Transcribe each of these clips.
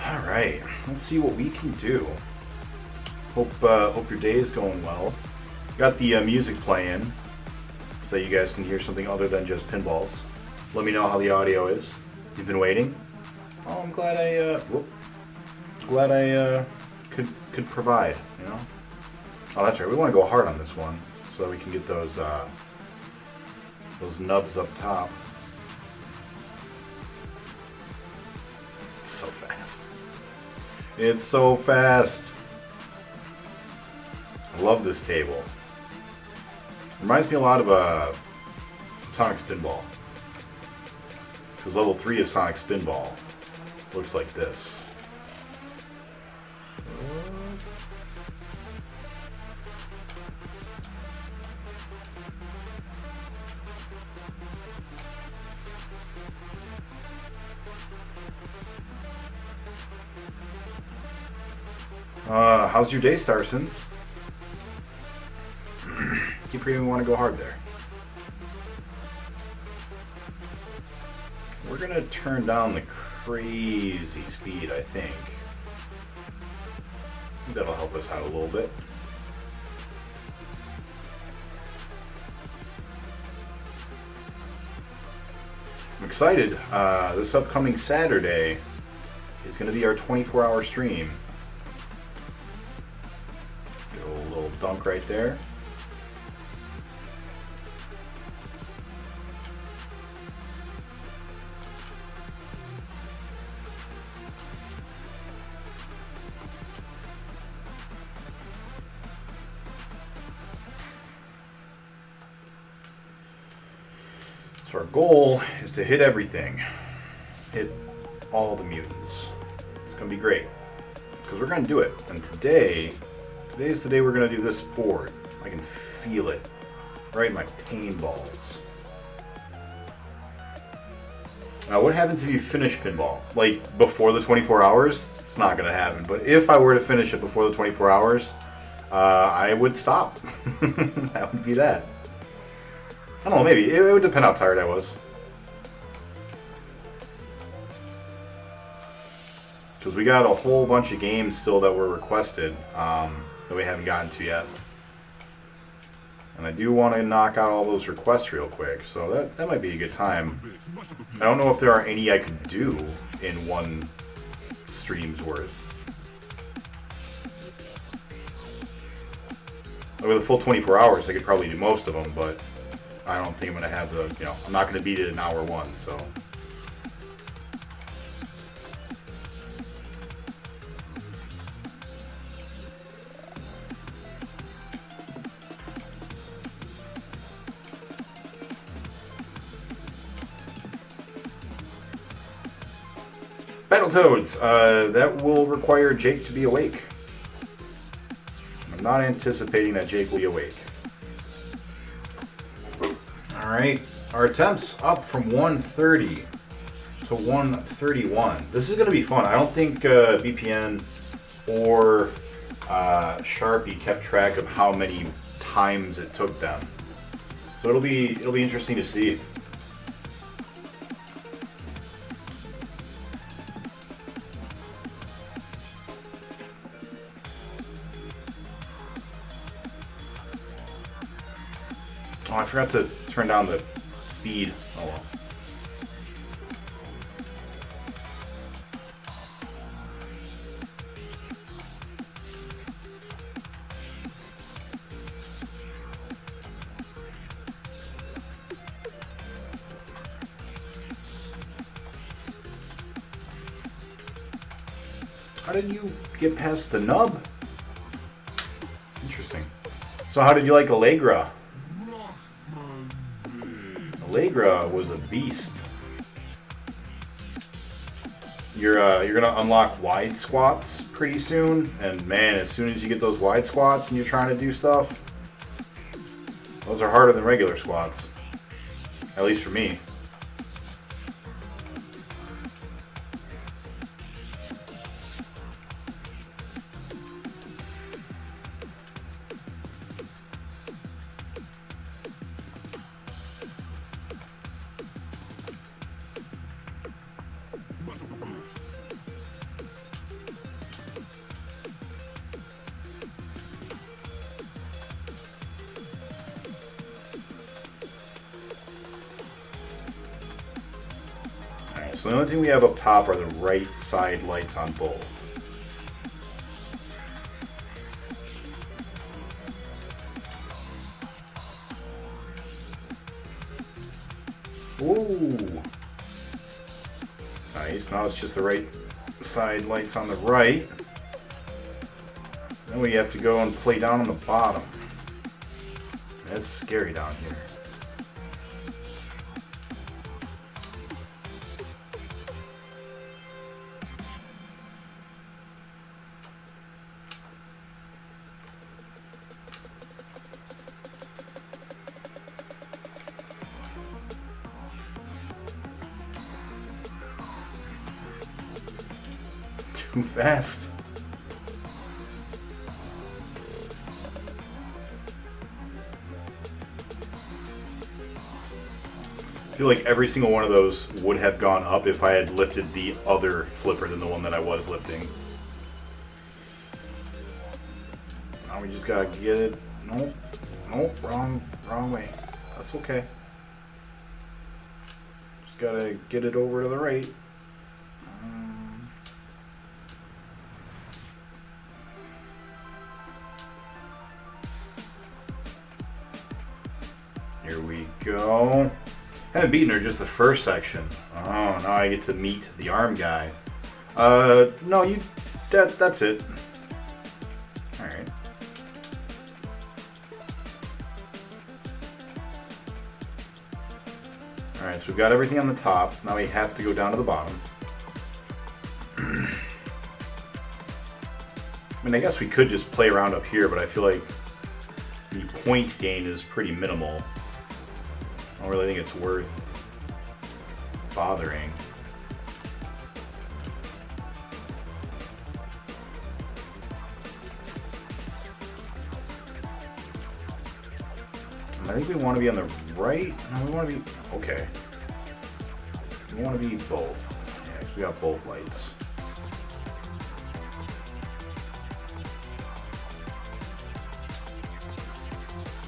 All right, let's see what we can do. Hope your day is going well. Got the music playing so that you guys can hear something other than just pinballs. Let me know how the audio is. You've been waiting. Oh, I'm glad I could provide. You know. Oh, that's right. We want to go hard on this one so that we can get those nubs up top. It's so fast. It's so fast. I love this table. Reminds me a lot of Sonic Spinball. Because level 3 of Sonic Spinball looks like this. How's your day, Starsons? Keep forgetting we want to go hard there. We're gonna turn down the crazy speed, I think. That'll help us out a little bit. I'm excited. This upcoming Saturday is going to be our 24-hour stream. Get a little dunk right there. So our goal is to hit everything. Hit all the mutants. It's going to be great. Because we're going to do it. And today is the day we're going to do this board. I can feel it right in my pain balls. Now what happens if you finish pinball? Like before the 24 hours? It's not going to happen. But if I were to finish it before the 24 hours, I would stop. That would be that. I don't know, maybe. It would depend how tired I was. Because we got a whole bunch of games still that were requested that we haven't gotten to yet. And I do want to knock out all those requests real quick, so that might be a good time. I don't know if there are any I could do in one stream's worth. With a full 24 hours, I could probably do most of them, but I don't think I'm going to have the, I'm not going to beat it in hour one, so. Battletoads, that will require Jake to be awake. I'm not anticipating that Jake will be awake. Alright, our attempts up from 130 to 131. This is going to be fun. I don't think BPN or Sharpie kept track of how many times it took them. So it'll be interesting to see. Oh, I forgot to turn down the speed. Oh well. How did you get past the nub? Interesting. So how did you like Allegra? Allegra was a beast. You're gonna unlock wide squats pretty soon, and man, as soon as you get those wide squats and you're trying to do stuff, those are harder than regular squats. At least for me. so the only thing we have up top are the right side lights on both. Ooh. Nice. Now it's just the right side lights on the right. Then we have to go and play down on the bottom. That's scary down here. Too fast. I feel like every single one of those would have gone up if I had lifted the other flipper than the one that I was lifting. Now we just gotta get it. Nope. Nope. Wrong way. That's okay. Just gotta get it over to the right. Here we go. Haven't beaten her just the first section. Oh, now I get to meet the arm guy. No, that's it. Alright. Alright, so we've got everything on the top. Now we have to go down to the bottom. I mean, I guess we could just play around up here, but I feel like the point gain is pretty minimal. I don't really think it's worth bothering. I think we want to be on the right. No, we want to be... Okay. We want to be both. Yeah, because we got both lights.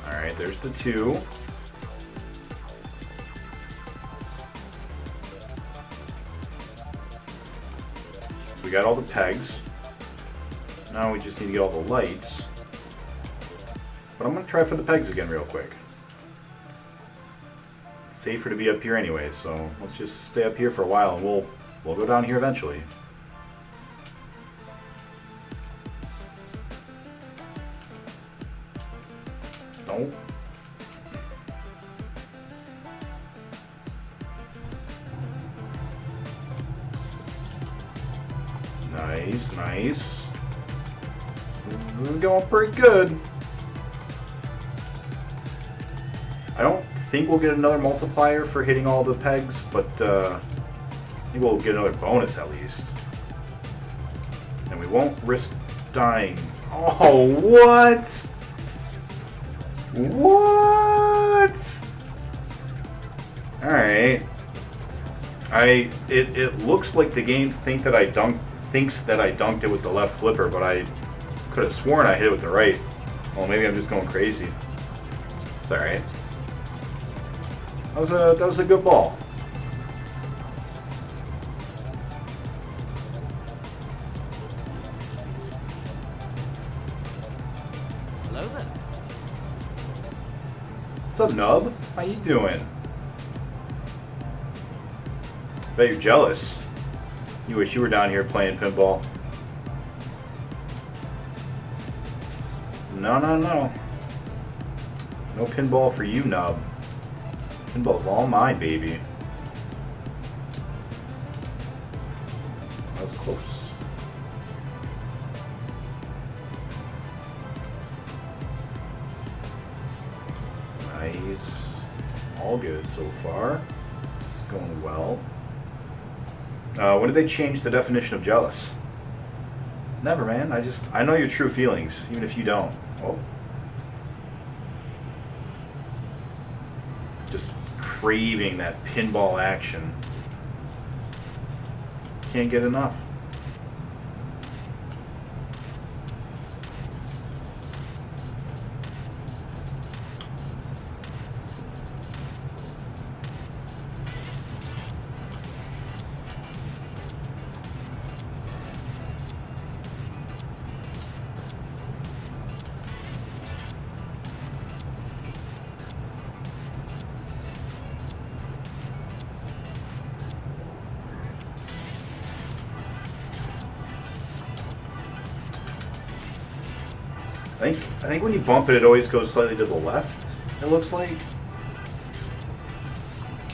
Alright, there's the two. So we got all the pegs. Now we just need to get all the lights. But I'm going to try for the pegs again real quick. It's safer to be up here anyway, so let's just stay up here for a while and we'll go down here eventually. Nope. Nice, nice. This is going pretty good. I don't think we'll get another multiplier for hitting all the pegs, but I think we'll get another bonus at least. And we won't risk dying. Oh, what? What? Alright. It looks like the game thinks that I dunked it with the left flipper, but I could have sworn I hit it with the right. Well, maybe I'm just going crazy. It's alright. That was a good ball. Hello there. What's up, Nub? How you doing? Bet you're jealous. You wish you were down here playing pinball. No. No pinball for you, Nub. Pinball's all mine, baby. That was close. Nice. All good so far. It's going well. When did they change the definition of jealous? Never, man. I know your true feelings, even if you don't. Oh. Just craving that pinball action. Can't get enough. I think when you bump it, it always goes slightly to the left, it looks like.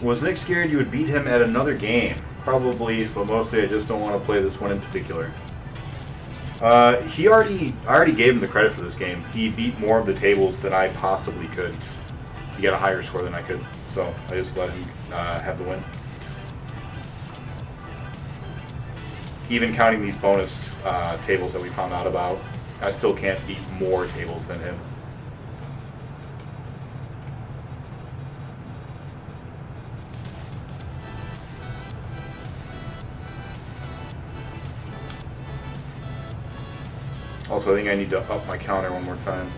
Was Nick scared you would beat him at another game? Probably, but mostly I just don't want to play this one in particular. I already gave him the credit for this game. He beat more of the tables than I possibly could. He got a higher score than I could, so I just let him have the win. Even counting these bonus tables that we found out about, I still can't beat more tables than him. Also, I think I need to up my counter one more time.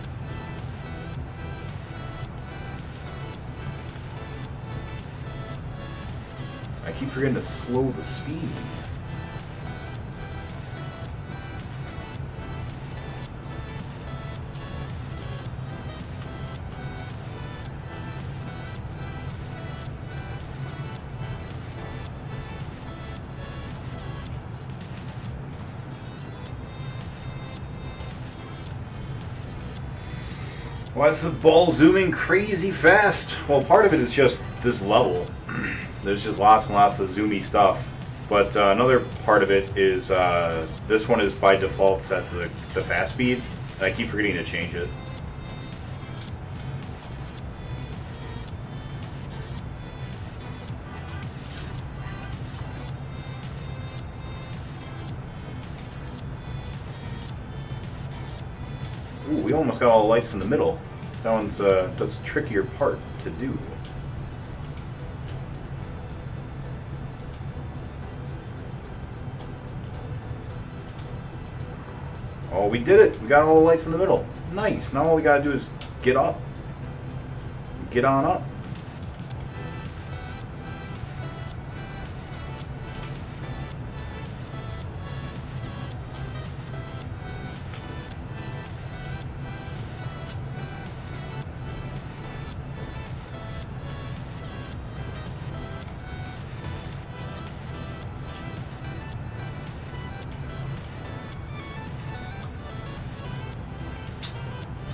I keep forgetting to slow the speed. Why is the ball zooming crazy fast? Well, part of it is just this level. There's just lots and lots of zoomy stuff. But another part of it is this one is by default set to the fast speed, and I keep forgetting to change it. Ooh, we almost got all the lights in the middle. That one's that's a trickier part to do. Oh, we did it! We got all the lights in the middle. Nice. Now all we gotta do is get up. Get on up.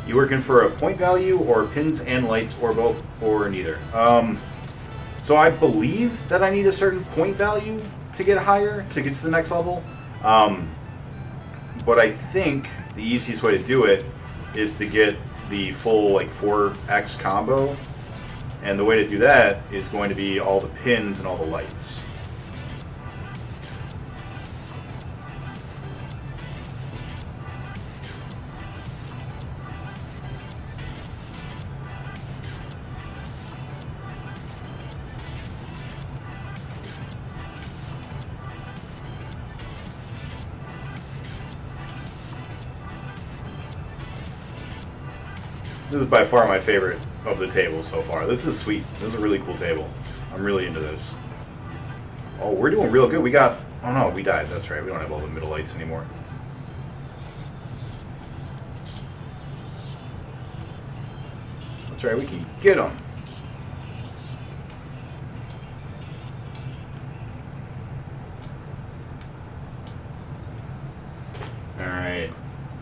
You working for a point value or pins and lights or both or neither? So I believe that I need a certain point value to get higher, to get to the next level. But I think the easiest way to do it is to get the full like 4x combo. And the way to do that is going to be all the pins and all the lights. This is by far my favorite of the tables so far. This is sweet. This is a really cool table. I'm really into this. Oh, we're doing real good. We got... Oh no, we died. That's right. We don't have all the middle lights anymore. That's right. We can get them. Alright.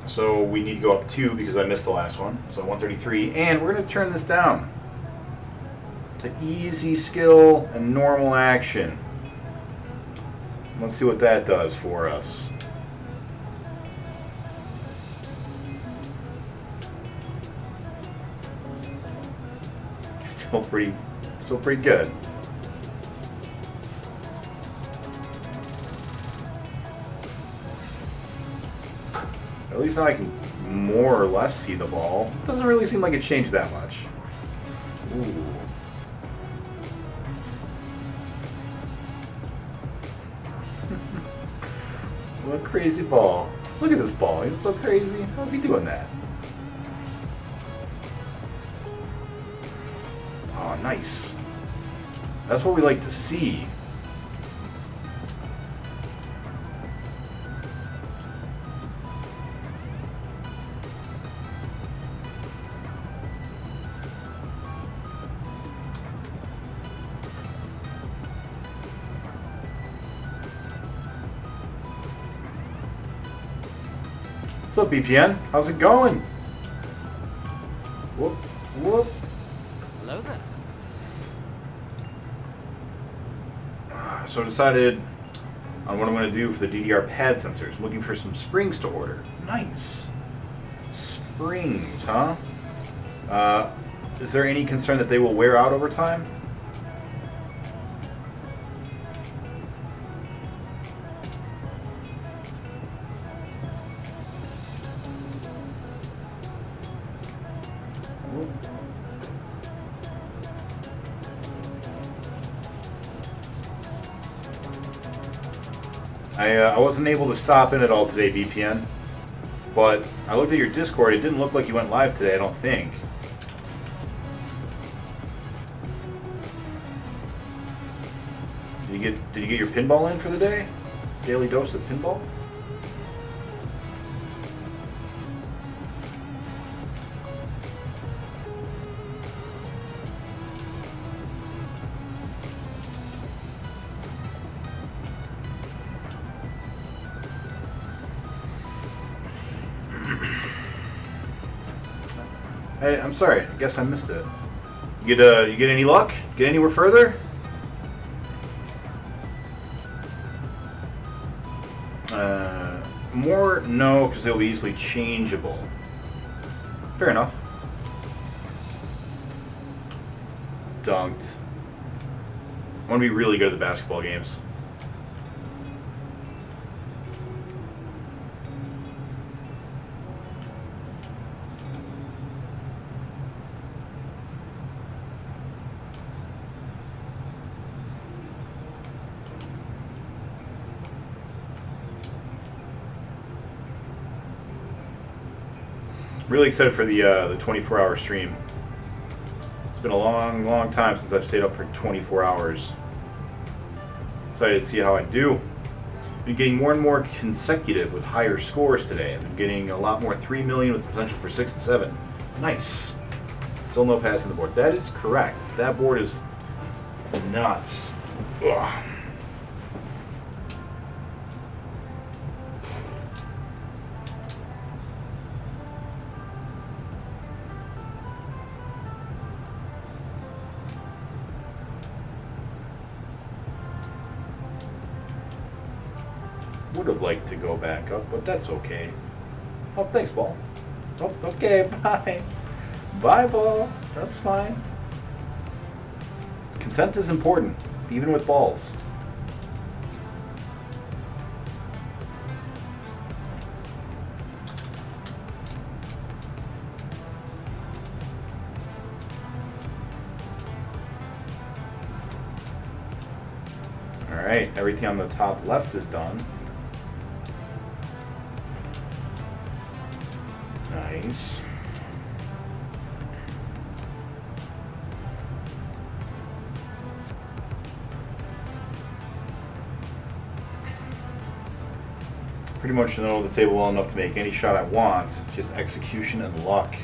So we need to go up 2 because I missed the last one. So 133, and we're going to turn this down to easy skill and normal action. Let's see what that does for us. Still pretty good. At least now I can more or less see the ball. Doesn't really seem like it changed that much. Ooh. What a crazy ball. Look at this ball. He's so crazy. How's he doing that? Oh, nice. That's what we like to see. What's up, BPN? How's it going? So I decided on what I'm going to do for the DDR pad sensors. I'm looking for some springs to order. Nice. Springs, huh? Is there any concern that they will wear out over time? I wasn't able to stop in at all today, VPN, but I looked at your Discord. It didn't look like you went live today, I don't think. Did you get your pinball in for the day? Daily dose of pinball? Hey, I'm sorry. I guess I missed it. You get any luck? Get anywhere further? More, no, because they'll be easily changeable. Fair enough. Dunked. I want to be really good at the basketball games. Really excited for the 24-hour stream. It's been a long time since I've stayed up for 24 hours. Excited to see how I do. Been getting more and more consecutive with higher scores today. I've been getting a lot more 3 million with potential for 6 and 7. Nice. Still no pass on the board. That is correct. That board is nuts. Ugh. Would have liked to go back up, but that's okay. Oh, thanks, Ball. Oh, okay, bye. Bye, Ball. That's fine. Consent is important, even with balls. Alright, everything on the top left is done. Nice. Pretty much know the table well enough to make any shot I want. It's just execution and luck.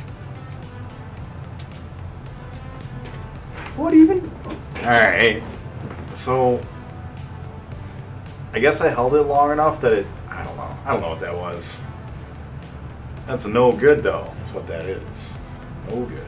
What even? Alright. So, I guess I held it long enough that it... I don't know. I don't know what that was. That's a no good, though. That's what that is. No good.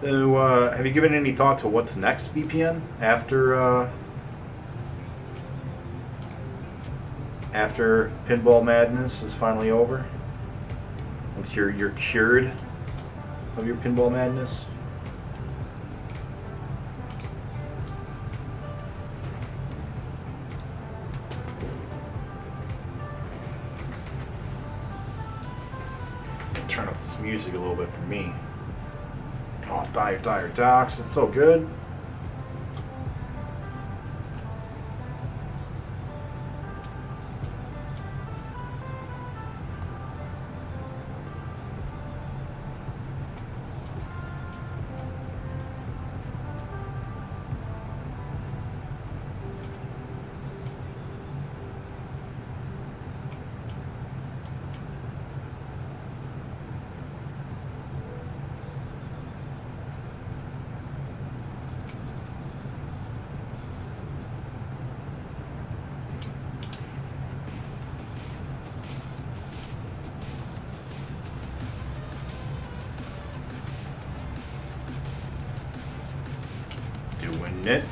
So, have you given any thought to what's next, BPN? After Pinball Madness is finally over? Once you're cured of your Pinball Madness? Turn up this music a little bit for me. Oh, Dire Docs, it's so good. unit.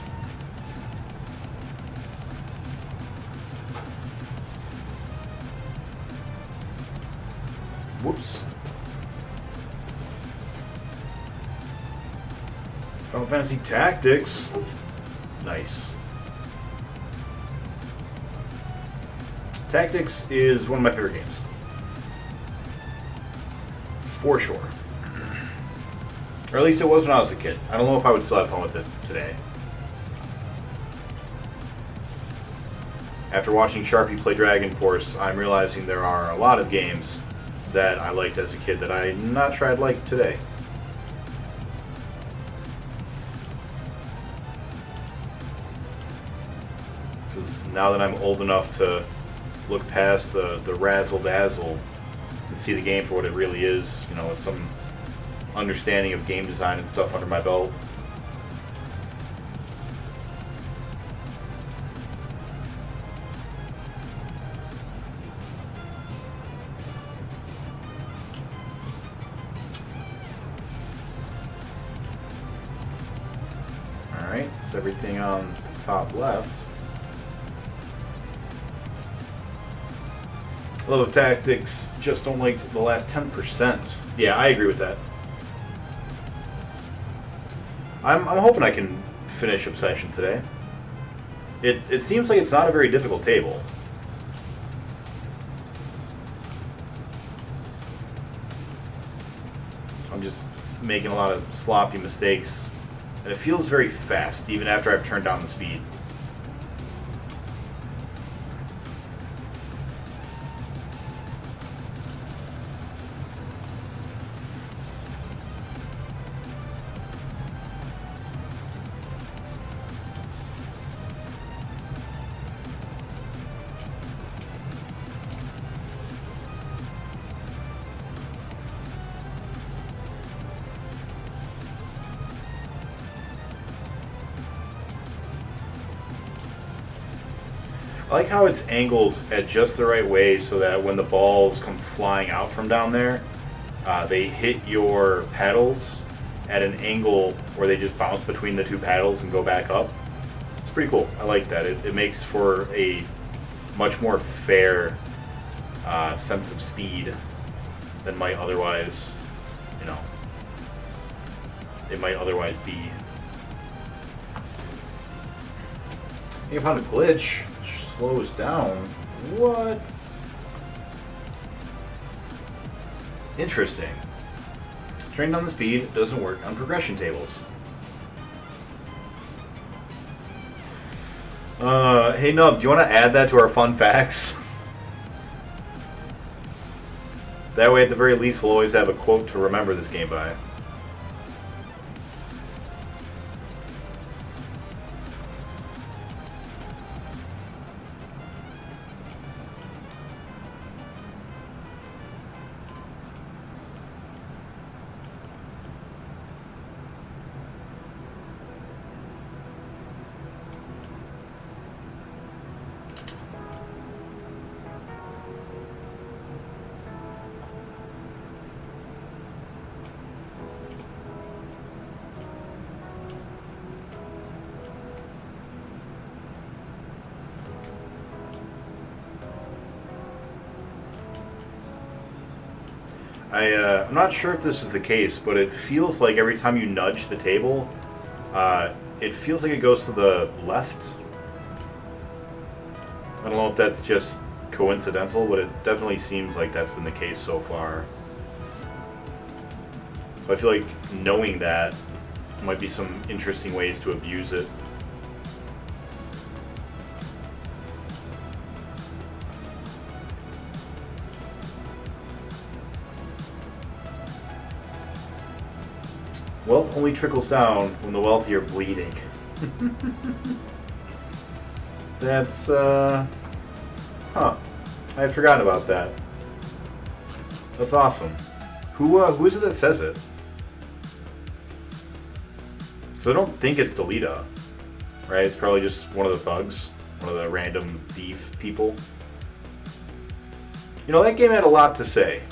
Whoops. Final Fantasy Tactics. Nice. Tactics is one of my favorite games. For sure. Or at least it was when I was a kid. I don't know if I would still have fun with it today. After watching Sharpie play Dragon Force, I'm realizing there are a lot of games that I liked as a kid that I'm not sure I'd like today. Because now that I'm old enough to look past the razzle-dazzle and see the game for what it really is, you know, with some understanding of game design and stuff under my belt. Alright, so everything on the top left. Love of Tactics, just don't like the last 10%. Yeah, I agree with that. I'm hoping I can finish Obsession today. It seems like it's not a very difficult table. I'm just making a lot of sloppy mistakes. And it feels very fast, even after I've turned down the speed. I like how it's angled at just the right way so that when the balls come flying out from down there, they hit your paddles at an angle where they just bounce between the two paddles and go back up. It's pretty cool. I like that. It makes for a much more fair sense of speed than might otherwise, you know, it might otherwise be. I think I found a glitch. Slows down. What? Interesting. Turning down the speed doesn't work on progression tables. Hey Nub, do you want to add that to our fun facts? That way, at the very least, we'll always have a quote to remember this game by. I'm not sure if this is the case, but it feels like every time you nudge the table, it feels like it goes to the left. I don't know if that's just coincidental, but it definitely seems like that's been the case so far. So I feel like knowing that might be some interesting ways to abuse it. Wealth only trickles down when the wealthy are bleeding. That's, huh. I had forgotten about that. That's awesome. Who is it that says it? Because I don't think it's Delita, right? It's probably just one of the thugs, one of the random thief people. You know, that game had a lot to say.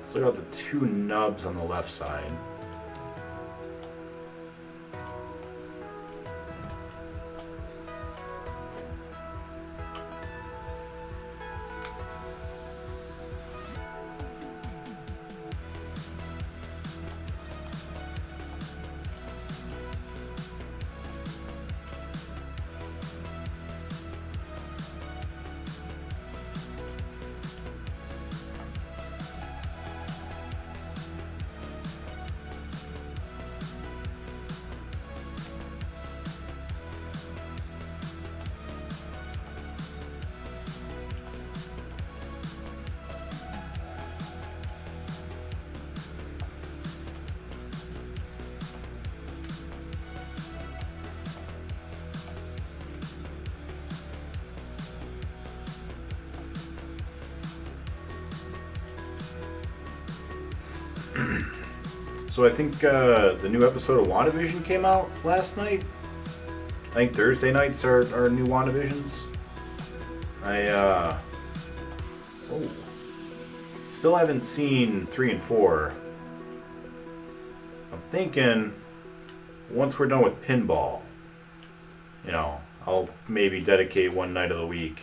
Still got the two nubs on the left side. So I think the new episode of WandaVision came out last night. I think Thursday nights are new WandaVisions. Still haven't seen 3 and 4. I'm thinking once we're done with Pinball, I'll maybe dedicate one night of the week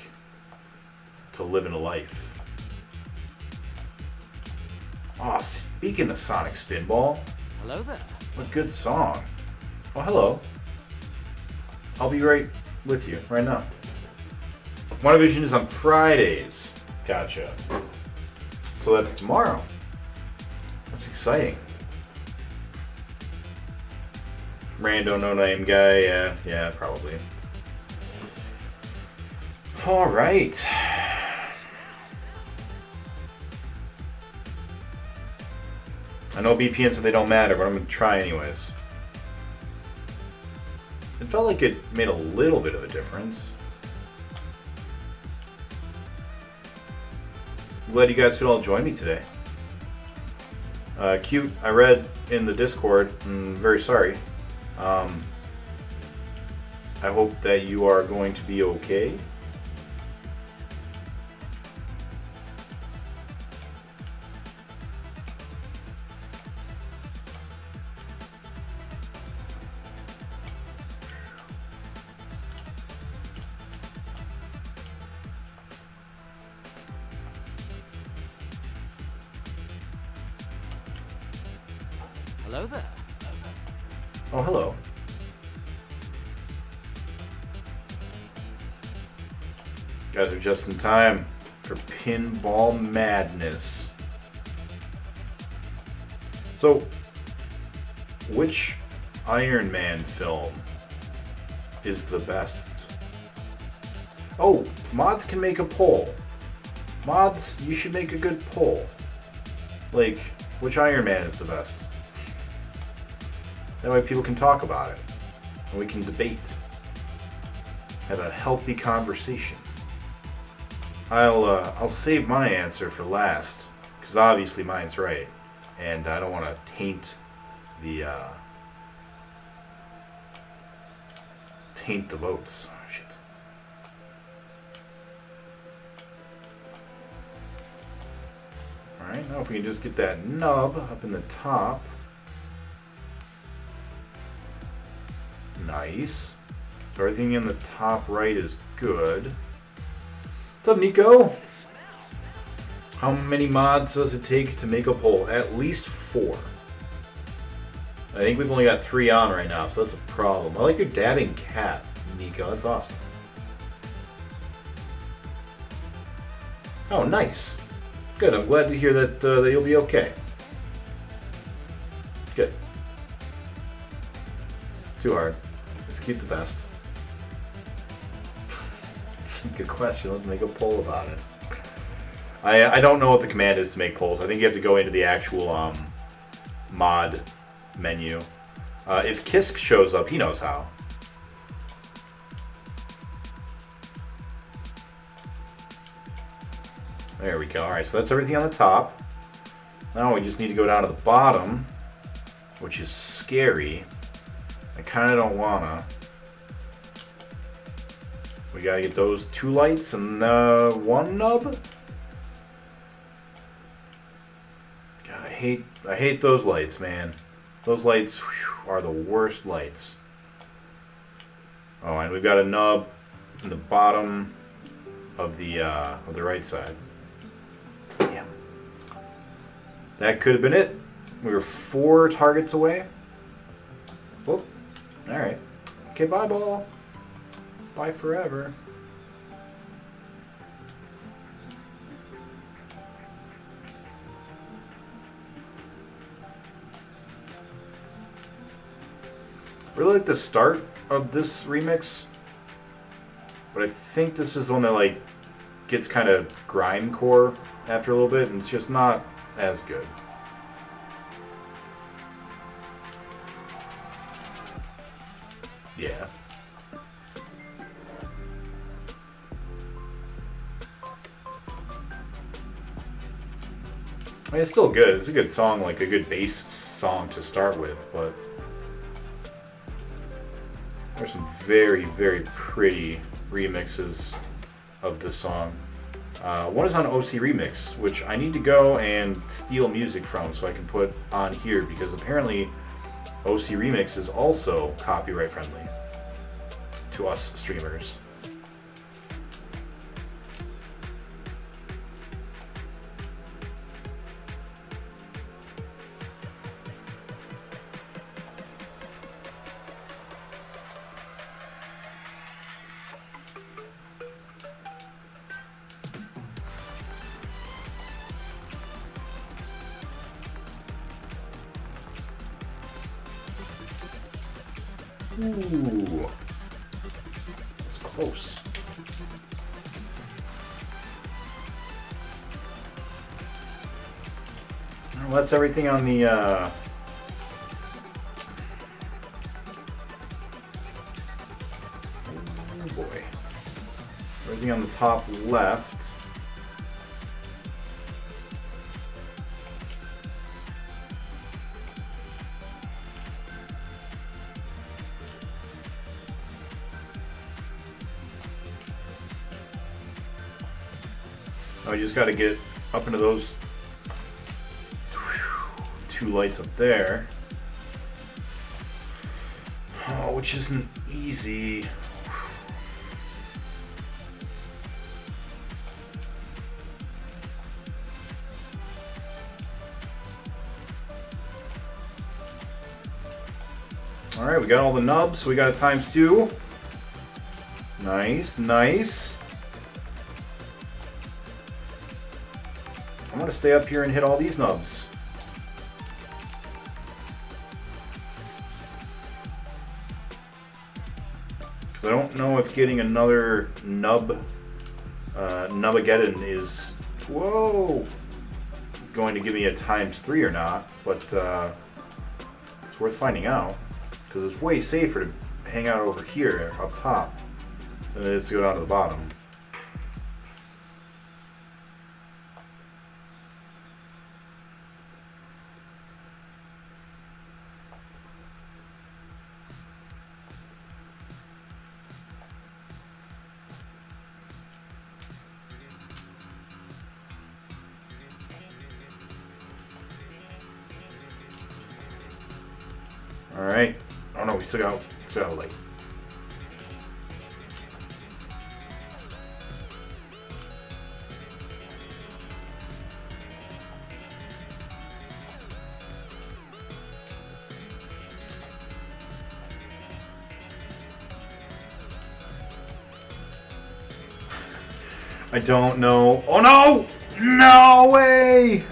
to living a life. Oh, speaking of Sonic Spinball. Hello there. What a good song. Oh, hello. I'll be right with you right now. WandaVision is on Fridays. Gotcha. So that's tomorrow. That's exciting. Rando no-name guy, yeah, probably. All right. I know BPN said they don't matter, but I'm going to try anyways. It felt like it made a little bit of a difference. I'm glad you guys could all join me today. Cute, I read in the Discord, I'm very sorry. I hope that you are going to be okay. Hello there. Oh, hello. You guys are just in time for Pinball Madness. So, which Iron Man film is the best? Oh, mods can make a poll. Mods, you should make a good poll. Like, which Iron Man is the best? That way people can talk about it. And we can debate. Have a healthy conversation. I'll save my answer for last, because obviously mine's right. And I don't want to taint the votes. Oh, shit. Alright, now if we can just get that nub up in the top. Nice. So everything in the top right is good. What's up, Nico? How many mods does it take to make a poll? At least 4. I think we've only got 3 on right now, so that's a problem. I like your dabbing cat, Nico. That's awesome. Oh, nice. Good. I'm glad to hear that that you'll be okay. Good. Too hard. Just keep the best. It's a good question. Let's make a poll about it. I don't know what the command is to make polls. I think you have to go into the actual mod menu. If Kisk shows up, he knows how. There we go. Alright, so that's everything on the top. Now we just need to go down to the bottom, which is scary. I kind of don't wanna. We gotta get those 2 lights and 1 nub. hate those lights, man. Those lights are the worst lights. Oh, and we've got a nub in the bottom of the right side. Damn. That could have been it. We were 4 targets away. Whoop. All right. Okay, bye, ball. Bye forever. Really like the start of this remix, but I think this is the one that like gets kind of grindcore after a little bit, and it's just not as good. Yeah. I mean, it's still good. It's a good song, like a good bass song to start with, but there's some very, very pretty remixes of this song. One is on OC Remix, which I need to go and steal music from so I can put on here, because apparently OC Remix is also copyright friendly to us streamers. Ooh, that's close. Well, that's everything on the oh boy, everything on the top left. Oh, you just got to get up into those 2 lights up there. Oh, which isn't easy. All right, we got all the nubs. So we got a ×2. Nice, nice. I'm going to stay up here and hit all these nubs. Because I don't know if getting another Nubageddon is, whoa, going to give me a ×3 or not, but it's worth finding out. Because it's way safer to hang out over here up top than it is to go down to the bottom. All right. Oh no, we still got a light. I don't know. Oh no! No way!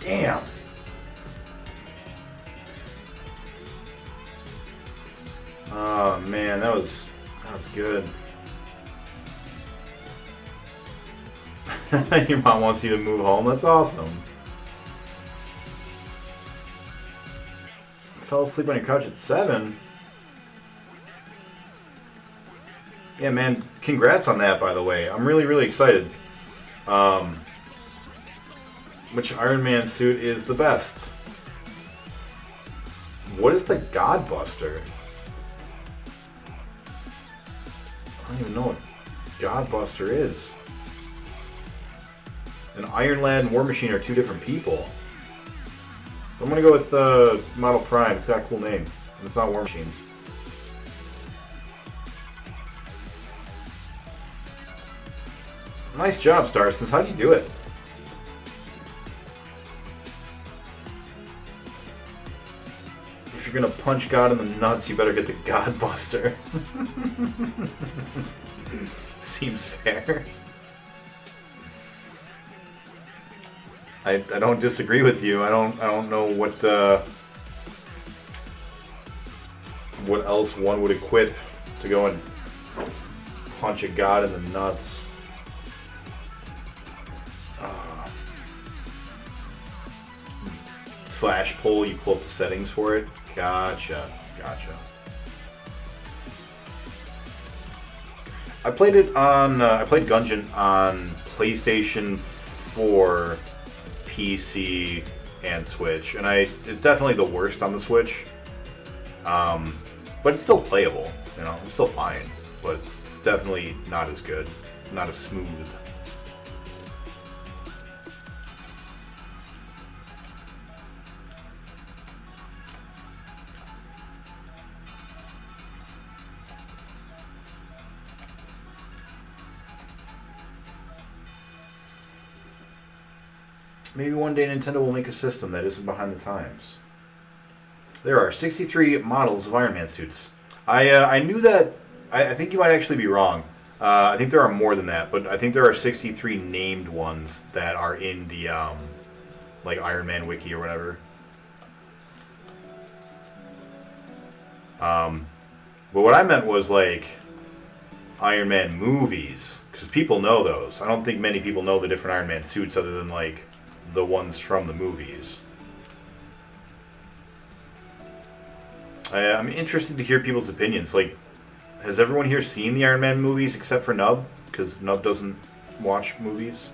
Damn. Oh man, that was good. Your mom wants you to move home. That's awesome. I fell asleep on your couch at 7. Yeah, man. Congrats on that, by the way. I'm really, really excited. Which Iron Man suit is the best? What is the Godbuster? I don't even know what Godbuster is. And Iron Lad and War Machine are two different people. I'm gonna go with Model Prime. It's got a cool name. And it's not War Machine. Nice job, Starsons. How'd you do it? If you're gonna punch God in the nuts, you better get the God Buster. Seems fair. I don't disagree with you. I don't know what else one would equip to go and punch a God in the nuts. Slash pull, you pull up the settings for it. Gotcha. I played it on. I played Gungeon on PlayStation 4, PC, and Switch, and it's definitely the worst on the Switch. But it's still playable. You know, it's still fine, but it's definitely not as good, not as smooth. Maybe one day Nintendo will make a system that isn't behind the times. There are 63 models of Iron Man suits. I knew that. I think you might actually be wrong. I think there are more than that, but I think there are 63 named ones that are in the like Iron Man wiki or whatever. But what I meant was like Iron Man movies, because people know those. I don't think many people know the different Iron Man suits other than like the ones from the movies. I'm interested to hear people's opinions. Like, has everyone here seen the Iron Man movies except for Nub? Because Nub doesn't watch movies.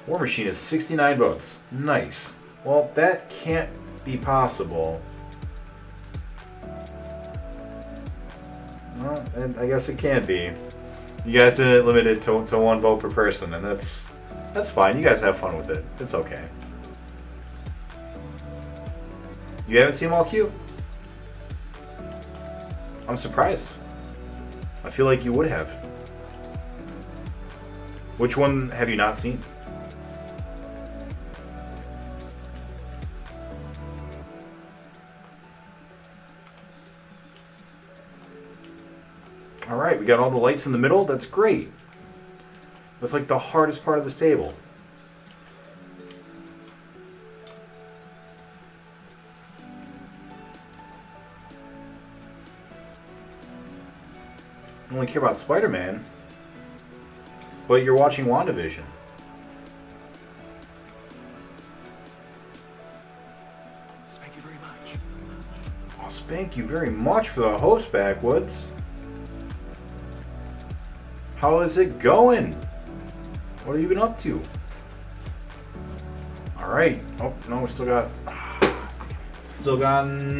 War Machine is 69 votes. Nice. Well, that can't be possible. Well, I guess it can be. You guys didn't limit it to one vote per person, and that's fine. You guys have fun with it. It's okay. You haven't seen them all cute? I'm surprised. I feel like you would have. Which one have you not seen? Alright, we got all the lights in the middle. That's great. That's like the hardest part of this table. I only care about Spider-Man, but you're watching WandaVision. Thank you very much. Oh, thank you very much for the host, Backwoods. How is it going? What have you been up to? Alright. Oh, no, we still got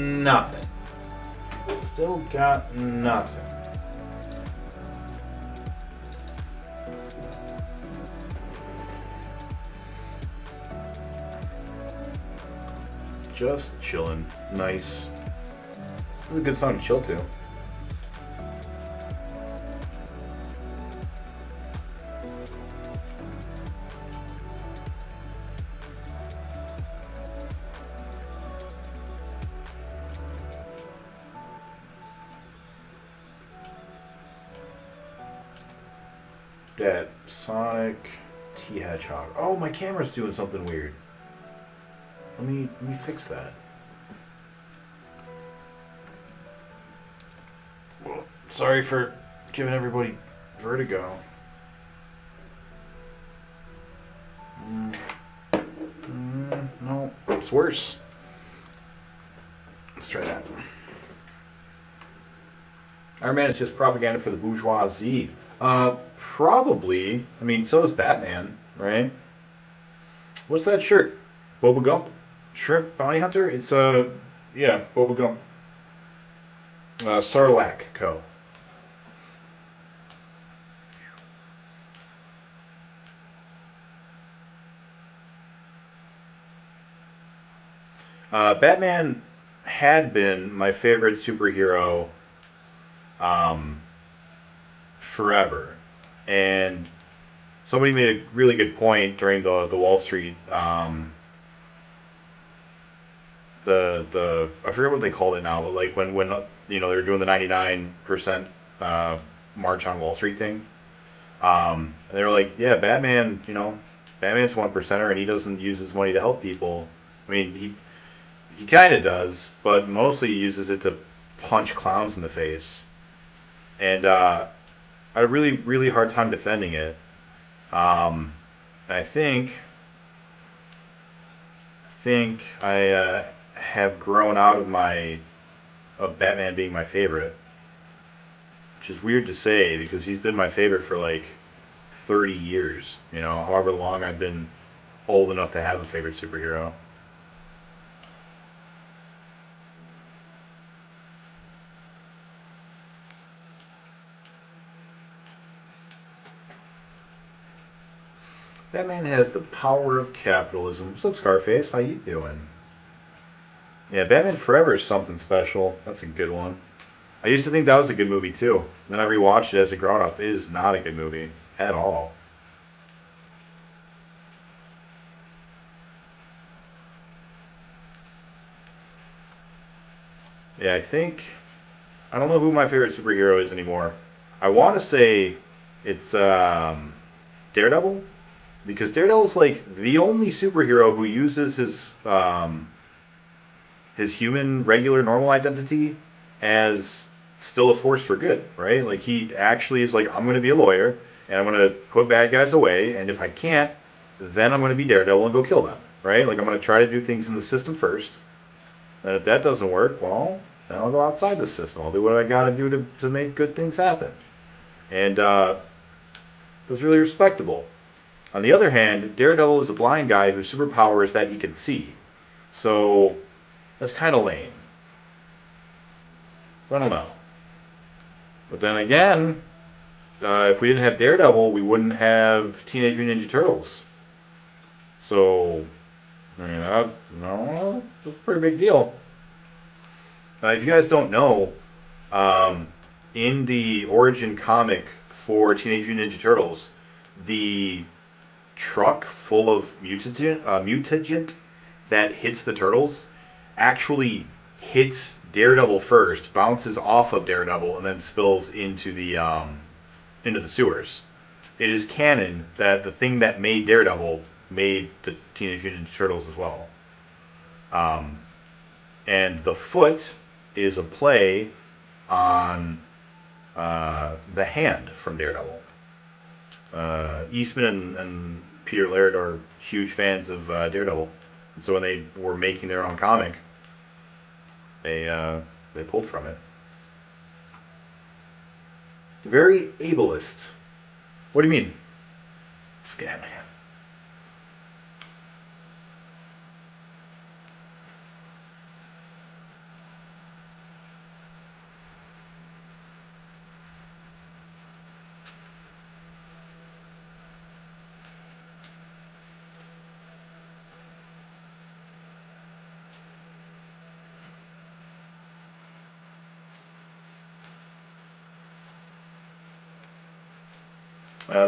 nothing. Still got nothing. Just chilling. Nice. This is a good song to chill to. That Sonic T Hedgehog. Oh, my camera's doing something weird. Let me fix that. Well, sorry for giving everybody vertigo. No, it's worse. Let's try that. Iron Man is just propaganda for the bourgeoisie. Probably. I mean, so is Batman, right? What's that shirt? Boba Gump? Shrimp Bounty Hunter? It's, yeah, Boba Gump. Sarlacc Co. Batman had been my favorite superhero um, forever, and somebody made a really good point during the Wall Street the I forget what they called it now, but like when you know they were doing the 99% March on Wall Street thing, and they were like, yeah, Batman, Batman's 1%er and he doesn't use his money to help people. I mean, he kind of does, but mostly he uses it to punch clowns in the face, and I had a really hard time defending it. Um, I think I have grown out of my of Batman being my favorite, which is weird to say because he's been my favorite for like 30 years. However long I've been old enough to have a favorite superhero. Batman has the power of capitalism. What's up, Scarface? How you doing? Yeah, Batman Forever is something special. That's a good one. I used to think that was a good movie too. Then I rewatched it as a grown up. It is not a good movie at all. Yeah, I don't know who my favorite superhero is anymore. I want to say it's Daredevil because Daredevil's like the only superhero who uses his human, regular, normal identity as still a force for good, right? Like he actually is like, I'm going to be a lawyer and I'm going to put bad guys away, and if I can't, then I'm going to be Daredevil and go kill them, right? Like I'm going to try to do things in the system first, and if that doesn't work, well, then I'll go outside the system. I'll do what I got to do to make good things happen, and it was really respectable. On the other hand, Daredevil is a blind guy whose superpower is that he can see, so that's kind of lame. I don't know. But then again, if we didn't have Daredevil, we wouldn't have Teenage Mutant Ninja Turtles. So, I mean, that's a pretty big deal. If you guys don't know, um, in the origin comic for Teenage Mutant Ninja Turtles, the truck full of mutagen that hits the turtles actually hits Daredevil first, bounces off of Daredevil, and then spills into the sewers. It is canon that the thing that made Daredevil made the Teenage Mutant Ninja Turtles as well. Um, and the foot is a play on the hand from Daredevil. Eastman and Peter Laird are huge fans of Daredevil, and so when they were making their own comic, they pulled from it. Very ableist. What do you mean? Scatman.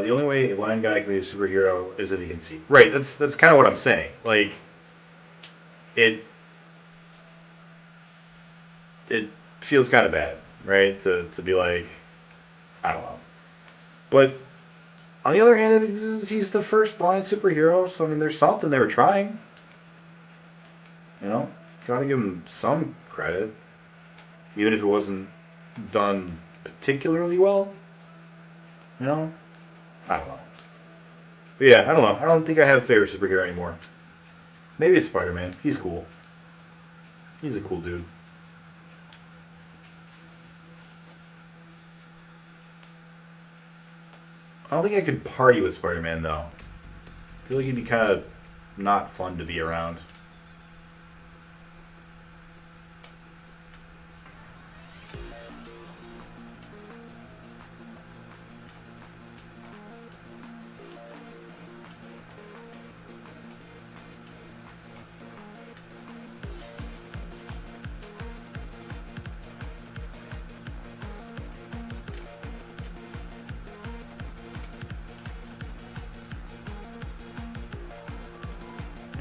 The only way a blind guy can be a superhero is if he can see. Right. That's kind of what I'm saying. Like it it feels kind of bad, right? To be like, I don't know. But on the other hand, he's the first blind superhero, so I mean, there's something they were trying. You know, gotta give him some credit, even if it wasn't done particularly well. You know, I don't know. But yeah, I don't know. I don't think I have a favorite superhero anymore. Maybe it's Spider-Man. He's cool. He's a cool dude. I don't think I could party with Spider-Man though. I feel like he'd be kind of not fun to be around.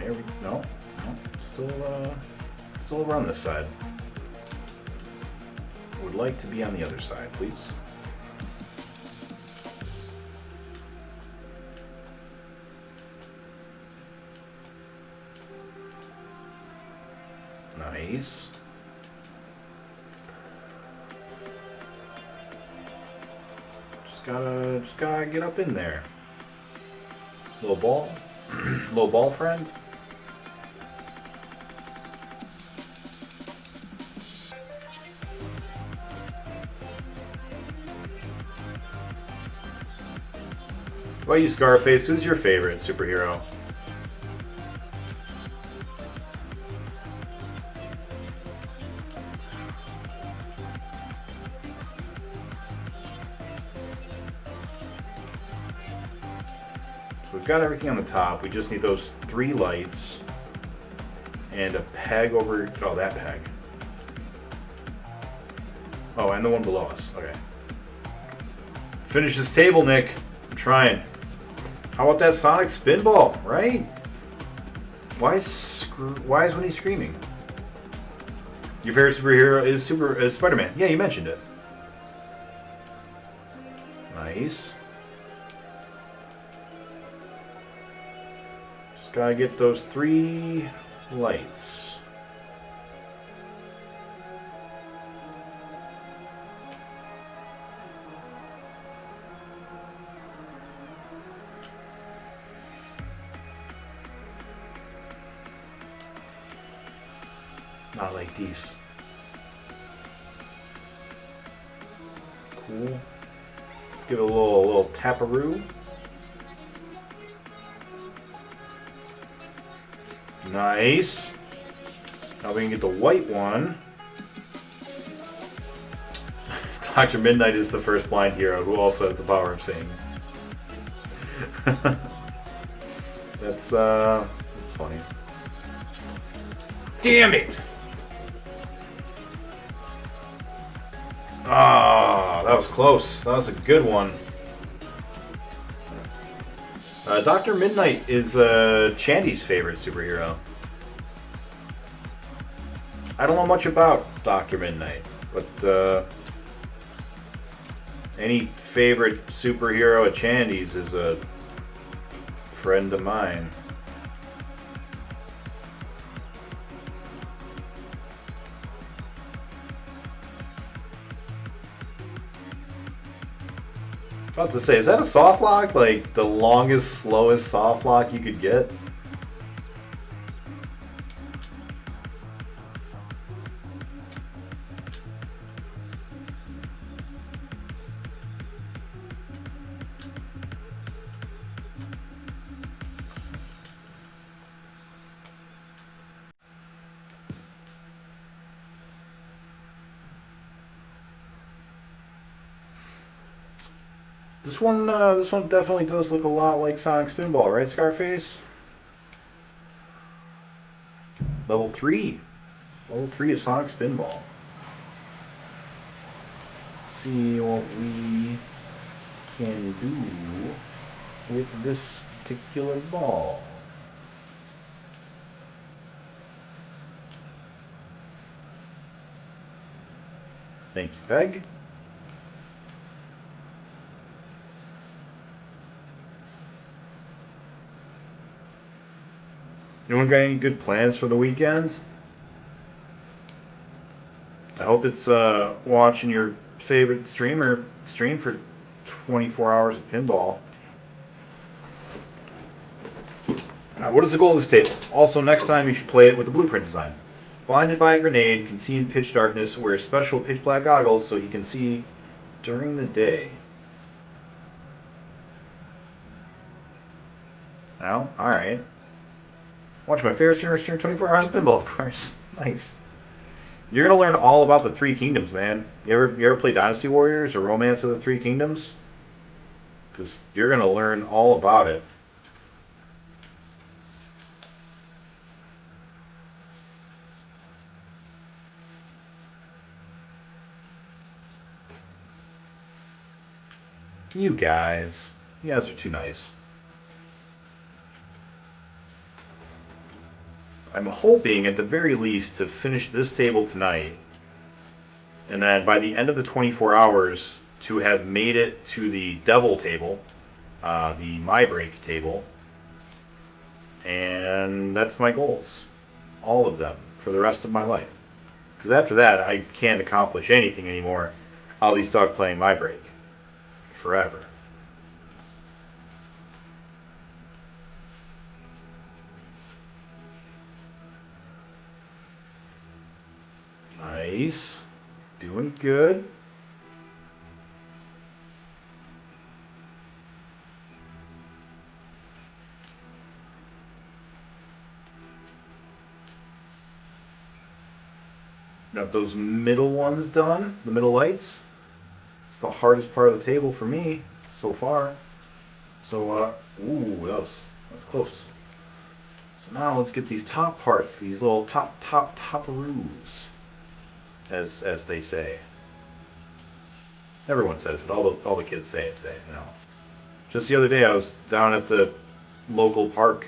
Here we no, still over on this side. Would like to be on the other side, please. Nice. Just gotta get up in there. Little ball, little ball friend. What about you, Scarface? Who's your favorite superhero? So we've got everything on the top. We just need those 3 lights and a peg over. Oh, that peg. Oh, and the one below us. Okay. Finish this table, Nick. I'm trying. How about that Sonic Spinball, right? Why is Winnie screaming? Your favorite superhero is Spider-Man. Yeah, you mentioned it. Nice. Just gotta get those 3 lights. Not like these. Cool. Let's give it a little taparoo. Nice. Now we can get the white one. Dr. Midnight is the first blind hero who also has the power of seeing. That's funny. Damn it! Ah, that was close. That was a good one. Dr. Midnight is Chandy's favorite superhero. I don't know much about Dr. Midnight, but any favorite superhero at Chandy's is a friend of mine. About to say, is that a soft lock? Like the longest, slowest soft lock you could get? This one definitely does look a lot like Sonic Spinball, right, Scarface? Level 3. Level 3 of Sonic Spinball. Let's see what we can do with this particular ball. Thank you, Peg. Anyone got any good plans for the weekend? I hope it's watching your favorite streamer stream for 24 hours of pinball. What is the goal of this table? Also, next time you should play it with the blueprint design. Blinded by a grenade, can see in pitch darkness, wears special pitch black goggles so he can see during the day. Oh, alright. Watch my favorite streamer stream 24 hours of pinball, of course. Nice. You're gonna learn all about the Three Kingdoms, man. You ever play Dynasty Warriors or Romance of the Three Kingdoms? Because you're gonna learn all about it. You guys are too nice. I'm hoping at the very least to finish this table tonight, and then by the end of the 24 hours to have made it to the devil table, the my break table, and that's my goals, all of them, for the rest of my life. Because after that, I can't accomplish anything anymore. I'll be stuck playing my break forever. Nice. Doing good. Got those middle ones done, the middle lights. It's the hardest part of the table for me so far. So, ooh, that was close. So now let's get these top parts, these little toparoos, as they say. Everyone says it. All the kids say it today. You know. Just the other day, I was down at the local park,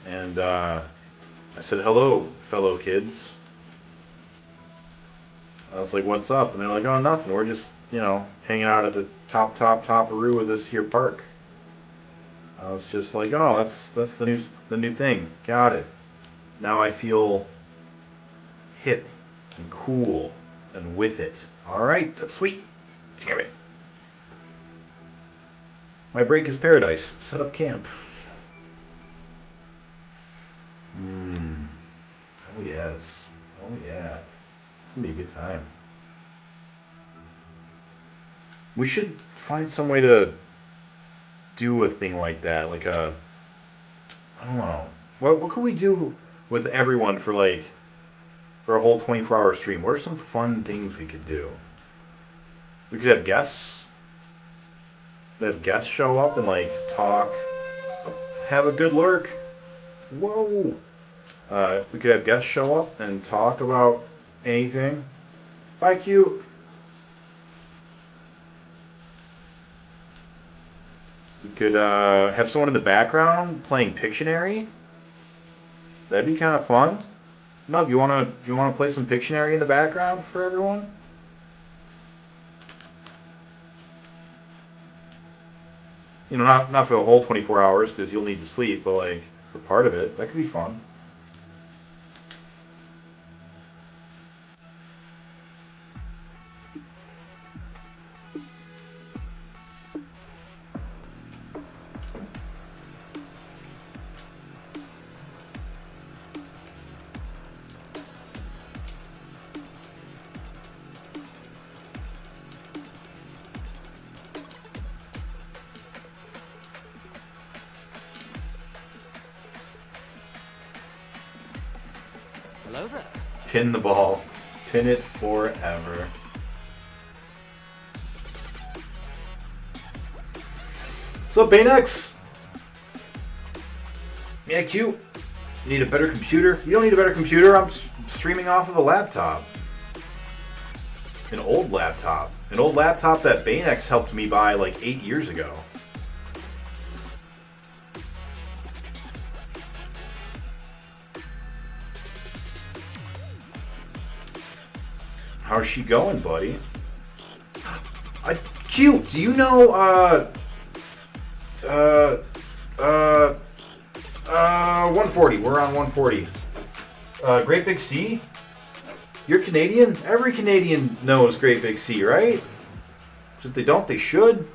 and I said, "Hello, fellow kids." I was like, "What's up?" And they're like, "Oh, nothing. We're just, hanging out at the toparoo of this here park." I was just like, "Oh, that's the new thing. Got it. Now I feel hip and cool and with it. All right, that's sweet. Damn it. My break is paradise. Set up camp." Oh yes. Oh yeah. It's gonna be a good time. We should find some way to do a thing like that, like I don't know. What could we do with everyone for a whole 24-hour stream? What are some fun things we could do? We could have guests. Have guests show up and talk. Have a good lurk. Whoa. We could have guests show up and talk about anything. Bye, Q. We could have someone in the background playing Pictionary. That'd be kind of fun. No, you wanna play some Pictionary in the background for everyone? Not for the whole 24 hours because you'll need to sleep, but for part of it, that could be fun. Hello there. Pin the ball. Pin it forever. What's up, Baynex? Yeah, cute. You need a better computer? You don't need a better computer. I'm streaming off of a laptop. An old laptop. An old laptop that Baynex helped me buy 8 years ago. How's she going, buddy? Cute. Do you know, 140. We're on 140. Great Big Sea? You're Canadian? Every Canadian knows Great Big Sea, right? If they don't, they should.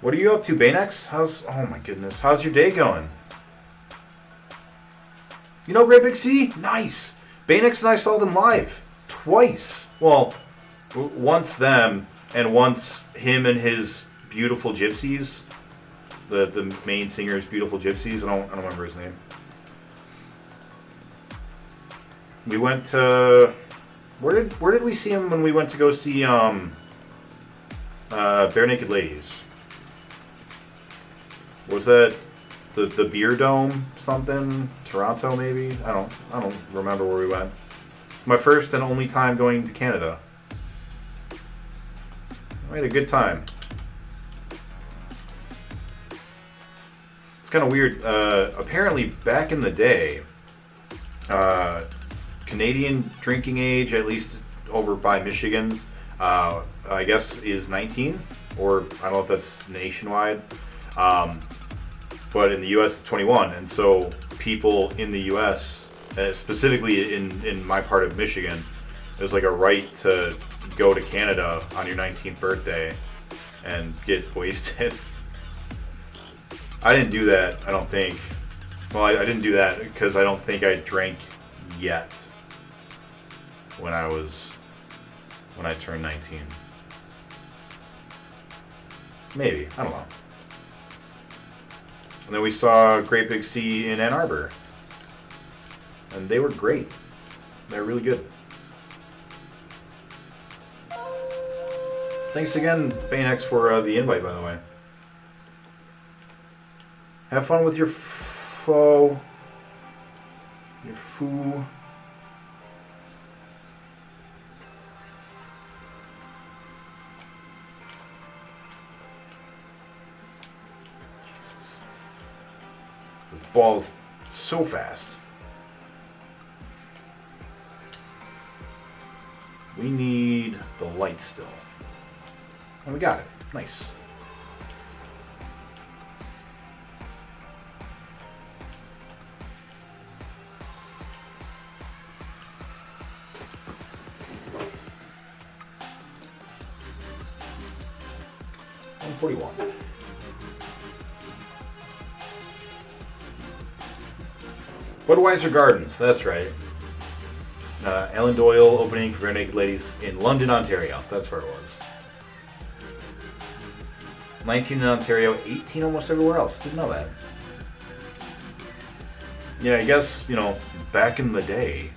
What are you up to, Baynex? Oh my goodness, how's your day going? You know Great Big Sea? Nice! Baynex and I saw them live. Twice. Well, once them, and once him and his Beautiful Gypsies. The main singer's Beautiful Gypsies. I don't remember his name. We went to... Where did we see him when we went to go see Bare Naked Ladies? Was that the Beer Dome something? Toronto maybe? I don't remember where we went. It's my first and only time going to Canada. We had a good time. It's kind of weird. Apparently, back in the day, Canadian drinking age, at least over by Michigan, I guess is 19, or I don't know if that's nationwide. But in the U.S. it's 21, and so people in the U.S., specifically in my part of Michigan, there's like a right to go to Canada on your 19th birthday and get wasted. I didn't do that, I don't think. Well, I didn't do that because I don't think I drank yet when I turned 19. Maybe, I don't know. And then we saw Great Big Sea in Ann Arbor. And they were great. They're really good. Thanks again, Banex, for the invite, by the way. Have fun with your foo. Jesus. This ball's so fast. We need the light still. And we got it. Nice. $141. Budweiser Gardens, that's right. Ellen Doyle opening for Bare Naked Ladies in London, Ontario. That's where it was. 19 in Ontario, 18 almost everywhere else. Didn't know that. Yeah, I guess, back in the day,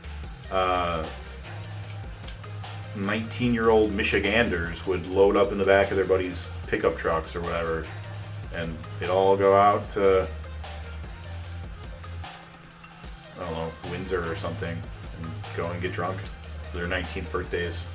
19-year-old Michiganders would load up in the back of their buddies' pickup trucks or whatever, and they'd all go out to, I don't know, Windsor or something, and go and get drunk for their 19th birthdays.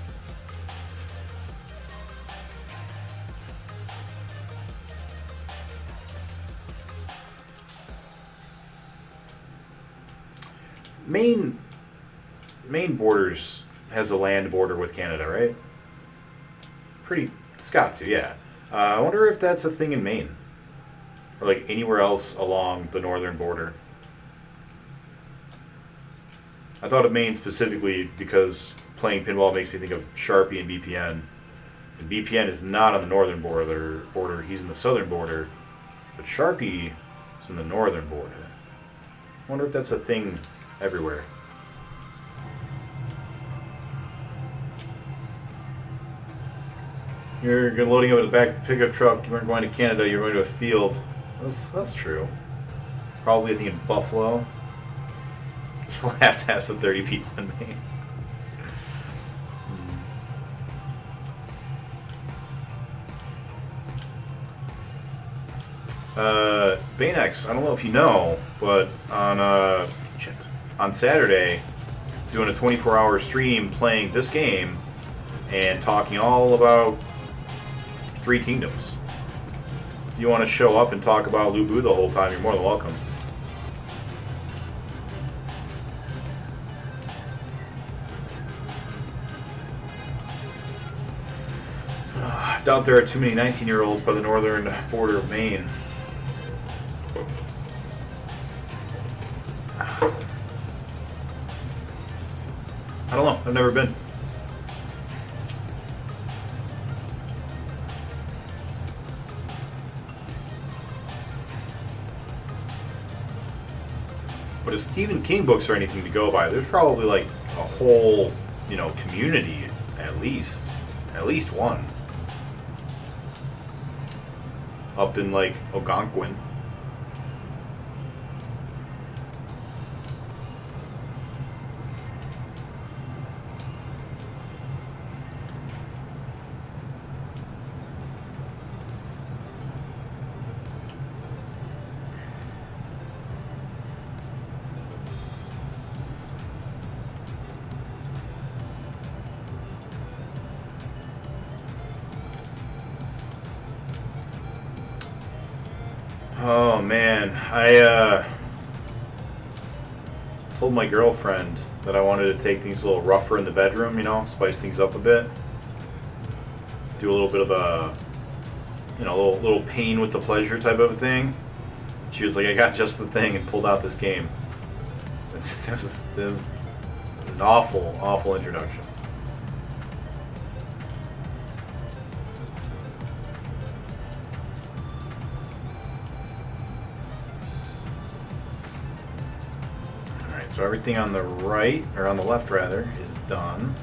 Maine borders has a land border with Canada, right? It's got to, yeah. I wonder if that's a thing in Maine, or like anywhere else along the northern border. I thought of Maine specifically because playing pinball makes me think of Sharpie and BPN. And BPN is not on the northern border. He's in the southern border, but Sharpie is in the northern border. I wonder if that's a thing everywhere. You're loading up in the back pickup truck. You weren't going to Canada. You're going to a field. That's true. Probably a thing in Buffalo. You'll have to ask the 30 people in Maine. Banex, I don't know if you know, but on Saturday, doing a 24-hour stream playing this game and talking all about Three Kingdoms. If you want to show up and talk about Lubu the whole time, you're more than welcome. I doubt there are too many 19-year-olds by the northern border of Maine. I don't know. I've never been. But if Stephen King books are anything to go by, there's probably like a whole, community at least one up in like Algonquin. Oh man, I told my girlfriend that I wanted to take things a little rougher in the bedroom, you know, spice things up a bit. Do a little bit of a, you know, little pain with the pleasure type of a thing. She was like, I got just the thing, and pulled out this game. It was an awful, awful introduction. Alright, so everything on the right, or on the left rather, is done.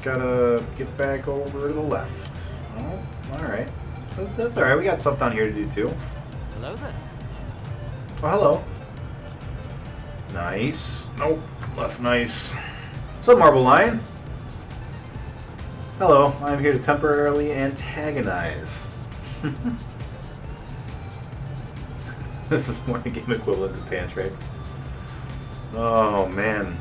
Gotta get back over to the left. Oh, alright. That's alright. We got stuff down here to do too. Hello there. Oh, hello. Nice. Nope. Less nice. What's up, Marble Lion? Hello. I'm here to temporarily antagonize. This is more the game equivalent to Tantric. Oh, man.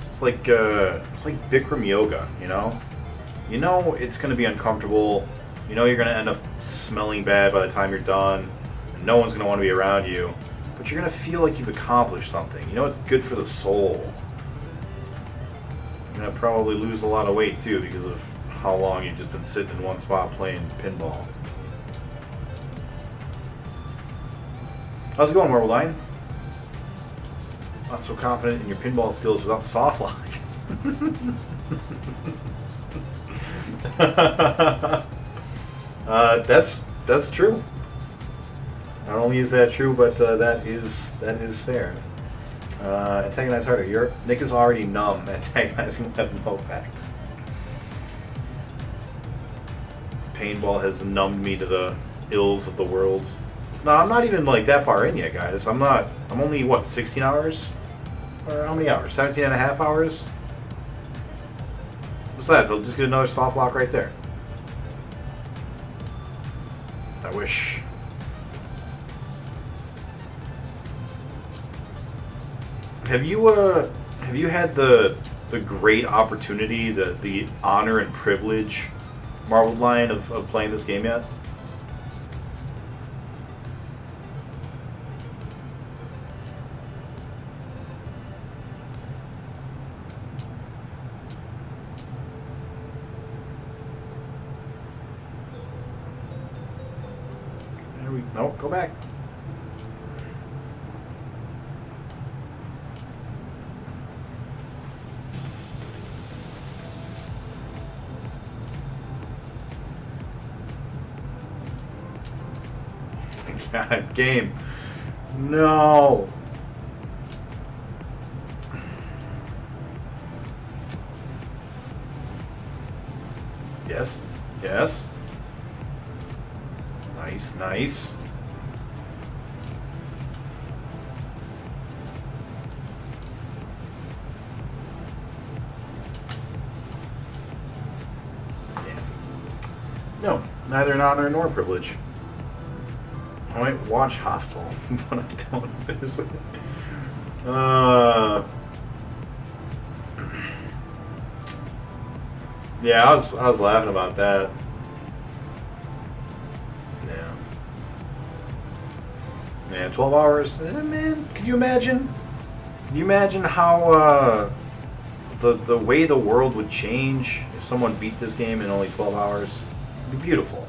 It's like Bikram yoga, you know? You know it's going to be uncomfortable. You know you're going to end up smelling bad by the time you're done. And no one's going to want to be around you. But you're going to feel like you've accomplished something. You know it's good for the soul. You're going to probably lose a lot of weight too because of how long you've just been sitting in one spot playing pinball. How's it going, Marble Line? Not so confident in your pinball skills without the soft lock. That's true. Not only is that true, but that is fair. Antagonize harder. Nick is already numb. Antagonizing will have no effect. Paintball has numbed me to the ills of the world. No, I'm not even like that far in yet, guys. I'm only, what, 16 hours? Or how many hours? 17 and a half hours? Besides, I'll just get another soft lock right there. I wish. Have you had the great opportunity, the honor and privilege, Marbled Lion, of playing this game yet? Nope, go back. God, game. No. Yes. Yes. Nice, nice. No, neither an honor nor privilege. I might watch Hostel, but I don't physically. Yeah, I was laughing about that. Yeah. Man, 12 hours. Man, can you imagine? Can you imagine how the way the world would change if someone beat this game in only 12 hours? It'd be beautiful.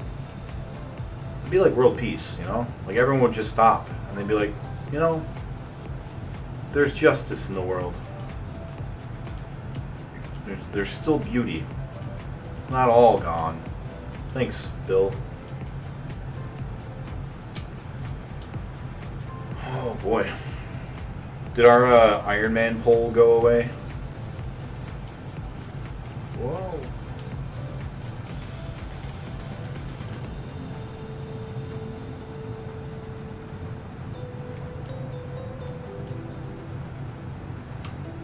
It'd be like world peace, you know? Like everyone would just stop and they'd be like, you know, there's justice in the world. There's still beauty. It's not all gone. Thanks, Bill. Oh boy. Did our Iron Man poll go away? Whoa.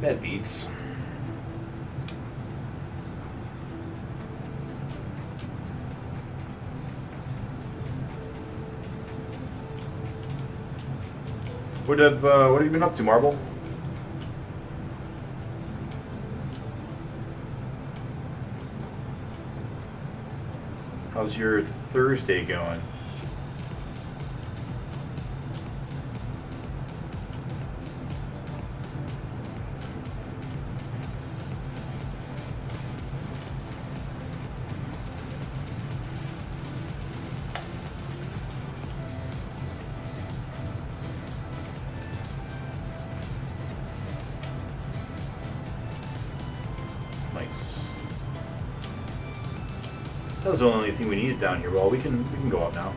That beats. What have you been up to, Marble? How's your Thursday going? Nice. That was the only thing we needed down here. Well, we can go up now.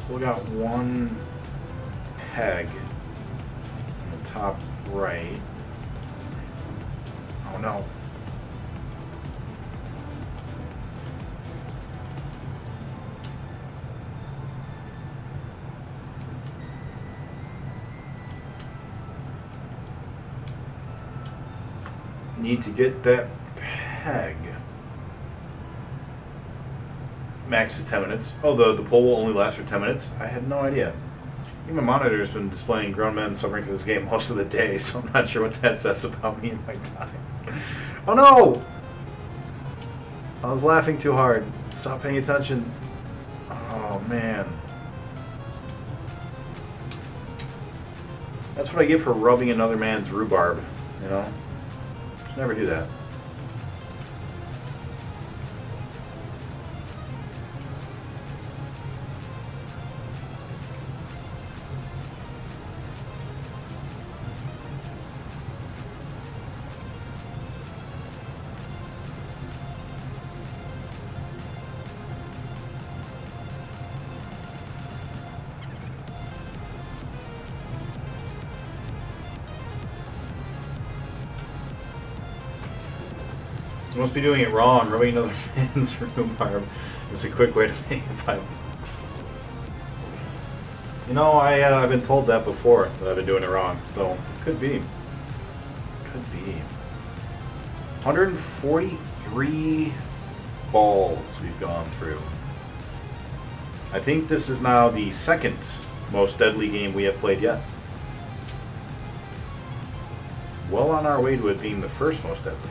Still got one peg on the top right. Oh no. Need to get that peg. Max is 10 minutes. Oh, the poll will only last for 10 minutes? I had no idea. Even my monitor's been displaying grown men suffering through this game most of the day, so I'm not sure what that says about me and my time. Oh no! I was laughing too hard. Stop paying attention. Oh man. That's what I get for rubbing another man's rhubarb, you know? Never do that. You must be doing it wrong. Rubbing another man's rhubarb is a quick way to make $5. You know, I've been told that before, that I've been doing it wrong. So, could be. Could be. 143 balls we've gone through. I think this is now the second most deadly game we have played yet. Well on our way to it being the first most deadly.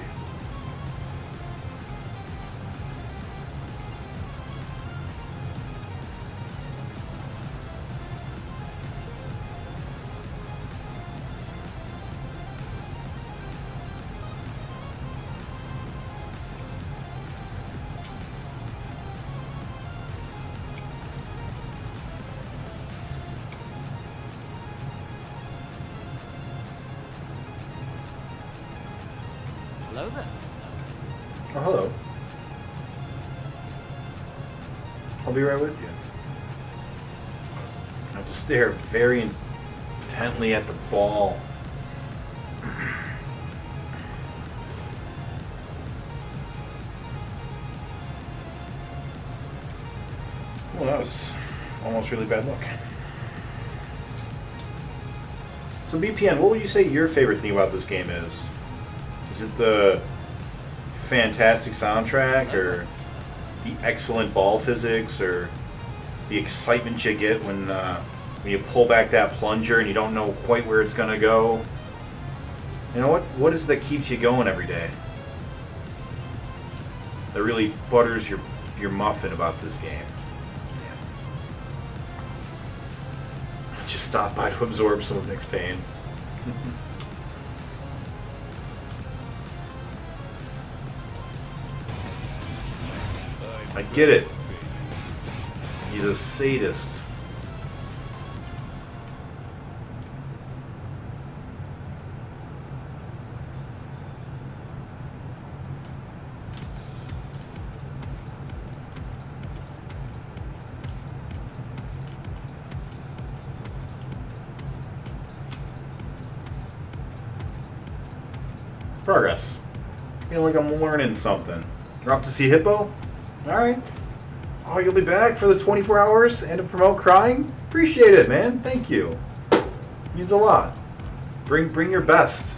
Hello there. Oh, hello. I'll be right with you. I have to stare very intently at the ball. Well, that was almost really bad luck. So BPN, what would you say your favorite thing about this game is? Is it the fantastic soundtrack, or the excellent ball physics, or the excitement you get when you pull back that plunger and you don't know quite where it's going to go? You know, what is it that keeps you going every day? That really butters your muffin about this game? Yeah. Just stop by to absorb some of Nick's pain. I get it. He's a sadist. Progress. Feel like I'm learning something. You're off to see Hippo? Alright. Oh, you'll be back for the 24 hours and to promote crying? Appreciate it, man. Thank you. Means a lot. Bring your best.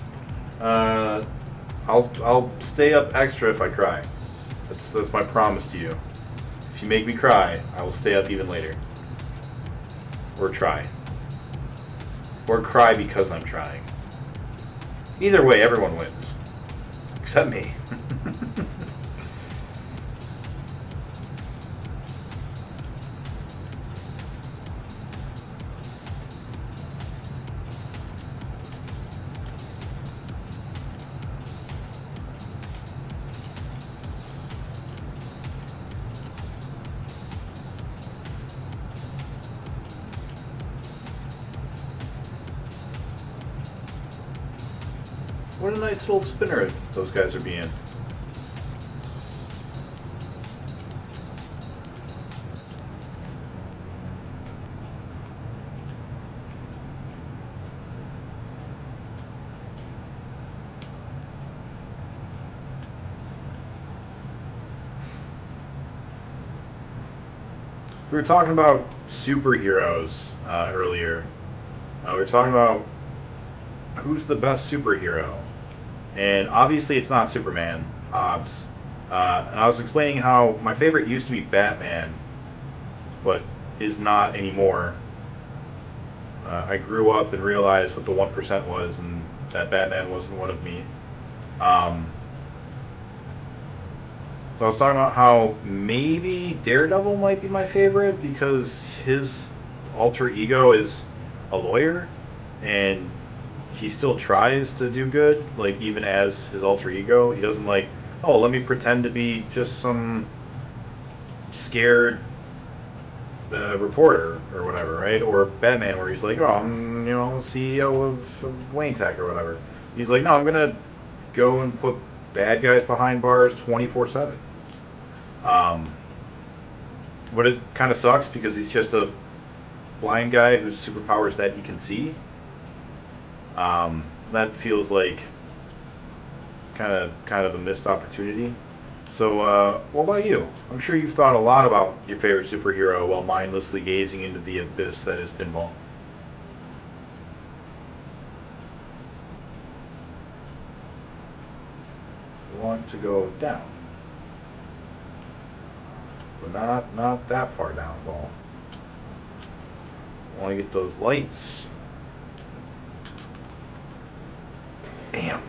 I'll stay up extra if I cry. That's my promise to you. If you make me cry, I will stay up even later. Or try. Or cry because I'm trying. Either way, everyone wins. Except me. What a nice little spinner those guys are being. We were talking about superheroes earlier. We were talking about who's the best superhero. And obviously it's not Superman, obvs. And I was explaining how my favorite used to be Batman, but is not anymore. I grew up and realized what the 1% was, and that Batman wasn't one of me. So I was talking about how maybe Daredevil might be my favorite because his alter ego is a lawyer, and he still tries to do good, like even as his alter ego. He doesn't like, oh, let me pretend to be just some scared reporter or whatever, right? Or Batman, where he's like, oh, I'm CEO of Wayne Tech or whatever. He's like, no, I'm gonna go and put bad guys behind bars 24/7. But it kind of sucks because he's just a blind guy whose superpower is that he can see. That feels like kind of a missed opportunity. So, what about you? I'm sure you've thought a lot about your favorite superhero while mindlessly gazing into the abyss that is pinball. You want to go down, but not that far down, ball. I want to get those lights. Damn.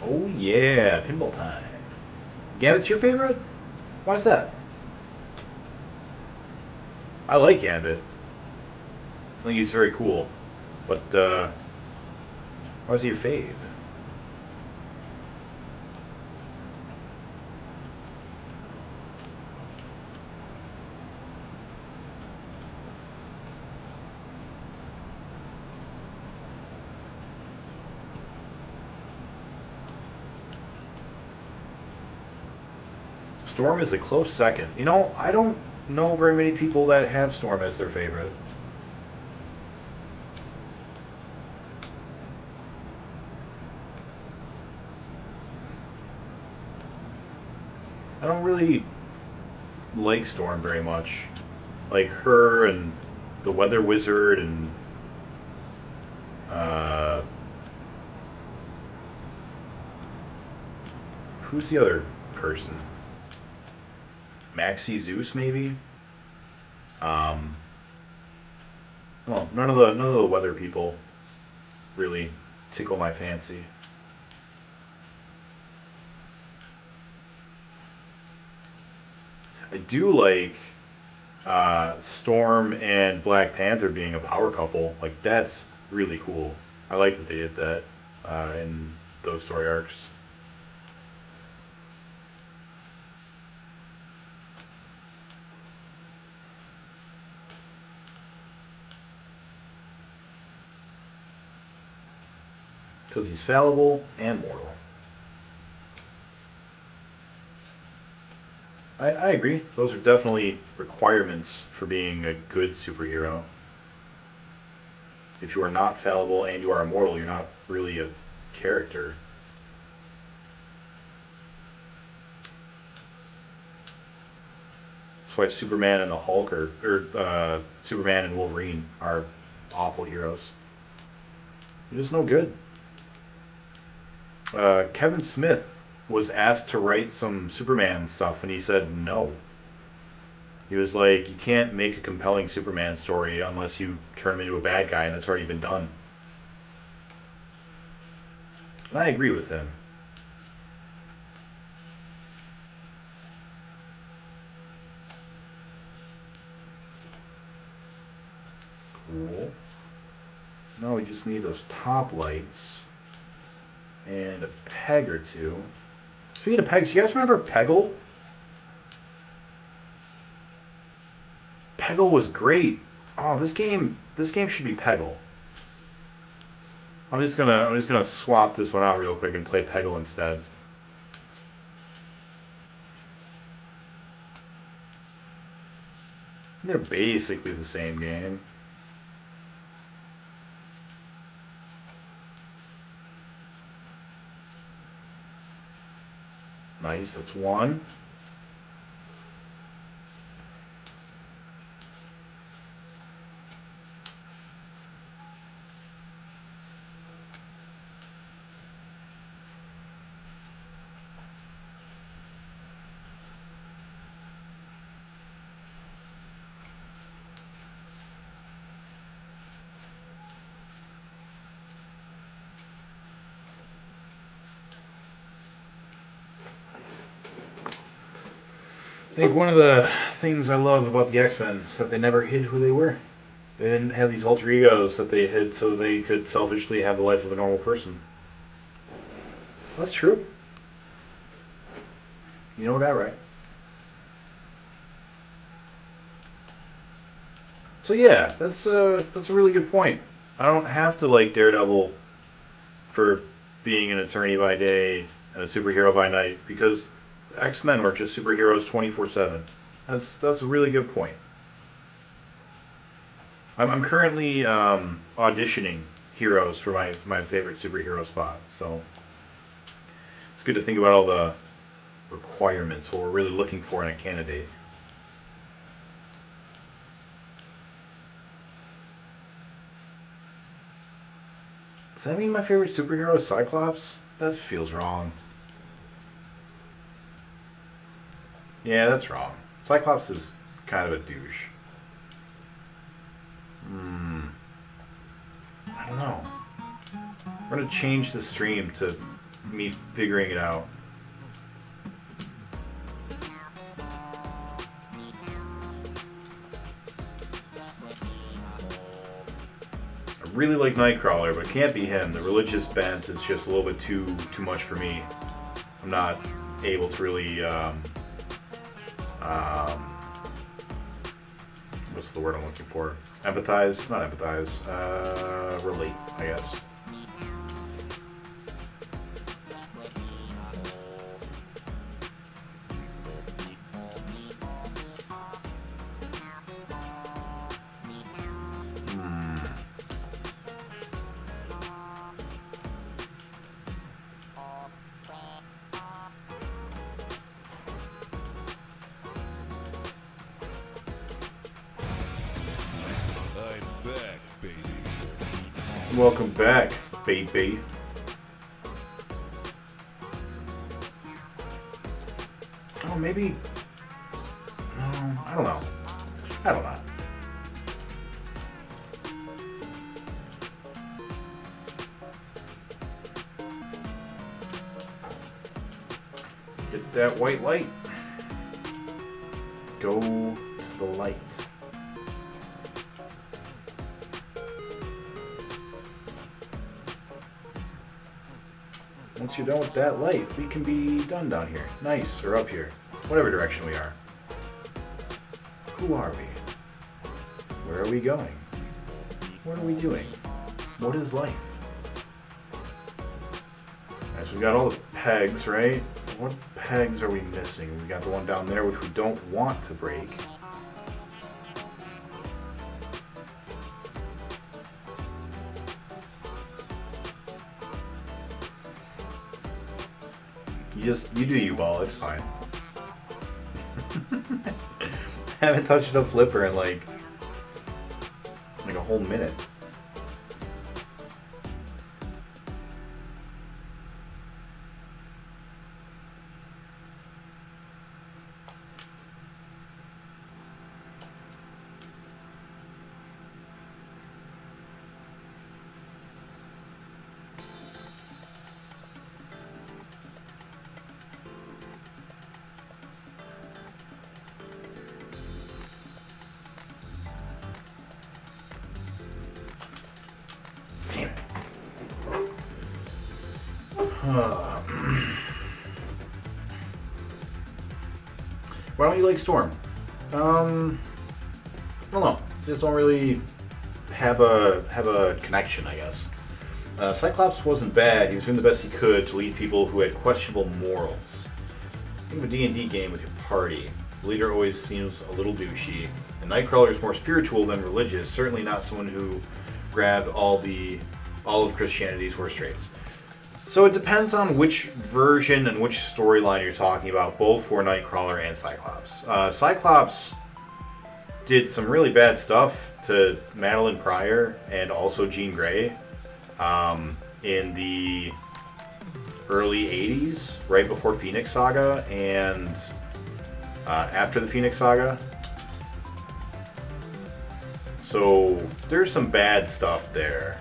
Oh yeah, pinball time. Gambit's your favorite? Why's that? I like Gambit. I think he's very cool. But why's he your fave? Storm is a close second. I don't know very many people that have Storm as their favorite. I don't really like Storm very much. Like her and the Weather Wizard and who's the other person? Maxie Zeus maybe? Well, none of the weather people really tickle my fancy. I do like Storm and Black Panther being a power couple. Like, that's really cool. I like that they did that in those story arcs. Because he's fallible and mortal. I agree. Those are definitely requirements for being a good superhero. If you are not fallible and you are immortal, you're not really a character. That's why Superman and the Hulk or Superman and Wolverine are awful heroes. They're just no good. Kevin Smith was asked to write some Superman stuff, and he said no. He was like, you can't make a compelling Superman story unless you turn him into a bad guy, and that's already been done. And I agree with him. Cool. Now we just need those top lights and a peg or two. Speaking of pegs, you guys remember Peggle? Peggle was great. Oh, this game should be Peggle. I'm just gonna swap this one out real quick and play Peggle instead. They're basically the same game. Nice, that's one. I think one of the things I love about the X-Men is that they never hid who they were. They didn't have these alter egos that they hid so they could selfishly have the life of a normal person. That's true. You know that, right? So yeah, that's a really good point. I don't have to like Daredevil for being an attorney by day and a superhero by night because X-Men were just superheroes 24/7. That's a really good point. I'm currently auditioning heroes for my favorite superhero spot, so it's good to think about all the requirements, what we're really looking for in a candidate. Does that mean my favorite superhero is Cyclops? That feels wrong. Yeah, that's wrong. Cyclops is kind of a douche. I don't know. We're gonna change the stream to me figuring it out. I really like Nightcrawler, but it can't be him. The religious bent is just a little bit too much for me. I'm not able to really what's the word I'm looking for? Empathize? Not empathize. Relate, I guess. Welcome back, baby. Oh, maybe. No, I don't know. I don't know. Get that white light. Go to the light. Once you're done with that light, we can be done down here. Nice, or up here. Whatever direction we are. Who are we? Where are we going? What are we doing? What is life? Alright, so we got all the pegs, right? What pegs are we missing? We got the one down there, which we don't want to break. You do you, ball, it's fine. I haven't touched a flipper in like a whole minute. Why don't you like Storm? I don't know. Just don't really have a connection, I guess. Cyclops wasn't bad. He was doing the best he could to lead people who had questionable morals. Think of a D&D game with your party. The leader always seems a little douchey. And Nightcrawler is more spiritual than religious. Certainly not someone who grabbed all of Christianity's worst traits. So it depends on which version and which storyline you're talking about, both for Nightcrawler and Cyclops. Cyclops did some really bad stuff to Madeline Pryor and also Jean Grey in the early 80s, right before Phoenix Saga and after the Phoenix Saga. So there's some bad stuff there.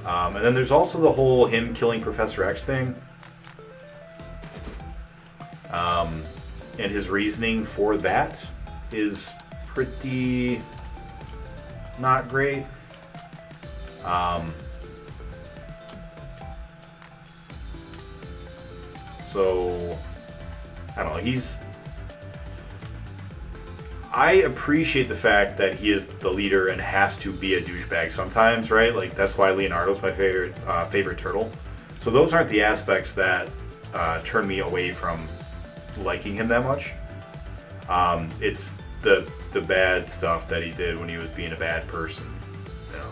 And then there's also the whole him killing Professor X thing. And his reasoning for that is pretty not great. So, I don't know, I appreciate the fact that he is the leader and has to be a douchebag sometimes, right? Like, that's why Leonardo's my favorite turtle. So those aren't the aspects that turn me away from liking him that much. It's the bad stuff that he did when he was being a bad person, you know.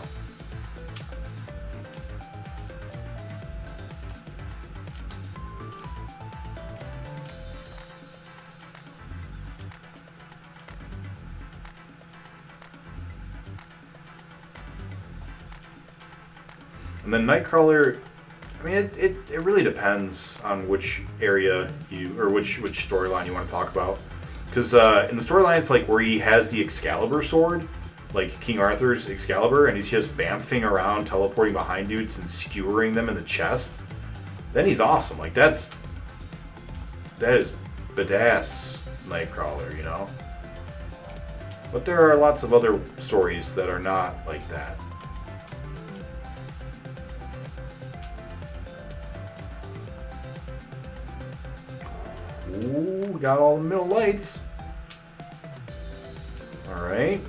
And then Nightcrawler, I mean, it really depends on which area which storyline you want to talk about. Because in the storylines, like where he has the Excalibur sword, like King Arthur's Excalibur, and he's just bamfing around, teleporting behind dudes and skewering them in the chest, then he's awesome. Like that is badass Nightcrawler, you know. But there are lots of other stories that are not like that. Ooh, we got all the middle lights. Alright.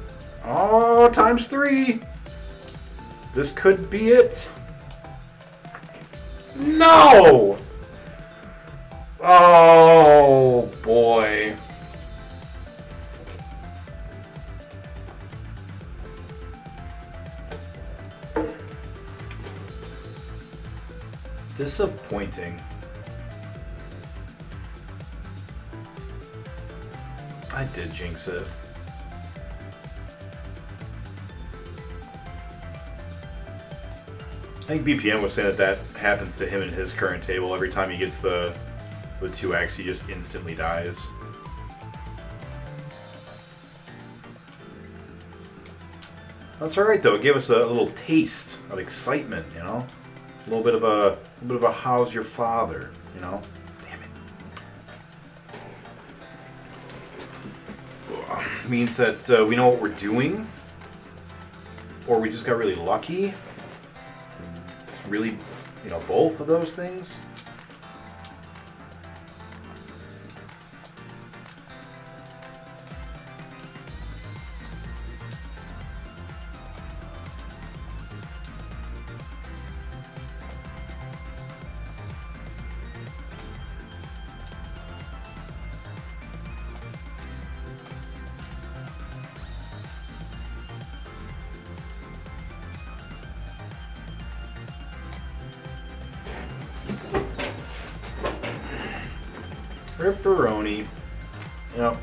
Oh, ×3. This could be it. No! Oh, boy. Disappointing. I did jinx it. I think BPN was saying that happens to him in his current table. Every time he gets the 2x, he just instantly dies. That's alright though. It gave us a little taste of excitement, you know? A little bit of a how's your father, you know? Means that we know what we're doing, or we just got really lucky. It's really, you know, both of those things. Ripperoni. Yep.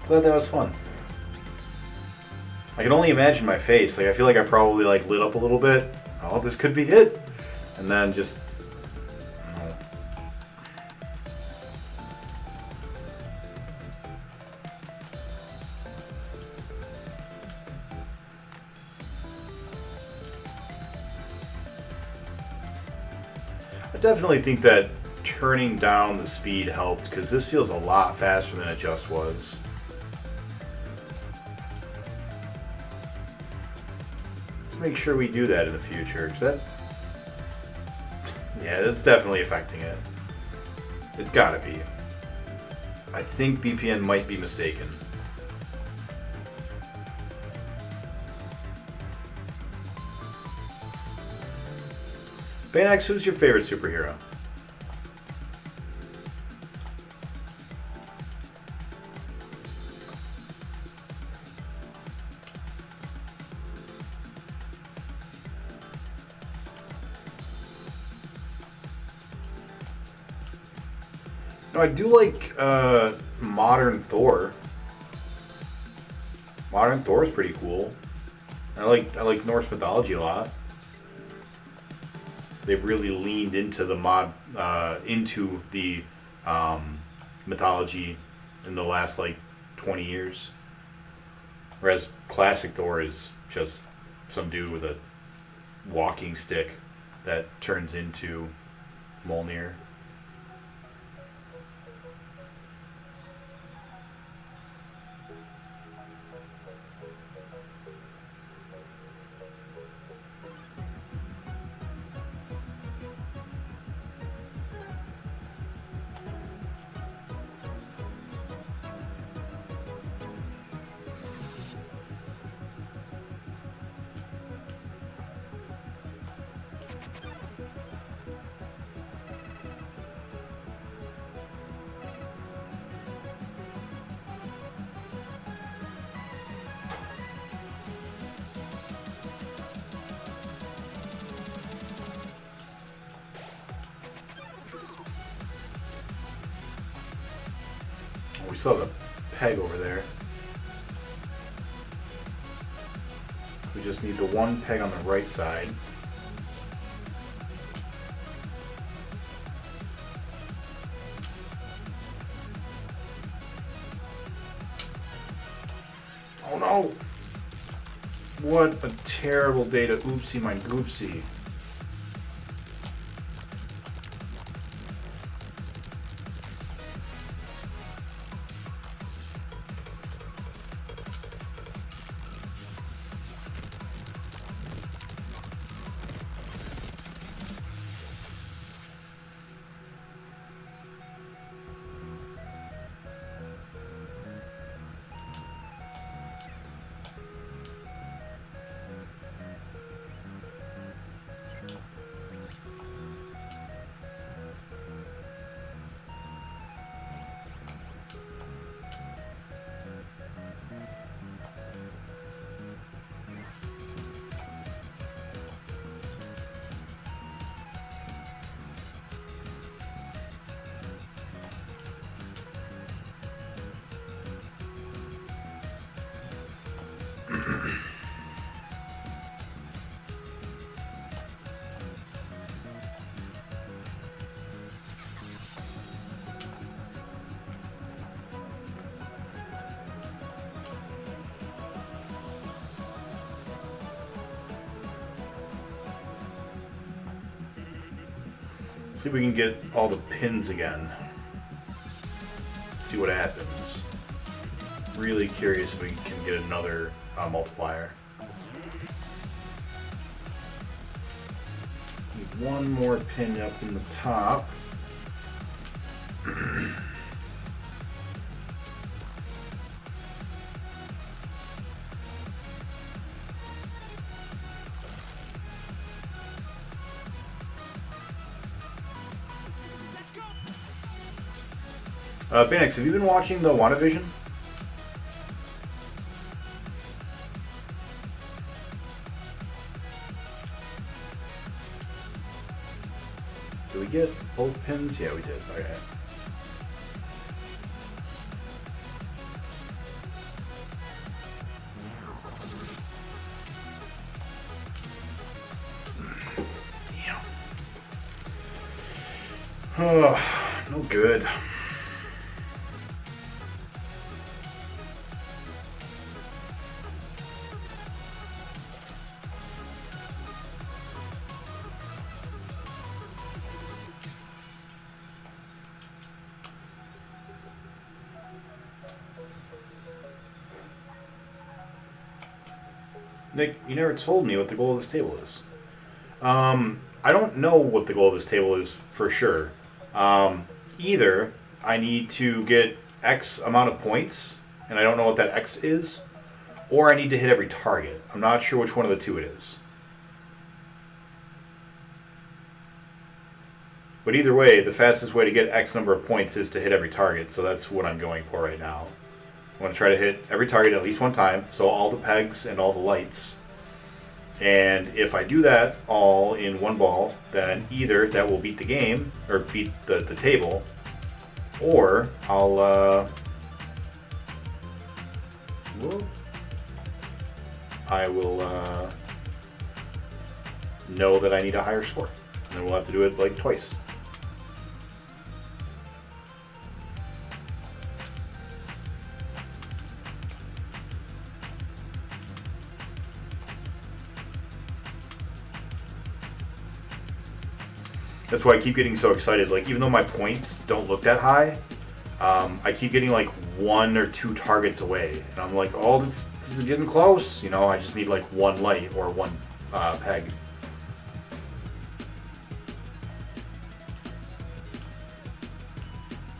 Glad that was fun. I can only imagine my face. Like, I feel like I probably like lit up a little bit. Oh, this could be it. And then just... oh. I definitely think that turning down the speed helped, because this feels a lot faster than it just was. Let's make sure we do that in the future, 'cause that... yeah, that's definitely affecting it. It's gotta be. I think BPN might be mistaken. Baynex, who's your favorite superhero? No, I do like modern Thor. Modern Thor is pretty cool. I like Norse mythology a lot. They've really leaned into the mythology in the last like 20 years. Whereas classic Thor is just some dude with a walking stick that turns into Mjolnir. We still have a peg over there. We just need the one peg on the right side. Oh no! What a terrible day to oopsie my goopsie. See if we can get all the pins again. See what happens. Really curious if we can get another multiplier. Need one more pin up in the top. Baynex, have you been watching the WandaVision? Did we get both pins? Yeah, we did. Okay. No good. Nick, you never told me what the goal of this table is. I don't know what the goal of this table is for sure. Either I need to get X amount of points, and I don't know what that X is, or I need to hit every target. I'm not sure which one of the two it is. But either way, the fastest way to get X number of points is to hit every target, so that's what I'm going for right now. I want to try to hit every target at least one time, so all the pegs and all the lights. And if I do that all in one ball, then either that will beat the game, or beat the table, or I'll, I will know that I need a higher score. And then we'll have to do it like twice. That's why I keep getting so excited. Like, even though my points don't look that high, I keep getting like 1 or 2 targets away. And I'm like, oh, this is getting close. You know, I just need like 1 light or 1 peg.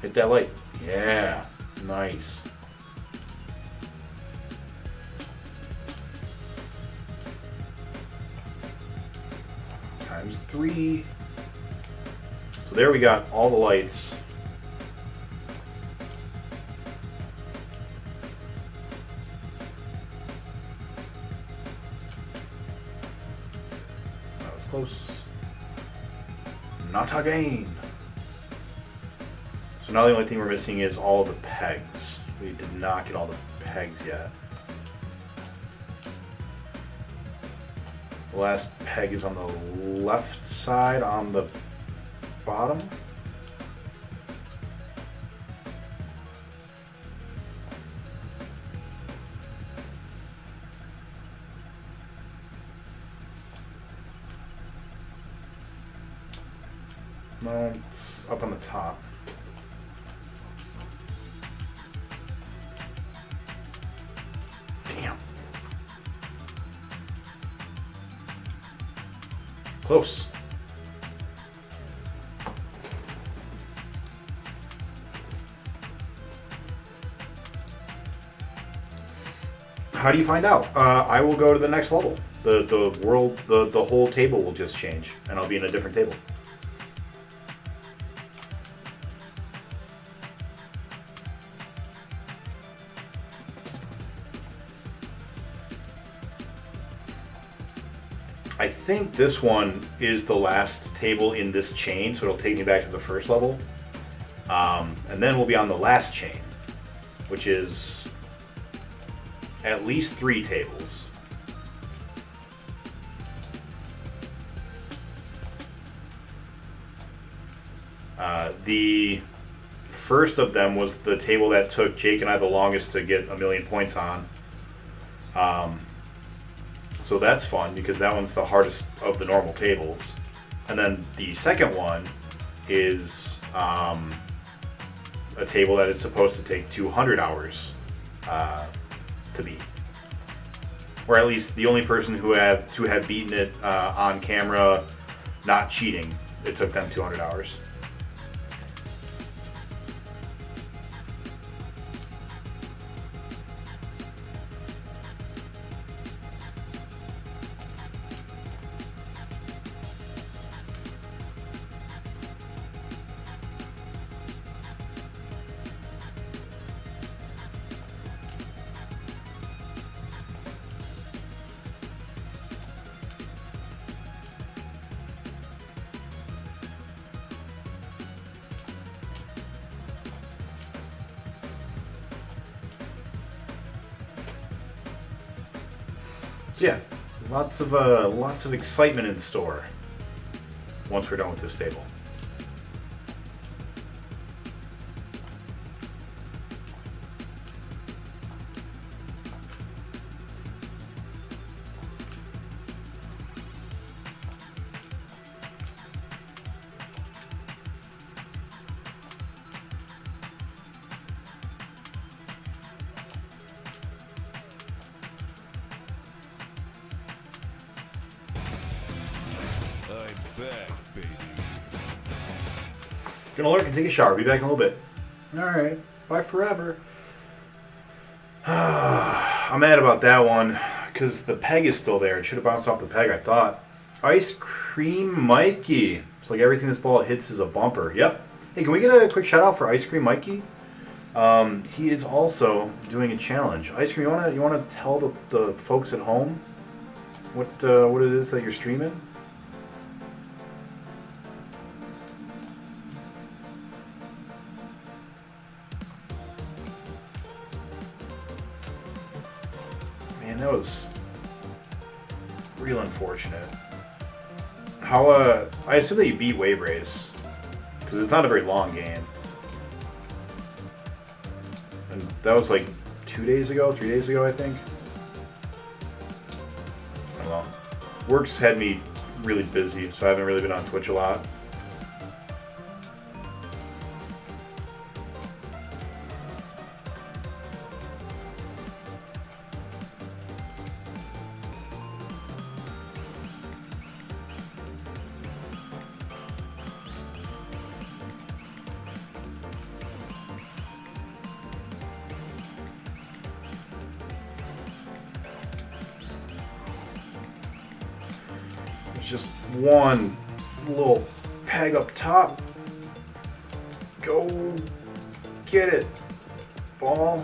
Hit that light. Yeah, nice. Times 3. So there we got all the lights. That was close. Not again. So now the only thing we're missing is all the pegs. We did not get all the pegs yet. The last peg is on the left side on the bottom. No, it's up on the top. Damn. Close. How do you find out? I will go to the next level. The whole table will just change, and I'll be in a different table. I think this one is the last table in this chain, so it'll take me back to the first level. And then we'll be on the last chain, which is at least 3 tables. The first of them was the table that took Jake and I the longest to get 1,000,000 points on. So that's fun because that one's the hardest of the normal tables. And then the second one is a table that is supposed to take 200 hours to beat. Or at least the only person who have beaten it on camera, not cheating, it took them 200 hours. So yeah, lots of excitement in store once we're done with this table. back, baby. Gonna lurk and take a shower. Be back in a little bit. Alright. Bye forever. I'm mad about that one because the peg is still there. It should have bounced off the peg, I thought. Ice Cream Mikey. It's like everything this ball hits is a bumper. Yep. Hey, can we get a quick shout out for Ice Cream Mikey? He is also doing a challenge. Ice Cream, you wanna tell the folks at home what it is that you're streaming? Man, that was real unfortunate. How I assume that you beat Wave Race because it's not a very long game. And that was like 3 days ago, I think. I don't know. Work's had me really busy, so I haven't really been on Twitch a lot. Just one little peg up top. Go get it, ball.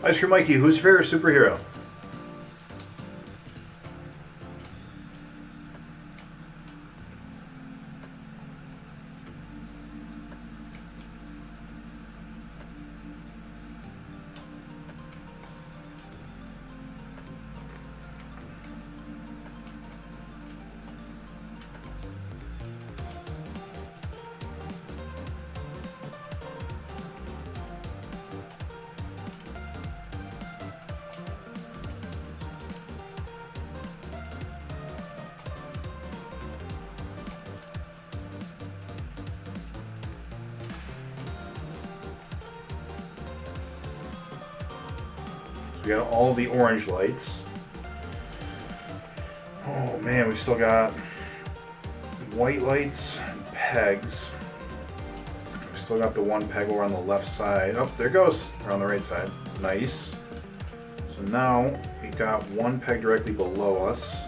Ice Cream Mikey, who's your favorite superhero? We got all the orange lights. Oh man, we still got white lights and pegs. We still got the one peg over on the left side. Oh, there it goes. We're on the right side. Nice. So now we got one peg directly below us.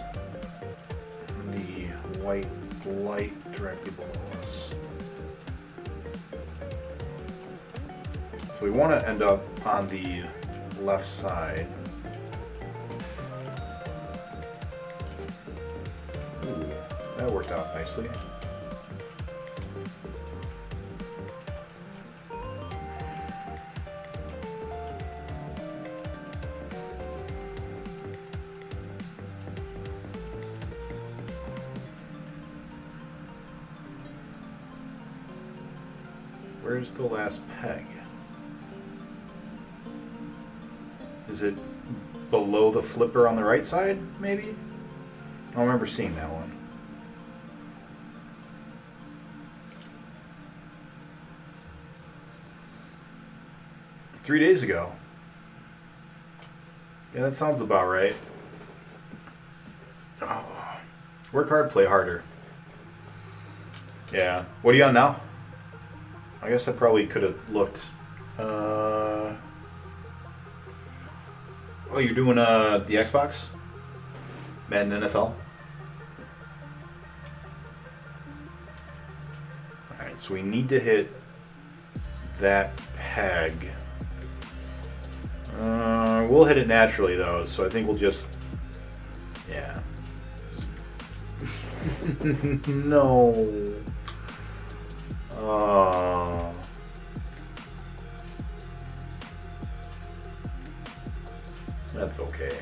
And the white light directly below us. So we want to end up on the left side. Ooh, that worked out nicely. Where's the last peg? Is it below the flipper on the right side, maybe? I don't remember seeing that one. Three days ago. Yeah, that sounds about right. Oh. Work hard, play harder. Yeah. What are you on now? I guess I probably could have looked. Oh, you're doing the Xbox? Madden NFL? Alright, so we need to hit that peg. We'll hit it naturally though, so I think we'll just... Yeah. No. That's okay.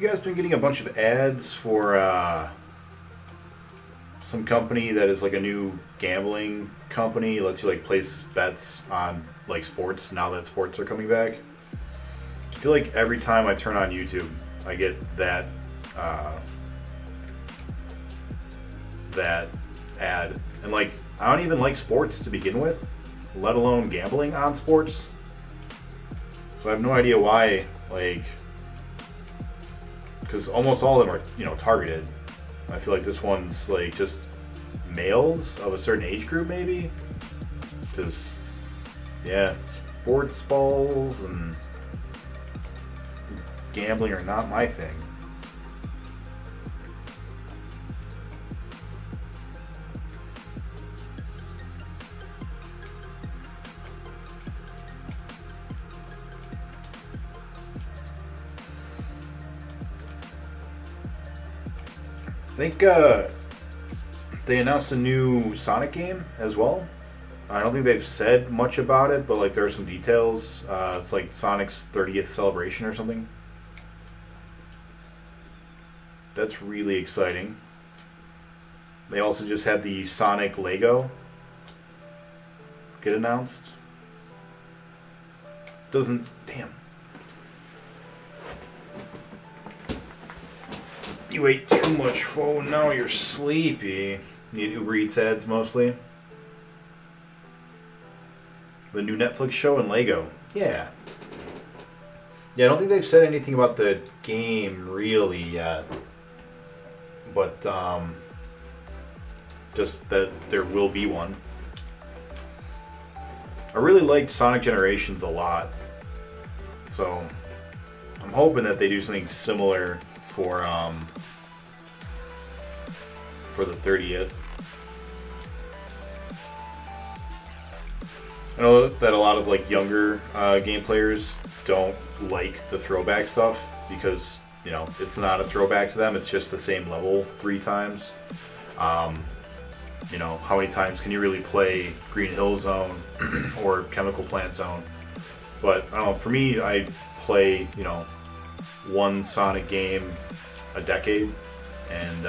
You guys been getting a bunch of ads for some company that is like a new gambling company. It lets you like place bets on like sports now that sports are coming back. I feel like every time I turn on YouTube, I get that that ad, and like I don't even like sports to begin with, let alone gambling on sports. So I have no idea why, like, because almost all of them are, you know, targeted. I feel like this one's like just males of a certain age group, maybe. Because, yeah, sports balls and gambling are not my thing. I think they announced a new Sonic game as well. I don't think they've said much about it, but like there are some details. It's like Sonic's 30th celebration or something. That's really exciting. They also just had the Sonic Lego get announced. Damn. You ate too much phone, now you're sleepy. Need Uber Eats ads mostly. The new Netflix show and Lego. Yeah. Yeah, I don't think they've said anything about the game really yet. But, just that there will be one. I really liked Sonic Generations a lot. So, I'm hoping that they do something similar for the 30th. I know that a lot of like younger game players don't like the throwback stuff because, you know, it's not a throwback to them. It's just the same level 3 times. You know, how many times can you really play Green Hill Zone or Chemical Plant Zone? But I don't know. For me, I play, you know, one Sonic game a decade, and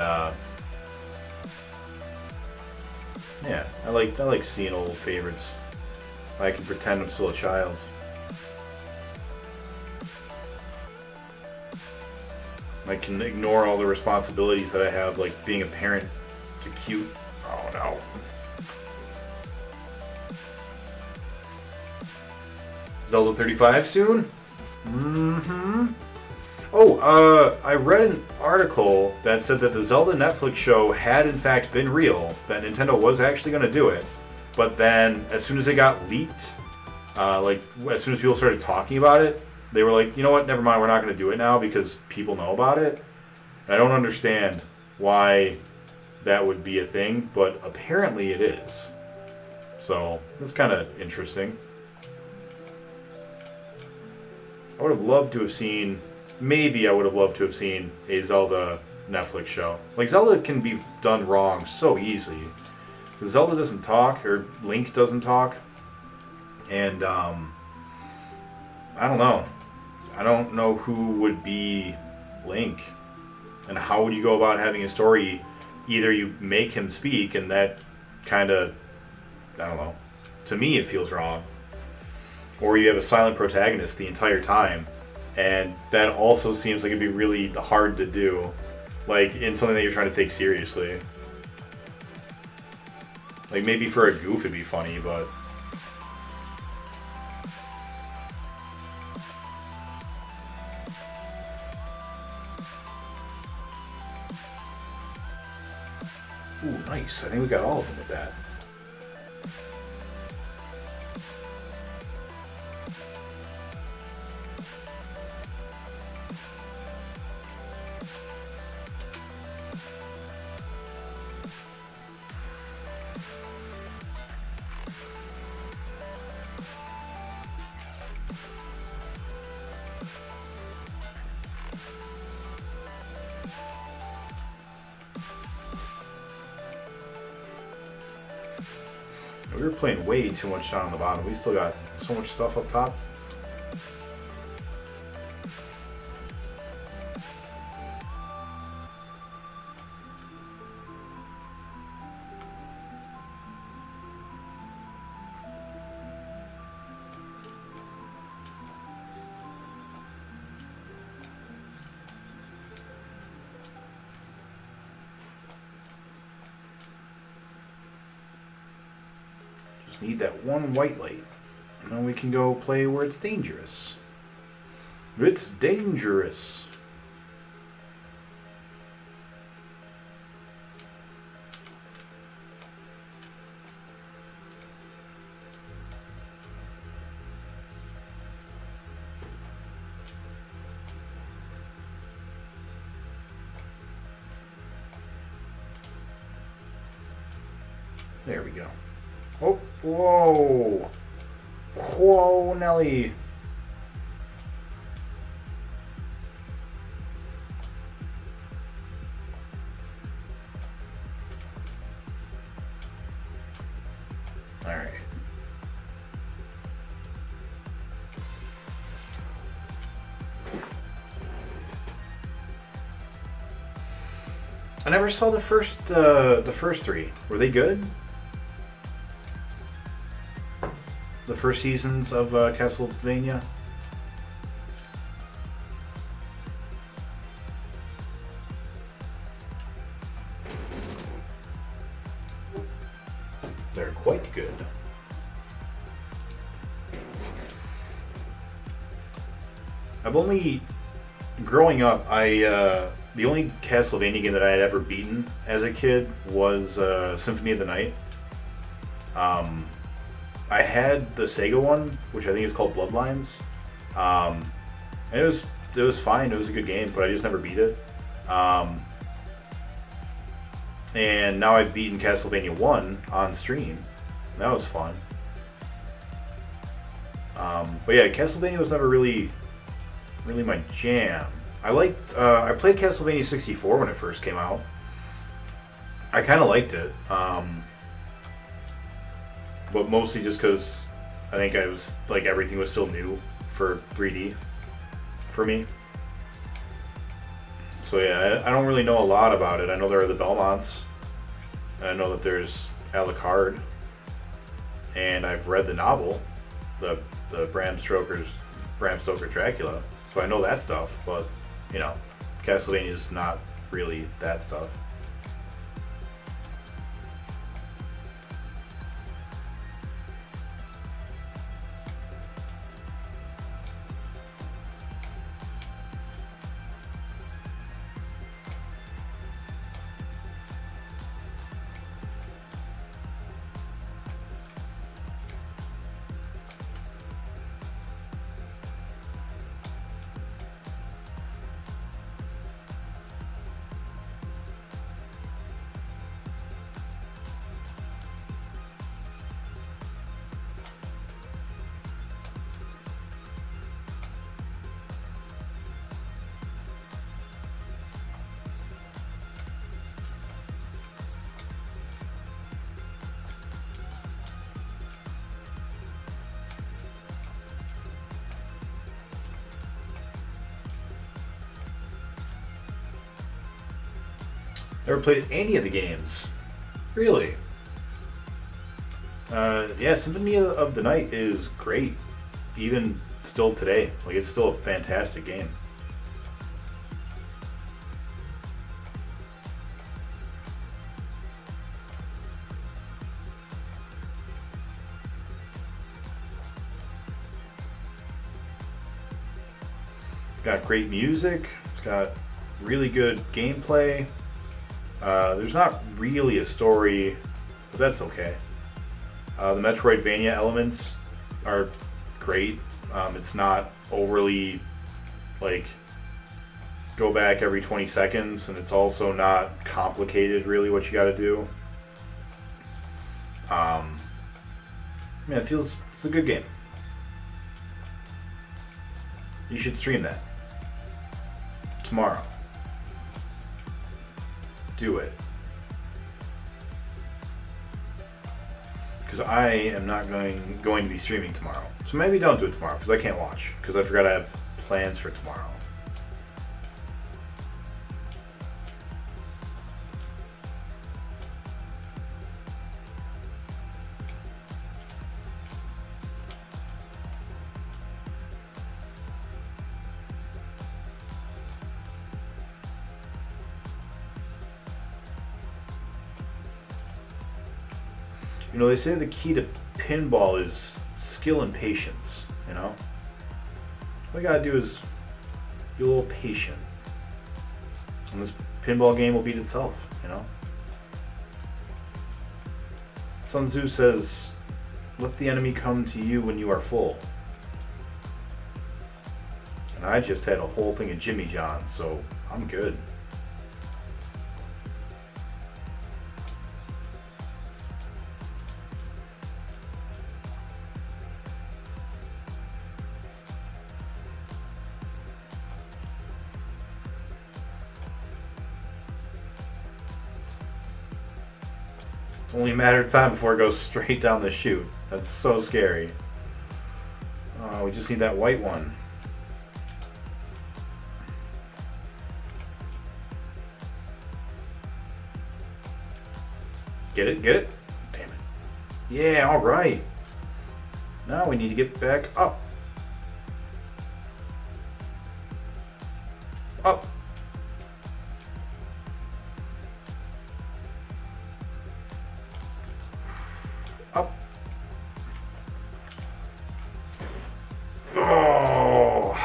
yeah, I like seeing old favorites. I can pretend I'm still a child. I can ignore all the responsibilities that I have, like being a parent to cute. Oh no. Zelda 35 soon? Mm-hmm. Oh, I read an article that said that the Zelda Netflix show had in fact been real, that Nintendo was actually going to do it, but then as soon as it got leaked, like as soon as people started talking about it, they were like, you know what, never mind, we're not going to do it now because people know about it. And I don't understand why that would be a thing, but apparently it is. So, that's kind of interesting. I would have loved to have seen... Maybe I would have loved to have seen a Zelda Netflix show. Like, Zelda can be done wrong so easily. Zelda doesn't talk, or Link doesn't talk. And, I don't know. I don't know who would be Link. And how would you go about having a story? Either you make him speak, and that kind of... I don't know. To me, it feels wrong. Or you have a silent protagonist the entire time. And that also seems like it'd be really hard to do. Like, in something that you're trying to take seriously. Like, maybe for a goof it'd be funny, but... Ooh, nice. I think we got all of them with that. We were playing way too much down on the bottom. We still got so much stuff up top. Just need that one white light. And then we can go play where it's dangerous. It's dangerous. There we go. Oh, whoa. Whoa, Nelly. All right. I never saw the first three. Were they good? The first seasons of Castlevania? They're quite good. I've only... Growing up, the only Castlevania game that I had ever beaten as a kid was Symphony of the Night. I had the Sega one, which I think is called Bloodlines, and it was fine. It was a good game, but I just never beat it. And now I've beaten Castlevania 1 on stream. That was fun. But yeah, Castlevania was never really my jam. I played Castlevania 64 when it first came out. I kind of liked it. But mostly just because I think I was like everything was still new for 3D for me. So yeah, I don't really know a lot about it. I know there are the Belmonts, and I know that there's Alucard, and I've read the novel, the Bram Stoker Dracula. So I know that stuff, but you know, Castlevania is not really that stuff. Never played any of the games. Really? Yeah, Symphony of the Night is great. Even still today. Like, it's still a fantastic game. It's got great music. It's got really good gameplay. There's not really a story, but that's okay. The Metroidvania elements are great. It's not overly, like, go back every 20 seconds, and it's also not complicated, really, what you gotta do. Yeah, it's a good game. You should stream that. Tomorrow. Do it. Because I am not going to be streaming tomorrow. So maybe don't do it tomorrow, because I can't watch. Because I forgot I have plans for tomorrow. You know, they say the key to pinball is skill and patience, you know? All you gotta do is be a little patient. And this pinball game will beat itself, you know? Sun Tzu says, let the enemy come to you when you are full. And I just had a whole thing of Jimmy John, so I'm good. It's only a matter of time before it goes straight down the chute. That's so scary. Oh, we just need that white one. Get it? Get it? Damn it. Yeah, alright. Now we need to get back up. Up. Up. Oh.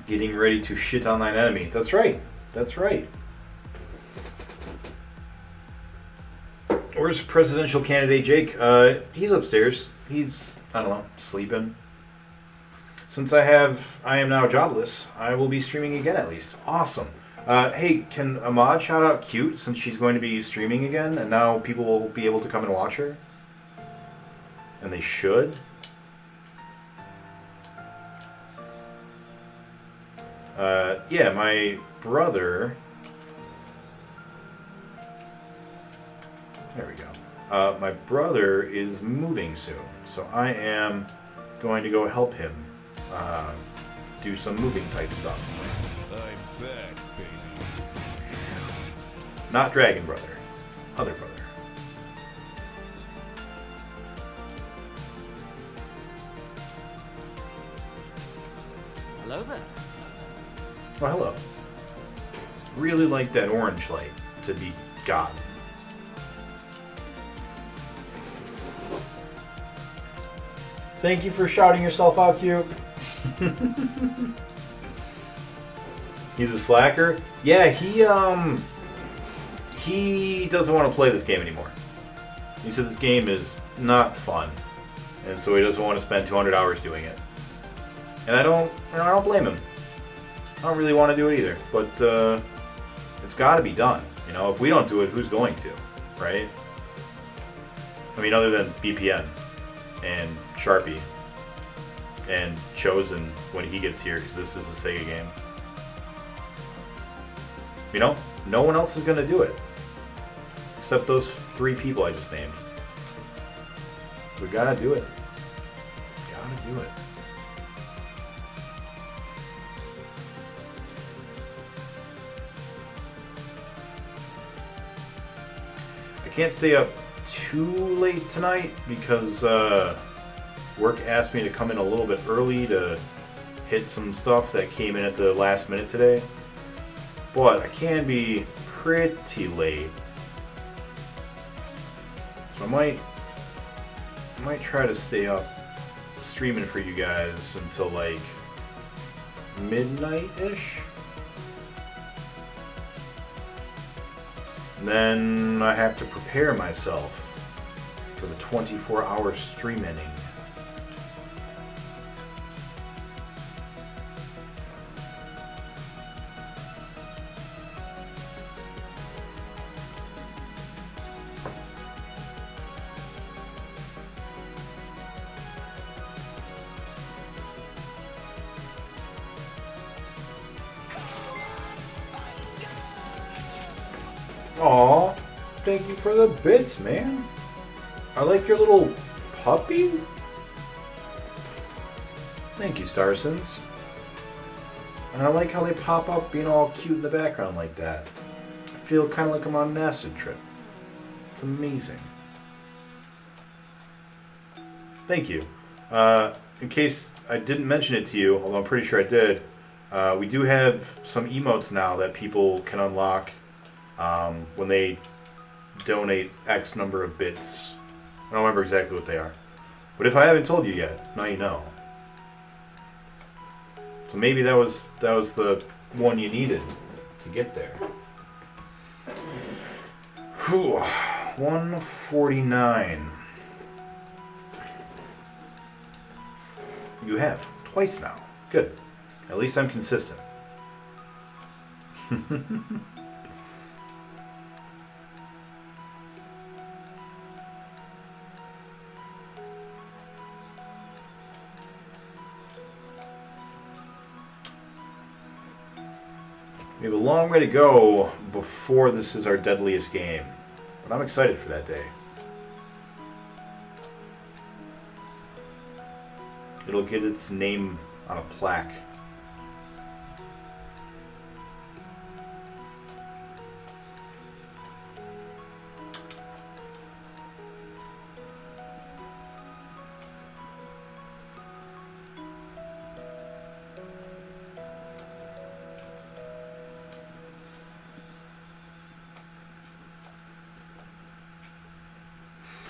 Getting ready to shit on thine enemy. That's right. That's right. Where's presidential candidate Jake? He's upstairs. He's, I don't know, sleeping. Since I am now jobless, I will be streaming again at least. Awesome. Hey, can Ahmad shout out Cute since she's going to be streaming again and now people will be able to come and watch her? And they should. Yeah, my brother... There we go. My brother is moving soon, so I am going to go help him do some moving type stuff. I'm back, baby. Not Dragon Brother. Other brother. Hello there. Oh, hello. Really like that orange light to be gotten. Thank you for shouting yourself out, Cute. He's a slacker? Yeah, he doesn't want to play this game anymore. He said this game is not fun. And so he doesn't want to spend 200 hours doing it. And I don't blame him. I don't really want to do it either, but it's got to be done. You know, if we don't do it, who's going to, right? I mean, other than BPN and Sharpie and Chosen when he gets here, because this is a Sega game. You know, no one else is going to do it except those 3 people I just named. We gotta do it. Gotta do it. I can't stay up too late tonight because work asked me to come in a little bit early to hit some stuff that came in at the last minute today. But I can be pretty late. So I might try to stay up streaming for you guys until like midnight-ish. And then I have to prepare myself for the 24-hour stream ending. Aw, thank you for the bits, man. I like your little puppy. Thank you, Starsons. And I like how they pop up being all cute in the background like that. I feel kind of like I'm on an acid trip. It's amazing. Thank you. In case I didn't mention it to you, although I'm pretty sure I did, we do have some emotes now that people can unlock when they donate X number of bits. I don't remember exactly what they are. But if I haven't told you yet, now you know. So maybe that was the one you needed to get there. Whew. 149. You have. Twice now. Good. At least I'm consistent. We have a long way to go before this is our deadliest game. But I'm excited for that day. It'll get its name on a plaque.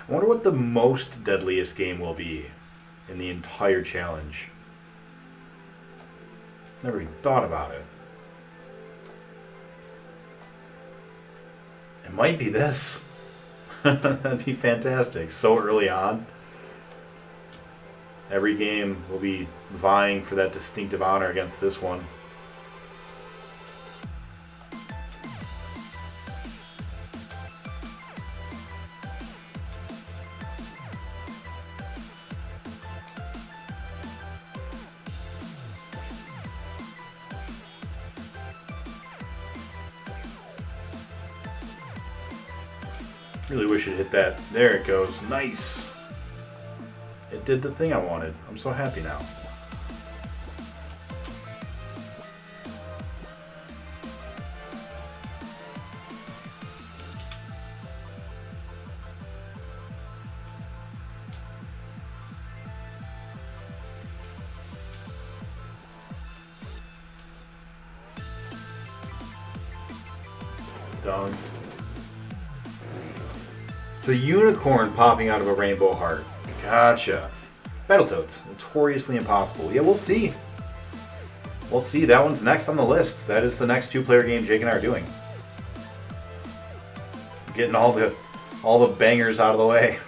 I wonder what the most deadliest game will be in the entire challenge. Never even thought about it. It might be this. That'd be fantastic. So early on. Every game will be vying for that distinctive honor against this one. Really wish it hit that. There it goes. Nice. It did the thing I wanted. I'm so happy now. Dunked. It's a unicorn popping out of a rainbow heart. Gotcha. Battletoads. Notoriously impossible. Yeah, we'll see. We'll see. That one's next on the list. That is the next two-player game Jake and I are doing. Getting all the bangers out of the way.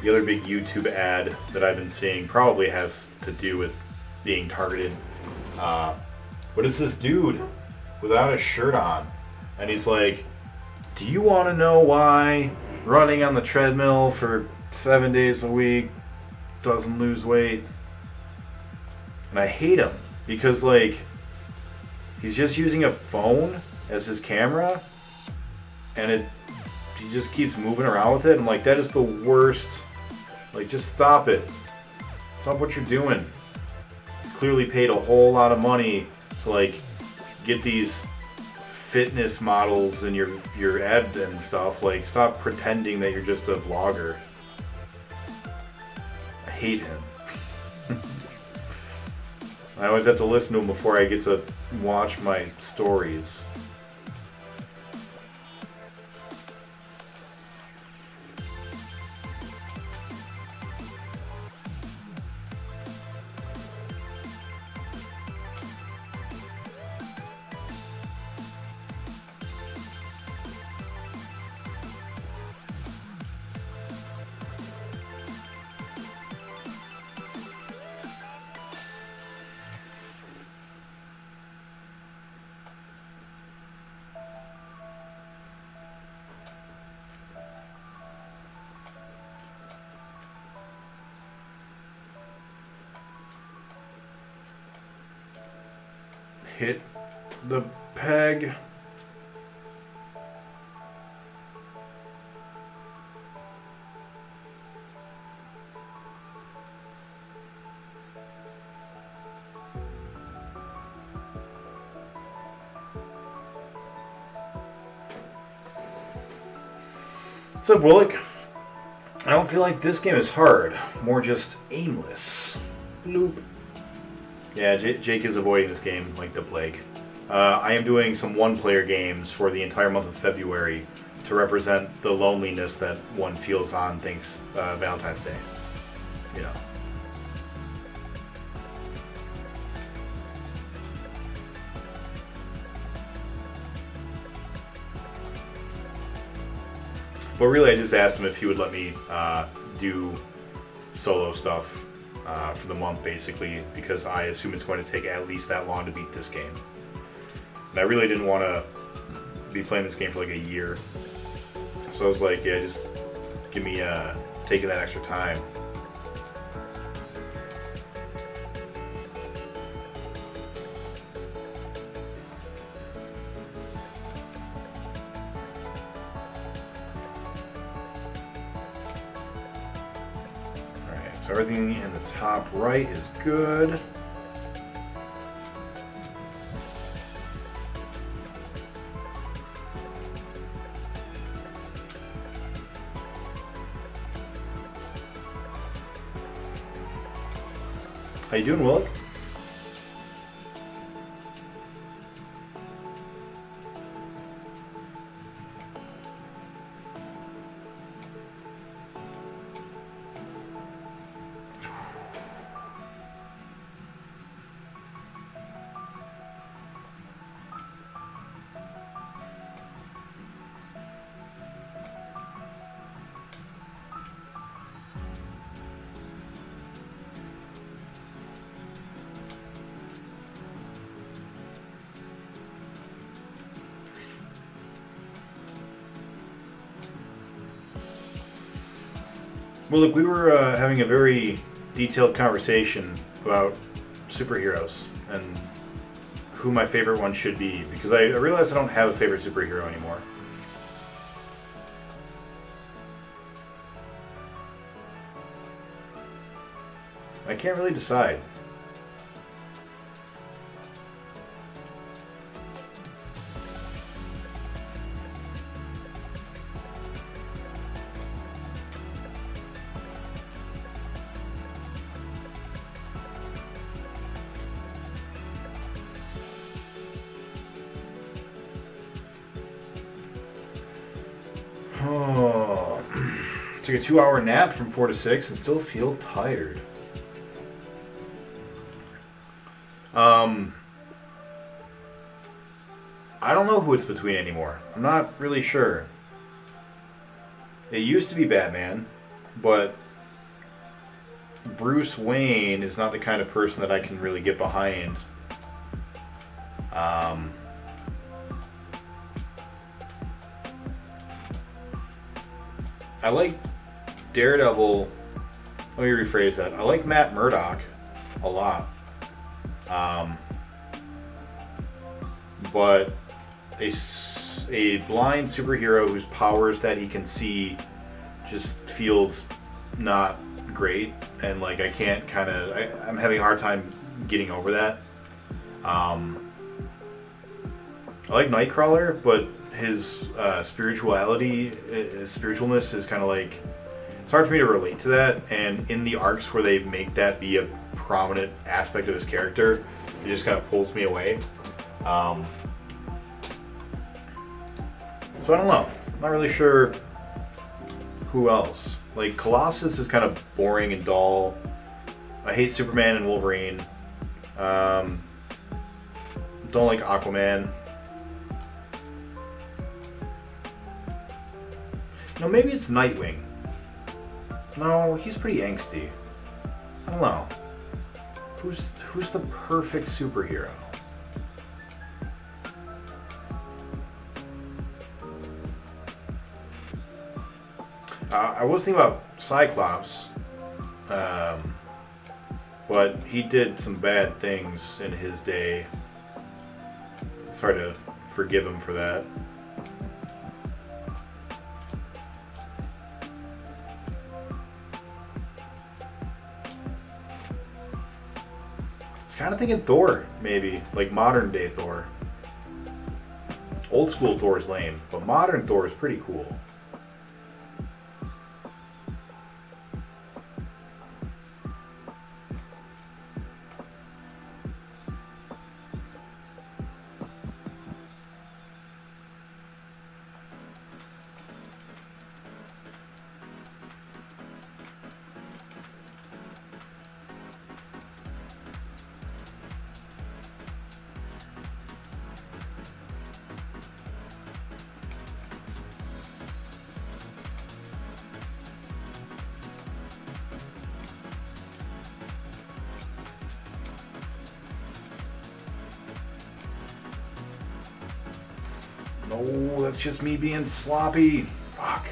The other big YouTube ad that I've been seeing probably has to do with being targeted. But it's this dude without a shirt on, and he's like, "Do you want to know why running on the treadmill for 7 days a week doesn't lose weight?" And I hate him because like he's just using a phone as his camera, and he just keeps moving around with it. I'm like, that is the worst. Like, just stop it. Stop what you're doing. You clearly paid a whole lot of money to like get these fitness models in your ad and stuff. Like, stop pretending that you're just a vlogger. I hate him. I always have to listen to him before I get to watch my stories. hit the peg. What's up, Willick? I don't feel like this game is hard, more just aimless. Bloop. Yeah, Jake is avoiding this game like the plague. I am doing some one-player games for the entire month of February to represent the loneliness that one feels on Valentine's Day. You know. But really, I just asked him if he would let me do solo stuff for the month, basically, because I assume it's going to take at least that long to beat this game. And I really didn't want to be playing this game for like a year. So I was like, yeah, just give me taking that extra time. So everything in the top right is good. How you doing, Willick? Well, look, we were having a very detailed conversation about superheroes and who my favorite one should be, because I realized I don't have a favorite superhero anymore. I can't really decide. Oh, took a 2-hour nap from 4 to 6 and still feel tired. I don't know who it's between anymore. I'm not really sure. It used to be Batman, but Bruce Wayne is not the kind of person that I can really get behind. I like Daredevil. Let me rephrase that. I like Matt Murdock a lot. But a blind superhero whose powers that he can see just feels not great, and like I can't I'm having a hard time getting over that. I like Nightcrawler, but his spiritualness is kind of like, it's hard for me to relate to that, and in the arcs where they make that be a prominent aspect of his character, it just kind of pulls me away. So I don't know. I'm not really sure who else. Like, Colossus is kind of boring and dull. I hate Superman and Wolverine. Don't like Aquaman. No, maybe it's Nightwing. No, he's pretty angsty. I don't know. Who's the perfect superhero? I was thinking about Cyclops, but he did some bad things in his day. hard to forgive him for that. I was kind of thinking Thor, maybe. Like modern day Thor. Old school Thor is lame, but modern Thor is pretty cool. No, that's just me being sloppy. Fuck.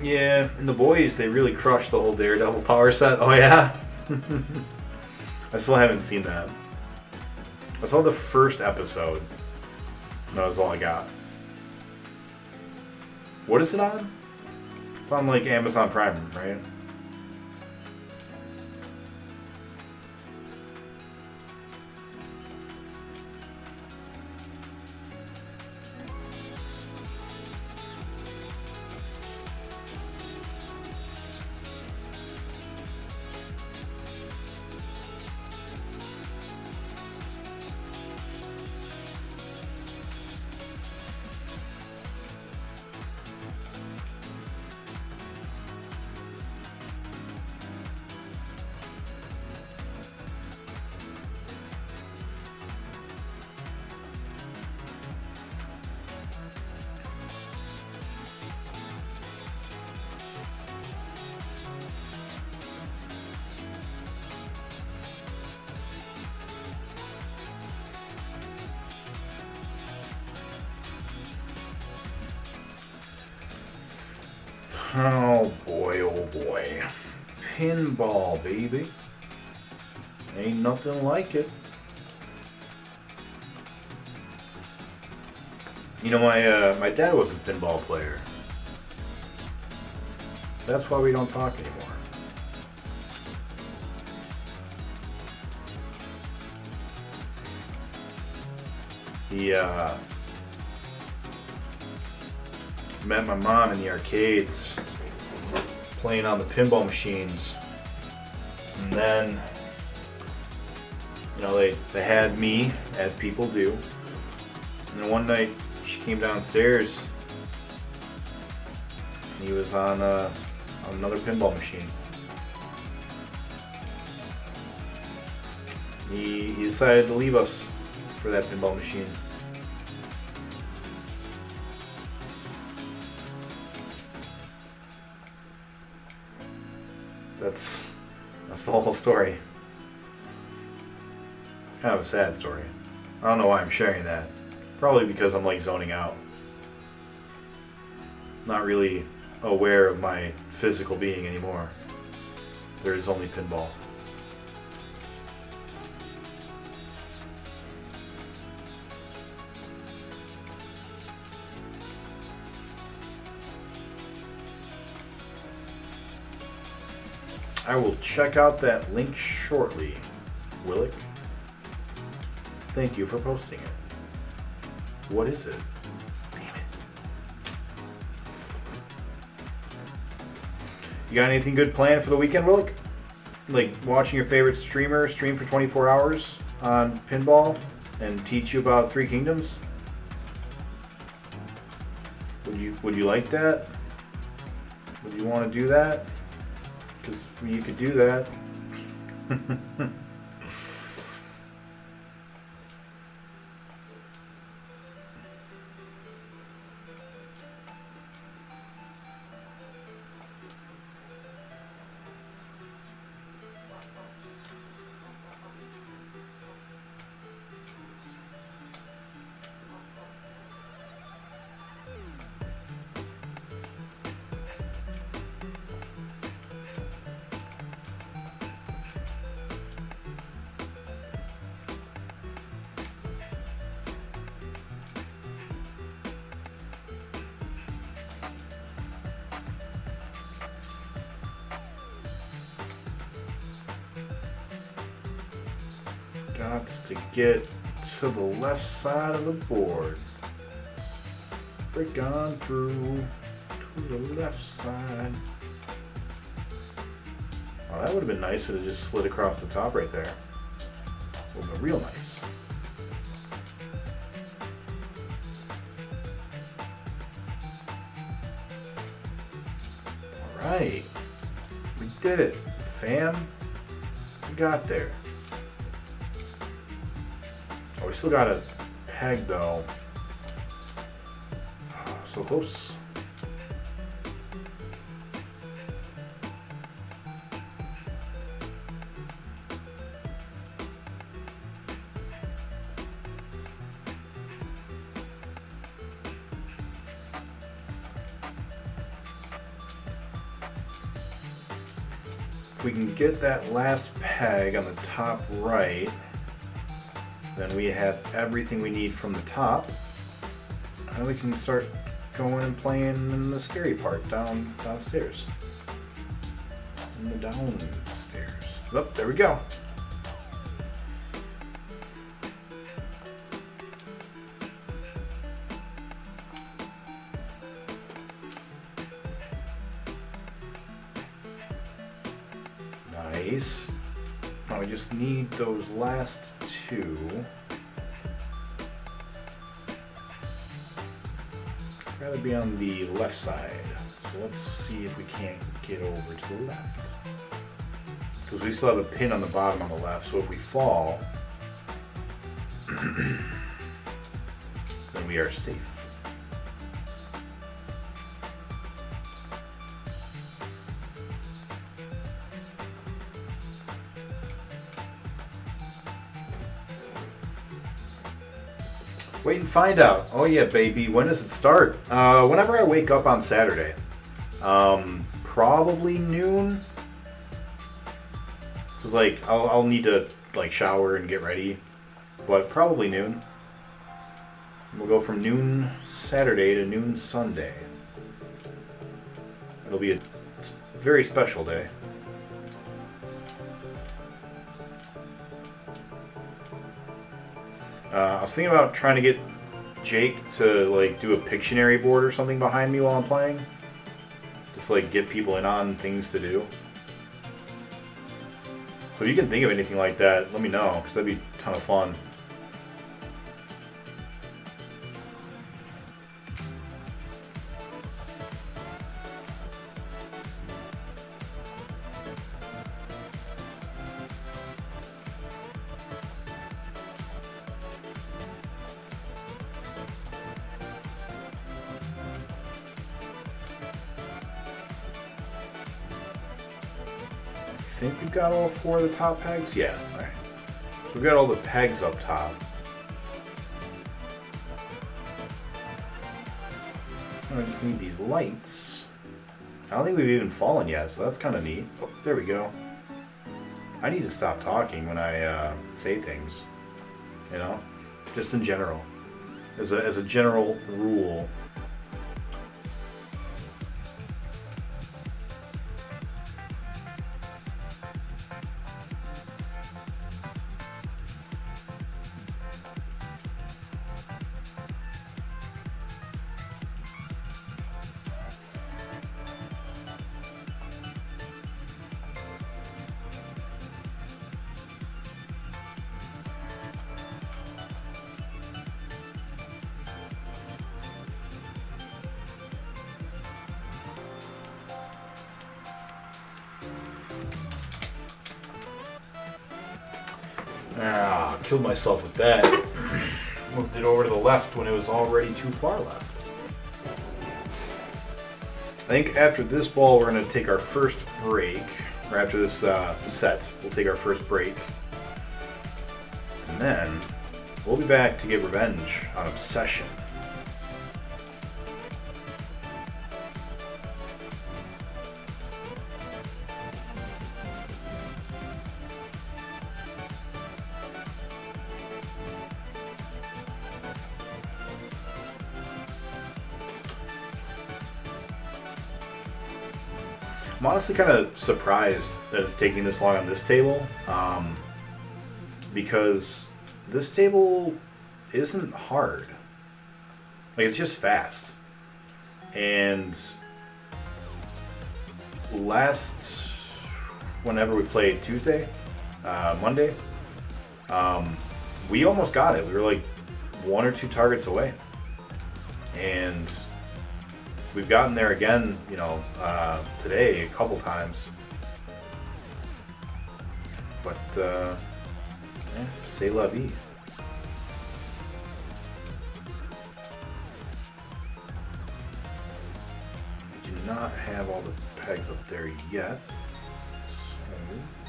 Yeah, and the boys, they really crushed the whole Daredevil power set. Oh yeah? I still haven't seen that. I saw the first episode. That was all I got. What is it on? It's on like Amazon Prime, right? Oh boy, oh boy. Pinball, baby. Ain't nothing like it. You know, my dad was a pinball player. That's why we don't talk anymore. He met my mom in the arcades playing on the pinball machines, and then they had me, as people do, and then one night she came downstairs and he was on another pinball machine. He decided to leave us for that pinball machine. That's the whole story. It's kind of a sad story. I don't know why I'm sharing that. Probably because I'm like zoning out. Not really aware of my physical being anymore. There is only pinball. I will check out that link shortly, Willick. Thank you for posting it. What is it? Damn it. You got anything good planned for the weekend, Willick? Like watching your favorite streamer stream for 24 hours on pinball and teach you about Three Kingdoms? Would you like that? Would you want to do that? Because you could do that. Got to get to the left side of the board. Break on through to the left side. Oh, that would have been nice if it just slid across the top right there. Would have been real nice. Alright. We did it, fam. We got there. Oh, we still got a peg though. So close. If we can get that last peg on the top right, then we have everything we need from the top. And we can start going and playing in the scary part downstairs. In the downstairs. Oh, there we go. Nice. Now we just need those last two. Gotta be on the left side. So let's see if we can't get over to the left. Because we still have a pin on the bottom on the left, so if we fall, then we are safe. Wait and find out. Oh yeah, baby. When does it start? Whenever I wake up on Saturday. Probably noon. Cause like I'll need to like shower and get ready, but probably noon. We'll go from noon Saturday to noon Sunday. It'll be a very special day. I was thinking about trying to get Jake to like do a Pictionary board or something behind me while I'm playing. Just like get people in on things to do. So if you can think of anything like that, let me know, because that'd be a ton of fun. I think we've got all four of the top pegs. Yeah, all right. So we've got all the pegs up top. I just need these lights. I don't think we've even fallen yet, so that's kind of neat. Oh, there we go. I need to stop talking when I say things, you know, just in general, as a general rule. Ah, killed myself with that. Moved it over to the left when it was already too far left. I think after this ball we're going to take our first break. Or after this set, we'll take our first break. And then we'll be back to get revenge on Obsession. I'm honestly kind of surprised that it's taking this long on this table, because this table isn't hard. Like, it's just fast. And whenever we played Monday, we almost got it. We were like 1 or 2 targets away. And we've gotten there again, today a couple times. But, c'est la vie. We do not have all the pegs up there yet. So,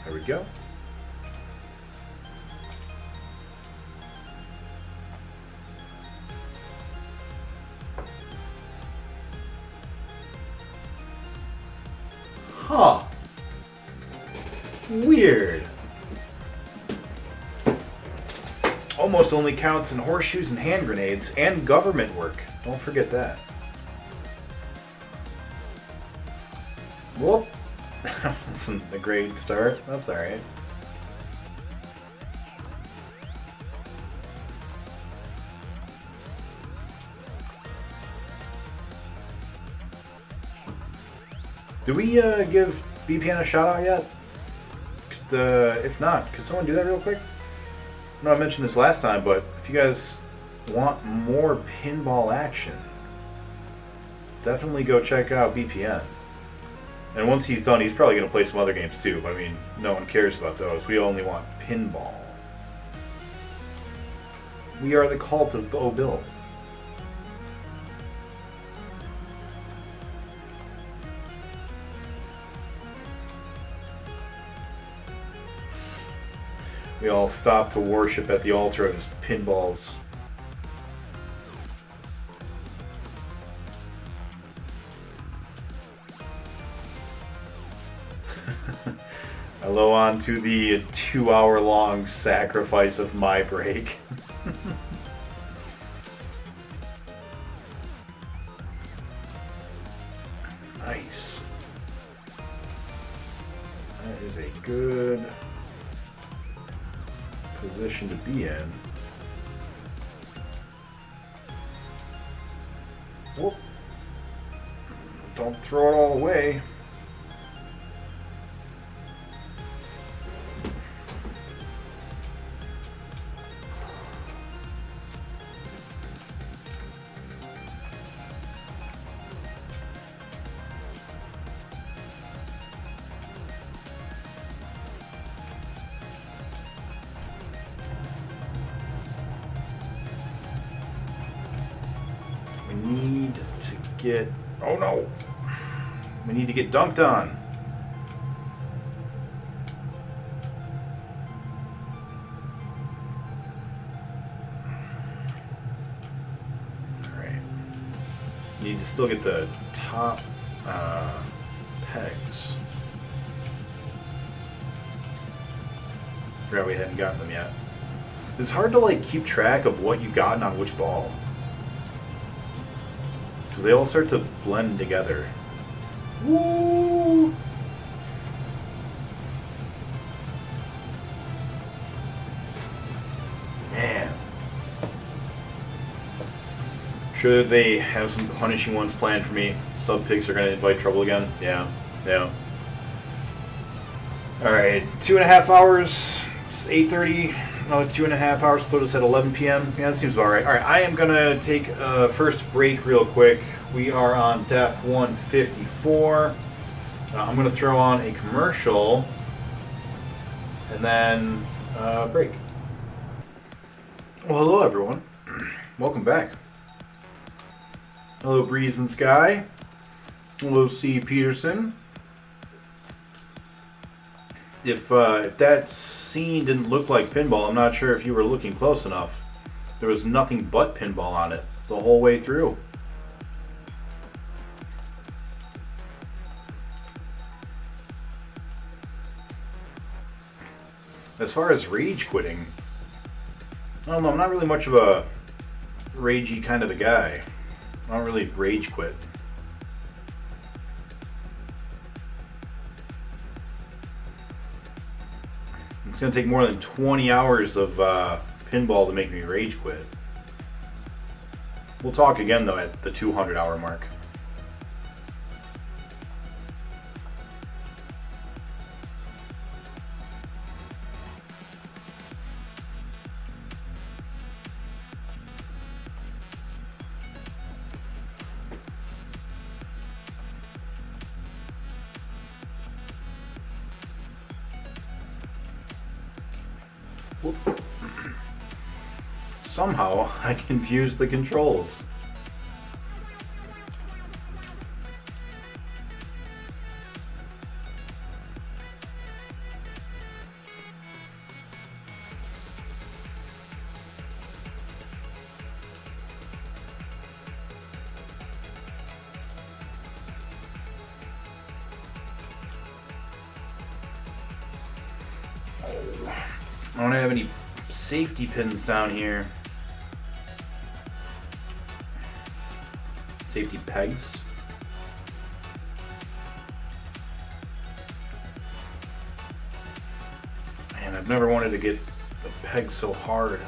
there we go. Huh. Weird. Almost only counts in horseshoes and hand grenades and government work. Don't forget that. Whoop. That wasn't a great start. That's alright. Did we give BPN a shout out yet? If not, could someone do that real quick? I know I mentioned this last time, but if you guys want more pinball action, definitely go check out BPN. And once he's done, he's probably going to play some other games too. But I mean, no one cares about those. We only want pinball. We are the cult of Oh Bill. We all stop to worship at the altar of his pinballs. Hello, on to the 2-hour-long sacrifice of my break. Nice. That is a good position to be in. Whoop. Don't throw it all away. Oh no! We need to get dunked on. Alright. Need to still get the top pegs. Forgot we hadn't gotten them yet. It's hard to keep track of what you've gotten on which ball. They all start to blend together. Woo! Man. Sure they have some punishing ones planned for me. Sub picks are going to invite trouble again. Yeah. Alright, 2.5 hours. It's 8:30. Another 2.5 hours put us at 11 p.m. Yeah, that seems about right. Alright, I am going to take a first break real quick. We are on Death 154. I'm going to throw on a commercial and then break. Well, hello everyone. Welcome back. Hello Breeze and Sky. Hello C. Peterson. If that scene didn't look like pinball, I'm not sure if you were looking close enough. There was nothing but pinball on it the whole way through. As far as rage quitting, I don't know, I'm not really much of a ragey kind of a guy. I don't really rage quit. It's going to take more than 20 hours of pinball to make me rage quit. We'll talk again, though, at the 200-hour mark. Whoop. Somehow, I confused the controls. I don't have any safety pins down here. Safety pegs. Man, I've never wanted to get the peg so hard.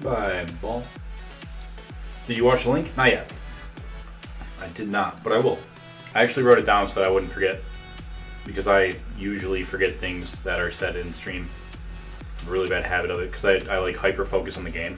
Bye, ball. Did you watch the link? Not yet. I did not, but I will. I actually wrote it down so that I wouldn't forget, because I usually forget things that are said in stream. A really bad habit of it, because I like hyper focus on the game.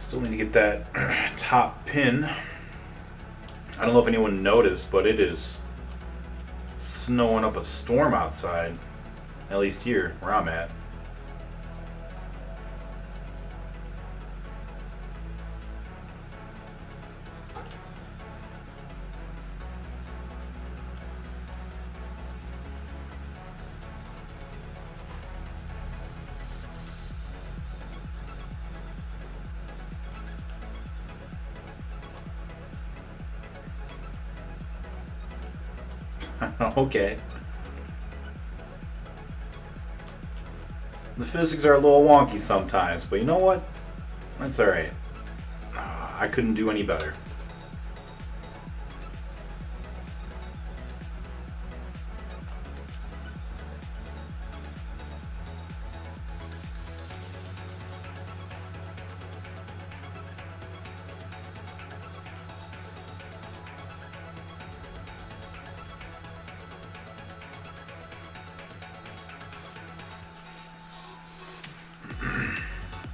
Still need to get that top pin. I don't know if anyone noticed, but it is snowing up a storm outside. At least here, where I'm at. Okay. The physics are a little wonky sometimes, but you know what? That's alright. I couldn't do any better.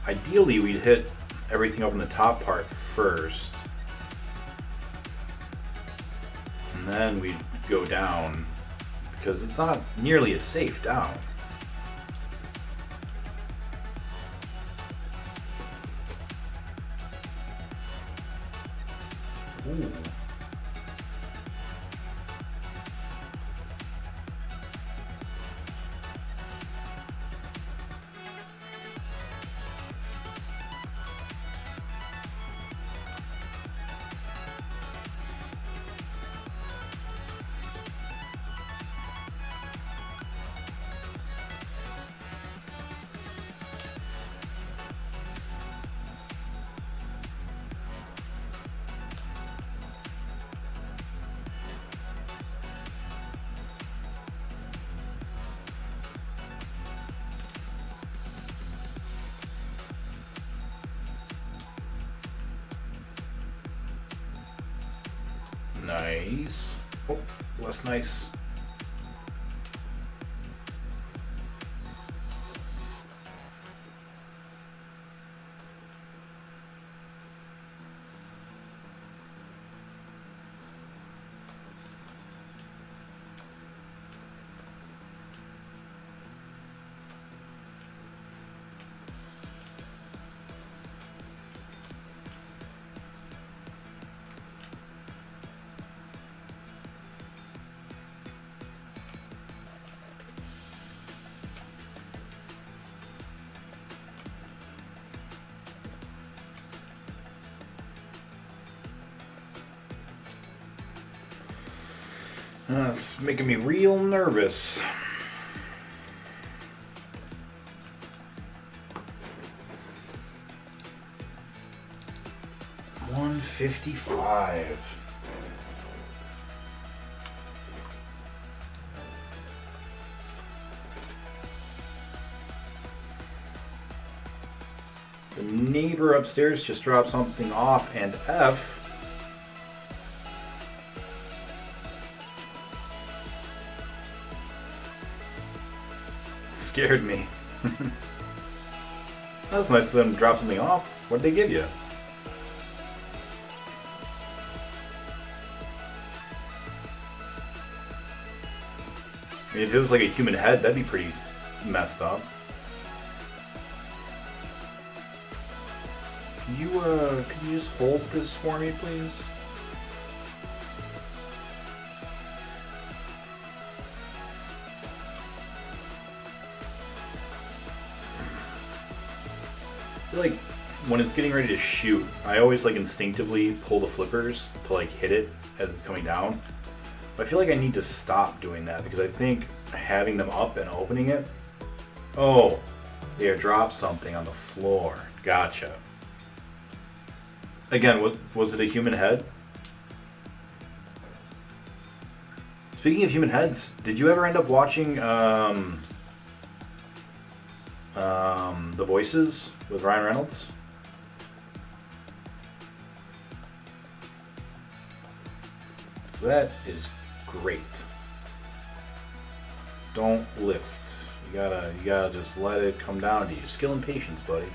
Ideally, we'd hit everything up in the top part first. And then we'd go down, because it's not nearly as safe down. Ooh. Nice. Oh, less nice. It's making me real nervous. $155. The neighbor upstairs just dropped something off, and F. Scared me. That's nice of them to drop something off. What'd they give you? I mean, if it was like a human head, that'd be pretty messed up. Can you just hold this for me, please? I feel like when it's getting ready to shoot, I always like instinctively pull the flippers to like hit it as it's coming down. But I feel like I need to stop doing that because I think having them up and opening it. Oh, they dropped something on the floor. Gotcha. Again, was it a human head? Speaking of human heads, did you ever end up watching The Voices with Ryan Reynolds? That is great. Don't lift. You gotta just let it come down to you. Skill and patience, buddy.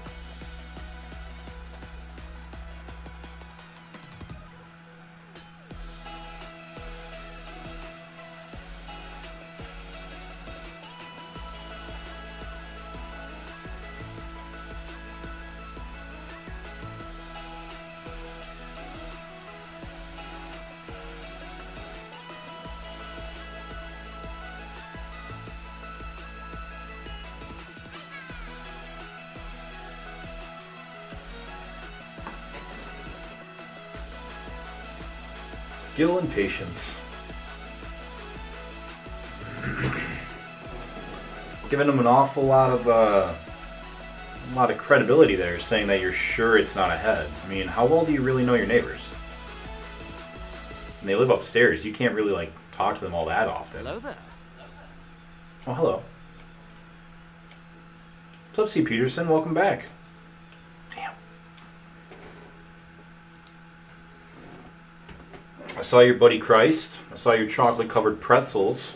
Skill and patience. Giving them an awful lot of credibility there, saying that you're sure it's not a head. I mean, how well do you really know your neighbors? And they live upstairs. You can't really like talk to them all that often. Hello there. Oh, hello. What's up, C. Peterson? Welcome back. Damn. I saw your buddy Christ. I saw your chocolate-covered pretzels.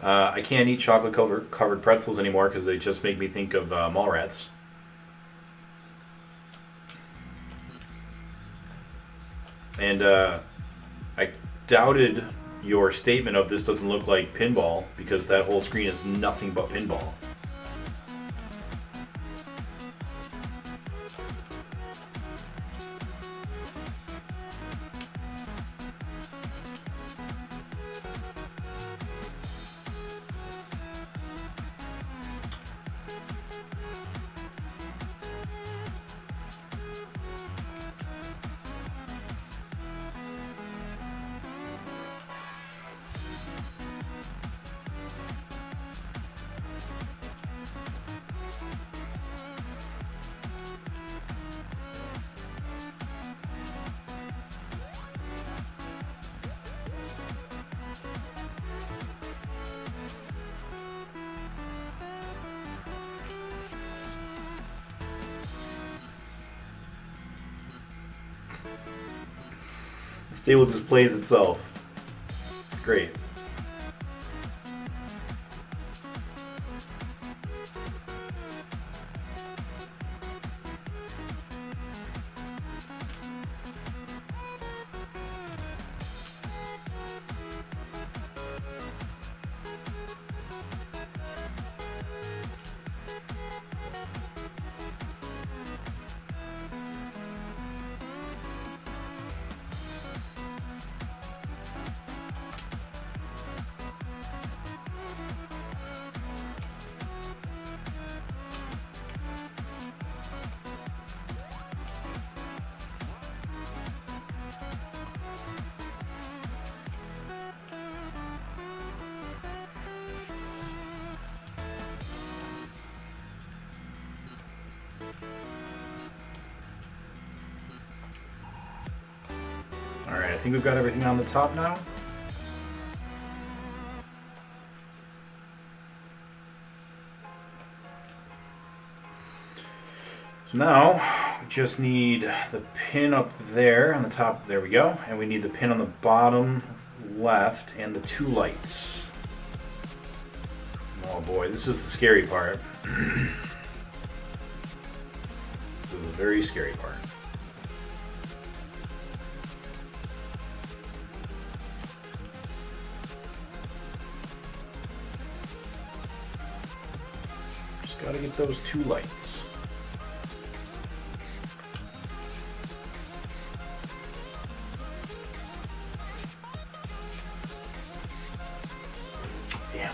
I can't eat chocolate-covered pretzels anymore because they just make me think of Mallrats. And I doubted your statement of this doesn't look like Pinball because that whole screen is nothing but Pinball. table just plays itself. It's great. Alright, I think we've got everything on the top now. So now, we just need the pin up there on the top. There we go. And we need the pin on the bottom left and the two lights. Oh boy, this is the scary part. This is a very scary part. Gotta get those two lights. Yeah.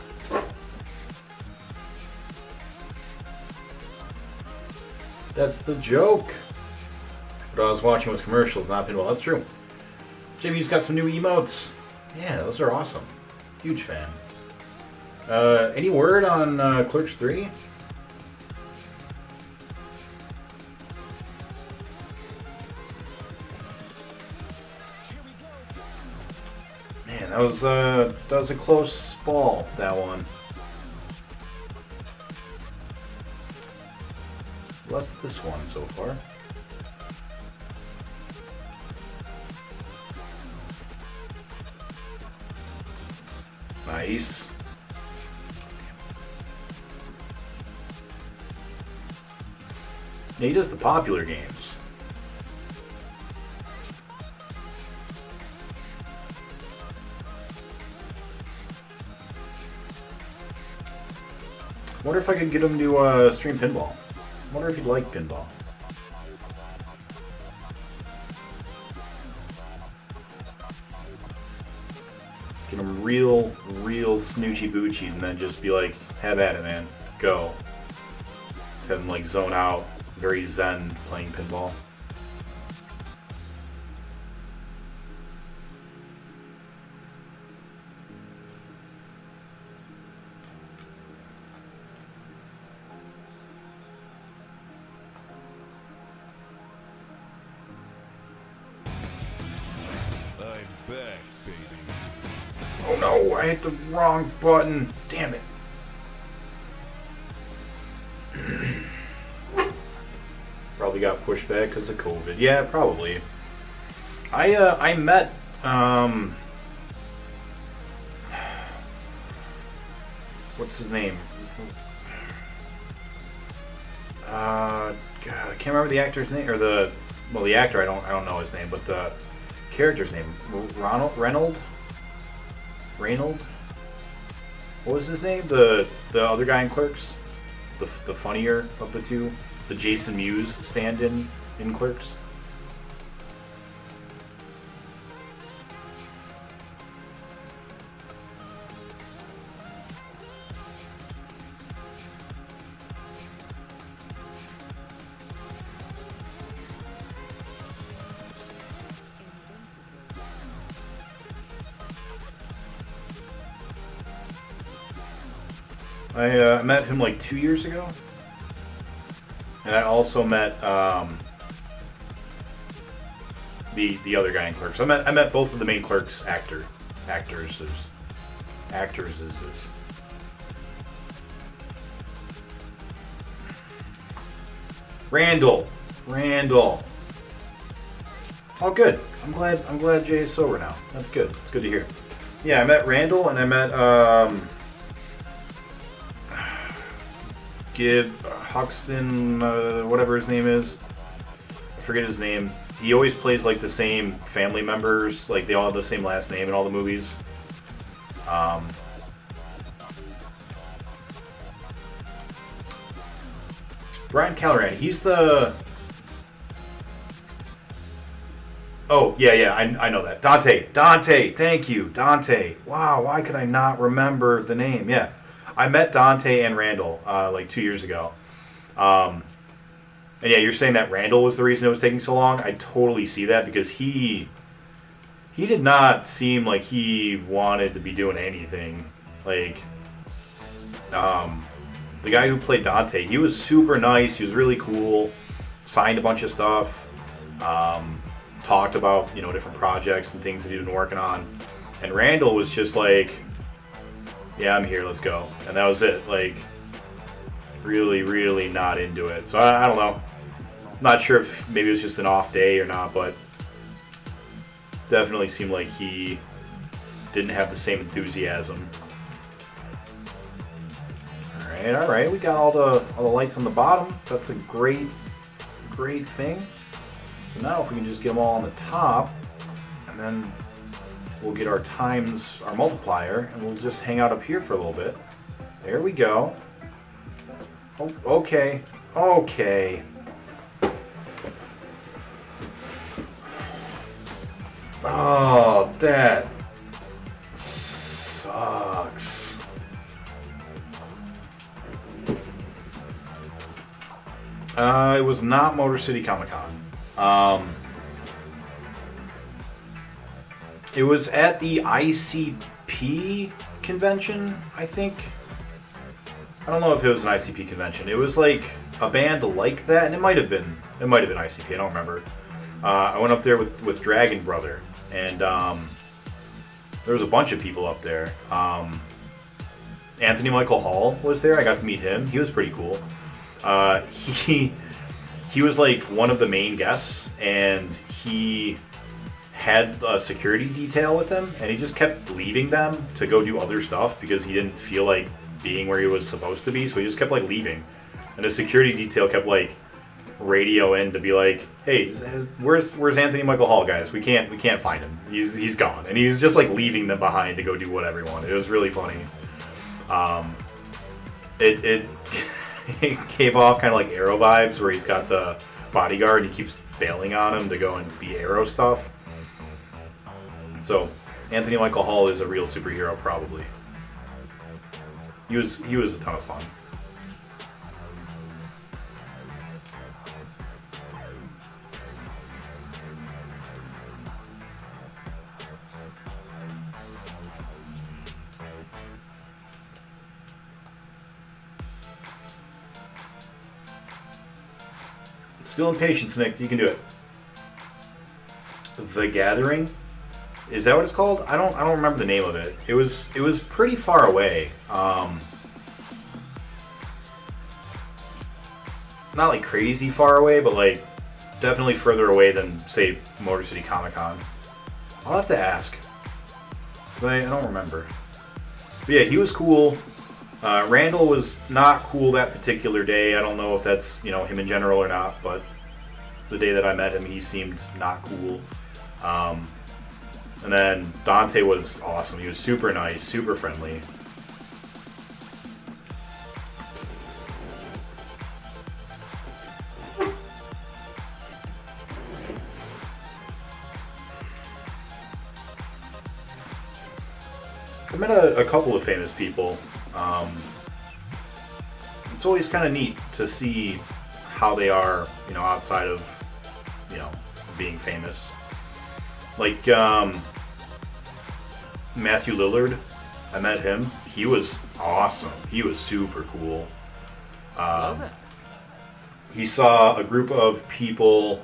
That's the joke. What I was watching was commercials, not pinball. That's true. JB's got some new emotes. Yeah, those are awesome. Huge fan. Any word on Clerks 3? Man, that was a close ball, that one. Less this one so far. Nice. Yeah, he does the popular games. Wonder if I could get him to stream pinball. Wonder if he'd like pinball. Get him real snoochy boochy and then just be like, have at it, man. Go. Just have him like zone out, very zen playing pinball. I'm back, baby. Oh no, I hit the wrong button. Damn it. Probably got pushed back because of COVID. Yeah, probably. I met what's his name? God, I can't remember the actor's name or the actor. I don't know his name, but the character's name. Reynold. What was his name? The other guy in Clerks. The funnier of the two. The Jason Mewes stand-in in Clerks. I met him like 2 years ago. And I also met the other guy in Clerks. I met both of the main Clerks actors. Randall. Oh, good. I'm glad Jay is sober now. That's good. It's good to hear. Yeah, I met Randall and I met Gibb Huxton, whatever his name is. I forget his name. He always plays like the same family members, like they all have the same last name in all the movies. Brian Calleran, he's the... Oh, yeah, I know that. Dante, thank you, Dante. Wow, why could I not remember the name? Yeah, I met Dante and Randall like 2 years ago. And yeah, you're saying that Randall was the reason it was taking so long? I totally see that because he did not seem like he wanted to be doing anything. Like, the guy who played Dante, he was super nice. He was really cool. Signed a bunch of stuff. Talked about, different projects and things that he'd been working on. And Randall was just like, yeah, I'm here, let's go. And that was it. Like, really, really not into it. So I don't know. Not sure if maybe it was just an off day or not, but definitely seemed like he didn't have the same enthusiasm. All right. We got all the lights on the bottom. That's a great thing. So now if we can just get them all on the top, and then we'll get our times, our multiplier, and we'll just hang out up here for a little bit. There we go. Oh, okay. Oh, that sucks. It was not Motor City Comic Con. It was at the ICP convention, I think. I don't know if it was an ICP convention. It was like a band like that, and it might have been ICP. I don't remember. I went up there with Dragon Brother, and there was a bunch of people up there. Anthony Michael Hall was there. I got to meet him. He was pretty cool. He was like one of the main guests, and he had a security detail with him, and he just kept leaving them to go do other stuff because he didn't feel like being where he was supposed to be, so he just kept like leaving. And the security detail kept like radio in to be like, hey, where's Anthony Michael Hall, guys? We can't find him. He's gone. And he was just like leaving them behind to go do whatever he wanted. It was really funny. It gave off kind of like Arrow vibes, where he's got the bodyguard and he keeps bailing on him to go and be Arrow stuff. So Anthony Michael Hall is a real superhero, probably. He was a ton of fun. Still in patience, Nick. You can do it. The Gathering? Is that what it's called? I don't remember the name of it. It was pretty far away. Not like crazy far away, but like definitely further away than, say, Motor City Comic Con. I'll have to ask. But I don't remember. But yeah, he was cool. Randall was not cool that particular day. I don't know if that's, him in general or not, but the day that I met him, he seemed not cool. And then Dante was awesome. He was super nice, super friendly. I met a couple of famous people. It's always kind of neat to see how they are, outside of, being famous. Like Matthew Lillard, I met him. He was awesome. He was super cool. Love it. He saw a group of people.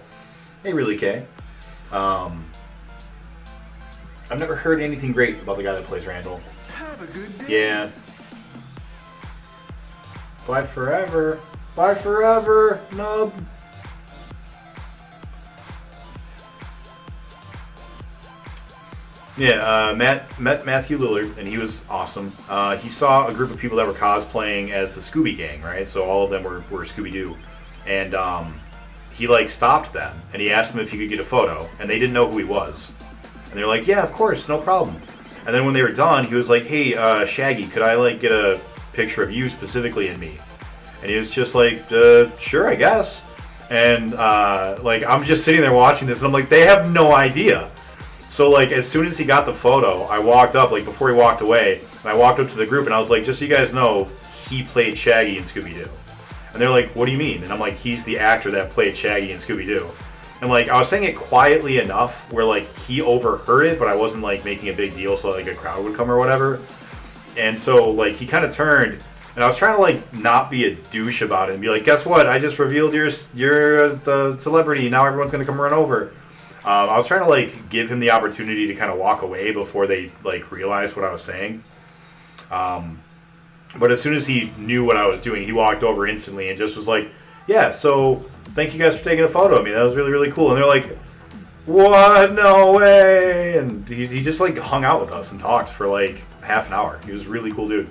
Hey, Really K. I've never heard anything great about the guy that plays Randall. Have a good day. Yeah. Bye forever. Bye forever, nub. Yeah, met Matthew Lillard, and he was awesome. He saw a group of people that were cosplaying as the Scooby Gang, right? So all of them were Scooby-Doo. And he, like, stopped them, and he asked them if he could get a photo, and they didn't know who he was. And they were like, yeah, of course, no problem. And then when they were done, he was like, hey, Shaggy, could I, like, get a picture of you specifically and me? And he was just like, sure, I guess. And, like, I'm just sitting there watching this, and I'm like, they have no idea. So, like, as soon as he got the photo, I walked up, like, before he walked away, and I walked up to the group, and I was like, just so you guys know, he played Shaggy in Scooby-Doo. And they're like, what do you mean? And I'm like, he's the actor that played Shaggy in Scooby-Doo. And, like, I was saying it quietly enough where, like, he overheard it, but I wasn't, like, making a big deal so, like, a crowd would come or whatever. And so, like, he kind of turned, and I was trying to, like, not be a douche about it and be like, guess what? I just revealed you're the celebrity. Now everyone's going to come run over. I was trying to, like, give him the opportunity to kind of walk away before they, like, realized what I was saying. But as soon as he knew what I was doing, he walked over instantly and just was like, yeah, so thank you guys for taking a photo of me. That was really, really cool. And they're like, what? No way. And he just, like, hung out with us and talked for, like, half an hour. He was a really cool dude.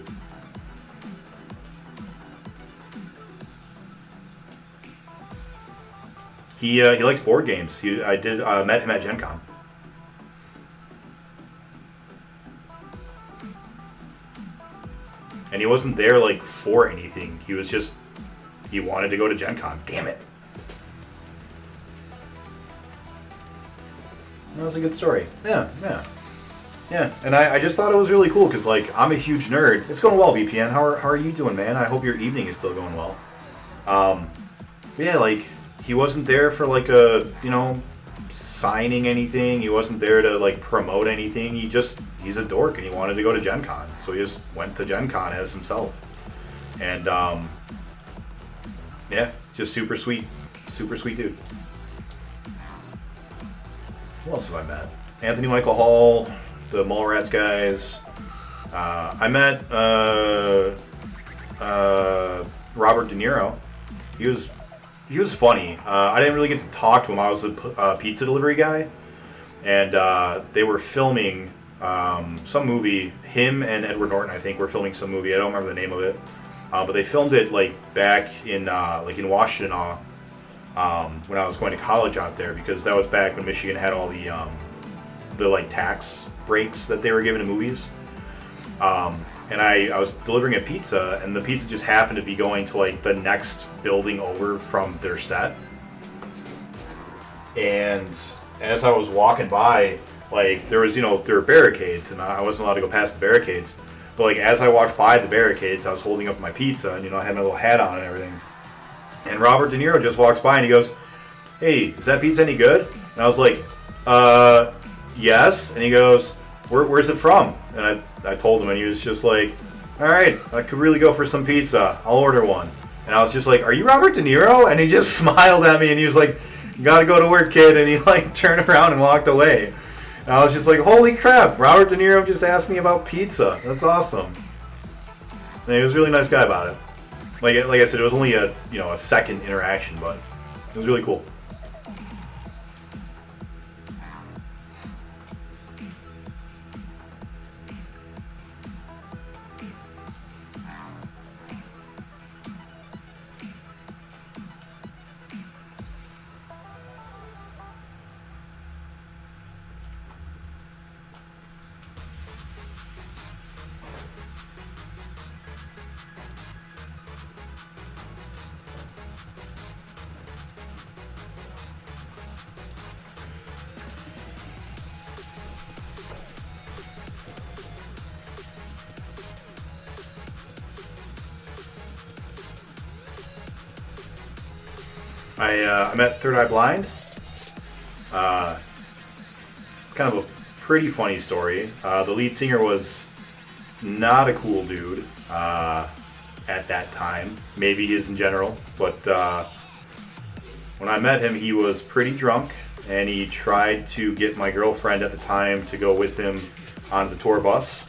He likes board games. I met him at Gen Con. And he wasn't there, like, for anything. He was just, he wanted to go to Gen Con. Damn it. That was a good story. Yeah. And I just thought it was really cool because, like, I'm a huge nerd. It's going well, VPN. How are you doing, man? I hope your evening is still going well. Yeah, like, he wasn't there for, like, a, you know, signing anything. He wasn't there to, like, promote anything. He's a dork and he wanted to go to Gen Con. So he just went to Gen Con as himself. And, yeah, just super sweet dude. Who else have I met? Anthony Michael Hall, the Mallrats guys. I met Robert De Niro. He was funny. I didn't really get to talk to him. I was a pizza delivery guy, and they were filming some movie. Him and Edward Norton, I think, were filming some movie. I don't remember the name of it, but they filmed it, like, back in in Washington, when I was going to college out there, because that was back when Michigan had all the like tax breaks that they were given to movies. And I was delivering a pizza, and the pizza just happened to be going to, like, the next building over from their set. And as I was walking by, like, there were barricades, and I wasn't allowed to go past the barricades. But, like, as I walked by the barricades, I was holding up my pizza, and, I had my little hat on and everything. And Robert De Niro just walks by, and he goes, hey, is that pizza any good? And I was like, yes. And he goes, where's it from? And I told him, and he was just like, all right, I could really go for some pizza. I'll order one. And I was just like, are you Robert De Niro? And he just smiled at me, and he was like, you gotta go to work, kid. And he, like, turned around and walked away. And I was just like, holy crap, Robert De Niro just asked me about pizza. That's awesome. And he was a really nice guy about it. Like I said, it was only a second interaction, but it was really cool. I met Third Eye Blind. Kind of a pretty funny story. The lead singer was not a cool dude at that time. Maybe he is in general, but when I met him, he was pretty drunk, and he tried to get my girlfriend at the time to go with him on the tour bus.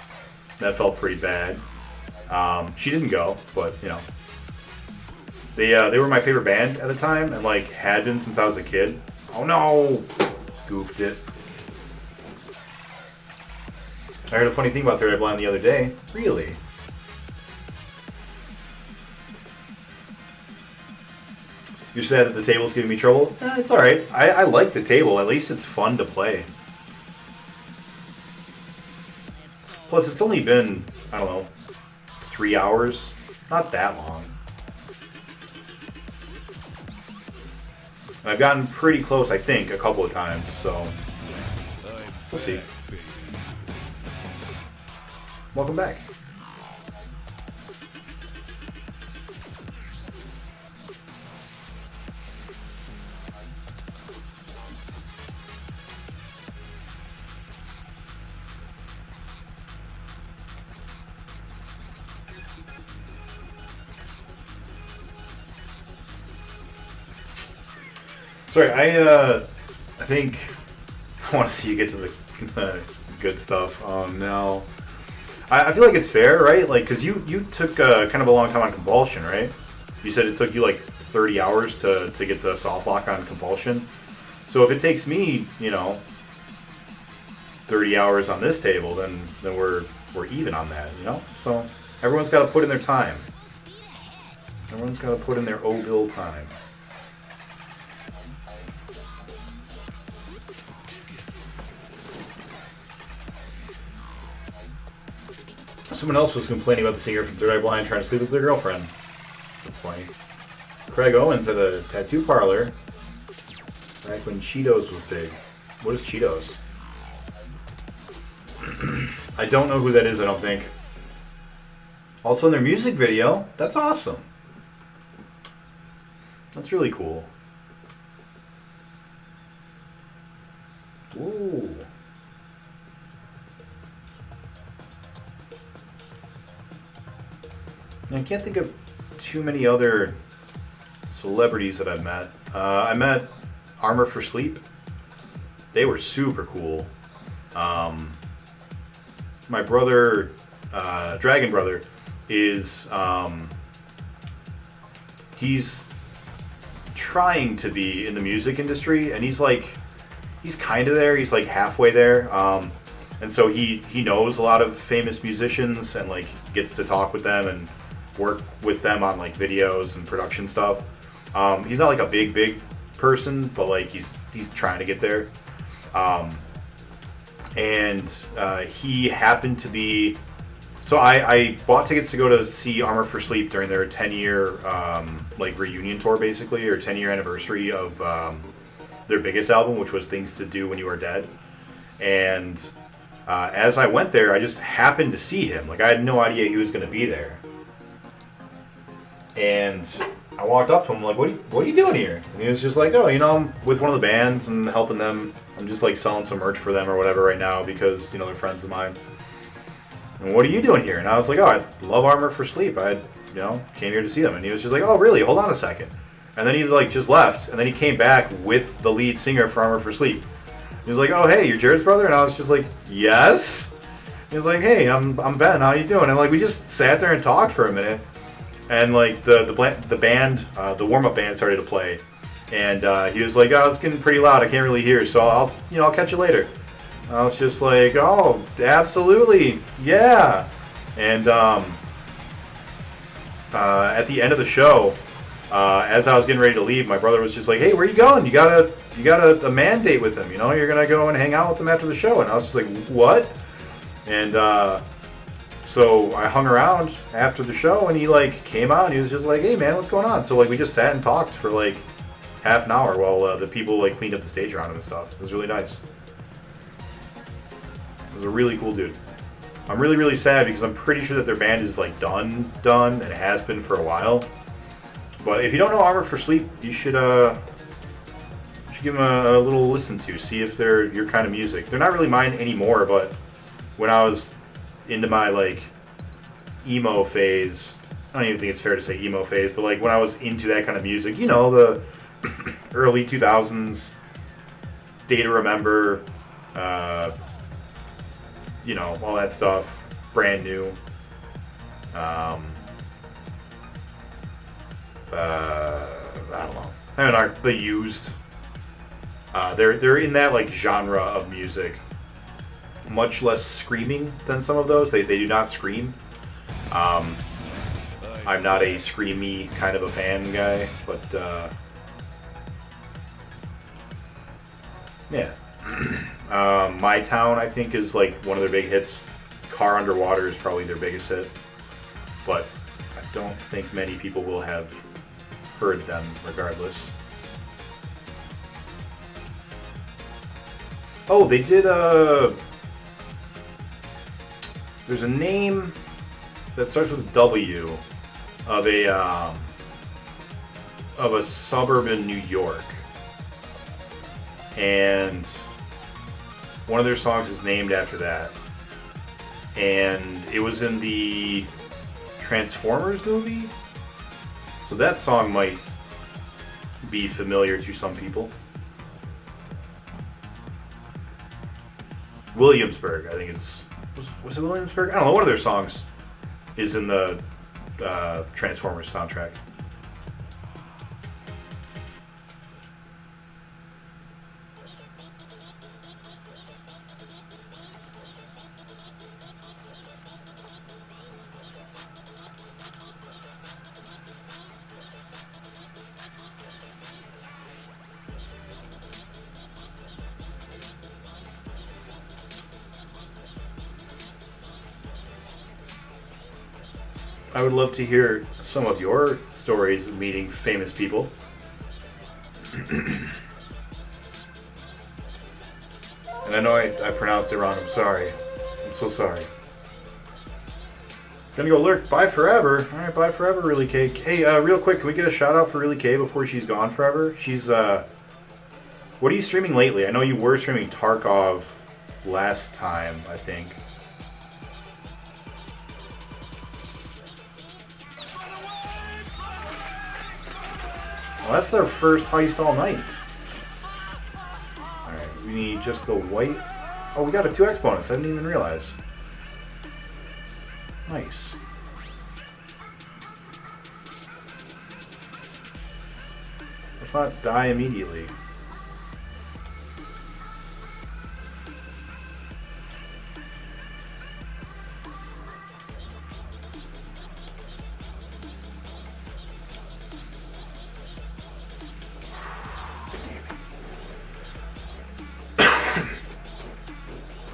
That felt pretty bad. She didn't go, but they were my favorite band at the time, and, like, had been since I was a kid. Oh no! Goofed it. I heard a funny thing about Third Eye Blind the other day. Really? You're sad that the table's giving me trouble? It's alright. I like the table. At least it's fun to play. Plus, it's only been, I don't know, 3 hours. Not that long. And I've gotten pretty close, I think, a couple of times, so we'll see. Welcome back. Sorry, I think I want to see you get to the good stuff. Oh no, I feel like it's fair, right? Like, cause you took kind of a long time on Compulsion, right? You said it took you like 30 hours to get the soft lock on Compulsion. So if it takes me, 30 hours on this table, then we're even on that, So everyone's got to put in their time. Everyone's got to put in their O-bill time. Someone else was complaining about the singer from Third Eye Blind trying to sleep with their girlfriend. That's funny. Craig Owens at a tattoo parlor back when Cheetos was big. What is Cheetos? I don't know who that is, I don't think. Also in their music video. That's awesome. That's really cool. Ooh. I can't think of too many other celebrities that I've met. I met Armor for Sleep. They were super cool. My brother, Dragon Brother, is he's trying to be in the music industry, and he's kind of there. He's like halfway there. And so he knows a lot of famous musicians and like gets to talk with them and work with them on like videos and production stuff. He's not like a big person, but like he's trying to get there. And he happened to be. So I bought tickets to go to see Armor for Sleep during their 10-year like reunion tour, basically, or 10-year anniversary of their biggest album, which was Things to Do When You Are Dead. And as I went there, I just happened to see him. Like, I had no idea he was going to be there. And I walked up to him like, what are you doing here? And he was just like, oh, I'm with one of the bands and helping them. I'm just like selling some merch for them or whatever right now because, they're friends of mine. And what are you doing here? And I was like, oh, I love Armor for Sleep. I, came here to see them. And he was just like, oh, really? Hold on a second. And then he like just left. And then he came back with the lead singer for Armor for Sleep. He was like, oh, hey, you're Jared's brother? And I was just like, yes. He was like, hey, I'm Ben. How you doing? And like we just sat there and talked for a minute. And like the band, the warm-up band started to play, and he was like, "Oh, it's getting pretty loud. I can't really hear, so I'll catch you later." I was just like, "Oh, absolutely, yeah." And at the end of the show, as I was getting ready to leave, my brother was just like, "Hey, where you going? You got a mandate with him. You're gonna go and hang out with him after the show." And I was just like, "What?" And so I hung around after the show, and he like came out, and he was just like, "Hey man, what's going on?" So like we just sat and talked for like half an hour while the people like cleaned up the stage around him and stuff. It was really nice. It was a really cool dude. I'm really, really sad because I'm pretty sure that their band is like done, and it has been for a while. But if you don't know Armor for Sleep, you should give them a little listen to, see if they're your kind of music. They're not really mine anymore, but when I was into my like emo phase, I don't even think it's fair to say emo phase, but like when I was into that kind of music, the early 2000s, Day to Remember, all that stuff, brand new. I don't know. The Used. They're in that like genre of music much less screaming than some of those. They do not scream. I'm not a screamy kind of a fan guy, but yeah. My Town, I think, is like one of their big hits. Car Underwater is probably their biggest hit, but I don't think many people will have heard them regardless. Oh, they did there's a name that starts with a W of a suburb in New York, and one of their songs is named after that. And it was in the Transformers movie, so that song might be familiar to some people. Williamsburg, I think was it Williamsburg? I don't know. One of their songs is in the Transformers soundtrack. I would love to hear some of your stories of meeting famous people. And I know I pronounced it wrong. I'm sorry. I'm so sorry. Gonna go lurk. Bye forever. Alright, bye forever, Really Cake. Hey, real quick, can we get a shout out for Really K before she's gone forever? She's, what are you streaming lately? I know you were streaming Tarkov last time, I think. Well, that's their first heist all night. Alright, we need just the white... Oh, we got a 2x bonus. I didn't even realize. Nice. Let's not die immediately.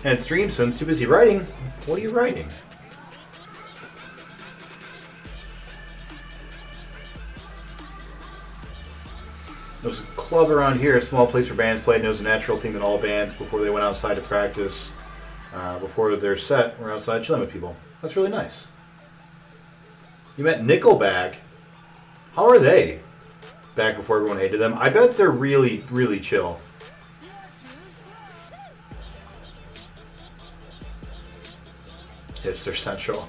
And stream since too busy writing. What are you writing? There's a club around here, a small place where bands play. It was a natural thing that all bands, before they went outside to practice, before their set, were outside chilling with people. That's really nice. You met Nickelback. How are they? Back before everyone hated them. I bet they're really, really chill. Hipster Central.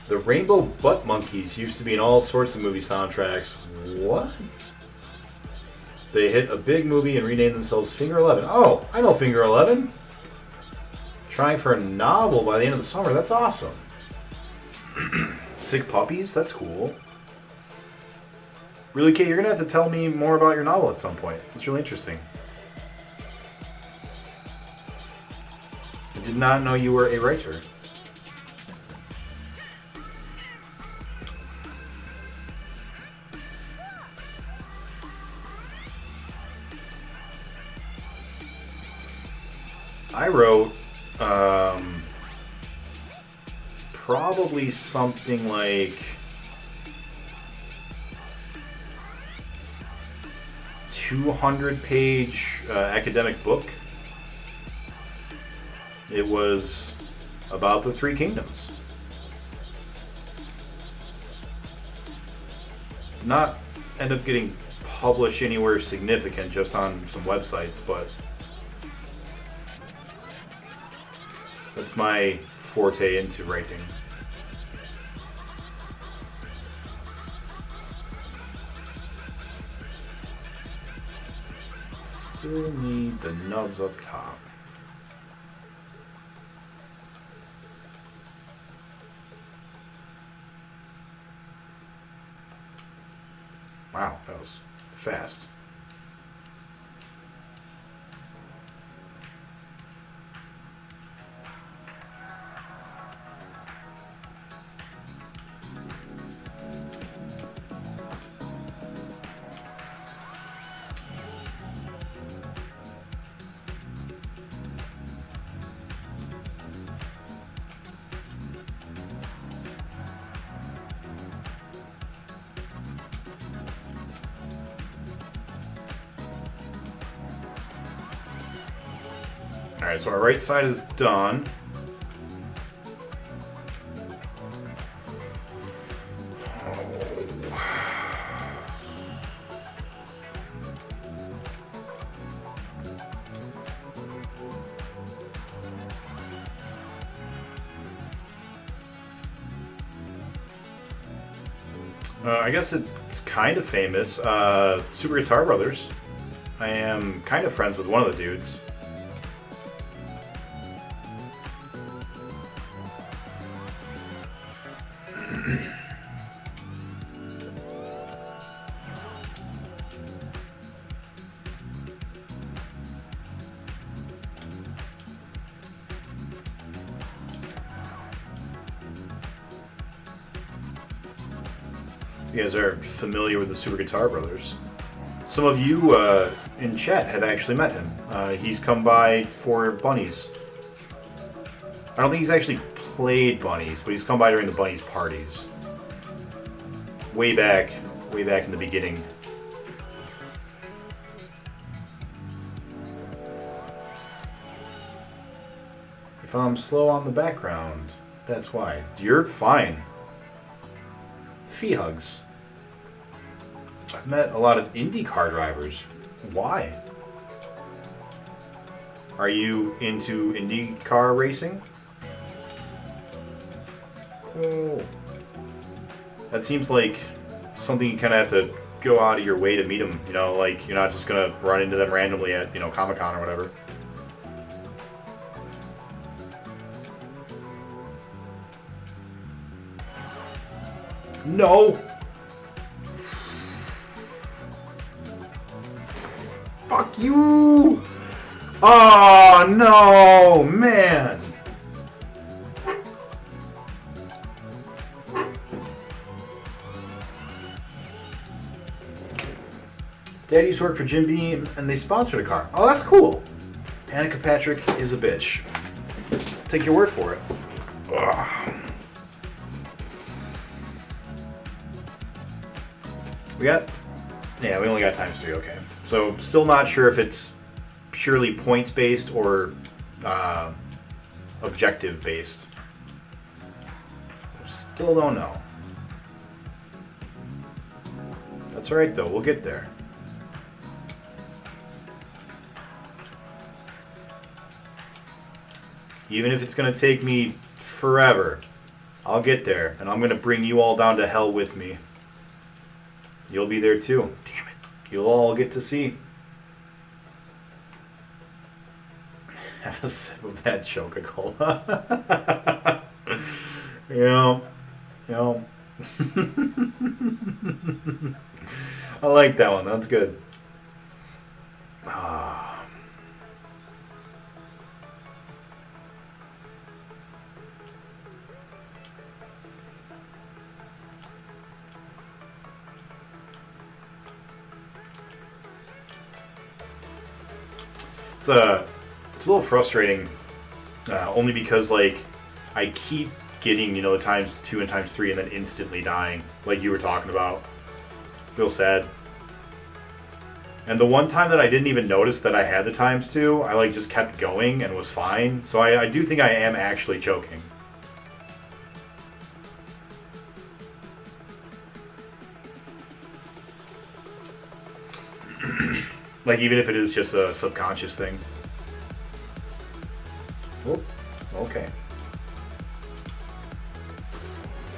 The Rainbow Butt Monkeys used to be in all sorts of movie soundtracks. What? They hit a big movie and renamed themselves Finger 11. Oh, I know Finger 11. Trying for a novel by the end of the summer. That's awesome. Sick Puppies? That's cool. Really, Kate, you're going to have to tell me more about your novel at some point. It's really interesting. I did not know you were a writer. I wrote probably something like 200-page academic book. It was about the Three Kingdoms. Not end up getting published anywhere significant, just on some websites, but that's my forte into writing. Still need the nubs up top. Wow, that was fast. Alright, so our right side is done. I guess it's kind of famous. Super Guitar Brothers. I am kind of friends with one of the dudes. You guys are familiar with the Super Guitar Brothers. Some of you in chat have actually met him. He's come by for Bunnies. I don't think he's actually played Bunnies, but he's come by during the Bunnies parties. Way back in the beginning. If I'm slow on the background, that's why. You're fine. Fee hugs. I've met a lot of IndyCar drivers. Why? Are you into IndyCar racing? Oh. That seems like something you kind of have to go out of your way to meet them. You know, like you're not just going to run into them randomly at, you know, Comic-Con or whatever. No! Fuck you! Oh no, man! Dad used to work for Jim Beam and they sponsored a car. Oh, that's cool. Danica Patrick is a bitch. Take your word for it. Ugh. We only got ×3, okay. So, still not sure if it's purely points-based or objective-based. Still don't know. That's alright, though. We'll get there. Even if it's going to take me forever, I'll get there, and I'm going to bring you all down to hell with me. You'll be there too. Damn it. You'll all get to see. Have a sip of that Coca-Cola. Yeah. I like that one. That's good. It's a little frustrating, only because like I keep getting, you know, the ×2 and ×3 and then instantly dying, like you were talking about. Real sad. And the one time that I didn't even notice that I had the ×2, I like just kept going and was fine. So I do think I am actually choking. Like, even if it is just a subconscious thing. Oh, okay.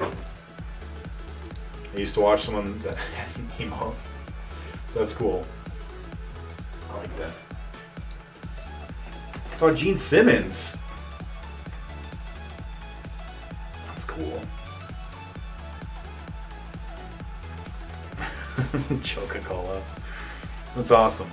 I used to watch someone that had an emo. That's cool. I like that. I saw Gene Simmons. That's cool. Coca-Cola. That's awesome.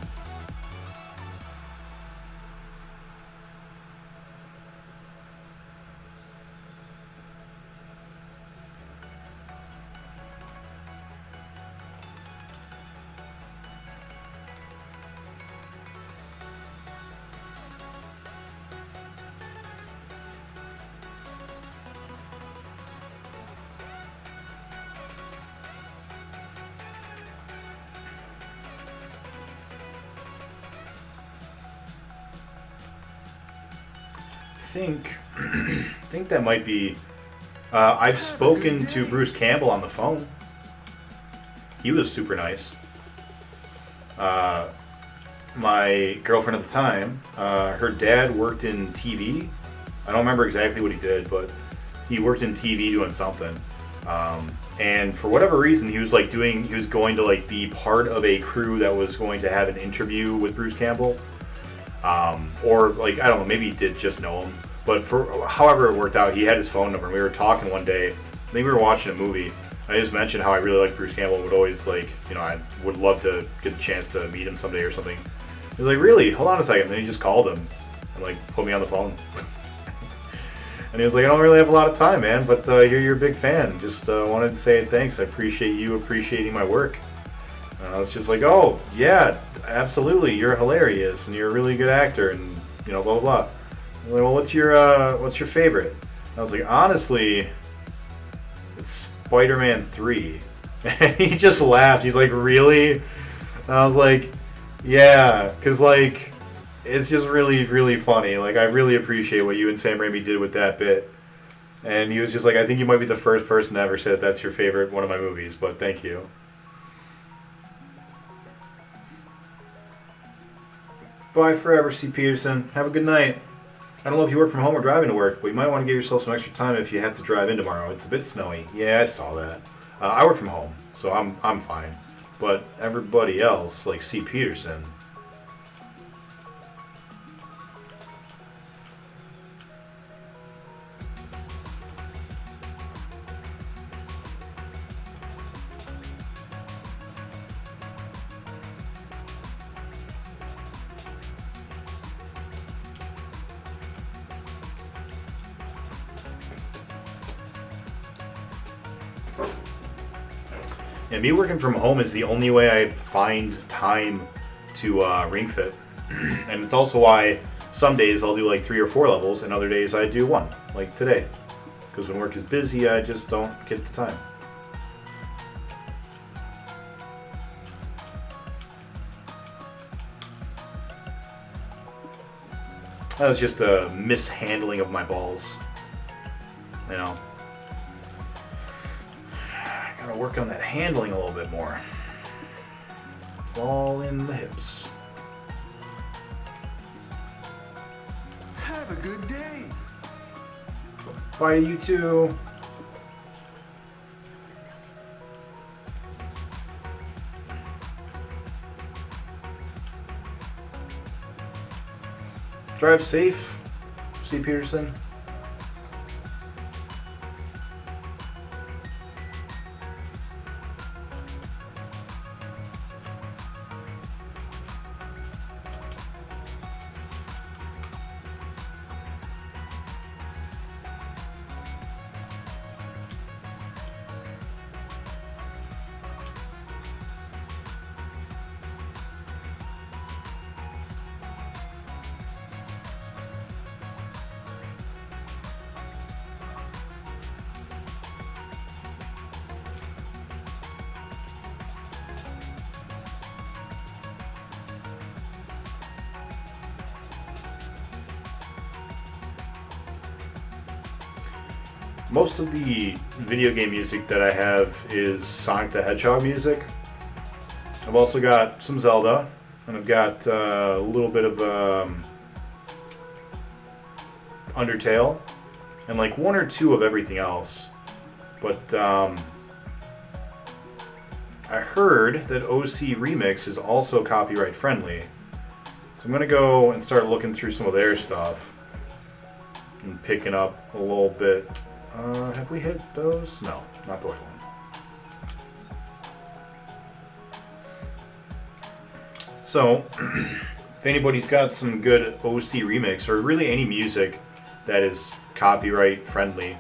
I think that might be. I've spoken to Bruce Campbell on the phone. He was super nice. My girlfriend at the time, her dad worked in TV. I don't remember exactly what he did, but he worked in TV doing something. And for whatever reason, he was going to like be part of a crew that was going to have an interview with Bruce Campbell. Or like, I don't know, maybe he did just know him. But for however it worked out, he had his phone number, and we were talking one day. I think we were watching a movie. I just mentioned how I really like Bruce Campbell. Would always I would love to get the chance to meet him someday or something. He was like, really? Hold on a second. And then he just called him and like put me on the phone. And he was like, I don't really have a lot of time, man, but you're a big fan. Just wanted to say thanks. I appreciate you appreciating my work. I was just like, oh yeah, absolutely. You're hilarious, and you're a really good actor, and blah blah blah. I was like, well, what's your favorite? And I was like, honestly, it's Spider-Man 3. And he just laughed. He's like, really? And I was like, yeah, because like, it's just really, really funny. Like, I really appreciate what you and Sam Raimi did with that bit. And he was just like, I think you might be the first person to ever say that's your favorite one of my movies, but thank you. Bye forever, C. Peterson. Have a good night. I don't know if you work from home or driving to work, but you might want to give yourself some extra time if you have to drive in tomorrow. It's a bit snowy. Yeah, I saw that. I work from home, so I'm fine. But everybody else, like C. Peterson... And me working from home is the only way I find time to ring fit. And it's also why some days I'll do like 3 or 4 levels, and other days I do 1, like today. Because when work is busy, I just don't get the time. That was just a mishandling of my balls. Gotta work on that handling a little bit more. It's all in the hips. Have a good day. Bye to you too. Drive safe, C. Peterson. Most of the video game music that I have is Sonic the Hedgehog music. I've also got some Zelda, and I've got a little bit of Undertale, and like 1 or 2 of everything else. But I heard that OC Remix is also copyright friendly. So I'm going to go and start looking through some of their stuff and picking up a little bit. Have we hit those? No, not the right one. So, if anybody's got some good OC remix or really any music that is copyright friendly,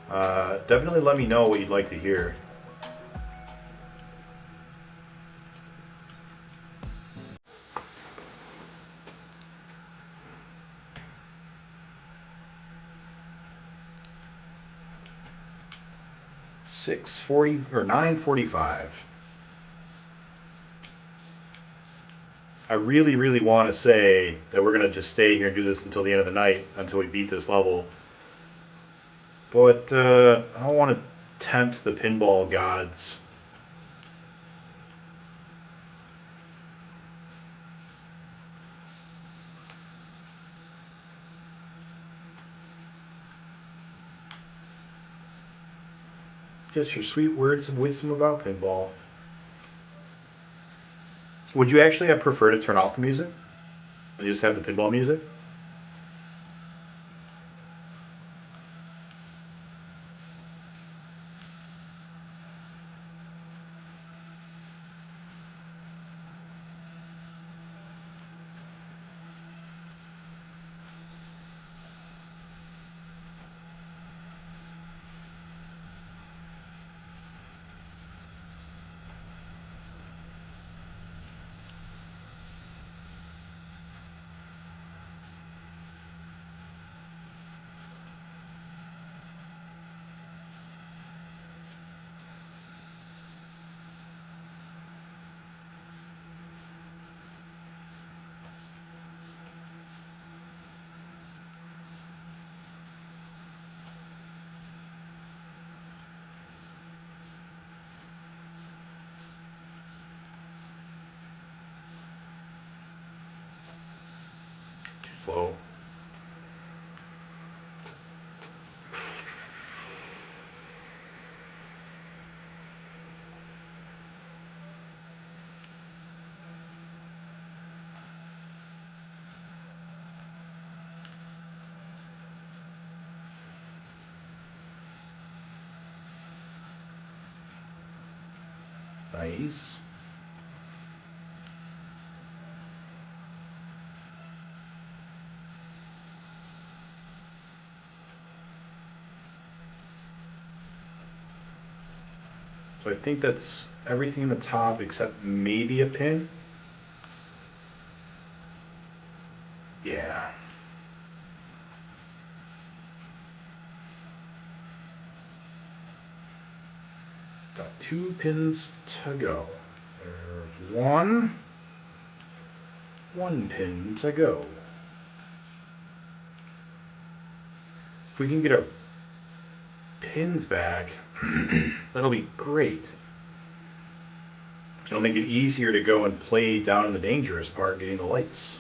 definitely let me know what you'd like to hear. $6:40 or $9:45. I really, really want to say that we're gonna just stay here and do this until the end of the night, until we beat this level. But I don't want to tempt the pinball gods. Just your sweet words of wisdom about pinball. Would you actually have preferred to turn off the music and just have the pinball music? Too slow. Nice. So I think that's everything in the top except maybe a pin. Yeah. Got 2 pins to go. There's one. 1 pin to go. If we can get our pins back, that'll be great. It'll make it easier to go and play down in the dangerous part, getting the lights.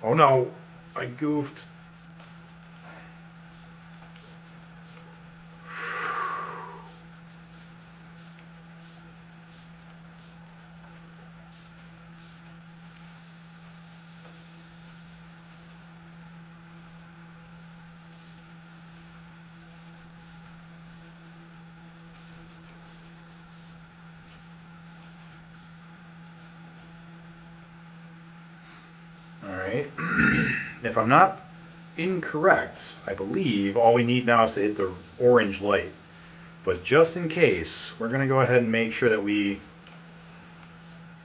Oh no, I goofed. Alright. If I'm not incorrect, I believe all we need now is to hit the orange light. But just in case, we're going to go ahead and make sure that we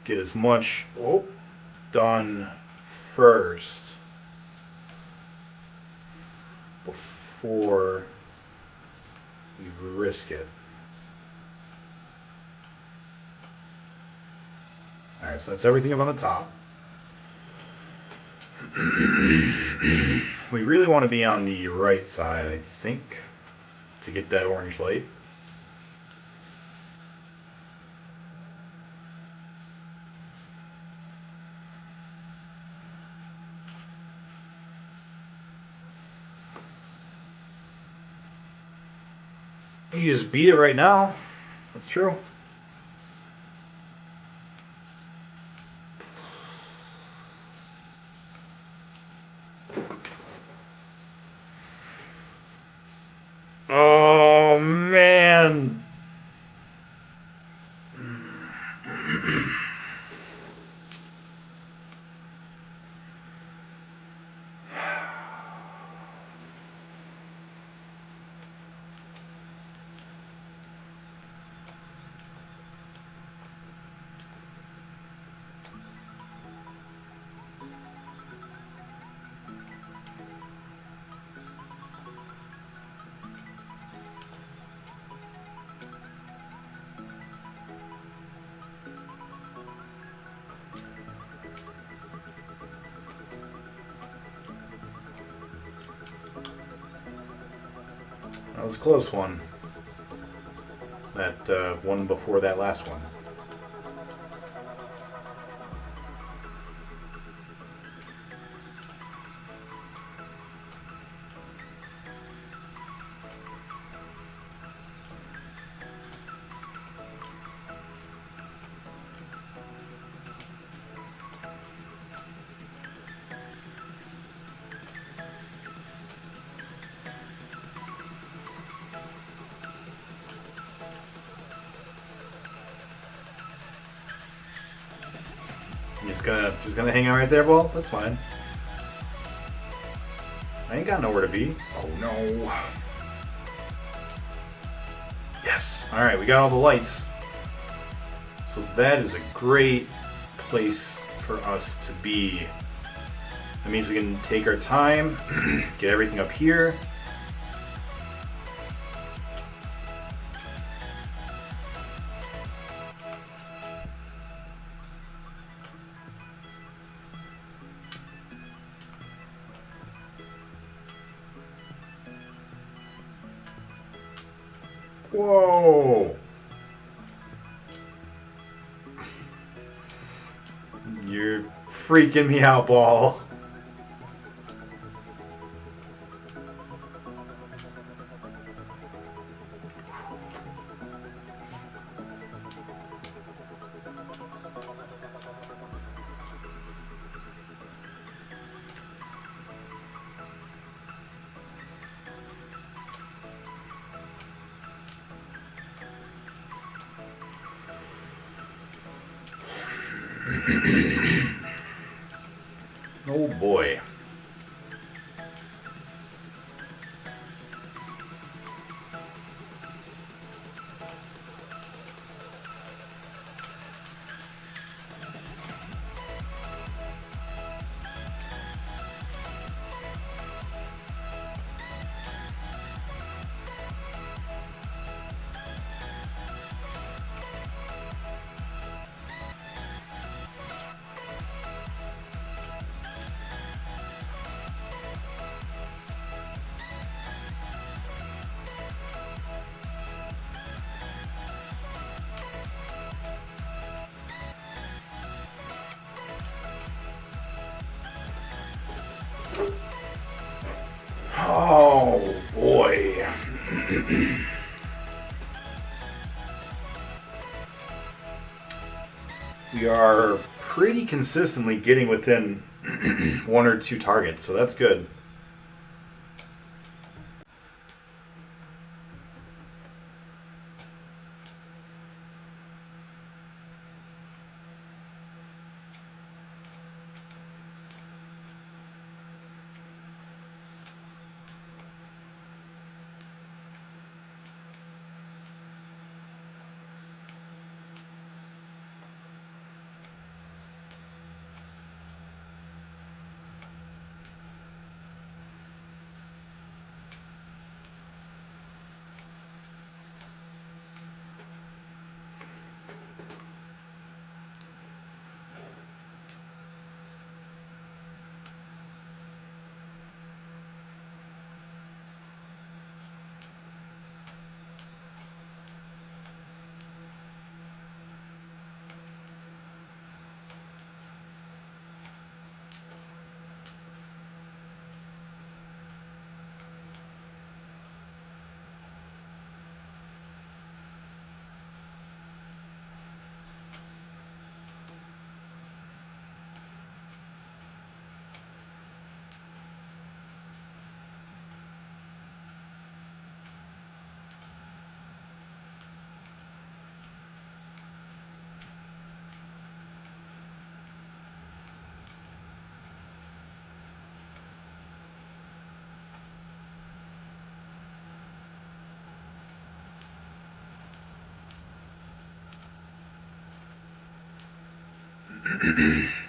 get as much done first before we risk it. Alright, so that's everything up on the top. We really want to be on the right side, I think, to get that orange light. You just beat it right now. That's true. Oh, That was a close one. That one before that last one. Just gonna hang out right there, ball? That's fine. I ain't got nowhere to be. Oh no. Yes. Alright, we got all the lights. So that is a great place for us to be. That means we can take our time, get everything up here. Whoa! You're freaking me out, ball. Oh boy. Oh boy. We are pretty consistently getting within one or two targets, so that's good.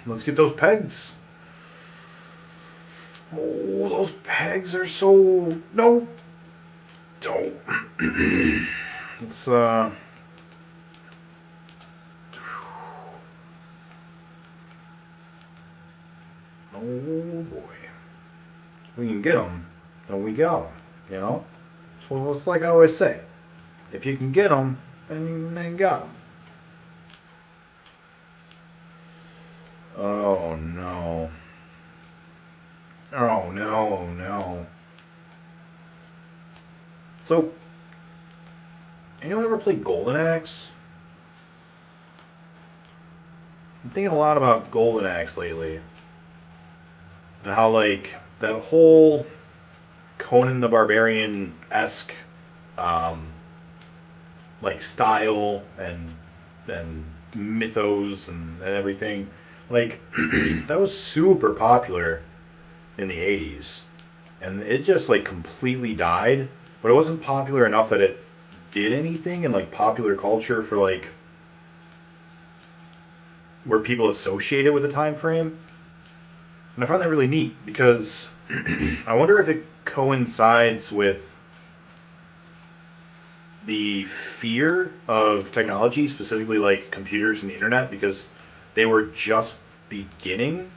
Let's get those pegs. Oh, those pegs are so... No. Don't. Let's, Oh boy. We can get them, then we got them, you know? So it's like I always say. If you can get them, then you got them. Oh no. Oh no, oh no. So, anyone ever play Golden Axe? I'm thinking a lot about Golden Axe lately. And how, like, that whole Conan the Barbarian-esque, um, like, style and mythos and everything, like, that was super popular in the 80s. And it just, like, completely died. But it wasn't popular enough that it did anything in, like, popular culture for, like, where people associate it with a time frame. And I find that really neat because I wonder if it coincides with the fear of technology, specifically like computers and the internet, because they were just beginning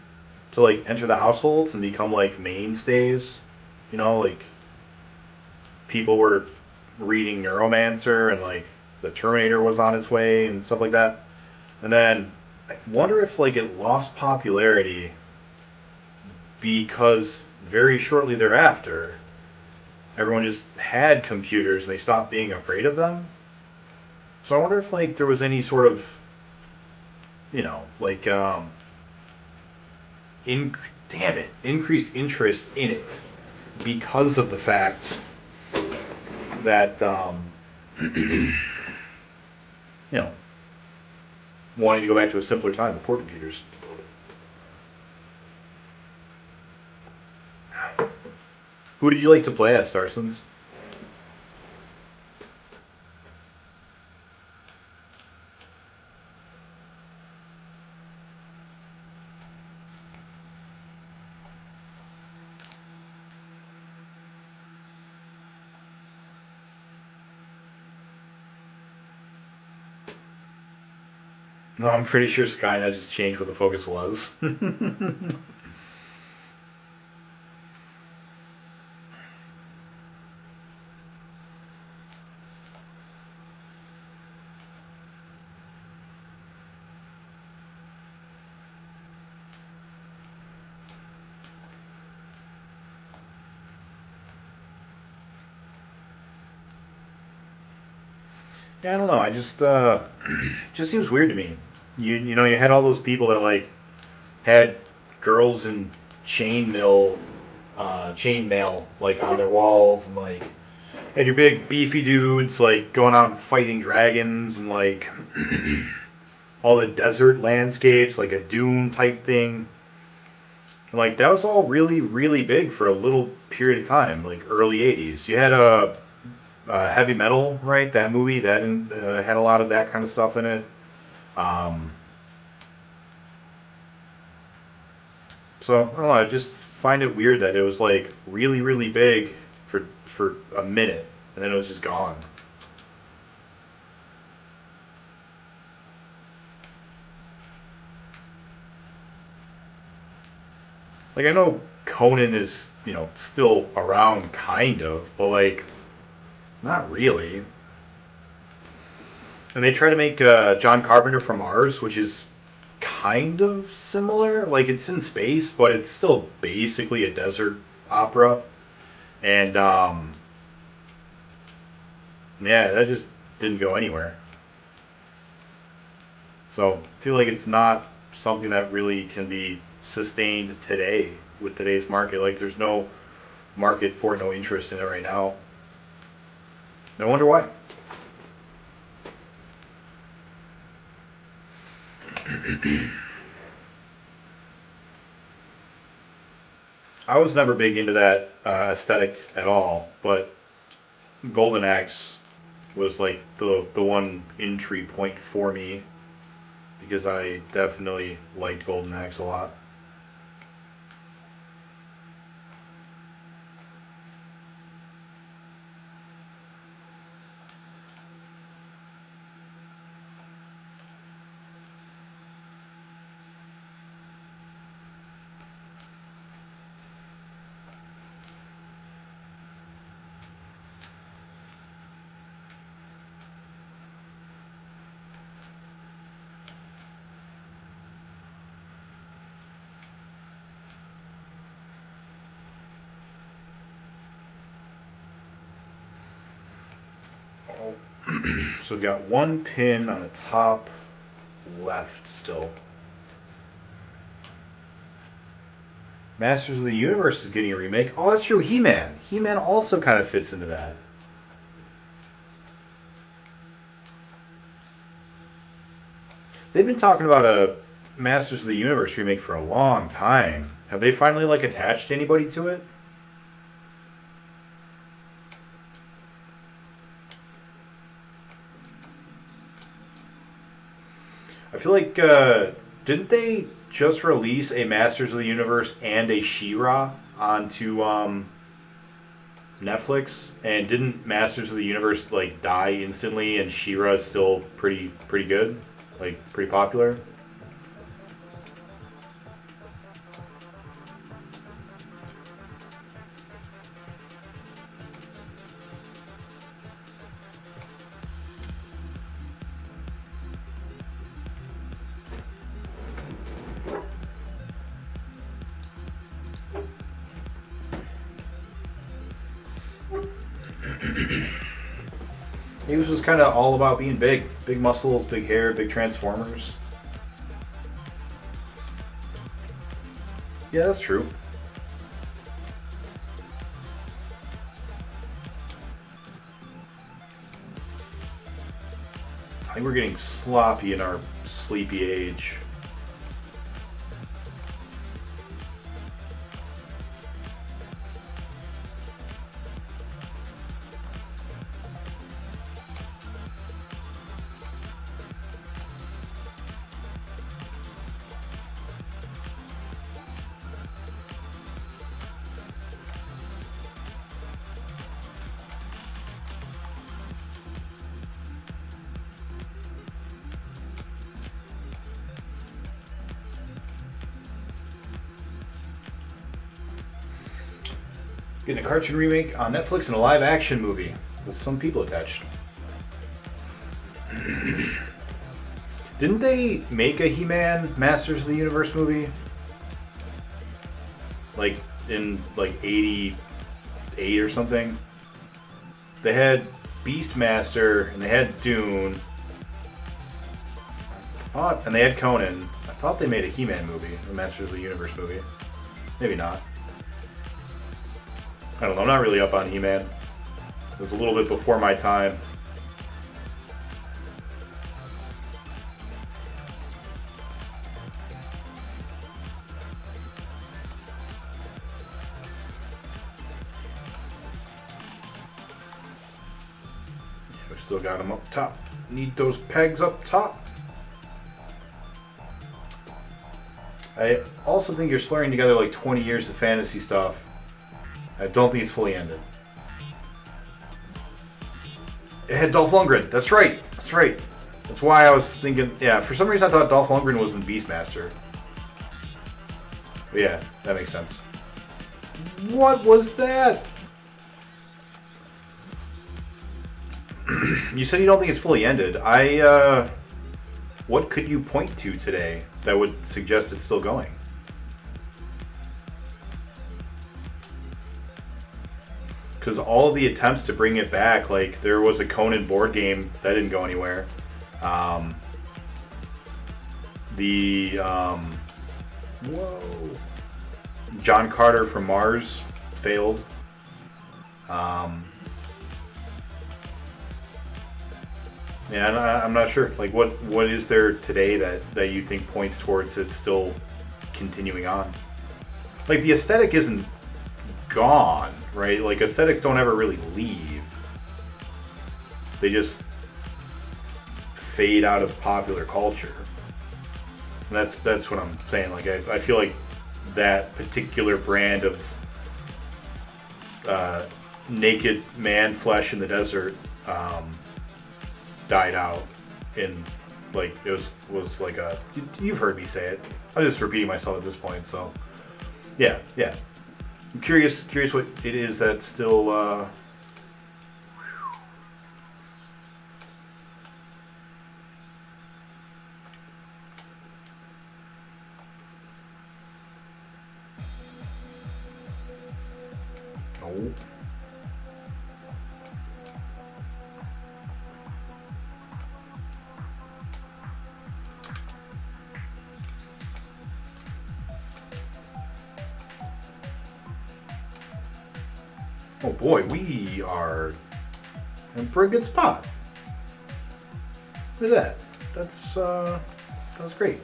to like enter the households and become like mainstays. You know, like people were reading Neuromancer and like the Terminator was on its way and stuff like that. And then I wonder if like it lost popularity because very shortly thereafter, everyone just had computers and they stopped being afraid of them. So I wonder if like there was any sort of, you know, like increased interest in it because of the fact that you know, wanting to go back to a simpler time before computers. Who did you like to play as, Starsons? No, I'm pretty sure Skynet just changed what the focus was. Yeah, I don't know. I just just seems weird to me. You know you had all those people that like had girls in chainmail like on their walls and like had your big beefy dudes like going out and fighting dragons and like all the desert landscapes like a dune type thing. And, like that was all really big for a little period of time, like early '80s. You had a Heavy Metal, right? That movie that had a lot of that kind of stuff in it. Um, so I don't know. I just find it weird that it was like really big for a minute, and then it was just gone. Like I know Conan is still around, kind of, but like not really. And they try to make John Carpenter from Mars, which is kind of similar. Like it's in space, but it's still basically a desert opera. And yeah, that just didn't go anywhere. So I feel like it's not something that really can be sustained today with today's market. Like there's no market for no interest in it right now. I wonder why. I was never big into that aesthetic at all, but Golden Axe was like the one entry point for me. because I definitely liked Golden Axe a lot. So we've got one pin on the top left still. Masters of the Universe is getting a remake. Oh, that's true. He-Man. He-Man also kind of fits into that. They've been talking about a Masters of the Universe remake for a long time. Have they finally like attached anybody to it? I feel like, didn't they just release a Masters of the Universe and a She-Ra onto Netflix? And didn't Masters of the Universe like die instantly, and She-Ra is still pretty good, like pretty popular? He was just kind of all about being big. Big muscles, big hair, big Transformers. Yeah, that's true. I think we're getting sloppy in our sleepy age. Getting a cartoon remake on Netflix and a live action movie with some people attached. Didn't they make a He-Man Masters of the Universe movie? Like in like 88 or something? They had Beastmaster and they had Dune. And they had Conan. I thought they made a He-Man movie, a Masters of the Universe movie. Maybe not. I don't know, I'm not really up on He-Man. It was a little bit before my time. We still got them up top. Need those pegs up top. I also think you're slurring together like 20 years of fantasy stuff. I don't think it's fully ended. It had Dolph Lundgren. That's right. That's right. That's why I was thinking. Yeah, for some reason I thought Dolph Lundgren was in Beastmaster. But yeah, that makes sense. What was that? You said you don't think it's fully ended. What could you point to today that would suggest it's still going? Because all the attempts to bring it back, like there was a Conan board game that didn't go anywhere. John Carter from Mars failed. Yeah, I'm not sure. Like, what is there today that you think points towards it still continuing on? Like, the aesthetic isn't gone, right? Like, aesthetics don't ever really leave. They just fade out of popular culture. And that's what I'm saying. Like I feel like that particular brand of naked man flesh in the desert died out in like it was like a you've heard me say it. I'm just repeating myself at this point. So yeah. I'm curious what it is that still. Oh. Oh boy, we are in a pretty good spot. Look at that. That's great.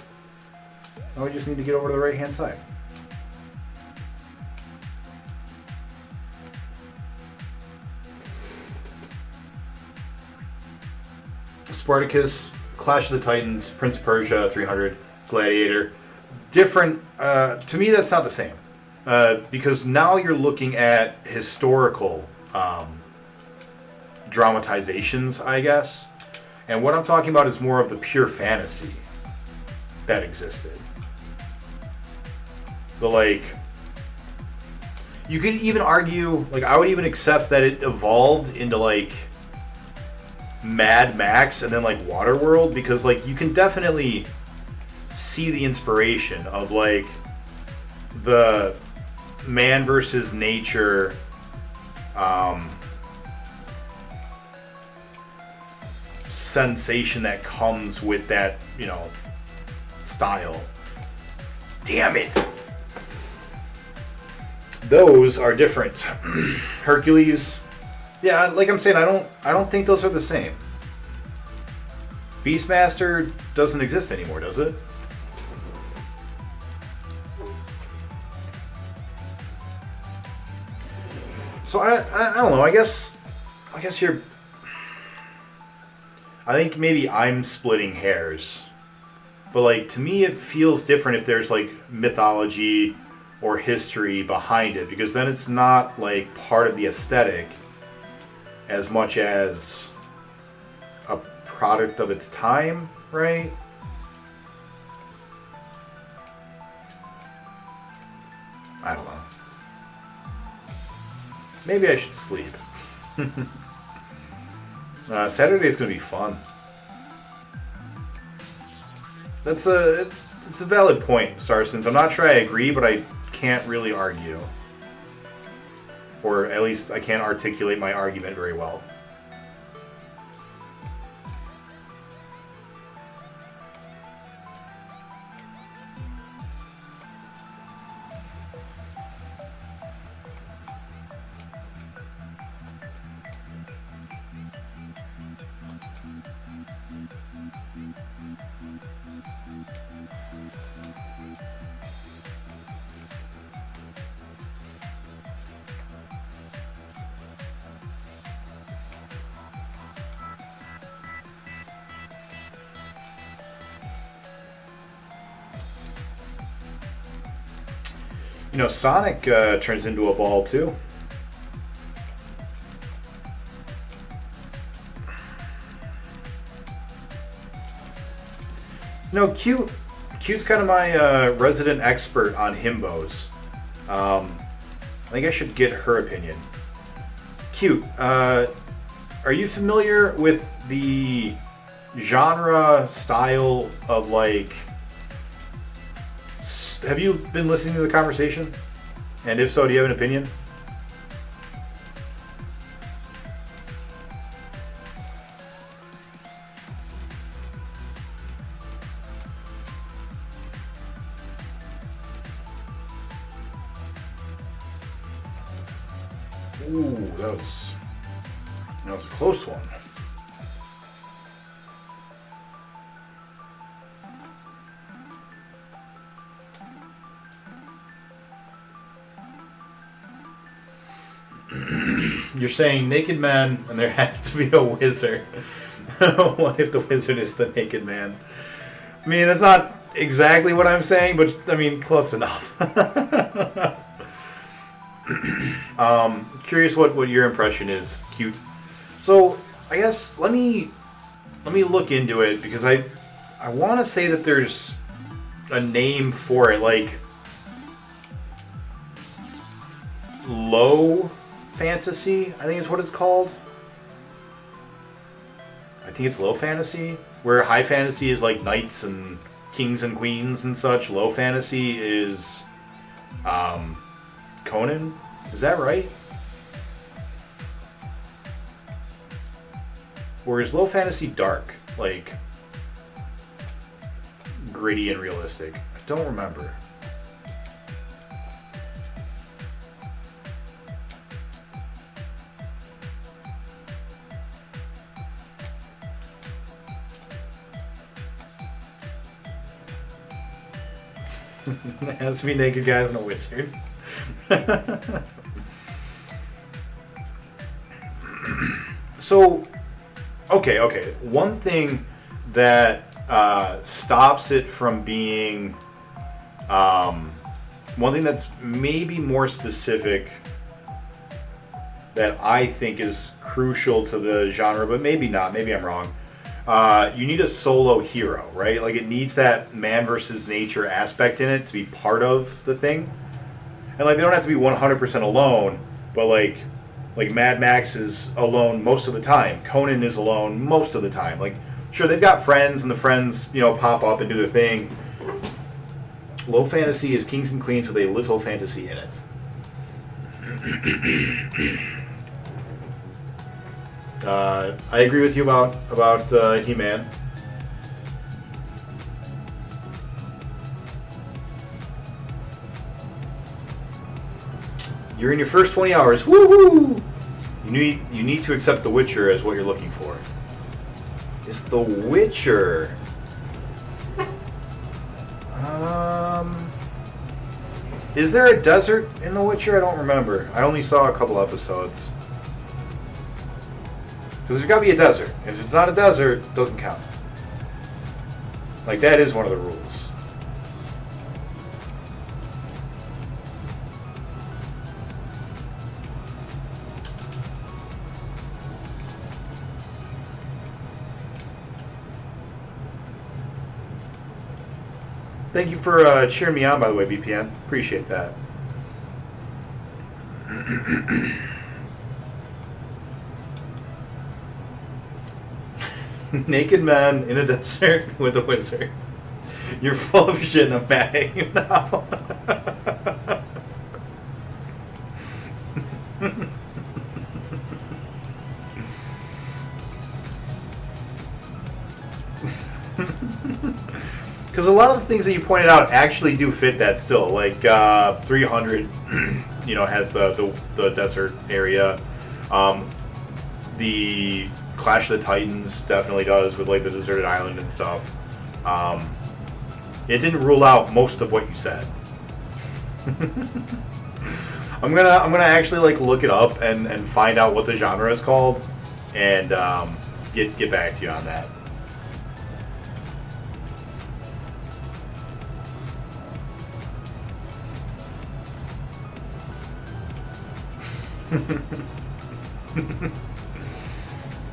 Now we just need to get over to the right hand side. Spartacus, Clash of the Titans, Prince of Persia, 300, Gladiator. Different. To me, that's not the same. Because now you're looking at historical dramatizations, I guess. And what I'm talking about is more of the pure fantasy that existed. The, like... You could even argue, like, I would even accept that it evolved into, like, Mad Max and then, like, Waterworld, because, like, you can definitely see the inspiration of, like, the man versus nature sensation that comes with that, you know, style. Damn it! Those are different. Hercules, yeah, like I'm saying, I don't think those are the same. Beastmaster doesn't exist anymore, does it? So I don't know. I guess you're. I think maybe I'm splitting hairs, but like to me, it feels different if there's like mythology or history behind it, because then it's not like part of the aesthetic as much as a product of its time, right? I don't know. Maybe I should sleep. Saturday's gonna be fun. It's a valid point, Starsons. I'm not sure I agree, but I can't really argue. Or at least I can't articulate my argument very well. You know, Sonic turns into a ball too. No, Cute's kind of my resident expert on himbos. I think I should get her opinion. Cute, are you familiar with the genre style of like... Have you been listening to the conversation? And if so, do you have an opinion? Ooh, that was a close one. You're saying naked man, and there has to be a wizard. What if the wizard is the naked man? I mean, that's not exactly what I'm saying, but I mean, close enough. Curious what your impression is. Cute. So I guess let me look into it because I want to say that there's a name for it, like low fantasy. I think is what it's called. I think it's low fantasy, where high fantasy is like knights and kings and queens and such. Low fantasy is Conan. Is that right? Or is low fantasy dark, like gritty and realistic? I don't remember. It has to be naked guys and a wizard. So, okay. One thing that stops it from being, one thing that's maybe more specific that I think is crucial to the genre, but maybe not. Maybe I'm wrong. You need a solo hero, right? Like it needs that man versus nature aspect in it to be part of the thing. And like they don't have to be 100% alone, but like Mad Max is alone most of the time. Conan is alone most of the time. Like sure they've got friends and the friends, pop up and do their thing. Low fantasy is kings and queens with a little fantasy in it. I agree with you about He-Man. You're in your first 20 hours. Woohoo! You need to accept The Witcher as what you're looking for. Is The Witcher? Is there a desert in The Witcher? I don't remember. I only saw a couple episodes. Because there's got to be a desert. If it's not a desert, it doesn't count. Like, that is one of the rules. Thank you for cheering me on, by the way, BPN. Appreciate that. Naked man in a desert with a wizard. You're full of shit, and I'm mad at you now. Because a lot of the things that you pointed out actually do fit that still. Like 300, has the desert area. The Clash of the Titans definitely does with like the deserted island and stuff. It didn't rule out most of what you said. I'm gonna actually like look it up and find out what the genre is called, and get back to you on that.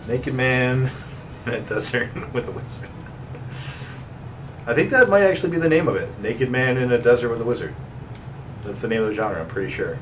Naked man in a desert with a wizard. I think that might actually be the name of it. Naked man in a desert with a wizard. That's the name of the genre, I'm pretty sure.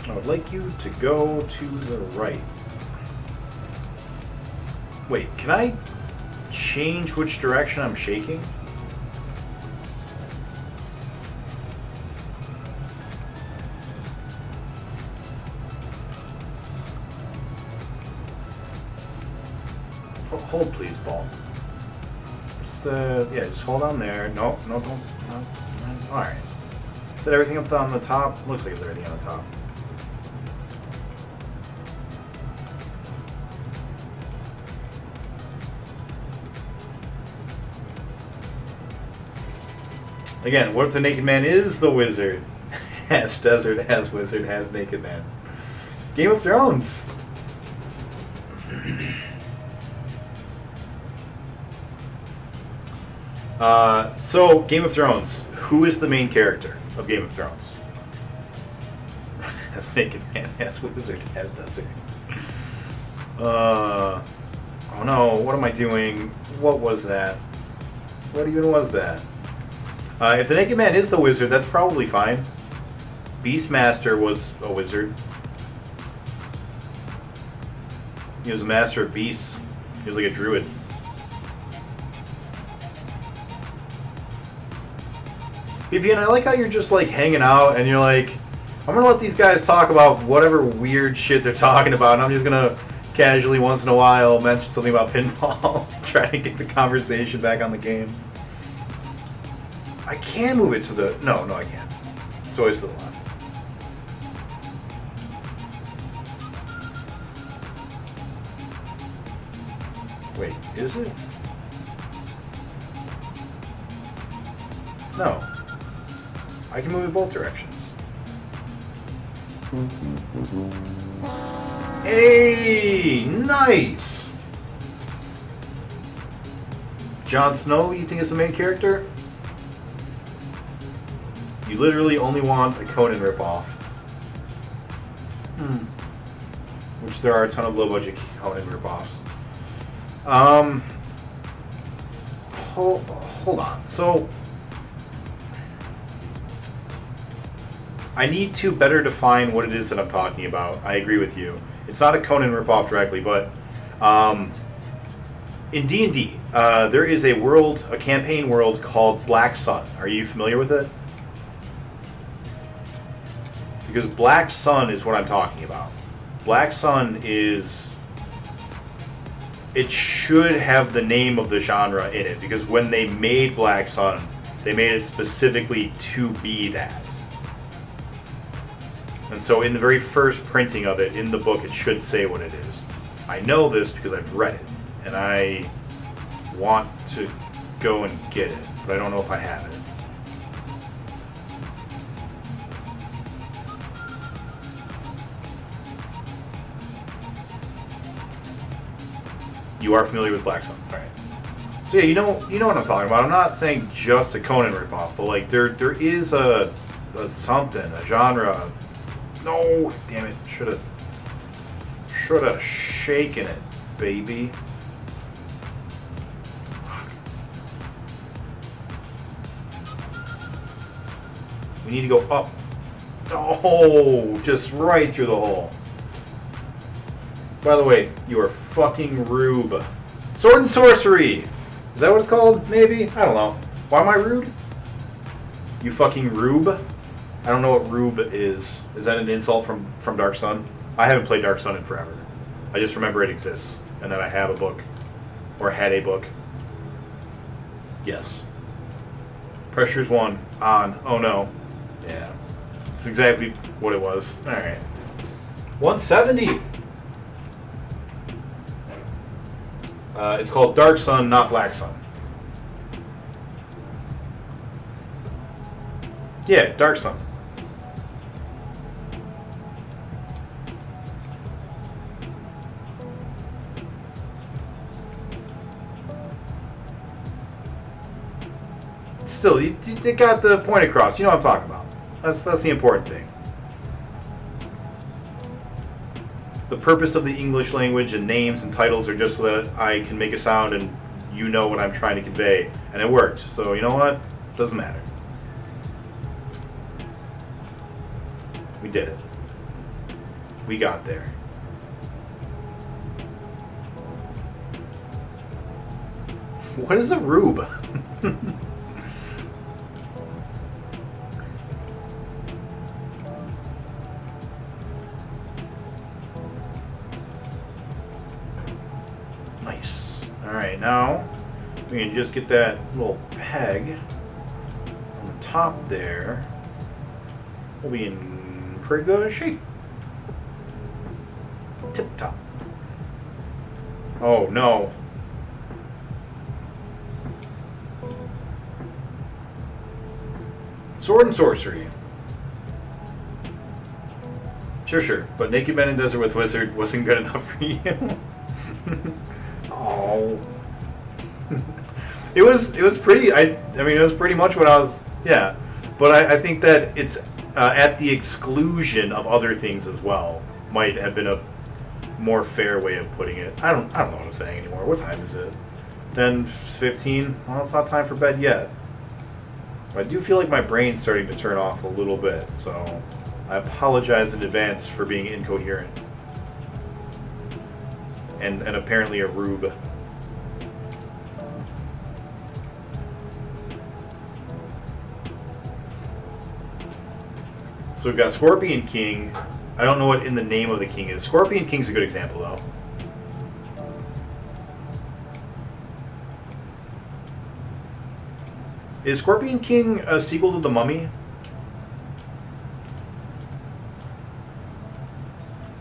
I would like you to go to the right. Wait, can I change which direction I'm shaking? Hold please, ball. Just fall down there. No, don't. No. Alright. Is that everything up on the top? Looks like it's everything on the top. Again, what if the Naked Man is the wizard? Has desert, has wizard, has Naked Man. Game of Thrones. So, Game of Thrones. Who is the main character of Game of Thrones? Has Naked Man, has wizard, has desert. Oh no, what am I doing? What was that? What even was that? If the Naked Man is the wizard, that's probably fine. Beastmaster was a wizard. He was a master of beasts. He was like a druid. BPN, I like how you're just like hanging out and you're like, I'm gonna let these guys talk about whatever weird shit they're talking about, and I'm just gonna casually once in a while mention something about pinball, try to get the conversation back on the game. I can move it to the... No, I can't. It's always to the left. Wait, is it? No. I can move it both directions. Hey, nice! Jon Snow, you think is the main character? You literally only want a Conan ripoff. Which there are a ton of low-budget Conan ripoffs. Hold on. So, I need to better define what it is that I'm talking about. I agree with you. It's not a Conan ripoff directly, but in D&D, there is a campaign world called Black Sun. Are you familiar with it? Because Black Sun is what I'm talking about. Black Sun is... It should have the name of the genre in it, because when they made Black Sun, they made it specifically to be that. And so in the very first printing of it, in the book, it should say what it is. I know this because I've read it, and I want to go and get it, but I don't know if I have it. You are familiar with Black Sun, all right? So yeah, you know what I'm talking about. I'm not saying just a Conan ripoff, but like there is a something, a genre. No, damn it! Should have shaken it, baby. Fuck. We need to go up. Oh, just right through the hole. By the way, you are fucking rube. Sword and sorcery! Is that what it's called? Maybe? I don't know. Why am I rude? You fucking rube? I don't know what rube is. Is that an insult from Dark Sun? I haven't played Dark Sun in forever. I just remember it exists, and that I have a book. Or had a book. Yes. Pressure's 1. On. Oh no. Yeah. That's exactly what it was. Alright. 170! It's called Dark Sun, not Black Sun. Yeah, Dark Sun. Still, you got the point across. You know what I'm talking about. That's the important thing. The purpose of the English language and names and titles are just so that I can make a sound and you know what I'm trying to convey. And it worked. So, you know what? Doesn't matter. We did it. We got there. What is a rube? Nice. Alright, now we can just get that little peg on the top there. We'll be in pretty good shape. Tip top. Oh no. Sword and sorcery. Sure. But Naked Man in Desert with Wizard wasn't good enough for you. Oh. It was pretty. I mean, it was pretty much what I was. Yeah, but I think that it's at the exclusion of other things as well. Might have been a more fair way of putting it. I don't know what I'm saying anymore. What time is it? 10:15. Well, it's not time for bed yet. But I do feel like my brain's starting to turn off a little bit, so I apologize in advance for being incoherent and apparently a rube. So we've got Scorpion King. I don't know what in the name of the king is. Scorpion King's a good example, though. Is Scorpion King a sequel to The Mummy?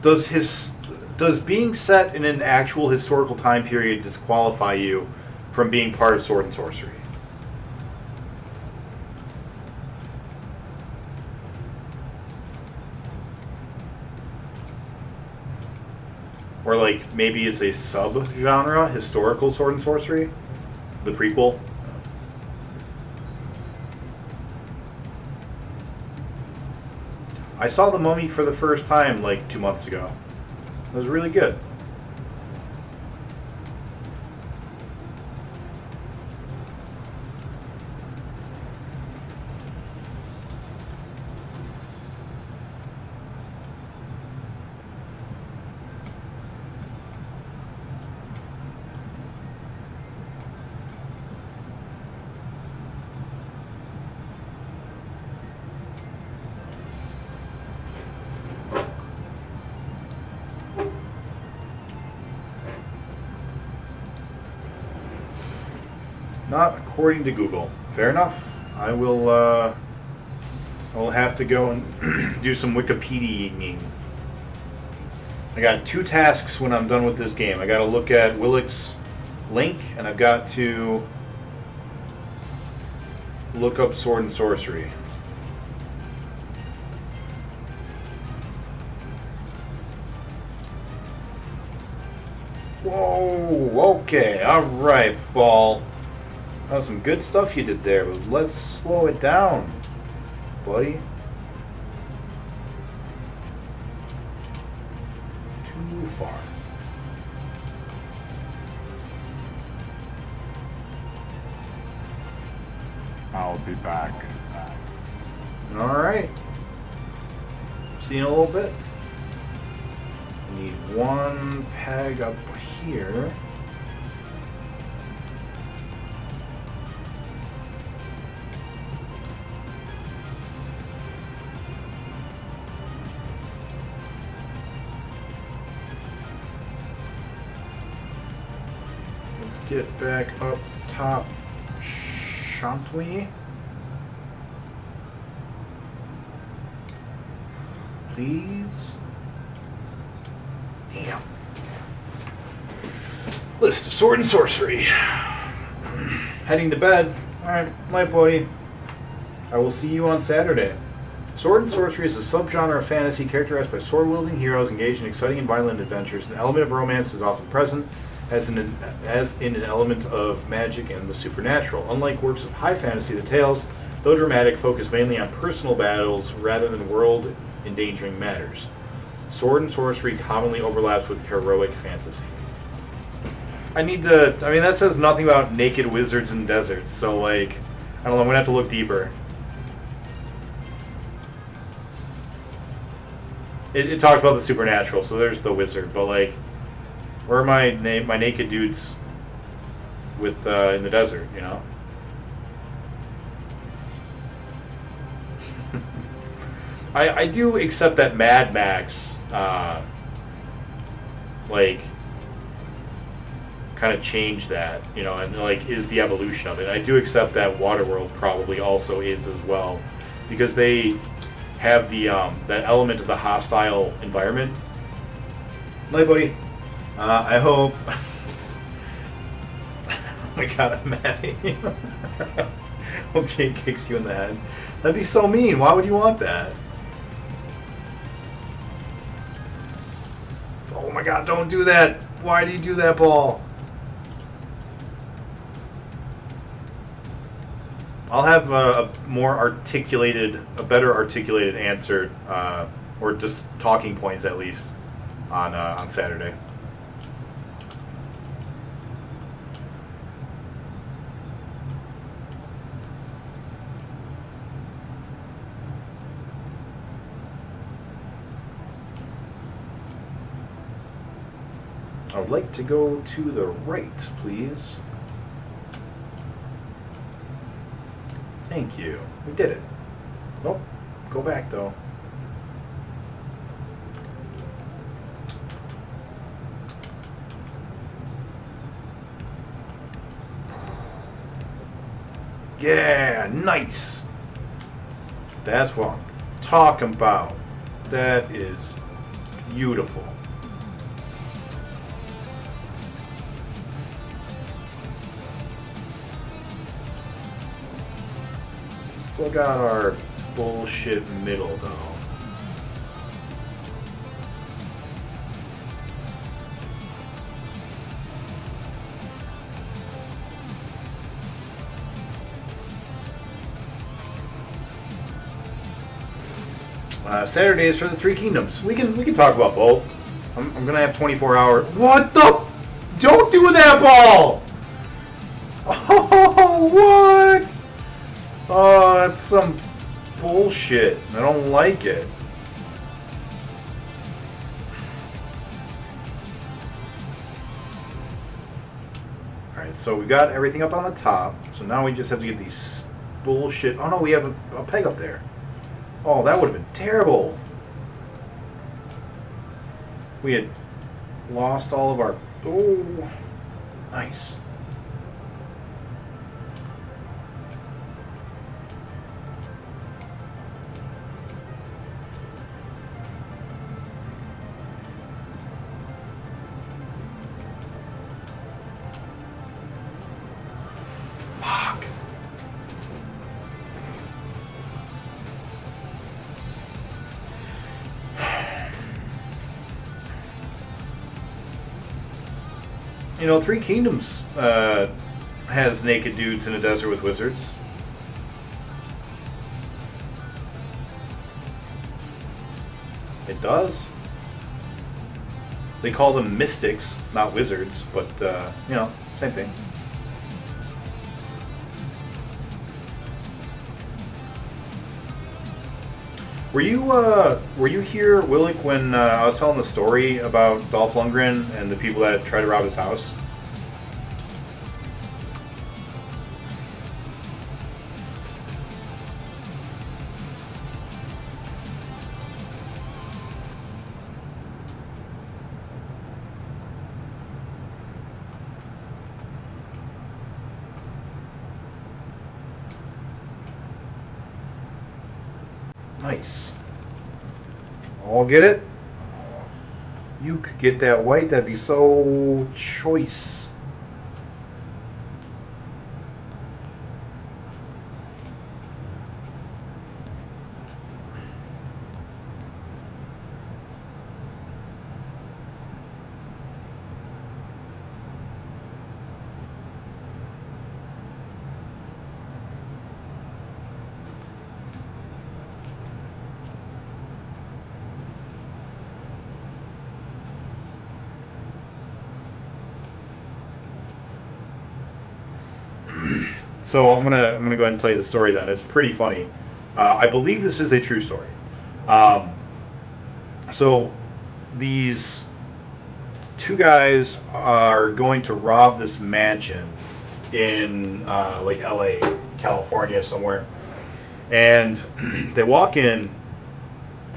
Does being set in an actual historical time period disqualify you from being part of Sword and Sorcery? Or like maybe it's a sub-genre, historical Sword and Sorcery? The prequel? I saw The Mummy for the first time like 2 months ago. It was really good. Not according to Google. Fair enough. I will have to go and do some Wikipedia-ing. I got 2 tasks when I'm done with this game. I got to look at Willick's link, and I've got to look up Sword and Sorcery. Whoa, okay, alright, Ball. That was some good stuff you did there, but let's slow it down, buddy. Too far. I'll be back. Alright. See you in a little bit. Need 1 peg up here. Let's get back up top, shan't we? Please. Damn. List of Sword and Sorcery. Heading to bed. Alright, night, buddy. I will see you on Saturday. Sword and Sorcery is a subgenre of fantasy characterized by sword-wielding heroes engaged in exciting and violent adventures. An element of romance is often present, as in an element of magic and the supernatural. Unlike works of high fantasy, the tales, though dramatic, focus mainly on personal battles rather than world-endangering matters. Sword and Sorcery commonly overlaps with heroic fantasy. I mean, that says nothing about naked wizards and deserts, so, like, I don't know, I'm gonna have to look deeper. It talks about the supernatural, so there's the wizard, but, like, where are my naked dudes with, in the desert, you know? I do accept that Mad Max, like, kind of changed that, you know, and like is the evolution of it. I do accept that Waterworld probably also is as well, because they have the that element of the hostile environment. Night, buddy. I hope. Oh my god, I'm mad at you. Hope Jake kicks you in the head. That'd be so mean. Why would you want that? Oh my god, don't do that. Why do you do that, ball? I'll have a better articulated answer, or just talking points at least, on Saturday. I would like to go to the right, please. Thank you. We did it. Nope. Go back, though. Yeah, nice. That's what I'm talking about. That is beautiful. Still got our bullshit middle, though. Saturdays for the Three Kingdoms. We can talk about both. I'm gonna have 24 hours. What the? Don't do that, ball! Oh, what? Oh, that's some bullshit. I don't like it. Alright, so we got everything up on the top. So now we just have to get these bullshit... Oh no, we have a peg up there. Oh, that would have been terrible. We had lost all of our... Oh, nice. You know, Three Kingdoms has naked dudes in a desert with wizards. It does. They call them mystics, not wizards, but, you know, same thing. Were you here, Willick, when I was telling the story about Dolph Lundgren and the people that tried to rob his house? Nice. I'll get it. You could get that white. That'd be so choice. So I'm gonna go ahead and tell you the story then. It's pretty funny. I believe this is a true story. So these two guys are going to rob this mansion in like LA, California somewhere, and they walk in,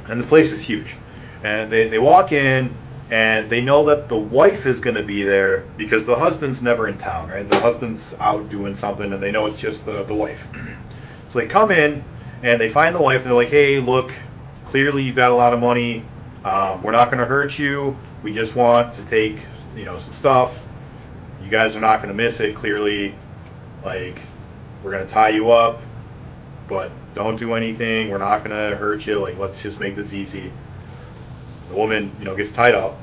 and the place is huge, and they walk in. And they know that the wife is going to be there because the husband's never in town, right? The husband's out doing something, and they know it's just the wife. So they come in, and they find the wife, and they're like, hey, look, clearly you've got a lot of money. We're not going to hurt you. We just want to take, you know, some stuff. You guys are not going to miss it. Clearly, like, we're going to tie you up, but don't do anything. We're not gonna hurt you. Like, let's just make this easy. The woman, gets tied up,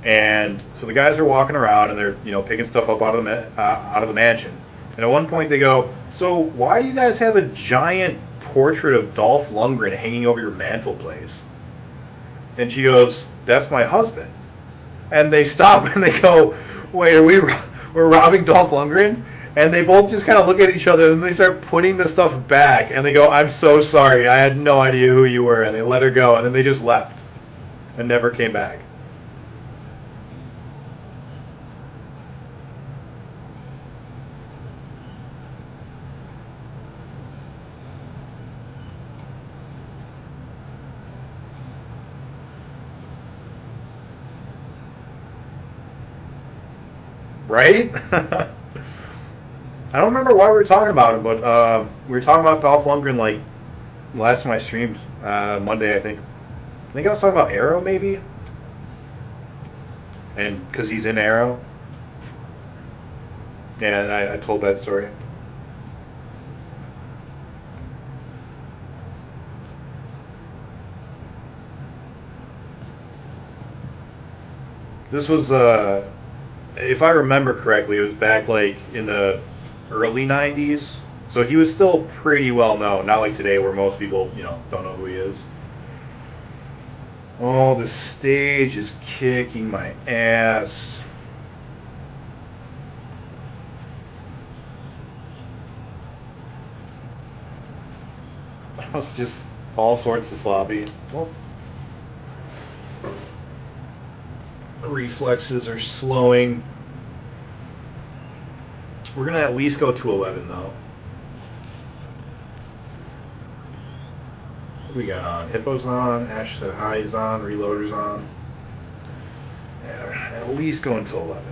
and so the guys are walking around and they're, picking stuff up out of the mansion. And at one point they go, "So why do you guys have a giant portrait of Dolph Lundgren hanging over your mantelpiece?" And she goes, "That's my husband." And they stop and they go, "Wait, we're robbing Dolph Lundgren?" And they both just kind of look at each other and they start putting the stuff back. And they go, "I'm so sorry. I had no idea who you were." And they let her go. And then they just left and never came back. Right? I don't remember why we were talking about it, but we were talking about Dolph Lundgren like last time I streamed, Monday, I think. I think I was talking about Arrow, maybe? And because he's in Arrow. And I told that story. This was, if I remember correctly, it was back like in the early 90s. So he was still pretty well known. Not like today where most people, don't know who he is. Oh, the stage is kicking my ass. That was just all sorts of sloppy. Well, the reflexes are slowing. We're going to at least go to 11, though. What we got on? Hippo's on, Ash said High's on, Reloader's on. Yeah, at least going to 11.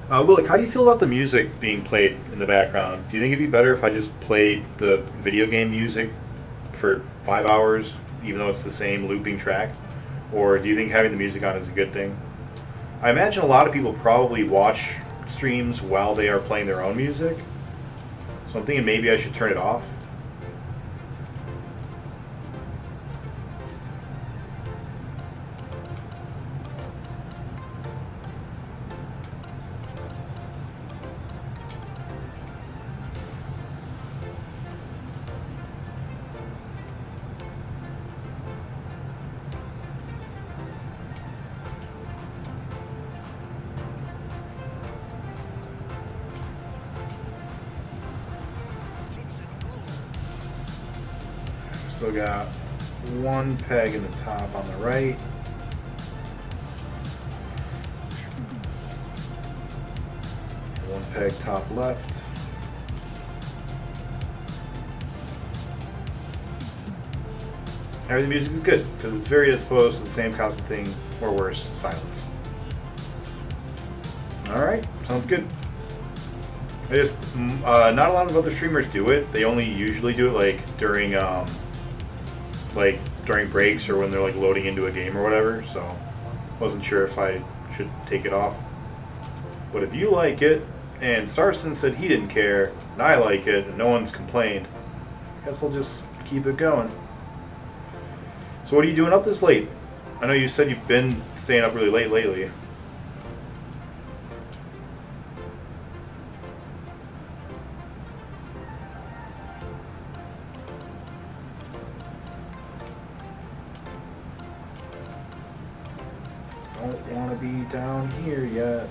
Willick, how do you feel about the music being played in the background? Do you think it'd be better if I just played the video game music for 5 hours, even though it's the same looping track? Or do you think having the music on is a good thing? I imagine a lot of people probably watch streams while they are playing their own music. So I'm thinking maybe I should turn it off. Still got one peg in the top on the right. One peg top left. Everything music is good because it's very opposed to the same constant thing or worse, silence. Alright, sounds good. I just, not a lot of other streamers do it. They only usually do it during breaks or when they're like loading into a game or whatever, so wasn't sure if I should take it off. But if you like it, and Starson said he didn't care, and I like it, and no one's complained, I guess I'll just keep it going. So what are you doing up this late? I know you said you've been staying up really late lately. Don't want to be down here yet.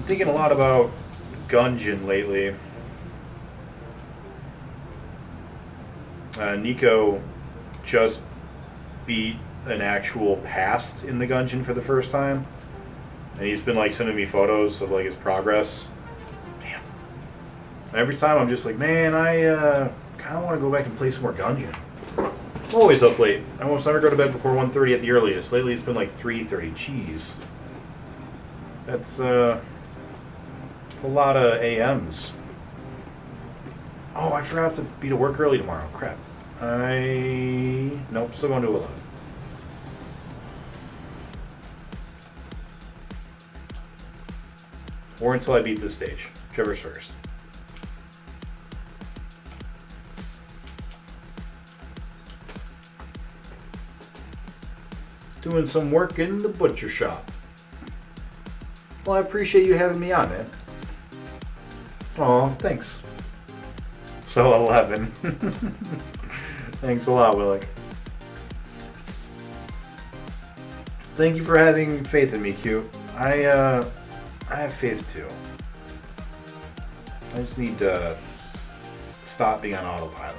been thinking a lot about Gungeon lately. Nico just beat an actual past in the Gungeon for the first time. And he's been like sending me photos of like his progress. Damn. And every time I'm just like, man, I kind of want to go back and play some more Gungeon. I'm always up late. I almost never go to bed before 1:30 at the earliest. Lately it's been like 3:30. Jeez. That's a lot of AMs. Oh, I forgot to be to work early tomorrow. Crap. Nope, still going to 11. Or until I beat this stage. Whichever's first. Doing some work in the butcher shop. Well, I appreciate you having me on, man. Aw, thanks. So 11. Thanks a lot, Willick. Thank you for having faith in me, Q. I have faith too. I just need to stop being on autopilot.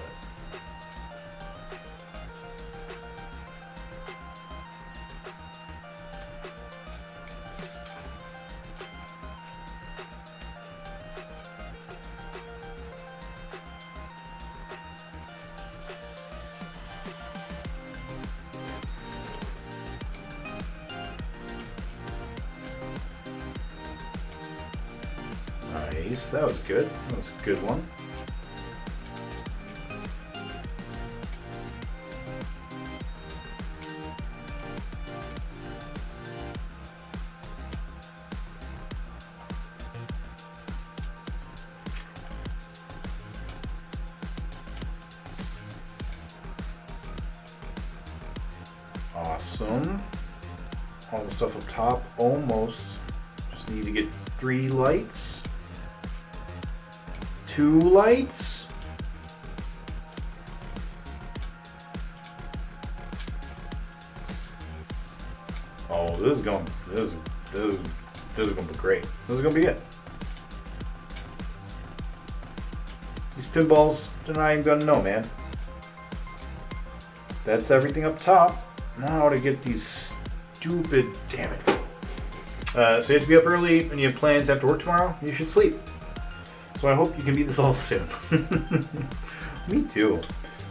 Nice, that was good. That was a good one. Awesome. All the stuff up top, almost. Just need to get 3 lights. 2 lights. Oh, this is going to be great. This is going to be it. These pinballs, they're not even going to know, man. That's everything up top. Now to get these stupid, damn it. So you have to be up early and you have plans after work tomorrow. You should sleep. So I hope you can beat this all soon. Me too.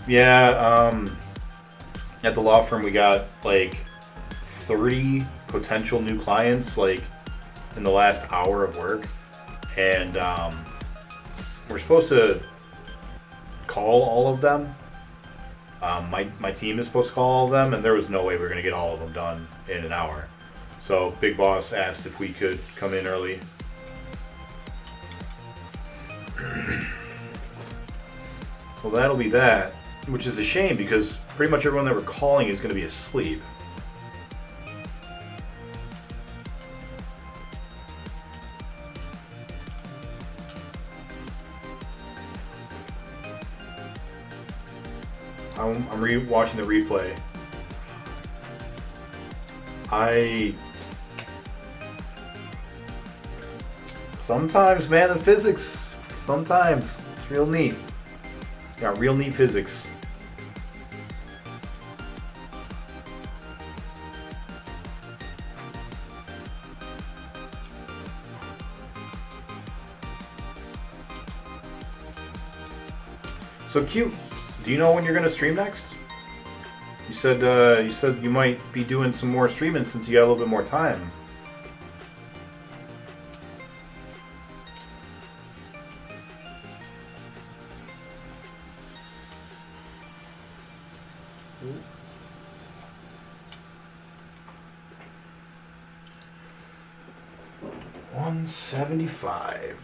Yeah, at the law firm we got like 30 potential new clients like in the last hour of work. And we're supposed to call all of them. My team is supposed to call all of them, and there was no way we were going to get all of them done in an hour. So Big Boss asked if we could come in early. Well, that'll be that, which is a shame because pretty much everyone that we're calling is going to be asleep. I'm re-watching the replay. Sometimes, man, the physics, sometimes it's real neat. Got real neat physics. So cute. Do you know when you're gonna stream next? You said you might be doing some more streaming since you got a little bit more time. $175.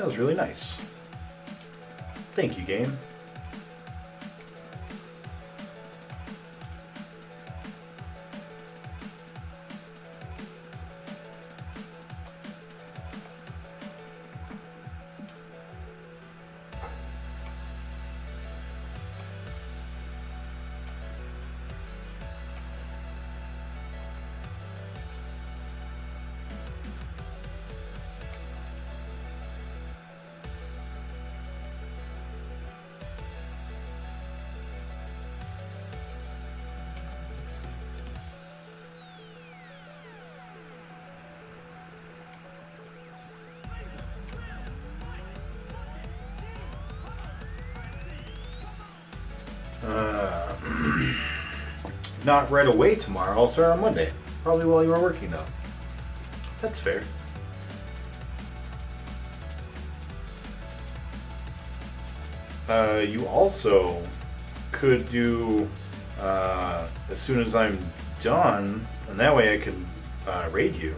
That was really nice. thank you, game. Not right away tomorrow. I'll start on Monday. Probably while you are working, though. That's fair. You also could do as soon as I'm done, and that way I can raid you.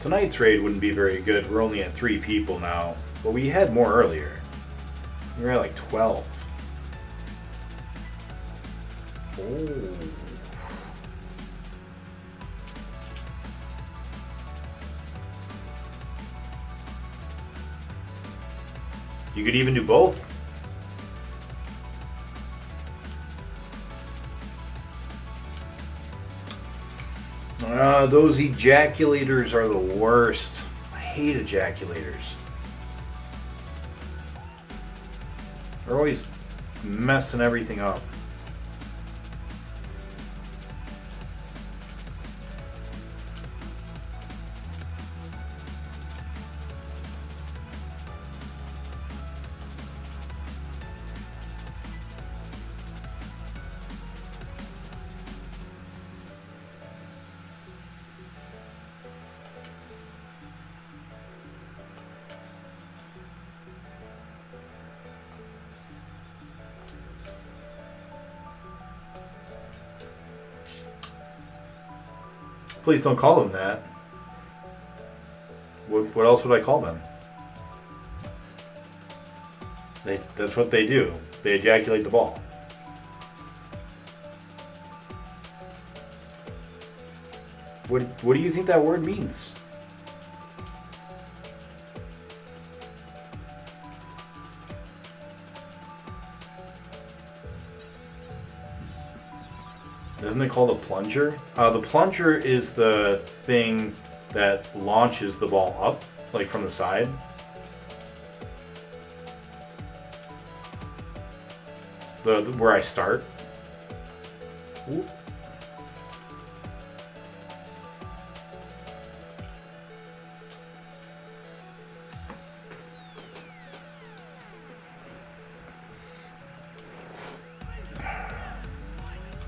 Tonight's raid wouldn't be very good. We're only at 3 people now, but we had more earlier. We were at like 12. Oh. You could even do both. Those ejaculators are the worst. I hate ejaculators. They're always messing everything up. Please don't call them that. What else would I call them? That's what they do. They ejaculate the ball. What do you think that word means? Isn't it called a plunger? The plunger is the thing that launches the ball up, like from the side. Where I start. Ooh.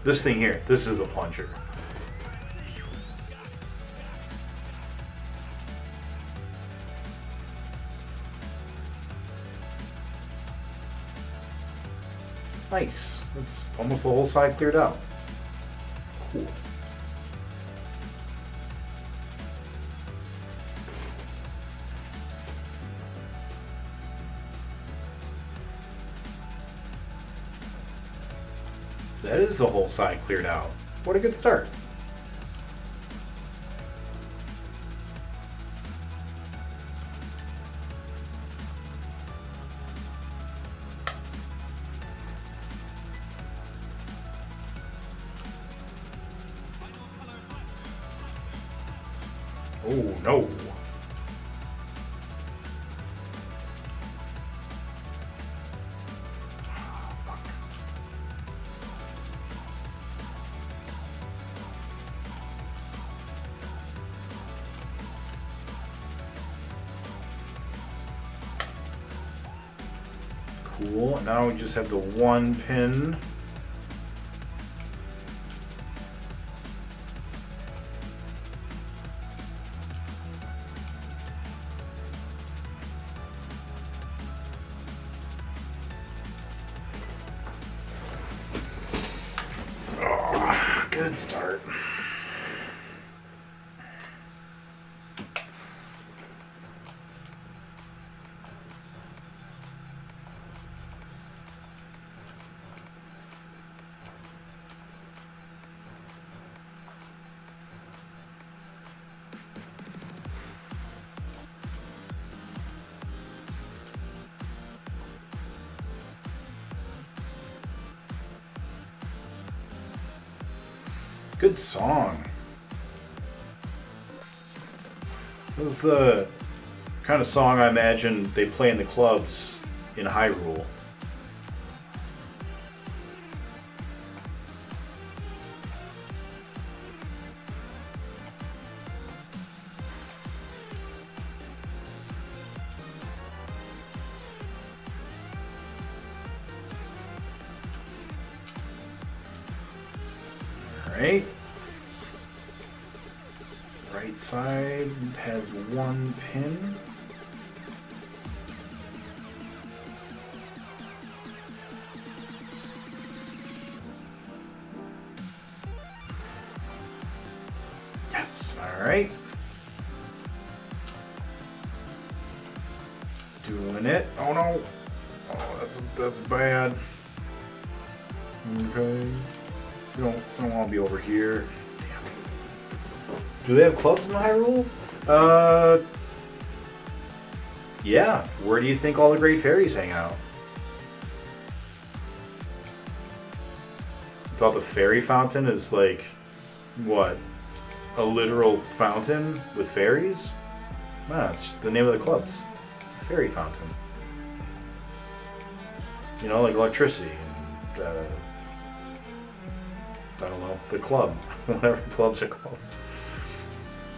This thing here, this is the plunger. Nice. That's almost the whole side cleared out. Cool. That is the whole side cleared out. What a good start. Oh no. Cool. Now we just have the one pin. Oh, good start. Good song. This is the kind of song I imagine they play in the clubs in Hyrule. Alright. Right side has one pin. Yes, alright. Doing it. Oh no! Oh, that's bad. Okay. We don't want to be over here. Damn. Do they have clubs in Hyrule? Yeah. Where do you think all the great fairies hang out? I thought the fairy fountain is like, what? A literal fountain with fairies? No, it's the name of the clubs. Fairy fountain. You know, like electricity and, I don't know, the club. Whatever clubs are called.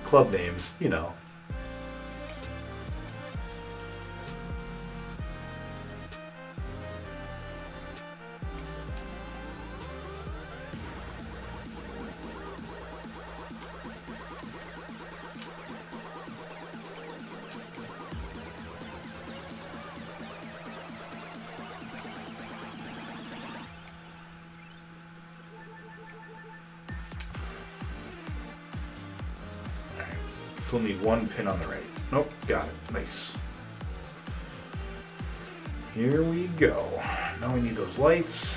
Club names, you know. Still need one pin on the right. Nope, got it. Nice. Here we go. Now we need those lights.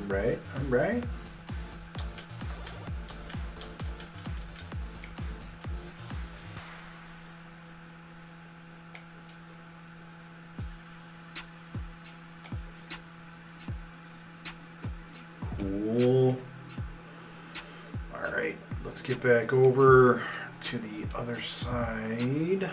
Right, right. Cool. All right, let's get back over to the other side.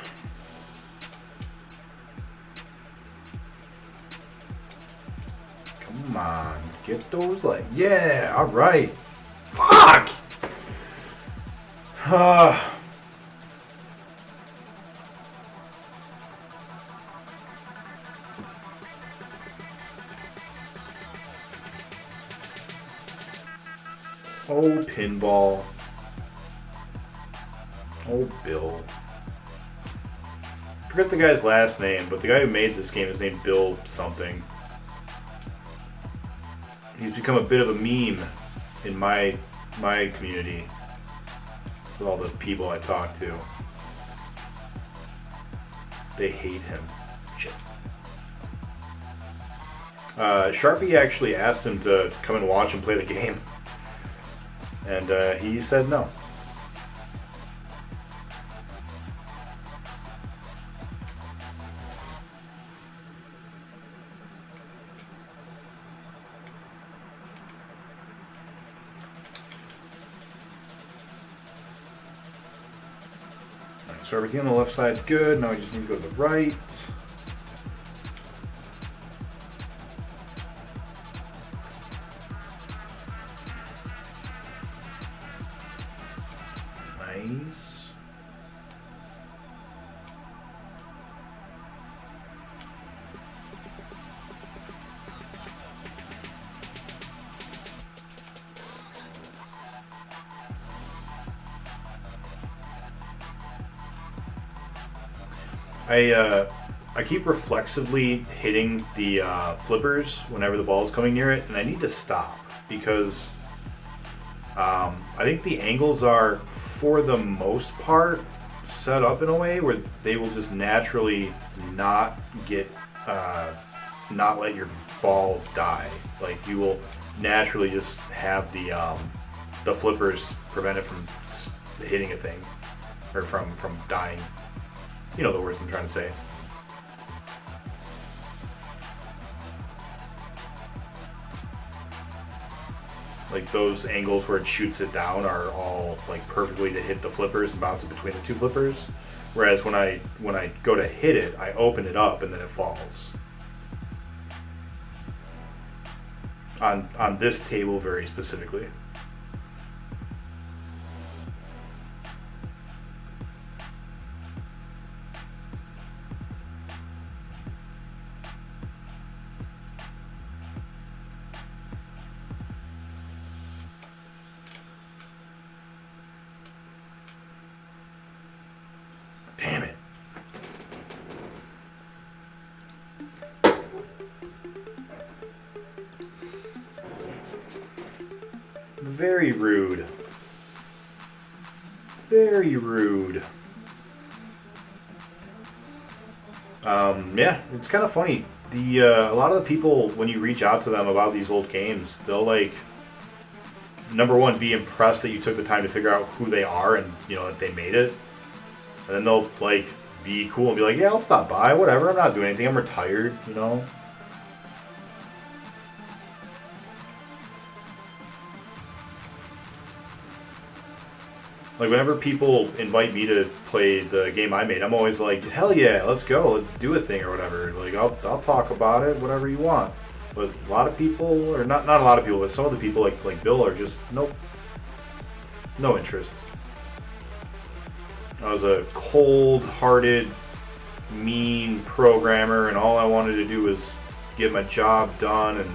Come on, get those legs. Yeah, all right. Fuck! Oh, Pinball. Oh, Bill. I forget the guy's last name, but the guy who made this game is named Bill something. He's become a bit of a meme in my community. So all the people I talk to, they hate him. Shit. Sharpie actually asked him to come and watch him play the game, and he said no. So everything on the left side's good. Now we just need to go to the right. Nice. I keep reflexively hitting the flippers whenever the ball is coming near it, and I need to stop because I think the angles are, for the most part, set up in a way where they will just naturally not get, not let your ball die. Like you will naturally just have the flippers prevent it from hitting a thing or from dying. You know the words I'm trying to say. Like those angles where it shoots it down are all like perfectly to hit the flippers and bounce it between the two flippers. Whereas when I go to hit it, I open it up and then it falls. On this table very specifically. Damn it. Very rude. Very rude. Yeah, it's kind of funny. A lot of the people, when you reach out to them about these old games, they'll like, number one, be impressed that you took the time to figure out who they are and, you know, that they made it. And then they'll like be cool and be like, yeah, I'll stop by, whatever, I'm not doing anything, I'm retired, you know. Like whenever people invite me to play the game I made, I'm always like, hell yeah, let's go, let's do a thing or whatever. Like I'll talk about it, whatever you want. But a lot of people, or not a lot of people, but some of the people like Bill are just nope, no interest. I was a cold-hearted, mean programmer, and all I wanted to do was get my job done and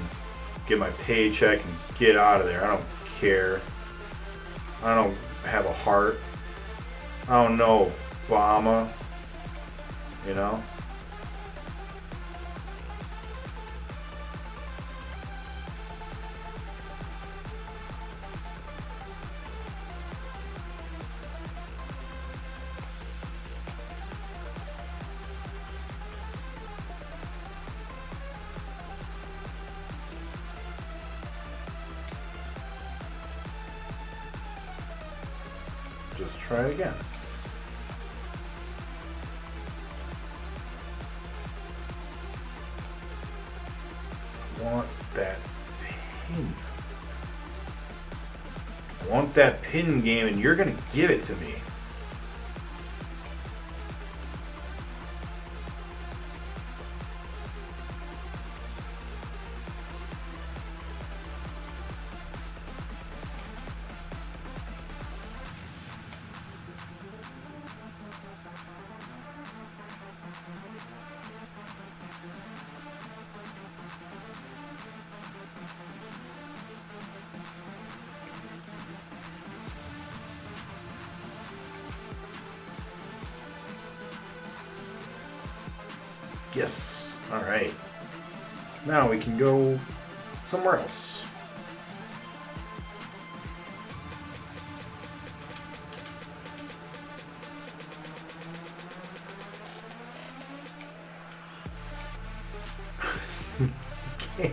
get my paycheck and get out of there. I don't care. I don't have a heart. I don't know Obama. You know? Just try it again. I want that pin. I want that pin game, and you're gonna give it to me. Yes. All right. Now we can go somewhere else.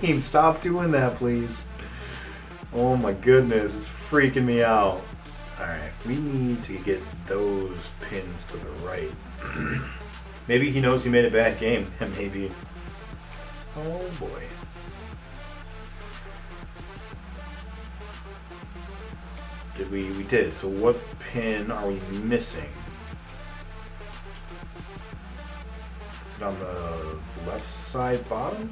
Game, stop doing that, please. Oh my goodness, it's freaking me out. All right, we need to get those pins to the right. Maybe he knows he made a bad game, and maybe... Oh boy. We did. So what pin are we missing? Is it on the left side bottom?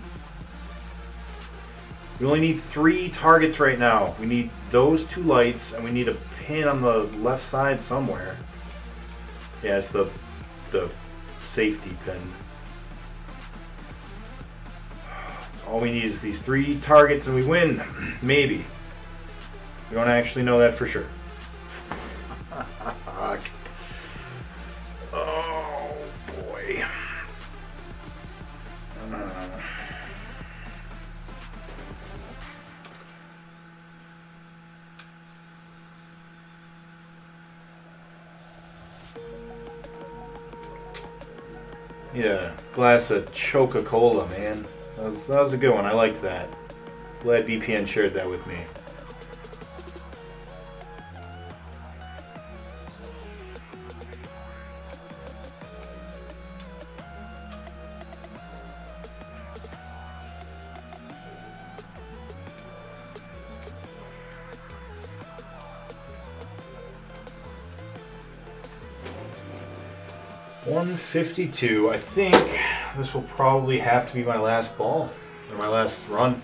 We only need 3 targets right now. We need those 2 lights, and we need a pin on the left side somewhere. Yeah, it's the safety pin. That's all we need is these 3 targets and we win. Maybe. We don't actually know that for sure. Oh boy. Need a glass of Coca-Cola, man. That was a good one. I liked that. Glad BPN shared that with me. $152. I think this will probably have to be my last ball, or my last run.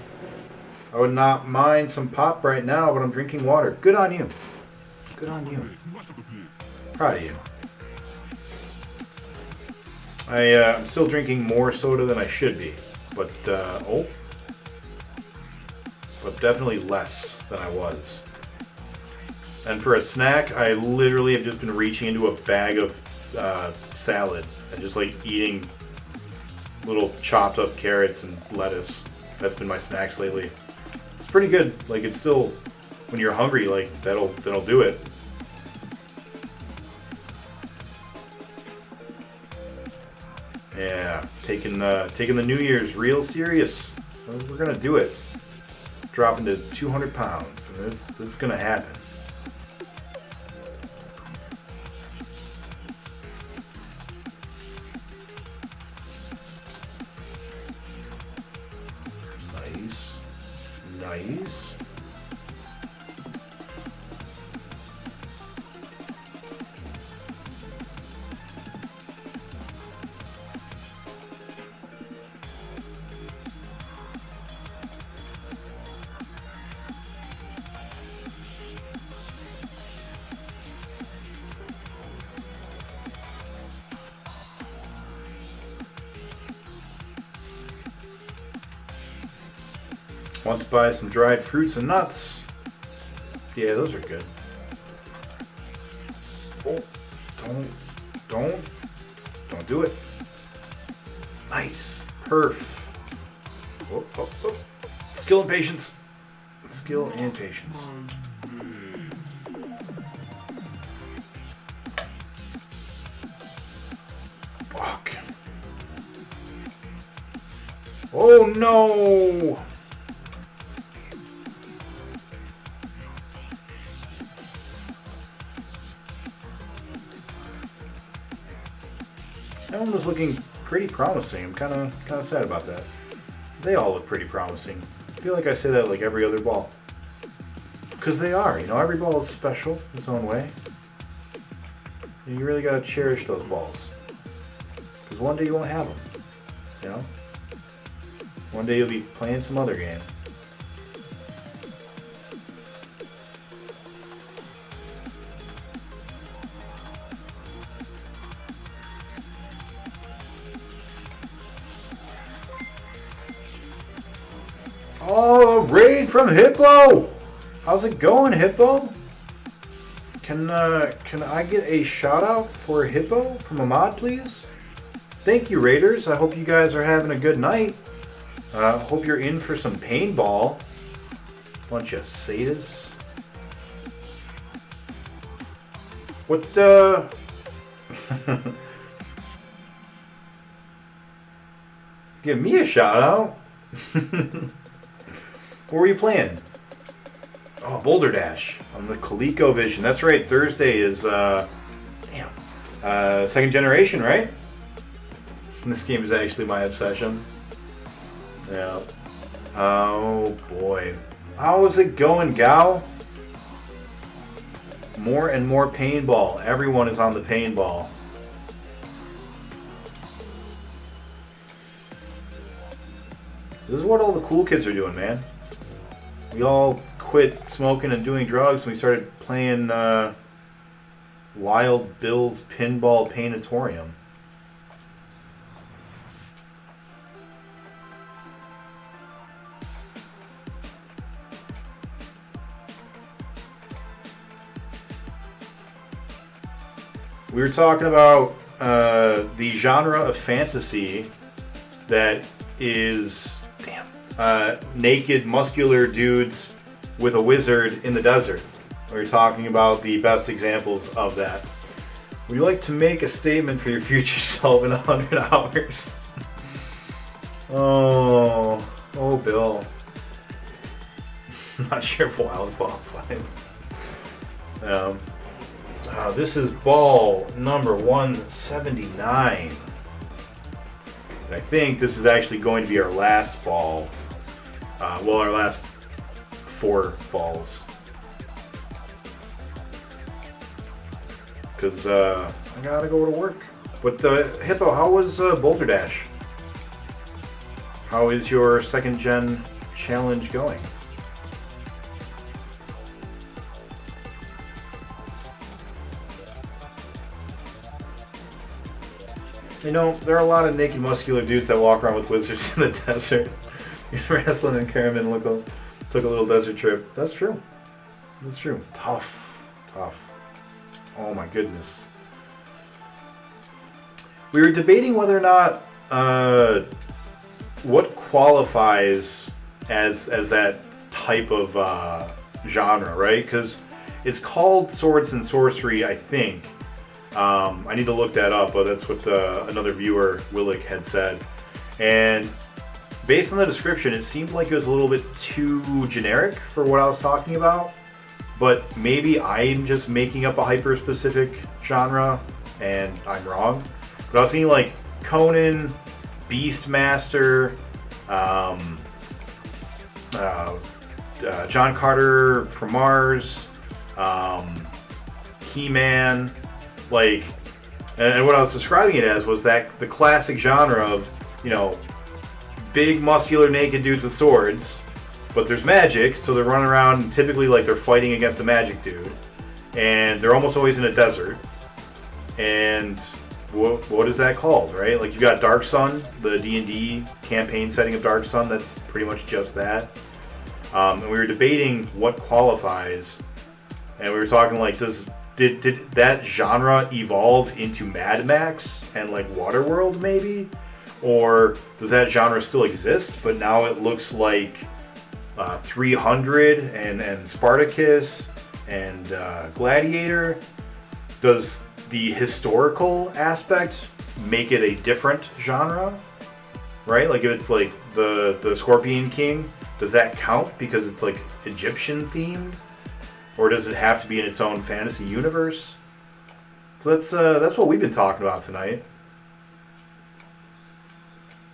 I would not mind some pop right now, but I'm drinking water. Good on you. Good on you. Proud of you. I'm still drinking more soda than I should be, but but definitely less than I was. And for a snack, I literally have just been reaching into a bag of salad and just like eating little chopped up carrots and lettuce. That's been my snacks lately. It's pretty good. Like, it's still, when you're hungry, like that'll do it. Yeah, taking the New Year's real serious. We're gonna do it. Dropping to 200 pounds. And this is gonna happen. Nice. Want to buy some dried fruits and nuts? Yeah, those are good. Oh, don't do it. Nice. Perf. Oh. Skill and patience. Skill and patience. Fuck. Oh no! That one was looking pretty promising. I'm kind of sad about that. They all look pretty promising. I feel like I say that like every other ball. Because they are. You know, every ball is special in its own way. And you really got to cherish those balls. Because one day you won't have them. You know? One day you'll be playing some other game. Oh, a raid from Hippo! How's it going, Hippo? Can I get a shout out for Hippo from Ahmad, please? Thank you, Raiders. I hope you guys are having a good night. Hope you're in for some paintball. Bunch of sadists. What, give me a shout out. What were you playing? Oh, Boulder Dash on the ColecoVision. That's right. Thursday is second generation, right? And this game is actually my obsession. Yeah. Oh boy. How is it going, Gal? More and more paintball. Everyone is on the paintball. This is what all the cool kids are doing, man. We all quit smoking and doing drugs and we started playing Wild Bill's Pinball Paintatorium. We were talking about the genre of fantasy that is naked, muscular dudes with a wizard in the desert. We were talking about the best examples of that. Would you like to make a statement for your future self in 100 hours? Oh, Bill. I'm not sure if wild qualifies. This is ball number 179. And I think this is actually going to be our last ball. Well, our last 4 balls. Because I gotta go to work. But Hippo, how was Boulder Dash? How is your 2nd gen challenge going? You know, there are a lot of naked muscular dudes that walk around with wizards in the desert. Wrestling and Caravan took a little desert trip. That's true. That's true. Tough. Oh my goodness. We were debating whether or not what qualifies as that type of genre, right? Because it's called swords and sorcery, I think. I need to look that up, but that's what another viewer, Willick, had said. And based on the description, it seemed like it was a little bit too generic for what I was talking about. But maybe I'm just making up a hyper-specific genre, and I'm wrong. But I was thinking like Conan, Beastmaster, John Carter from Mars, He-Man, like, and what I was describing it as was that the classic genre of, you know, big muscular naked dudes with swords, but there's magic, so they're running around and typically like they're fighting against a magic dude, and they're almost always in a desert. And what is that called, right? Like you got Dark Sun, the D&D campaign setting of Dark Sun, that's pretty much just that. And we were debating what qualifies, and we were talking like, did that genre evolve into Mad Max and like Waterworld maybe? Or does that genre still exist, but now it looks like 300 and Spartacus and Gladiator? Does the historical aspect make it a different genre? Right? Like if it's like the Scorpion King, does that count because it's like Egyptian themed? Or does it have to be in its own fantasy universe? So that's what we've been talking about tonight.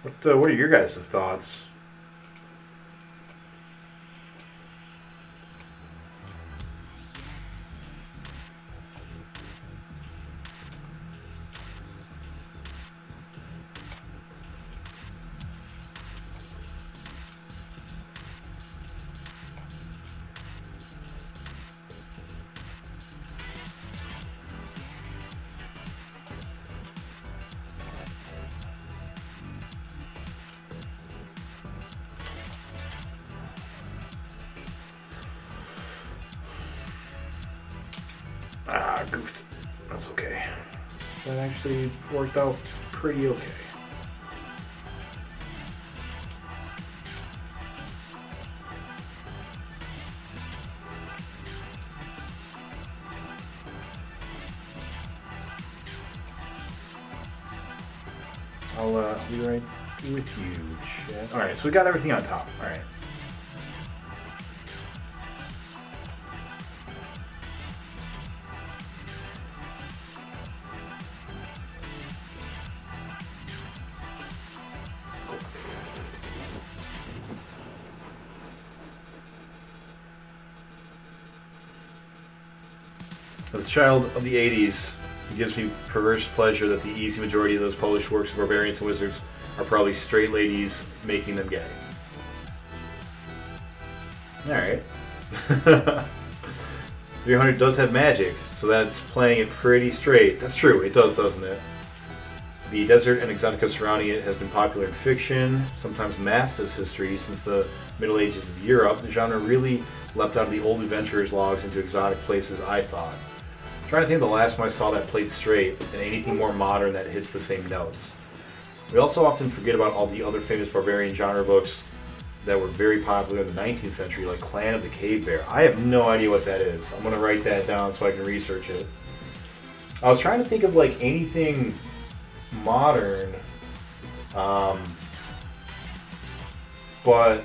What are your guys' thoughts? Goofed. That's okay. That actually worked out pretty okay. I'll be right with you, chat. Alright, so we got everything on top. Alright. As a child of the 80s, it gives me perverse pleasure that the easy majority of those published works of barbarians and wizards are probably straight ladies making them gay. Alright. 300 does have magic, so that's playing it pretty straight. That's true, it does, doesn't it? The desert and exotica surrounding it has been popular in fiction, sometimes masked as history, since the Middle Ages of Europe. The genre really leapt out of the old adventurers' logs into exotic places, I thought. I'm trying to think of the last time I saw that played straight, and anything more modern that hits the same notes. We also often forget about all the other famous barbarian genre books that were very popular in the 19th century, like Clan of the Cave Bear. I have no idea what that is. I'm going to write that down so I can research it. I was trying to think of like anything modern, but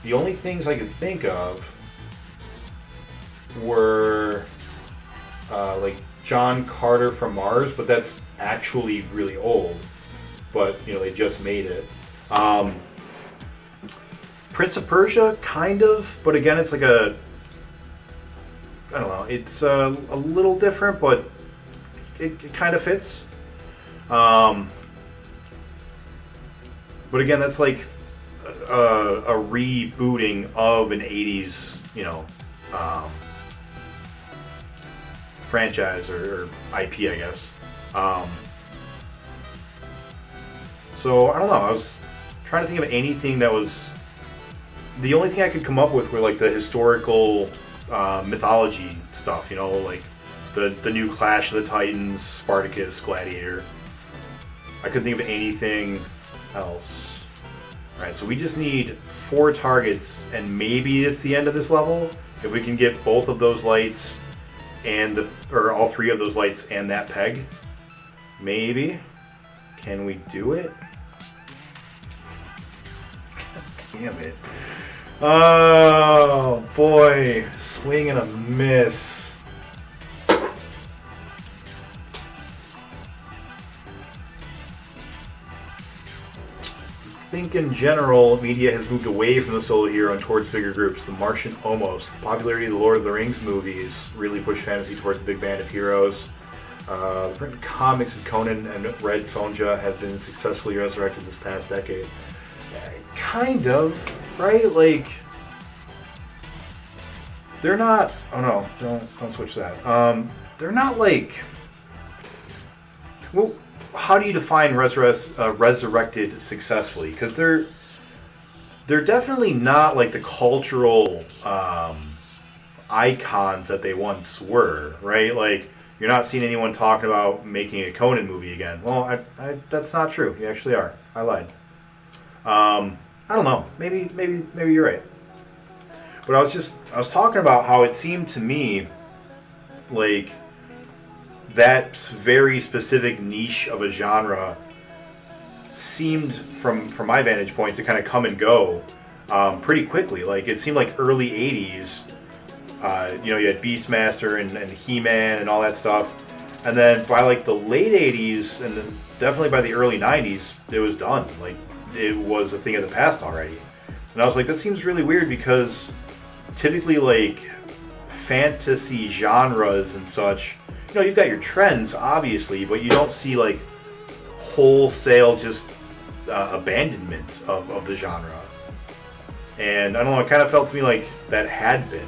the only things I could think of were like John Carter from Mars, but that's actually really old. But you know, they just made it. Prince of Persia, kind of, but again, it's like I don't know, it's a little different, but it kind of fits. But again, that's like a rebooting of an 80s, you know, franchise or IP, I guess. So, I don't know, I was trying to think of anything that was... The only thing I could come up with were like the historical mythology stuff, you know, like the new Clash of the Titans, Spartacus, Gladiator. I couldn't think of anything else. Alright, so we just need 4 targets, and maybe it's the end of this level. If we can get both of those lights, or all 3 of those lights and that peg. Maybe. Can we do it? Damn it. Oh, boy. Swing and a miss. I think in general, media has moved away from the solo hero and towards bigger groups. The Martian almost. The popularity of the Lord of the Rings movies really pushed fantasy towards the big band of heroes. The written comics of Conan and Red Sonja have been successfully resurrected this past decade. Kind of, right? Like, they're not. Oh no! Don't switch that. They're not like. Well, how do you define resurrected successfully? Because they're definitely not like the cultural icons that they once were, right? Like, you're not seeing anyone talking about making a Conan movie again. Well, that's not true. You actually are. I lied. I don't know. Maybe you're right. But I was talking about how it seemed to me like that very specific niche of a genre seemed, from my vantage point, to kind of come and go pretty quickly. Like, it seemed like early 80s, you know, you had Beastmaster and He-Man and all that stuff. And then by like the late 80s and then definitely by the early 90s, it was done. Like, it was a thing of the past already. And I was like, that seems really weird, because typically, like, fantasy genres and such, you know, you've got your trends, obviously, but you don't see, like, wholesale just abandonment of the genre. And I don't know, it kind of felt to me like that had been.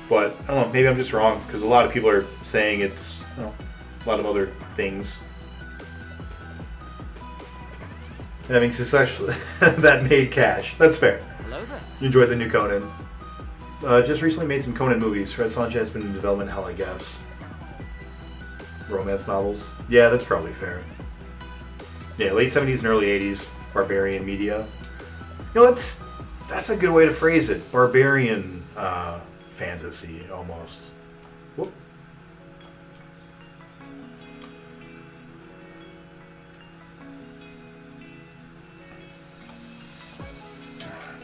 But, I don't know, maybe I'm just wrong, because a lot of people are saying it's, you know, a lot of other things. And I mean, successfully, that made cash. That's fair. Hello there. You enjoyed the new Conan. Just recently made some Conan movies. Red Sonja has been in development hell, I guess. Romance novels. Yeah, that's probably fair. Yeah, late 70s and early 80s. Barbarian media. You know, that's a good way to phrase it. Barbarian fantasy, almost. Whoop.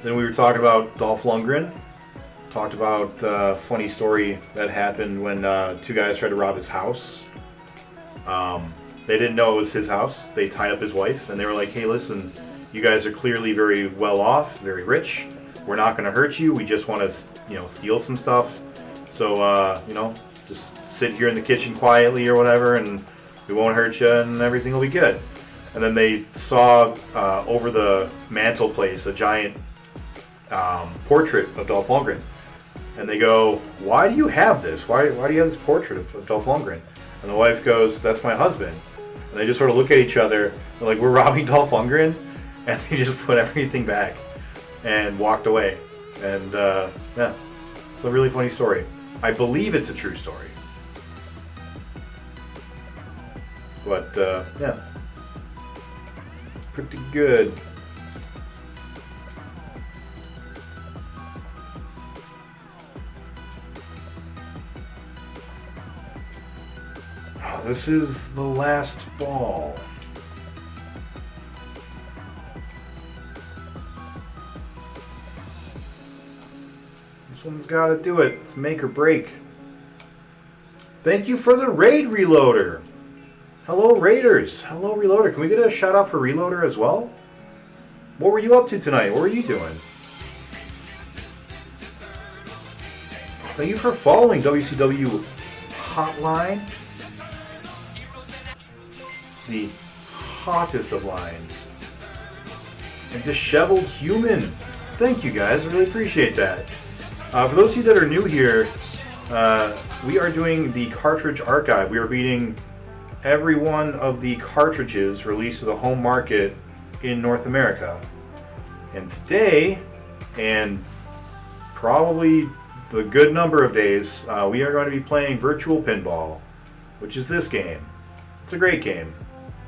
Then we were talking about Dolph Lundgren. Talked about a funny story that happened when 2 guys tried to rob his house. They didn't know it was his house. They tied up his wife, and they were like, hey, listen, you guys are clearly very well off, very rich. We're not going to hurt you. We just want to, you know, steal some stuff. So, you know, just sit here in the kitchen quietly or whatever, and we won't hurt you, and everything will be good. And then they saw over the mantelpiece a giant portrait of Dolph Lundgren. And they go, why do you have this? Why do you have this portrait of Dolph Lundgren? And the wife goes, that's my husband. And they just sort of look at each other. They're like, we're robbing Dolph Lundgren? And they just put everything back and walked away. And, yeah, it's a really funny story. I believe it's a true story. But, yeah, pretty good. This is the last ball. This one's got to do it. It's make or break. Thank you for the raid, Reloader. Hello, Raiders. Hello, Reloader. Can we get a shout out for Reloader as well? What were you up to tonight? What were you doing? Thank you for following WCW Hotline. The hottest of lines. And Disheveled Human. Thank you guys. I really appreciate that. For those of you that are new here, we are doing the cartridge archive. We are beating every one of the cartridges released to the home market in North America. And today, and probably the good number of days, we are going to be playing Virtual Pinball, which is this game. It's a great game.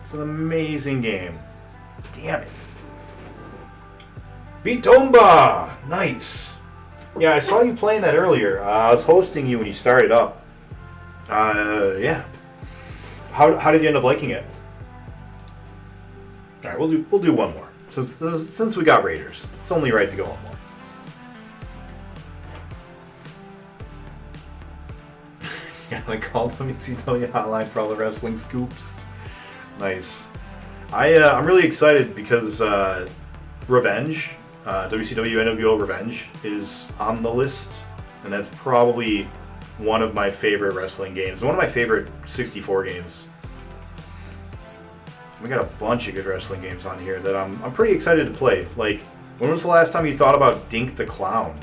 It's an amazing game. Damn it. Bitomba! Nice. Yeah, I saw you playing that earlier. I was hosting you when you started up. Yeah. How did you end up liking it? All right, we'll do one more. Since we got Raiders, it's only right to go one more. Yeah, they called WCW Hotline for all the wrestling scoops. Nice. I'm really excited because Revenge, WCW NWO Revenge, is on the list, and that's probably one of my favorite wrestling games. One of my favorite 64 games. We got a bunch of good wrestling games on here that I'm pretty excited to play. Like, when was the last time you thought about Dink the Clown?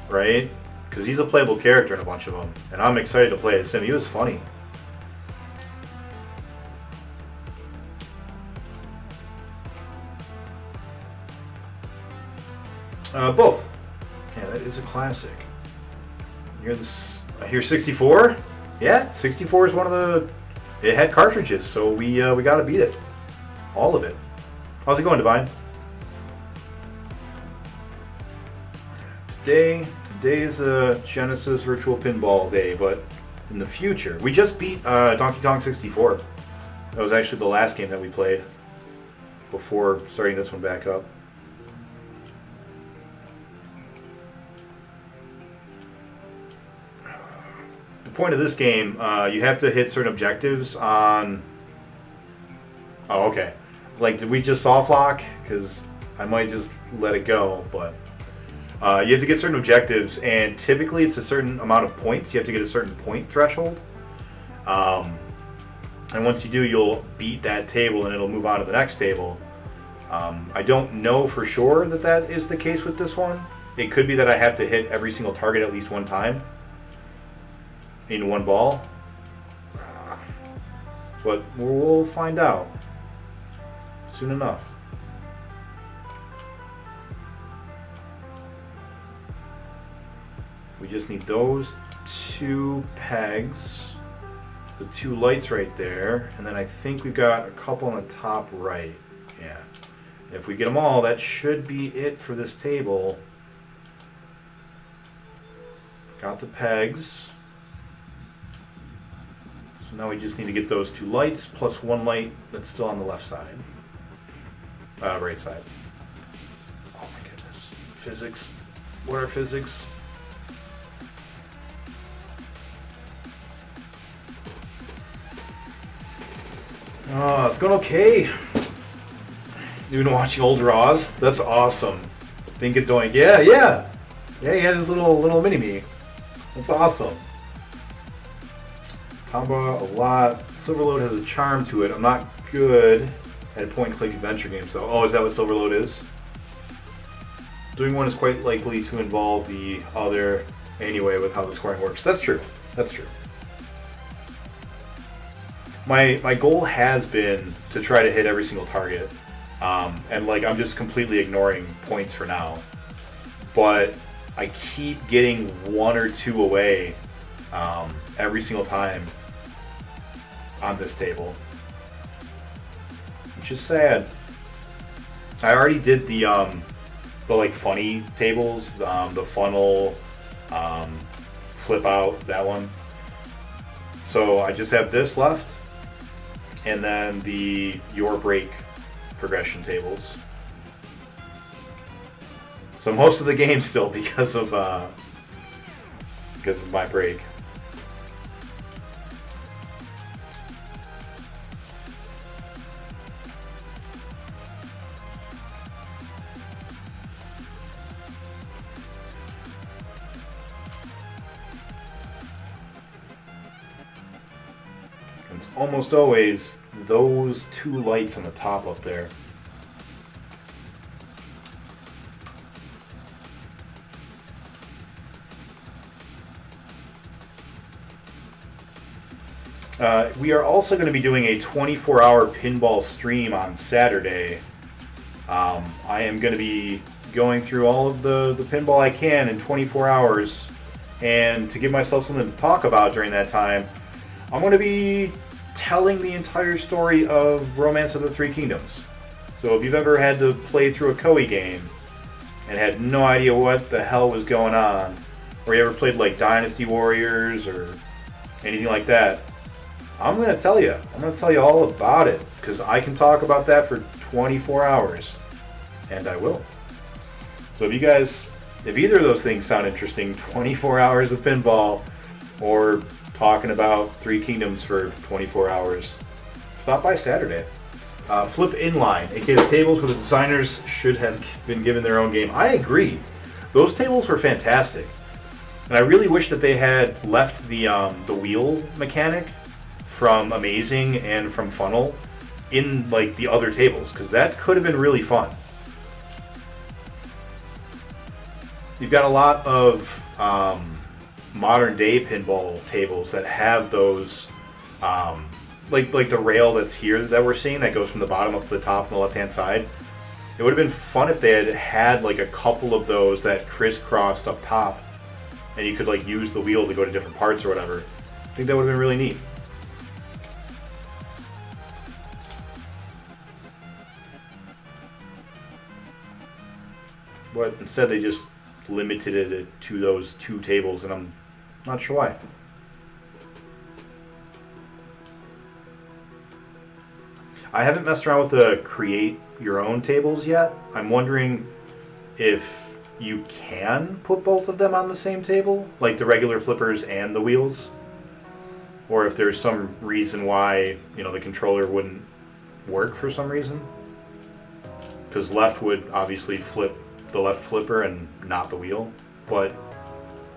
Right? Because he's a playable character in a bunch of them, and I'm excited to play as him. He was funny. Both. Yeah, that is a classic. Here's 64. Yeah, 64 is one of the. It had cartridges, so we got to beat it, all of it. How's it going, Divine? Today is a Genesis Virtual Pinball Day, but in the future, we just beat Donkey Kong 64. That was actually the last game that we played before starting this one back up. Point of this game, you have to hit certain objectives on. Oh, okay. It's like, did we just soft lock? Because I might just let it go, but you have to get certain objectives, and typically it's a certain amount of points. You have to get a certain point threshold, and once you do, you'll beat that table, and it'll move on to the next table. I don't know for sure that is the case with this one. It could be that I have to hit every single target at least one time. In one ball, but we'll find out soon enough. We just need those two pegs, the two lights right there, and then I think we've got a couple on the top right. Yeah, and if we get them all, that should be it for this table. Got the pegs. So now we just need to get those two lights plus one light that's still on the left side. Right side. Oh my goodness. Physics. What are physics? Oh, it's going okay. You've been watching old Raws? That's awesome. Think it doink. Yeah. Yeah, he had his little mini-me. That's awesome. Combo a lot. Silverload has a charm to it. I'm not good at point-and-click adventure games, though. Oh, is that what Silverload is? Doing one is quite likely to involve the other anyway with how the scoring works. That's true. That's true. My goal has been to try to hit every single target. And like, I'm just completely ignoring points for now. But I keep getting one or two away every single time on this table, which is sad. I already did the like funny tables, the funnel, flip out, that one. So So I just have this left, and then the Your Break progression tables. So most of the game still because of my break. It's almost always those two lights on the top up there. We are also going to be doing a 24-hour pinball stream on Saturday. I am going to be going through all of the pinball I can in 24 hours. And to give myself something to talk about during that time, I'm going to be telling the entire story of Romance of the Three Kingdoms. So if you've ever had to play through a Koei game and had no idea what the hell was going on, or you ever played like Dynasty Warriors or anything like that, I'm going to tell you. I'm going to tell you all about it, because I can talk about that for 24 hours, and I will. So if either of those things sound interesting, 24 hours of pinball, or talking about Three Kingdoms for 24 hours, stop by Saturday. Flip Inline, aka the tables where the designers should have been given their own game. I agree. Those tables were fantastic. And I really wish that they had left the wheel mechanic from Amazing and from Funnel in like the other tables, because that could have been really fun. You've got a lot of modern day pinball tables that have those like the rail that's here that we're seeing that goes from the bottom up to the top on the left hand side. It would have been fun if they had like a couple of those that crisscrossed up top, and you could like use the wheel to go to different parts or whatever. I think that would have been really neat. But instead they just limited it to those two tables, and I'm not sure why. I haven't messed around with the create your own tables yet. I'm wondering if you can put both of them on the same table, like the regular flippers and the wheels, or if there's some reason why, the controller wouldn't work for some reason. Because left would obviously flip the left flipper and not the wheel, but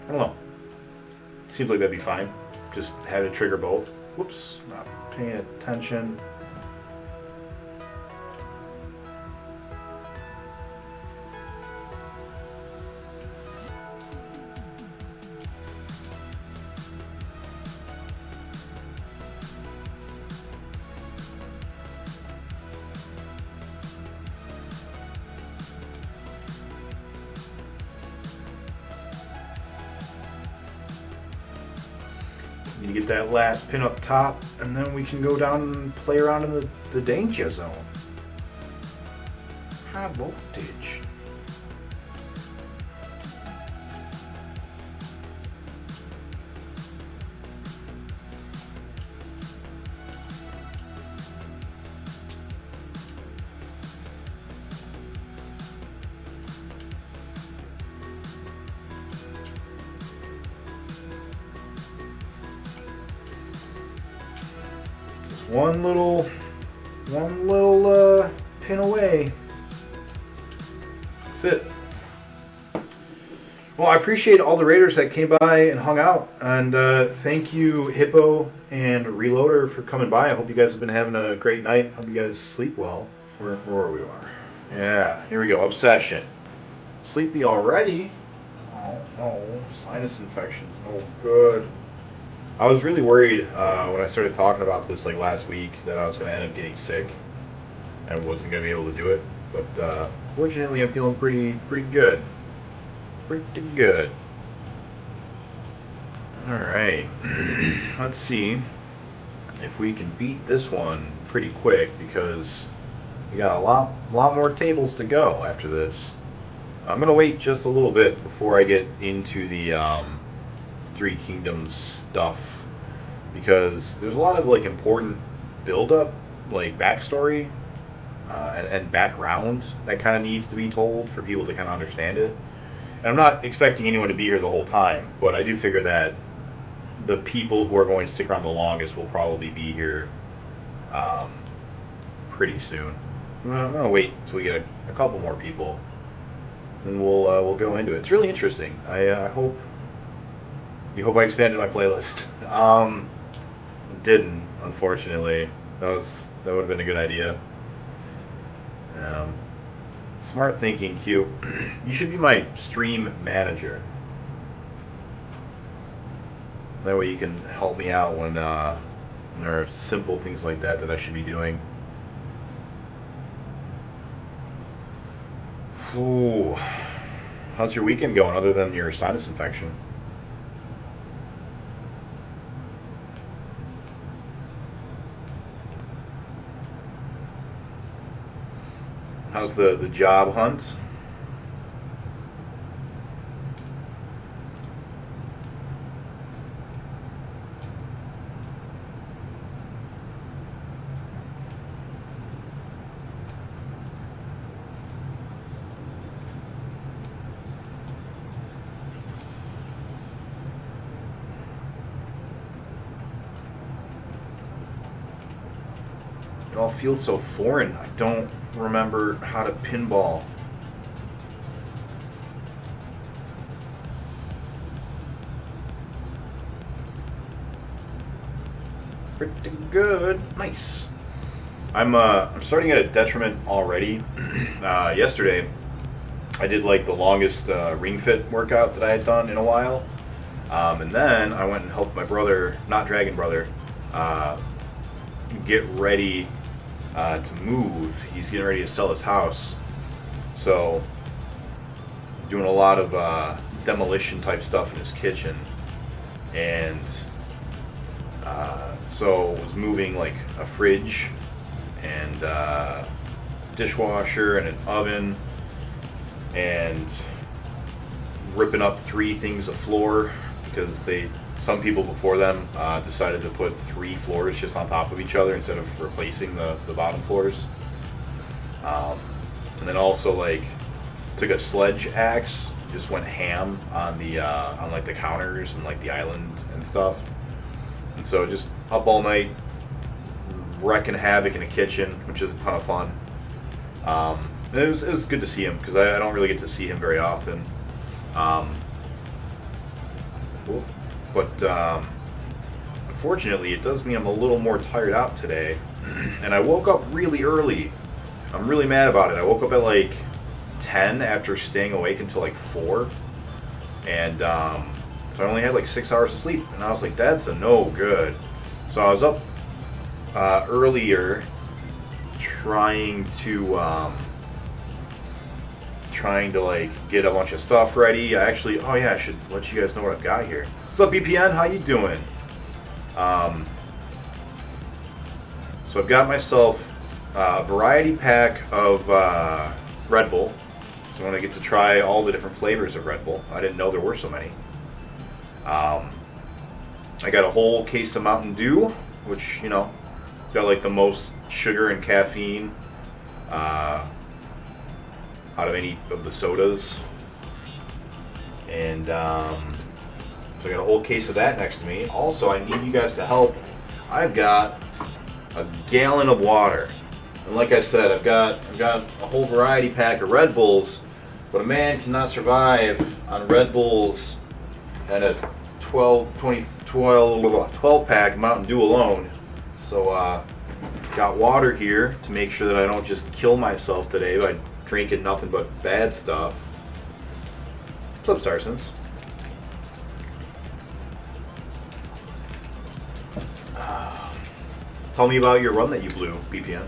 I don't know. Seems like that'd be fine. Just have it trigger both. Whoops, not paying attention. Need to get that last pin up top, and then we can go down and play around in the danger zone. High voltage. One little pin away. That's it. Well, I appreciate all the raiders that came by and hung out, and thank you, Hippo and Reloader, for coming by. I hope you guys have been having a great night. Hope you guys sleep well. Where we are. Yeah, here we go. Obsession. Sleepy already? Oh no, sinus infections. Oh good. I was really worried when I started talking about this last week that I was going to end up getting sick and wasn't going to be able to do it. But fortunately, I'm feeling pretty good. Pretty good. All right. Let's see if we can beat this one pretty quick, because we got a lot more tables to go after this. I'm going to wait just a little bit before I get into the Three Kingdoms stuff. because there's a lot of like important build-up, like backstory and background that kind of needs to be told for people to kind of understand it. And I'm not expecting anyone to be here the whole time, but I do figure that the people who are going to stick around the longest will probably be here pretty soon. I'm gonna wait until we get a couple more people, and we'll go into it. It's really interesting. I hope I expanded my playlist. Didn't, unfortunately. That would have been a good idea. Smart thinking, Q. You should be my stream manager. That way you can help me out when there are simple things like that I should be doing. Ooh. How's your weekend going other than your sinus infection? How's the job hunt? It all feels so foreign. I don't remember how to pinball. Pretty good. Nice. I'm starting at a detriment already. Yesterday, I did like the longest ring fit workout that I had done in a while. And then I went and helped my brother, not Dragon Brother, get ready to move. He's getting ready to sell his house. So, doing a lot of demolition type stuff in his kitchen. And so was moving like a fridge and dishwasher and an oven and ripping up 3 things of floor because some people before them decided to put 3 floors just on top of each other instead of replacing the bottom floors. And then also like took a sledge axe, just went ham on the on like the counters and like the island and stuff. And so just up all night wrecking havoc in the kitchen, which is a ton of fun. And it was good to see him because I don't really get to see him very often. But unfortunately, it does mean I'm a little more tired out today. And I woke up really early. I'm really mad about it. I woke up at like 10 after staying awake until like 4. And so I only had like 6 hours of sleep. And I was like, that's a no good. So I was up earlier trying to like get a bunch of stuff ready. I should let you guys know what I've got here. What's up, BPN? How you doing? So I've got myself a variety pack of Red Bull. So I'm gonna get to try all the different flavors of Red Bull. I didn't know there were so many. I got a whole case of Mountain Dew, which, you know, got like the most sugar and caffeine out of any of the sodas. And so I got a whole case of that next to me. Also, I need you guys to help. I've got a gallon of water. And like I said, I've got a whole variety pack of Red Bulls, but a man cannot survive on Red Bulls and a 12 pack Mountain Dew alone. So got water here to make sure that I don't just kill myself today by drinking nothing but bad stuff. What's up, Starsons? Tell me about your run that you blew, BPN.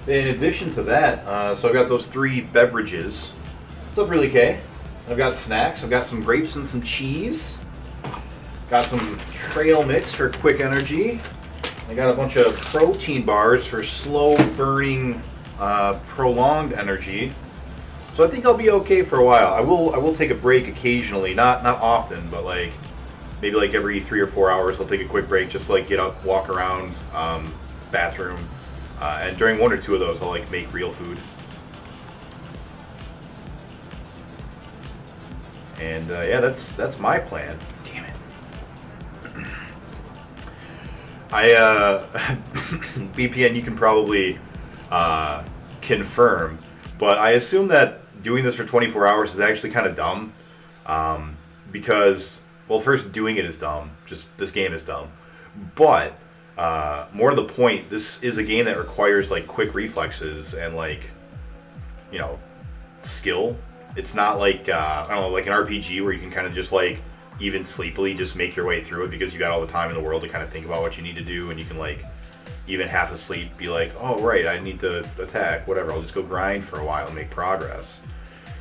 In addition to that, so I've got those 3 beverages. What's up, Really K? I've got snacks. I've got some grapes and some cheese. Got some trail mix for quick energy. I got a bunch of protein bars for slow burning, prolonged energy. So I think I'll be okay for a while. I will take a break occasionally, not often, but like maybe like every 3 or 4 hours I'll take a quick break just to like get up, walk around, bathroom, and during 1 or 2 of those I'll like make real food. And yeah, that's my plan. Damn it. BPN, you can probably confirm, but I assume that doing this for 24 hours is actually kind of dumb. Because, well, first, doing it is dumb. Just, this game is dumb. But, more to the point, this is a game that requires, like, quick reflexes and, like, you know, skill. It's not like, I don't know, like an RPG where you can kind of just, like, even sleepily just make your way through it because you got all the time in the world to kind of think about what you need to do, and you can, like, even half asleep be like, oh, right, I need to attack, whatever, I'll just go grind for a while and make progress.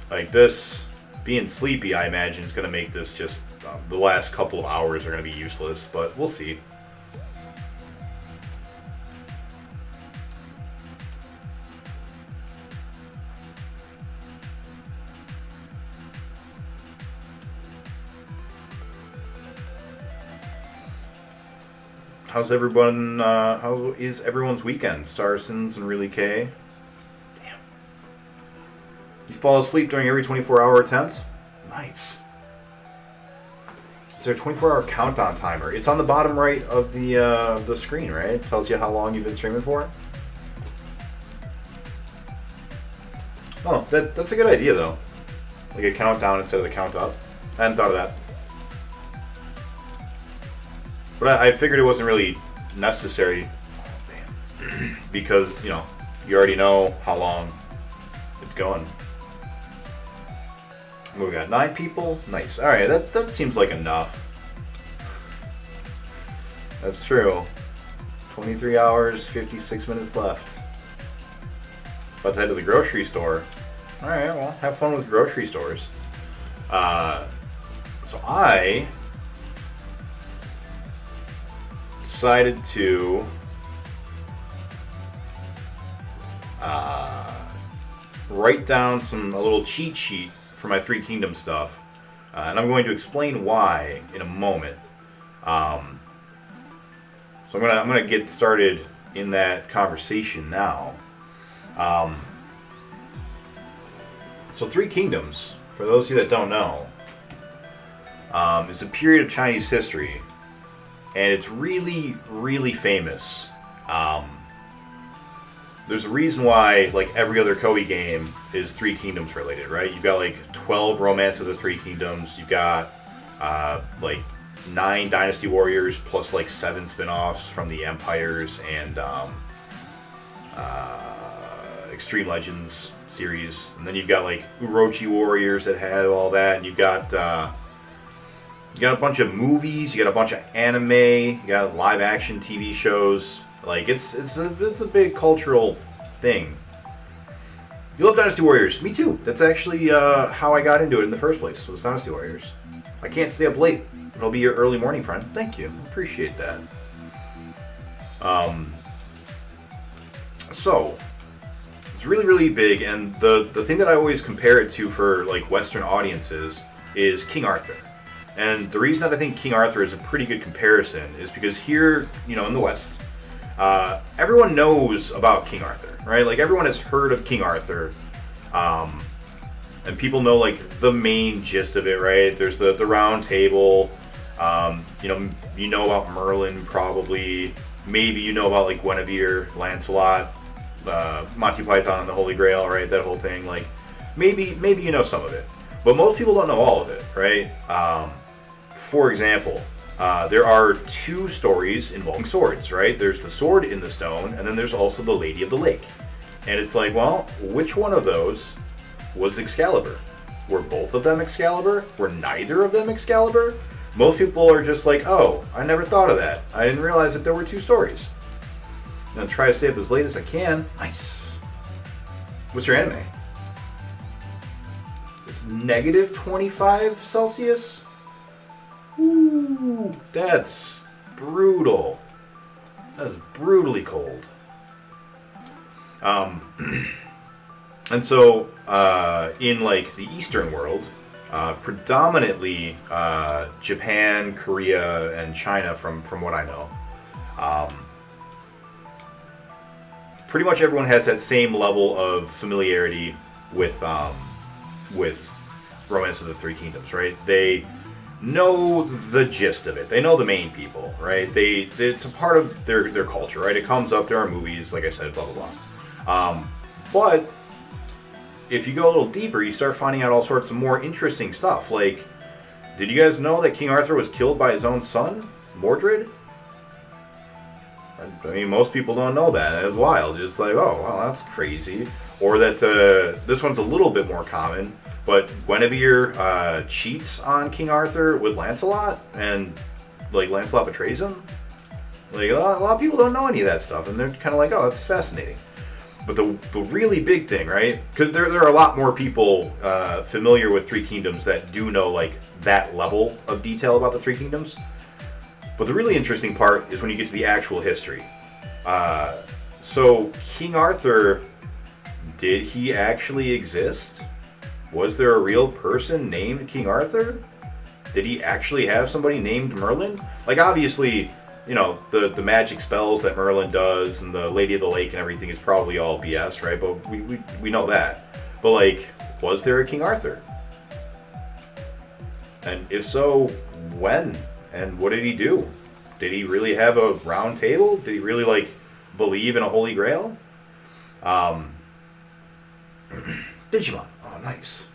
Like, this, being sleepy, I imagine, is going to make this just, the last couple of hours are going to be useless, but we'll see. How's everyone, how is everyone's weekend? Starsons and Really K? Damn. You fall asleep during every 24-hour attempt? Nice. Is there a 24-hour countdown timer? It's on the bottom right of the screen, right? It tells you how long you've been streaming for. Oh, that's a good idea, though. Like a countdown instead of the count up. I hadn't thought of that. But I figured it wasn't really necessary because, you know, you already know how long it's going. We got 9 people. Nice. All right, that seems like enough. That's true. 23 hours, 56 minutes left. About to head to the grocery store. All right, well, have fun with grocery stores. So I decided to write down a little cheat sheet for my Three Kingdoms stuff, and I'm going to explain why in a moment. So I'm gonna get started in that conversation now. So Three Kingdoms, for those of you that don't know, is a period of Chinese history. And it's really, really famous. There's a reason why, like, every other Koei game is Three Kingdoms related, right? You've got, like, 12 Romance of the Three Kingdoms. You've got, like, 9 Dynasty Warriors, plus, like, 7 spin-offs from the Empires and Extreme Legends series. And then you've got, like, Urochi Warriors that had all that. And you've got... you got a bunch of movies, you got a bunch of anime, you got live action TV shows. Like, it's a big cultural thing. You love Dynasty Warriors. Me too. That's actually how I got into it in the first place, was Dynasty Warriors. I can't stay up late. It'll be your early morning friend. Thank you. Appreciate that. So, it's really, really big, and the thing that I always compare it to for, like, Western audiences is King Arthur. And the reason that I think King Arthur is a pretty good comparison is because here, you know, in the West, everyone knows about King Arthur, right? Like, everyone has heard of King Arthur, and people know, like, the main gist of it, right? There's the round table, you know about Merlin, probably. Maybe you know about, like, Guinevere, Lancelot, Monty Python and the Holy Grail, right? That whole thing. Like, maybe you know some of it. But most people don't know all of it, right? For example, there are 2 stories involving swords, right? There's the sword in the stone, and then there's also the Lady of the Lake. And it's like, well, which one of those was Excalibur? Were both of them Excalibur? Were neither of them Excalibur? Most people are just like, oh, I never thought of that. I didn't realize that there were 2 stories. I'm going to try to stay up as late as I can. Nice. What's your anime? It's negative 25 Celsius? Ooh, that's brutal. That is brutally cold. And so, in, like, the Eastern world, predominantly Japan, Korea, and China, from what I know. Pretty much everyone has that same level of familiarity with Romance of the Three Kingdoms, right? They know the gist of it. They know the main people, right? It's a part of their culture, right? It comes up. There are movies, like I said, blah blah blah. But if you go a little deeper, you start finding out all sorts of more interesting stuff. Like, did you guys know that King Arthur was killed by his own son, Mordred? I mean, most people don't know that. It's wild. It's like, oh, well, that's crazy. Or that this one's a little bit more common, but Guinevere cheats on King Arthur with Lancelot, and like Lancelot betrays him. Like a lot of people don't know any of that stuff, and they're kind of like, oh, that's fascinating. But the really big thing, right? Because there are a lot more people familiar with Three Kingdoms that do know like that level of detail about the Three Kingdoms. But the really interesting part is when you get to the actual history. So King Arthur, did he actually exist? Was there a real person named King Arthur? Did he actually have somebody named Merlin? Like, obviously, you know, the magic spells that Merlin does and the Lady of the Lake and everything is probably all BS, right? But we know that. But, like, was there a King Arthur? And if so, when? And what did he do? Did he really have a round table? Did he really, like, believe in a holy grail? Digimon. Oh, nice.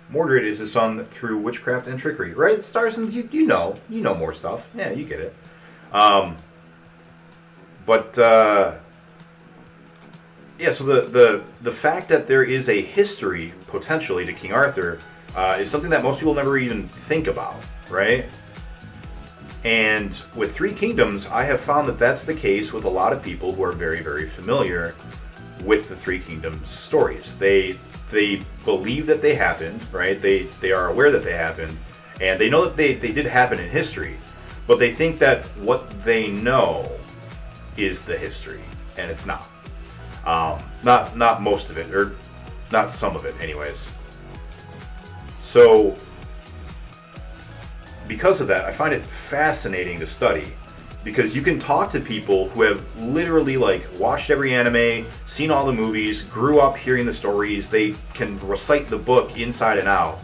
Mordred is his son through witchcraft and trickery, right? Starsons, you know more stuff. Yeah, you get it. Yeah. So the fact that there is a history potentially to King Arthur is something that most people never even think about, right? And with Three Kingdoms, I have found that that's the case with a lot of people who are very, very familiar with the Three Kingdoms stories. They believe that they happened, right? They are aware that they happened, and they know that they did happen in history, but they think that what they know is the history, and it's not. Not most of it, or not some of it anyways. So because of that, I find it fascinating to study, because you can talk to people who have literally like watched every anime, seen all the movies, grew up hearing the stories, they can recite the book inside and out.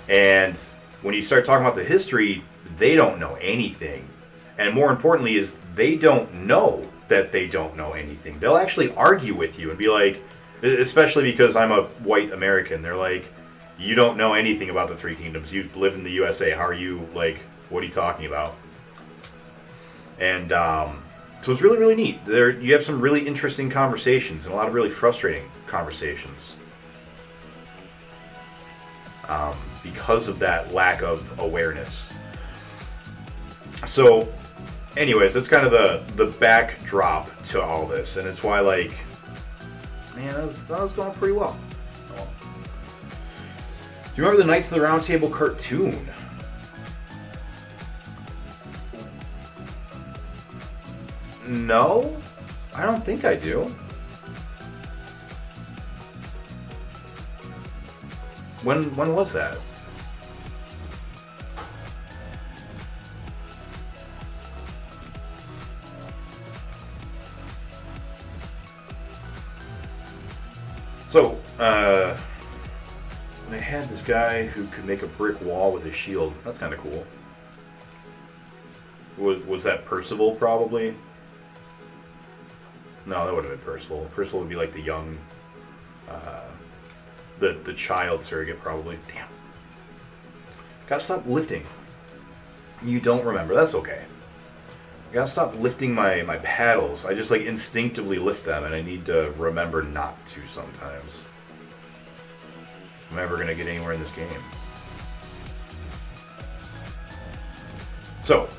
And when you start talking about the history, they don't know anything. And more importantly is they don't know that they don't know anything. They'll actually argue with you and be like, especially because I'm a white American, they're like, you don't know anything about the Three Kingdoms. You live in the USA. How are you, like, what are you talking about? And so it's really, really neat. You have some really interesting conversations and a lot of really frustrating conversations. Because of that lack of awareness. So, anyways, that's kind of the backdrop to all this. And it's why, like, man, that was going pretty well. Do you remember the Knights of the Round Table cartoon? No, I don't think I do. When was that? So, they had this guy who could make a brick wall with a shield. That's kind of cool. Was that Percival, probably? No, that would have been Percival. Percival would be like the young, the child surrogate, probably. Damn. Gotta stop lifting. You don't remember. That's okay. I gotta stop lifting my paddles. I just like instinctively lift them, and I need to remember not to sometimes. If I'm ever gonna get anywhere in this game. So,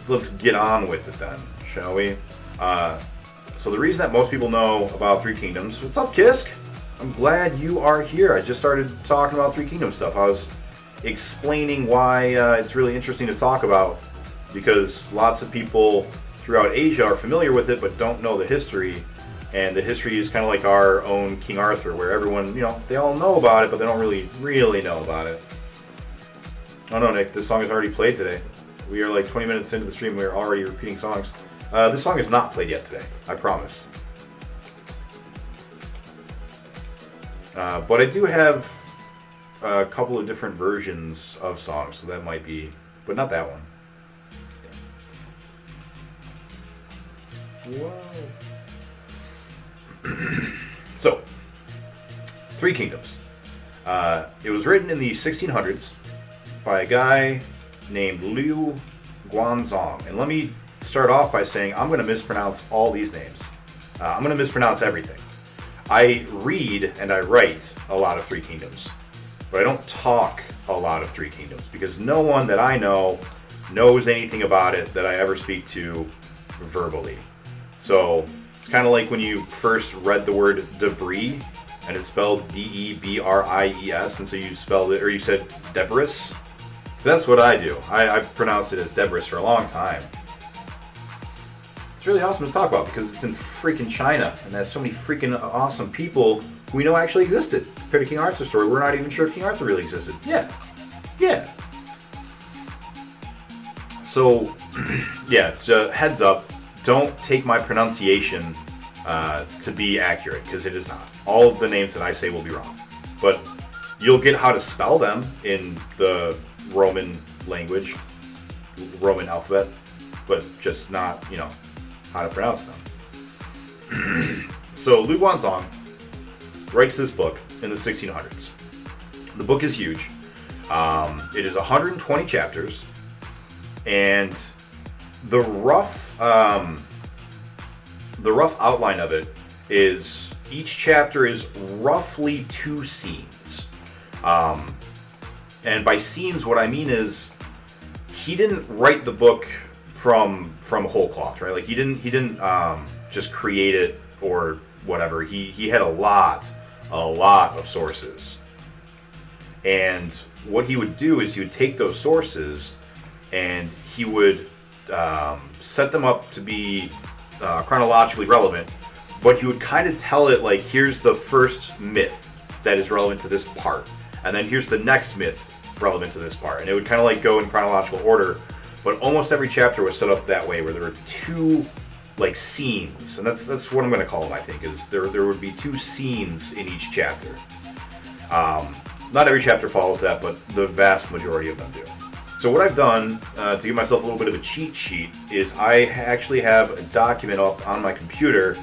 let's get on with it then, shall we? So the reason that most people know about Three Kingdoms... What's up, Kisk? I'm glad you are here. I just started talking about Three Kingdoms stuff. I was explaining why it's really interesting to talk about, because lots of people throughout Asia are familiar with it but don't know the history, And the history is kind of like our own King Arthur, where everyone, they all know about it, but they don't really know about it. Oh no, Nick, this song is already played today. We are like 20 minutes into the stream, we're already repeating songs. This song is not played yet today, I promise. But I do have a couple of different versions of songs, so that might be, but not that one. Whoa. So, Three Kingdoms. It was written in the 1600s by a guy named Liu Guanzong. And let me start off by saying I'm going to mispronounce all these names. I'm going to mispronounce everything. I read and I write a lot of Three Kingdoms, but I don't talk a lot of Three Kingdoms because no one that I know knows anything about it that I ever speak to verbally. So it's kind of like when you first read the word debris and it's spelled D-E-B-R-I-E-S, and so you spelled it, or you said Debris. That's what I do. I've pronounced it as Debris for a long time. It's really awesome to talk about because it's in freaking China and there's so many freaking awesome people who we know actually existed. Compared to King Arthur's story, we're not even sure if King Arthur really existed. Yeah. So, yeah, heads up, don't take my pronunciation to be accurate, because it is not. All of the names that I say will be wrong. But you'll get how to spell them in the Roman language, Roman alphabet, but just not, how to pronounce them. So Liu Guanzong writes this book in the 1600s. The book is huge. It is 120 chapters, and the rough outline of it is each chapter is roughly 2 scenes. And by scenes, what I mean is he didn't write the book from whole cloth, right? Like he didn't just create it or whatever. He had a lot of sources. And what he would do is he would take those sources and he would set them up to be chronologically relevant, but he would kind of tell it like, here's the first myth that is relevant to this part, and then here's the next myth relevant to this part, and it would kind of like go in chronological order. But almost every chapter was set up that way, where there were 2 like scenes, and that's what I'm going to call them. I think is there would be 2 scenes in each chapter. Not every chapter follows that, but the vast majority of them do. So what I've done to give myself a little bit of a cheat sheet is I actually have a document up on my computer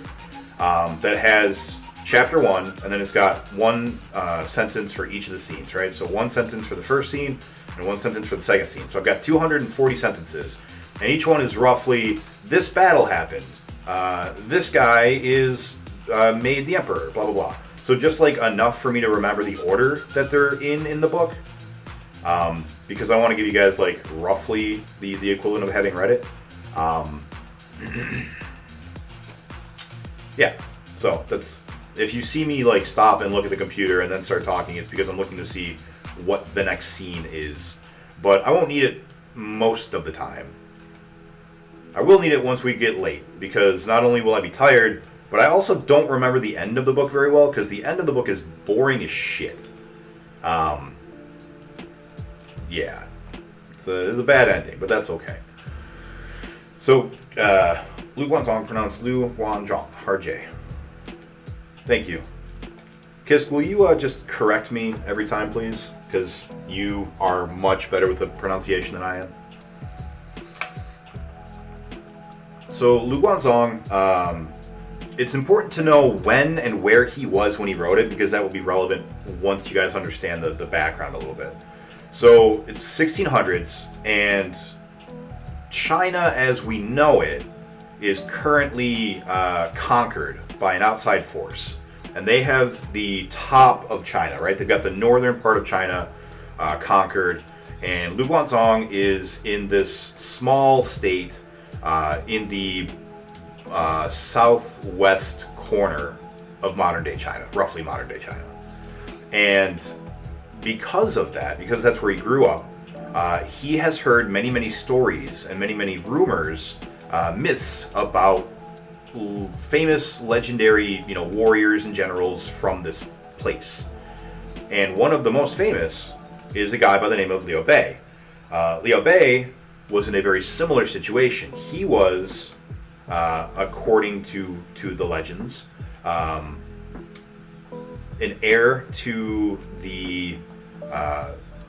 that has chapter 1, and then it's got 1 sentence for each of the scenes, right? So 1 sentence for the first scene and 1 sentence for the second scene. So I've got 240 sentences, and each one is roughly, this battle happened, this guy is made the emperor, blah, blah, blah. So just like enough for me to remember the order that they're in the book. Because I want to give you guys like roughly the equivalent of having read it. Yeah, so that's, if you see me like stop and look at the computer and then start talking, it's because I'm looking to see what the next scene is. But I won't need it most of the time. I will need it once we get late, because not only will I be tired, but I also don't remember the end of the book very well, because the end of the book is boring as shit. Yeah, it's a bad ending, but that's okay. So, Liu Guanzong, pronounced Liu Guanzong, hard J. Thank you. Kisk, will you just correct me every time, please? Because you are much better with the pronunciation than I am. So, Liu Guanzong, it's important to know when and where he was when he wrote it, because that will be relevant once you guys understand the background a little bit. So it's 1600s, and China as we know it is currently conquered by an outside force. And they have the top of China, right? They've got the northern part of China conquered, and Liu Guanzong is in this small state in the southwest corner of modern-day China, roughly modern-day China. And because of that, because that's where he grew up, he has heard many, many stories and many, many rumors, myths about famous, legendary, warriors and generals from this place. And one of the most famous is a guy by the name of Liu Bei. Liu Bei was in a very similar situation. He was, according to the legends, an heir to the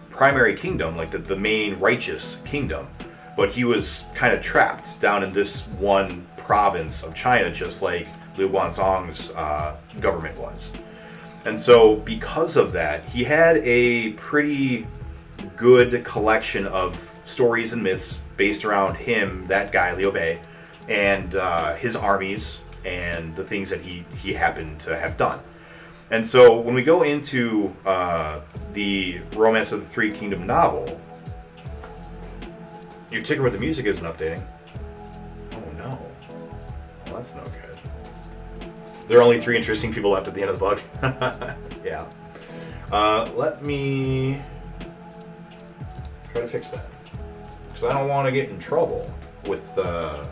primary kingdom, like the main righteous kingdom, but he was kind of trapped down in this one province of China, just like Liu Guanzong's government was. And so because of that, he had a pretty good collection of stories and myths based around him, that guy, Liu Bei, and his armies and the things that he happened to have done. And so when we go into the Romance of the Three Kingdom novel, your ticker with the music isn't updating. Oh no. Well, that's no good. There are only 3 interesting people left at the end of the book. Yeah. Let me try to fix that. Because I don't want to get in trouble with... I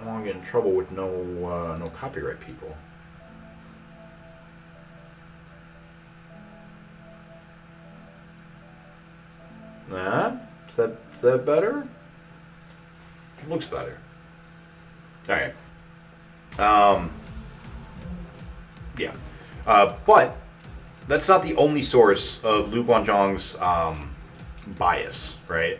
don't want to get in trouble with no copyright people. Nah, is that better? It looks better. All right. Yeah. But that's not the only source of Liu Guanzhong's bias, right?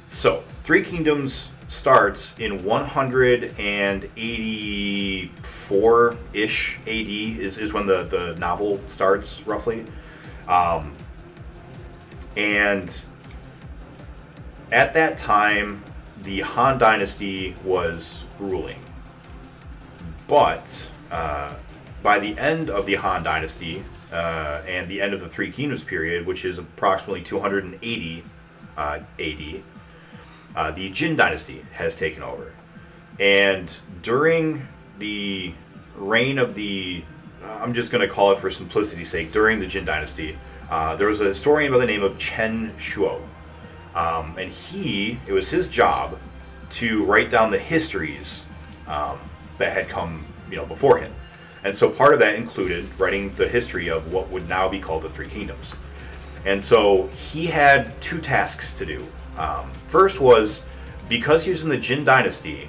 So, Three Kingdoms starts in 184-ish AD is when the novel starts, roughly. And at that time, the Han Dynasty was ruling. But by the end of the Han Dynasty and the end of the Three Kingdoms period, which is approximately 280 AD, the Jin Dynasty has taken over. And during the reign of the, I'm just going to call it for simplicity's sake, during the Jin Dynasty, there was a historian by the name of Chen Shuo. And it was his job to write down the histories that had come, before him. And so part of that included writing the history of what would now be called the Three Kingdoms. And so he had 2 tasks to do. First was, because he was in the Jin Dynasty,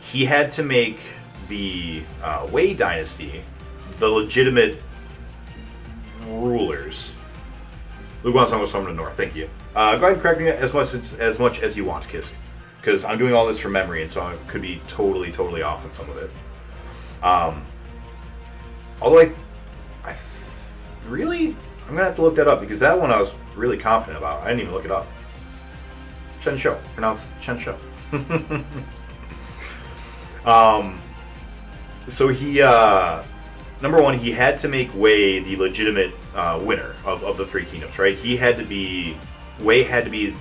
he had to make the Wei Dynasty the legitimate rulers. Liu Guanzong was from the north. Thank you. Go ahead and correct me as much as you want, Kiss, because I'm doing all this from memory, and so I could be totally off on some of it. Although I'm gonna have to look that up, because that one I was really confident about. I didn't even look it up. Chen Shou, pronounced Chen Shou. So he, number one, he had to make Wei the legitimate winner of the Three Kingdoms, right? Wei had to be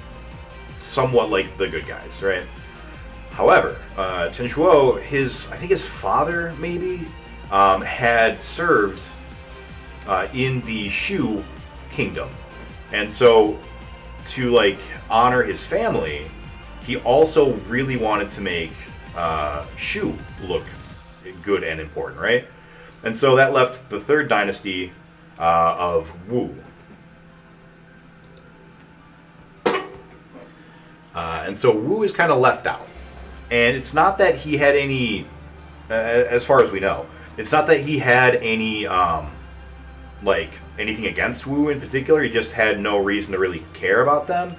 somewhat like the good guys, right? However, Chen Shuo, I think his father maybe had served in the Shu kingdom, and so to honor his family, he also really wanted to make Shu look good and important, right? And so that left the third dynasty of Wu. And so Wu is kind of left out. And it's not that he had any, as far as we know, it's not that he had any, anything against Wu in particular. He just had no reason to really care about them.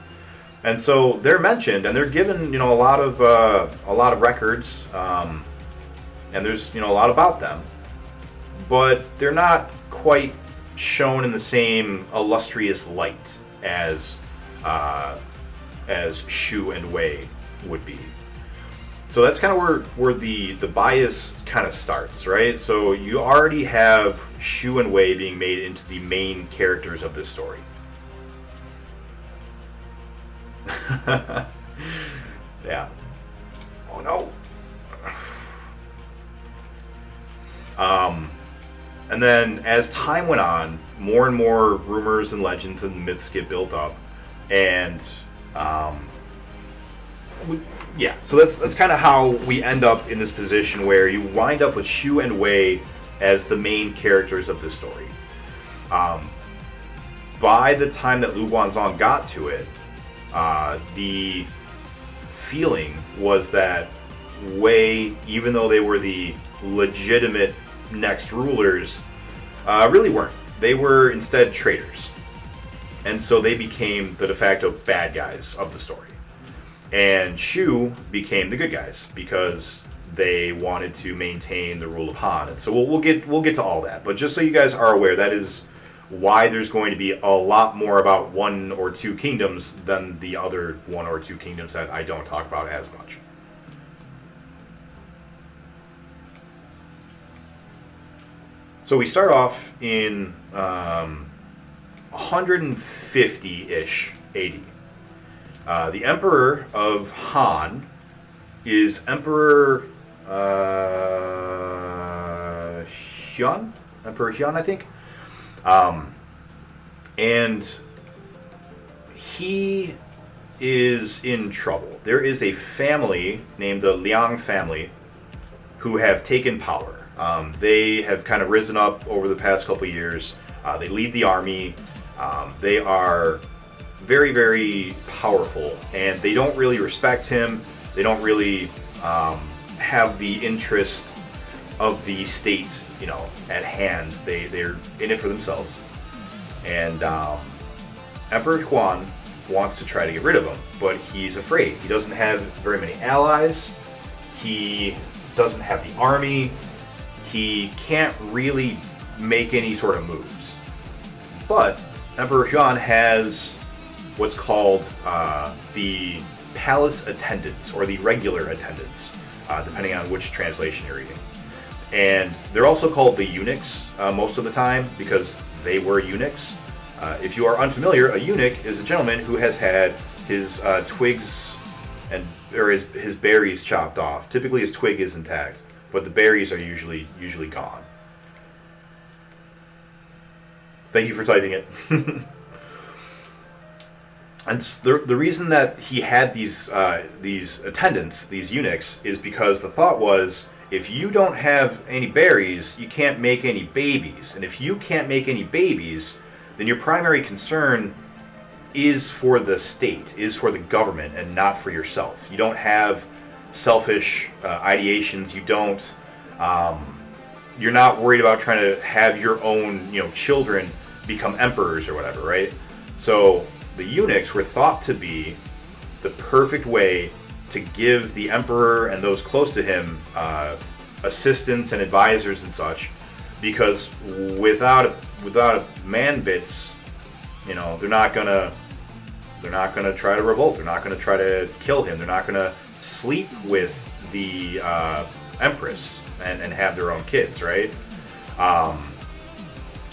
And so they're mentioned, and they're given, a lot of records, and there's, a lot about them. But they're not quite shown in the same illustrious light as Shu and Wei would be. So that's kind of where the bias kind of starts, right? So you already have Shu and Wei being made into the main characters of this story. Yeah. Oh no. And then as time went on, more and more rumors and legends and myths get built up, and Yeah, so that's kind of how we end up in this position where you wind up with Shu and Wei as the main characters of this story. By the time that Lu Guanzong got to it, the feeling was that Wei, even though they were the legitimate next rulers, really weren't. They were instead traitors. And so they became the de facto bad guys of the story. And Shu became the good guys because they wanted to maintain the rule of Han. And so we'll get to all that. But just so you guys are aware, that is why there's going to be a lot more about one or two kingdoms than the other one or two kingdoms that I don't talk about as much. So we start off in 150-ish AD. The Emperor of Han is Emperor Hyun? Emperor Hyun, I think. And he is in trouble. There is a family named the Liang family who have taken power. They have kind of risen up over the past couple years. They lead the army. They are very, very powerful, and they don't really respect him. They don't really have the interest of the state, at hand. They're in it for themselves. And Emperor Huan wants to try to get rid of him, but he's afraid. He doesn't have very many allies. He doesn't have the army. He can't really make any sort of moves. But Emperor Huan has what's called the palace attendants, or the regular attendants, depending on which translation you're reading. And they're also called the eunuchs most of the time because they were eunuchs. If you are unfamiliar, a eunuch is a gentleman who has had his twigs or his berries chopped off. Typically his twig is intact, but the berries are usually gone. Thank you for typing it. And the reason that he had these attendants, these eunuchs, is because the thought was, if you don't have any berries, you can't make any babies. And if you can't make any babies, then your primary concern is for the state, is for the government, and not for yourself. You don't have selfish ideations. You don't. You're not worried about trying to have your own, children become emperors or whatever, right? So the eunuchs were thought to be the perfect way to give the emperor and those close to him assistants and advisors and such, because without man bits, they're not gonna try to revolt. They're not gonna try to kill him. They're not gonna sleep with the empress and have their own kids, right?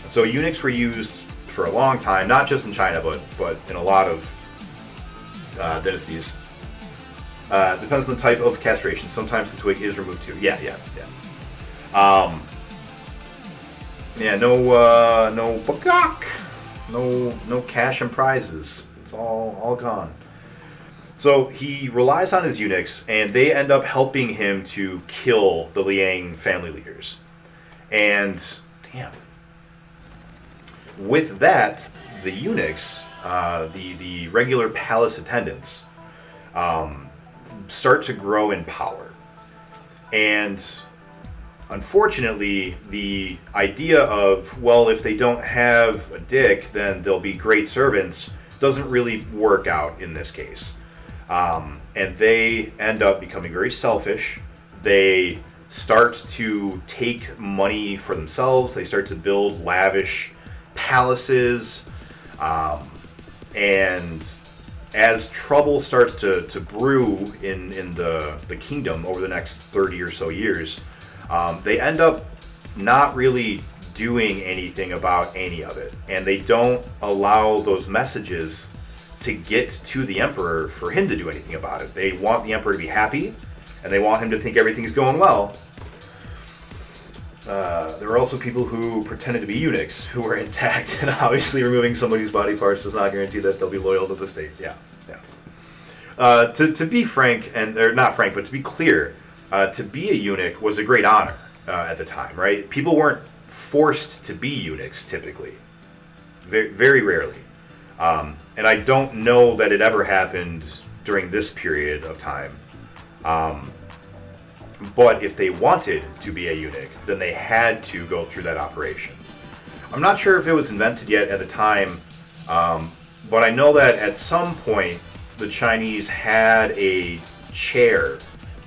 So eunuchs were used for a long time, not just in China, but in a lot of dynasties. Depends on the type of castration. Sometimes the twig is removed too. Yeah. No bakak, no cash and prizes. It's all gone. So he relies on his eunuchs, and they end up helping him to kill the Liang family leaders. And with that, the eunuchs, the regular palace attendants, start to grow in power. And unfortunately, the idea of, well, if they don't have a dick, then they'll be great servants, doesn't really work out in this case. And they end up becoming very selfish. They start to take money for themselves. They start to build lavish palaces. And as trouble starts to brew in the kingdom over the next 30 or so years, they end up not really doing anything about any of it. And they don't allow those messages to get to the emperor for him to do anything about it. They want the emperor to be happy, and they want him to think everything's going well. There were also people who pretended to be eunuchs who were intact, and obviously removing somebody's body parts does not guarantee that they'll be loyal to the state. Yeah. To be frank, or not frank, but to be clear, to be a eunuch was a great honor at the time, right? People weren't forced to be eunuchs typically, very, very rarely. And I don't know that it ever happened during this period of time. But if they wanted to be a eunuch, then they had to go through that operation. I'm not sure if it was invented yet at the time, but I know that at some point the Chinese had a chair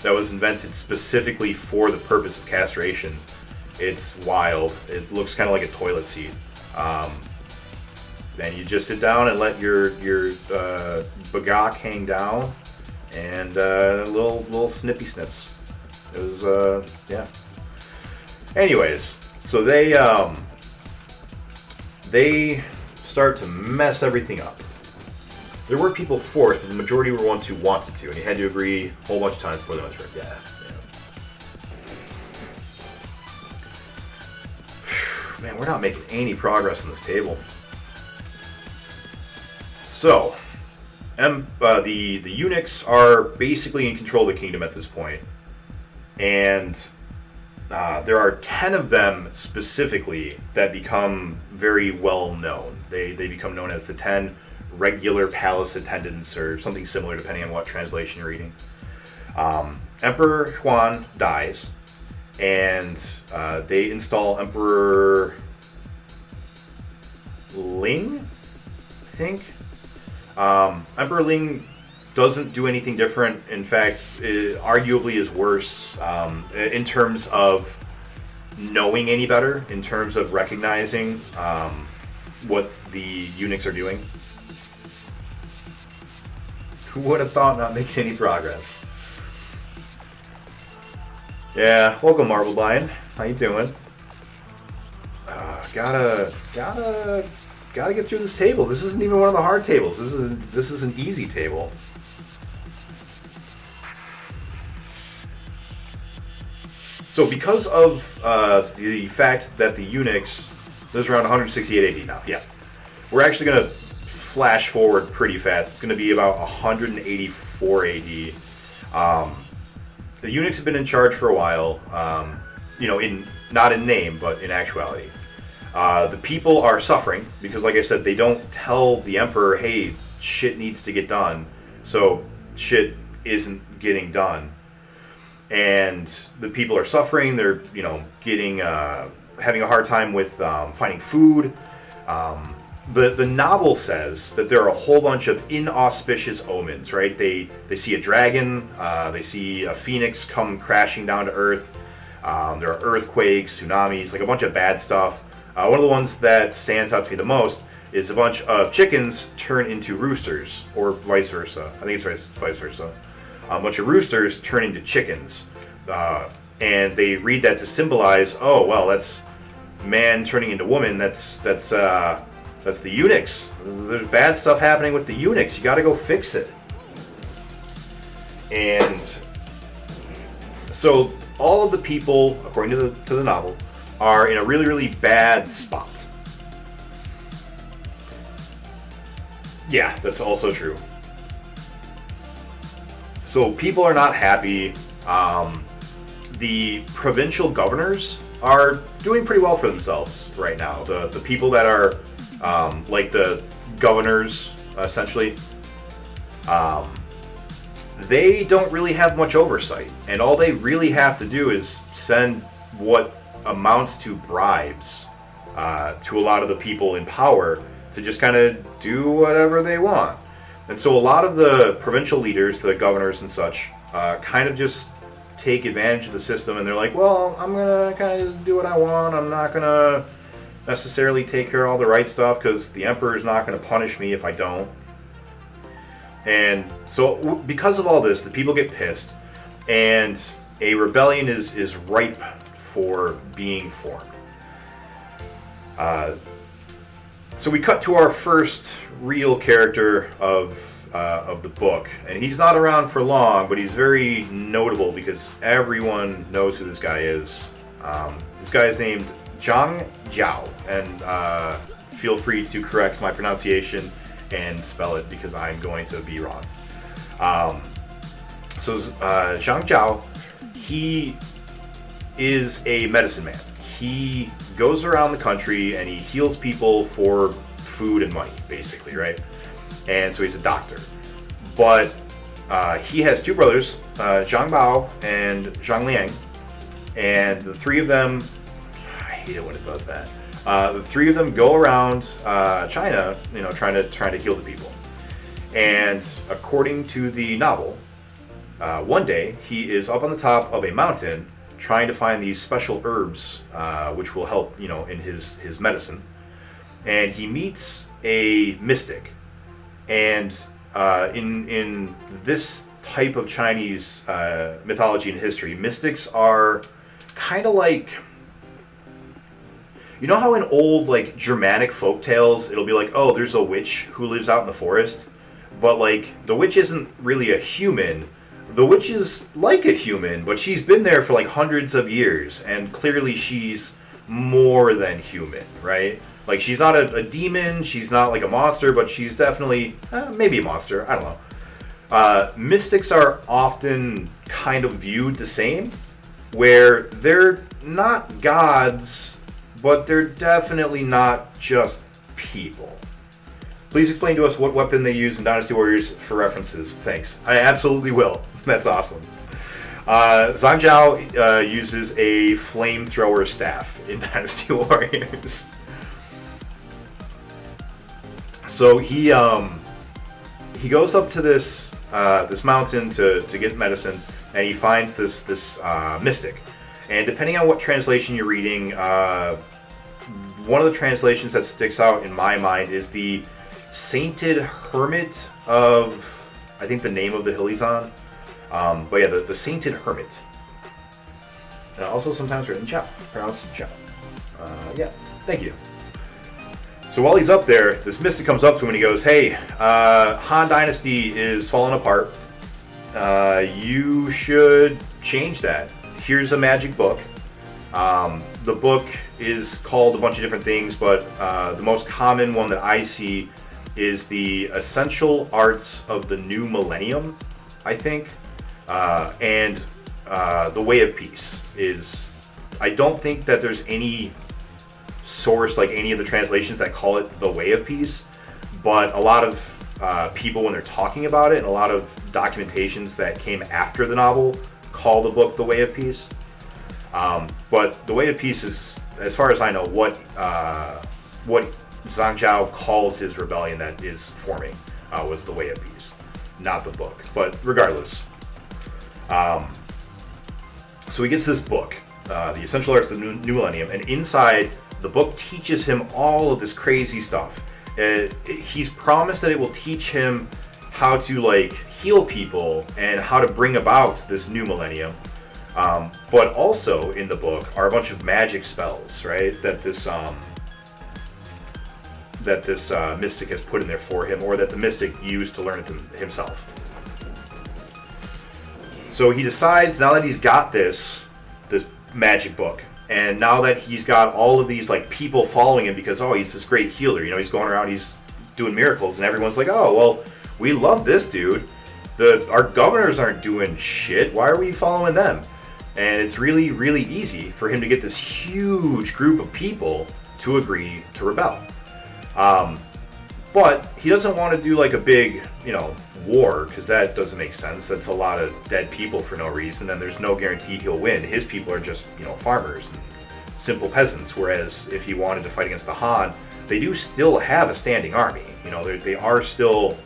that was invented specifically for the purpose of castration. It's wild. It looks kind of like a toilet seat. And you just sit down and let your bagak hang down, and little snippy snips. It was yeah. Anyways, so they start to mess everything up. There were people forced, but the majority were ones who wanted to, and you had to agree a whole bunch of times before they went through it. Yeah. Man, we're not making any progress on this table. So, the eunuchs are basically in control of the kingdom at this point, and there are 10 of them specifically that become very well known. They become known as the 10 regular palace attendants, or something similar, depending on what translation you're reading. Emperor Huan dies, and they install Emperor Ling, I think. Emperor Ling doesn't do anything different. In fact, it arguably is worse in terms of knowing any better, in terms of recognizing what the eunuchs are doing. Who would have thought not making any progress? Yeah, welcome, Marble Lion. How you doing? Gotta get through this table. This isn't even one of the hard tables. This is an easy table. So because of the fact that the eunuchs, this is around 168 AD now. Yeah, we're actually gonna flash forward pretty fast. It's gonna be about 184 AD. The eunuchs have been in charge for a while. Not in name, but in actuality. The people are suffering because, like I said, they don't tell the emperor, hey, shit needs to get done. So shit isn't getting done. And the people are suffering. They're, having a hard time with finding food. The novel says that there are a whole bunch of inauspicious omens, right? They see a dragon. They see a phoenix come crashing down to Earth. There are earthquakes, tsunamis, like a bunch of bad stuff. One of the ones that stands out to me the most is a bunch of chickens turn into roosters, or vice versa. I think it's vice versa. A bunch of roosters turn into chickens. And they read that to symbolize, oh, well, that's man turning into woman. That's the eunuchs. There's bad stuff happening with the eunuchs. You got to go fix it. And so all of the people, according to the novel, are in a really, really bad spot. Yeah, that's also true. So people are not happy. The provincial governors are doing pretty well for themselves right now. The people that are like the governors, essentially, they don't really have much oversight. And all they really have to do is send what amounts to bribes to a lot of the people in power to just kind of do whatever they want. And so a lot of the provincial leaders, the governors and such, kind of just take advantage of the system, and they're like, well, I'm going to kind of do what I want. I'm not going to necessarily take care of all the right stuff because the emperor's not going to punish me if I don't. And so because of all this, the people get pissed, and a rebellion is ripe for being formed. So we cut to our first real character of the book, and he's not around for long, but he's very notable because everyone knows who this guy is. This guy is named Zhang Jiao, and feel free to correct my pronunciation and spell it because I'm going to be wrong. So Zhang Zhao, he is a medicine man. He goes around the country and he heals people for food and money, basically, right? And so he's a doctor. But he has two brothers, Zhang Bao and Zhang Liang, and the three of them, I hate it when it does that. The three of them go around China, trying to heal the people. And according to the novel, one day he is up on the top of a mountain trying to find these special herbs, which will help, in his medicine. And he meets a mystic. And in this type of Chinese mythology and history, mystics are kind of like, you know how in old like Germanic folk tales it'll be like, oh, there's a witch who lives out in the forest, but like the witch isn't really a human. The witch is like a human, but she's been there for like hundreds of years, and clearly she's more than human, right? Like, she's not a demon, she's not like a monster, but she's definitely, maybe a monster, I don't know. Mystics are often kind of viewed the same, where they're not gods, but they're definitely not just people. Please explain to us what weapon they use in Dynasty Warriors for references. Thanks. I absolutely will. That's awesome. Zhang Zhao uses a flamethrower staff in Dynasty Warriors. So he goes up to this mountain to get medicine, and he finds this mystic. And depending on what translation you're reading, one of the translations that sticks out in my mind is the Sainted Hermit of, I think the name of the hill he's on. But yeah, the Sainted Hermit. And also sometimes written Chao, pronounced Chao. Yeah, thank you. So while he's up there, this mystic comes up to him and he goes, hey, Han Dynasty is falling apart. You should change that. Here's a magic book. The book is called a bunch of different things, but the most common one that I see is the Essential Arts of the New Millennium, I think. And the Way of Peace is... I don't think that there's any source, like any of the translations, that call it the Way of Peace, but a lot of people, when they're talking about it, and a lot of documentations that came after the novel call the book the Way of Peace. But the Way of Peace is, as far as I know, what Zhang Zhao called his rebellion that is forming was the Way of Peace, not the book. But regardless, so he gets this book, the Essential Arts of the New Millennium, and inside the book teaches him all of this crazy stuff. He's promised that it will teach him how to like heal people and how to bring about this new millennium. But also in the book are a bunch of magic spells, right? That this mystic has put in there for him, or that the mystic used to learn it himself. So he decides, now that he's got this magic book, and now that he's got all of these like people following him because, oh, he's this great healer, he's going around, he's doing miracles, and everyone's like, oh, well, we love this dude. Our governors aren't doing shit. Why are we following them? And it's really, really easy for him to get this huge group of people to agree to rebel. But he doesn't want to do like a big, war, because that doesn't make sense. That's a lot of dead people for no reason, and there's no guarantee he'll win. His people are just, farmers and simple peasants, whereas if he wanted to fight against the Han, they do still have a standing army. They are still,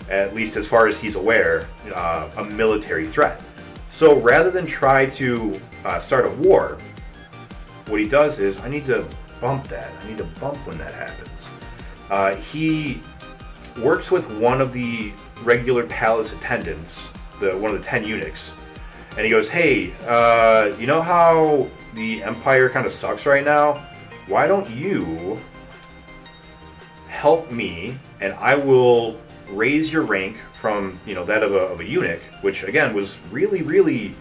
at least as far as he's aware, a military threat. So rather than try to start a war, what he does is, I need to bump that. I need to bump when that happens. He works with one of the regular palace attendants, one of the 10 eunuchs, and he goes, hey, you know how the Empire kind of sucks right now? Why don't you help me, and I will raise your rank from that of a eunuch, which again was really, really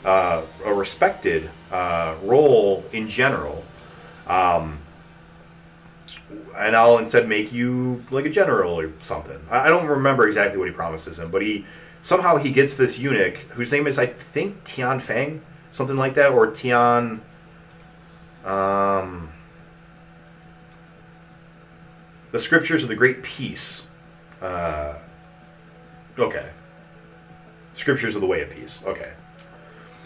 a respected role in general. and I'll instead make you like a general or something. I don't remember exactly what he promises him, but somehow he gets this eunuch whose name is, I think, Tian Feng, something like that, or Tian. The Scriptures of the Great Peace. Okay. Scriptures of the Way of Peace. Okay.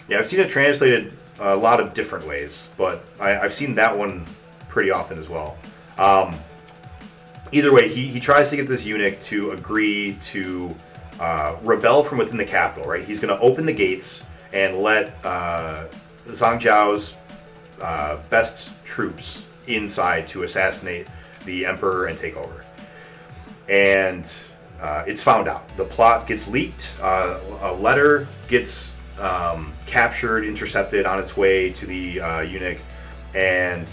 Yeah, I've seen it translated a lot of different ways, but I've seen that one pretty often as well. Either way, he tries to get this eunuch to agree to rebel from within the capital, right? He's going to open the gates and let Zhang Zhao's best troops inside to assassinate the emperor and take over. And it's found out. The plot gets leaked. A letter gets captured, intercepted on its way to the eunuch, and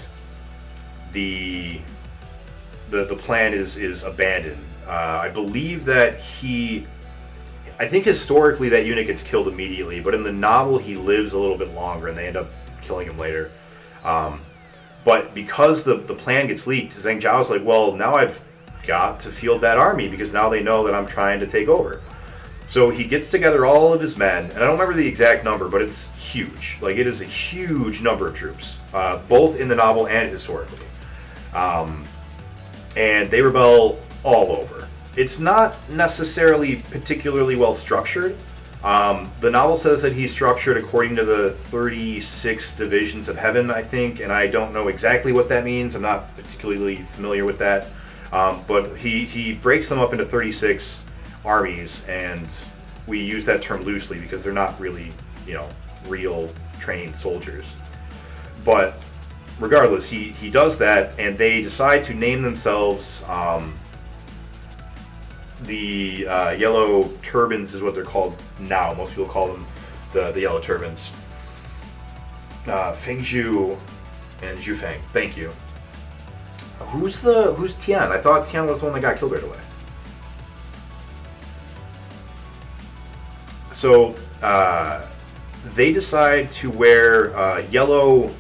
the plan is abandoned. I believe that I think historically that eunuch gets killed immediately, but in the novel he lives a little bit longer, and they end up killing him later. But because the plan gets leaked, Zhang Zhao's like, well, now I've got to field that army because now they know that I'm trying to take over. So he gets together all of his men, and I don't remember the exact number, but it's huge. Like, it is a huge number of troops, both in the novel and historically. And they rebel all over. It's not necessarily particularly well structured. The novel says that he's structured according to the 36 divisions of heaven, I think, and I don't know exactly what that means. I'm not particularly familiar with that. But he breaks them up into 36 armies, and we use that term loosely because they're not really, real trained soldiers. But regardless, he does that, and they decide to name themselves the Yellow Turbans is what they're called now. Most people call them the Yellow Turbans. Feng Zhu and Zhu Feng. Thank you. Who's Tian? I thought Tian was the one that got killed right away. So they decide to wear yellow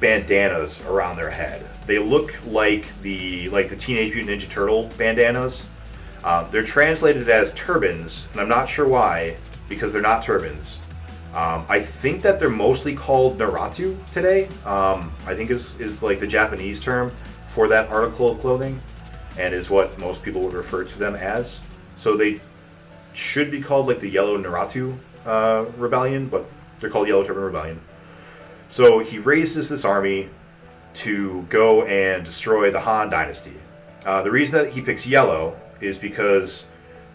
bandanas around their head. They look like the Teenage Mutant Ninja Turtle bandanas. They're translated as turbans, and I'm not sure why, because they're not turbans. I think that they're mostly called Naratu today. I think is like the Japanese term for that article of clothing, and is what most people would refer to them as. So they should be called like the Yellow Naratu Rebellion, but they're called Yellow Turban Rebellion. So he raises this army to go and destroy the Han Dynasty. The reason that he picks yellow is because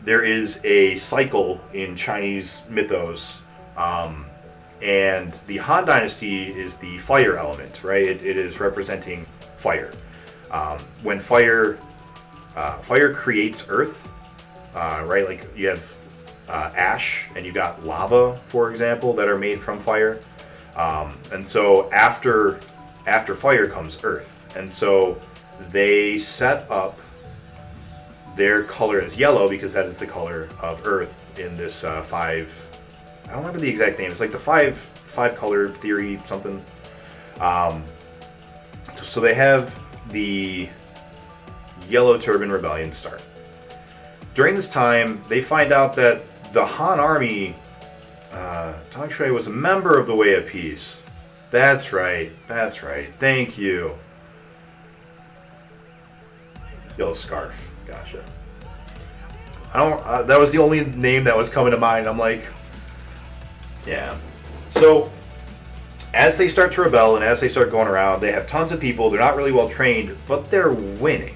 there is a cycle in Chinese mythos, and the Han Dynasty is the fire element, right? It is representing fire. When fire creates earth, right? Like you have ash and you got lava, for example, that are made from fire, and so after fire comes earth, and so they set up their color as yellow because that is the color of earth in this five. I don't remember the exact name. It's like the five color theory something. So they have the Yellow Turban Rebellion start. During this time, they find out that the Han army, Tang Shui was a member of the Way of Peace. That's right. Thank you. Yellow Scarf. Gotcha. That was the only name that was coming to mind. I'm like, yeah. So, as they start to rebel and as they start going around, they have tons of people. They're not really well trained, but they're winning.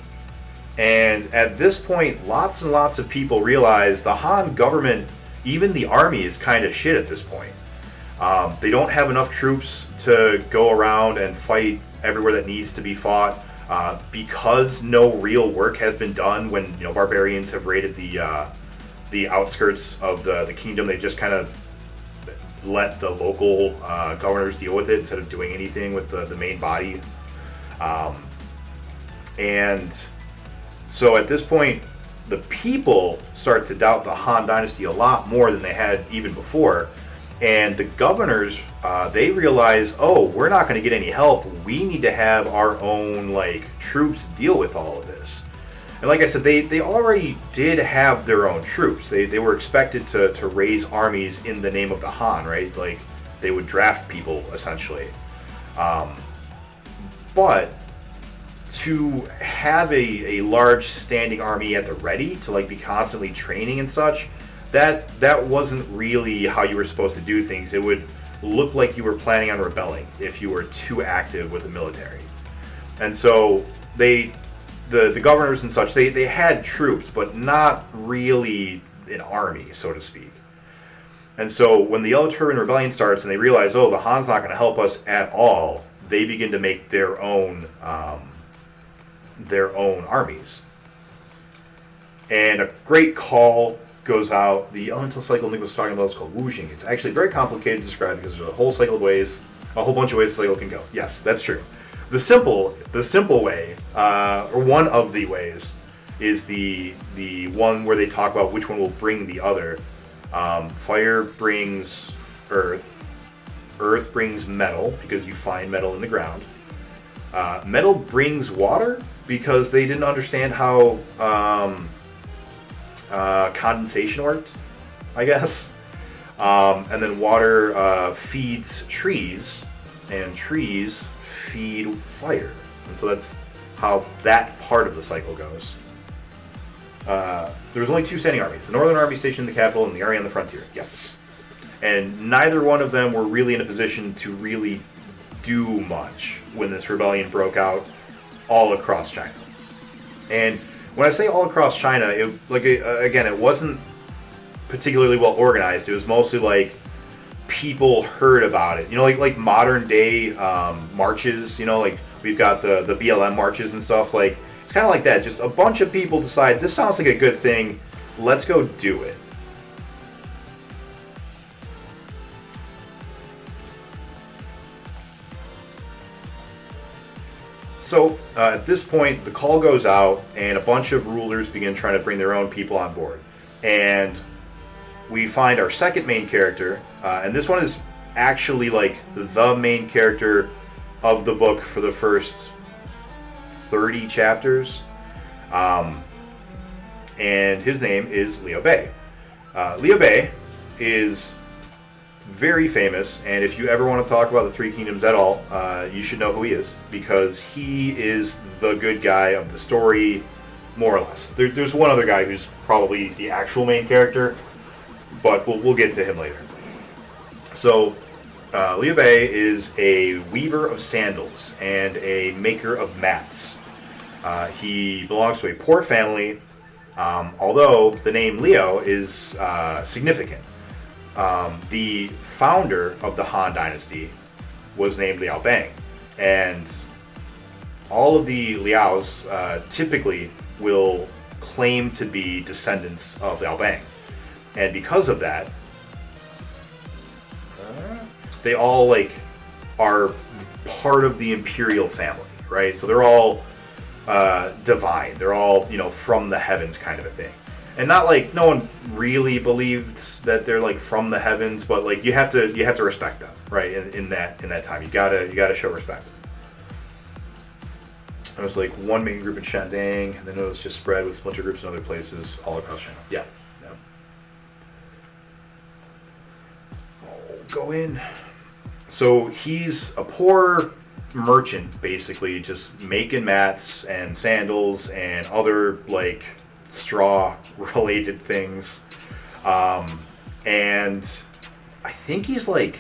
And at this point, lots and lots of people realize the Han government, even the army, is kind of shit at this point. They don't have enough troops to go around and fight everywhere that needs to be fought. Because no real work has been done when barbarians have raided the outskirts of the kingdom. They just kind of let the local governors deal with it instead of doing anything with the main body. And so at this point, the people start to doubt the Han Dynasty a lot more than they had even before. And the governors, they realize, oh, we're not going to get any help. We need to have our own troops deal with all of this. And like I said, they already did have their own troops. They were expected to raise armies in the name of the Han, right? Like, they would draft people, essentially. But to have a large standing army at the ready to be constantly training and such, that wasn't really how you were supposed to do things. It would look like you were planning on rebelling if you were too active with the military. And so the governors and such, they had troops, but not really an army, so to speak. And so when the Yellow Turban Rebellion starts and they realize, oh, the Han's not going to help us at all, they begin to make their own armies. And a great call goes out. The elemental cycle Nick was talking about is called Wuxing. It's actually very complicated to describe because there's a whole cycle of ways, a whole bunch of ways the cycle can go. Yes, that's true. The simple way, or one of the ways, is the one where they talk about which one will bring the other. Fire brings earth. Earth brings metal because you find metal in the ground. Metal brings water because they didn't understand how condensation worked, I guess. And then water feeds trees, and trees feed fire. And so that's how that part of the cycle goes. There was only two standing armies. The Northern Army stationed in the capital and the army on the frontier. Yes. And neither one of them were really in a position to really do much when this rebellion broke out all across China. And when I say all across China, it wasn't particularly well organized. It was mostly people heard about it. Like modern day marches. We've got the BLM marches and stuff. It's kind of like that. Just a bunch of people decide this sounds like a good thing. Let's go do it. So at this point, the call goes out, and a bunch of rulers begin trying to bring their own people on board. And we find our second main character, and this one is actually the main character of the book for the first 30 chapters. And his name is Liu Bei. Liu Bei is very famous, and if you ever want to talk about the Three Kingdoms at all, you should know who he is, because he is the good guy of the story, more or less. There's one other guy who's probably the actual main character, but we'll get to him later. So, Liu Bei is a weaver of sandals and a maker of mats. He belongs to a poor family, although the name Liu is significant. The founder of the Han Dynasty was named Liu Bang, and all of the Liaos typically will claim to be descendants of Liu Bang, and because of that, they all are part of the imperial family, right? So they're all divine. They're all from the heavens, kind of a thing. And not no one really believes that they're from the heavens, but you have to respect them, right? In that time, you gotta show respect. It was one main group in Shandong, and then it was just spread with splinter groups in other places all across China. Yeah. Go in. So he's a poor merchant, basically, just making mats and sandals and other straw-related things, and I think he's I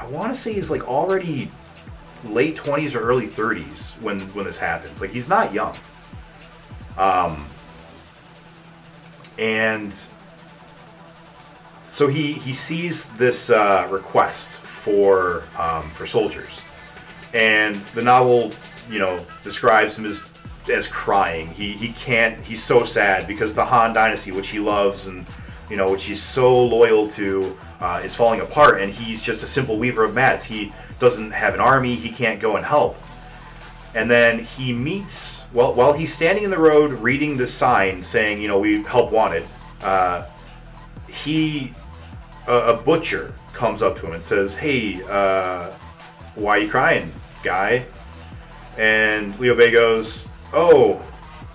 want to say he's already late 20s or early 30s when this happens. He's not young, and so he sees this request for soldiers, and the novel describes him as crying. He can't. He's so sad because the Han Dynasty, which he loves and which he's so loyal to, is falling apart, and he's just a simple weaver of mats. He doesn't have an army. He can't go and help. And then he meets while he's standing in the road reading this sign saying, we help wanted. He a butcher comes up to him and says, "Hey, why are you crying, guy?" And Liu Bei goes, "Oh,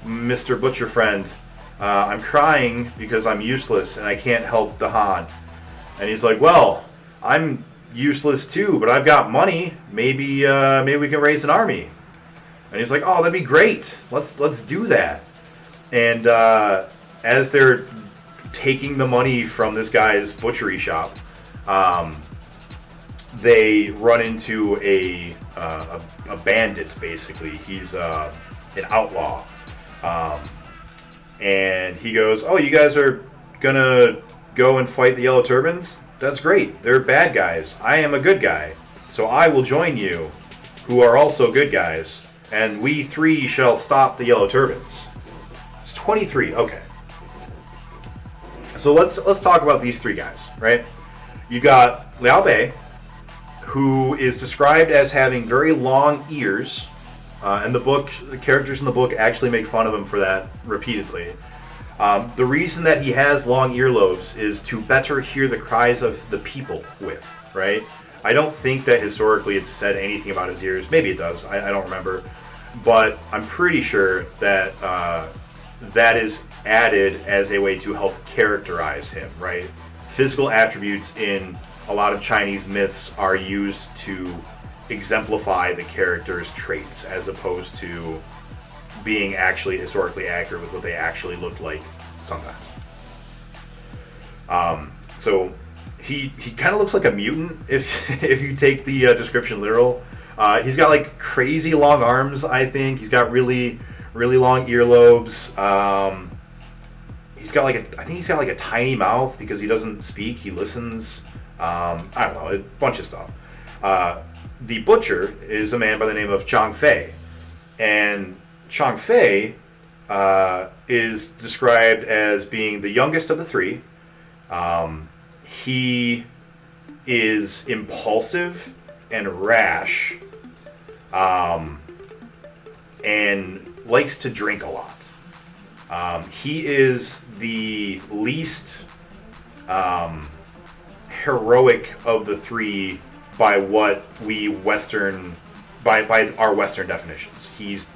Mr. Butcher friend, I'm crying because I'm useless and I can't help the Han." And he's like, "Well, I'm useless too, but I've got money. Maybe we can raise an army." And he's like, "Oh, that'd be great. Let's do that." And as they're taking the money from this guy's butchery shop, they run into a bandit. Basically, he's an outlaw, and he goes, "Oh, you guys are gonna go and fight the Yellow Turbans? That's great. They're bad guys. I am a good guy, so I will join you, who are also good guys, and we three shall stop the Yellow Turbans." It's 23. Okay. So let's talk about these three guys, right? You got Liu Bei, who is described as having very long ears. And the characters in the book actually make fun of him for that repeatedly. The reason that he has long earlobes is to better hear the cries of the people with, right? I don't think that historically it's said anything about his ears. Maybe it does. I don't remember. But I'm pretty sure that that is added as a way to help characterize him, right? Physical attributes in a lot of Chinese myths are used to exemplify the character's traits as opposed to being actually historically accurate with what they actually looked like sometimes. So he kind of looks like a mutant if you take the description literal. He's got like crazy long arms, I think. He's got really long earlobes. I think he's got like a tiny mouth because he doesn't speak, he listens. I don't know, a bunch of stuff. The butcher is a man by the name of Chang Fei. And Chang Fei is described as being the youngest of the three. He is impulsive and rash, and likes to drink a lot. He is the least heroic of the three by what we by our Western definitions. He's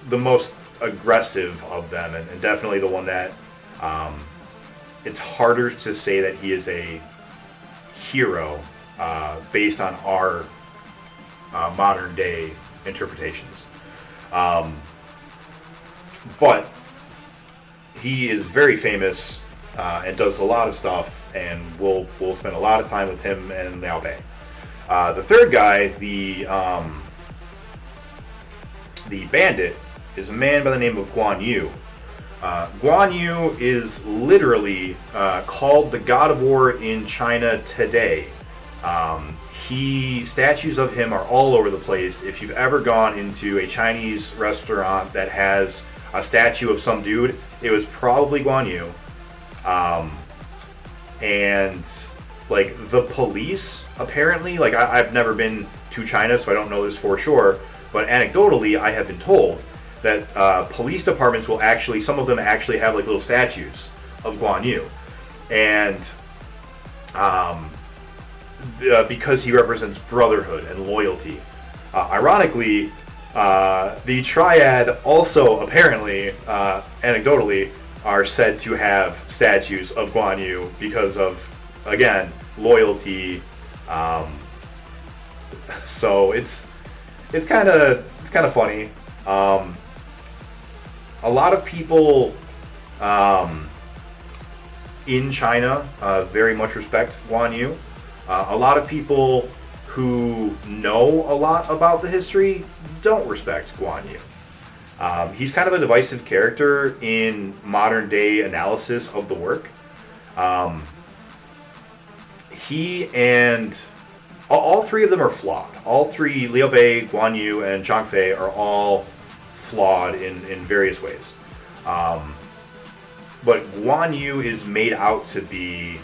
the most aggressive of them, and definitely the one that it's harder to say that he is a hero based on our modern day interpretations. But he is very famous and does a lot of stuff, and we'll spend a lot of time with him and Liu Bei. The third guy, the bandit, is a man by the name of Guan Yu. Guan Yu is literally called the God of War in China today. Statues of him are all over the place. If you've ever gone into a Chinese restaurant that has a statue of some dude, it was probably Guan Yu. And like the police, apparently, like I've never been to China, so I don't know this for sure, but anecdotally I have been told that police departments will actually, some of them actually have like little statues of Guan Yu. And because he represents brotherhood and loyalty. Ironically, the triad also apparently, anecdotally, are said to have statues of Guan Yu because of, again, loyalty. So it's kind of funny. A lot of people in China very much respect Guan Yu. A lot of people who know a lot about the history don't respect Guan Yu. He's kind of a divisive character in modern day analysis of the work. He and all three of them are flawed. All three, Liu Bei, Guan Yu, and Chang Fei, are all flawed in various ways. But Guan Yu is made out to be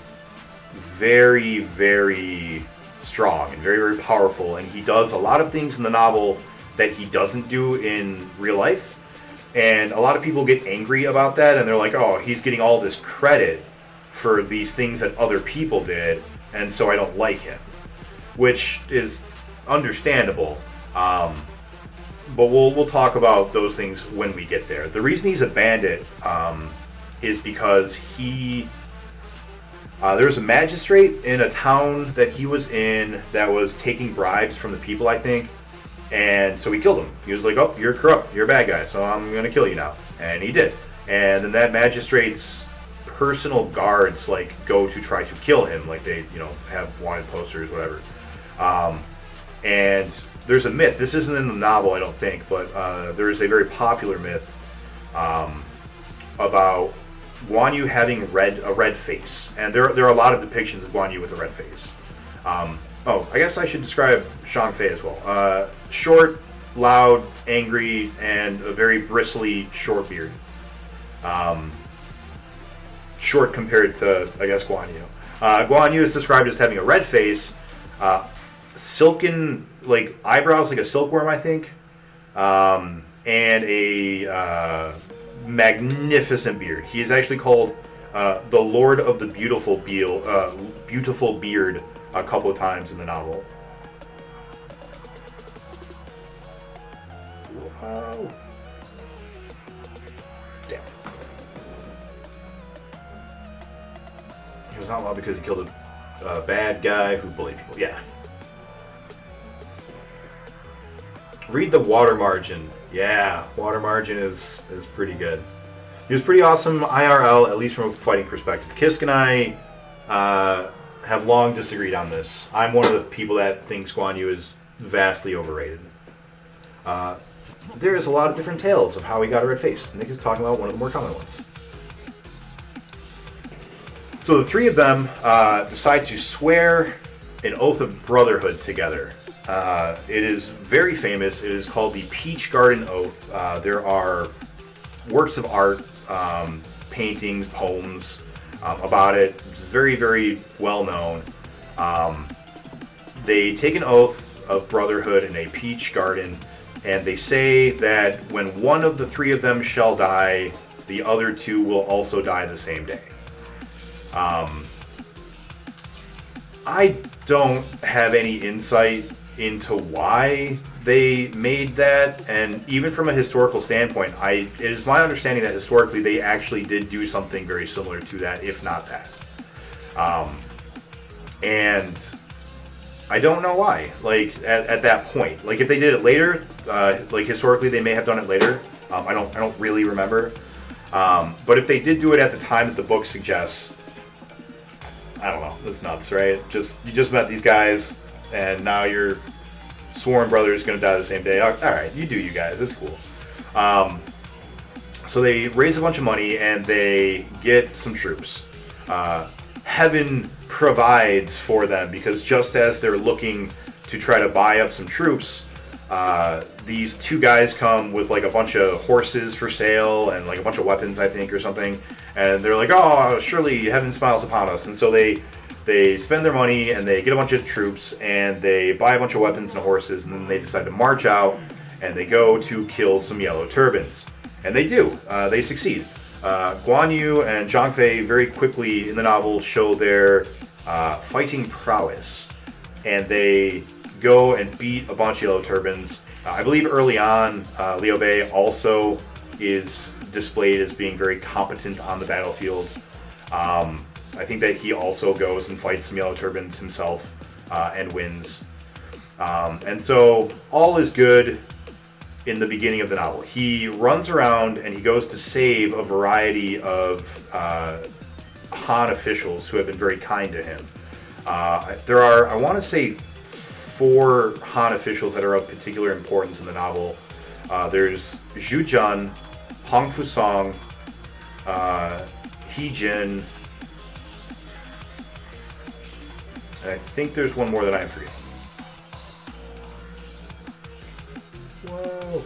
very, very strong and very, very powerful, and he does a lot of things in the novel that he doesn't do in real life. And a lot of people get angry about that, and they're like, oh, he's getting all this credit for these things that other people did, and so I don't like him, which is understandable. But we'll talk about those things when we get there. The reason he's a bandit is because there was a magistrate in a town that he was in that was taking bribes from the people, I think, and so he killed him. He was like, "Oh, you're corrupt, you're a bad guy, so I'm gonna kill you now," and he did. And then that magistrate's personal guards like go to try to kill him, like they have wanted posters, whatever. And there's a myth. This isn't in the novel, I don't think, but there is a very popular myth about Guan Yu having a red face, and there are a lot of depictions of Guan Yu with a red face. Oh, I guess I should describe Zhang Fei as well. Short, loud, angry, and a very bristly short beard. Short compared to, I guess, Guan Yu. Guan Yu is described as having a red face, silken like eyebrows, like a silkworm, I think, and a magnificent beard. He is actually called the Lord of the Beautiful Beard a couple of times in the novel. Wow. Damn. He was not allowed because he killed a bad guy who bullied people. Yeah. Read the water margin. Yeah, water margin is pretty good. He was pretty awesome IRL, at least from a fighting perspective. Kisk and I have long disagreed on this. I'm one of the people that thinks Guan Yu is vastly overrated. There is a lot of different tales of how he got a red face. Nick is talking about one of the more common ones. So the three of them decide to swear an oath of brotherhood together. It is very famous. It is called the Peach Garden Oath. There are works of art, paintings, poems about it. It's very, very well known. They take an oath of brotherhood in a peach garden, and they say that when one of the three of them shall die, the other two will also die the same day. I don't have any insight into why they made that, and even from a historical standpoint, it is my understanding that historically they actually did do something very similar to that, if not that. And I don't know why. Like at that point, like if they did it later, like historically they may have done it later. I don't really remember. But if they did do it at the time that the book suggests, I don't know. That's nuts, right? You just met these guys, and now your sworn brother is going to die the same day. All right, you do you guys. It's cool. So they raise a bunch of money, and they get some troops. Heaven provides for them, because just as they're looking to try to buy up some troops, these two guys come with like a bunch of horses for sale and like a bunch of weapons, I think, or something. And they're like, "Oh, surely heaven smiles upon us." And so they spend their money and they get a bunch of troops and they buy a bunch of weapons and horses, and then they decide to march out and they go to kill some yellow turbans. And they do. They succeed. Guan Yu and Zhang Fei very quickly in the novel show their fighting prowess, and they go and beat a bunch of yellow turbans. I believe early on, Liu Bei also is displayed as being very competent on the battlefield. I think that he also goes and fights some yellow turbans himself and wins. And so all is good in the beginning of the novel. He runs around and he goes to save a variety of Han officials who have been very kind to him. There are, I want to say, 4 Han officials that are of particular importance in the novel. There's Zhu Jun, Hong Fusong, He Jin, and I think there's one more that I'm forgetting. Whoa.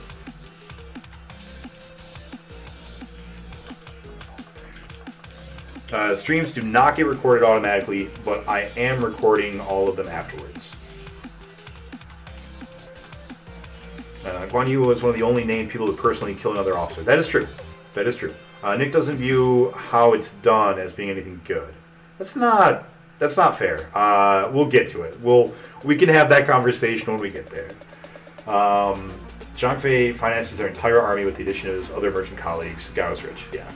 Streams do not get recorded automatically, but I am recording all of them afterwards. Guan Yu was one of the only named people to personally kill another officer. That is true. That is true. Nick doesn't view how it's done as being anything good. That's not fair. We'll get to it. We can have that conversation when we get there. Zhang Fei finances their entire army with the addition of his other merchant colleagues. Gao is rich. Yeah.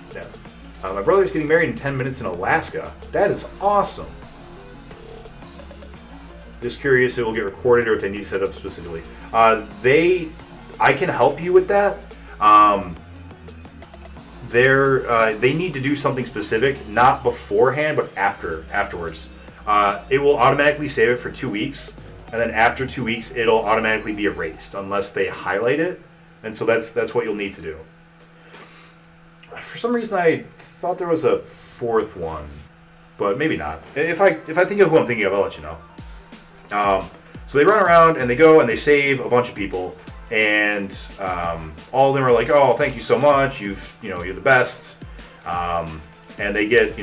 My brother's getting married in 10 minutes in Alaska. That is awesome. Just curious if it will get recorded or if they need to set up specifically. I can help you with that. They need to do something specific, not beforehand, but afterwards. It will automatically save it for 2 weeks, and then after 2 weeks, it'll automatically be erased unless they highlight it. And so that's what you'll need to do. For some reason, I thought there was a fourth one, but maybe not. If I think of who I'm thinking of, I'll let you know. So they run around and they go and they save a bunch of people, and all of them are like, "Oh, thank you so much. You're the best," and they get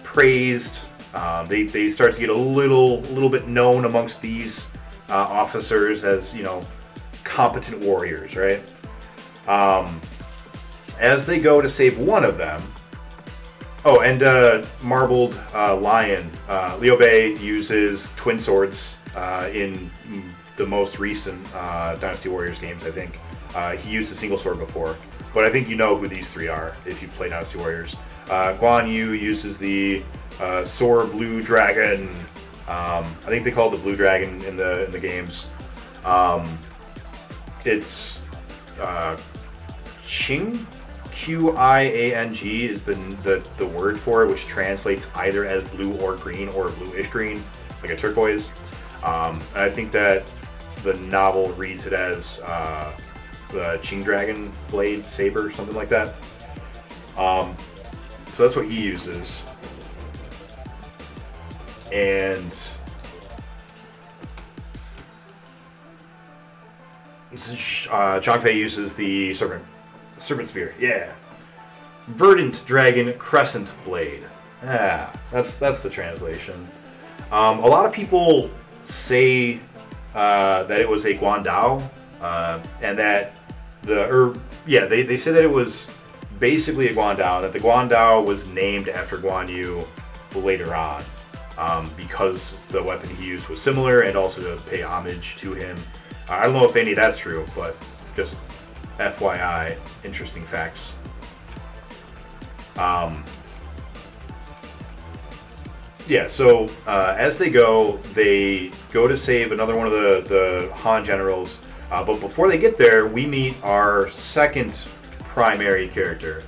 praised. They start to get a little bit known amongst these officers as competent warriors, right? As they go to save one of them. Oh, and Marbled Lion. Liu Bei uses twin swords in the most recent Dynasty Warriors games, I think. He used a single sword before, but I think you know who these three are if you've played Dynasty Warriors. Guan Yu uses the Sword Blue Dragon. I think they call it the Blue Dragon in the games. It's Qing. Qiang is the word for it, which translates either as blue or green or bluish green, like a turquoise. And I think that the novel reads it as the Qing Dragon Blade Saber, something like that. So that's what he uses. And Zhang Fei uses the Serpent Spear, yeah. Verdant Dragon Crescent Blade. Yeah, that's the translation. A lot of people say that it was a Guandao, and that they say that it was basically a Guandao, that the Guandao was named after Guan Yu later on, because the weapon he used was similar, and also to pay homage to him. I don't know if any of that's true, but just FYI, interesting facts. So as they go to save another one of the Han generals. But before they get there, we meet our second primary character.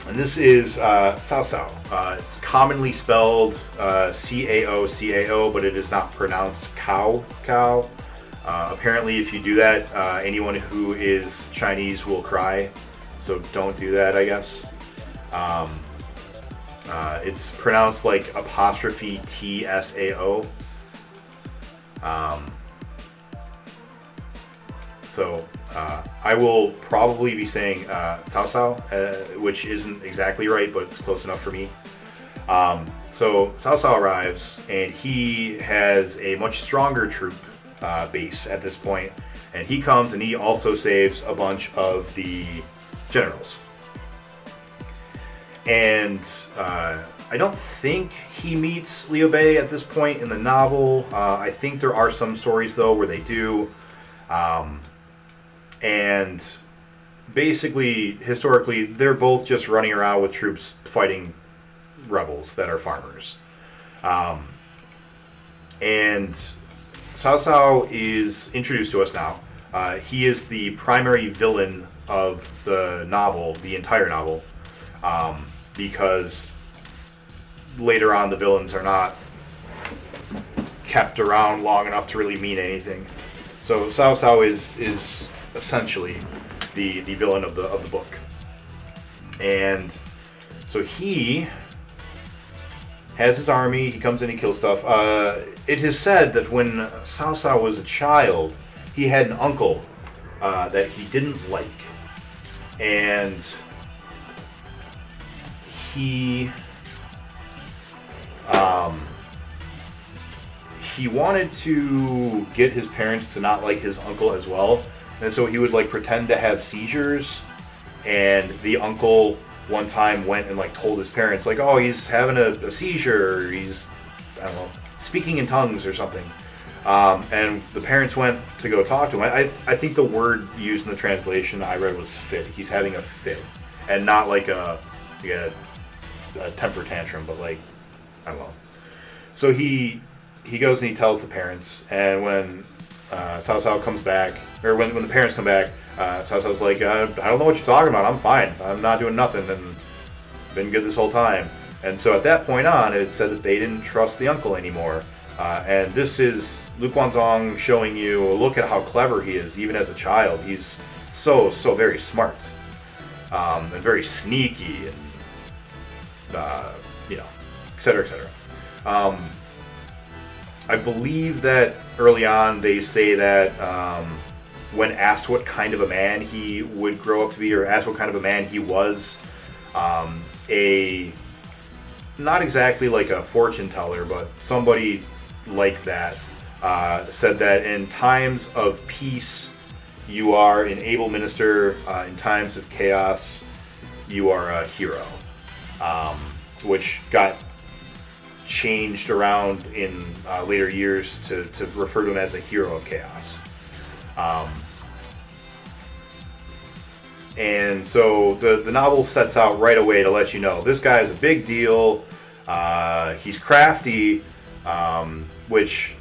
And this is Cao Cao. It's commonly spelled Cao, but it is not pronounced Cao. Apparently, if you do that, anyone who is Chinese will cry. So don't do that, I guess. It's pronounced like apostrophe Tsao. I will probably be saying Cao Cao, which isn't exactly right, but it's close enough for me. So Cao Cao arrives, and he has a much stronger troop base at this point, and he comes and he also saves a bunch of the generals. And I don't think he meets Liu Bei at this point in the novel. I think there are some stories though where they do. And basically, historically, they're both just running around with troops fighting rebels that are farmers. And Cao Cao is introduced to us now. He is the primary villain of the novel, the entire novel, because later on the villains are not kept around long enough to really mean anything. So Cao Cao is essentially the villain of the book. And so he has his army, he comes in and kills stuff. It is said that when Cao Cao was a child, he had an uncle that he didn't like. And he wanted to get his parents to not like his uncle as well. And so he would like pretend to have seizures, and the uncle one time went and like told his parents like, oh, he's having a seizure, or he's, I don't know, speaking in tongues or something. And the parents went to go talk to him. I think the word used in the translation I read was fit. He's having a fit, and not like a temper tantrum, but like, I don't know. So he goes and he tells the parents, and when Cao Cao comes back, or when the parents come back, Cao Cao's like, I don't know what you're talking about. I'm fine. I'm not doing nothing, and been good this whole time. And so at that point on, it said that they didn't trust the uncle anymore. And this is Lu Guanzong showing you, look at how clever he is, even as a child. He's so very smart, and very sneaky, and you know, etc., etc. I believe that early on they say that when asked what kind of a man he would grow up to be, or asked what kind of a man he was, not exactly like a fortune teller, but somebody like that, said that in times of peace you are an able minister, in times of chaos you are a hero, which got changed around in later years to refer to him as a hero of chaos. And so the novel sets out right away to let you know this guy is a big deal. He's crafty, which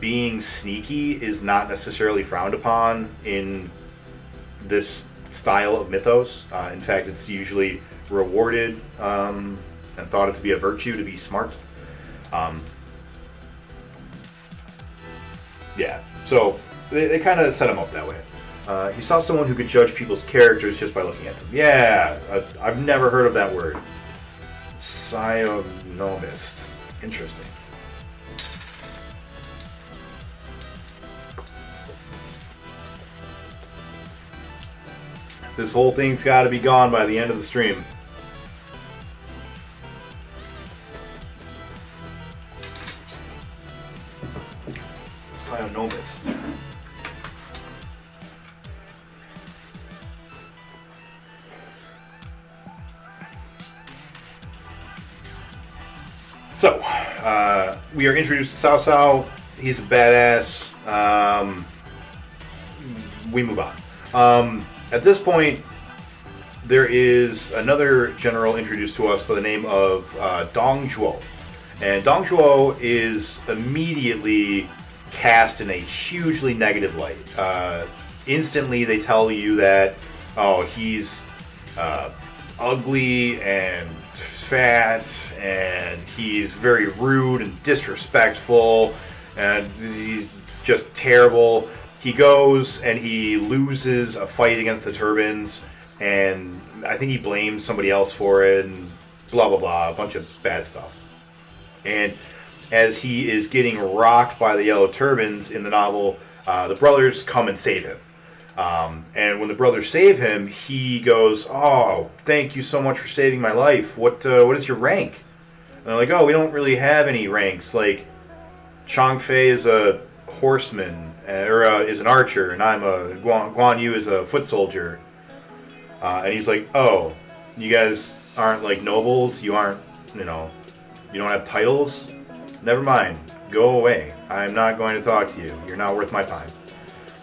being sneaky is not necessarily frowned upon in this style of mythos. In fact, it's usually rewarded and thought it to be a virtue to be smart. Yeah, so they kind of set him up that way. He saw someone who could judge people's characters just by looking at them. Yeah, I've never heard of that word. Psionomist. Interesting. This whole thing's got to be gone by the end of the stream. Psionomist. So, we are introduced to Cao Cao. He's a badass. We move on. At this point, there is another general introduced to us by the name of Dong Zhuo. And Dong Zhuo is immediately cast in a hugely negative light. Instantly, they tell you that, oh, he's ugly and fat, and he's very rude and disrespectful, and he's just terrible. He goes and he loses a fight against the Turbans, and I think he blames somebody else for it, and blah blah blah, a bunch of bad stuff. And as he is getting rocked by the Yellow Turbans in the novel, the brothers come and save him. And when the brothers save him, he goes, "Oh, thank you so much for saving my life. What is your rank?" And they're like, "Oh, we don't really have any ranks. Like, Chang Fei is a horseman, or is an archer, and I'm a Guan Yu is a foot soldier." And he's like, "Oh, you guys aren't like nobles. You aren't, you don't have titles. Never mind. Go away. I'm not going to talk to you. You're not worth my time."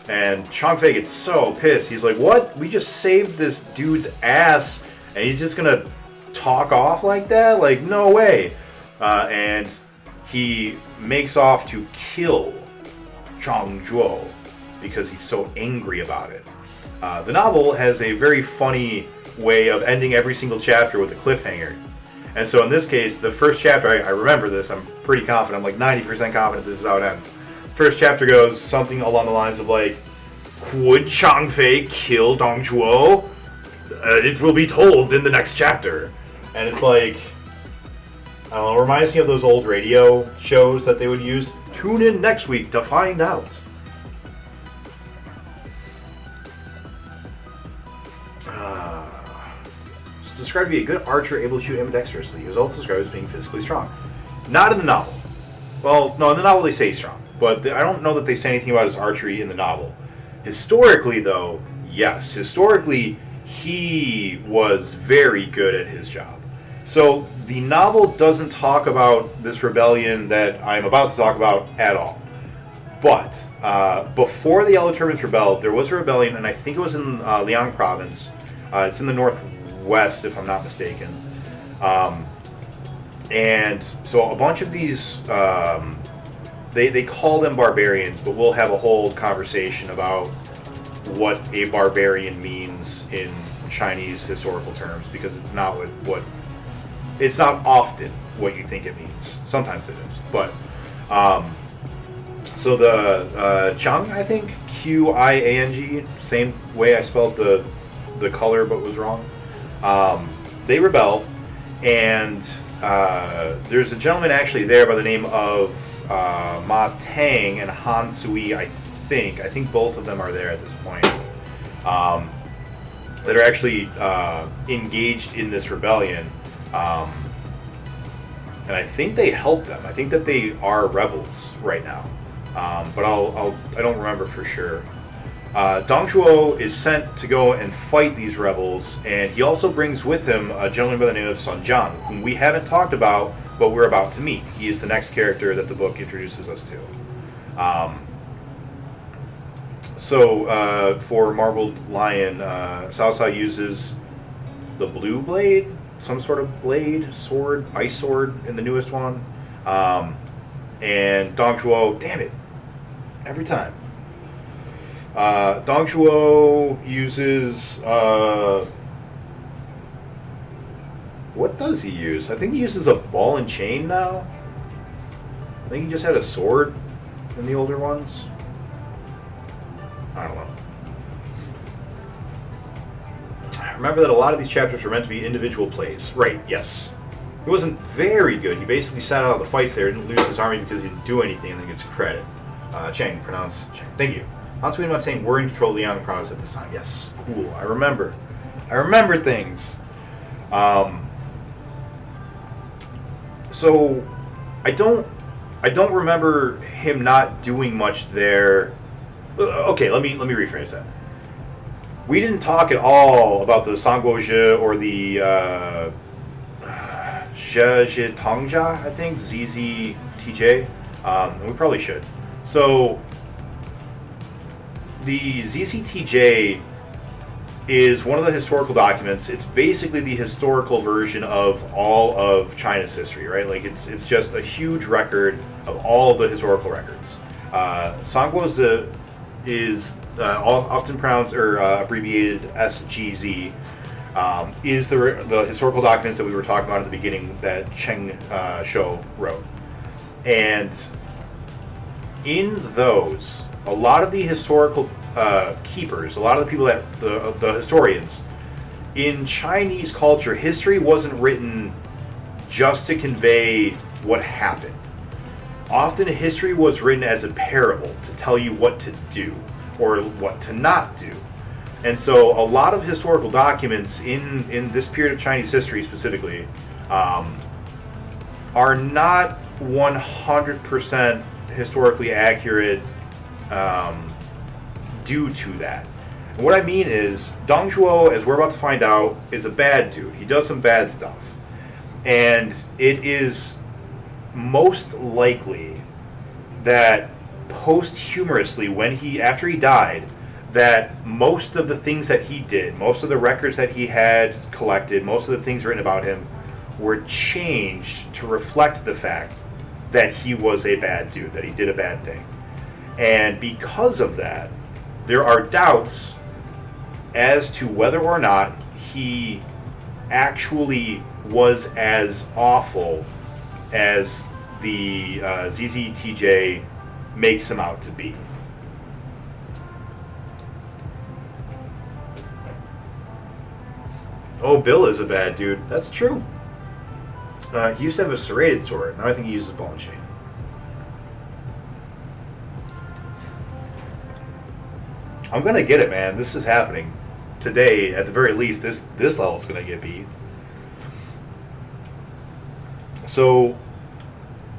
And Chang Fei gets so pissed. He's like, "What? We just saved this dude's ass, and he's just gonna talk off like that? Like, no way!" And he makes off to kill Zhang Zhuo because he's so angry about it. The novel has a very funny way of ending every single chapter with a cliffhanger. And so in this case, the first chapter, I remember this, I'm pretty confident, I'm like 90% confident this is how it ends. First chapter goes something along the lines of like, "Would Chang Fei kill Dong Zhuo? It will be told in the next chapter." And it's like, I don't know, it reminds me of those old radio shows that they would use. Tune in next week to find out. It's described to be a good archer, able to shoot ambidextrously. He was also described as being physically strong. Not in the novel. Well, no, in the novel they say he's strong, but I don't know that they say anything about his archery in the novel. Historically, though, yes. Historically, he was very good at his job. So the novel doesn't talk about this rebellion that I'm about to talk about at all. But before the Yellow Turbans rebelled, there was a rebellion, and I think it was in Liang province. It's in the northwest, if I'm not mistaken. And so a bunch of these, they call them barbarians, but we'll have a whole conversation about what a barbarian means in Chinese historical terms, because it's not what it's not often what you think it means. Sometimes it is, but so the Zhang, I think, Qiang, same way I spelled the color but was wrong. They rebel, and there's a gentleman actually there by the name of Ma Tang and Han Sui, I think both of them are there at this point, that are actually engaged in this rebellion, and I think they help them. I think that they are rebels right now, but I don't remember for sure. Dong Zhuo is sent to go and fight these rebels, and he also brings with him a gentleman by the name of Sun Jiang, whom we haven't talked about, but we're about to meet. He is the next character that the book introduces us to. So for Marbled Lion, Cao Cao uses the blue blade, some sort of blade, sword, ice sword in the newest one. And Dong Zhuo, damn it, every time. Dong Zhuo uses, what does he use? I think he uses a ball and chain now. I think he just had a sword in the older ones. I don't know. I remember that a lot of these chapters were meant to be individual plays. Right, yes. He wasn't very good. He basically sat out the fights there, didn't lose his army because he didn't do anything, and then gets credit. Cheng, pronounced Cheng. Thank you. Han Sui and Ma Tang were in control of Liang province at this time. Yes, cool. I remember things. So I don't remember him not doing much there. Okay, let me rephrase that. We didn't talk at all about the Sangguozhi or the Zhezhitangja, I think, ZZTJ, and we probably should. So the ZZTJ is one of the historical documents. It's basically the historical version of all of China's history, right? Like it's just a huge record of all of the historical records. Sangguozhi is often pronounced or abbreviated SGZ, is the historical documents that we were talking about at the beginning that Cheng Shou wrote. And in those, a lot of the historical keepers, a lot of the people that the historians in Chinese culture, history wasn't written just to convey what happened. Often history was written as a parable to tell you what to do or what to not do. And so a lot of historical documents in this period of Chinese history specifically are not 100% historically accurate due to that. And what I mean is, Dong Zhuo, as we're about to find out, is a bad dude. He does some bad stuff. And it is most likely that posthumously, after he died, that most of the things that he did, most of the records that he had collected, most of the things written about him were changed to reflect the fact that he was a bad dude, that he did a bad thing. And because of that, there are doubts as to whether or not he actually was as awful as the ZZTJ makes him out to be. Oh, Bill is a bad dude. That's true. He used to have a serrated sword. Now I think he uses ball and chain. I'm gonna get it, man. This is happening today. At the very least, this level's gonna get beat. So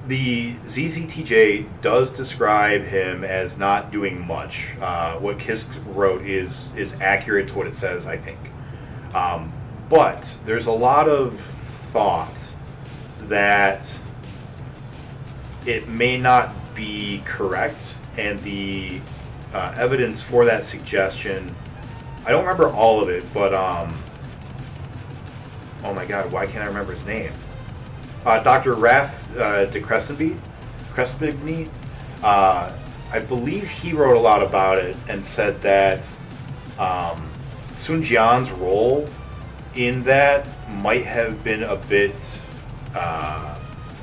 the ZZTJ does describe him as not doing much. What Kisk wrote is accurate to what it says, I think. But there's a lot of thought that it may not be correct, and the evidence for that suggestion, I don't remember all of it, but oh my god, why can't I remember his name? Dr. Raf de Crescenby, I believe he wrote a lot about it and said that Sun Jian's role in that might have been a bit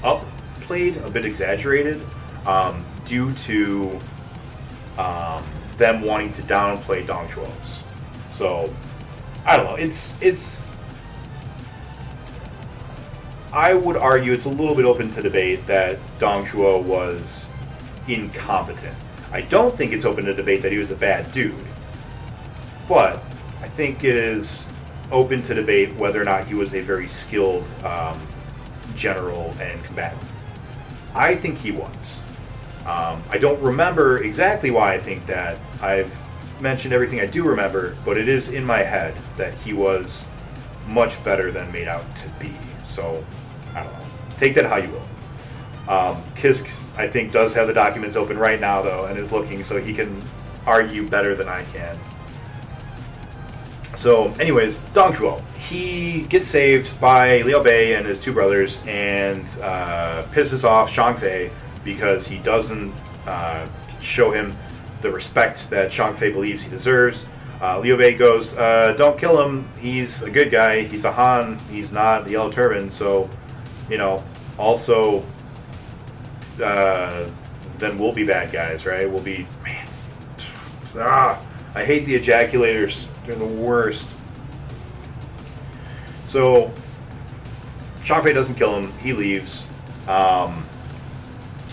upplayed, a bit exaggerated, due to them wanting to downplay Dong Zhuo's. So, I don't know. It's. I would argue it's a little bit open to debate that Dong Zhuo was incompetent. I don't think it's open to debate that he was a bad dude. But I think it is open to debate whether or not he was a very skilled general and combatant. I think he was. I don't remember exactly why I think that. I've mentioned everything I do remember, but it is in my head that he was much better than made out to be. So, I don't know. Take that how you will. Kisk, I think, does have the documents open right now, though, and is looking, so he can argue better than I can. So, anyways, Dong Zhuo. He gets saved by Liu Bei and his two brothers and pisses off Zhang Fei because he doesn't show him the respect that Zhang Fei believes he deserves. Liu Bei goes, don't kill him. He's a good guy. He's a Han. He's not the Yellow Turban. So, also, then we'll be bad guys, right? We'll be, man. I hate the ejaculators. They're the worst. So, Zhang Fei doesn't kill him. He leaves.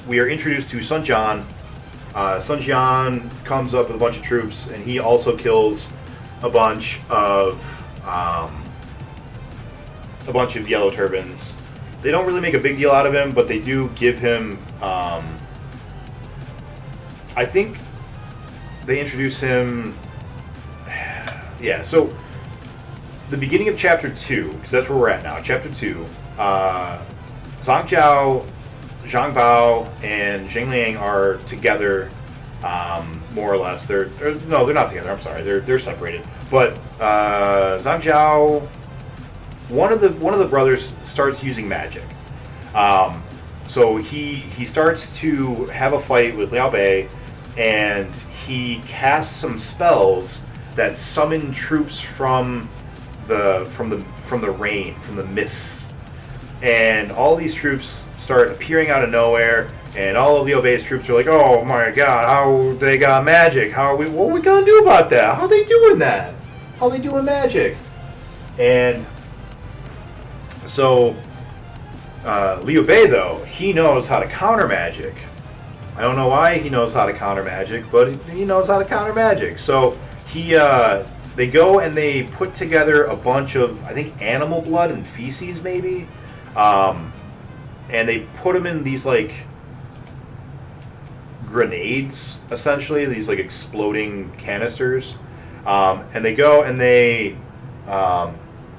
We are introduced to Sun Jian. Sun Jian comes up with a bunch of troops, and he also kills a bunch of Yellow Turbans. They don't really make a big deal out of him, but they do give him. I think they introduce him. Yeah, so the beginning of Chapter 2, because that's where we're at now. Chapter 2, Zhang Jiao, Zhang Bao, and Zheng Liang are together, more or less. They're not together. I'm sorry, they're separated. But Zhang Jiao, one of the brothers starts using magic. So he starts to have a fight with Liu Bei, and he casts some spells that summon troops from the rain, from the mists, and all these troops start appearing out of nowhere, and all of Liu Bei's troops are like, "Oh my God, how they got magic? What are we gonna do about that? How are they doing that? How are they doing magic?" And so Liu Bei, though, he knows how to counter magic. I don't know why he knows how to counter magic, but he knows how to counter magic. So they go and they put together a bunch of, I think, animal blood and feces, maybe. And they put them in these, like, grenades, essentially, these, like, exploding canisters. And they go and they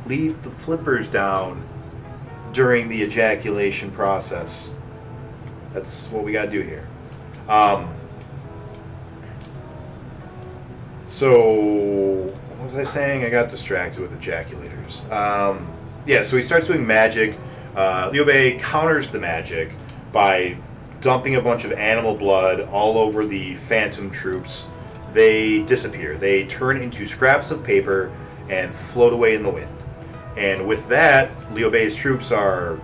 leave the flippers down during the ejaculation process. That's what we got to do here. So, what was I saying? I got distracted with ejaculators. So he starts doing magic. Liu Bei counters the magic by dumping a bunch of animal blood all over the phantom troops. They disappear. They turn into scraps of paper and float away in the wind. And with that, Liu Bei's troops are,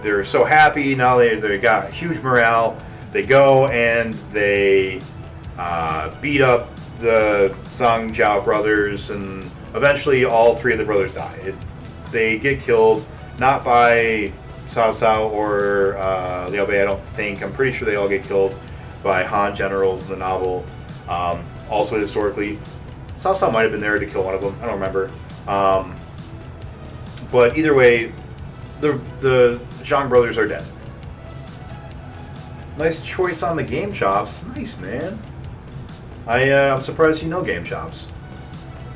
they're so happy. Now they got huge morale. They go and they beat up the Zhang Jiao brothers, and eventually all three of the brothers die. They get killed, not by Cao Cao or Liu Bei, I don't think. I'm pretty sure they all get killed by Han generals in the novel. Also historically, Cao Cao might have been there to kill one of them. I don't remember. But either way, the Zhang brothers are dead. Nice choice on the game chops. Nice, man. I'm surprised you know game chops.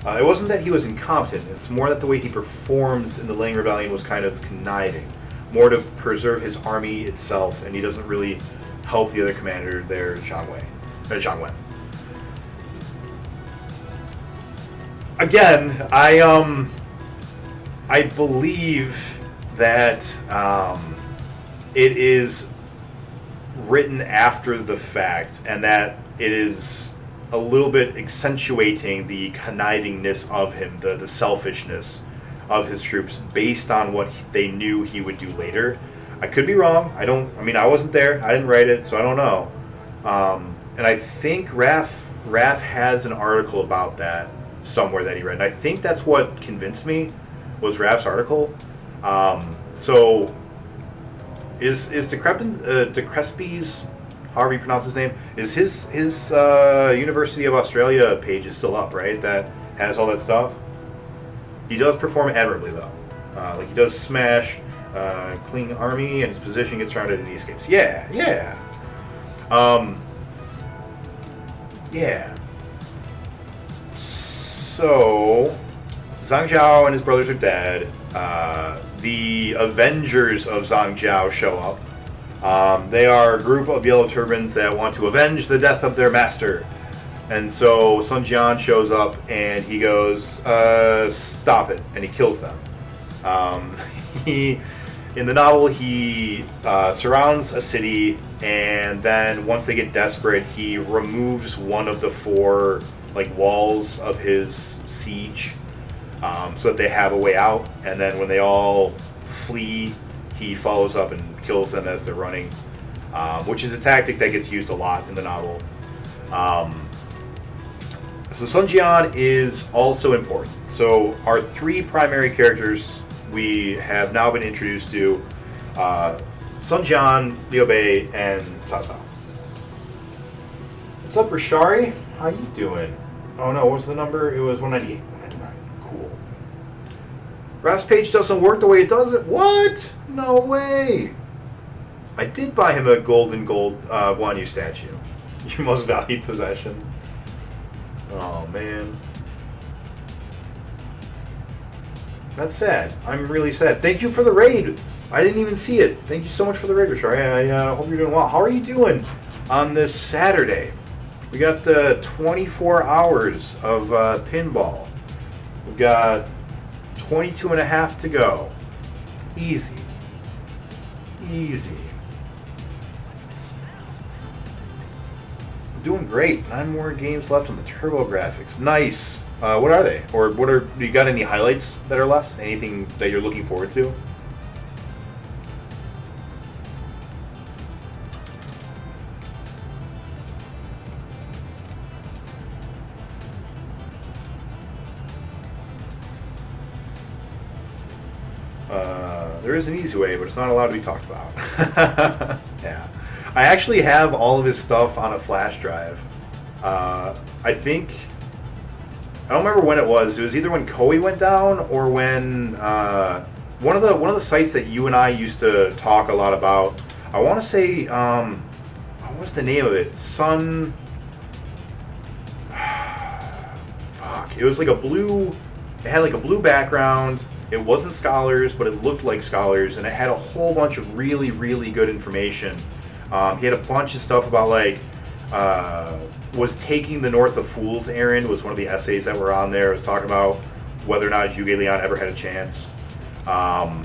It wasn't that he was incompetent. It's more that the way he performs in the Lang Rebellion was kind of conniving. More to preserve his army itself, and he doesn't really help the other commander there, Zhang Wen. Again, I believe that it is written after the fact, and that it is a little bit accentuating the connivingness of him, the selfishness of his troops, based on what they knew he would do later. I could be wrong. I wasn't there. I didn't write it, so I don't know. And I think Raph has an article about that somewhere that he read. And I think that's what convinced me, was Raph's article. So is De Crespi's, however you pronounce his name, is his University of Australia page is still up, right? That has all that stuff. He does perform admirably, though. Like, he does smash, clean army, and his position gets surrounded and he escapes. Yeah. Yeah. So, Zhang Zhao and his brothers are dead. The Avengers of Zhang Zhao show up. They are a group of yellow turbans that want to avenge the death of their master. And so Sun Jian shows up and he goes, stop it, and he kills them. In the novel, he surrounds a city, and then once they get desperate, he removes one of the 4 walls of his siege, so that they have a way out. And then when they all flee, he follows up and kills them as they're running, which is a tactic that gets used a lot in the novel. So Sun Jian is also important. So our 3 primary characters we have now been introduced to, Sun Jian, Liu Bei, and Cao Cao. What's up, Rashari? How you doing? Oh no, what was the number? It was 198. 199. Cool. Raph's page doesn't work the way it does it. What? No way. I did buy him a gold Guan Yu statue. Your most valued possession. Oh, man. That's sad. I'm really sad. Thank you for the raid. I didn't even see it. Thank you so much for the raid, Rashari. I hope you're doing well. How are you doing on this Saturday? We got 24 hours of pinball. We've got 22 and a half to go. Easy. Easy. Doing great. 9 more games left on the Turbo Graphics. Nice. What are they? Or do you got any highlights that are left? Anything that you're looking forward to? There is an easy way, but it's not allowed to be talked about. Yeah. I actually have all of his stuff on a flash drive. I think... I don't remember when it was. It was either when Koei went down or when... one of the sites that you and I used to talk a lot about. I want to say... what was the name of it? Sun... Fuck. It was like a blue... It had like a blue background. It wasn't Scholars, but it looked like Scholars, and it had a whole bunch of really, really good information. He had a bunch of stuff about, like, was taking the North of Fools errand was one of the essays that were on there. It was talking about whether or not Zhuge Liang ever had a chance. I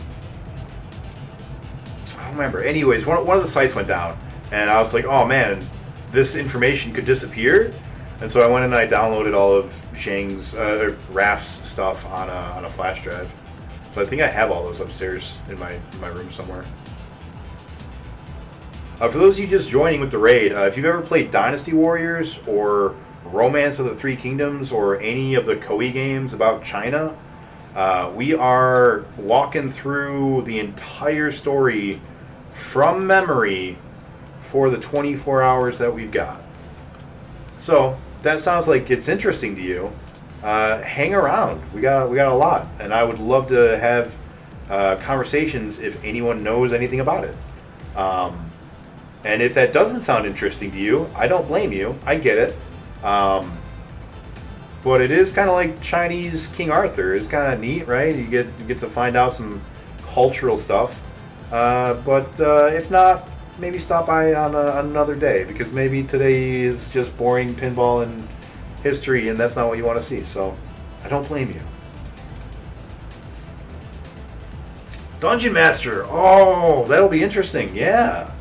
don't remember. Anyways, one of the sites went down, and I was like, oh man, this information could disappear. And so I went and I downloaded all of Raph's stuff on a flash drive. So I think I have all those upstairs in my room somewhere. For those of you just joining with the raid, if you've ever played Dynasty Warriors or Romance of the Three Kingdoms or any of the Koei games about China, we are walking through the entire story from memory for the 24 hours that we've got. So that sounds like it's interesting to you. Hang around. We got a lot, and I would love to have conversations if anyone knows anything about it. And if that doesn't sound interesting to you, I don't blame you. I get it. But it is kind of like Chinese King Arthur. It's kind of neat, right? You get to find out some cultural stuff. But if not, maybe stop by on another day, because maybe today is just boring pinball and history, and that's not what you want to see. So I don't blame you. Dungeon Master. Oh, that'll be interesting. Yeah.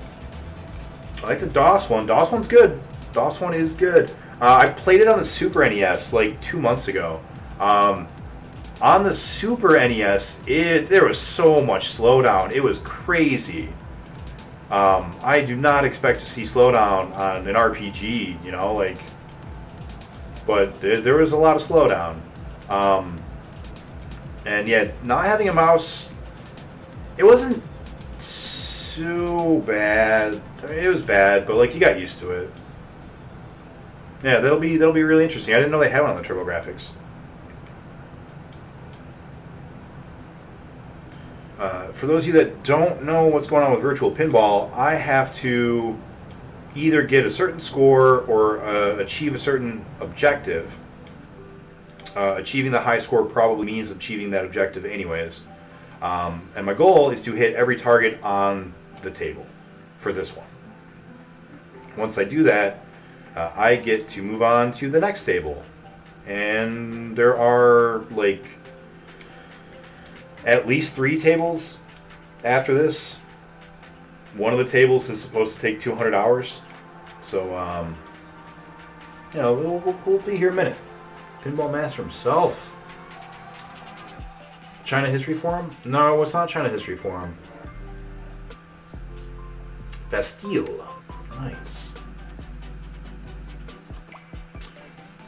I like the DOS one. DOS one's good. DOS one is good. I played it on the Super NES like 2 months ago. On the Super NES, there was so much slowdown. It was crazy. I do not expect to see slowdown on an RPG, you know, like. But there was a lot of slowdown. And yet, not having a mouse, it wasn't so bad. I mean, it was bad, but like you got used to it. Yeah, that'll be really interesting. I didn't know they had one on the TurboGrafx. For those of you that don't know what's going on with Virtual Pinball, I have to either get a certain score or achieve a certain objective. Achieving the high score probably means achieving that objective anyways. And my goal is to hit every target on the table for this one. Once I do that, I get to move on to the next table. And there are like at least 3 tables after this. One of the tables is supposed to take 200 hours. So, you know, we'll be here a minute. Pinball Master himself. China History Forum? No, it's not China History Forum. Bastille. Nice.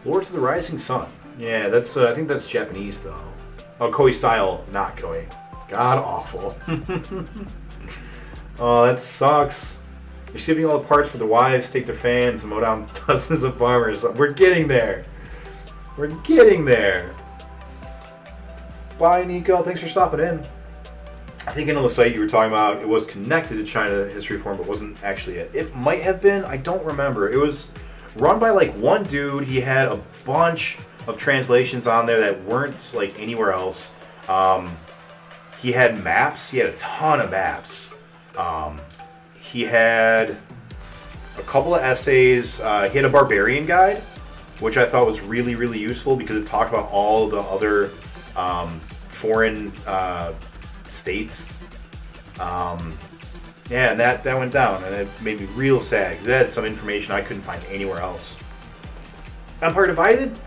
Lords of the Rising Sun. Yeah, that's. I think that's Japanese though. Oh, Koei style, not Koei. God awful. Oh, that sucks. You're skipping all the parts for the wives, take their fans, and mow down dozens of farmers. We're getting there. We're getting there. Bye, Nico. Thanks for stopping in. I think on the site you were talking about, it was connected to China History Forum, but wasn't actually it. It might have been. I don't remember. It was run by like one dude. He had a bunch of translations on there that weren't like anywhere else. He had maps. He had a ton of maps. He had a couple of essays. He had a barbarian guide, which I thought was really, really useful because it talked about all the other foreign states. Yeah, and that went down, and it made me real sad because it had some information I couldn't find anywhere else. Empire Divided,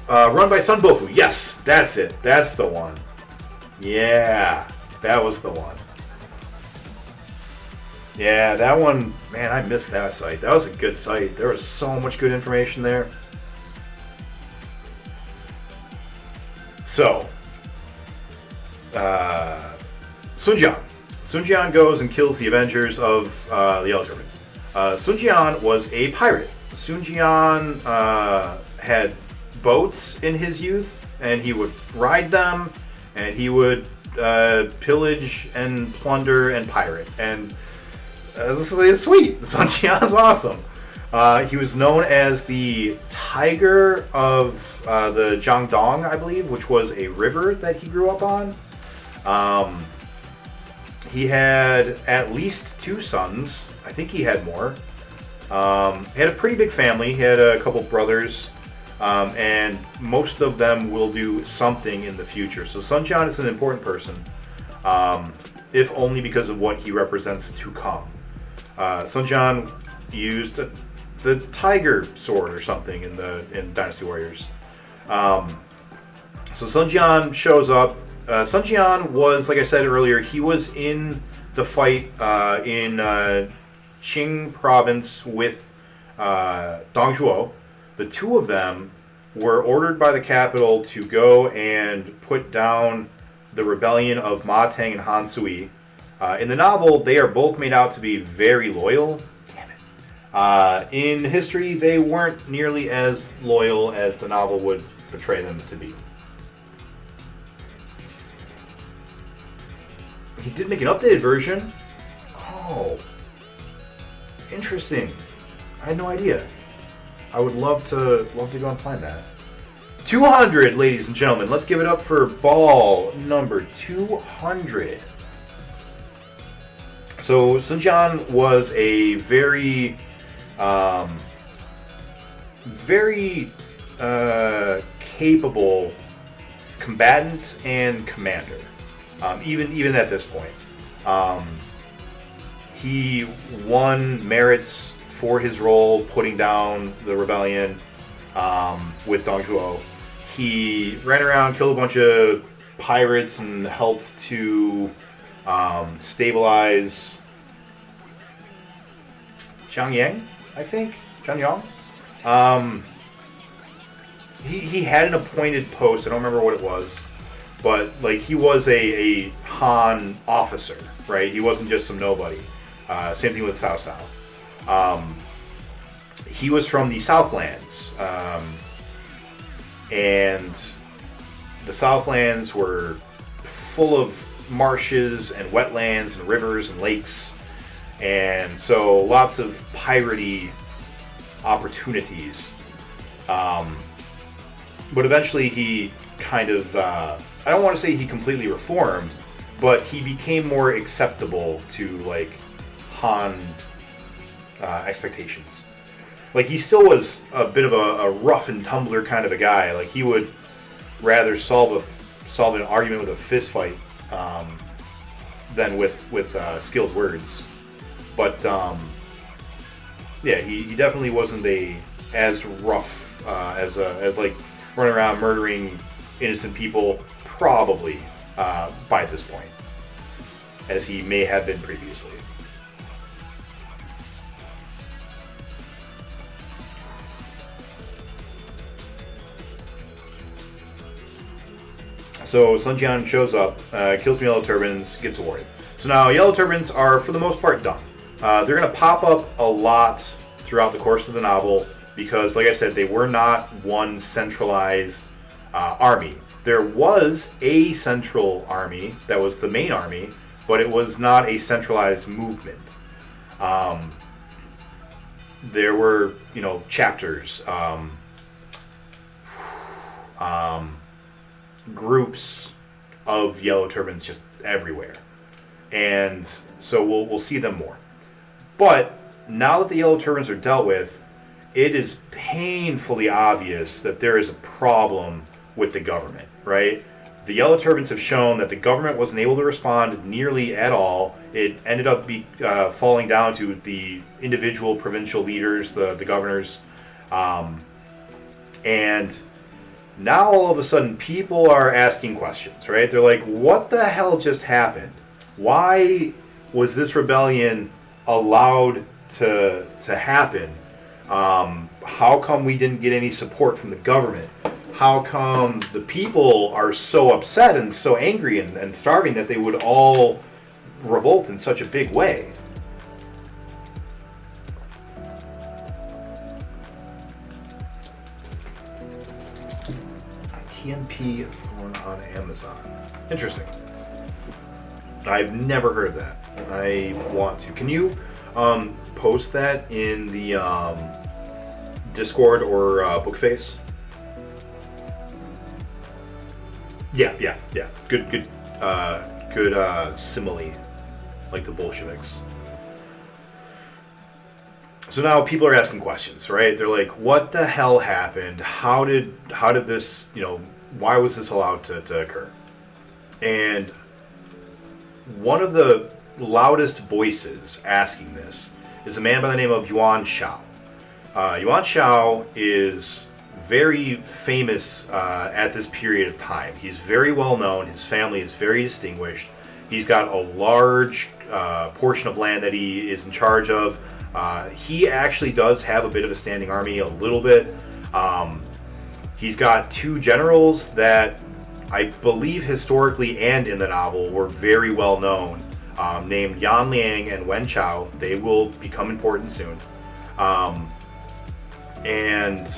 run by Sun Bofu. Yes, that's it. That's the one. Yeah, that was the one. Yeah, that one, man, I missed that site. That was a good site. There was so much good information there. So, Sun Jian. Sun Jian goes and kills the Avengers of the Yellow Turbans. Sun Jian was a pirate. Sun Jian had boats in his youth, and he would ride them, and he would pillage and plunder and pirate. And this is sweet. Sun Jian's awesome. He was known as the Tiger of the Jiangdong, I believe, which was a river that he grew up on. He had at least 2 sons. I think he had more. He had a pretty big family. He had a couple brothers, and most of them will do something in the future. So Sun Jian is an important person, if only because of what he represents to come. Sun Jian used the tiger sword or something in Dynasty Warriors. So Sun Jian shows up. Sun Jian was, like I said earlier, he was in the fight in Qing province with Dong Zhuo. The 2 of them were ordered by the capital to go and put down the rebellion of Ma Teng and Han Sui. In the novel, they are both made out to be very loyal. Damn it. In history, they weren't nearly as loyal as the novel would portray them to be. He did make an updated version. Oh, interesting. I had no idea. I would love to go and find that. 200, ladies and gentlemen. Let's give it up for ball number 200. So Sun Jian was a very capable combatant and commander, even at this point. He won merits for his role putting down the rebellion with Dong Zhuo. He ran around, killed a bunch of pirates, and helped to stabilize Zhangyang, I think? Zhangyang? He had an appointed post, I don't remember what it was, but like he was a Han officer, right? He wasn't just some nobody. Same thing with Cao Cao. He was from the Southlands, and the Southlands were full of marshes and wetlands and rivers and lakes, and so lots of piratey opportunities. But eventually he kind of, I don't want to say he completely reformed, but he became more acceptable to like Han expectations. Like he still was a bit of a rough and tumbler kind of a guy. Like he would rather solve an argument with a fist fight than with skilled words. But yeah, he definitely wasn't as rough as like running around murdering innocent people, probably by this point, as he may have been previously. So Sun Jian shows up, kills some Yellow Turbans, gets awarded. So now Yellow Turbans are, for the most part, done. They're going to pop up a lot throughout the course of the novel because, like I said, they were not one centralized army. There was a central army that was the main army, but it was not a centralized movement. There were, chapters, groups of Yellow Turbans just everywhere, and so we'll see them more. But now that the Yellow Turbans are dealt with, it is painfully obvious that there is a problem with the government, right? The Yellow Turbans have shown that the government wasn't able to respond nearly at all. It ended up falling down to the individual provincial leaders, the governors, and now all of a sudden people are asking questions, right? They're like, what the hell just happened? Why was this rebellion allowed to happen? How come we didn't get any support from the government? How come the people are so upset and so angry and starving that they would all revolt in such a big way? TNP Thorn on Amazon. Interesting. I've never heard of that. I want to. Can you post that in the Discord or Bookface? Yeah. Good simile, like the Bolsheviks. So now people are asking questions, right? They're like, what the hell happened? How did this, why was this allowed to occur? And one of the loudest voices asking this is a man by the name of Yuan Shao. Yuan Shao is very famous at this period of time. He's very well known. His family is very distinguished. He's got a large portion of land that he is in charge of. He actually does have a bit of a standing army, a little bit. He's got two generals that I believe historically and in the novel were very well known, named Yan Liang and Wen Chao. They will become important soon. And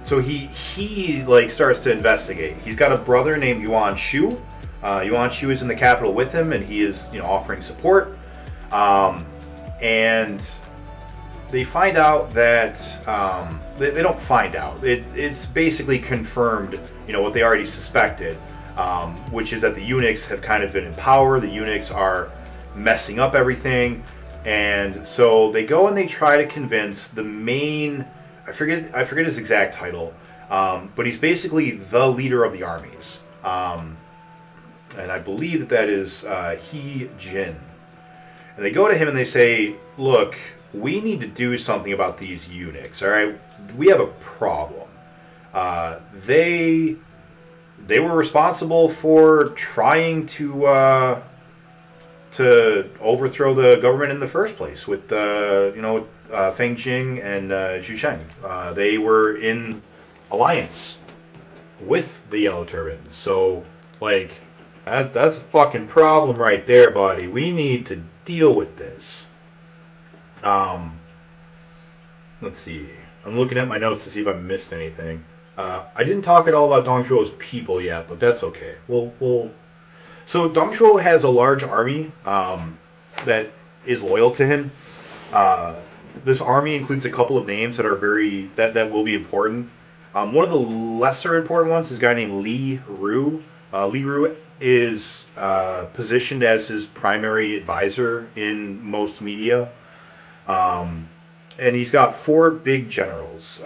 so he like starts to investigate. He's got a brother named Yuan Shu. Yuan Shu is in the capital with him, and he is offering support. And they find out that they don't find out. It's basically confirmed, what they already suspected, which is that the eunuchs have kind of been in power. The eunuchs are messing up everything, and so they go and they try to convince the main. I forget his exact title, but he's basically the leader of the armies, and I believe that is He Jin. And they go to him and they say, "Look, we need to do something about these eunuchs. All right, we have a problem. They were responsible for trying to overthrow the government in the first place with Feng Jing and Zhu Sheng. They were in alliance with the Yellow Turbans. So, that's a fucking problem right there, buddy. We need to deal with this." Let's see. I'm looking at my notes to see if I missed anything. I didn't talk at all about Dong Zhuo's people yet, but that's okay. So Dong Zhuo has a large army that is loyal to him. This army includes a couple of names that are that will be important. One of the lesser important ones is a guy named Li Ru. Li Ru is positioned as his primary advisor in most media. And he's got 4 big generals.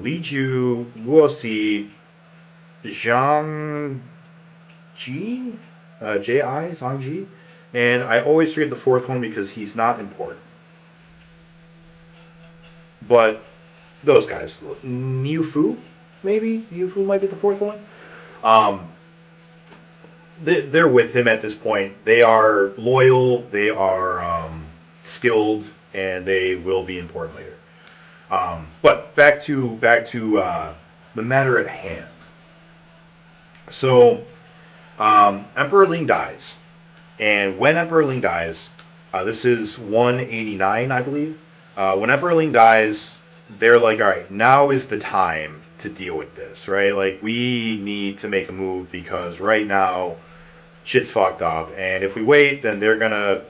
Li Ju, Luo Zhang Ji, J.I., Zhang Ji. And I always forget the 4th one because he's not important. But those guys. Niu Fu, maybe? Niu Fu might be the 4th one. They're with him at this point. They are loyal, they are skilled, and they will be important later. But back to the matter at hand. So, Emperor Ling dies. And when Emperor Ling dies, this is 189, I believe. When Emperor Ling dies, they're like, all right, now is the time to deal with this, right? Like, we need to make a move because right now, shit's fucked up. And if we wait, then they're gonna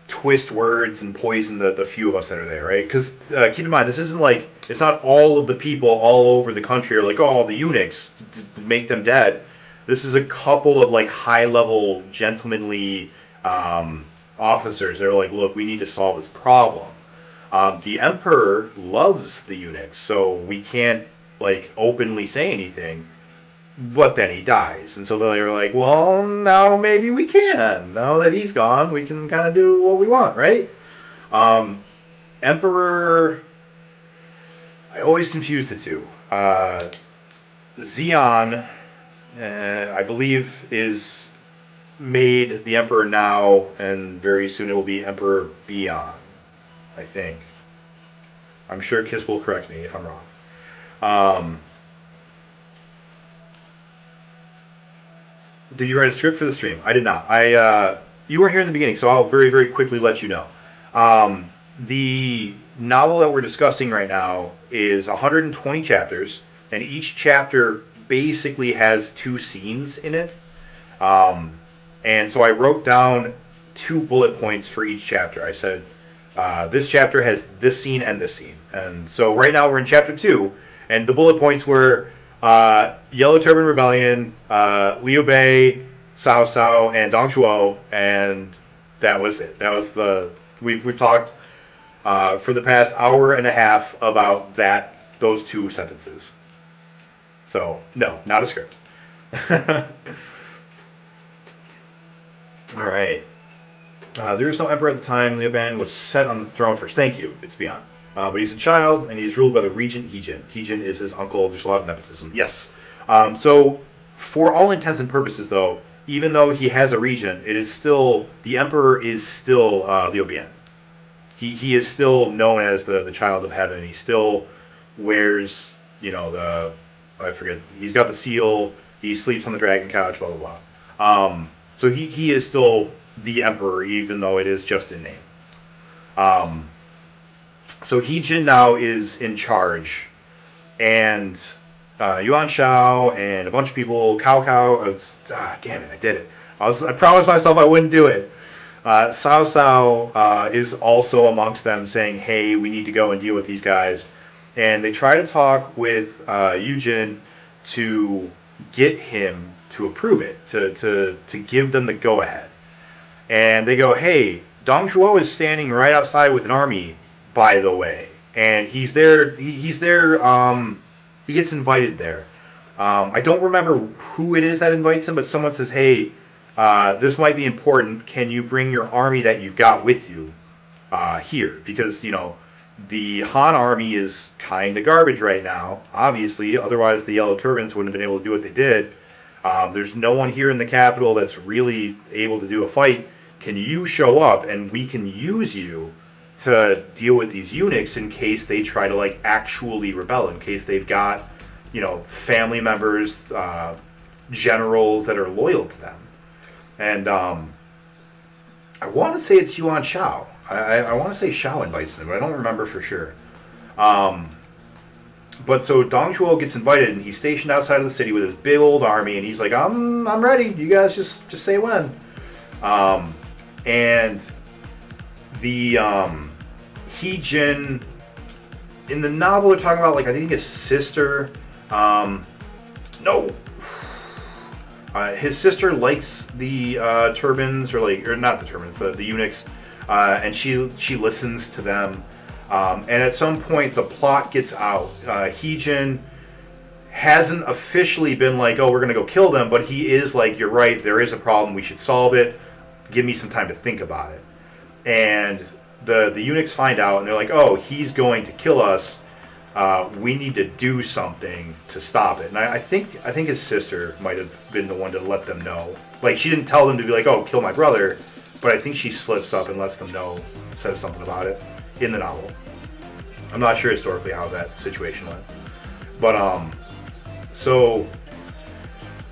twist words and poison the few of us that are there, right? Because keep in mind, this isn't like, it's not all of the people all over the country are like, oh, the eunuchs, to make them dead. This is a couple of high-level, gentlemanly officers. They're like, look, we need to solve this problem. The emperor loves the eunuchs, so we can't openly say anything. But then he dies, and so they're like, well, now maybe we can. Now that he's gone, we can kind of do what we want, right? Emperor... I always confuse the two. Xian, I believe, is made the emperor now, and very soon it will be Emperor Bian, I think. I'm sure Kiss will correct me if I'm wrong. Did you write a script for the stream? I did not. You weren't here in the beginning, so I'll very, very quickly let you know. The novel that we're discussing right now is 120 chapters, and each chapter basically has 2 scenes in it. And so I wrote down 2 bullet points for each chapter. I said, this chapter has this scene and this scene. And so right now we're in chapter 2, and the bullet points were Yellow Turban Rebellion, Liu Bei, Cao Cao, and Dong Zhuo, and that was it. That was we've talked for the past hour and a half about those 2 sentences. So no, not a script. All right. There was no emperor at the time. Liu Ban was set on the throne first. Thank you. It's beyond. But he's a child, and he's ruled by the regent He-Jin. He-Jin is his uncle. There's a lot of nepotism. Yes. So, for all intents and purposes, though, even though he has a regent, it is still, the emperor is still Liu Bian. He is still known as the child of heaven. He still wears, I forget, he's got the seal, he sleeps on the dragon couch, blah, blah, blah. So he is still the emperor, even though it is just in name. So He-Jin now is in charge, and Yuan Shao and a bunch of people, Cao Cao, damn it, I did it. I promised myself I wouldn't do it. Cao Cao is also amongst them saying, hey, we need to go and deal with these guys. And they try to talk with Yujin to get him to approve it, to give them the go-ahead. And they go, hey, Dong Zhuo is standing right outside with an army, by the way. And he's there, he's there, he gets invited there. I don't remember who it is that invites him, but someone says, hey, this might be important. Can you bring your army that you've got with you here? Because, you know, the Han army is kind of garbage right now, obviously. Otherwise, the Yellow Turbans wouldn't have been able to do what they did. There's no one here in the capital that's really able to do a fight. Can you show up and we can use you to deal with these eunuchs in case they try to, like, actually rebel, in case they've got, you know, family members, generals that are loyal to them. And I want to say it's Yuan Shao. I want to say Shao invites him, but I don't remember for sure. But so Dong Zhuo gets invited, and he's stationed outside of the city with his big old army, and he's like, I'm ready. You guys just say when. And the He-Jin, in the novel, they're talking about, like, I think his sister. No. His sister likes the turbans, or not the turbans, the eunuchs, and she listens to them. And at some point, the plot gets out. He-Jin hasn't officially been like, oh, we're going to go kill them, but he is like, you're right, there is a problem, we should solve it. Give me some time to think about it. And the eunuchs find out, and they're like, oh, he's going to kill us. We need to do something to stop it. And I think his sister might have been the one to let them know. Like, she didn't tell them to be like, oh, kill my brother, but I think she slips up and lets them know, says something about it in the novel. I'm not sure historically how that situation went. But, so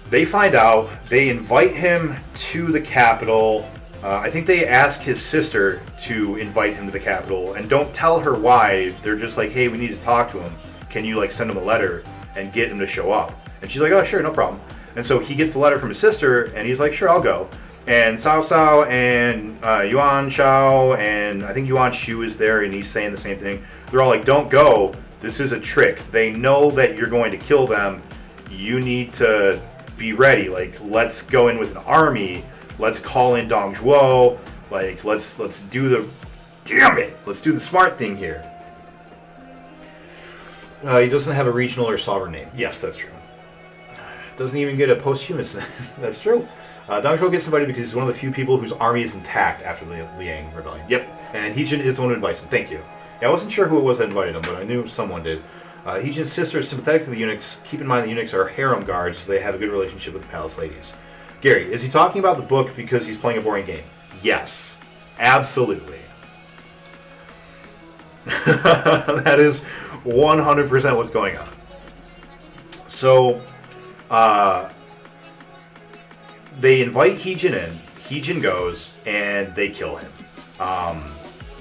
they find out, they invite him to the capital. I think they ask his sister to invite him to the capital, and don't tell her why. They're just like, hey, we need to talk to him. Can you, like, send him a letter and get him to show up? And she's like, oh, sure, no problem. And so he gets the letter from his sister, and he's like, sure, I'll go. And Cao Cao and Yuan Shao, and I think Yuan Shu is there, and he's saying the same thing. They're all like, don't go. This is a trick. They know that you're going to kill them. You need to be ready. Like, let's go in with an army. Let's call in Dong Zhuo. Like, let's do the... Damn it! Let's do the smart thing here. He doesn't have a regional or sovereign name. Yes, that's true. Doesn't even get a posthumous. That's true. Dong Zhuo gets invited because he's one of the few people whose army is intact after the Liang Rebellion. Yep. And He-Jin is the one who invites him. Thank you. Yeah, I wasn't sure who it was that invited him, but I knew someone did. He-Jin's sister is sympathetic to the eunuchs. Keep in mind the eunuchs are harem guards, so they have a good relationship with the palace ladies. Gary, is he talking about the book because he's playing a boring game? Yes. Absolutely. That is 100% what's going on. So, they invite He-Jin in. He-Jin goes, and they kill him.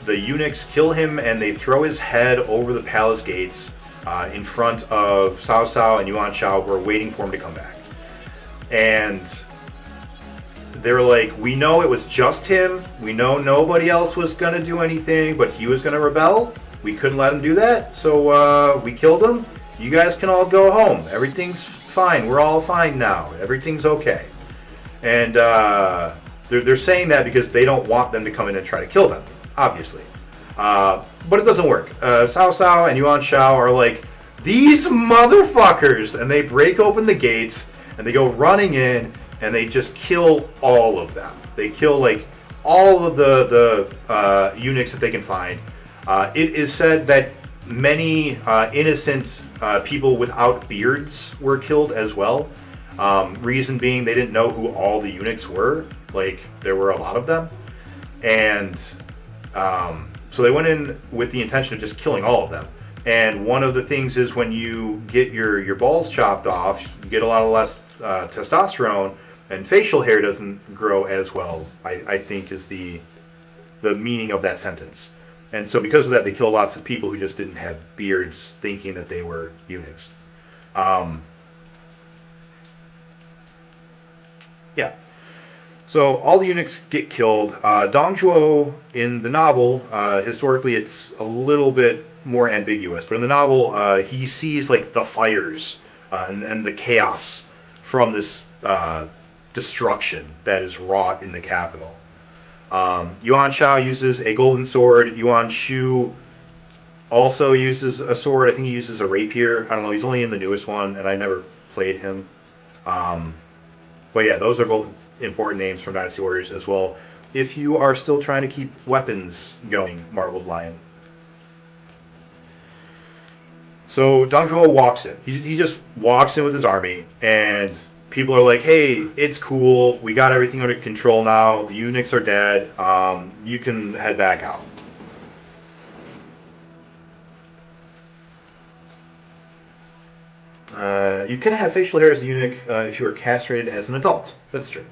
The eunuchs kill him, and they throw his head over the palace gates in front of Cao Cao and Yuan Shao, who are waiting for him to come back. And they're like, we know it was just him. We know nobody else was going to do anything, but he was going to rebel. We couldn't let him do that, so we killed him. You guys can all go home. Everything's fine. We're all fine now. Everything's okay. And they're saying that because they don't want them to come in and try to kill them, obviously. But it doesn't work. Cao Cao and Yuan Shao are like, these motherfuckers! And they break open the gates, and they go running in, and they just kill all of them. They kill, like, all of the eunuchs that they can find. It is said that many innocent people without beards were killed as well. Reason being, they didn't know who all the eunuchs were. Like, there were a lot of them. And so they went in with the intention of just killing all of them. And one of the things is when you get your balls chopped off, you get a lot of less testosterone, and facial hair doesn't grow as well, I think is the meaning of that sentence. And so because of that, they kill lots of people who just didn't have beards, thinking that they were eunuchs. Yeah. So all the eunuchs get killed. Dong Zhuo in the novel, historically it's a little bit more ambiguous, but in the novel he sees like the fires and the chaos from this destruction that is wrought in the capital. Yuan Shao uses a golden sword. Yuan Shu also uses a sword. I think he uses a rapier. I don't know. He's only in the newest one, and I never played him. But yeah, those are both important names from Dynasty Warriors as well. If you are still trying to keep weapons going, Marbled Lion. So Dong Zhuo walks in. He just walks in with his army, and people are like, "Hey, it's cool. We got everything under control now. The eunuchs are dead. You can head back out." You can have facial hair as a eunuch if you were castrated as an adult. That's true.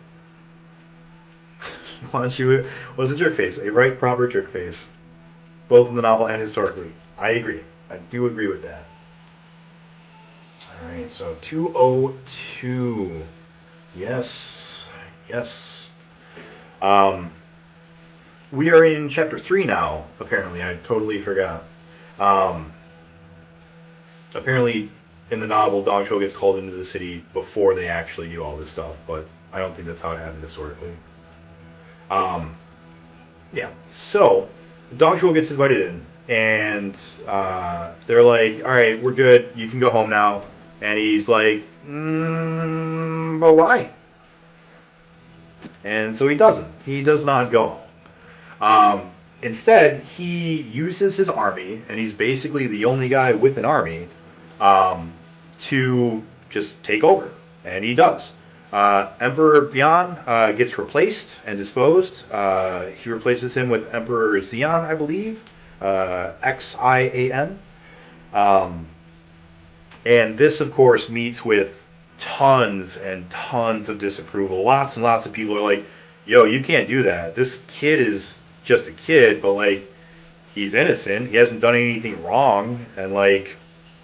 Wanshu was a jerk face, a right proper jerk face, both in the novel and historically. I agree. I do agree with that. All right, so 202. Yes, yes. We are in chapter 3 now. Apparently, I totally forgot. Apparently, in the novel, Dong Zhuo gets called into the city before they actually do all this stuff, but I don't think that's how it happened historically. Yeah, so Dong Zhuo gets invited in, and they're like, "All right, we're good. You can go home now." And he's like, "But why?" And so he doesn't. He does not go home. Instead, he uses his army, and he's basically the only guy with an army, to just take over, and he does. Emperor Bian gets replaced and disposed. He replaces him with Emperor Xian, I believe, Xian. And this, of course, meets with tons and tons of disapproval. Lots and lots of people are like, "Yo, you can't do that. This kid is just a kid, but like, he's innocent. He hasn't done anything wrong, and like,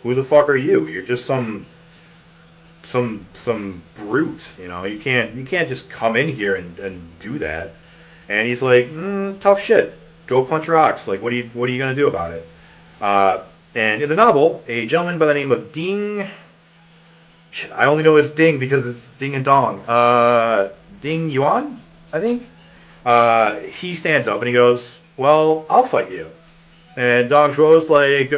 who the fuck are you? You're just some brute, you know. You can't just come in here and do that." And he's like, "Tough shit. Go punch rocks. Like, what are you gonna do about it?" And in the novel, a gentleman by the name of Ding, I only know it's Ding because it's Ding and Dong. Ding Yuan, I think. He stands up and he goes, "Well, I'll fight you." And Dong Zhuo's like,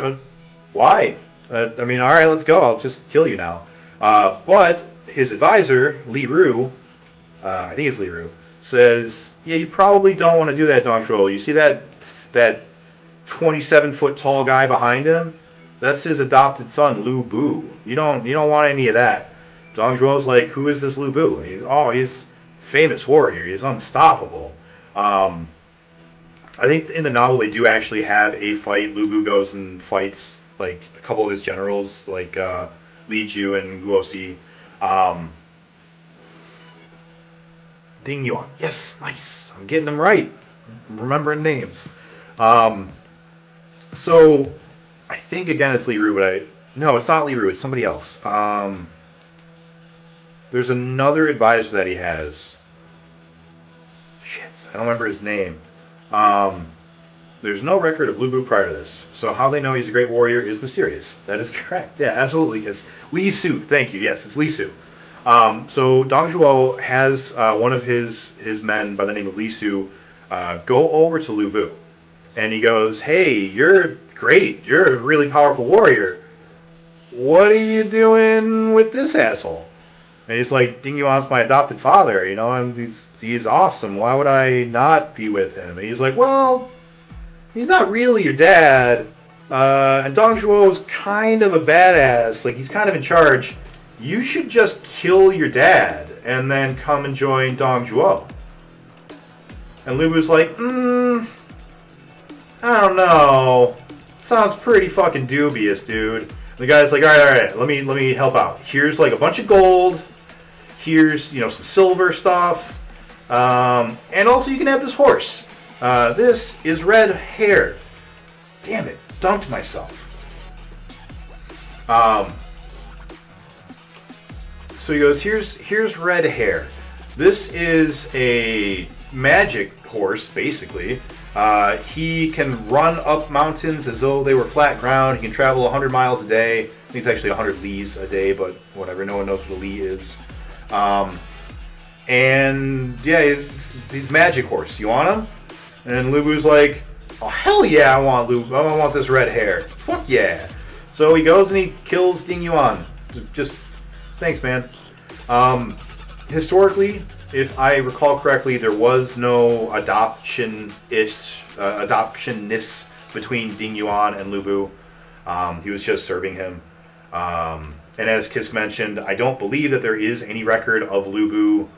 "Why? I mean, all right, let's go. I'll just kill you now." But his advisor, Li Ru, I think it's Li Ru, says, "Yeah, you probably don't want to do that, Dong Zhuo. You see that 27-foot tall guy behind him? That's his adopted son, Lu Bu. You don't want any of that." Dong Zhuo's like, "Who is this Lu Bu?" And he's famous warrior. He's unstoppable. I think in the novel they do actually have a fight. Lu Bu goes and fights like a couple of his generals, like Li Ju and Guosi. Ding Yuan. Yes, nice. I'm getting them right. I'm remembering names. So I think again it's Li Ru, but no, it's not Li Ru. It's somebody else. There's another advisor that he has. Shit, I don't remember his name. There's no record of Lu Bu prior to this, so how they know he's a great warrior is mysterious. That is correct. Yeah, absolutely. It's Li Su. Thank you. Yes, it's Li Su. So Dong Zhuo has one of his men by the name of Li Su go over to Lu Bu, and he goes, "Hey, you're great. You're a really powerful warrior. What are you doing with this asshole?" And he's like, "Ding Yuan's my adopted father, you know, and he's awesome. Why would I not be with him?" And he's like, "Well, he's not really your dad. And Dong Zhuo's kind of a badass. Like, he's kind of in charge. You should just kill your dad and then come and join Dong Zhuo." And Lu Bu's like, "I don't know. Sounds pretty fucking dubious, dude." And the guy's like, all right, let me help out. Here's like a bunch of gold. Here's, some silver stuff. And also you can have this horse. This is red hair. Damn it, dunked myself. So he goes, here's red hair. This is a magic horse, basically. He can run up mountains as though they were flat ground. He can travel 100 miles a day. I think it's actually 100 lees a day, but whatever. No one knows what a lee is. And yeah, he's magic horse. You want him? And Lubu's like, oh hell yeah, I want this red hair. Fuck yeah. So he goes and he kills Ding Yuan. Just thanks, man. Historically, if I recall correctly, there was no adoptionness between Ding Yuan and Lubu. He was just serving him. And as Kisk mentioned, I don't believe that there is any record of Lubu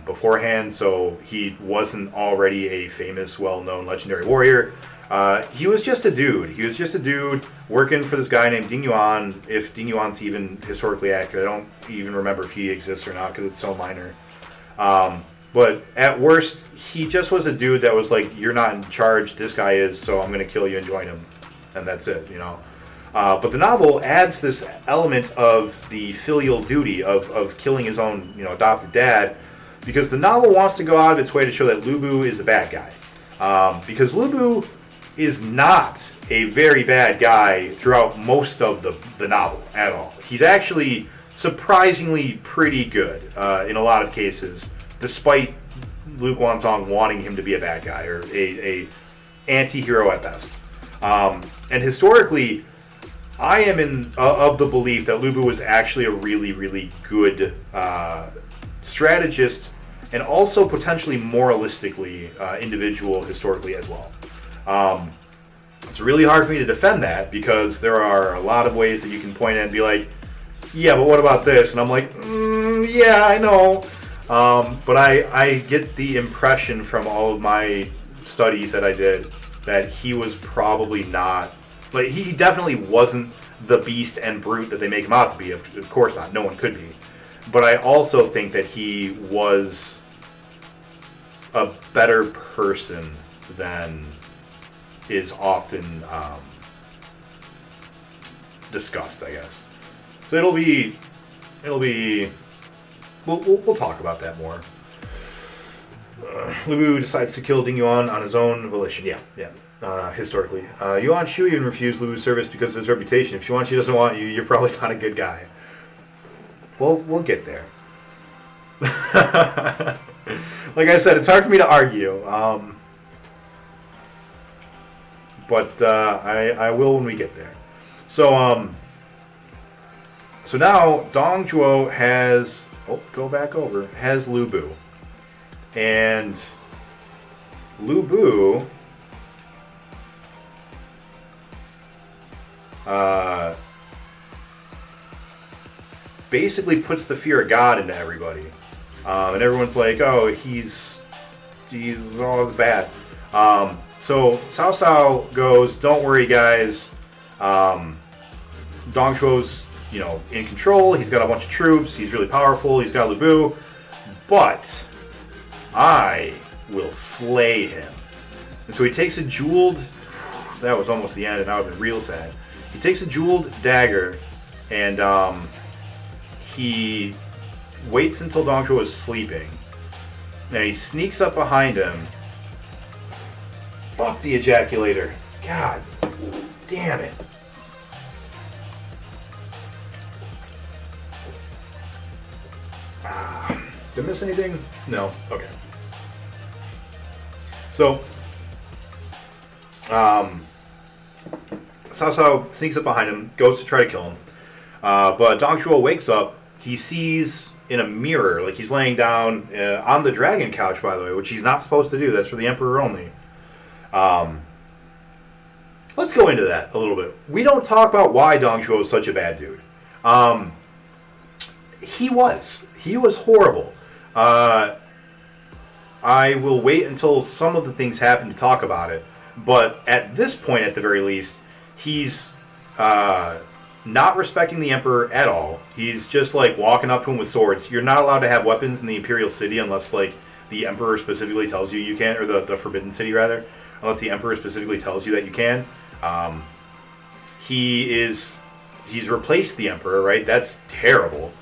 beforehand, so he wasn't already a famous, well-known legendary warrior. He was just a dude. He was just a dude working for this guy named Ding Yuan. If Ding Yuan's even historically accurate, I don't even remember if he exists or not because it's so minor. But at worst, he just was a dude that was like, you're not in charge, this guy is, so I'm going to kill you and join him. And that's it, you know. But the novel adds this element of the filial duty of killing his own, adopted dad, because the novel wants to go out of its way to show that Lubu is a bad guy. Because Lubu is not a very bad guy throughout most of the novel at all. He's actually surprisingly pretty good in a lot of cases, despite Luke Wansong wanting him to be a bad guy or a anti-hero at best. And historically, I am of the belief that Lubu was actually a really, really good strategist and also potentially moralistically individual historically as well. It's really hard for me to defend that because there are a lot of ways that you can point at and be like, yeah, but what about this? And I'm like, yeah, I know. But I get the impression from all of my studies that I did that he was probably not, like, he definitely wasn't the beast and brute that they make him out to be. Of course not. No one could be. But I also think that he was a better person than is often discussed, I guess. So it'll be we'll talk about that more. Lubu decides to kill Ding Yuan on his own volition. Yeah. Historically, Yuan Shu even refused Lubu's service because of his reputation. If Yuan Shu doesn't want you, you're probably not a good guy. Well, we'll get there. Like I said, it's hard for me to argue. But I will when we get there. So now Dong Zhuo has has Lubu. And Lubu basically puts the fear of God into everybody. And everyone's like, oh, he's always bad. So Cao Cao goes, don't worry, guys. Dong Zhuo's, in control. He's got a bunch of troops. He's really powerful. He's got Lubu. But I will slay him. And so he takes a jeweled... That was almost the end, and that would have been real sad. He takes a jeweled dagger, and he waits until Dong Zhuo is sleeping. And he sneaks up behind him. Fuck the ejaculator. God damn it. Did I miss anything? No. Okay. So, Cao Cao sneaks up behind him, goes to try to kill him. But Dong Zhuo wakes up. He sees in a mirror, like he's laying down on the dragon couch, by the way, which he's not supposed to do. That's for the Emperor only. Let's go into that a little bit. We don't talk about why Dong Zhuo is such a bad dude. He was horrible. I will wait until some of the things happen to talk about it. But at this point, at the very least, he's not respecting the Emperor at all. He's just like walking up to him with swords. You're not allowed to have weapons in the Imperial City unless like the Emperor specifically tells you you can, or the Forbidden City rather, unless the Emperor specifically tells you that you can. He's replaced the Emperor, right? That's terrible.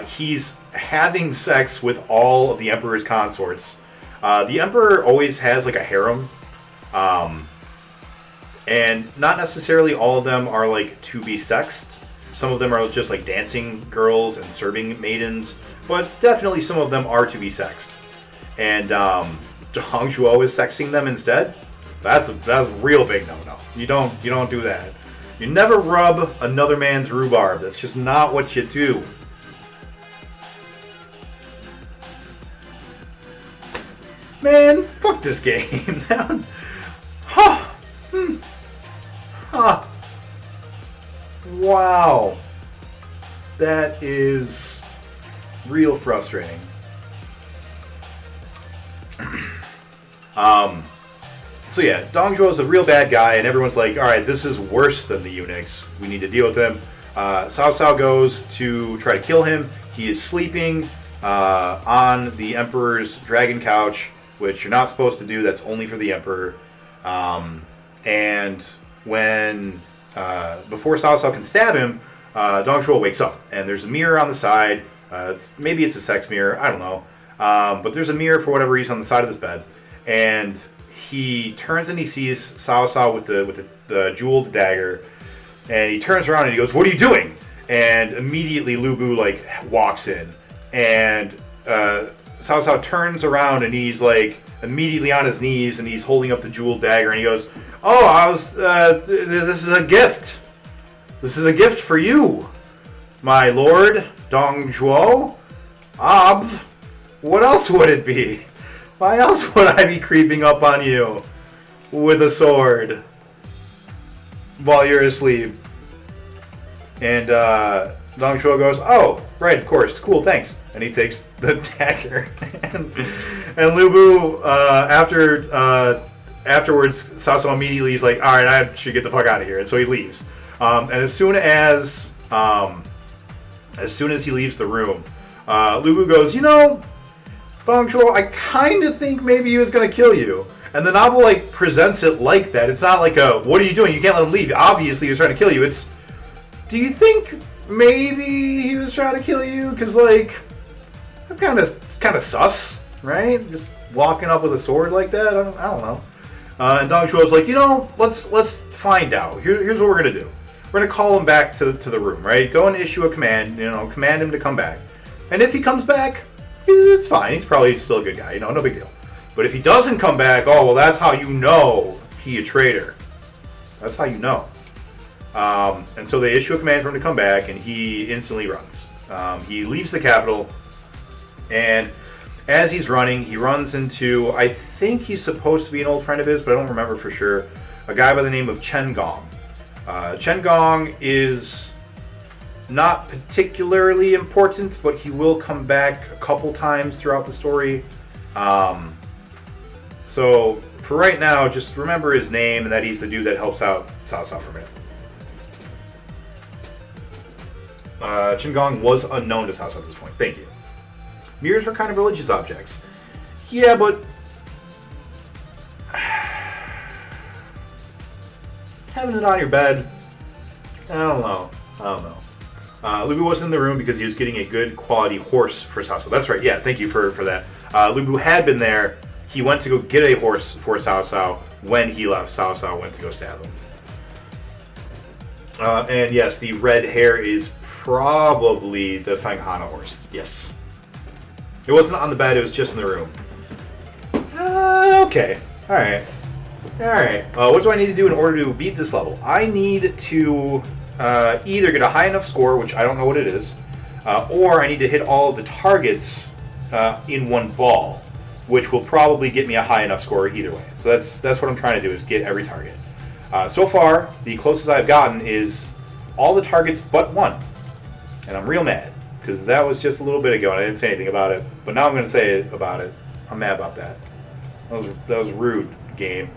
He's having sex with all of the Emperor's consorts. The Emperor always has like a harem, and not necessarily all of them are like to be sexed. Some of them are just like dancing girls and serving maidens, but definitely some of them are to be sexed. And Dong Zhuo is sexing them instead. That's a real big no-no. You don't do that. You never rub another man's rhubarb. That's just not what you do. Man, fuck this game. Huh. Huh. Wow. That is real frustrating. So yeah, Dong Zhuo is a real bad guy, and everyone's like, alright, this is worse than the eunuchs. We need to deal with him. Cao Cao goes to try to kill him. He is sleeping on the Emperor's dragon couch, which you're not supposed to do. That's only for the Emperor. And when before Cao Cao can stab him, Dong Zhuo wakes up, and there's a mirror on the side. Maybe it's a sex mirror. I don't know. But there's a mirror for whatever reason on the side of this bed, and he turns and he sees Cao Cao with the jeweled dagger, and he turns around and he goes, "What are you doing?" And immediately Lu Bu like walks in, and Cao Cao turns around and he's like immediately on his knees and he's holding up the jeweled dagger and he goes, "Oh, this is a gift. This is a gift for you, my lord Dong Zhuo. What else would it be? Why else would I be creeping up on you with a sword while you're asleep?" And Dong Zhuo goes, "Oh, right, of course, cool, thanks." And he takes the dagger. and Lu Bu, afterwards, Cao Cao immediately is like, "All right, I should get the fuck out of here," and so he leaves. And as soon as he leaves the room, Lu Bu goes, "You know, Dong Zhuo, I kind of think maybe he was going to kill you." And the novel like presents it like that. It's not like a, "What are you doing? You can't let him leave. Obviously he was trying to kill you." It's, "Do you think maybe he was trying to kill you?" Because like, it's kind of sus, right? Just walking up with a sword like that. I don't know. And Dong Zhuo's like, "You know, let's find out. Here's what we're going to do. We're going to call him back to the room, right? Go and issue a command. Command him to come back. And if he comes back, it's fine. He's probably still a good guy. No big deal. But if he doesn't come back, oh, well, that's how you know he a traitor. That's how you know." And so they issue a command for him to come back, and he instantly runs. He leaves the capital, and as he's running, he runs into, I think he's supposed to be an old friend of his, but I don't remember for sure, a guy by the name of Chen Gong. Chen Gong is not particularly important, but he will come back a couple times throughout the story. So for right now, just remember his name and that he's the dude that helps out Cao Cao for a minute. Chen Gong was unknown to Cao Cao at this point. Thank you. Mirrors were kind of religious objects. Yeah, but having it on your bed, I don't know. Lu Bu wasn't in the room because he was getting a good quality horse for Cao Cao. That's right, yeah, thank you for that. Lu Bu had been there. He went to go get a horse for Cao Cao. When he left, Cao Cao went to go stab him. And yes, the red hair is probably the Feng Hana horse. Yes. It wasn't on the bed, it was just in the room. Okay. Alright. What do I need to do in order to beat this level? I need to either get a high enough score, which I don't know what it is, or I need to hit all of the targets in one ball, which will probably get me a high enough score either way. So that's what I'm trying to do, is get every target. So far, the closest I've gotten is all the targets but one. And I'm real mad, because that was just a little bit ago and I didn't say anything about it. But now I'm going to say about it. I'm mad about that. That was rude, game.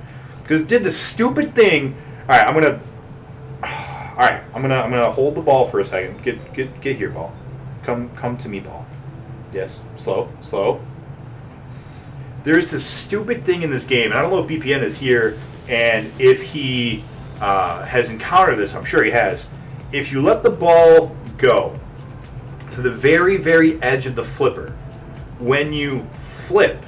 Because it did the stupid thing. Alright, I'm gonna hold the ball for a second. Get here, ball. Come to me, ball. Yes, slow. There's this stupid thing in this game, and I don't know if BPN is here, and if he has encountered this, I'm sure he has. If you let the ball go, to the very, very edge of the flipper. When you flip,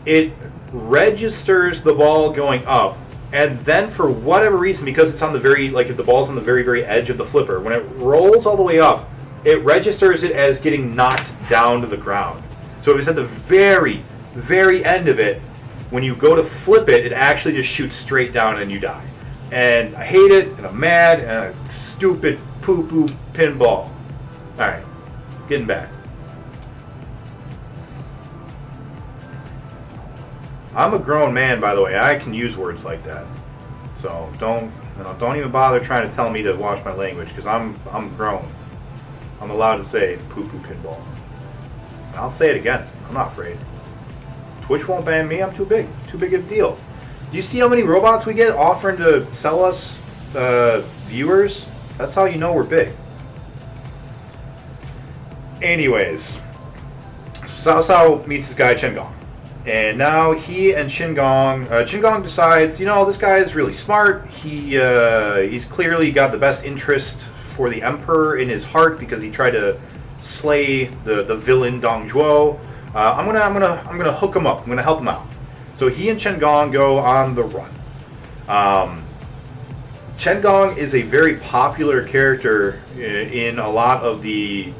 it registers the ball going up, and then for whatever reason, because it's on the very, like if the ball's on the very, very edge of the flipper, when it rolls all the way up, it registers it as getting knocked down to the ground. So if it's at the very, very end of it, when you go to flip it, it actually just shoots straight down and you die. And I hate it, and I'm mad, and a stupid poo-poo pinball. Alright, getting back. I'm a grown man, by the way. I can use words like that. So don't even bother trying to tell me to watch my language, because I'm grown. I'm allowed to say poo-poo pinball. And I'll say it again. I'm not afraid. Twitch won't ban me. I'm too big. Too big of a deal. Do you see how many robots we get offering to sell us viewers? That's how you know we're big. Anyways, Cao Cao meets this guy Chen Gong. And now he and Chen Gong decides, this guy is really smart. He's clearly got the best interest for the emperor in his heart because he tried to slay the villain Dong Zhuo. I'm gonna hook him up. I'm gonna help him out. So he and Chen Gong go on the run. Chen Gong is a very popular character in a lot of the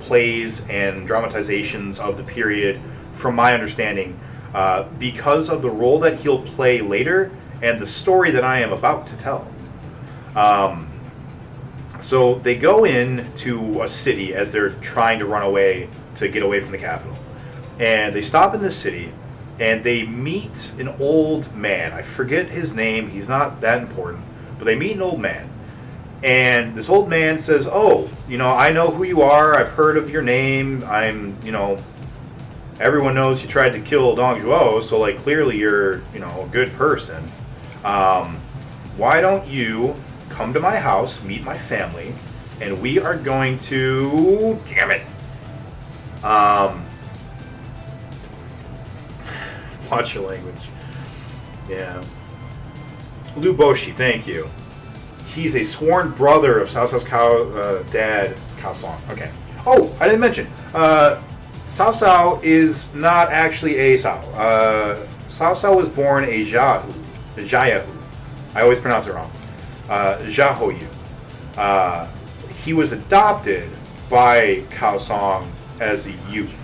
plays and dramatizations of the period, from my understanding, because of the role that he'll play later and the story that I am about to tell. So they go into a city as they're trying to run away to get away from the capital. And they stop in this city, and they meet an old man. I forget his name. He's not that important. But they meet an old man. And this old man says, I know who you are. I've heard of your name. Everyone knows you tried to kill Dong Zhuo, so, clearly you're, a good person. Why don't you come to my house, meet my family, and we are going to... Damn it! Watch your language. Yeah. Liu Boshi, thank you. He's a sworn brother of Cao Cao's dad, Cao Song. Okay. Oh, I didn't mention. Cao Cao is not actually a Cao. Cao Cao was born a Jiahu. I always pronounce it wrong. Jiahoyu. He was adopted by Cao Song as a youth.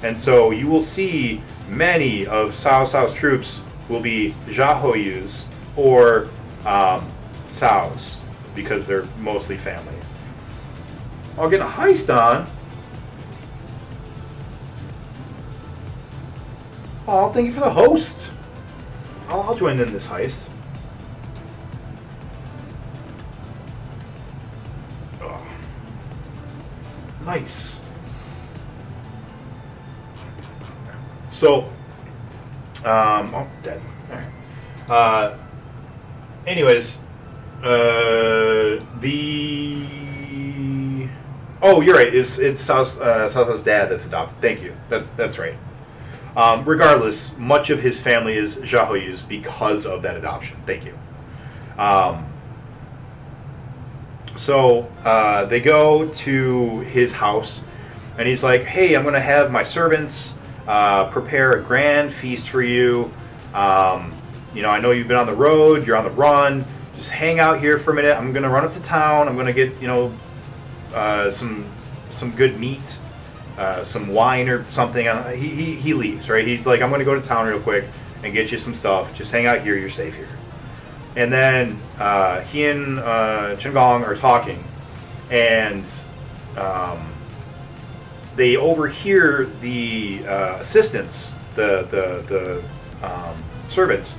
And so you will see many of Cao Cao's troops will be Jiahoyus or Cao's, because they're mostly family. I'll get a heist on. Oh, thank you for the host. I'll join in this heist. Oh. Nice. So, dead. Alright. Anyways, you're right. It's Cao Cao's dad that's adopted. Thank you. That's right. Regardless, much of his family is Jiahoyus because of that adoption. Thank you. So they go to his house, and he's like, "Hey, I'm going to have my servants prepare a grand feast for you. I know you've been on the road. You're on the run. Just hang out here for a minute. I'm going to run up to town. I'm going to get some good meat." Some wine or something. He leaves, right? He's like, I'm going to go to town real quick and get you some stuff. Just hang out here. You're safe here. And then he and Chen Gong are talking, and they overhear the assistants, the servants,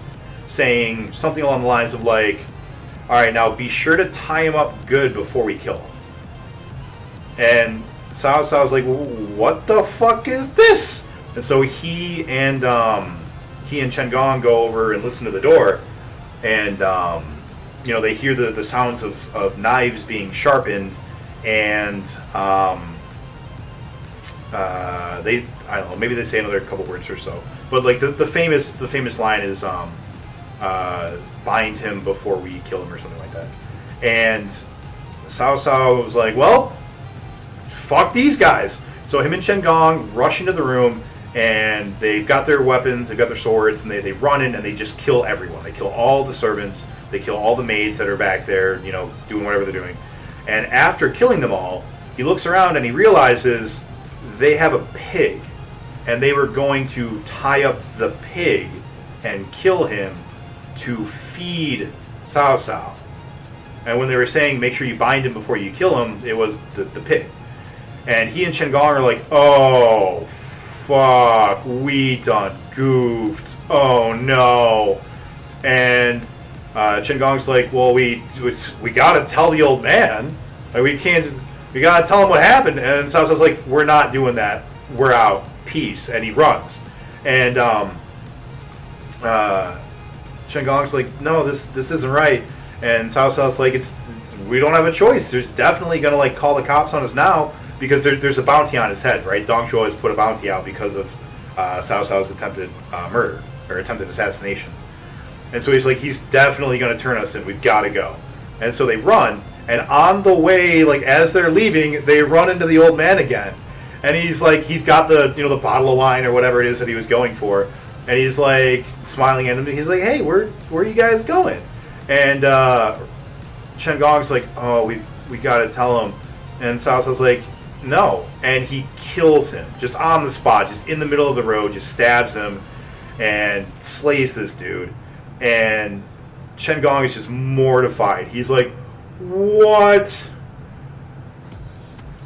saying something along the lines of all right, now be sure to tie him up good before we kill him. And Cao Cao was like, what the fuck is this? And so he and Chen Gong go over and listen to the door, and they hear the sounds of knives being sharpened, and I don't know, maybe they say another couple words or so, but the famous line is bind him before we kill him or something like that. And Cao Cao was like, well, fuck these guys. So him and Chen Gong rush into the room, and they've got their weapons, they've got their swords, and they run in and they just kill everyone. They kill all the servants, they kill all the maids that are back there, you know, doing whatever they're doing. And after killing them all, he looks around and he realizes they have a pig, and they were going to tie up the pig and kill him to feed Cao Cao. And when they were saying make sure you bind him before you kill him, it was the pig. And he and Chen Gong are like, oh, fuck, we done goofed. Oh, no. And Chen Gong's like, well, we gotta tell the old man. Like, we gotta tell him what happened. And Cao Cao's like, we're not doing that. We're out. Peace. And he runs. And Chen Gong's like, no, this isn't right. And Cao Cao's like, we don't have a choice. There's definitely gonna like call the cops on us now because there's a bounty on his head, right? Dong Zhuo has put a bounty out because of Cao Cao's attempted murder or attempted assassination. And so he's like, he's definitely gonna turn us in. We've got to go. And so they run. And on the way, like as they're leaving, they run into the old man again. And he's like, he's got the the bottle of wine or whatever it is that he was going for. And he's like smiling at him. He's like, hey, where are you guys going? And Chen Gong's like, oh, we got to tell him. And Cao Cao's like, no. And he kills him just on the spot, just in the middle of the road, just stabs him and slays this dude. And Chen Gong is just mortified. He's like, what?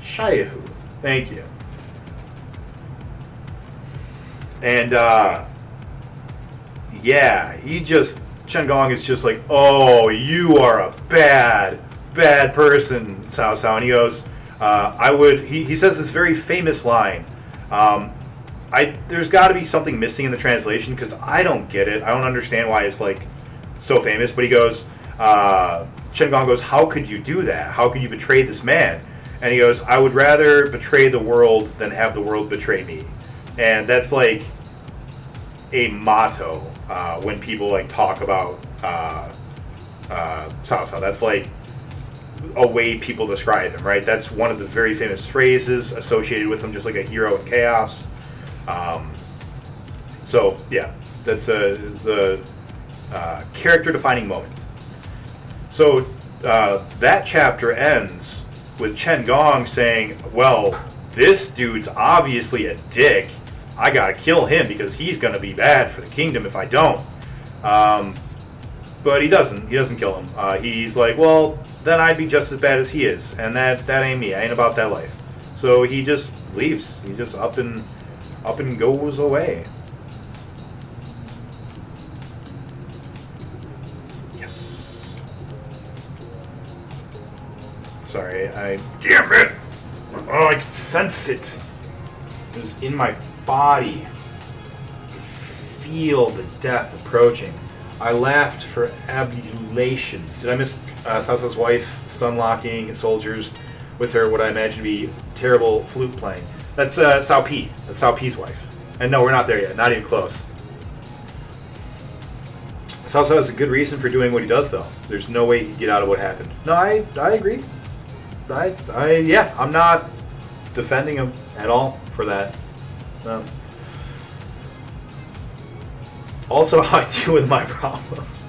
Shaihu. Thank you. And, yeah, Chen Gong is just like, oh, you are a bad person, Cao Cao. And he goes, he says this very famous line. There's got to be something missing in the translation because I don't get it. I don't understand why it's like so famous. But he goes, Chen Gong goes, how could you do that? How could you betray this man? And he goes, I would rather betray the world than have the world betray me. And that's a motto when people talk about Cao Cao. That's a way people describe him, right? That's one of the very famous phrases associated with him, just like a hero in chaos. So yeah, that's the character-defining moment. So that chapter ends with Chen Gong saying, well, this dude's obviously a dick. I gotta kill him because he's gonna be bad for the kingdom if I don't. But he doesn't. He doesn't kill him. He's like, well, then I'd be just as bad as he is, and that ain't me. I ain't about that life. So he just leaves. He just up and goes away. Yes. Sorry, damn it! Oh, I can sense it. It was in my body. I could feel the death approaching. I laughed for abulations. Did I miss Cao Cao's wife stun locking soldiers with her what I imagine to be terrible flute playing? That's Cao Pi. That's Cao Pi's wife. And no, we're not there yet. Not even close. Cao Cao has a good reason for doing what he does, though. There's no way he could get out of what happened. No, I agree. Yeah, I'm not defending him at all for that. Also, how I deal with my problems.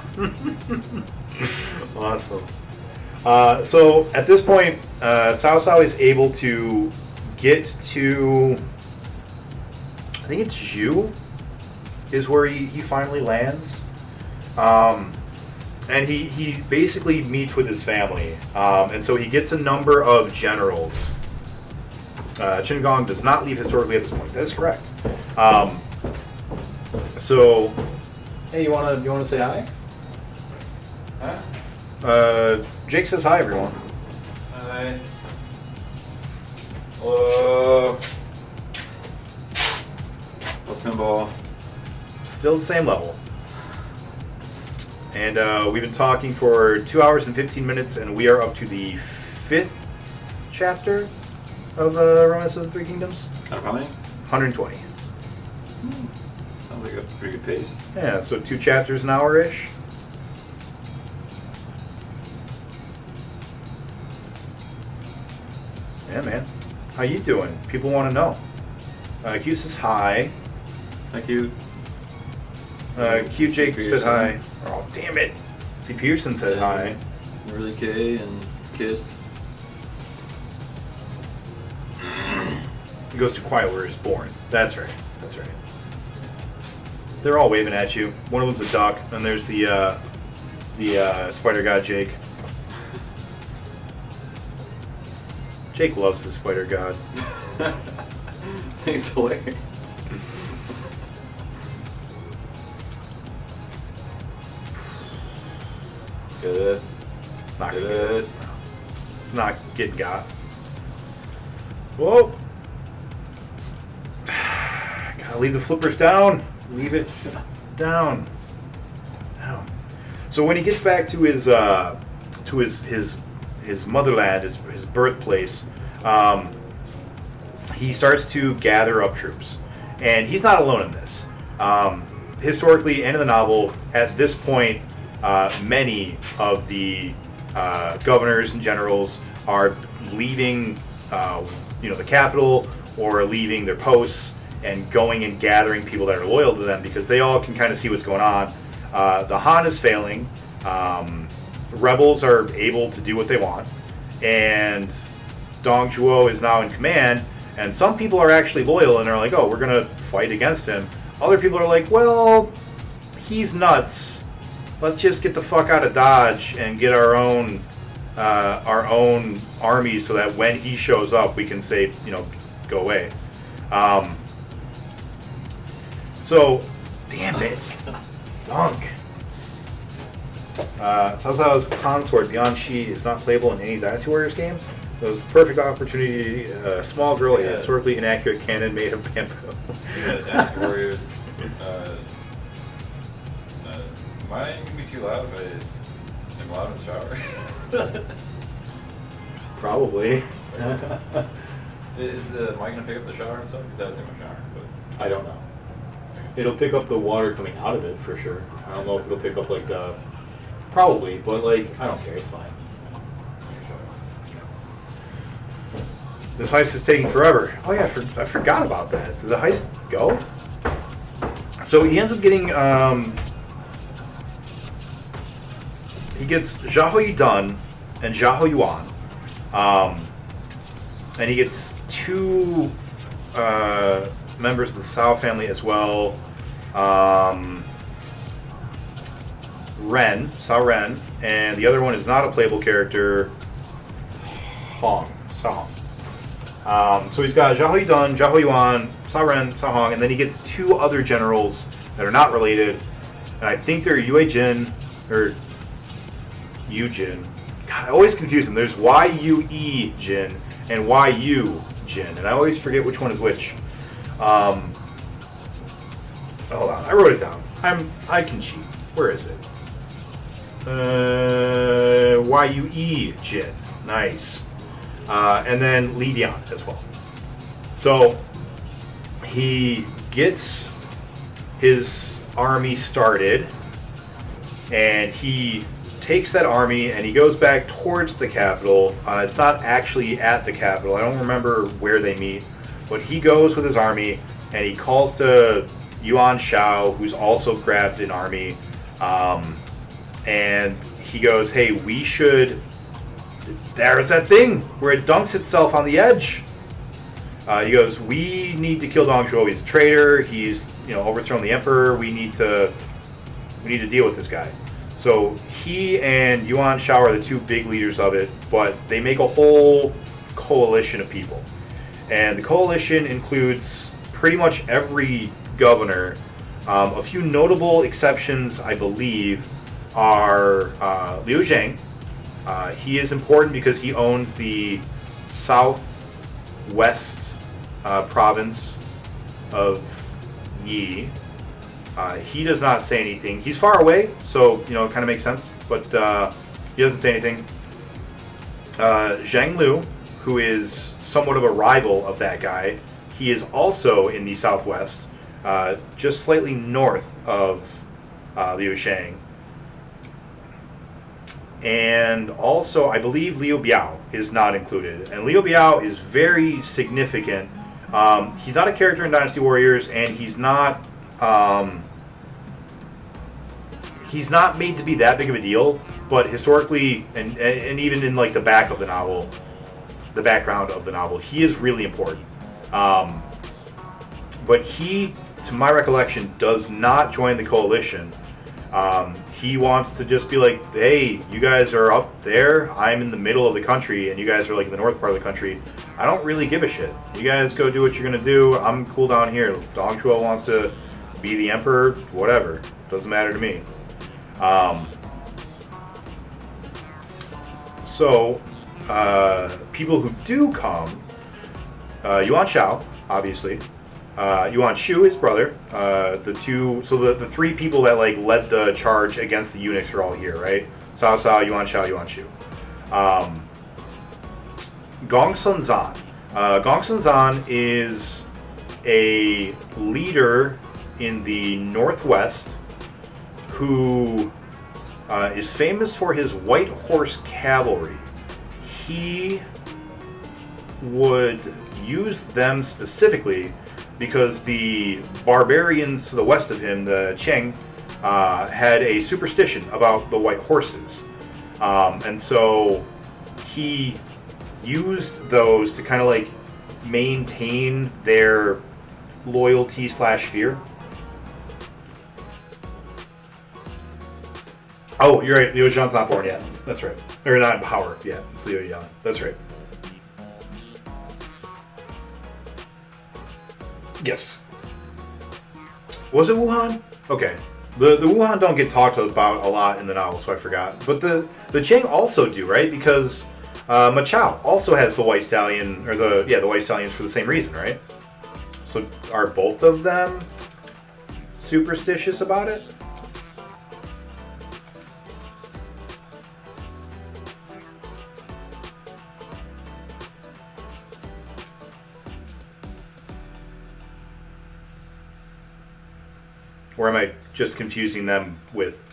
Awesome. So at this point, Cao Cao is able to get to, I think it's Zhu, is where he finally lands. And he basically meets with his family. And so he gets a number of generals. Chen Gong does not leave historically at this point. That is correct. So, hey, you wanna say hi? Huh? Jake says hi, everyone. Hi. Pinball. Still the same level. And we've been talking for 2 hours and 15 minutes, and we are up to the 5th chapter of Romance of the Three Kingdoms. Out of how many? 120. Sounds like a pretty good pace. Yeah, so 2 chapters an hour-ish. Yeah, man. How you doing? People want to know. Q says hi. Thank you. Q Jake said Pearson. hi. Oh, damn it. C. Pearson said hi. Really K and Kissed. He goes to quiet where he's born. That's right. That's right. They're all waving at you. One of them's a duck, and there's the spider god Jake. Jake loves the spider god. I think it's hilarious. Good. Not gonna get Good. it. It's not getting got. Whoa! Gotta leave the flippers down. Leave it down. Down. So when he gets back to his motherland, his birthplace, he starts to gather up troops, and he's not alone in this. Historically, and in the novel, at this point, many of the governors and generals are leaving, the capital or leaving their posts and going and gathering people that are loyal to them because they all can kind of see what's going on. The Han is failing. Rebels are able to do what they want, and Dong Zhuo is now in command. And some people are actually loyal and are like, "Oh, we're gonna fight against him." Other people are like, "Well, he's nuts. Let's just get the fuck out of Dodge and get our own army so that when he shows up, we can say, go away." So, damn it, Dunk. Cao consort beyond Shi is not playable in any Dynasty Warriors game. It was the perfect opportunity. A small girl, a historically inaccurate cannon made of bamboo. Yeah, Dynasty Warriors. Mine can be too loud if I'm loud in the shower. Probably. Is the mic gonna pick up the shower and stuff? Because I was in my shower, but I don't know. It'll pick up the water coming out of it for sure. I don't know if it'll pick up like the... Probably, but like, I don't care. It's fine. This heist is taking forever. Oh yeah, I forgot about that. Did the heist go? So he ends up getting, he gets Zhao Yidun and Zhao Yuan. And he gets two members of the Cao family as well. Cao Ren, and the other one is not a playable character, Cao Hong. So he's got Zhao Yidun, Zhao Yuan, Cao Ren, Cao Hong, and then he gets two other generals that are not related, and I think they're Yue Jin, or Yu Jin. God, I always confuse them. There's Y-U-E Jin and Y-U Jin, and I always forget which one is which. Hold on, I wrote it down. I can cheat. Where is it? Y-U-E Jin. Nice. And then Li Dian as well. So he gets his army started, and he takes that army and he goes back towards the capital. It's not actually at the capital. I don't remember where they meet, but he goes with his army and he calls to Yuan Shao, who's also grabbed an army, and he goes, "Hey, we should." There's that thing where it dunks itself on the edge. He goes, "We need to kill Dong Zhuo. He's a traitor. He's overthrown the emperor. We need to deal with this guy." So he and Yuan Shao are the two big leaders of it, but they make a whole coalition of people, and the coalition includes pretty much every governor. A few notable exceptions, I believe, are Liu Zhang. He is important because he owns the southwest province of Yi. He does not say anything. He's far away, so it kind of makes sense, but he doesn't say anything. Zhang Lu, who is somewhat of a rival of that guy, he is also in the southwest, just slightly north of Liu Shang. And also, I believe Liu Biao is not included. And Liu Biao is very significant. He's not a character in Dynasty Warriors, and he's not made to be that big of a deal. But historically, and even in like the back of the novel, the background of the novel, he is really important. But he, to my recollection, does not join the coalition. He wants to just be like, hey, you guys are up there, I'm in the middle of the country, and you guys are like in the north part of the country. I don't really give a shit. You guys go do what you're gonna do. I'm cool down here. Dong Chuo wants to be the emperor, whatever. Doesn't matter to me. So, people who do come, Yuan Shao, obviously. Yuan Shu, his brother. The three people that like led the charge against the eunuchs are all here, right? Cao Cao, Yuan Shao, Yuan Shu. Gong Sun Zan. Gong Sun Zan is a leader in the northwest who is famous for his white horse cavalry. He would use them specifically because the barbarians to the west of him, the Qing, had a superstition about the white horses. And so he used those to kind of like maintain their loyalty / fear. Oh, you're right. Liu Zhan's not born yet. That's right. Or not in power yet. It's Liu Yan. That's right. Yes. Was it Wuhan? Okay. The Wuhan don't get talked about a lot in the novel, so I forgot. But the Qing also do, right? Because Ma Chao also has the white stallion, or the white stallions for the same reason, right? So are both of them superstitious about it? Or am I just confusing them with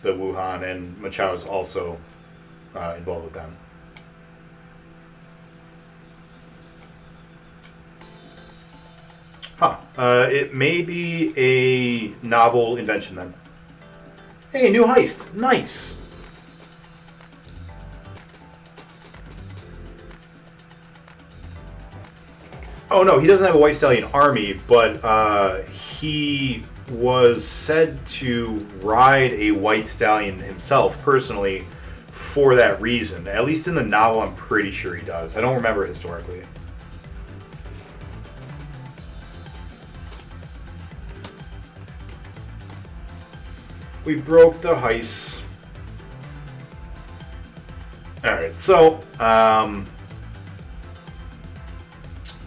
the Wuhan, and Ma Chao is also involved with them? Huh. It may be a novel invention then. Hey, new heist. Nice. Oh no, he doesn't have a White Stallion army, but he was said to ride a White Stallion himself personally for that reason. At least in the novel, I'm pretty sure he does. I don't remember historically. We broke the heist. Alright, so,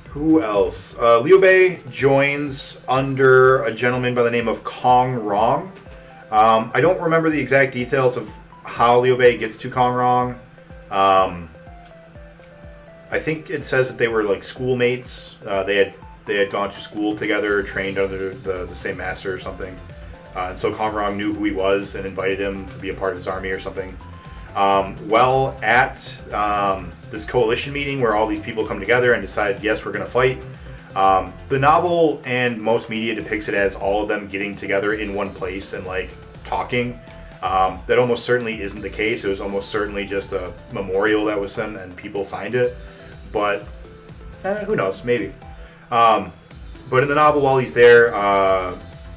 who else? Liu Bei joins under a gentleman by the name of Kong Rong. I don't remember the exact details of how Liu Bei gets to Kong Rong. I think it says that they were like schoolmates. They had gone to school together, trained under the same master or something. And so Kong Rong knew who he was and invited him to be a part of his army or something. At this coalition meeting where all these people come together and decide, yes, we're going to fight. The novel and most media depicts it as all of them getting together in one place and like talking. That almost certainly isn't the case. It was almost certainly just a memorial that was sent and people signed it. But who knows? Maybe. But in the novel, while he's there,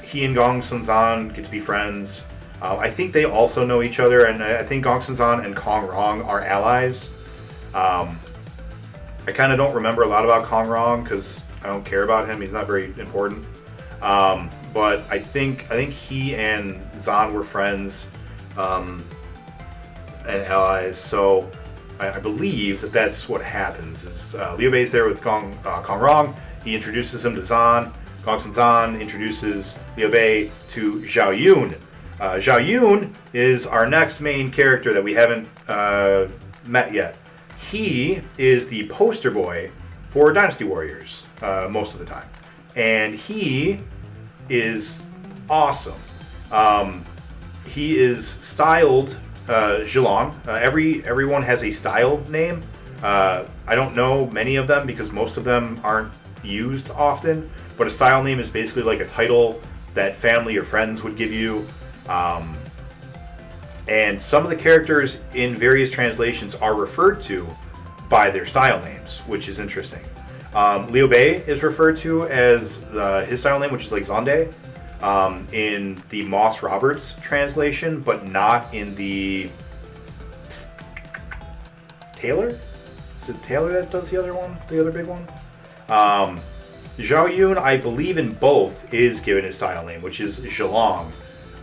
he and Gong Sun get to be friends. I think they also know each other, and I think Gong Sun and Kong Rong are allies. I kind of don't remember a lot about Kong Rong because I don't care about him. He's not very important. But I think he and Zan were friends and allies. So I believe that that's what happens. Is Liu Bei's there with Kong Rong. He introduces him to Zan. Gong Sun introduces Liu Bei to Zhao Yun. Zhao Yun is our next main character that we haven't met yet. He is the poster boy for Dynasty Warriors most of the time. And he is awesome. He is styled Zhilong. Everyone has a style name. I don't know many of them because most of them aren't used often. But a style name is basically like a title that family or friends would give you. And some of the characters in various translations are referred to by their style names, which is interesting. Liu Bei is referred to as his style name, which is like Zonde, in the Moss Roberts translation, but not in the Taylor? Is it Taylor that does the other one? The other big one? Zhao Yun, I believe in both, is given his style name, which is Zhilong.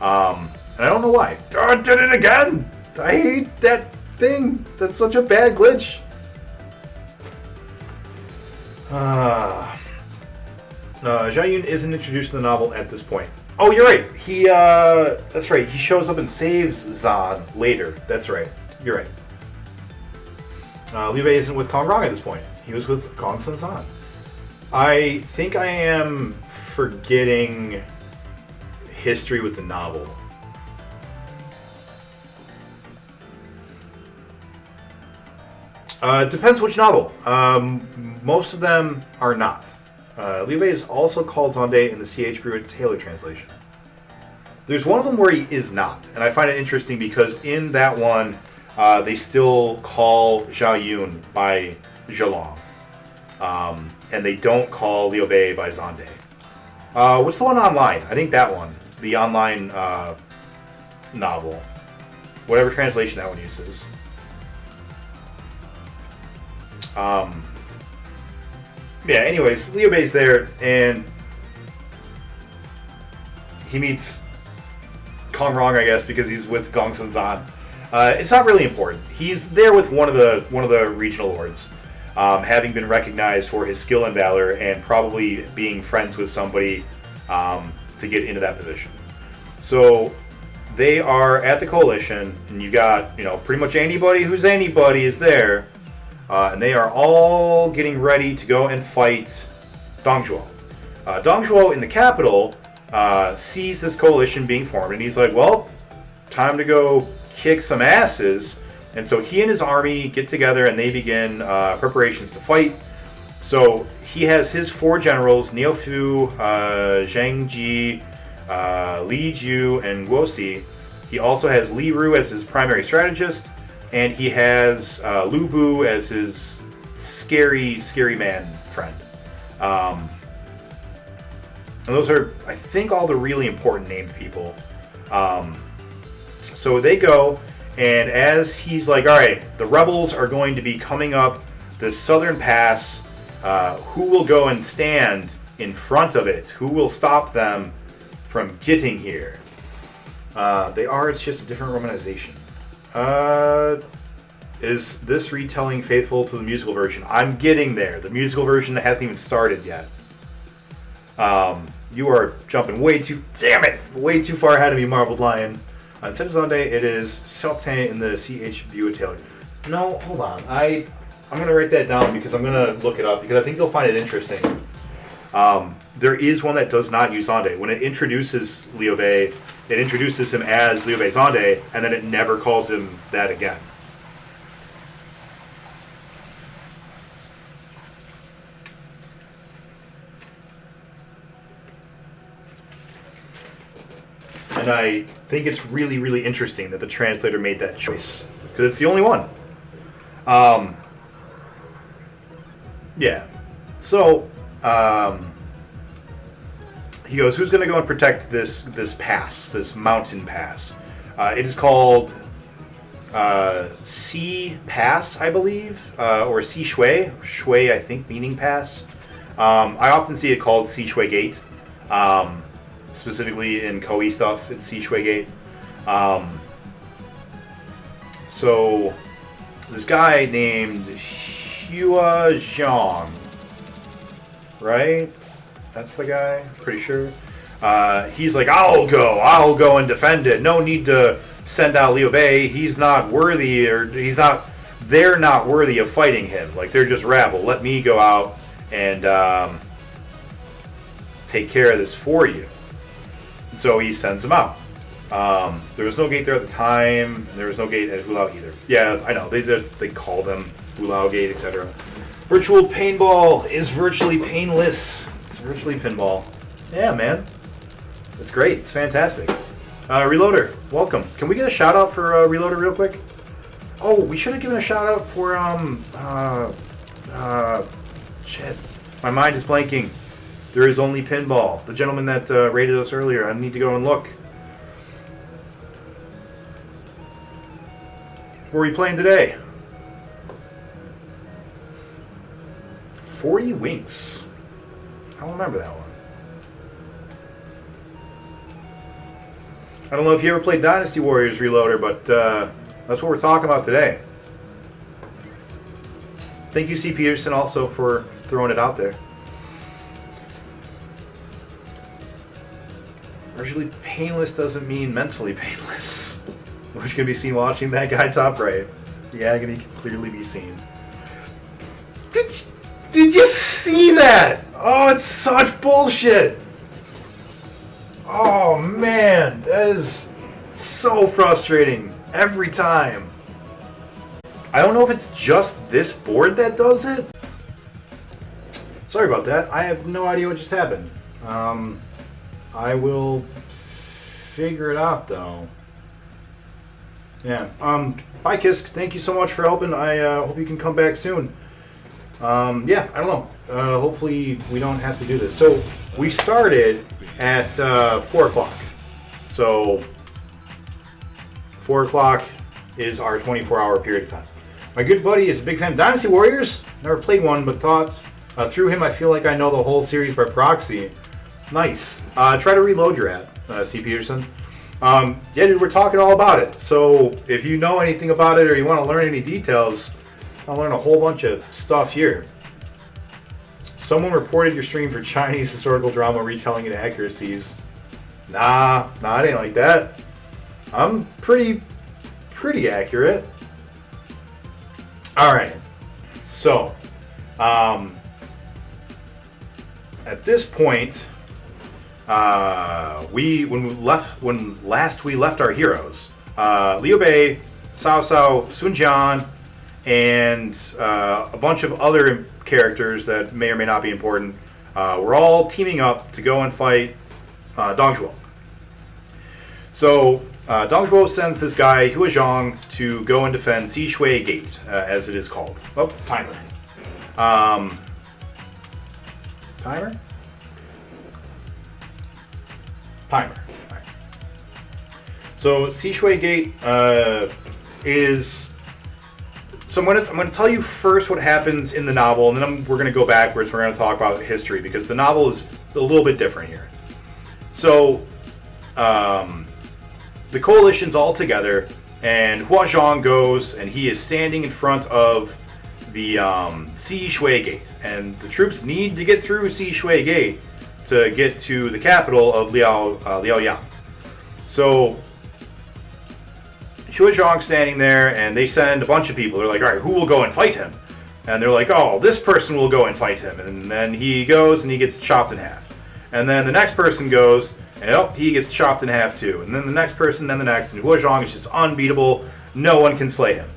And I don't know why. Oh, I did it again! I hate that thing. That's such a bad glitch. Zhao Yun isn't introduced in the novel at this point. Oh, you're right. That's right. He shows up and saves Zan later. That's right. You're right. Liu Bei isn't with Kong Rong at this point. He was with Gong Sun Zan. I think I am forgetting history with the novel. Depends which novel. Most of them are not. Liu Bei is also called Zonde in the C.H. Brewer Taylor translation. There's one of them where he is not, and I find it interesting because in that one, they still call Zhao Yun by Zhilong. And they don't call Liu Bei by Zonde. What's the one online? I think that one. The online novel. Whatever translation that one uses. Yeah, anyways, Liu Bei's there, and he meets Kong Rong, I guess, because he's with Gong Sun Zan. It's not really important. He's there with one of the regional lords, having been recognized for his skill and valor, and probably being friends with somebody to get into that position. So they are at the coalition, and you got pretty much anybody who's anybody is there. And they are all getting ready to go and fight Dongzhuo. Dongzhuo in the capital sees this coalition being formed, and he's like, well, time to go kick some asses. And so he and his army get together, and they begin preparations to fight. So he has his 4 generals, Niao Fu, Zhang Ji, Li Ju, and Guosi. He also has Li Ru as his primary strategist. And he has Lu Bu as his scary man friend. And those are, I think, all the really important named people. So they go, and as he's like, all right, the rebels are going to be coming up this southern pass. Who will go and stand in front of it? Who will stop them from getting here? It's just a different romanization. Is this retelling faithful to the musical version? I'm getting there. The musical version hasn't even started yet. You are jumping way too far ahead of me, Marbled Lion. On Sunday, it is Certain in the C.H. Brewer Taylor. No, hold on. I'm going to write that down because I'm going to look it up because I think you'll find it interesting. There is one that does not use Zonde. When it introduces Liu Bei, it introduces him as Liu Bei Zonde, and then it never calls him that again. And I think it's really, really interesting that the translator made that choice. Because it's the only one. Yeah. So, he goes, who's going to go and protect this pass, this mountain pass? It is called Sea Pass, I believe, or Sea Shui. Shui, I think, meaning pass. I often see it called Sea Shui Gate. Specifically in Koei stuff, it's Sea Shui Gate. So, this guy named Hua Zhang, right? That's the guy, pretty sure. He's like, I'll go and defend it. No need to send out Liu Bei. He's not worthy, they're not worthy of fighting him. Like, they're just rabble. Let me go out and take care of this for you. So he sends him out. There was no gate there at the time. And there was no gate at Hulao either. Yeah, I know. They call them Hulao Gate, etc. Virtual paintball is virtually painless. It's virtually pinball. Yeah, man. It's great. It's fantastic. Reloader, welcome. Can we get a shout out for Reloader real quick? Oh, we should have given a shout out for shit. My mind is blanking. There is only pinball. The gentleman that rated us earlier. I need to go and look. What are we playing today? 40 Winks. I don't remember that one. I don't know if you ever played Dynasty Warriors Reloader, but that's what we're talking about today. Thank you, C. Peterson, also for throwing it out there. Virtually painless doesn't mean mentally painless, which can be seen watching that guy top right. The agony can clearly be seen. Did you see that? Oh, it's such bullshit. Oh man, that is so frustrating every time. I don't know if it's just this board that does it. Sorry about that. I have no idea what just happened. I will figure it out though. Yeah. Bye, Kisk. Thank you so much for helping. I hope you can come back soon. Yeah, I don't know. Hopefully we don't have to do this. So we started at 4 o'clock. So 4 o'clock is our 24-hour period of time. My good buddy is a big fan of Dynasty Warriors. Never played one, but thought through him I feel like I know the whole series by proxy. Nice. Try to reload your app, C. Peterson. Yeah, dude, we're talking all about it. So if you know anything about it or you want to learn any details, I'll learn a whole bunch of stuff here. Someone reported your stream for Chinese historical drama retelling inaccuracies. Nah, it ain't like that. I'm pretty accurate. All right. So, at this point, when last we left our heroes, Liu Bei, Cao Cao, Sun Jian, and a bunch of other characters that may or may not be important, we're all teaming up to go and fight Dong Zhuo. So Dong Zhuo sends this guy Hua Zhang to go and defend Shui Gate, as it is called. Oh, timer. Timer. Right. So Shui Gate is. So I'm going to tell you first what happens in the novel, and then we're going to go backwards. We're going to talk about history because the novel is a little bit different here. So the coalition's all together, and Hua Zhang goes, and he is standing in front of the Shui Gate, and the troops need to get through Shui Gate to get to the capital of Liaoyang. So Hua Zhang's standing there, and they send a bunch of people. They're like, all right, who will go and fight him? And they're like, oh, this person will go and fight him. And then he goes, and he gets chopped in half. And then the next person goes, and oh, he gets chopped in half too. And then the next person, then the next. And Hua Zhang is just unbeatable. No one can slay him.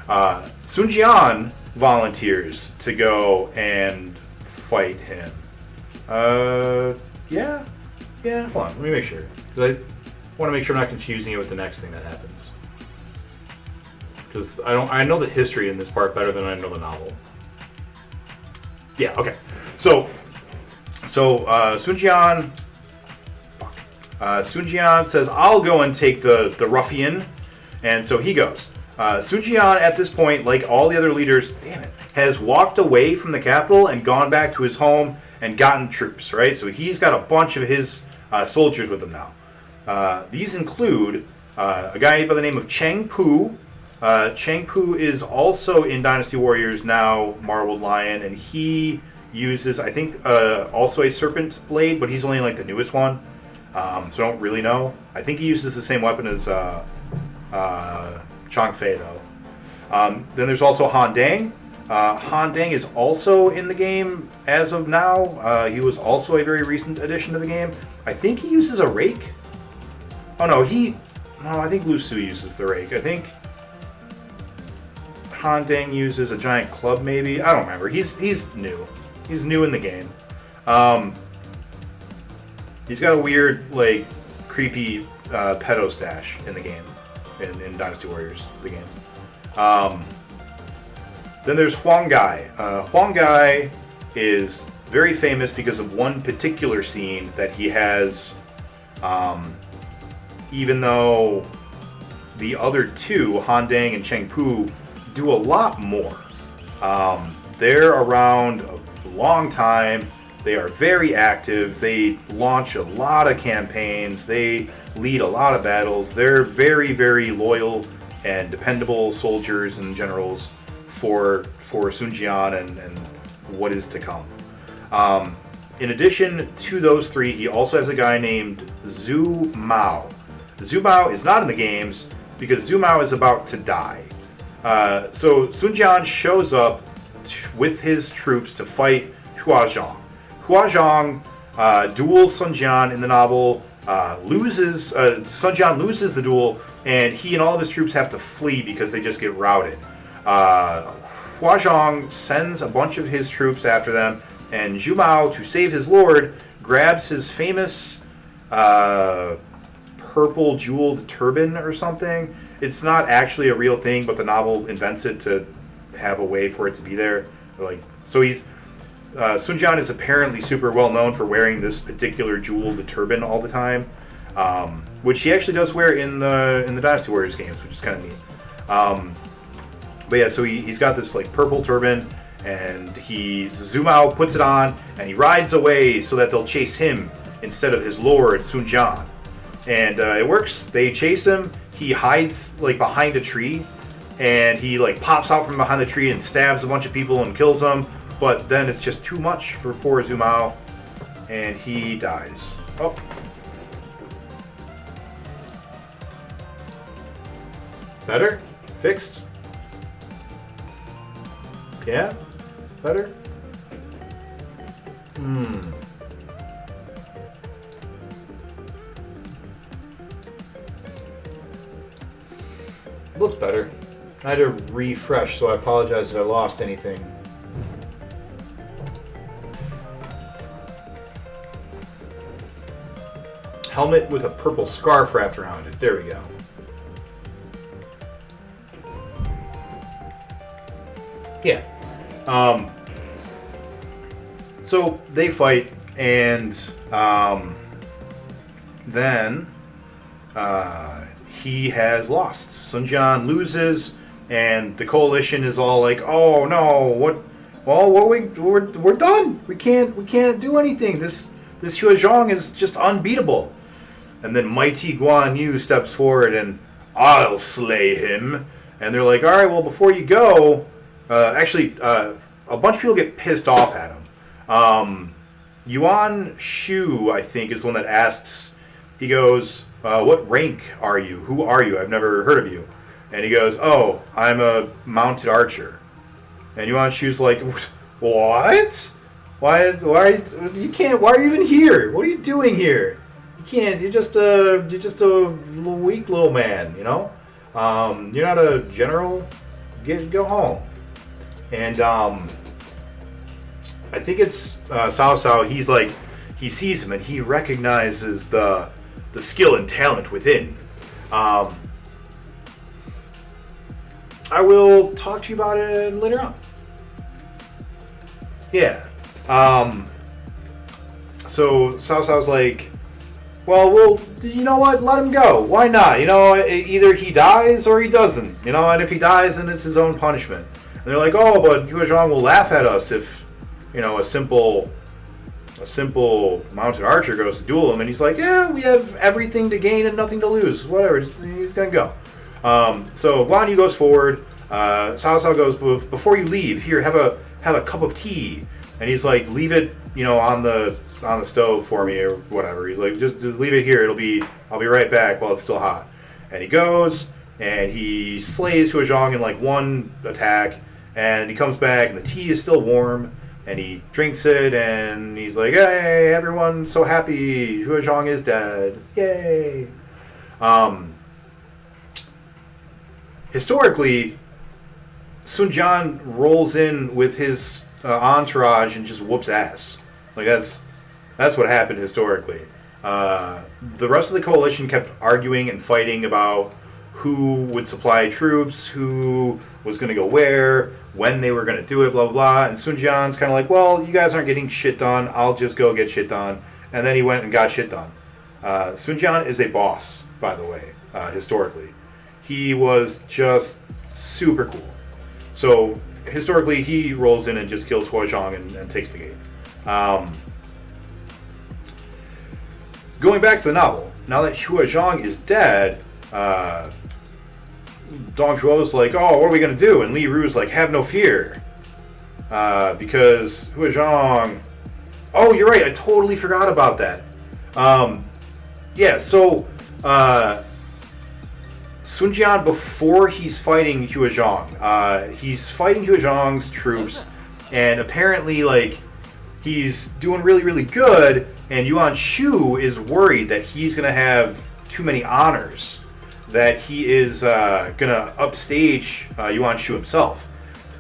Sun Jian volunteers to go and fight him. Yeah. Hold on, let me make sure. I want to make sure I'm not confusing it with the next thing that happens. Because I know the history in this part better than I know the novel. Yeah, okay. So Sun Jian says, I'll go and take the ruffian. And so he goes. Sun Jian, at this point, like all the other leaders, has walked away from the capital and gone back to his home and gotten troops, right? So he's got a bunch of his soldiers with him now. These include a guy by the name of Cheng Pu. Cheng Pu is also in Dynasty Warriors now, Marbled Lion, and he uses, I think, also a serpent blade, but he's only like the newest one, so I don't really know. I think he uses the same weapon as Chang Fei, though. Then there's also Han Dang. Han Dang is also in the game as of now. He was also a very recent addition to the game. I think he uses a rake. Oh no, I think Lu Su uses the rake. I think Han Deng uses a giant club, maybe. I don't remember. He's new. He's new in the game. He's got a weird, like, creepy pedo stash in the game, in Dynasty Warriors, the game. Then there's Huang Gai. Huang Gai is very famous because of one particular scene that he has, even though the other two, Han Deng and Cheng Pu, do a lot more. They're around a long time. They are very active. They launch a lot of campaigns. They lead a lot of battles. They're very, very loyal and dependable soldiers and generals for Sun Jian and what is to come. In addition to those three, he also has a guy named Zhu Mao. Zhu Mao is not in the games because Zhu Mao is about to die. So Sun Jian shows up with his troops to fight Hua Zhang. Hua Zhang duels Sun Jian in the novel, Sun Jian loses the duel, and he and all of his troops have to flee because they just get routed. Hua Zhang sends a bunch of his troops after them, and Zhu Mao, to save his lord, grabs his famous purple jeweled turban or something. It's not actually a real thing, but the novel invents it to have a way for it to be there. So he's Sun Jian is apparently super well known for wearing this particular jeweled turban all the time, which he actually does wear in the Dynasty Warriors games, which is kind of neat. But yeah, so he's got this like purple turban, and Zhu Mao puts it on, and he rides away so that they'll chase him instead of his lord Sun Jian. And it works. They chase him. He hides like behind a tree, and he like pops out from behind the tree and stabs a bunch of people and kills them. But then it's just too much for poor Zhu Mao, and he dies. Oh. Better? Fixed? Yeah? Better? Looks better. I had to refresh, so I apologize if I lost anything. Helmet with a purple scarf wrapped around it. There we go. Yeah. So they fight, and then he has lost. Sun Jian loses, and the coalition is all like, "Oh no! What? Well, we're done. We can't do anything. This Hua Zhang is just unbeatable." And then mighty Guan Yu steps forward and, "I'll slay him." And they're like, "All right, well, before you go," a bunch of people get pissed off at him. Yuan Shu, I think, is the one that asks. He goes, "What rank are you? Who are you? I've never heard of you." And he goes, "Oh, I'm a mounted archer." And Yuan Shu's like, "What? Why you can't? Why are you even here? What are you doing here? You can't. You're just a weak little man, you know. You're not a general. Go home." And I think it's Cao Cao. He's like, he sees him and he recognizes the skill and talent within. I will talk to you about it later on. Yeah. So Cao Cao's like, well, you know what? Let him go. Why not? You know, either he dies or he doesn't. You know, and if he dies, then it's his own punishment. And they're like, oh, but Hua Zhang will laugh at us if, you know, a simple mounted archer goes to duel him. And he's like, yeah, we have everything to gain and nothing to lose. Whatever, he's gonna go. So Guan Yu goes forward. Cao Cao goes, before you leave, here, have a cup of tea. And he's like, leave it, you know, on the stove for me or whatever. He's like, just leave it here. I'll be right back while it's still hot. And he goes and he slays Hua Zhang in like one attack. And he comes back and the tea is still warm. And he drinks it and he's like, hey, everyone's so happy. Hua Zhang is dead. Yay. Historically, Sun Jian rolls in with his entourage and just whoops ass. Like that's what happened historically. The rest of the coalition kept arguing and fighting about who would supply troops, who was going to go where, when they were going to do it, blah, blah, blah. And Sun Jian's kind of like, well, you guys aren't getting shit done. I'll just go get shit done. And then he went and got shit done. Sun Jian is a boss, by the way, historically. He was just super cool. So, historically, he rolls in and just kills Huazhong and takes the gate. Going back to the novel, now that Huazhong is dead, Dong Zhuo's like, oh, what are we going to do? And Li Ru's like, have no fear. Because Huazhong... Oh, you're right, I totally forgot about that. So Sun Jian, before he's fighting Huazhong, he's fighting Huazhong's troops, and apparently, like, he's doing really, really good, and Yuan Shu is worried that he's going to have too many honors, that he is going to upstage Yuan Shu himself.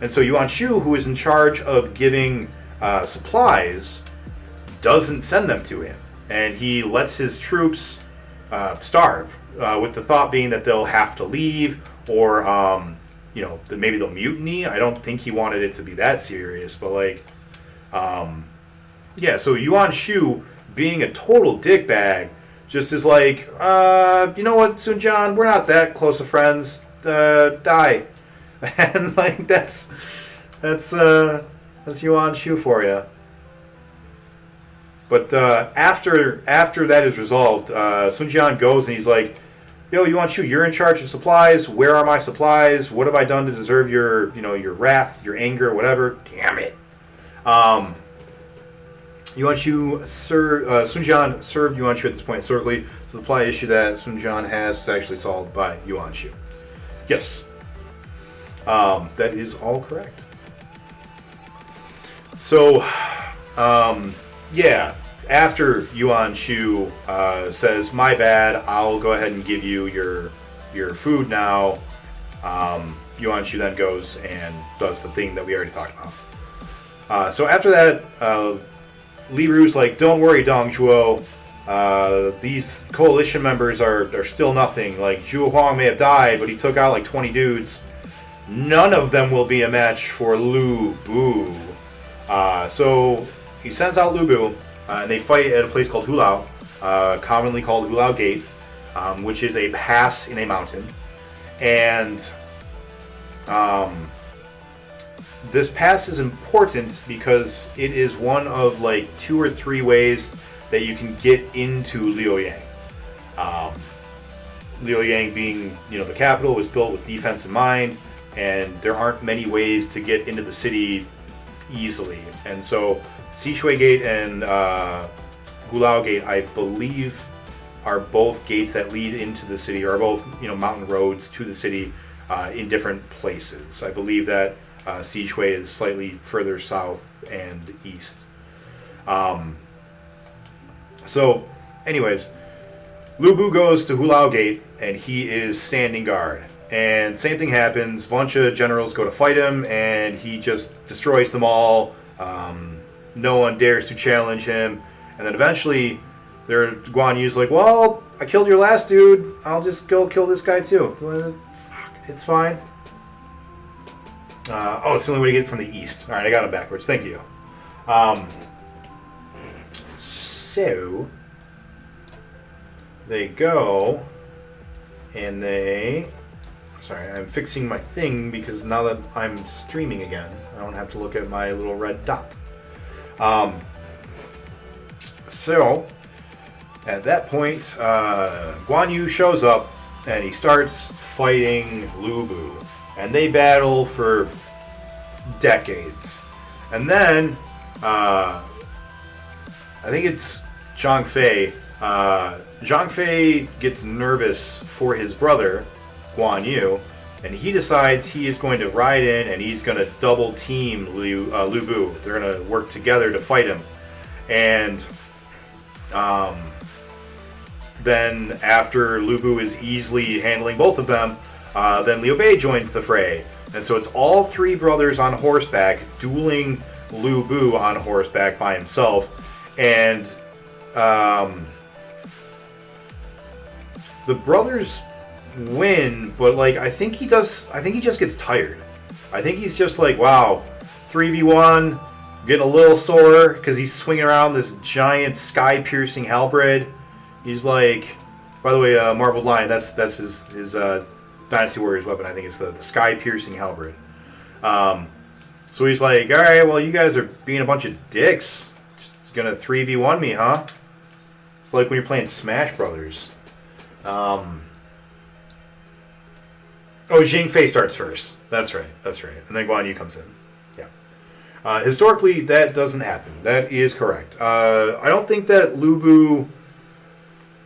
And so Yuan Shu, who is in charge of giving supplies, doesn't send them to him. And he lets his troops starve, with the thought being that they'll have to leave, or, that maybe they'll mutiny. I don't think he wanted it to be that serious, but, like, so Yuan Shu, being a total dickbag, just is like, you know what, Sun Jian, we're not that close of friends. Die. And, like, that's Yuan Shu for you. But after that is resolved, Sun Jian goes and he's like, yo, Yuan Shu, you're in charge of supplies. Where are my supplies? What have I done to deserve your wrath, your anger, whatever? Damn it. Sun Jian served Yuan Shu at this point historically. So the supply issue that Sun Jian has is actually solved by Yuan Shu. Yes. That is all correct. So, after Yuan Shu says, my bad, I'll go ahead and give you your food now, Yuan Shu then goes and does the thing that we already talked about. So after that, Li Ru's like, don't worry, Dong Zhuo, these coalition members are still nothing. Like, Zhuo Huang may have died, but he took out like 20 dudes. None of them will be a match for Lu Bu. So he sends out Lu Bu, and they fight at a place called Hulao, commonly called Hulao Gate, which is a pass in a mountain. And this pass is important because it is one of like 2 or 3 ways that you can get into Liuyang. Liuyang being, the capital, was built with defense in mind, and there aren't many ways to get into the city easily. And so Sishui Gate and Hulao Gate, I believe, are both gates that lead into the city, or are both mountain roads to the city in different places. I believe that Sishui is slightly further south and east. So, anyways, Lu Bu goes to Hulao Gate, and he is standing guard. And same thing happens. A bunch of generals go to fight him, and he just destroys them all. No one dares to challenge him. And then eventually, Guan Yu's like, well, I killed your last dude. I'll just go kill this guy too. Fuck, it's fine. It's the only way to get it from the east. Alright, I got it backwards. Thank you. So, they go, and they... Sorry, I'm fixing my thing because now that I'm streaming again, I don't have to look at my little red dot. So, at that point, Guan Yu shows up, and he starts fighting Lu Bu. And they battle for decades. And then, I think it's Zhang Fei. Zhang Fei gets nervous for his brother, Guan Yu, and he decides he is going to ride in and he's going to double team Lu Bu. They're going to work together to fight him. And Guan then after Lu Bu is easily handling both of them, then Liu Bei joins the fray. And so it's all three brothers on horseback dueling Lu Bu on horseback by himself. And the brothers win, but like I think he just gets tired. I think he's just like, wow, 3v1, getting a little sore because he's swinging around this giant sky-piercing halberd. He's like, by the way, Marbled Lion, that's his Dynasty Warriors weapon. I think it's the sky-piercing halberd. So he's like, all right, well, you guys are being a bunch of dicks. Just gonna 3v1 me, huh? It's like when you're playing Smash Brothers. Oh, Jing Fei starts first. That's right. And then Guan Yu comes in. Yeah. Historically, that doesn't happen. That is correct. I don't think that Lu Bu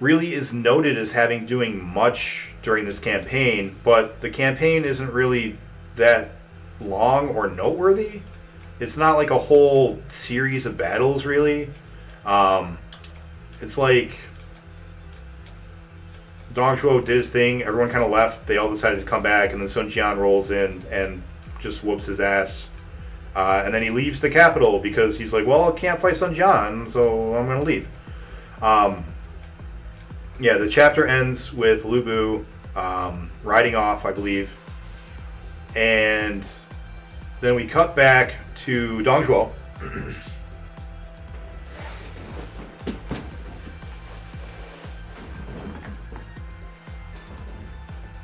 really is noted as having doing much during this campaign, but the campaign isn't really that long or noteworthy. It's not like a whole series of battles, really. It's like Dong Zhuo did his thing, everyone kind of left, they all decided to come back, and then Sun Jian rolls in and just whoops his ass. And then he leaves the capital because he's like, well, I can't fight Sun Jian, so I'm going to leave. Yeah, the chapter ends with Lu Bu riding off, I believe. And then we cut back to Dong Zhuo.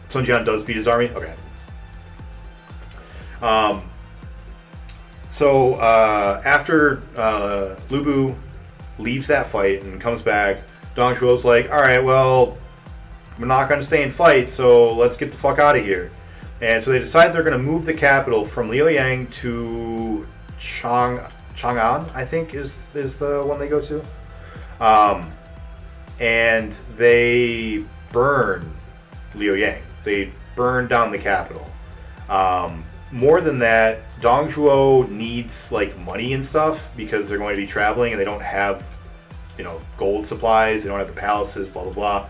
Sun Jian does beat his army? Okay. So after Lu Bu leaves that fight and comes back, Dong Zhuo's like, alright, well, we're not going to stay and fight, so let's get the fuck out of here. And so they decide they're going to move the capital from Liaoyang to Chang'an, I think is the one they go to. And they burn Liaoyang. They burn down the capital. More than that, Dong Zhuo needs like money and stuff because they're going to be traveling and they don't have, gold supplies. They don't have the palaces, blah blah blah.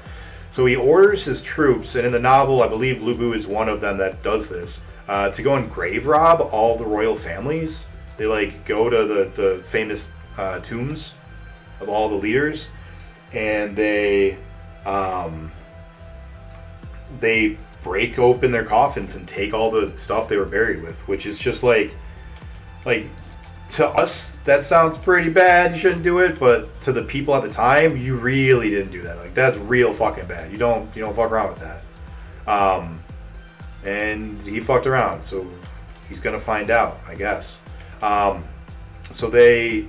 So he orders his troops, and in the novel, I believe Lu Bu is one of them that does this, to go and grave rob all the royal families. They like go to the famous tombs of all the leaders, and they break open their coffins and take all the stuff they were buried with, which is just like to us that sounds pretty bad, you shouldn't do it, but to the people at the time, you really didn't do that. Like, that's real fucking bad. You don't fuck around with that. And he fucked around, so he's gonna find out, I guess. So they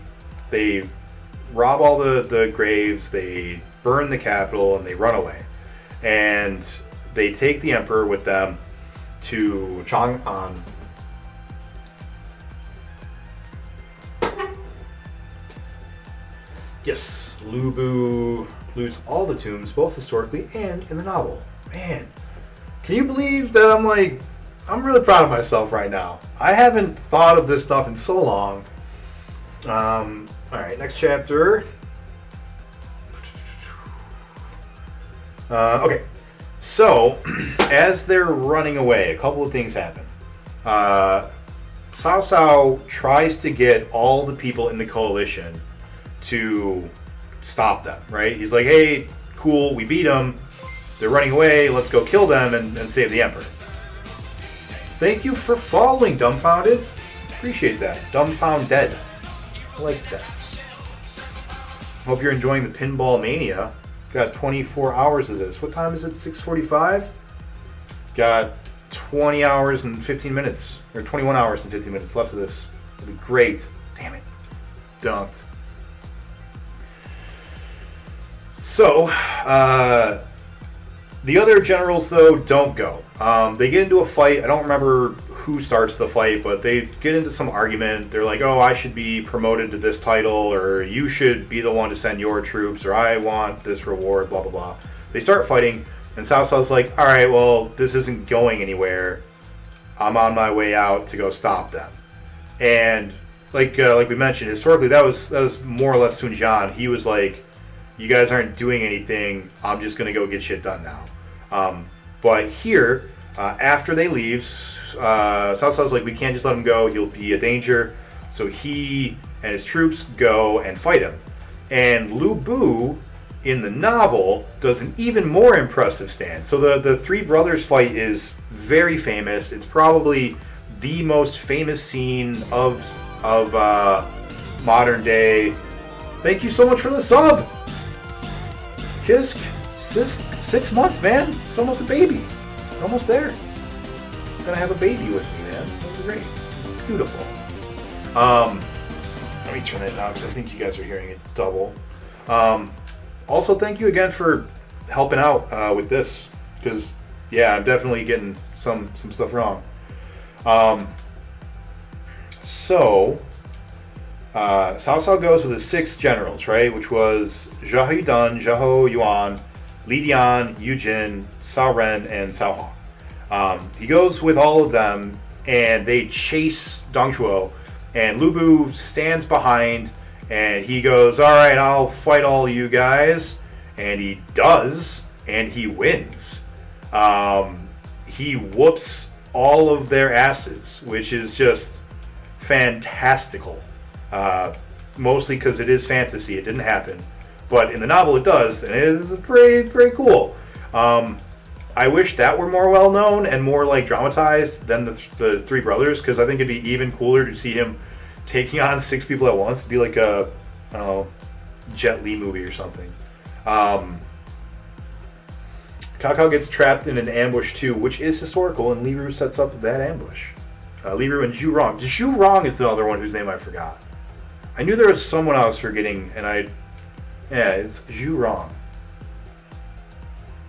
rob all the graves, they burn the capital, and they run away. And they take the emperor with them to Chang'an. Yes, Lu Bu loots all the tombs, both historically and in the novel. Man, can you believe that I'm really proud of myself right now. I haven't thought of this stuff in so long. Alright, next chapter. Okay, so as they're running away, a couple of things happen. Cao Cao tries to get all the people in the coalition to stop them, right? He's like, hey, cool, we beat them. They're running away. Let's go kill them and save the emperor. Thank you for following, Dumbfounded. Appreciate that. Dumbfounded. I like that. Hope you're enjoying the Pinball Mania. Got 24 hours of this. What time is it? 6:45? Got 20 hours and 15 minutes. Or 21 hours and 15 minutes left of this. It'll be great. Damn it. Dunked. So, the other generals, though, don't go. They get into a fight. I don't remember who starts the fight, but they get into some argument. They're like, oh, I should be promoted to this title, or you should be the one to send your troops, or I want this reward, blah, blah, blah. They start fighting, and Cao Cao's like, all right, well, this isn't going anywhere. I'm on my way out to go stop them. And like we mentioned, historically, that was more or less Sun Jian. He was like, you guys aren't doing anything. I'm just going to go get shit done now. But here, after they leave, Cao Cao's like, we can't just let him go. He'll be a danger. So he and his troops go and fight him. And Lu Bu, in the novel, does an even more impressive stand. So the three brothers fight is very famous. It's probably the most famous scene of modern day. Thank you so much for the sub, Kisk. 6 months, man. It's almost a baby. Almost there. Gonna have a baby with me, man. That's great. Beautiful. Let me turn it down because I think you guys are hearing it double. Also, thank you again for helping out with this, because yeah, I'm definitely getting some stuff wrong. So Cao Cao goes with his 6 generals, right? Which was Zhao Yudun, Zhao Yuan, Li Dian, Yu Jin, Cao Ren, and Cao Hong. He goes with all of them, and they chase Dong Zhuo, and Lu Bu stands behind, and he goes, all right, I'll fight all you guys. And he does, and he wins. He whoops all of their asses, which is just fantastical. Mostly because it is fantasy. It didn't happen. But in the novel it does, and it is pretty cool. I wish that were more well known and more like dramatized than the three brothers, because I think it'd be even cooler to see him taking on 6 people at once. It'd be like a, I don't know, Jet Li movie or something. Cao Cao gets trapped in an ambush too, which is historical, and Li Ru sets up that ambush. Li Ru and Zhu Rong. Zhu Rong is the other one whose name I forgot. I knew there was someone I was forgetting, and yeah, it's Zhu Rong.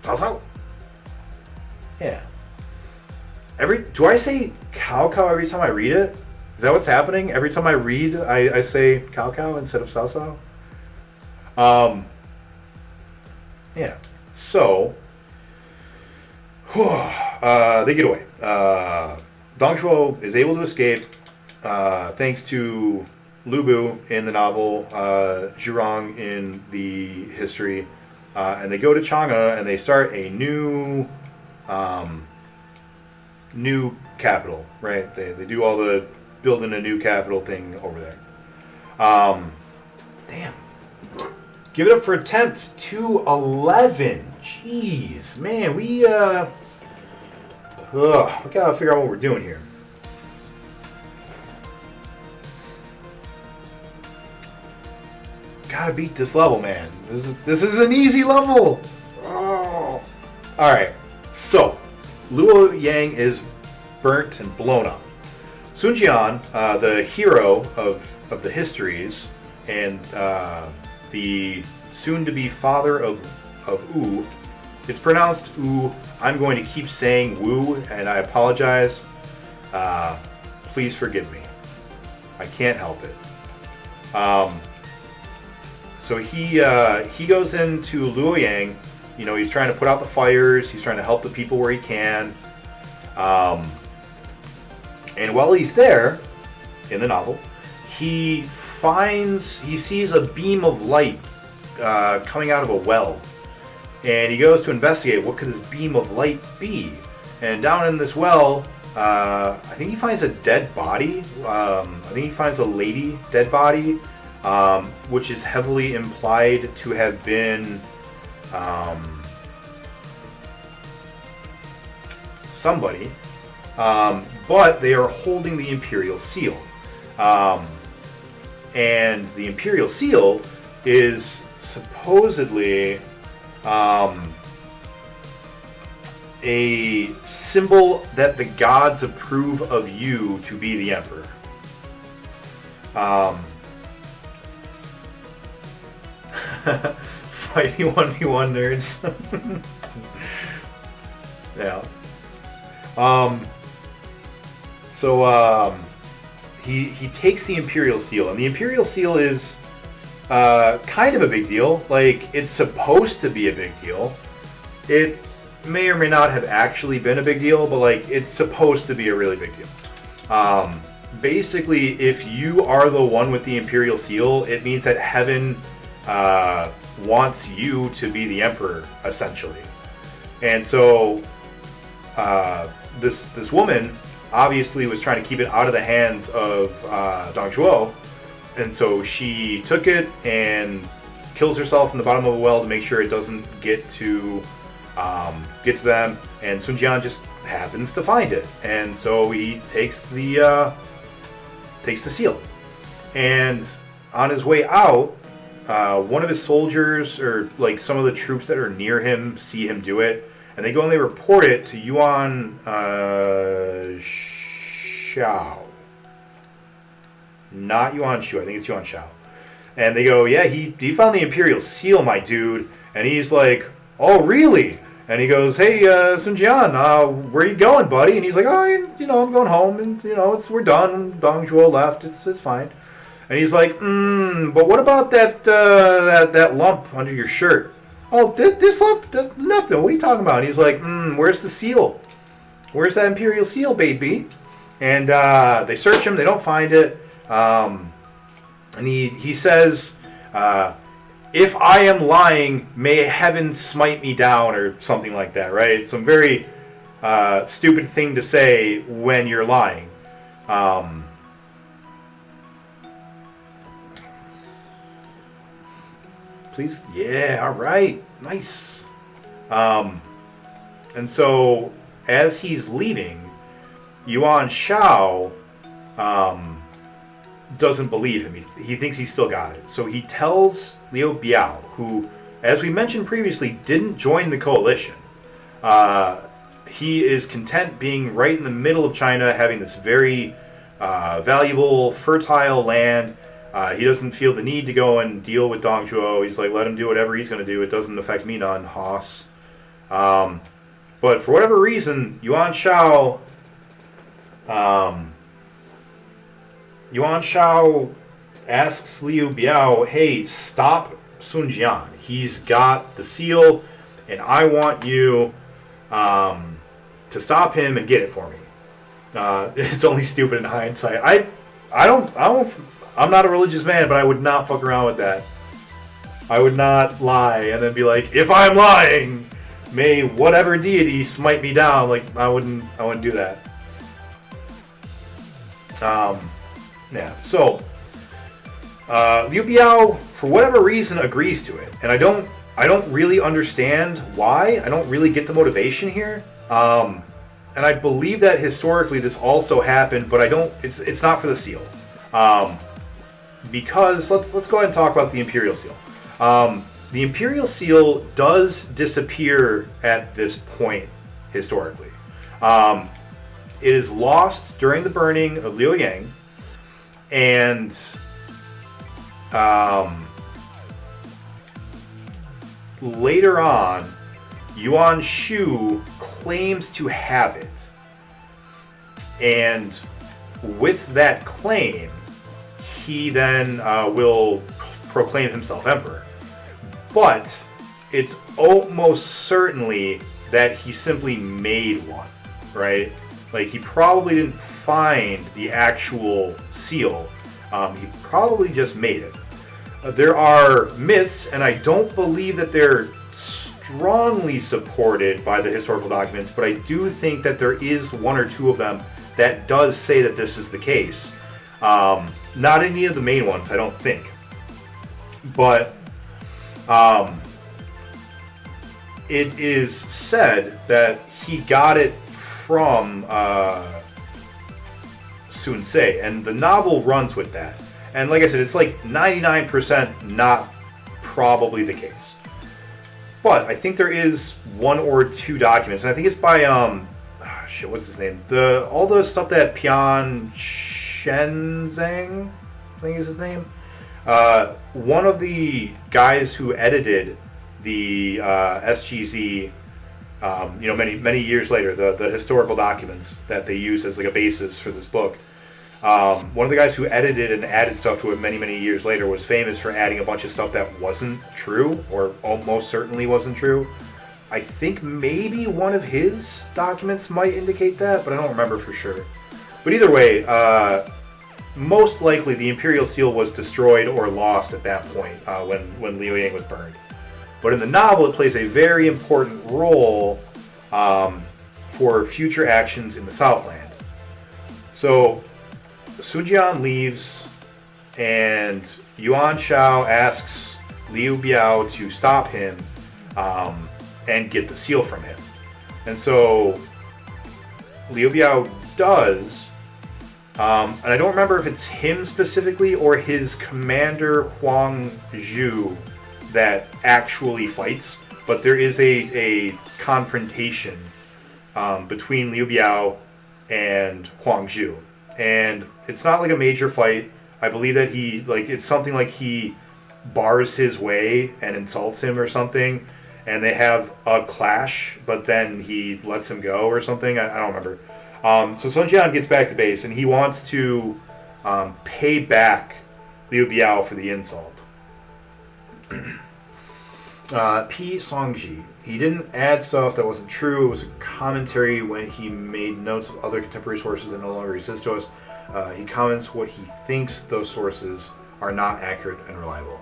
Cao Cao. Yeah. Do I say Cao Cao every time I read it? Is that what's happening? Every time I read, I say Cao Cao instead of Cao Cao? Yeah. So, they get away. Dong Zhuo is able to escape thanks to Lu Bu in the novel, Zhu Rong in the history, and they go to Chang'e and they start a new capital, right? They do all the building a new capital thing over there. Damn. Give it up for attempt 211. Jeez, man, we gotta figure out what we're doing here. Gotta beat this level, man. This is an easy level. Oh. All right, so Luo Yang is burnt and blown up. Sun Jian, the hero of the histories, and the soon-to-be father of Wu. It's pronounced Wu. I'm going to keep saying Wu, and I apologize. Please forgive me. I can't help it. So he goes into Luoyang. You know, he's trying to put out the fires. He's trying to help the people where he can. And while he's there, in the novel, he sees a beam of light coming out of a well. And he goes to investigate, what could this beam of light be? And down in this well, I think he finds a dead body. I think he finds a lady dead body, which is heavily implied to have been somebody. But they are holding the Imperial Seal. And the Imperial Seal is supposedly a symbol that the gods approve of you to be the Emperor. Fighting 1v1 nerds. Yeah. So he takes the Imperial Seal, and the Imperial Seal is kind of a big deal. Like, it's supposed to be a big deal. It may or may not have actually been a big deal, but like, it's supposed to be a really big deal. Basically, if you are the one with the Imperial Seal, it means that heaven wants you to be the emperor, essentially. And so this woman obviously was trying to keep it out of the hands of Dong Zhuo, and so she took it and kills herself in the bottom of a well to make sure it doesn't get to them. And Sun Jian just happens to find it, and so he takes the seal. And on his way out, one of his soldiers, or like some of the troops that are near him, see him do it, and they go and they report it to Yuan Shao. Not Yuan Shu, I think it's Yuan Shao. And they go, yeah, he found the Imperial Seal, my dude. And he's like, oh, really? And he goes, hey, Sun Jian, where you going, buddy? And he's like, oh, I'm going home, and we're done. Dong Zhuo left, it's fine. And he's like, but what about that lump under your shirt? Oh, this lump? Nothing. What are you talking about? And he's like, where's the seal? Where's that Imperial Seal, baby? And they search him. They don't find it. And he says, if I am lying, may heaven smite me down, or something like that, right? Some very stupid thing to say when you're lying. Please? Yeah, all right. Nice. And so, as he's leaving, Yuan Shao doesn't believe him. He thinks he's still got it. So he tells Liu Biao, who, as we mentioned previously, didn't join the coalition. He is content being right in the middle of China, having this very valuable, fertile land. He doesn't feel the need to go and deal with Dong Zhuo. He's like, let him do whatever he's going to do. It doesn't affect me none, Haas. But for whatever reason, Yuan Shao asks Liu Biao, hey, stop Sun Jian. He's got the seal, and I want you to stop him and get it for me. It's only stupid in hindsight. I'm not a religious man, but I would not fuck around with that. I would not lie and then be like, if I'm lying, may whatever deity smite me down. Like, I wouldn't do that. Yeah, so Liu Biao, for whatever reason, agrees to it, and I don't really understand why. I don't really get the motivation here, and I believe that historically this also happened, but I don't. It's not for the seal, because let's go ahead and talk about the Imperial Seal. The Imperial Seal does disappear at this point historically. It is lost during the burning of Liuyang. And later on, Yuan Shu claims to have it. And with that claim, he then will proclaim himself emperor. But it's almost certainly that he simply made one, right? Like, he probably didn't find the actual seal. He probably just made it. There are myths, and I don't believe that they're strongly supported by the historical documents, but I do think that there is one or two of them that does say that this is the case. Not any of the main ones, I don't think. But it is said that he got it from Sun Ce, and the novel runs with that. And like I said, it's like 99% not probably the case. But I think there is one or two documents, and I think it's by what's his name? All the stuff that Pian Shenzheng, I think is his name. One of the guys who edited the SGZ, many years later, the historical documents that they use as like a basis for this book. One of the guys who edited and added stuff to it many years later was famous for adding a bunch of stuff that wasn't true, or almost certainly wasn't true. I think maybe one of his documents might indicate that, but I don't remember for sure. But either way, most likely the Imperial Seal was destroyed or lost at that point when Liu Yang was burned. But in the novel, it plays a very important role for future actions in the Southland. So Sun Jian leaves, and Yuan Shao asks Liu Biao to stop him and get the seal from him. And so Liu Biao does, and I don't remember if it's him specifically or his commander Huang Zhu that actually fights, but there is a confrontation between Liu Biao and Huang Zhu. And it's not like a major fight. I believe that it's something like he bars his way and insults him or something, and they have a clash, but then he lets him go or something. I don't remember. So Sun Jian gets back to base, and he wants to pay back Liu Biao for the insult. P. Songji. He didn't add stuff that wasn't true. It was a commentary when he made notes of other contemporary sources that no longer exist to us. He comments what he thinks those sources are not accurate and reliable.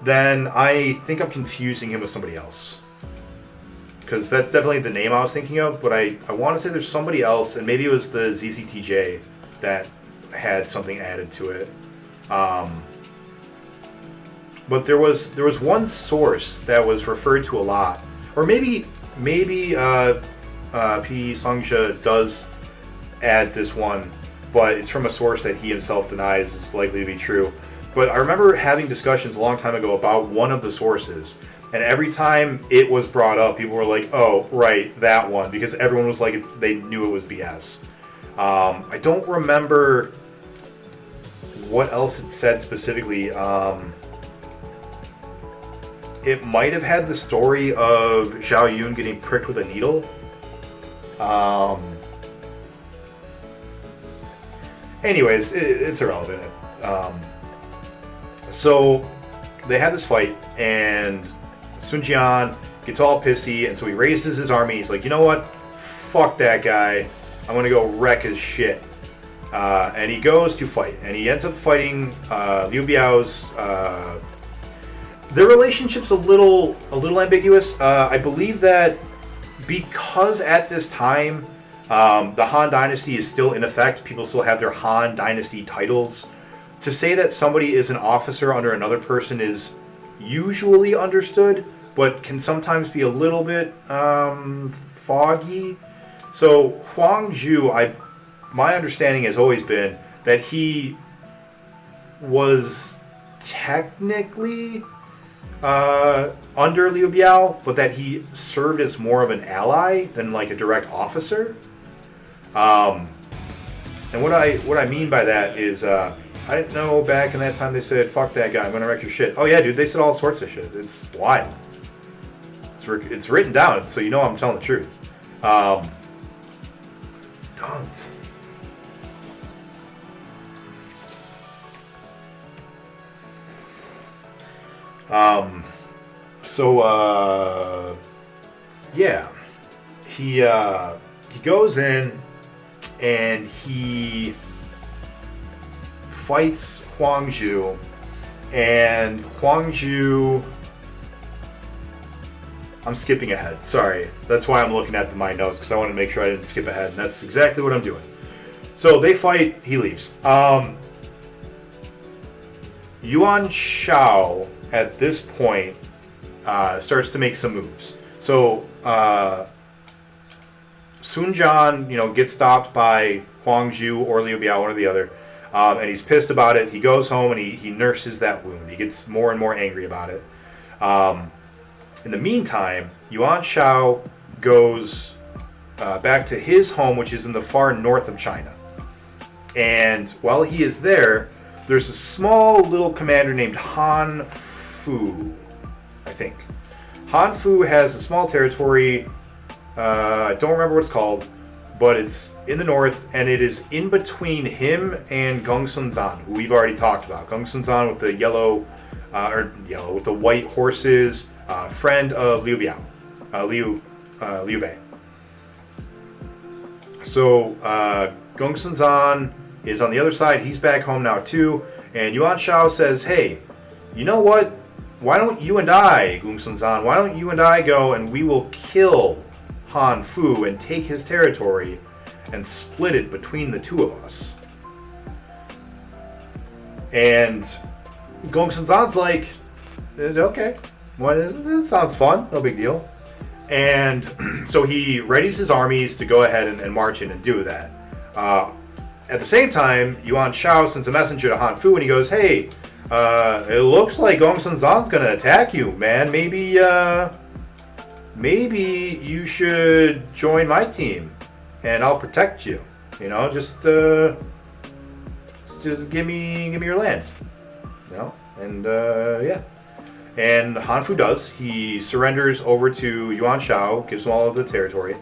Then I think I'm confusing him with somebody else. Because that's definitely the name I was thinking of, but I want to say there's somebody else, and maybe it was the ZCTJ that had something added to it. But there was one source that was referred to a lot, or maybe P. Songja does add this one, but it's from a source that he himself denies is likely to be true. But I remember having discussions a long time ago about one of the sources, and every time it was brought up, people were like, "Oh, right, that one," because everyone was like, they knew it was BS. I don't remember what else it said specifically. It might have had the story of Zhao Yun getting pricked with a needle. Anyways, it's irrelevant. So they have this fight, and Sun Jian gets all pissy, and so he raises his army. He's like, you know what? Fuck that guy. I'm going to go wreck his shit. And he goes to fight, and he ends up fighting Liu Biao's... their relationship's a little ambiguous. I believe that because at this time the Han Dynasty is still in effect, people still have their Han Dynasty titles. To say that somebody is an officer under another person is usually understood, but can sometimes be a little bit foggy. So Huang Zhu, my understanding has always been that he was technically under Liu Biao, but that he served as more of an ally than like a direct officer. And what I mean by that is, I didn't know back in that time they said, "Fuck that guy, I'm gonna wreck your shit." Oh yeah, dude, they said all sorts of shit. It's wild. It's written down, so you know I'm telling the truth. Tons. Yeah, he goes in and he fights Huang Zhu, and Huang Zhu... I'm skipping ahead. Sorry. That's why I'm looking at my notes, because I want to make sure I didn't skip ahead, and that's exactly what I'm doing. So they fight, he leaves. Yuan Shao, at this point, starts to make some moves. So Sun Jian, gets stopped by Huang Zhu or Liu Biao, one or the other, and he's pissed about it. He goes home and he nurses that wound. He gets more and more angry about it. In the meantime, Yuan Shao goes back to his home, which is in the far north of China. And while he is there, there's a small little commander named Han Fu, I think. Han Fu has a small territory, I don't remember what it's called, but it's in the north, and it is in between him and Gongsun Zan, who we've already talked about. Gongsun Zan with the with the white horses, friend of Liu Biao, Liu Bei. So Gongsun Zan is on the other side. He's back home now too, and Yuan Shao says, "Hey, you know what? why don't you and I, Gongsun-san, why don't you and I go and we will kill Han Fu and take his territory and split it between the two of us. And Gongsun-san's like, okay, well, this sounds fun, no big deal. And so he readies his armies to go ahead and march in and do that. At the same time, Yuan Shao sends a messenger to Han Fu and he goes, hey, it looks like Gongsun-san's going to attack you, man. Maybe you should join my team and I'll protect you. You know, just give me your land. You know, and yeah. And Han Fu does. He surrenders over to Yuan Shao, gives him all of the territory.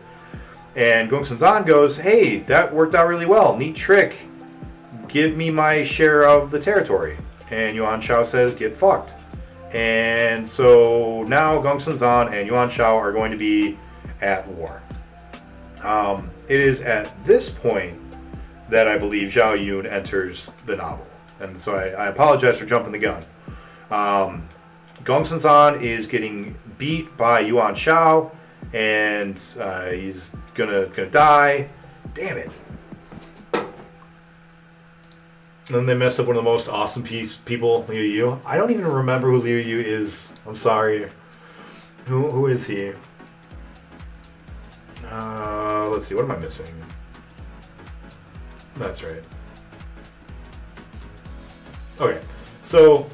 And Gongsun-san goes, hey, that worked out really well. Neat trick. Give me my share of the territory. And Yuan Shao says, get fucked. And so now Gongsun-san and Yuan Shao are going to be at war. It is at this point that I believe Zhao Yun enters the novel. And so I apologize for jumping the gun. Gongsun-san is getting beat by Yuan Shao, and he's gonna die. Damn it. And then they mess up one of the most awesome people, Liu Yu. I don't even remember who Liu Yu is. I'm sorry. Who is he? Let's see. What am I missing? That's right. Okay. So,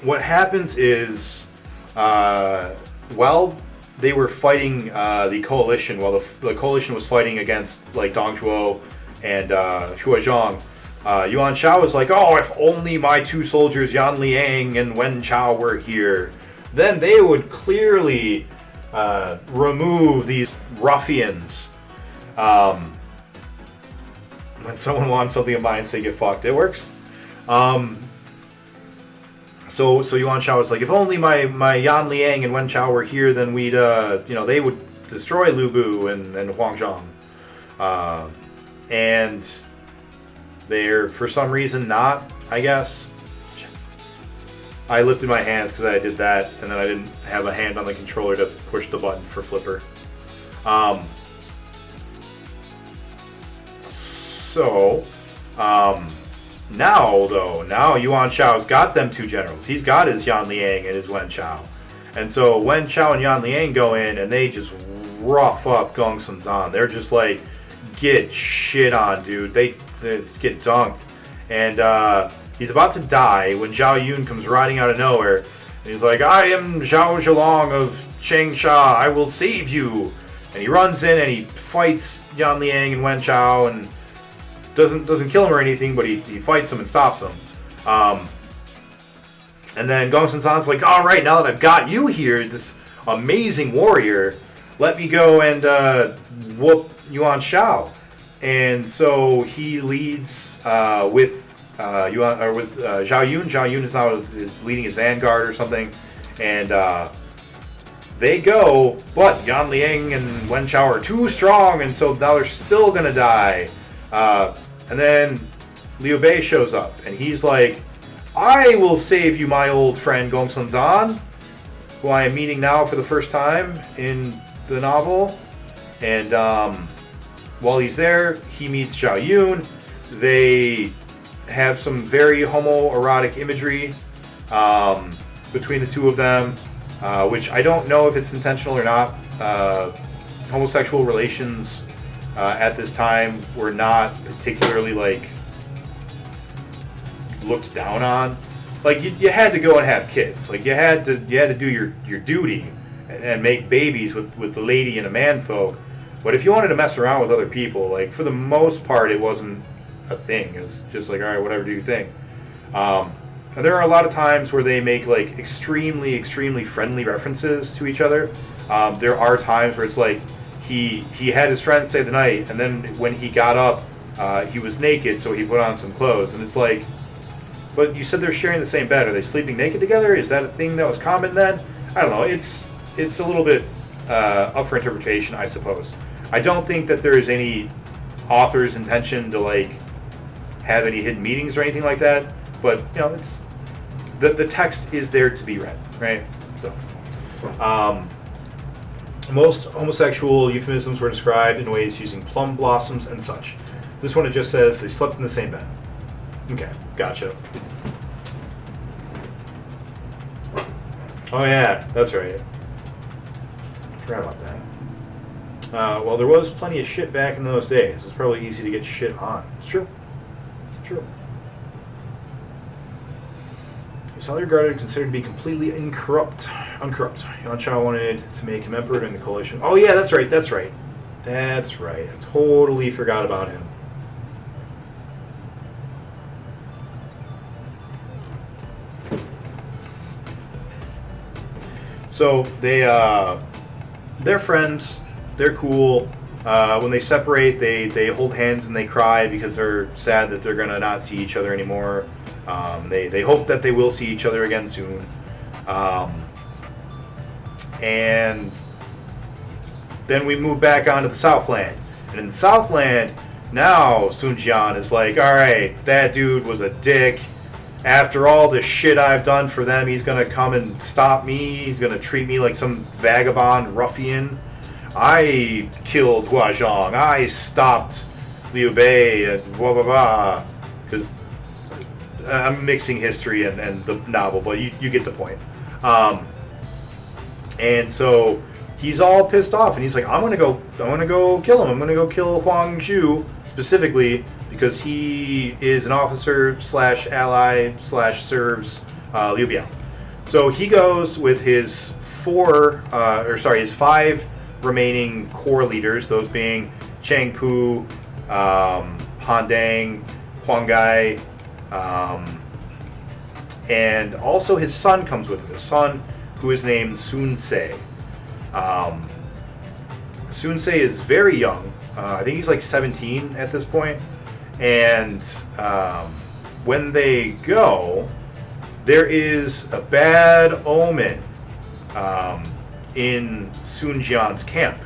what happens is, while they were fighting the coalition, while the coalition was fighting against like Dong Zhuo and Huazhong, Yuan Shao was like, oh, if only my two soldiers Yan Liang and Wen Chao were here, then they would clearly remove these ruffians. When someone wants something of mine, say get fucked. It works. So Yuan Shao was like, if only my Yan Liang and Wen Chao were here, then we'd they would destroy Lu Bu and Huangzhong. And they're for some reason not, I guess. I lifted my hands because I did that, and then I didn't have a hand on the controller to push the button for flipper. Now Yuan Shao's got them two generals. He's got his Yan Liang and his Wen Chao. And so Wen Chao and Yan Liang go in and they just rough up Gongsun-san. They're just like, get shit on, dude. They get dunked. And he's about to die when Zhao Yun comes riding out of nowhere. And he's like, I am Zhao Zhelong of Changsha. I will save you. And he runs in and he fights Yan Liang and Wen Chao and doesn't kill him or anything, but he fights him and stops him. And then Gongsun-san's like, all right, now that I've got you here, this amazing warrior, let me go and whoop Yuan Shao. And so he leads with Zhao Yun. Zhao Yun is leading his vanguard or something, and they go, but Yan Liang and Wen Chao are too strong, and so now they're still gonna die. And then Liu Bei shows up, and he's like, I will save you, my old friend Gongsun-san, who I am meeting now for the first time in the novel. And while he's there, he meets Zhao Yun. They have some very homoerotic imagery between the two of them, which I don't know if it's intentional or not. Homosexual relations at this time were not particularly looked down on. Like you had to go and have kids. Like you had to do your duty and make babies with the lady and a man folk. But if you wanted to mess around with other people, like for the most part, it wasn't a thing. It was just like, all right, whatever, do your thing. And there are a lot of times where they make like extremely, extremely friendly references to each other. There are times where it's like he had his friend stay the night, and then when he got up, he was naked, so he put on some clothes. And it's like, but you said they're sharing the same bed. Are they sleeping naked together? Is that a thing that was common then? I don't know. It's a little bit up for interpretation, I suppose. I don't think that there is any author's intention to like have any hidden meanings or anything like that. But you know, the text is there to be read, right? So, most homosexual euphemisms were described in ways using plum blossoms and such. This one, it just says they slept in the same bed. Okay, gotcha. Oh yeah, that's right. Forgot about that. Well, there was plenty of shit back in those days. It's probably easy to get shit on. It's true. It's true. He was highly regarded and considered to be completely uncorrupt. Yuan Shao wanted to make him emperor during the coalition. Oh yeah, that's right. That's right. That's right. I totally forgot about him. So they're friends. They're cool. When they separate, they hold hands and they cry because they're sad that they're gonna not see each other anymore. They hope that they will see each other again soon. And then we move back onto the Southland. And in the Southland, now Sun Jian is like, all right, that dude was a dick. After all the shit I've done for them, he's gonna come and stop me. He's gonna treat me like some vagabond ruffian. I killed Huazhong. I stopped Liu Bei and blah blah blah. Because I'm mixing history and the novel, but you get the point. And so he's all pissed off, and he's like, I want to go kill him. I'm gonna go kill Huang Zhu specifically because he is an officer / ally / serves Liu Biao. So he goes with his his 5 remaining core leaders, those being Chang Pu, Han Dang, Huang Gai, and also his son comes with him. His son, who is named Sun Ce. Sun Ce is very young. I think he's like 17 at this point. And when they go, there is a bad omen in Sun Jian's camp.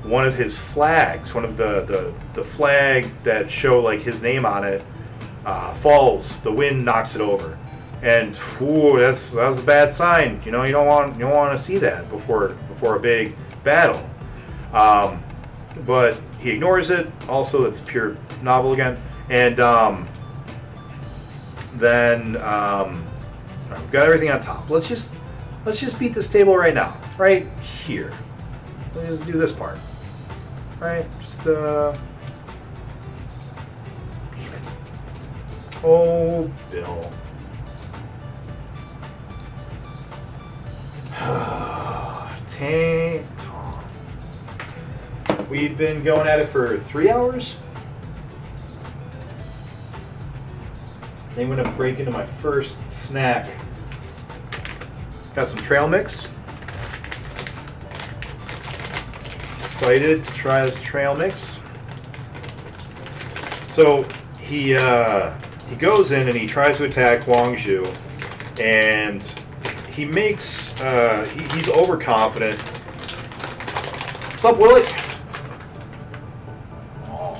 One of his flags, one of the flag that show like his name on it, falls. The wind knocks it over, and that was a bad sign. You know, you don't want to see that before a big battle. But he ignores it. Also, that's pure novel again. And then we've got everything on top. Let's just beat this table right now, right here. Let's do this part, right? Just oh, Bill. Tang Tong. We've been going at it for 3 hours. Then I'm gonna break into my first snack. Got some trail mix. Excited to try this trail mix. So he goes in and he tries to attack Huang Zhu, and he makes he's overconfident. What's up, Willie? Oh.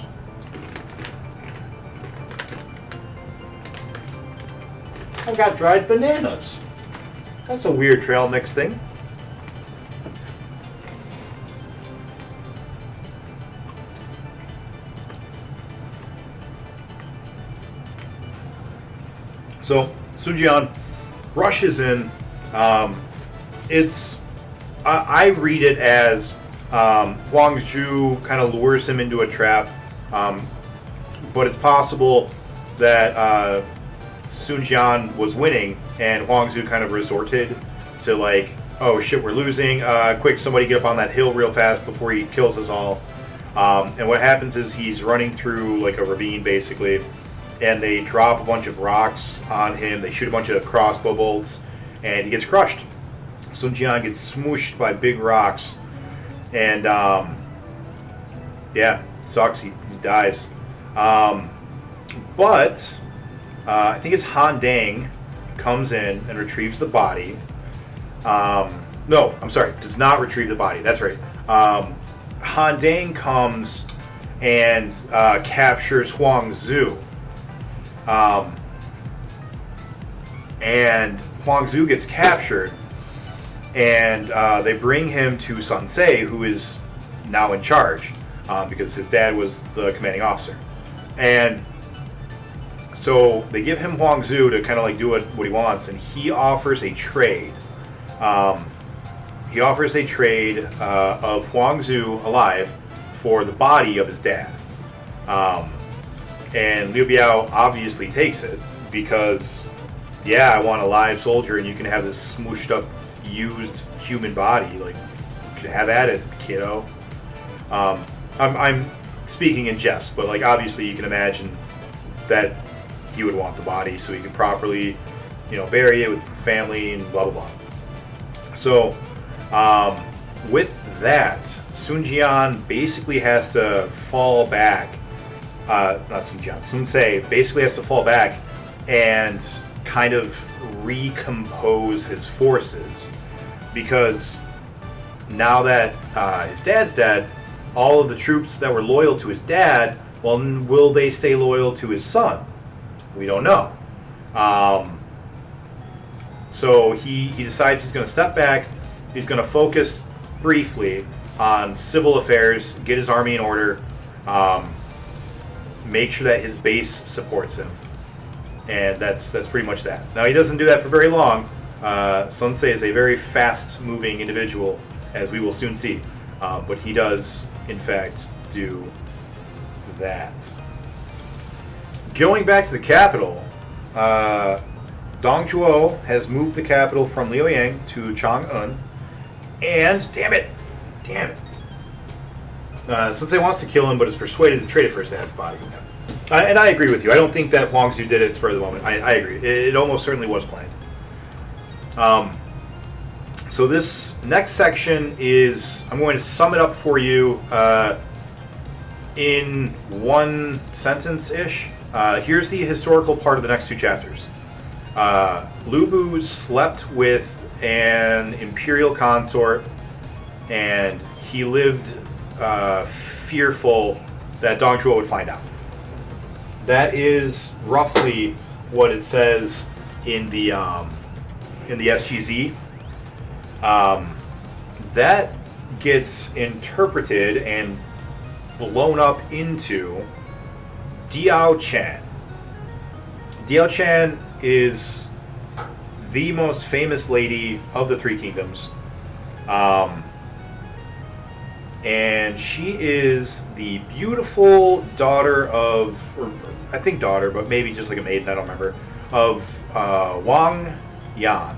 I've got dried bananas. That's a weird trail mix thing. So Sun Jian rushes in. I read it as Huang Zhu kind of lures him into a trap, but it's possible that Sun Jian was winning and Huang Zhu kind of resorted to like, oh shit, we're losing. Quick, somebody get up on that hill real fast before he kills us all. And what happens is he's running through like a ravine basically, and they drop a bunch of rocks on him. They shoot a bunch of crossbow bolts, and he gets crushed. Sun Jian gets smooshed by big rocks, and yeah, sucks. He dies. But I think it's Han Dang comes in and retrieves the body. No, I'm sorry, does not retrieve the body. That's right. Han Dang comes and captures Huang Zhu. And Huang Zu gets captured, and they bring him to Sun Ce, who is now in charge, because his dad was the commanding officer. And so they give him Huang Zu to kind of like do what he wants, and he offers a trade. He offers a trade of Huang Zu alive for the body of his dad. And Liu Biao obviously takes it because, yeah, I want a live soldier, and you can have this smooshed up, used human body. Like, you can have at it, kiddo. I'm speaking in jest, but like obviously you can imagine that he would want the body so he can properly, bury it with family and blah blah blah. So, with that, Sun Jian basically has to fall back. Not Sun Jian, Sun Ce basically has to fall back and kind of recompose his forces, because now that his dad's dead, all of the troops that were loyal to his dad, well, will they stay loyal to his son? We don't know. So he decides he's going to step back. He's going to focus briefly on civil affairs, get his army in order, make sure that his base supports him. And that's pretty much that. Now, he doesn't do that for very long. Sun Ce is a very fast-moving individual, as we will soon see. But he does, in fact, do that. Going back to the capital, Dong Zhuo has moved the capital from Liaoyang to Chang'an, and damn it, Sun Ce wants to kill him, but is persuaded to trade it for his dad's body. And I agree with you. I don't think that Huang Zu did it spur of the moment. I agree. It almost certainly was planned. So this next section is, I'm going to sum it up for you in one sentence-ish. Here's the historical part of the next two chapters. Lu Bu slept with an imperial consort, and he lived fearful that Dong Zhuo would find out. That is roughly what it says in the SGZ. That gets interpreted and blown up into Diao Chan. Diao Chan is the most famous lady of the Three Kingdoms. And she is the beautiful daughter of, or I think daughter, but maybe just like a maiden, I don't remember, of Wang Yan.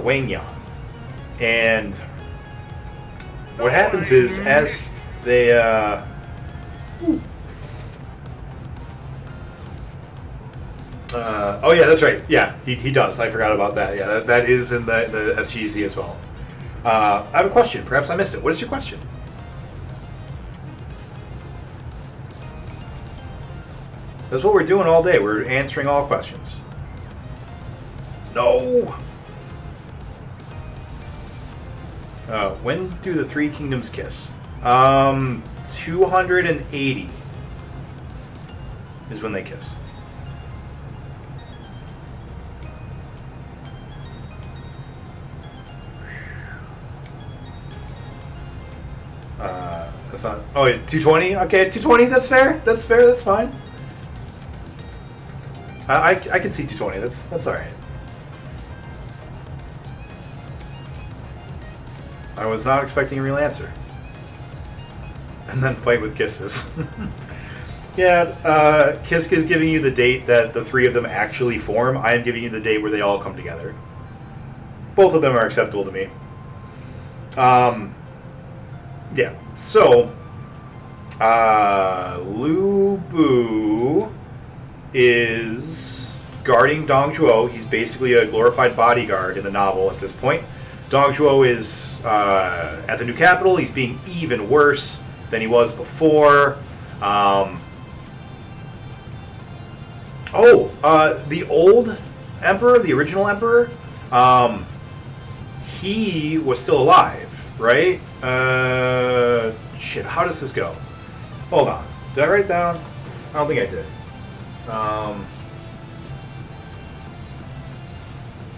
Wang Yan. And what happens is, as they oh yeah, that's right. Yeah, he does. I forgot about that. Yeah, that is in the SGZ as well. I have a question. Perhaps I missed it. What is your question? That's what we're doing all day. We're answering all questions. No! When do the Three Kingdoms kiss? 280 is when they kiss. That's not. Oh, 220. Okay, 220. That's fair. That's fair. That's fine. I can see 220. That's all right. I was not expecting a real answer. And then fight with kisses. Yeah, Kisk is giving you the date that the three of them actually form. I am giving you the date where they all come together. Both of them are acceptable to me. Yeah, so Lu Bu is guarding Dong Zhuo. He's basically a glorified bodyguard in the novel at this point. Dong Zhuo is at the new capital. He's being even worse than he was before. The old emperor, the original emperor, he was still alive, right? Shit, how does this go? Hold on. Did I write it down? I don't think I did.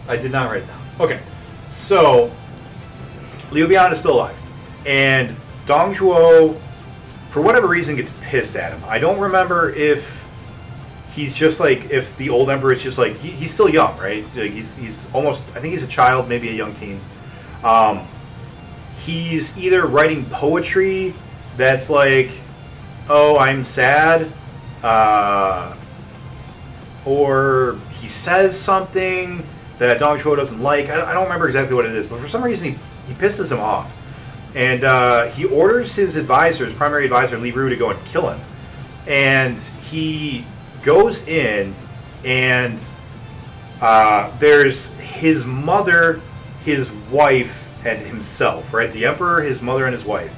I did not write it down. Okay, so Liu Bian is still alive, and Dong Zhuo, for whatever reason, gets pissed at him. I don't remember if he's just like, if the old emperor is just like, he's still young, right? Like he's almost, I think he's a child, maybe a young teen. He's either writing poetry that's like, oh, I'm sad, or he says something that Dong Zhuo doesn't like. I don't remember exactly what it is, but for some reason he pisses him off. And he orders his advisor, his primary advisor, Li Ru, to go and kill him. And he goes in, and there's his mother, his wife, and himself, right? The emperor, his mother, and his wife.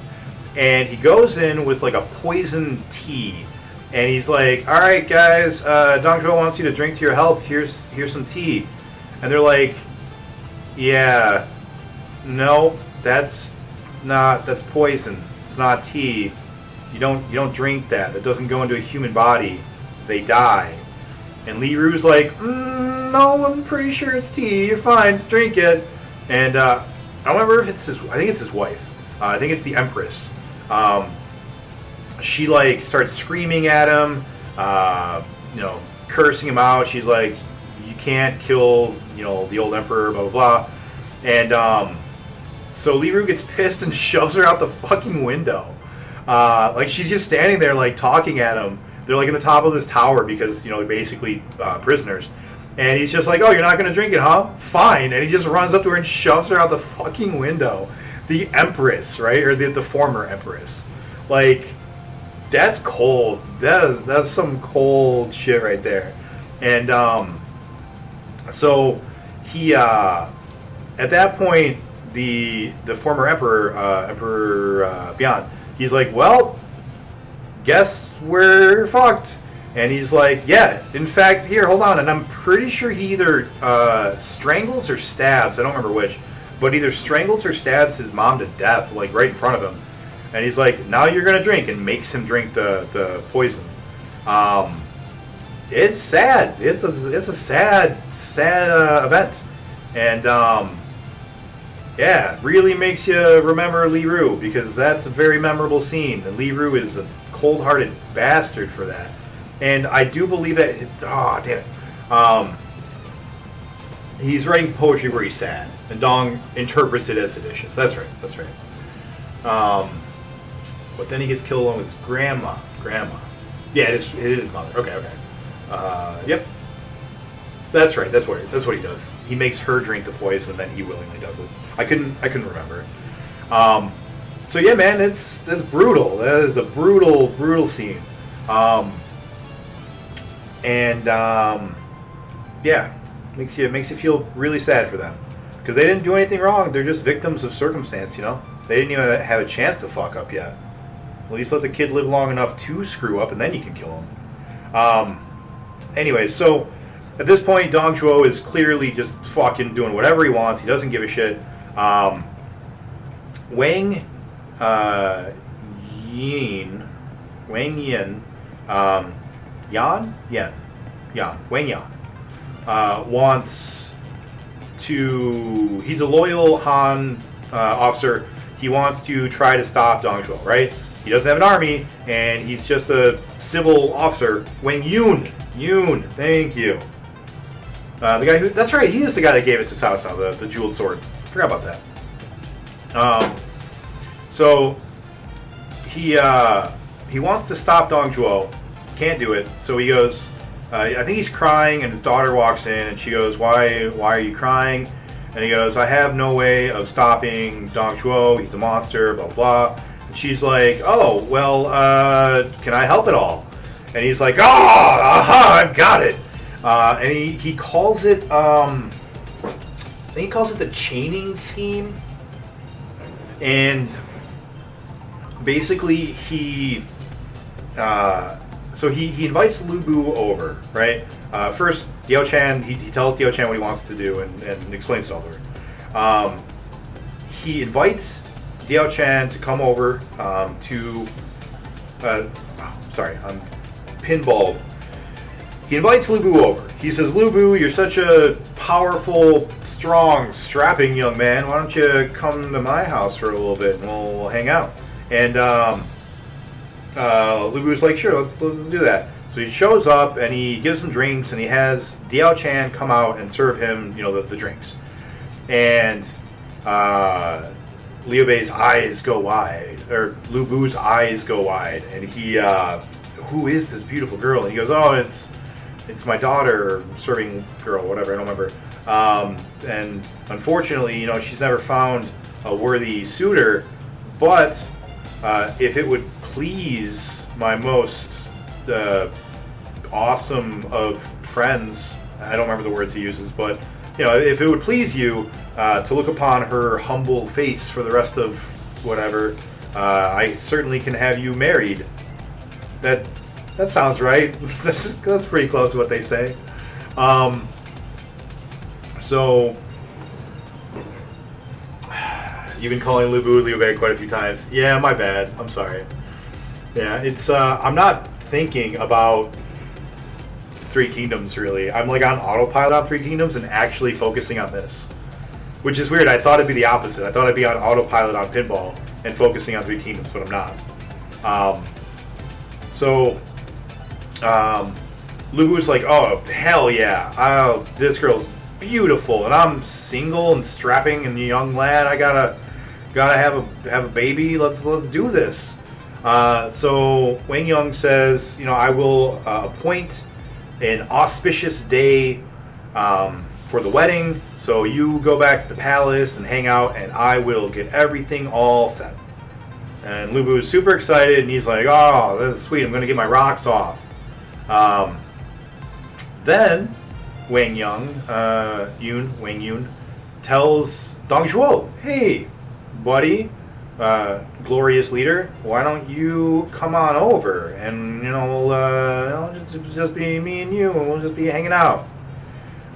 And he goes in with like a poison tea. And he's like, all right, guys, Dong Zhuo wants you to drink to your health. Here's some tea. And they're like, yeah, no, that's poison. It's not tea. You don't drink that. That doesn't go into a human body. They die. And Li Ru's like, no, I'm pretty sure it's tea. You're fine. Just drink it. And I don't remember if it's his. I think it's his wife. I think it's the Empress. She like starts screaming at him, cursing him out. She's like, you can't kill, the old emperor, blah, blah, blah. And so Li Ru gets pissed and shoves her out the fucking window. Like she's just standing there like talking at him. They're like in the top of this tower because, they're basically prisoners. And he's just like, oh, you're not going to drink it, huh? Fine. And he just runs up to her and shoves her out the fucking window. The Empress, right? Or the former Empress. Like, that's cold. That's some cold shit right there. And so he at that point the former emperor Emperor Bian, he's like, well, guess we're fucked. And he's like, yeah, in fact, here, hold on. And I'm pretty sure he either strangles or stabs, I don't remember which, but either strangles or stabs his mom to death, like right in front of him. And he's like, now you're going to drink, and makes him drink the poison. It's sad. It's a sad event. And, yeah, really makes you remember Li Ru, because that's a very memorable scene. And Li Ru is a cold-hearted bastard for that. And I do believe that, damn it. He's writing poetry where he's sad. And Dong interprets it as seditious. That's right. But then he gets killed along with his grandma. Yeah, it is his mother. Okay. Yep. That's right. That's what he does. He makes her drink the poison, and then he willingly does it. I couldn't remember it. So yeah, man, that's brutal. That is a brutal scene. Yeah, makes you feel really sad for them, because they didn't do anything wrong. They're just victims of circumstance. They didn't even have a chance to fuck up yet. At least let the kid live long enough to screw up, and then you can kill him. Anyway, so at this point, Dong Zhuo is clearly just fucking doing whatever he wants. He doesn't give a shit. Wang Yan, wants to. He's a loyal Han officer. He wants to try to stop Dong Zhuo, right? He doesn't have an army, and he's just a civil officer. Wang Yun, thank you. The guy who, that's right, he is the guy that gave it to Cao Cao, the jeweled sword. Forgot about that. So he wants to stop Dong Zhuo, can't do it. So he goes. I think he's crying, and his daughter walks in, and she goes, "Why are you crying?" And he goes, "I have no way of stopping Dong Zhuo. He's a monster, blah blah." And she's like, "Oh, well, can I help at all?" And he's like, I've got it." And he calls it, I think he calls it the chaining scheme. And basically he invites Lu Bu over, right? First, Diao Chan, he tells Diao Chan what he wants to do and explains it all to her. He invites Diao Chan to come over to Pinball. he invites Lu Bu over. He says, Lu Bu, you're such a powerful, strong, strapping young man. Why don't you come to my house for a little bit and we'll hang out? And Lu Bu's like, sure, let's do that. So he shows up and he gives him drinks and he has Diao Chan come out and serve him, the drinks. And Liu Bei's eyes go wide, or Lu Bu's eyes go wide, and he, who is this beautiful girl? And he goes, oh, it's my daughter, serving girl, whatever, I don't remember. And unfortunately, she's never found a worthy suitor, but if it would please my most awesome of friends, I don't remember the words he uses, but if it would please you to look upon her humble face for the rest of whatever, I certainly can have you married. That sounds right. That's pretty close to what they say. So you've been calling Lu Bu Liu Bei quite a few times. Yeah, my bad. I'm sorry. Yeah, it's I'm not thinking about Three Kingdoms really. I'm like on autopilot on Three Kingdoms and actually focusing on this, which is weird. I thought it'd be the opposite. I thought I'd be on autopilot on Pinball and focusing on Three Kingdoms, but I'm not. Lu Bu's like, oh hell yeah, this girl's beautiful, and I'm single and strapping and a young lad. I gotta have a baby. Let's do this. So Wang Yang says, I will appoint an auspicious day for the wedding. So you go back to the palace and hang out, and I will get everything all set. And Lu Bu is super excited, and he's like, oh, this is sweet. I'm going to get my rocks off. Then Wang Yun tells Dong Zhuo, hey, buddy, glorious leader, why don't you come on over and we'll just be me and you, and we'll just be hanging out.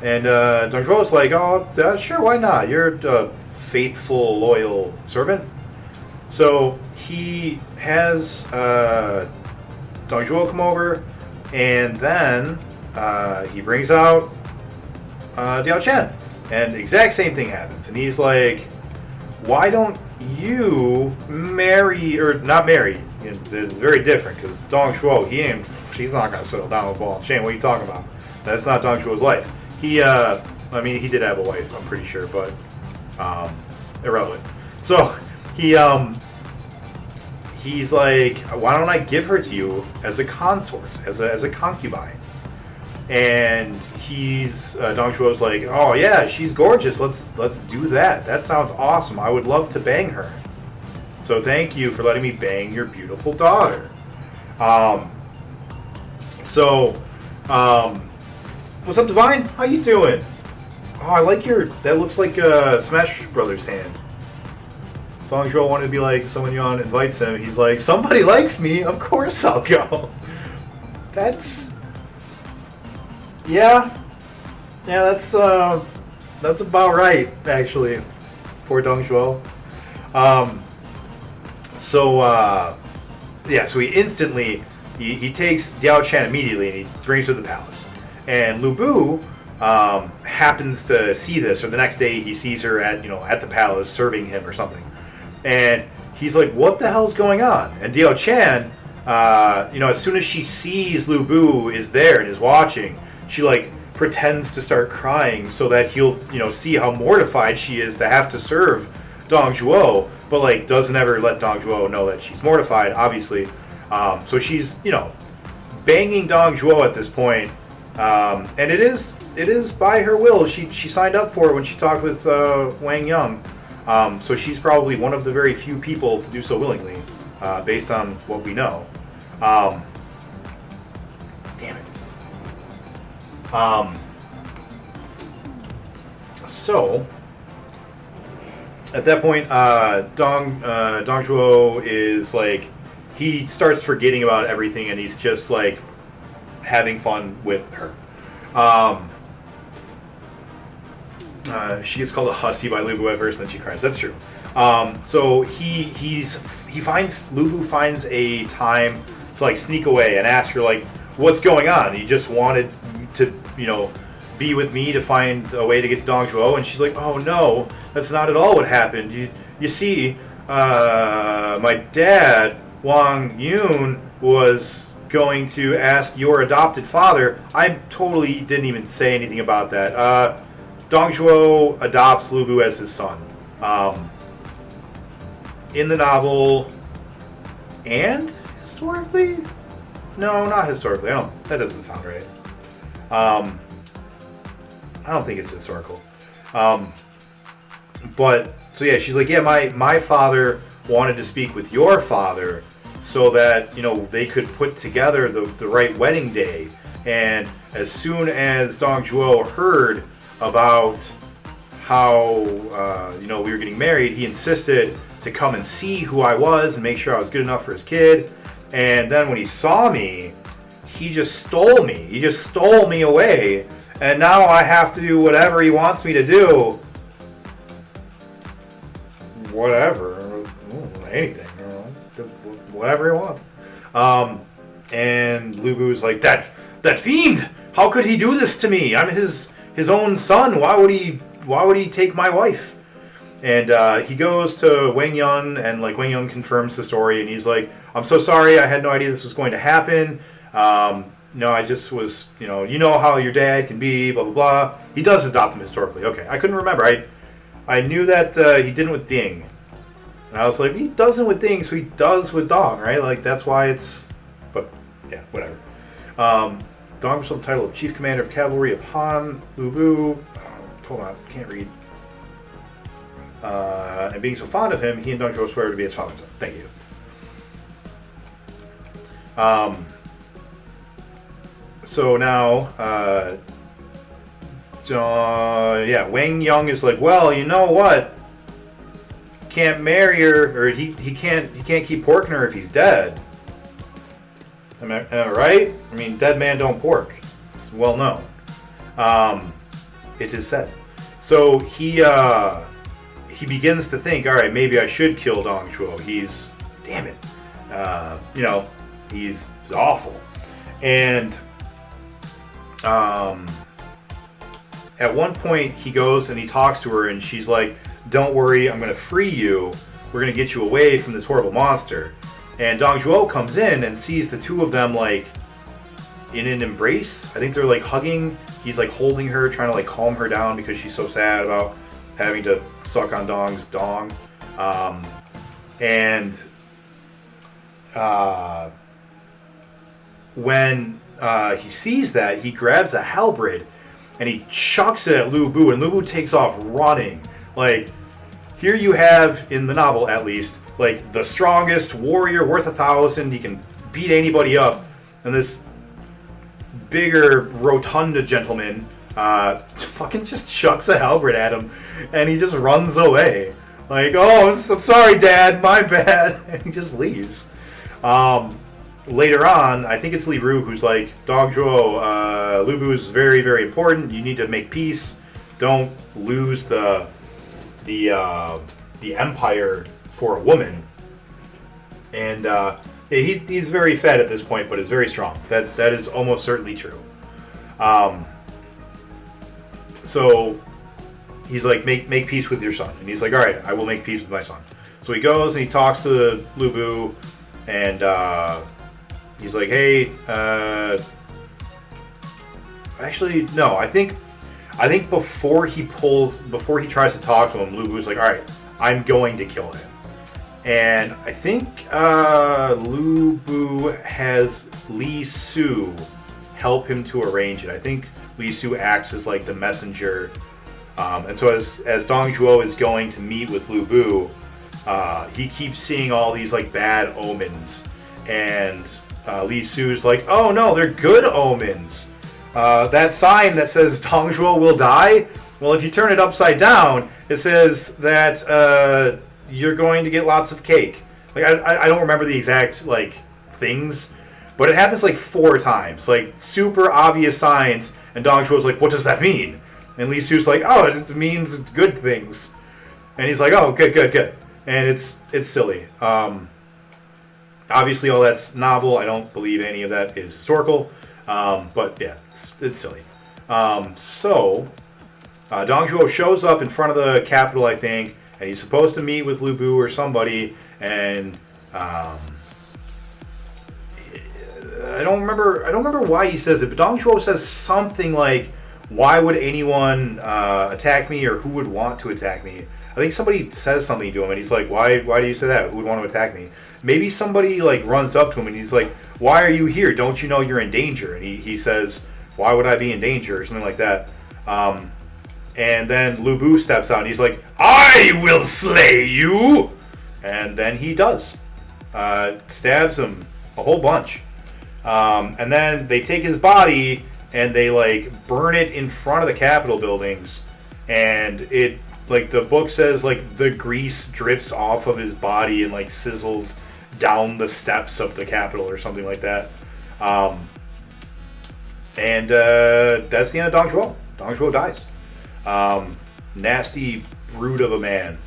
And Dong Zhuo's like, oh, sure, why not? You're a faithful, loyal servant. So he has Dong Zhuo come over, and then he brings out Diao Chen, and the exact same thing happens. And he's like, why don't you marry, or not marry? It's very different, because Dong Zhuo, she's not going to settle down with Ball and Chain. What are you talking about? That's not Dong Zhuo's life. He did have a wife, I'm pretty sure, but irrelevant. So he's like, why don't I give her to you as a consort, as a concubine? And Dong Zhuo's like, oh yeah, she's gorgeous. Let's do that. That sounds awesome. I would love to bang her. So thank you for letting me bang your beautiful daughter. What's up, Divine? How you doing? Oh, I like that looks like a Smash Brothers hand. Dong Zhuo wanted to be like, someone Yuan invites him. He's like, somebody likes me. Of course I'll go. Yeah, that's about right, actually, for Dong Zhuo. So he instantly, he takes Diao Chen immediately and he brings her to the palace. And Lu Bu happens to see this, or the next day he sees her at the palace serving him or something. And he's like, what the hell's going on? And Diao Chen, as soon as she sees Lu Bu is there and is watching, she pretends to start crying so that he'll see how mortified she is to have to serve Dong Zhuo, but doesn't ever let Dong Zhuo know that she's mortified, obviously. So she's banging Dong Zhuo at this point, and it is by her will. She signed up for it when she talked with Wang Yang. So she's probably one of the very few people to do so willingly, based on what we know. Damn it. So at that point, Dong Zhuo is he starts forgetting about everything, and he's just having fun with her. She gets called a hussy by Lu Bu at first, and then she cries. That's true. So Lu Bu finds a time to sneak away and ask her what's going on? He just wanted to, be with me to find a way to get to Dong Zhuo. And she's like, oh no, that's not at all what happened. You see, my dad, Wang Yun, was going to ask your adopted father. I totally didn't even say anything about that. Dong Zhuo adopts Lu Bu as his son. In the novel, and historically? No, not historically. That doesn't sound right. I don't think it's historical. But, so yeah, she's like, yeah, my father wanted to speak with your father so that, they could put together the right wedding day. And as soon as Dong Zhuo heard about how, we were getting married, he insisted to come and see who I was and make sure I was good enough for his kid. And then when he saw me, he just stole me. He just stole me away. And now I have to do whatever he wants me to do. Whatever. Anything. Whatever he wants. And Lu Bu's like, that fiend! How could he do this to me? I'm his own son. Why would he take my wife? And he goes to Wang Yun, and like Wang Yun confirms the story, and he's like, I'm so sorry, I had no idea this was going to happen. I just was, you know how your dad can be, blah, blah, blah. He does adopt him historically. Okay, I couldn't remember. I knew that he didn't with Ding. And I was like, he doesn't with Ding, so he does with Dong, right? Like, that's why it's... But, yeah, whatever. Dong was the title of Chief Commander of Cavalry upon Lu Bu. Hold on, can't read. And being so fond of him, he and Dong Zhuo swear to be his father's son. Thank you. So now, Wang Yang is like, well, you know what? Can't marry her, or he can't keep porking her if he's dead. Am I right? I mean, dead man don't pork. It's well known. It is said. So he begins to think, all right, maybe I should kill Dong Zhuo. He's, damn it, he's awful. And at one point he goes and he talks to her, and she's like, don't worry, I'm going to free you. We're going to get you away from this horrible monster. And Dong Zhuo comes in and sees the two of them like in an embrace. I think they're like hugging. He's like holding her, trying to like calm her down because she's so sad about having to suck on Dong's dong. When he sees that, he grabs a halberd and he chucks it at Lu Bu, and Lu Bu takes off running. Like, here you have, in the novel at least, like the strongest warrior worth 1,000. He can beat anybody up. And this bigger, rotunda gentleman fucking just chucks a halberd at him, and he just runs away. Like, oh, I'm sorry, Dad, my bad. And he just leaves. Later on, I think it's Li Ru who's like, Dong Zhuo, Lu Bu is very, very important. You need to make peace. Don't lose the empire for a woman. And he's very fed at this point, but is very strong. That is almost certainly true. So he's like, make peace with your son. And he's like, all right, I will make peace with my son. So he goes and he talks to Lu Bu, and he's like, hey, actually, no, I think before he tries to talk to him, Lu Bu's like, all right, I'm going to kill him. And I think Lu Bu has Li Su help him to arrange it. I think Li Su acts as like the messenger. And so as Dong Zhuo is going to meet with Lu Bu, he keeps seeing all these like bad omens. And Li Su's like, oh no, they're good omens. That sign that says Dong Zhuo will die, well, if you turn it upside down, it says that you're going to get lots of cake. Like, I don't remember the exact like things, but it happens like 4 times, like super obvious signs. And Dong Zhuo's like, what does that mean? And Li Su's like, oh, it means good things. And he's like, oh, good. And it's silly. Obviously, all that's novel. I don't believe any of that is historical. But yeah, it's silly. So Dong Zhuo shows up in front of the Capitol, I think, and he's supposed to meet with Lu Bu or somebody, and I don't remember why he says it, but Dong Zhuo says something like, "Why would anyone attack me, or who would want to attack me?" I think somebody says something to him, and he's like, "Why do you say that? Who would want to attack me?" Maybe somebody like runs up to him, and he's like, "Why are you here? Don't you know you're in danger?" And he says, "Why would I be in danger?" or something like that. And then Lu Bu steps out, and he's like, "I will slay you!" And then he does. Stabs him a whole bunch. And then they take his body, and they like burn it in front of the Capitol buildings. And it, like the book says, like the grease drips off of his body and like sizzles down the steps of the Capitol or something like that. And that's the end of Dong Zhuo. Dong Zhuo dies. Nasty brute of a man.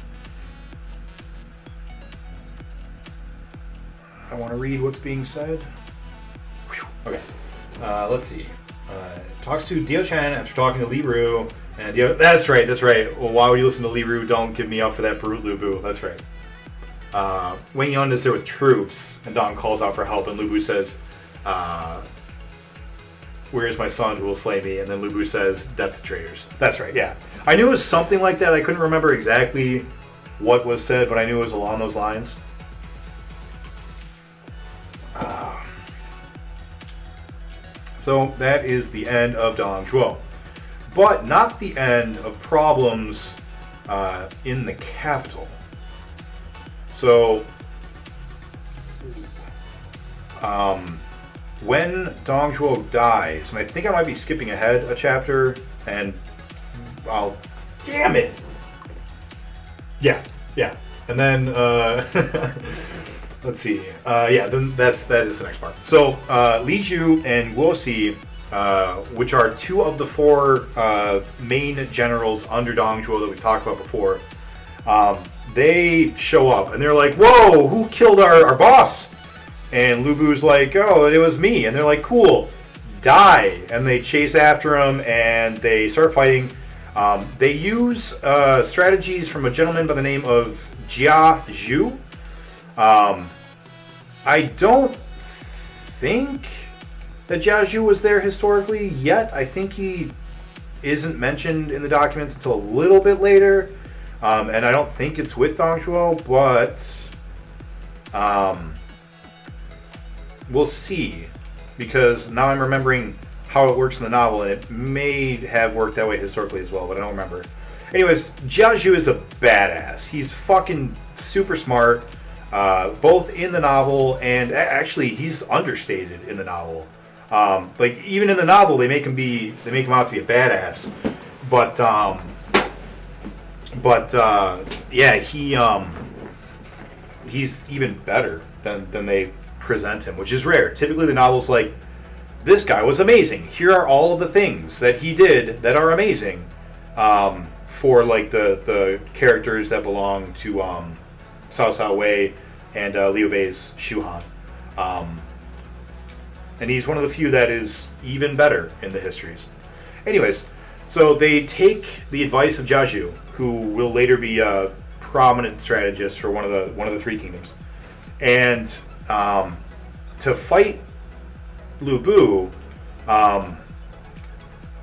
I want to read what's being said. Whew. Okay. Let's see. Talks to Dio Chan after talking to Li Ru. And Dio, that's right. Well, why would you listen to Li Ru? Don't give me up for that brute Lu Bu. That's right. Wang Yun is there with troops, and Dong calls out for help, and Lu Bu says, "Where is my son who will slay me?" And then Lu Bu says, "Death to traitors." That's right, yeah. I knew it was something like that. I couldn't remember exactly what was said, but I knew it was along those lines. So that is the end of Dong Zhuo. But not the end of problems in the capital. So, when Dong Zhuo dies, and I think I might be skipping ahead a chapter, and I'll... Damn it! Yeah. And then, let's see. Then that is the next part. So, Li Ju and Guosi, which are two of the four main generals under Dong Zhuo that we talked about before, they show up, and they're like, "Whoa, who killed our boss?" And Lu Bu's like, "Oh, it was me." And they're like, "Cool, die." And they chase after him, and they start fighting. They use strategies from a gentleman by the name of Jia Zhu. I don't think that Jia Zhu was there historically yet. I think he isn't mentioned in the documents until a little bit later. And I don't think it's with Dong Zhuo, but we'll see. Because now I'm remembering how it works in the novel, and it may have worked that way historically as well, but I don't remember. Anyways, Jia Zhu is a badass. He's fucking super smart, both in the novel, and actually he's understated in the novel. Like even in the novel, they make him out to be a badass, but yeah, he's even better than they present him, which is rare. Typically, the novel's like, this guy was amazing. Here are all of the things that he did that are amazing, for like the characters that belong to Cao Cao Wei and Liu Bei's Shu Han. And he's one of the few that is even better in the histories. Anyways, so they take the advice of Jia Zhu, who will later be a prominent strategist for one of the three kingdoms, and to fight Lu Bu,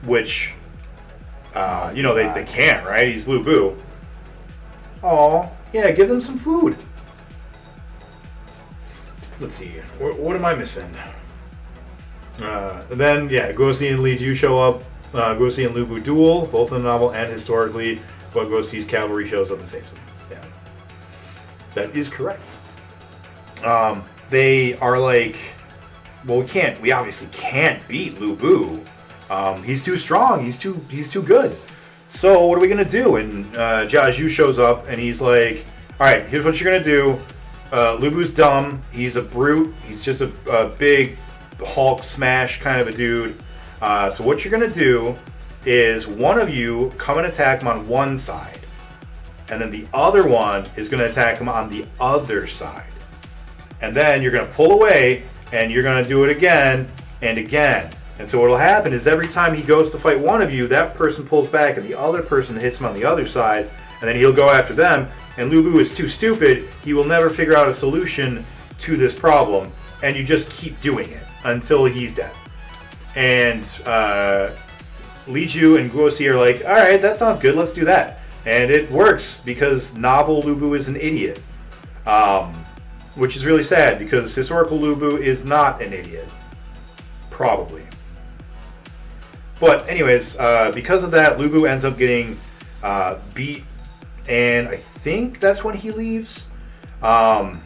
which they can't, right? He's Lu Bu. Oh, yeah, give them some food. Let's see, what am I missing? And then, yeah, Guosi and Li Ju show up. Guosi and Lu Bu duel, both in the novel and historically, but Guosi's cavalry shows up and saves them. Yeah. That is correct. They are like, well, we obviously can't beat Lu Bu. He's too strong, he's too good. So what are we gonna do? And Jia Zhu shows up, and he's like, alright, here's what you're gonna do. Lu Bu's dumb, he's a brute, he's just a big Hulk smash kind of a dude. So what you're going to do is one of you come and attack him on one side, and then the other one is going to attack him on the other side. And then you're going to pull away, and you're going to do it again and again And so what'll happen is every time he goes to fight one of you, that person pulls back and the other person hits him on the other side, and then he'll go after them. And Lu Bu is too stupid. He will never figure out a solution to this problem, and you just keep doing it until he's dead. And Li Ju and Guosi are like, all right, that sounds good. Let's do that. And it works because novel Lu Bu is an idiot. Which is really sad because historical Lu Bu is not an idiot. Probably. But anyways, because of that, Lu Bu ends up getting beat, and I think that's when he leaves. And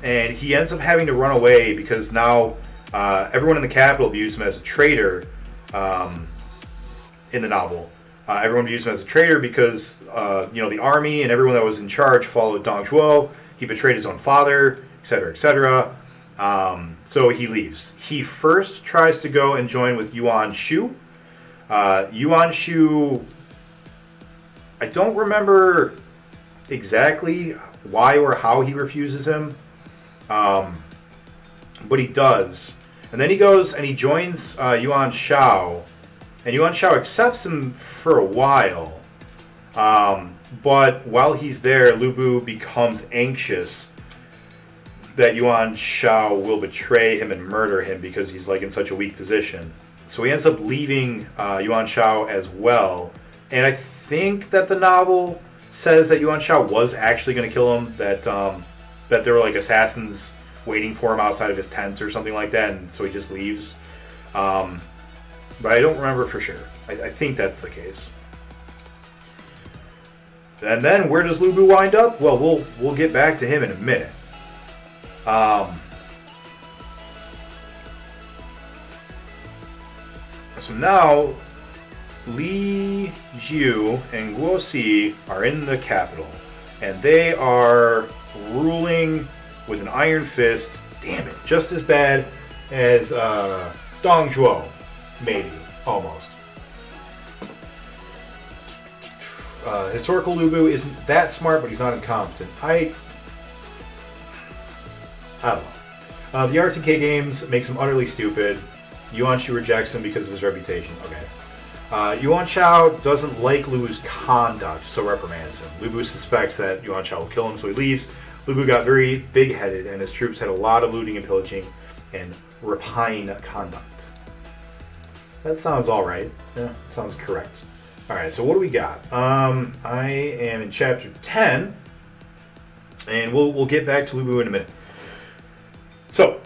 he ends up having to run away because now everyone in the capital views him as a traitor in the novel. Everyone views him as a traitor because the army and everyone that was in charge followed Dong Zhuo. He betrayed his own father, etc., etc. So he leaves. He first tries to go and join with Yuan Shu. Yuan Shu, I don't remember exactly why or how he refuses him, but he does. And then he goes and he joins Yuan Shao, and Yuan Shao accepts him for a while. But while he's there, Lu Bu becomes anxious that Yuan Shao will betray him and murder him because he's like in such a weak position. So he ends up leaving Yuan Shao as well. And I think that the novel says that Yuan Shao was actually going to kill him, that there were like assassins waiting for him outside of his tent or something like that, and so he just leaves. But I don't remember for sure. I think that's the case. And then where does Lu Bu wind up? Well, we'll get back to him in a minute. So now Li Ju and Guosi are in the capital, and they are ruling with an iron fist. Damn it, just as bad as Dong Zhuo, maybe, almost. Historical Lu Bu isn't that smart, but he's not incompetent. I don't know. The RTK games makes him utterly stupid. Yuan Shu rejects him because of his reputation. Okay. Yuan Shao doesn't like Lu Bu's conduct, so reprimands him. Lu Bu suspects that Yuan Shao will kill him, so he leaves. Lu Bu got very big-headed, and his troops had a lot of looting and pillaging and rapine conduct. That sounds all right. Yeah, sounds correct. All right, so what do we got? I am in chapter 10, and we'll get back to Lu Bu in a minute. So,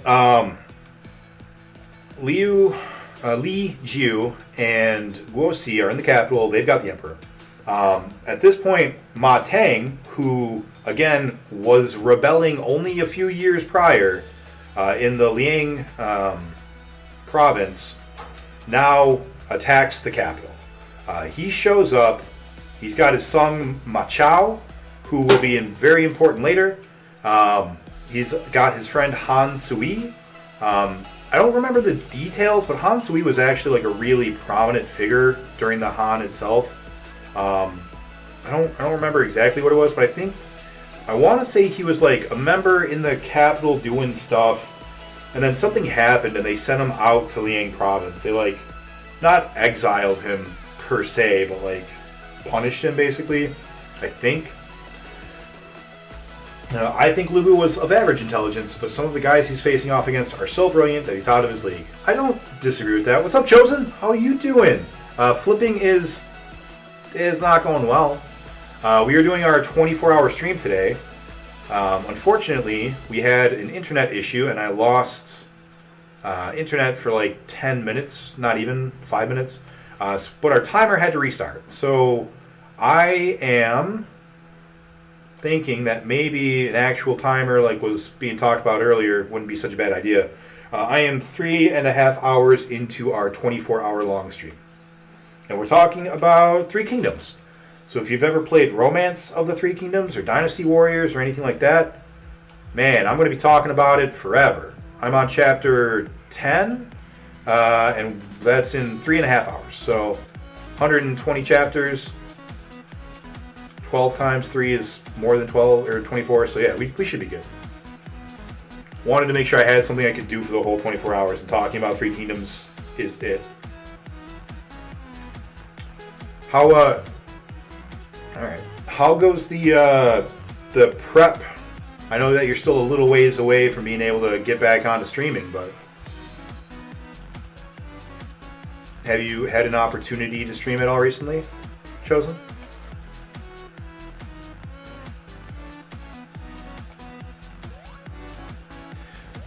Li Ju and Guosi are in the capital. They've got the emperor. At this point, Ma Tang, who again was rebelling only a few years prior in the Liang province, now attacks the capital. He shows up. He's got his son Ma Chao, who will be very important later. He's got his friend Han Sui. I don't remember the details, but Han Sui was actually like a really prominent figure during the Han itself. I don't remember exactly what it was, but I want to say he was like a member in the capital doing stuff, and then something happened and they sent him out to Liang province. They like not exiled him per se, but like punished him basically, I think. I think Lu Bu was of average intelligence, but some of the guys he's facing off against are so brilliant that he's out of his league. I don't disagree with that. What's up, Chosen? How are you doing? Flipping is not going well. We are doing our 24-hour stream today. Unfortunately, we had an internet issue, and I lost internet for like 10 minutes, not even 5 minutes. But our timer had to restart. So I am thinking that maybe an actual timer, like was being talked about earlier, wouldn't be such a bad idea. I am 3.5 hours into our 24-hour long stream. And we're talking about Three Kingdoms. So if you've ever played Romance of the Three Kingdoms or Dynasty Warriors or anything like that, man, I'm going to be talking about it forever. I'm on chapter 10, and that's in 3.5 hours. So 120 chapters. 12 times 3 is more than 12 or 24, so yeah, we should be good. wanted to make sure I had something I could do for the whole 24 hours, and talking about Three Kingdoms is it. How all right. How goes the prep? I know that you're still a little ways away from being able to get back onto streaming, but have you had an opportunity to stream at all recently, Chosen?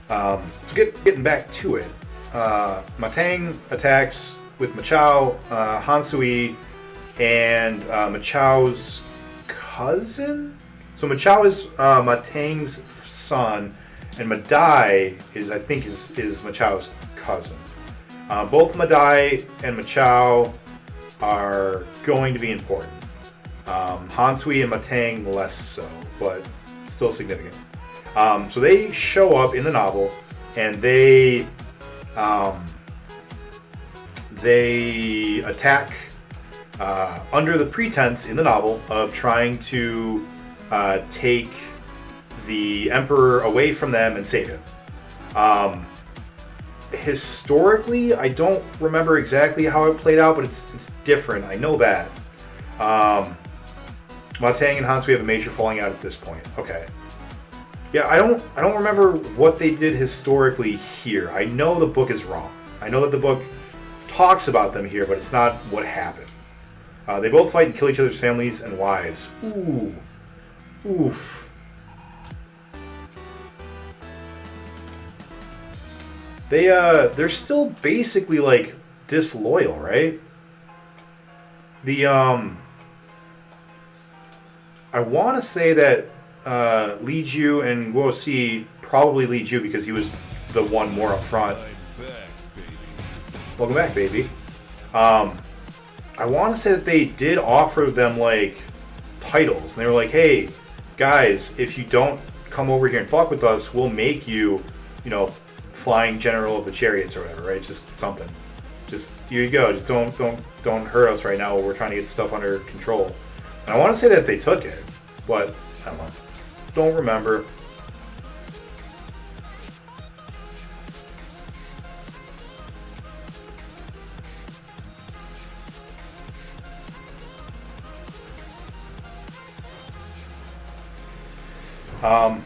So getting back to it, Matang attacks with Machao, Hansui, and Machao's cousin? So Machao is Matang's son, and Madai is, I think, is Machao's cousin. Both Madai and Machao are going to be important. Hansui and Matang less so, but still significant. So they show up in the novel, and they attack under the pretense in the novel of trying to take the Emperor away from them and save him. Historically, I don't remember exactly how it played out, but it's different. I know that. Matang and Hansui have a major falling out at this point. Okay. Yeah, I don't remember what they did historically here. I know the book is wrong. I know that the book talks about them here, but it's not what happened. They both fight and kill each other's families and wives. Ooh. Oof. They're still basically like disloyal, right? I want to say that Li Ju and Guo Si, probably Li Ju because he was the one more up front. Welcome back, baby. I want to say that they did offer them like titles, and they were like, "Hey, guys, if you don't come over here and fuck with us, we'll make you, flying general of the chariots or whatever, right? Just something. Just here you go. Just don't hurt us right now while we're trying to get stuff under control." And I want to say that they took it, but I don't know. Don't remember.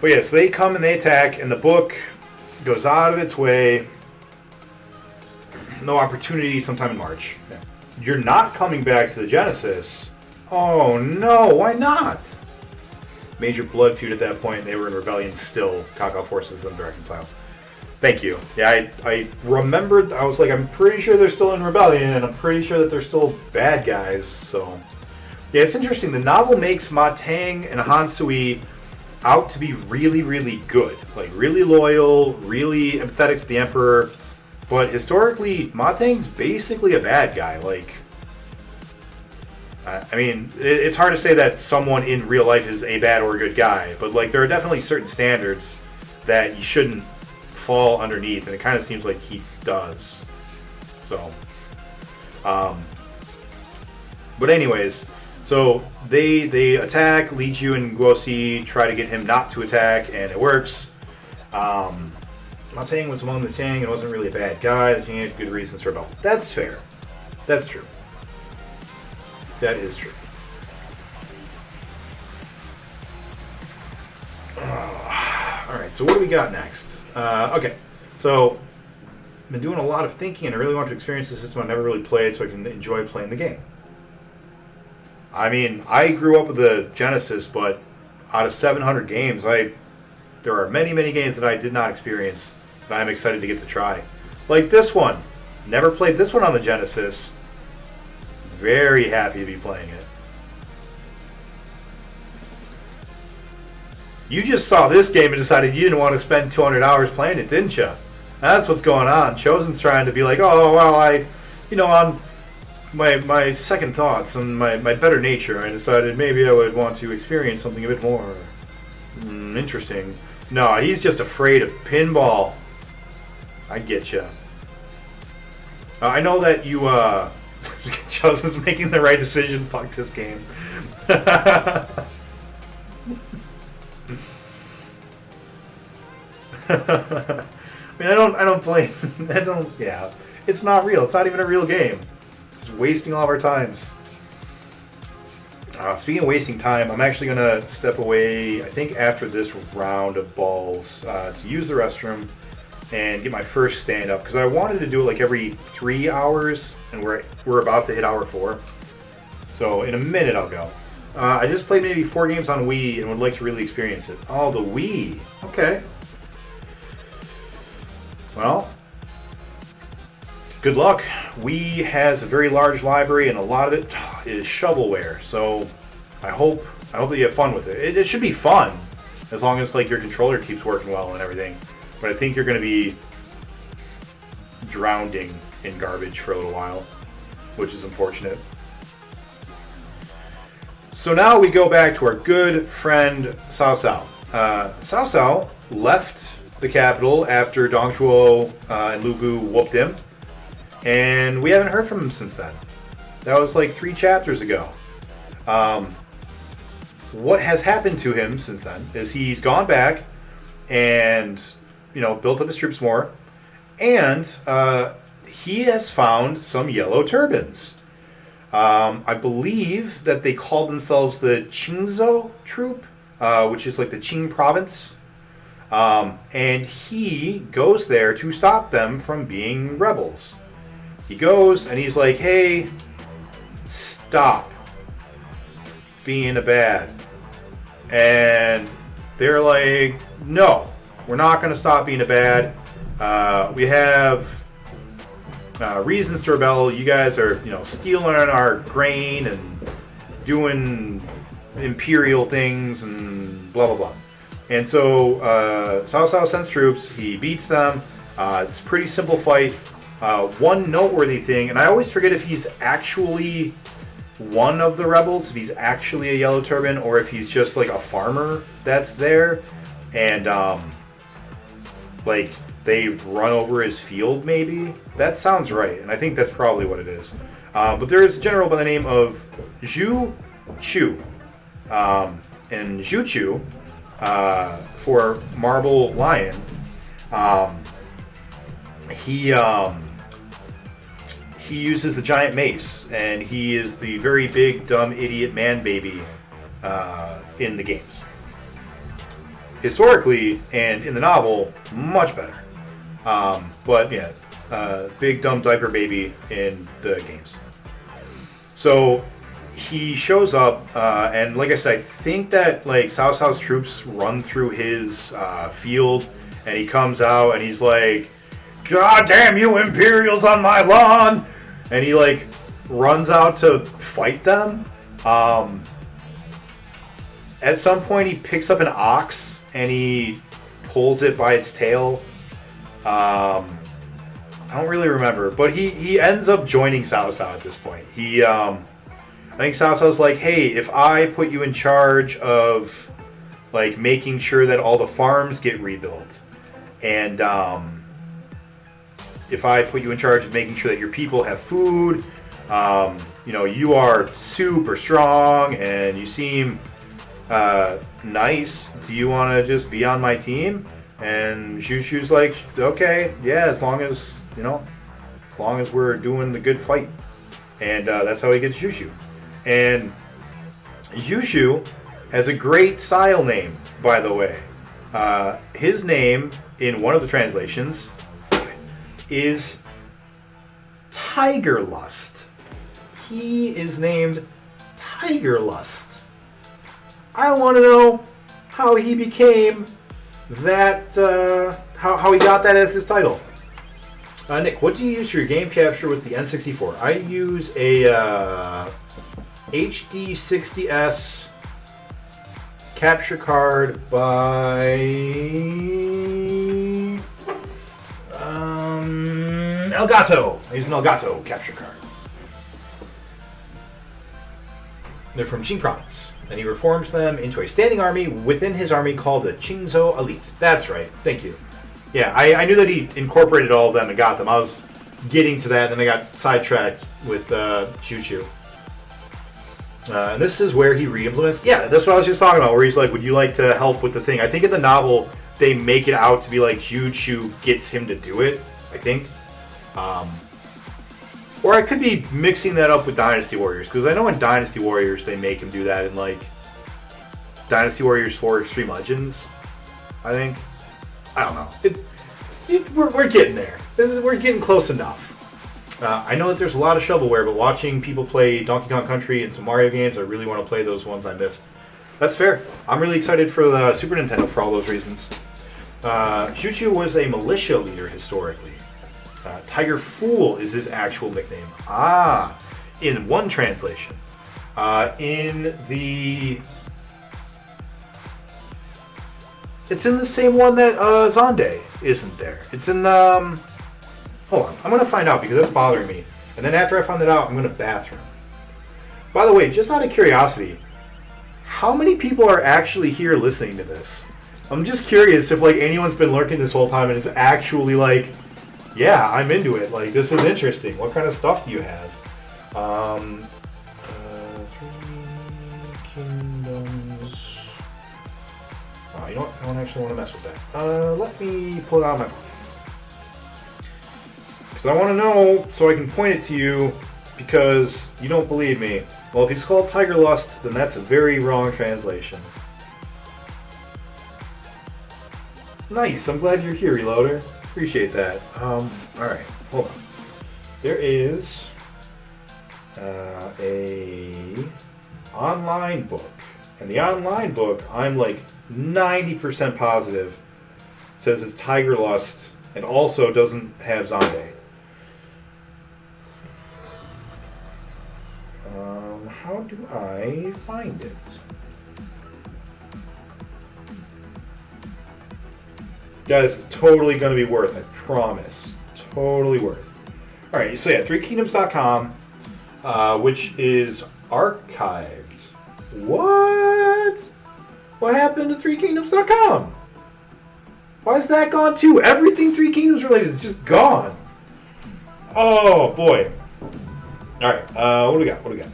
But yeah, so they come and they attack, and the book goes out of its way. No opportunity sometime in March. Yeah. You're not coming back to the Genesis. Oh no, why not? Major blood feud at that point. They were in rebellion still. Kakao forces them to reconcile. Thank you. Yeah, I remembered. I was like, I'm pretty sure they're still in rebellion, and I'm pretty sure that they're still bad guys. So, yeah, it's interesting. The novel makes Matang and Hansui out to be really, really good. Like, really loyal, really empathetic to the Emperor. But historically, Matang's basically a bad guy. Like, I mean, it's hard to say that someone in real life is a bad or a good guy, but like there are definitely certain standards that you shouldn't fall underneath, and it kind of seems like he does. So, but anyways, so they attack. Li Ju and Guo Si try to get him not to attack, and it works. Matang was among the Tang and wasn't really a bad guy. The Tang had good reasons to rebel. That's fair. That's true. That is true. Alright, so what do we got next? Okay, so I've been doing a lot of thinking, and I really want to experience the system I've never really played so I can enjoy playing the game. I mean, I grew up with the Genesis, but out of 700 games, there are many, many games that I did not experience that I'm excited to get to try. Like this one. Never played this one on the Genesis. Very happy to be playing it. You just saw this game and decided you didn't want to spend 200 hours playing it, didn't you? That's what's going on. Chosen's trying to be like, oh, well, on my second thoughts and my better nature, I decided maybe I would want to experience something a bit more interesting. No, he's just afraid of pinball. I get you. I know that you, Chosen's making the right decision. Fuck this game. I mean, I don't blame. Yeah, it's not real. It's not even a real game. It's wasting all of our times. Speaking of wasting time, I'm actually gonna step away. I think after this round of balls to use the restroom and get my first stand up because I wanted to do it like every 3 hours, and we're about to hit hour 4. So in a minute I'll go. I just played maybe 4 games on Wii and would like to really experience it. Oh, the Wii. Okay. Well, good luck. Wii has a very large library and a lot of it is shovelware. So I hope that you have fun with it. It should be fun as long as like your controller keeps working well and everything. But I think you're going to be drowning in garbage for a little while, which is unfortunate. So now we go back to our good friend Cao Cao. Cao Cao left the capital after Dong Zhuo and Lu Bu whooped him, and we haven't heard from him since then. That was like 3 chapters ago. What has happened to him since then is he's gone back and built up his troops more, and he has found some yellow turbans. I believe that they called themselves the Qingzhou troop, which is like the Qing province. And he goes there to stop them from being rebels. He goes and he's like, hey, stop being a bad. And they're like, no, we're not going to stop being a bad. We have reasons to rebel. You guys are, stealing our grain and doing imperial things and blah, blah, blah. And so Cao Cao sends troops. He beats them. It's a pretty simple fight. One noteworthy thing, and I always forget if he's actually one of the rebels, if he's actually a yellow turban, or if he's just like a farmer that's there. And they run over his field, maybe? That sounds right, and I think that's probably what it is. But there is a general by the name of Zhu Chu. And Zhu Chu, for Marble Lion, he uses the giant mace, and he is the very big, dumb, idiot man baby in the games. Historically, and in the novel, much better. But yeah, big dumb diaper baby in the games. So he shows up, and like I said, I think that like Cao Cao's troops run through his field, and he comes out and he's like, "God damn you Imperials on my lawn!" And he like runs out to fight them. At some point, he picks up an ox and he pulls it by its tail. I don't really remember, but he ends up joining Cao Cao at this point. I think Cao Cao's like, hey, if I put you in charge of like making sure that all the farms get rebuilt, and if I put you in charge of making sure that your people have food, you are super strong and you seem nice. Do you want to just be on my team? And Shushu's like, okay, yeah, as long as we're doing the good fight. And that's how he gets Shushu. And Shushu has a great style name, by the way. His name, in one of the translations, is Tiger Lust. He is named Tiger Lust. I want to know how he became that, how he got that as his title. Nick, what do you use for your game capture with the N64? I use a HD60S capture card by Elgato. I use an Elgato capture card. They're from Qing Province, and he reforms them into a standing army within his army called the Qingzhou Elite. That's right. Thank you. Yeah, I knew that he incorporated all of them and got them. I was getting to that, and then I got sidetracked with Zhu Chu. And this is where he re-implements. Yeah, that's what I was just talking about, where he's like, would you like to help with the thing? I think in the novel, they make it out to be like Juchu gets him to do it, I think. Or I could be mixing that up with Dynasty Warriors, because I know in Dynasty Warriors they make him do that in like Dynasty Warriors 4 Extreme Legends, I think. I don't know. We're getting there. We're getting close enough. I know that there's a lot of shovelware, but watching people play Donkey Kong Country and some Mario games, I really want to play those ones I missed. That's fair. I'm really excited for the Super Nintendo for all those reasons. Juchu was a militia leader historically. Tiger Fool is his actual nickname. In one translation. In the... It's in the same one that Zonde isn't there. It's in... Hold on. I'm going to find out because that's bothering me. And then after I find that out, I'm going to bathroom. By the way, just out of curiosity, how many people are actually here listening to this? I'm just curious if like anyone's been lurking this whole time and is actually like, yeah, I'm into it. Like, this is interesting. What kind of stuff do you have? Three Kingdoms. Oh, you know what? I don't actually want to mess with that. Let me pull it out of my phone. Because I want to know so I can point it to you because you don't believe me. Well, if he's called Tiger Lust, then that's a very wrong translation. Nice. I'm glad you're here, Reloader. Appreciate that. Alright. Hold on. There is a online book. And the online book, I'm like 90% positive, says it's Tiger Lust and also doesn't have Zonde. How do I find it? Guys, it's totally going to be worth it. I promise. Totally worth. Alright, so yeah, 3kingdoms.com, which is archived. What? What happened to 3kingdoms.com? Why is that gone too? Everything 3 Kingdoms related is just gone. Oh, boy. Alright, what do we got?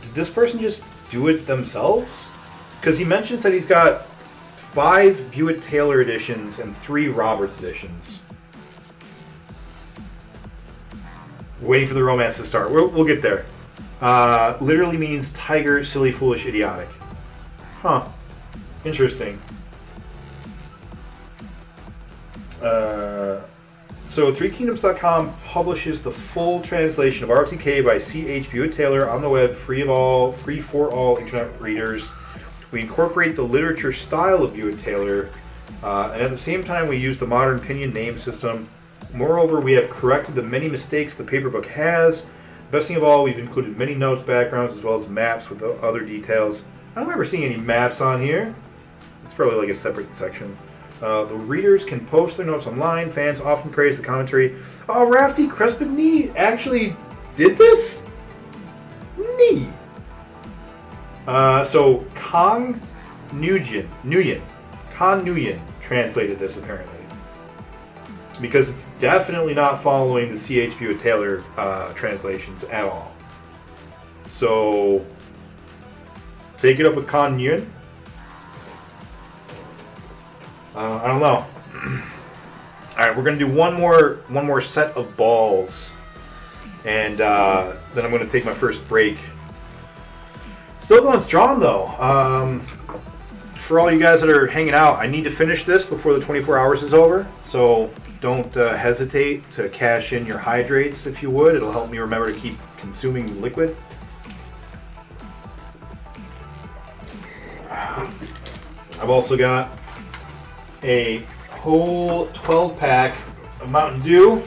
Did this person just do it themselves? Because he mentions that he's got 5 Buick-Taylor editions and 3 Roberts editions. Waiting for the romance to start. We'll get there. Literally means tiger, silly, foolish, idiotic. Huh. Interesting. So 3kingdoms.com publishes the full translation of RTK by C.H. Buick-Taylor on the web, free for all internet readers. We incorporate the literature style of Buick-Taylor, and at the same time we use the modern Pinyin name system. Moreover, we have corrected the many mistakes the paperbook has. Best thing of all, we've included many notes, backgrounds, as well as maps with other details. I don't remember seeing any maps on here. It's probably like a separate section. The readers can post their notes online. Fans often praise the commentary. Oh, Rafty Crespigny actually did this? Neat. So Kong Nguyen translated this apparently. Because it's definitely not following the C.H. Buick-Taylor translations at all. So take it up with Kong Nguyen. I don't know. Alright, we're going to do one more set of balls. And then I'm going to take my first break. Still going strong, though. For all you guys that are hanging out, I need to finish this before the 24 hours is over. So don't hesitate to cash in your hydrates, if you would. It'll help me remember to keep consuming liquid. I've also got a whole 12-pack of Mountain Dew,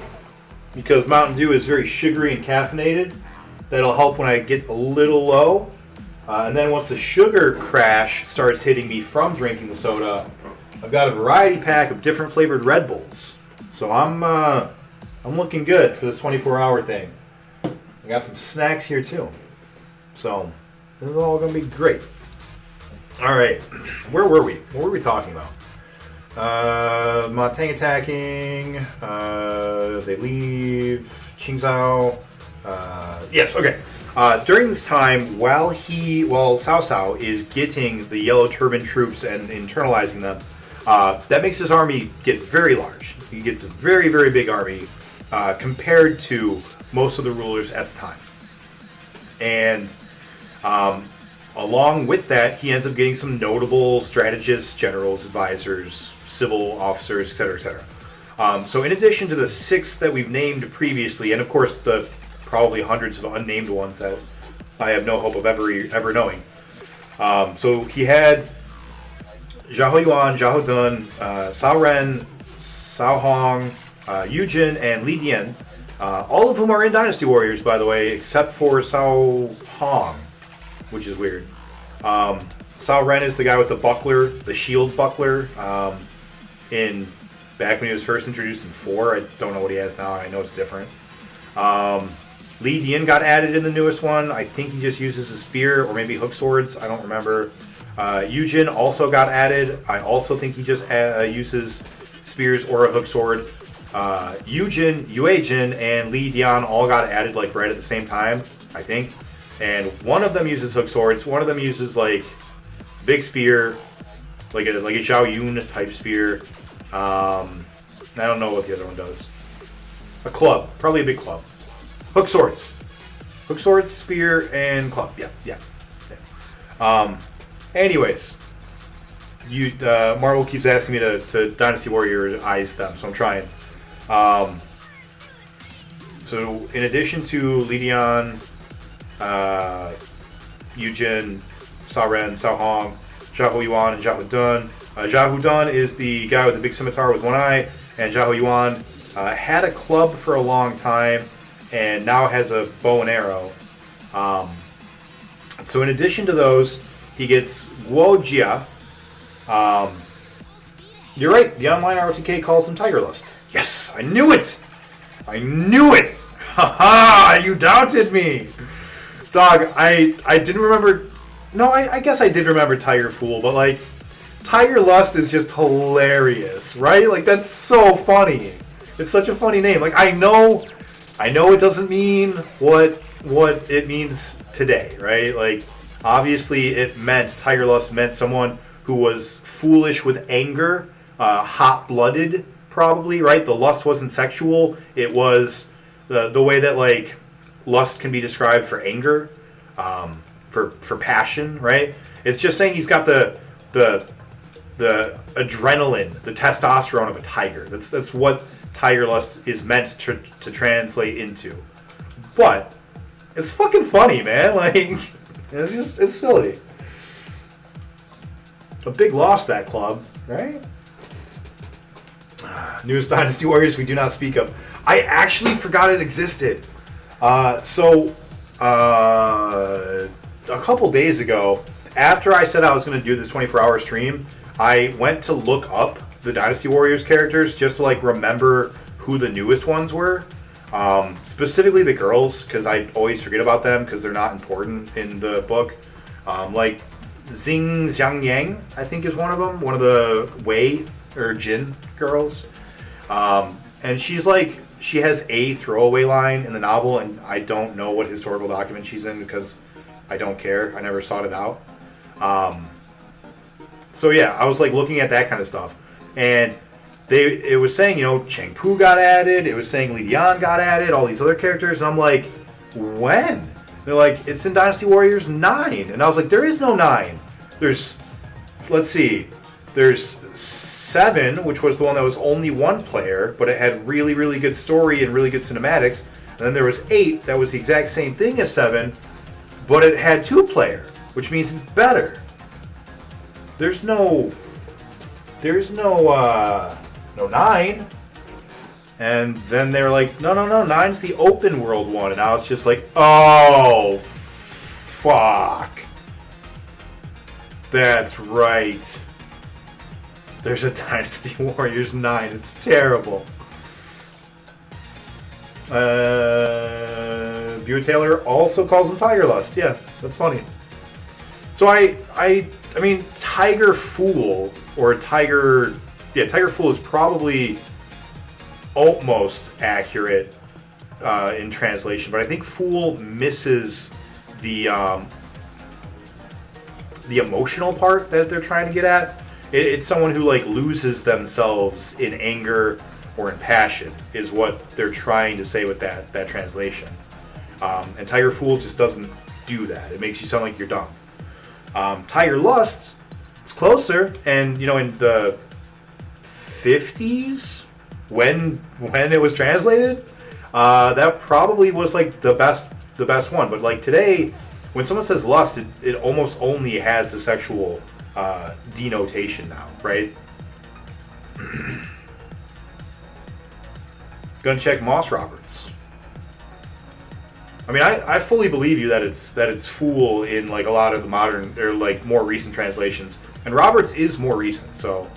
because Mountain Dew is very sugary and caffeinated. That'll help when I get a little low. And then once the sugar crash starts hitting me from drinking the soda, I've got a variety pack of different flavored Red Bulls. So I'm looking good for this 24-hour thing. I got some snacks here too. So this is all going to be great. All right, where were we? What were we talking about? Montang attacking. They leave. Qingzhao. Yes, okay. During this time, while Cao Cao is getting the Yellow Turban troops and internalizing them, that makes his army get very large. He gets a very, very big army compared to most of the rulers at the time. And along with that, he ends up getting some notable strategists, generals, advisors, civil officers, etc., etc. So in addition to the 6 that we've named previously, and of course the probably hundreds of unnamed ones that I have no hope of ever knowing. So he had Zhao Yuan, Zhao Dun, Cao Ren, Cao Hong, Yu Jin, and Li Dian, all of whom are in Dynasty Warriors, by the way, except for Cao Hong, which is weird. Cao Ren is the guy with the buckler, the shield buckler, back when he was first introduced in 4. I don't know what he has now. I know it's different. Li Dian got added in the newest one. I think he just uses a spear or maybe hook swords. I don't remember. Yu Jin also got added. I also think he just uses spears or a hook sword. Yu Jin, Yue Jin, and Li Dian all got added like right at the same time, I think. And one of them uses hook swords. One of them uses like big spear, like a Zhao Yun type spear. I don't know what the other one does. A club, probably a big club. Hook swords, spear, and club. Yeah. Anyways, Marvel keeps asking me to Dynasty Warrior-ize them, so I'm trying. So in addition to Li Dian, Yu Jin, Cao Ren, Cao Hong, Zhao Yuan, and Zhao Dun. Zhao Dun is the guy with the big scimitar with one eye, and Zhao Yuan had a club for a long time and now has a bow and arrow. So in addition to those, he gets Guo Jia. You're right, the online ROTK calls him Tiger Lust. Yes, I knew it! Haha, you doubted me! Dog, I didn't remember... No, I guess I did remember Tiger Fool, but like, Tiger Lust is just hilarious, right? Like, that's so funny. It's such a funny name. Like, I know it doesn't mean what it means today, right? Like, obviously Tiger Lust meant someone who was foolish with anger, hot-blooded, probably, right? The lust wasn't sexual. It was the way that, like, lust can be described for anger, for passion, right? It's just saying he's got the adrenaline, the testosterone of a tiger. That's what Tiger Lust is meant to translate into. But it's fucking funny, man. Like, it's silly. A big loss, that club, right? Newest Dynasty Warriors we do not speak of. I actually forgot it existed. So a couple days ago, after I said I was going to do this 24-hour stream, I went to look up the Dynasty Warriors characters just to like remember who the newest ones were. Specifically the girls, because I always forget about them because they're not important in the book. Like Xing Xiang Yang, I think is one of them, one of the Wei or Jin girls. And she has a throwaway line in the novel, and I don't know what historical document she's in because I don't care. I never sought it out. So yeah, I was like looking at that kind of stuff, and it was saying, Cheng Pu got added. It was saying Li Dian got added. All these other characters, and I'm like, when? They're like, it's in Dynasty Warriors 9, and I was like, there is no 9. There's 7, which was the one that was only one player, but it had really, really good story and really good cinematics. And then there was 8 that was the exact same thing as 7, but it had 2 player, which means it's better. There's no 9. And then they're like, no, 9's the open world one. And I was just like, oh, fuck. That's right. There's a Dynasty Warriors 9. It's terrible. Buick Taylor also calls him Tiger Lust. Yeah, that's funny. So I mean, Tiger Fool Tiger Fool is probably almost accurate in translation, but I think Fool misses the emotional part that they're trying to get at. It's someone who like loses themselves in anger or in passion is what they're trying to say with that translation. And Tiger Fool just doesn't do that. It makes you sound like you're dumb. Tiger Lust, it's closer, and you know, in the 50s when it was translated, that probably was like the best one. But like today, when someone says lust, it almost only has the sexual denotation now, right? Gonna check Moss Roberts. I mean, I fully believe you that it's fool in like a lot of the modern or like more recent translations, and Roberts is more recent, so.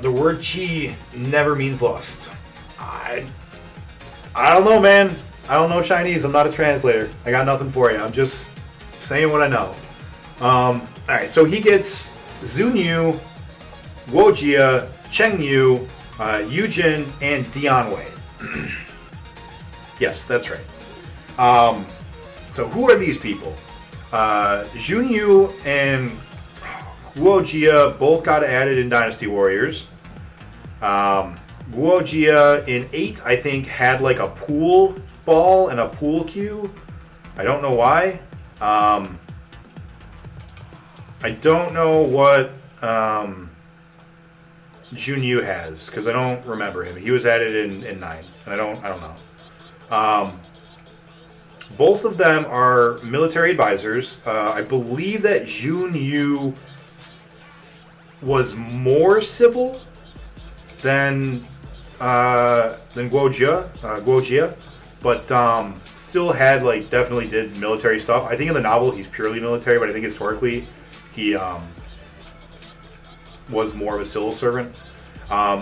The word chi never means lust. I don't know, man. I don't know Chinese. I'm not a translator. I got nothing for you. I'm just saying what I know. Alright, so he gets Zunyu, Guojia, Chengyu, Yujin, and Dianwei. Yes, that's right. So who are these people? Junyu and Guojia both got added in Dynasty Warriors. Guojia in 8, I think, had like a pool ball and a pool cue. I don't know why. I don't know what Junyu has, because I don't remember him. He was added in 9, and I don't know. Both of them are military advisors. I believe that Junyu was more civil than Guojia, but still had like definitely did military stuff. I think in the novel he's purely military, but I think historically he was more of a civil servant.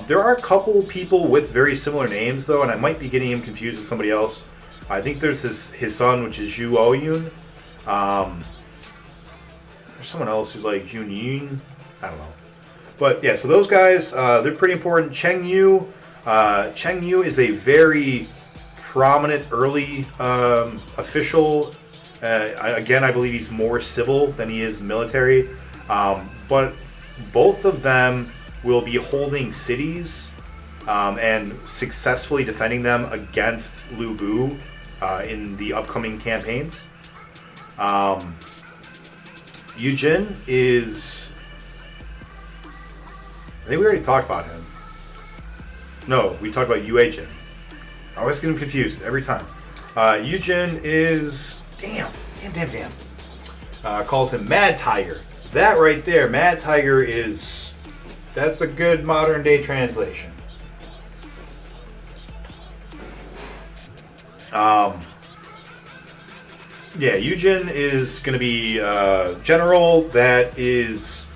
There are a couple people with very similar names though, and I might be getting him confused with somebody else. I think there's his son, which is Zhu Ouyun. There's someone else who's like Jun Yun. I don't know. But yeah, so those guys, they're pretty important. Chengyu is a very prominent early official. Again, I believe he's more civil than he is military. But both of them will be holding cities and successfully defending them against Lu Bu in the upcoming campaigns. Yujin is... I think we already talked about him. No, we talked about Yue Jin. I always get him confused every time. Yujin is... Damn. Calls him Mad Tiger. That right there, Mad Tiger is... That's a good modern day translation. Yeah, Yujin is going to be a general that is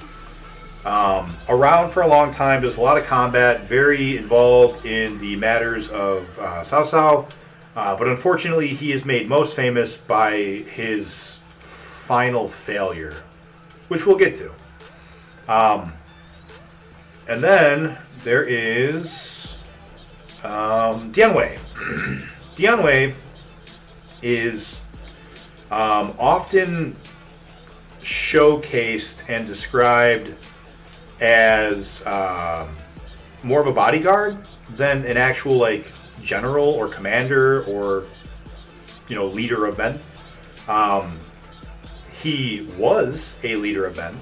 around for a long time, does a lot of combat, very involved in the matters of Cao Cao, but unfortunately he is made most famous by his final failure, which we'll get to. And then there is Dianwei. Dianwei is often showcased and described as more of a bodyguard than an actual like general or commander or leader of men. He was a leader of men,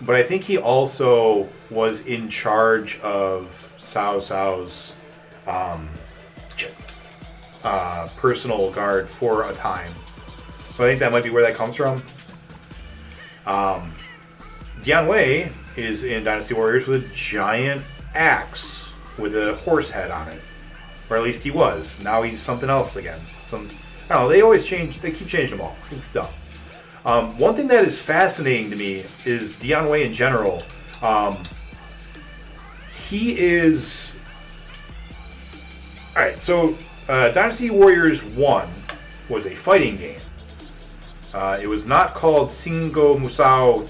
but I think he also was in charge of Cao Cao's personal guard for a time. So I think that might be where that comes from. Dianwei is in Dynasty Warriors with a giant axe with a horse head on it. Or at least he was. Now he's something else again. I don't know, they always change, they keep changing them all. It's dumb. One thing that is fascinating to me is Dianwei in general. he is... Alright, so Dynasty Warriors 1 was a fighting game. It was not called Cinco Musou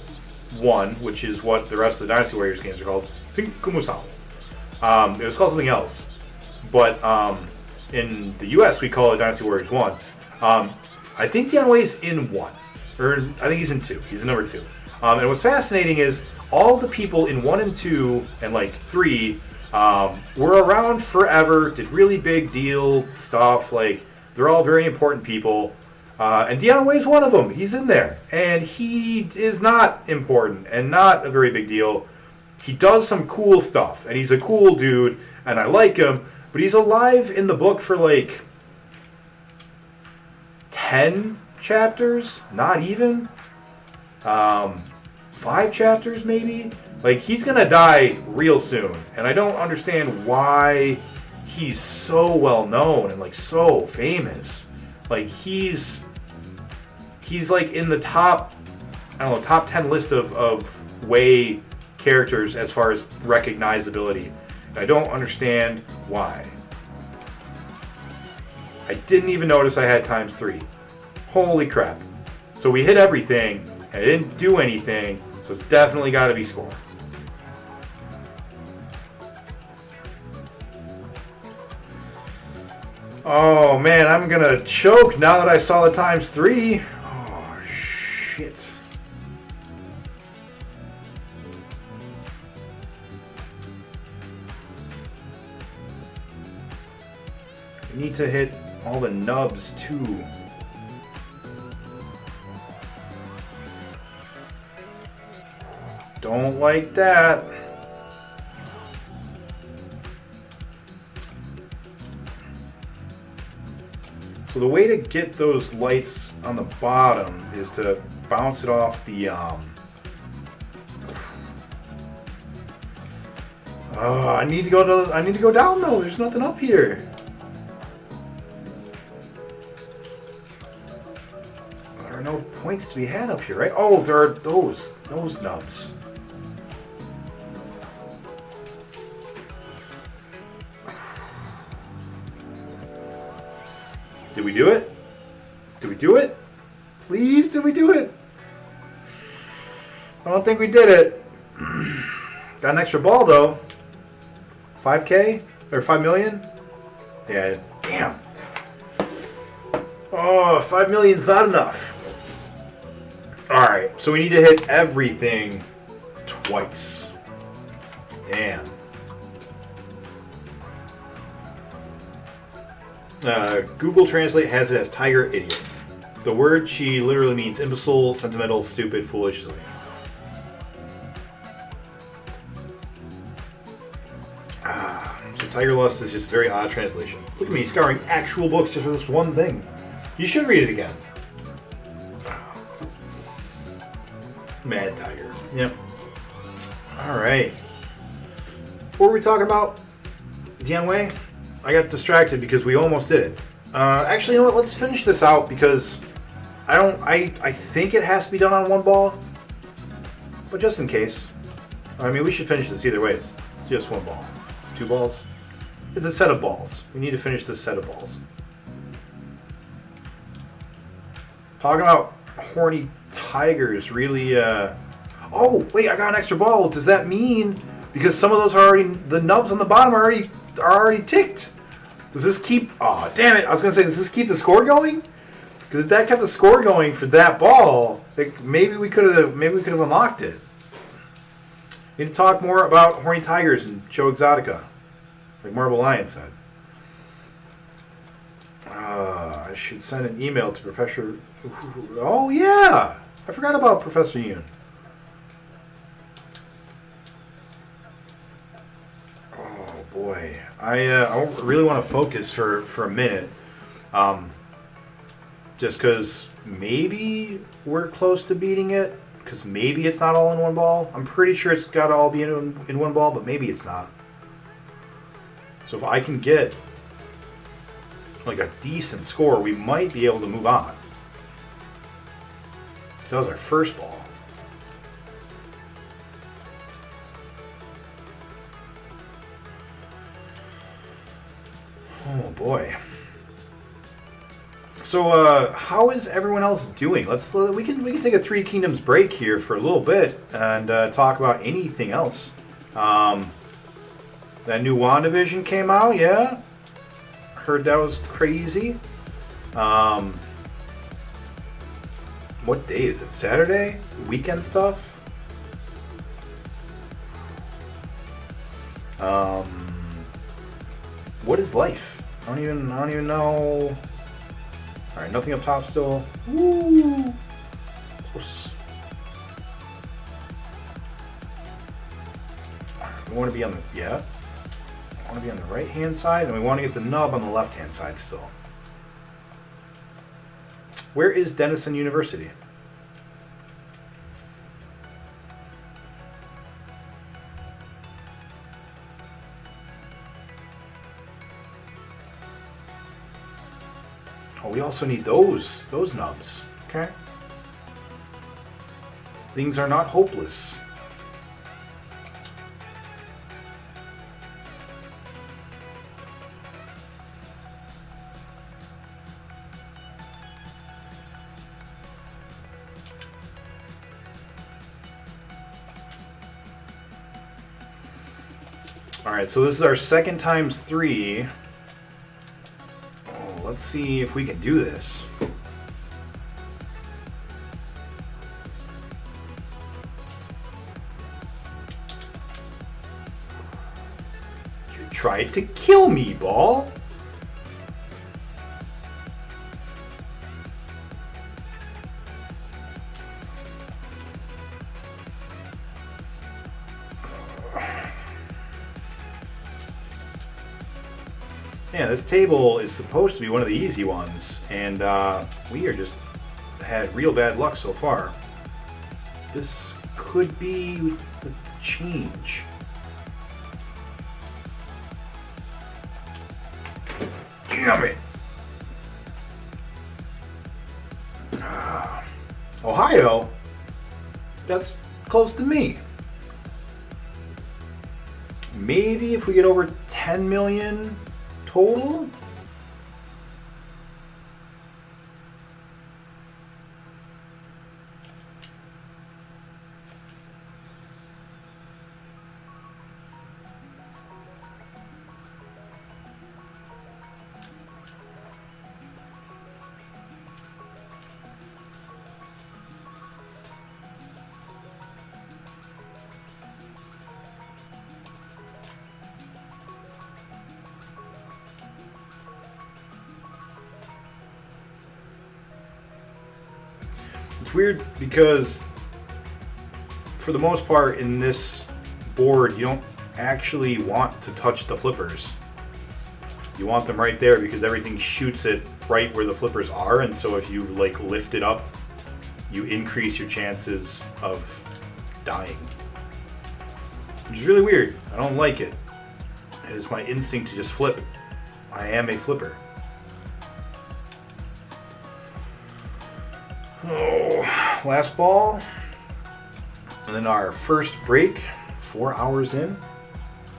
1, which is what the rest of the Dynasty Warriors games are called. Cinco Musou. It was called something else. But in the US, we call it Dynasty Warriors 1. I think Dianwei's in 1. Or I think he's in 2. He's in number 2. And what's fascinating is all the people in 1 and 2 and like 3 were around forever, did really big deal stuff. Like, they're all very important people. And Dianwei's one of them. He's in there. And he is not important and not a very big deal. He does some cool stuff. And he's a cool dude. And I like him. But he's alive in the book for like 10 chapters. Not even. 5 chapters maybe. Like, he's going to die real soon. And I don't understand why he's so well known and like so famous. Like, he's like in the top, I don't know, top 10 list of Way characters as far as recognizability. And I don't understand why. I didn't even notice I had ×3. Holy crap. So we hit everything, and it didn't do anything, so it's definitely got to be score. Oh man, I'm gonna choke now that I saw the ×3. Oh shit. I need to hit all the nubs too. Don't like that. So the way to get those lights on the bottom is to bounce it off the I need to go down though. There's nothing up here. There are no points to be had up here, right? Oh, there are those nubs. Did we do it? Did we do it? Please, did we do it? I don't think we did it. Got an extra ball though. 5K? Or 5 million? Yeah, damn. Oh, 5 million's not enough. Alright, so we need to hit everything twice. Damn. Google Translate has it as tiger idiot. The word she literally means imbecile, sentimental, stupid, foolish, silly. So tiger lust is just a very odd translation. Look at me scouring actual books just for this one thing. You should read it again. Mad tiger. Yep. Alright. What were we talking about? Dianwei? I got distracted because we almost did it. Actually, you know what? Let's finish this out because I think it has to be done on 1 ball. But just in case. I mean, we should finish this either way. It's just 1 ball. 2 balls? It's a set of balls. We need to finish this set of balls. Talking about horny tigers really... Oh, wait, I got an extra ball. Does that mean... Because some of those are already... The nubs on the bottom are already ticked. Does this keep... Oh, damn it. I was going to say, does this keep the score going? Because if that kept the score going for that ball, like, maybe we could have unlocked it. Need to talk more about horny tigers and Joe Exotica. Like Marble Lion said. I should send an email to Professor... Oh, yeah. I forgot about Professor Yoon. Oh, boy. I really want to focus for a minute. Just because maybe we're close to beating it. Because maybe it's not all in 1 ball. I'm pretty sure it's got to all be in 1 ball, but maybe it's not. So if I can get like a decent score, we might be able to move on. That was our first ball. Oh boy. So how is everyone else doing? We can take a Three Kingdoms break here for a little bit and talk about anything else. That new WandaVision came out, yeah. Heard that was crazy. What day is it? Saturday? Weekend stuff? What is life? I don't even know. All right, nothing up top still. Woo! We want to be on the We want to be on the right hand side, and we want to get the nub on the left hand side still. Where is Denison University? Oh, we also need those nubs. Okay. Things are not hopeless. Alright, so this is our second times 3. Oh, let's see if we can do this. You tried to kill me, ball. Yeah, this table is supposed to be one of the easy ones, and we are just had real bad luck so far. This could be the change. Damn it! Ohio? That's close to me. Maybe if we get over 10 million total? It's weird because for the most part in this board you don't actually want to touch the flippers. You want them right there because everything shoots it right where the flippers are, and so if you like lift it up you increase your chances of dying. Which is really weird. I don't like it. It is my instinct to just flip. I am a flipper. Oh, last ball. And then our first break, 4 hours in.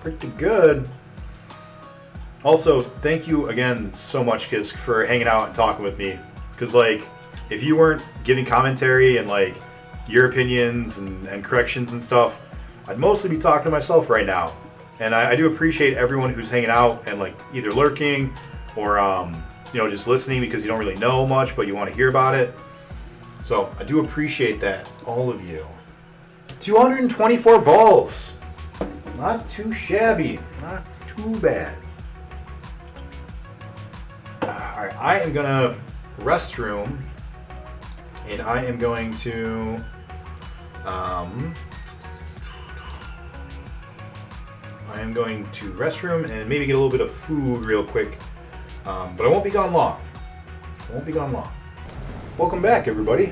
Pretty good. Also, thank you again so much, Kisk, for hanging out and talking with me. Because, like, if you weren't giving commentary and, like, your opinions and corrections and stuff, I'd mostly be talking to myself right now. And I do appreciate everyone who's hanging out and, like, either lurking or, you know, just listening because you don't really know much, but you want to hear about it. So I do appreciate that, all of you. 224 balls. Not too shabby. Not too bad. Alright, I am going to restroom. And I am going to... restroom and maybe get a little bit of food real quick. But I won't be gone long. Welcome back, everybody.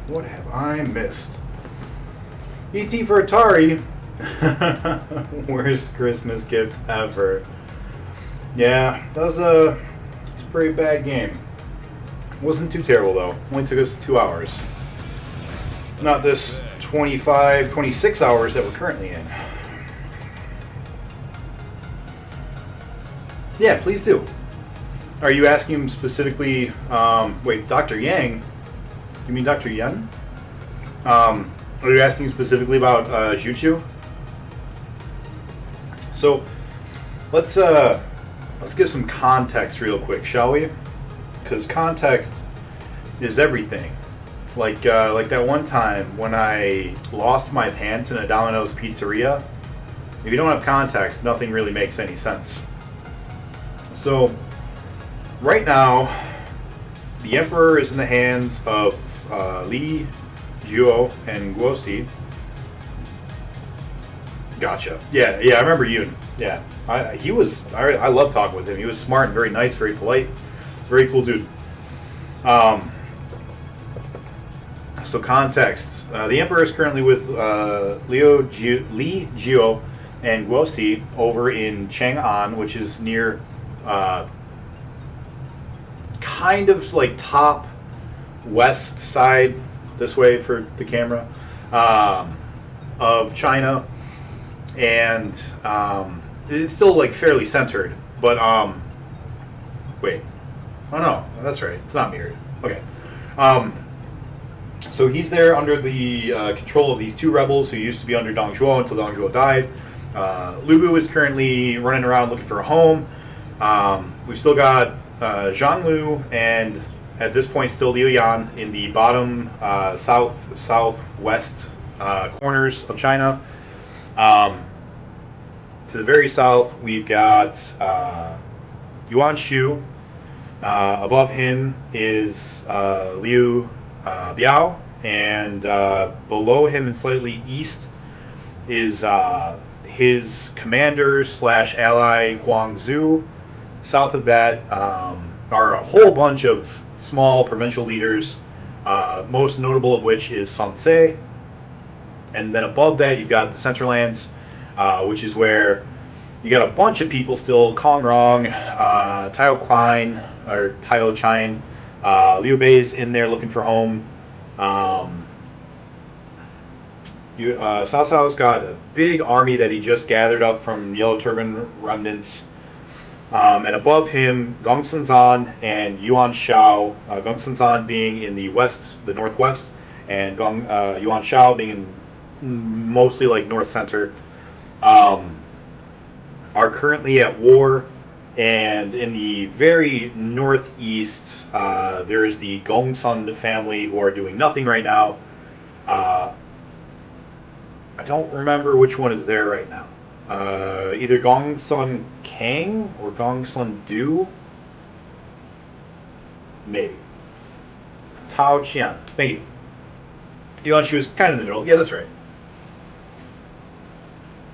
What have I missed? E.T. for Atari. Worst Christmas gift ever. Yeah, that was a pretty bad game. Wasn't too terrible, though. Only took us 2 hours. Not this 25, 26 hours that we're currently in. Yeah, please do. Are you asking him specifically? Wait, Dr. Yang? You mean Dr. Yen? Are you asking specifically about Jutsu? So let's give some context real quick, shall we? Because context is everything. Like that one time when I lost my pants in a Domino's pizzeria. If you don't have context, nothing really makes any sense. So right now, the Emperor is in the hands of Li, Zhuo, and Guosi. Gotcha. Yeah, I remember Yun. Yeah, I love talking with him. He was smart and very nice, very polite, very cool dude. So context: the Emperor is currently with Li Zhuo and Guosi over in Chang'an, which is near, kind of like top west side this way for the camera of China. And it's still like fairly centered, but wait, oh no, that's right, it's not mirrored. Okay, so he's there under the control of these two rebels who used to be under Dong Zhuo until Dong Zhuo died. Lu Bu is currently running around looking for a home. We've still got Zhang Lu and at this point still Liu Yan in the bottom southwest corners of China. To the very south, we've got Yuan Shu. Above him is Liu Biao, and below him and slightly east is his commander / ally Huang Zu. South of that are a whole bunch of small provincial leaders, most notable of which is Sun Ce. And then above that, you've got the Centerlands, which is where you got a bunch of people still: Kong Rong, Tao Klein, or Tao Chine, Liu Bei's in there looking for home. Cao Cao's got a big army that he just gathered up from Yellow Turban remnants. And above him, Gongsun Zan and Yuan Shao. Gongsun Zan being in the northwest, and Yuan Shao being in mostly like north center, are currently at war. And in the very northeast, there is the Gongsun family who are doing nothing right now. I don't remember which one is there right now. Either Gongsun Kang or Gongsun Du, maybe. Tao Qian, thank you. Yuan Shu is kind of in the middle. Yeah, that's right.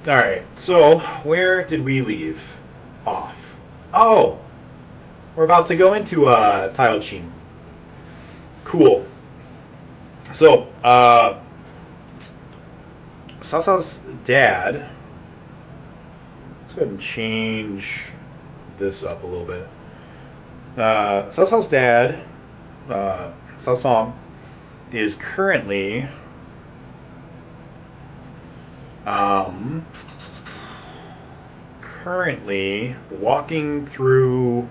Alright, so where did we leave off? Oh, we're about to go into Tao Qin. Cool. So, Cao Cao's dad, let's go ahead and change this up a little bit. Cao Cao's dad, Cao Song, is currently walking through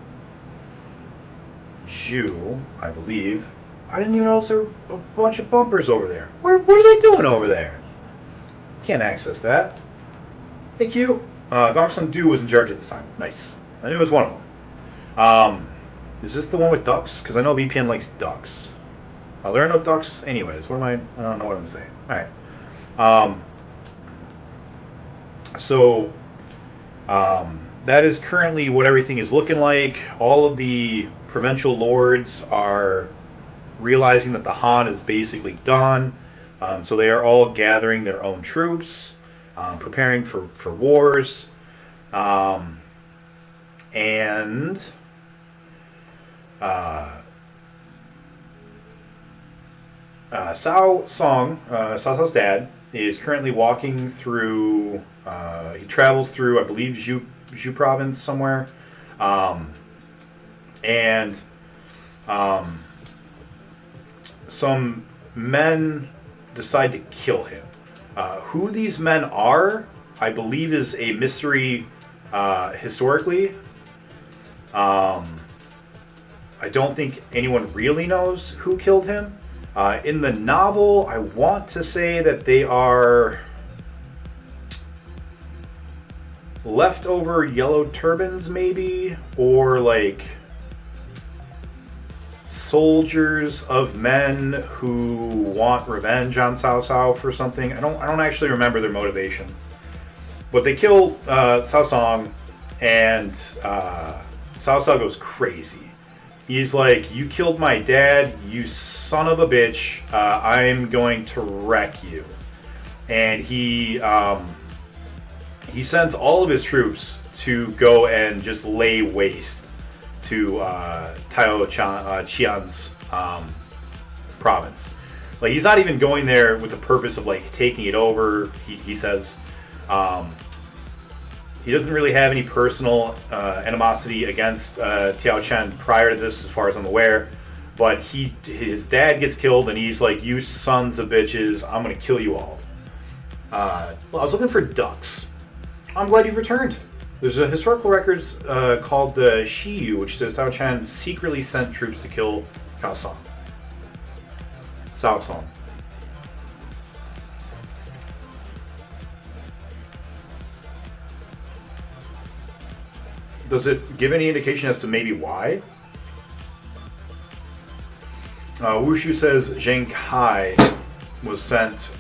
Zhu, I believe. I didn't even notice there were a bunch of bumpers over there. What are they doing over there? Can't access that. Thank you. Gongsun Du was in charge at this time. Nice. I knew it was one of them. Is this the one with ducks? Because I know VPN likes ducks. There are no ducks anyways. What am I don't know what I'm saying. Alright. So, that is currently what everything is looking like. All of the provincial lords are realizing that the Han is basically done. So they are all gathering their own troops, preparing for wars. And Cao Song, Cao Cao's dad, is currently walking through, he travels through, I believe, Zhu province somewhere. And some men decide to kill him. Who these men are, I believe, is a mystery historically. I don't think anyone really knows who killed him. In the novel, I want to say that they are leftover yellow turbans, maybe, or like soldiers of men who want revenge on Cao Cao for something. I don't actually remember their motivation, but they kill Cao Song, and Cao Cao goes crazy. He's like, "You killed my dad, you son of a bitch! I'm going to wreck you." And he sends all of his troops to go and just lay waste to Tao Qian's province. Like, he's not even going there with the purpose of like taking it over. He says he doesn't really have any personal animosity against Tiao Chen prior to this, as far as I'm aware. But his dad gets killed, and he's like, "You sons of bitches! I'm gonna kill you all." Well, I was looking for ducks. I'm glad you've returned. There's a historical records called the Shiyu, which says Tao Chen secretly sent troops to kill Cao Song. Cao Song. Does it give any indication as to maybe why? Wushu says Zheng Kai was sent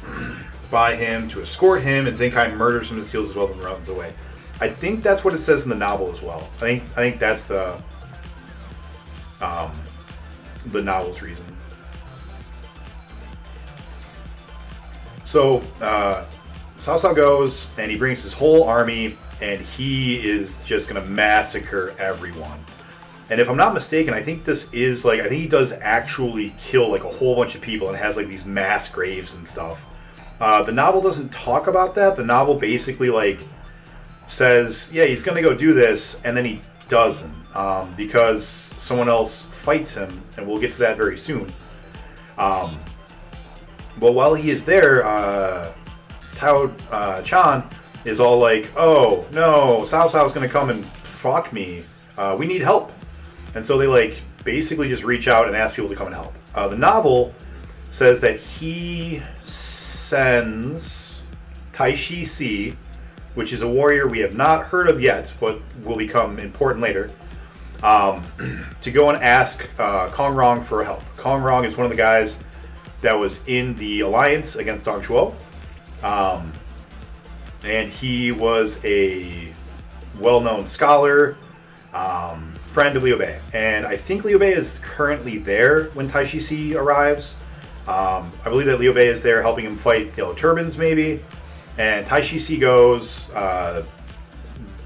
by him to escort him, and Zheng Kai murders him and steals his wealth and runs away. I think that's what it says in the novel as well. I think that's the novel's reason. So Cao Cao goes, and he brings his whole army, and he is just going to massacre everyone. And if I'm not mistaken, I think this is like, I think he does actually kill like a whole bunch of people and has like these mass graves and stuff. The novel doesn't talk about that. The novel basically like says, yeah, he's going to go do this, and then he doesn't, because someone else fights him, and we'll get to that very soon. But while he is there, Tao Chan is all like, "Oh no, Cao Cao's going to come and fuck me. We need help." And so they like basically just reach out and ask people to come and help. The novel says that he sends Taishi Si, which is a warrior we have not heard of yet, but will become important later, to go and ask Kong Rong for help. Kong Rong is one of the guys that was in the alliance against Dong Zhuo, and he was a well-known scholar, friend of Liu Bei, and I think Liu Bei is currently there when Taishi Si arrives. I believe that Liu Bei is there helping him fight Yellow Turbans, maybe. And Taishi Si goes,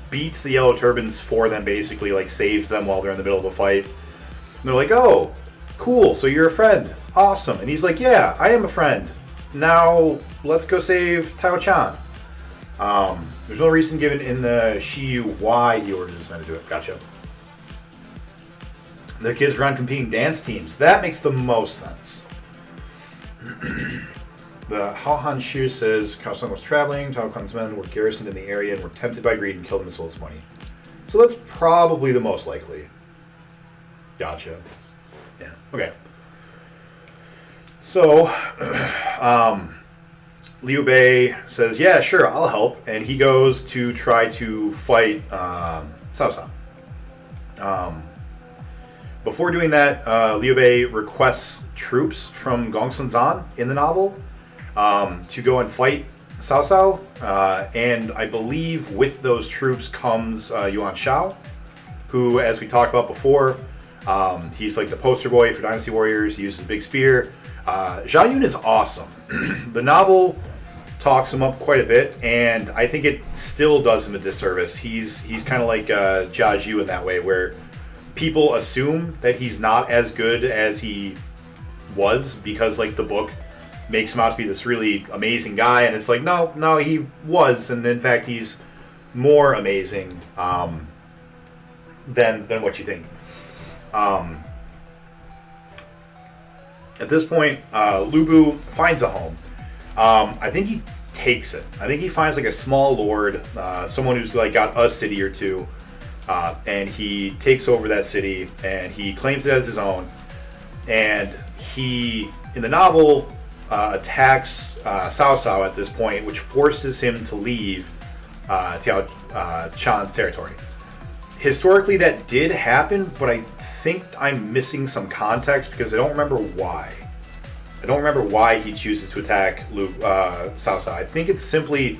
beats the Yellow Turbans for them, basically, like saves them while they're in the middle of a fight. And they're like, "Oh, cool, so you're a friend. Awesome." And he's like, "Yeah, I am a friend. Now, let's go save Tao Chan." There's no reason given in the Shiyu why he orders his men to do it. Gotcha. The kids run competing dance teams. That makes the most sense. The Hao Han Shu says Cao Song was traveling, Tao Kan's men were garrisoned in the area and were tempted by greed and killed him and stole his money. So that's probably the most likely. Gotcha. Yeah, okay. So, Liu Bei says, "Yeah, sure, I'll help." And he goes to try to fight Cao Cao. Before doing that, Liu Bei requests troops from Gongsun Zan in the novel to go and fight Cao Cao. And I believe with those troops comes Yuan Shao, who, as we talked about before, he's like the poster boy for Dynasty Warriors. He uses a big spear. Zhao Yun is awesome. The novel talks him up quite a bit, and I think it still does him a disservice. He's kind of like Jia Zhu in that way, where people assume that he's not as good as he was because like the book makes him out to be this really amazing guy, and it's like no, he was, and in fact he's more amazing than what you think. At this point, Lu Bu finds a home. I think he takes it. I think he finds like a small lord, someone who's like got a city or two, and he takes over that city, and he claims it as his own. And he, in the novel, attacks Cao Cao at this point, which forces him to leave Tiao Chan's territory. Historically, that did happen, but I think I'm missing some context because I don't remember why. I don't remember why he chooses to attack Cao Cao. I think it's simply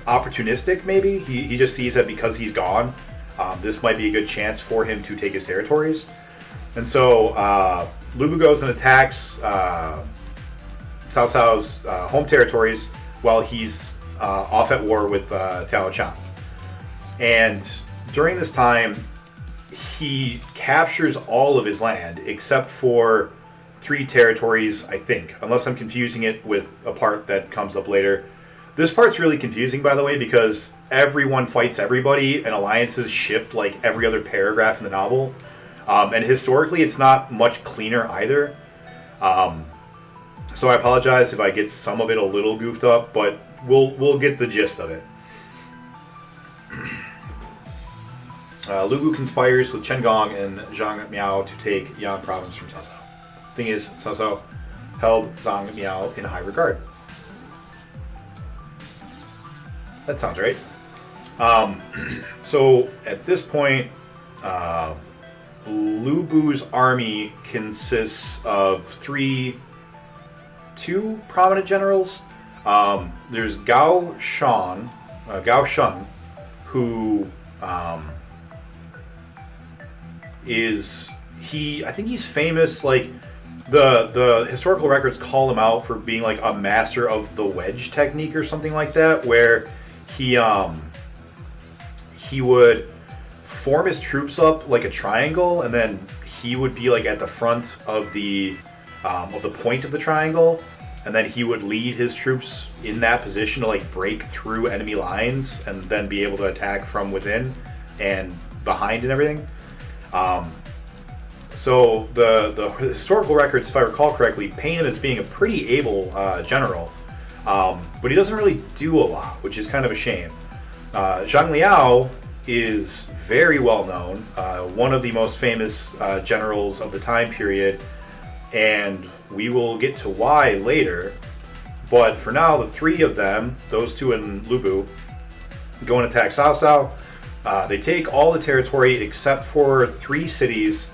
opportunistic, maybe. He just sees that because he's gone, this might be a good chance for him to take his territories. And so Lu Bu goes and attacks Cao Cao's home territories while he's off at war with Tiao Chan. And during this time, he captures all of his land except for 3 territories, I think, unless I'm confusing it with a part that comes up later. This part's really confusing, by the way, because everyone fights everybody and alliances shift like every other paragraph in the novel. And historically, it's not much cleaner either. So I apologize if I get some of it a little goofed up, but we'll get the gist of it. Lu Bu conspires with Chen Gong and Zhang Miao to take Yan province from Cao Cao. Thing is, Cao Cao held Zhang Miao in high regard. That sounds right. So at this point, Lu Bu's army consists of two prominent generals. There's Gao Shun, who I think he's famous, like the historical records call him out for being like a master of the wedge technique or something like that, where he would form his troops up like a triangle, and then he would be like at the front of the point of the triangle, and then he would lead his troops in that position to like break through enemy lines and then be able to attack from within and behind and everything. So the historical records, if I recall correctly, paint him as being a pretty able general, but he doesn't really do a lot, which is kind of a shame. Zhang Liao is very well known, one of the most famous generals of the time period, and we will get to why later. But for now, the 3 of them, those 2 and Lu Bu, go and attack Cao Cao. They take all the territory except for 3 cities.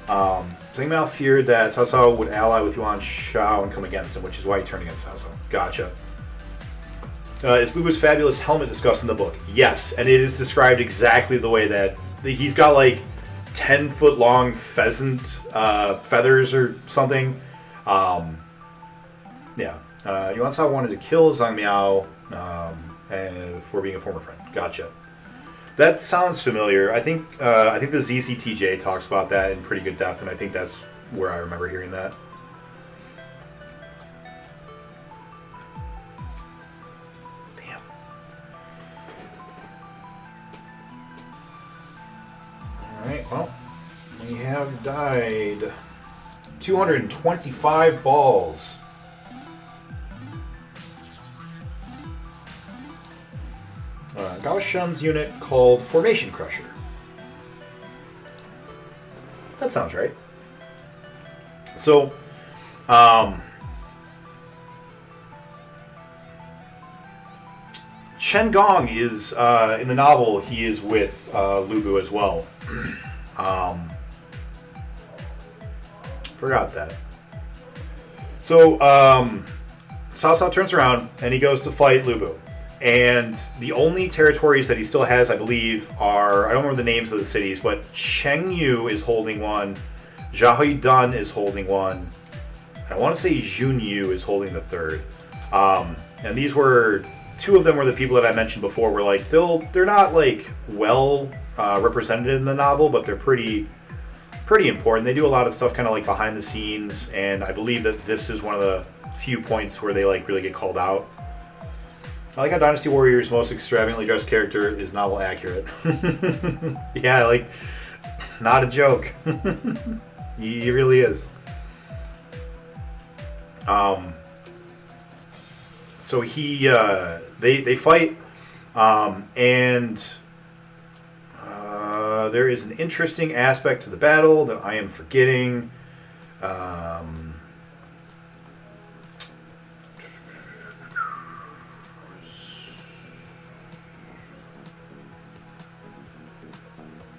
Zhang Miao feared that Cao Cao would ally with Yuan Shao and come against him, which is why he turned against Cao Cao. Gotcha. Is Lu Bu's fabulous helmet discussed in the book? Yes, and it is described exactly the way that he's got like 10-foot long pheasant feathers or something. Yeah. Yuan Shao wanted to kill Zhang Miao for being a former friend. Gotcha. That sounds familiar. I think the ZZTJ talks about that in pretty good depth, and I think that's where I remember hearing that. Damn. Alright, well, we have died 225 balls. Gao Shun's unit called Formation Crusher. That sounds right. So, Chen Gong is, in the novel, he is with Lu Bu as well. Forgot that. So, Cao Cao turns around and he goes to fight Lu Bu. And the only territories that he still has, I believe, are, I don't remember the names of the cities, but Chengyu is holding one, Zhaoyudan is holding one, I want to say Junyu is holding the third. And these were, 2 of them were the people that I mentioned before, were like, they're not like well represented in the novel, but they're pretty important. They do a lot of stuff kind of like behind the scenes, and I believe that this is one of the few points where they like really get called out. I like how Dynasty Warrior's most extravagantly dressed character is novel accurate. Yeah, like, not a joke. He really is. So they fight, and there is an interesting aspect to the battle that I am forgetting.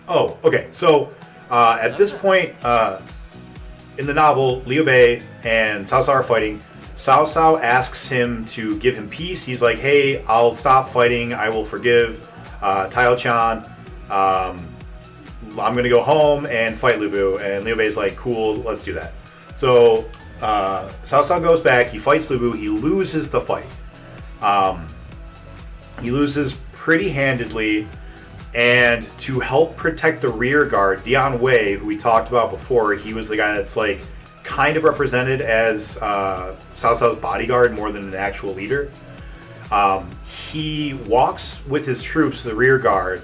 Oh, okay. So at this point in the novel, Liu Bei and Cao Cao are fighting. Cao Cao asks him to give him peace. He's like, hey, I'll stop fighting. I will forgive Tao Chan. I'm going to go home and fight Lu Bu. And Liu Bei's like, cool, let's do that. So Cao Cao goes back. He fights Lu Bu. He loses the fight. He loses pretty handedly. And to help protect the rear guard, Dian Wei, who we talked about before, he was the guy that's like kind of represented as Cao Cao's bodyguard more than an actual leader. He walks with his troops to the rear guard,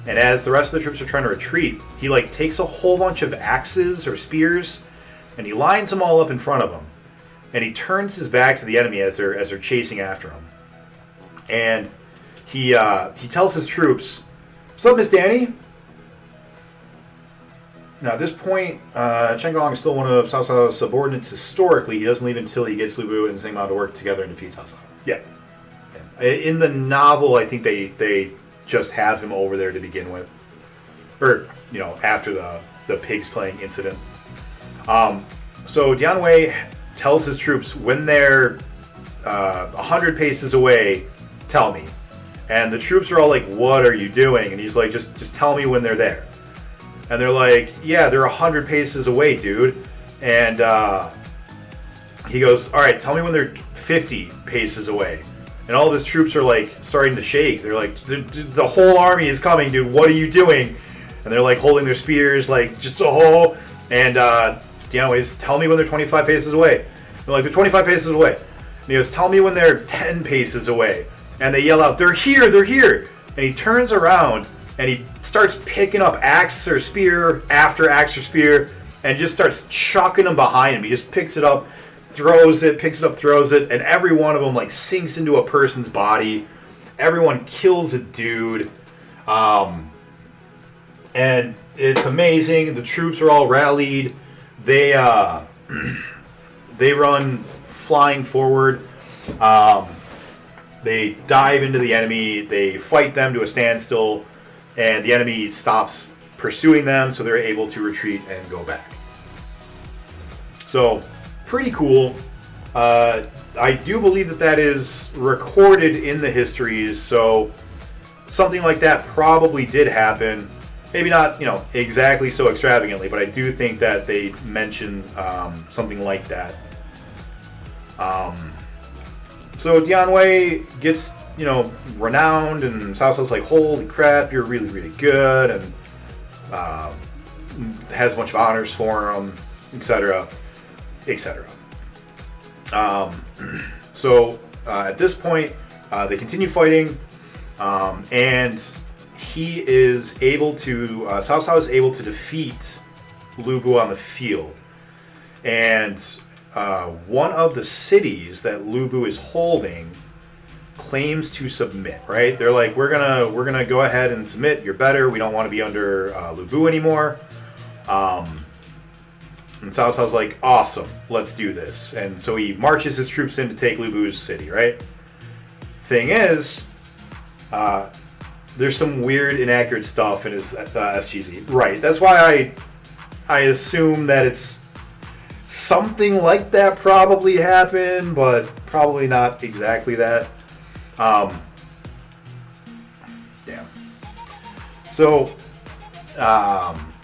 and as the rest of the troops are trying to retreat, he like takes a whole bunch of axes or spears, and he lines them all up in front of him, and he turns his back to the enemy as they're chasing after him, and he tells his troops, "What's up, Miss Danny?" Now, at this point, Chen Gong is still one of Cao Cao's subordinates historically. He doesn't leave until he gets Lu Bu and Zheng Mao to work together and defeat Cao Cao. Yeah. In the novel, I think they just have him over there to begin with. Or, after the pig slaying incident. So Dian Wei tells his troops, when they're 100 paces away, tell me. And the troops are all like, what are you doing? And he's like, just tell me when they're there. And they're like, yeah, they're 100 paces away, dude. And he goes, all right, tell me when they're 50 paces away. And all of his troops are like starting to shake. They're like, the whole army is coming, dude. What are you doing? And they're like holding their spears, like just And Dian Wei's, tell me when they're 25 paces away. They're like, they're 25 paces away. And he goes, tell me when they're 10 paces away. And they yell out, they're here, they're here. And he turns around and he starts picking up axe or spear after axe or spear and just starts chucking them behind him. He just picks it up, throws it, picks it up, throws it, and every one of them like sinks into a person's body. Everyone kills a dude. And it's amazing. The troops are all rallied. They run flying forward. They dive into the enemy. They fight them to a standstill. And the enemy stops pursuing them, so they're able to retreat and go back. So, pretty cool. I do believe that is recorded in the histories, so something like that probably did happen. Maybe not, exactly so extravagantly, but I do think that they mention something like that. So Dian Wei gets, renowned, and Cao Cao's like, holy crap, you're really, really good, and has a bunch of honors for him, etc., etc. So at this point, they continue fighting, and he is able to, Cao Cao is able to defeat Lu Bu on the field, and one of the cities that Lu Bu is holding claims to submit, right? They're like, we're gonna go ahead and submit. You're better. We don't want to be under Lu Bu anymore. And Cao Cao's like, awesome, let's do this. And so he marches his troops in to take Lu Bu's city, right? Thing is, there's some weird, inaccurate stuff in his SGZ. Right. That's why I assume that it's something like that probably happened, but probably not exactly that. Yeah. So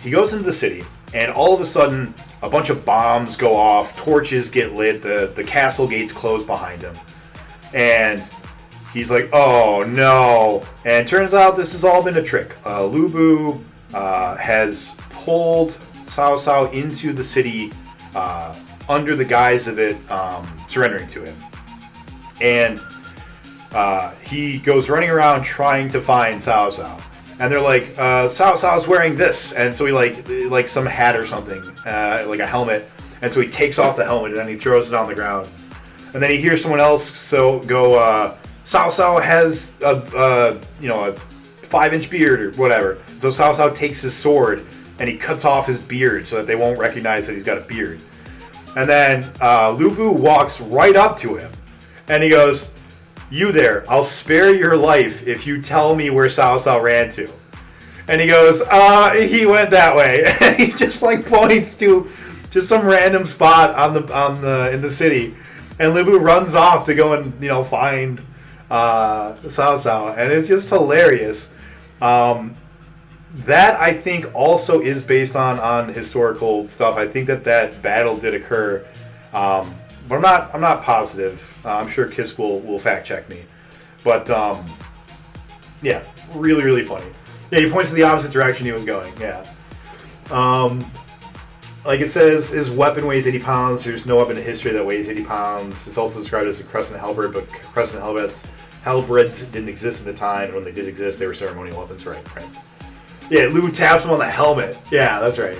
he goes into the city, and all of a sudden, a bunch of bombs go off, torches get lit, the castle gates close behind him, and he's like, oh no. And it turns out this has all been a trick. Lu Bu has pulled Cao Cao into the city under the guise of it surrendering to him. And he goes running around trying to find Cao Cao. And they're like, Cao Cao's wearing this. And so he like some hat or something, like a helmet. And so he takes off the helmet and then he throws it on the ground. And then he hears someone else go, Cao Cao has a 5-inch beard or whatever. So Cao Cao takes his sword and he cuts off his beard so that they won't recognize that he's got a beard. And then Lu Bu walks right up to him and he goes, "You there, I'll spare your life if you tell me where Cao Cao ran to." And he goes, he went that way. And he just like points to just some random spot in the city. And Lu Bu runs off to go and, find Cao Cao. And it's just hilarious. That I think also is based on historical stuff. I think that battle did occur. But I'm not positive. I'm sure Kisk will fact check me. But yeah, really, really funny. Yeah, he points in the opposite direction he was going. Yeah. Like it says, his weapon weighs 80 pounds. There's no weapon in history that weighs 80 pounds. It's also described as a crescent halberd, but crescent halberds didn't exist at the time. And when they did exist, they were ceremonial weapons, right? Yeah, Lu taps him on the helmet. Yeah, that's right.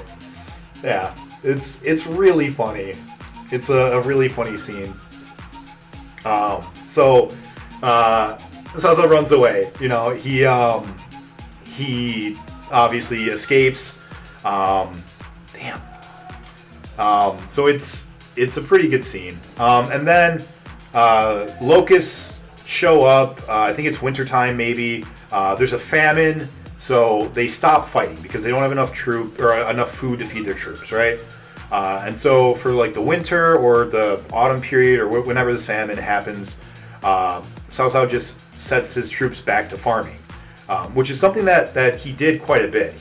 Yeah, it's really funny. It's a really funny scene. So Cao Cao runs away. He obviously escapes. So it's a pretty good scene. And then locusts show up. I think it's wintertime maybe. There's a famine, so they stop fighting because they don't have enough enough food to feed their troops, right? And so for like the winter or the autumn period or whenever this famine happens, Cao Cao just sets his troops back to farming. Which is something that he did quite a bit.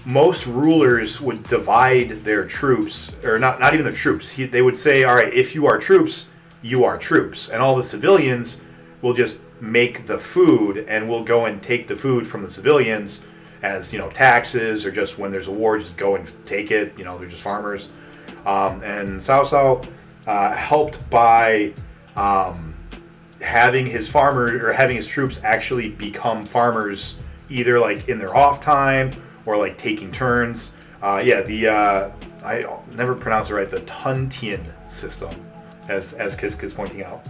Most rulers would divide their troops, or not even their troops. They would say, all right, if you are troops, you are troops. And all the civilians will just make the food, and we'll go and take the food from the civilians as, taxes, or just when there's a war, just go and take it. They're just farmers. And Cao Cao helped by having his troops actually become farmers, either like in their off time or like taking turns. I never pronounce it right, the Tuntian system, as Kisk is pointing out.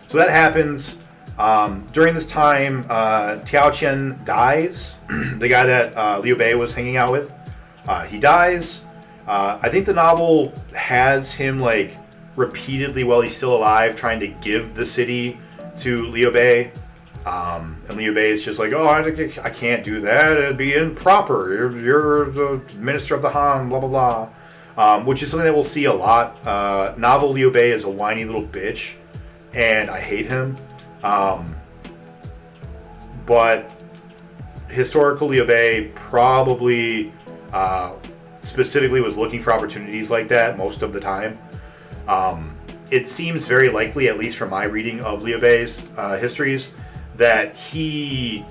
So that happens. During this time, Tiao Qian dies. The guy that Liu Bei was hanging out with, he dies. I think the novel has him like repeatedly while he's still alive trying to give the city to Liu Bei. And Liu Bei is just like, oh, I can't do that. It'd be improper. You're the minister of the Han, blah, blah, blah. Which is something that we'll see a lot. Novel Liu Bei is a whiny little bitch, and I hate him. But historical Liu Bei probably specifically was looking for opportunities like that most of the time. It seems very likely, at least from my reading of Liu Bei's histories, that he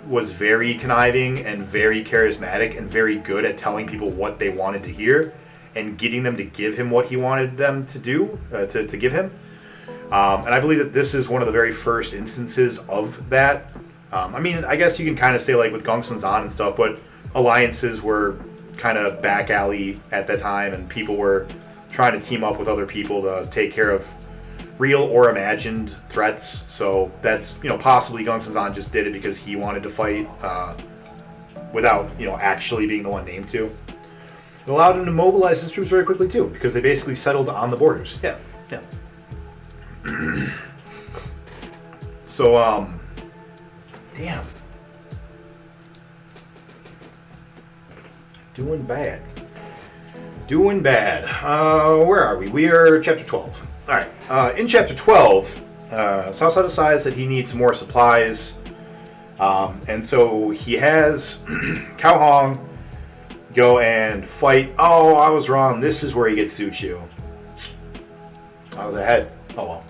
was very conniving and very charismatic and very good at telling people what they wanted to hear and getting them to give him what he wanted them to do, to give him. And I believe that this is one of the very first instances of that. I guess you can kind of say like with Gongsun Zan and stuff, but alliances were kind of back alley at that time, and people were trying to team up with other people to take care of real or imagined threats. So that's, possibly Gongsun Zan just did it because he wanted to fight without, actually being the one named to. It allowed him to mobilize his troops very quickly too, because they basically settled on the borders. Yeah. So, damn. Doing bad. Where are we? We are chapter 12. All right. In chapter 12, Cao Cao decides that he needs some more supplies. And so he has Cao Hong go and fight. Oh, I was wrong. This is where he gets Su Chu. I was ahead. Oh,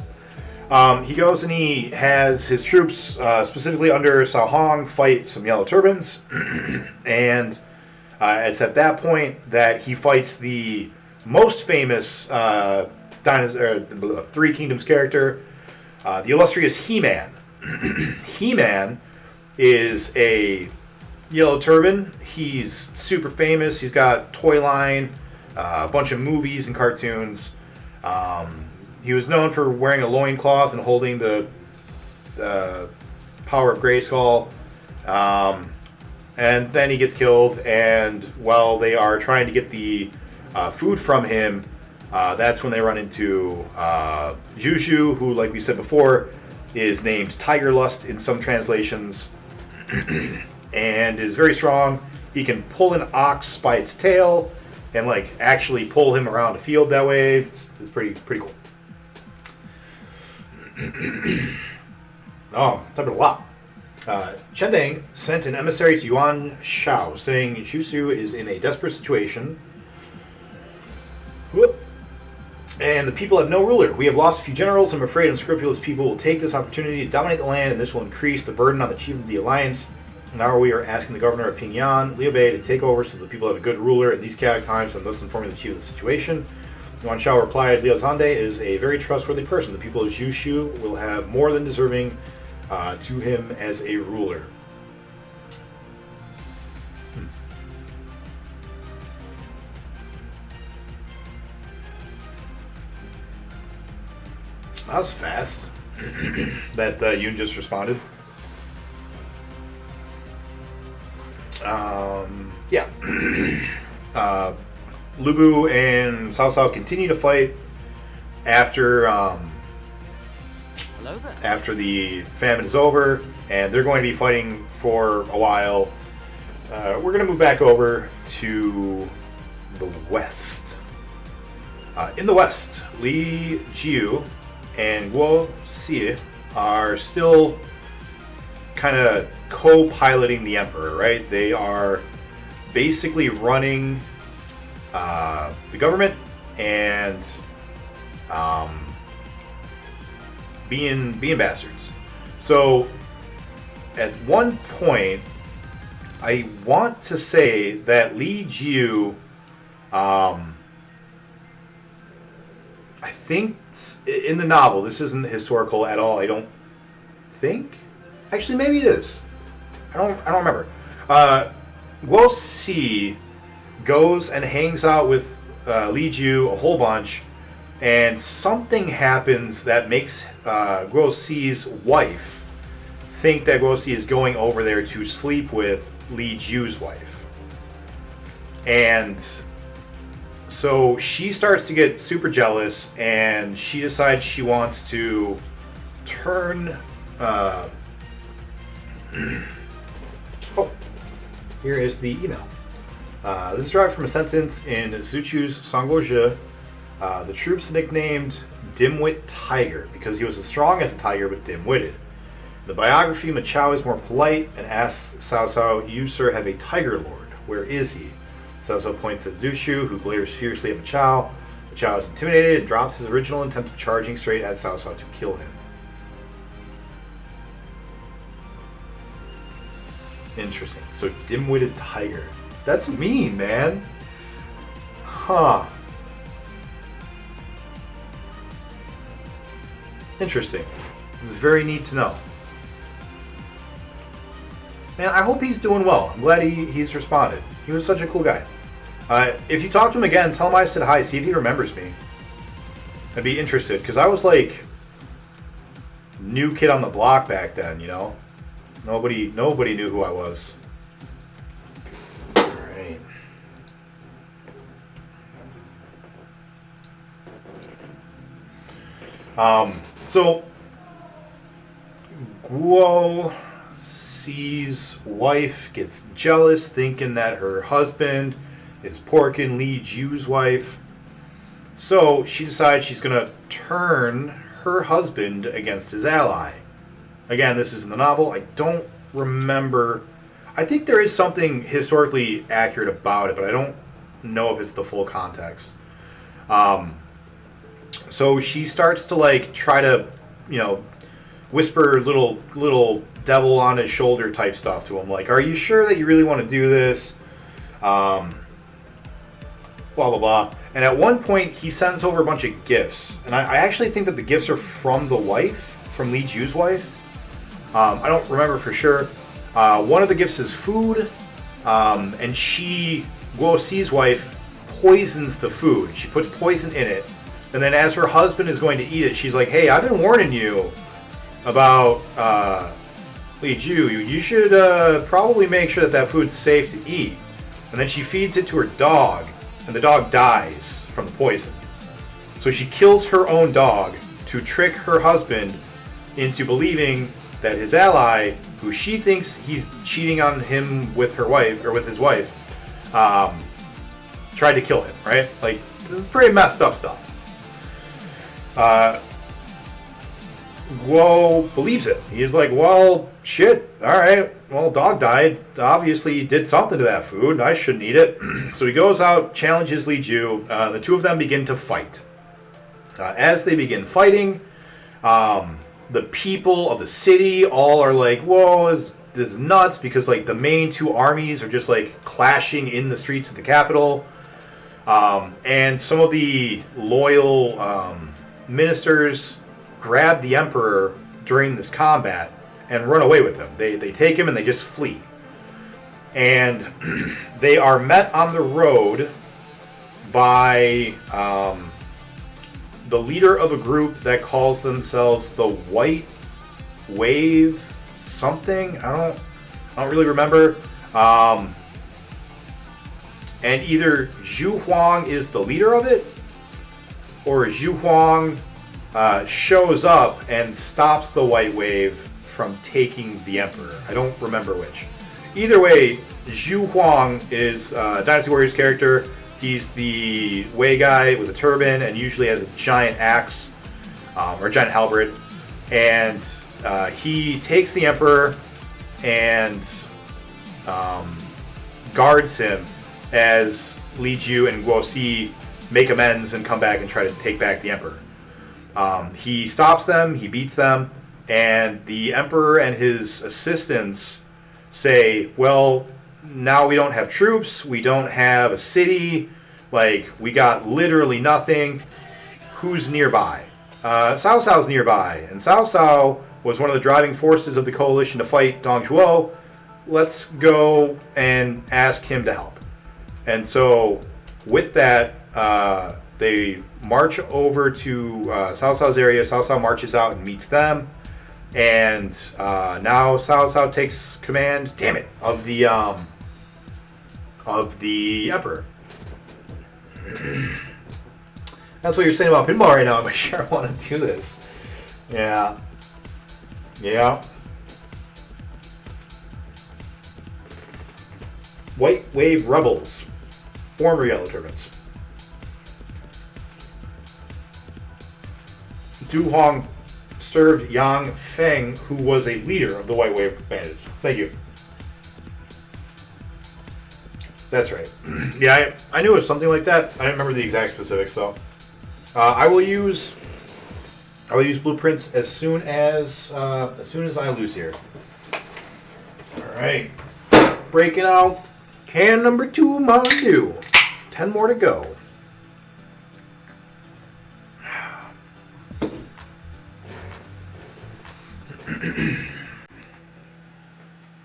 well. He goes and he has his troops, specifically under Cao Hong, fight some Yellow Turbans. And it's at that point that he fights the most famous Three Kingdoms character, the illustrious He-Man. He-Man is a Yellow Turban. He's super famous. He's got toy line, a bunch of movies and cartoons. He was known for wearing a loincloth and holding the power of Grayskull. And then he gets killed, and while they are trying to get the food from him, that's when they run into Jushu, who, like we said before, is named Tiger Lust in some translations, and is very strong. He can pull an ox by its tail, and like actually pull him around a field that way. It's pretty cool. Oh, it's happened a lot. Chendang sent an emissary to Yuan Shao, saying Shusu is in a desperate situation. Whoop. And the people have no ruler. We have lost a few generals. I'm afraid unscrupulous people will take this opportunity to dominate the land, and this will increase the burden on the chief of the alliance. Now we are asking the governor of Pingyan, Liu Bei, to take over so the people have a good ruler in these chaotic times, and thus informing the chief of the situation. Yuan Shao replied, Liu Zande is a very trustworthy person. The people of Jushu will have more than deserving to him as a ruler. That was fast. That Yoon just responded. Yeah. Lubu and Cao Cao continue to fight after after the famine is over, and they're going to be fighting for a while. We're going to move back over to the west. In the west, Li Jiu and Guo Xie are still kind of co-piloting the Emperor, right? They are basically running the government and being bastards. So at one point, I want to say that Li Jiu, I think in the novel, this isn't historical at all. I don't think. Actually, maybe it is. I don't remember. Guo Si goes and hangs out with Li Jiu a whole bunch, and something happens that makes Guo Si's wife think that Guo Si is going over there to sleep with Li Jiu's wife. And so she starts to get super jealous, and she decides she wants to turn... Oh, here is the email. This is derived from a sentence in Zuchu's Sangozhe. The troops nicknamed Dimwit Tiger because he was as strong as a tiger but dim-witted. In the biography, Machao is more polite and asks Cao Cao, "You, sir, have a tiger lord. Where is he?" Cao Cao points at Zuchu, who glares fiercely at Machao. Machao is intimidated and drops his original intent of charging straight at Cao Cao to kill him. Interesting. So, dim-witted tiger. That's mean, man. Huh. Interesting. This is very neat to know. Man, I hope he's doing well. I'm glad he's responded. He was such a cool guy. If you talk to him again, tell him I said hi. See if he remembers me. I'd be interested, because I was like new kid on the block back then, you know? Nobody knew who I was. Alright. So Guo Si's wife gets jealous, thinking that her husband is porking Li Jiu's wife. So she decides she's going to turn her husband against his ally. Again, this is in the novel. I don't remember. I think there is something historically accurate about it, but I don't know if it's the full context. So she starts to like try to, you know, whisper little devil on his shoulder type stuff to him. Like, are you sure that you really want to do this? Blah, blah, blah. And at one point, he sends over a bunch of gifts. And I actually think that the gifts are from the wife, from Li Jiu's wife. I don't remember for sure. One of the gifts is food. And Guo Si's wife, poisons the food. She puts poison in it. And then as her husband is going to eat it, she's like, hey, I've been warning you about Li Ju, you should probably make sure that that food's safe to eat. And then she feeds it to her dog, and the dog dies from the poison. So she kills her own dog to trick her husband into believing that his ally, who she thinks he's cheating on him with her wife, or with his wife, tried to kill him, right? Like, this is pretty messed up stuff. Guo believes it. He's like, well, shit, alright, well, dog died. Obviously, he did something to that food. I shouldn't eat it. So he goes out, challenges Li Ju. The two of them begin to fight. As they begin fighting, the people of the city all are like, whoa, this is nuts, because like the main two armies are just like clashing in the streets of the capital. And some of the loyal ministers grab the emperor during this combat and run away with him. They take him and they just flee. And they are met on the road by the leader of a group that calls themselves the White Wave something. I don't really remember. And either Zhu Huang is the leader of it, or Zhu Huang shows up and stops the White Wave from taking the Emperor. I don't remember which. Either way, Zhu Huang is Dynasty Warriors character. He's the Wei guy with a turban and usually has a giant axe or a giant halberd. And he takes the Emperor and guards him as Li Ju and Guo Si make amends and come back and try to take back the Emperor. He stops them, he beats them, and the Emperor and his assistants say, well, now we don't have troops, we don't have a city, like, we got literally nothing. Who's nearby? Cao Cao's nearby, and Cao Cao was one of the driving forces of the coalition to fight Dong Zhuo. Let's go and ask him to help. And so, with that, they march over to Cao Cao's area. Cao Cao marches out and meets them. And now Cao Cao takes command, damn it, of the Emperor. That's what you're saying about pinball right now. I'm sure I want to do this. Yeah. Yeah. White Wave Rebels. Former Yellow Turbans. Du Hong served Yang Feng, who was a leader of the White Wave Bandits. Thank you. That's right. Yeah, I knew it was something like that. I don't remember the exact specifics though. I will use blueprints as soon as I lose here. All right, breaking out can number 2, Mountain Dew. 10 more to go.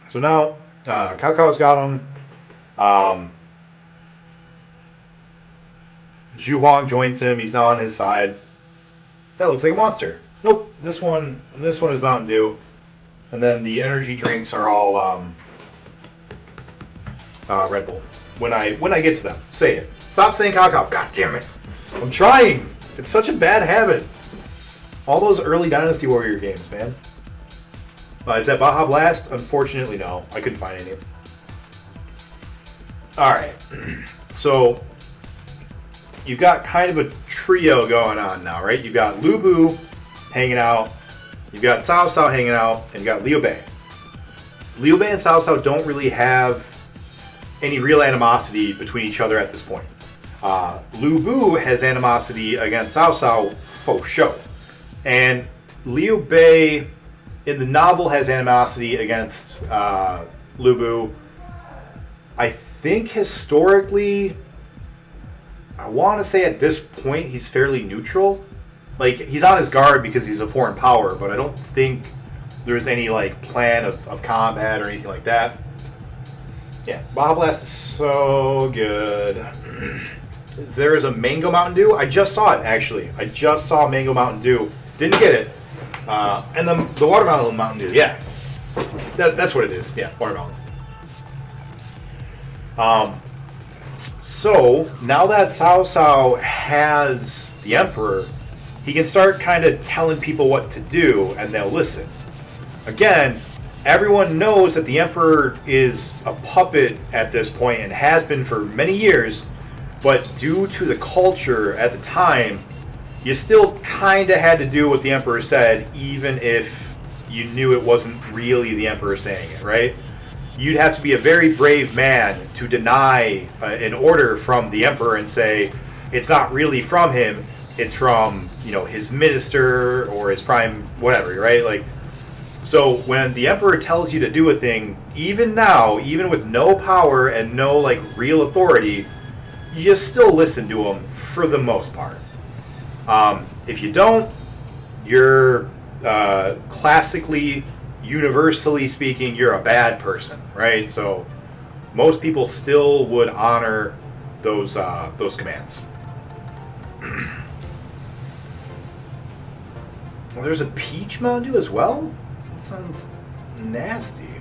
So now, Cao Cao's got him. Zhu Huang joins him. He's now on his side. That looks like a monster. Nope. This one is Mountain Dew, and then the energy drinks are all Red Bull. When I get to them, say it. Stop saying Cao Cao. God damn it! I'm trying. It's such a bad habit. All those early Dynasty Warrior games, man. Is that Baja Blast? Unfortunately, no. I couldn't find any. Alright. So, you've got kind of a trio going on now, right? You've got Lu Bu hanging out, you've got Cao Cao hanging out, and you've got Liu Bei. Liu Bei and Cao Cao don't really have any real animosity between each other at this point. Lu Bu has animosity against Cao Cao for sure. And Liu Bei in the novel has animosity against Lu Bu. I think historically, I want to say at this point he's fairly neutral. Like, he's on his guard because he's a foreign power, but I don't think there's any like plan of combat or anything like that. Yeah, Baja Blast is so good. There is a Mango Mountain Dew. I just saw it, actually. I just saw Mango Mountain Dew. Didn't get it. And the Watermelon Mountain Dew, yeah. That's what it is. Yeah, watermelon. So now that Cao Cao has the Emperor, he can start kind of telling people what to do, and they'll listen. Again, everyone knows that the Emperor is a puppet at this point and has been for many years, but due to the culture at the time, you still kind of had to do what the Emperor said, even if you knew it wasn't really the Emperor saying it, right? You'd have to be a very brave man to deny an order from the Emperor and say, it's not really from him, it's from, his minister or his prime whatever, right? Like, so when the Emperor tells you to do a thing, even now, even with no power and no, like, real authority, you just still listen to him for the most part. If you don't, you're classically, universally speaking, you're a bad person, right? So most people still would honor those commands. Well, there's a peach Mountain Dew as well? That sounds nasty.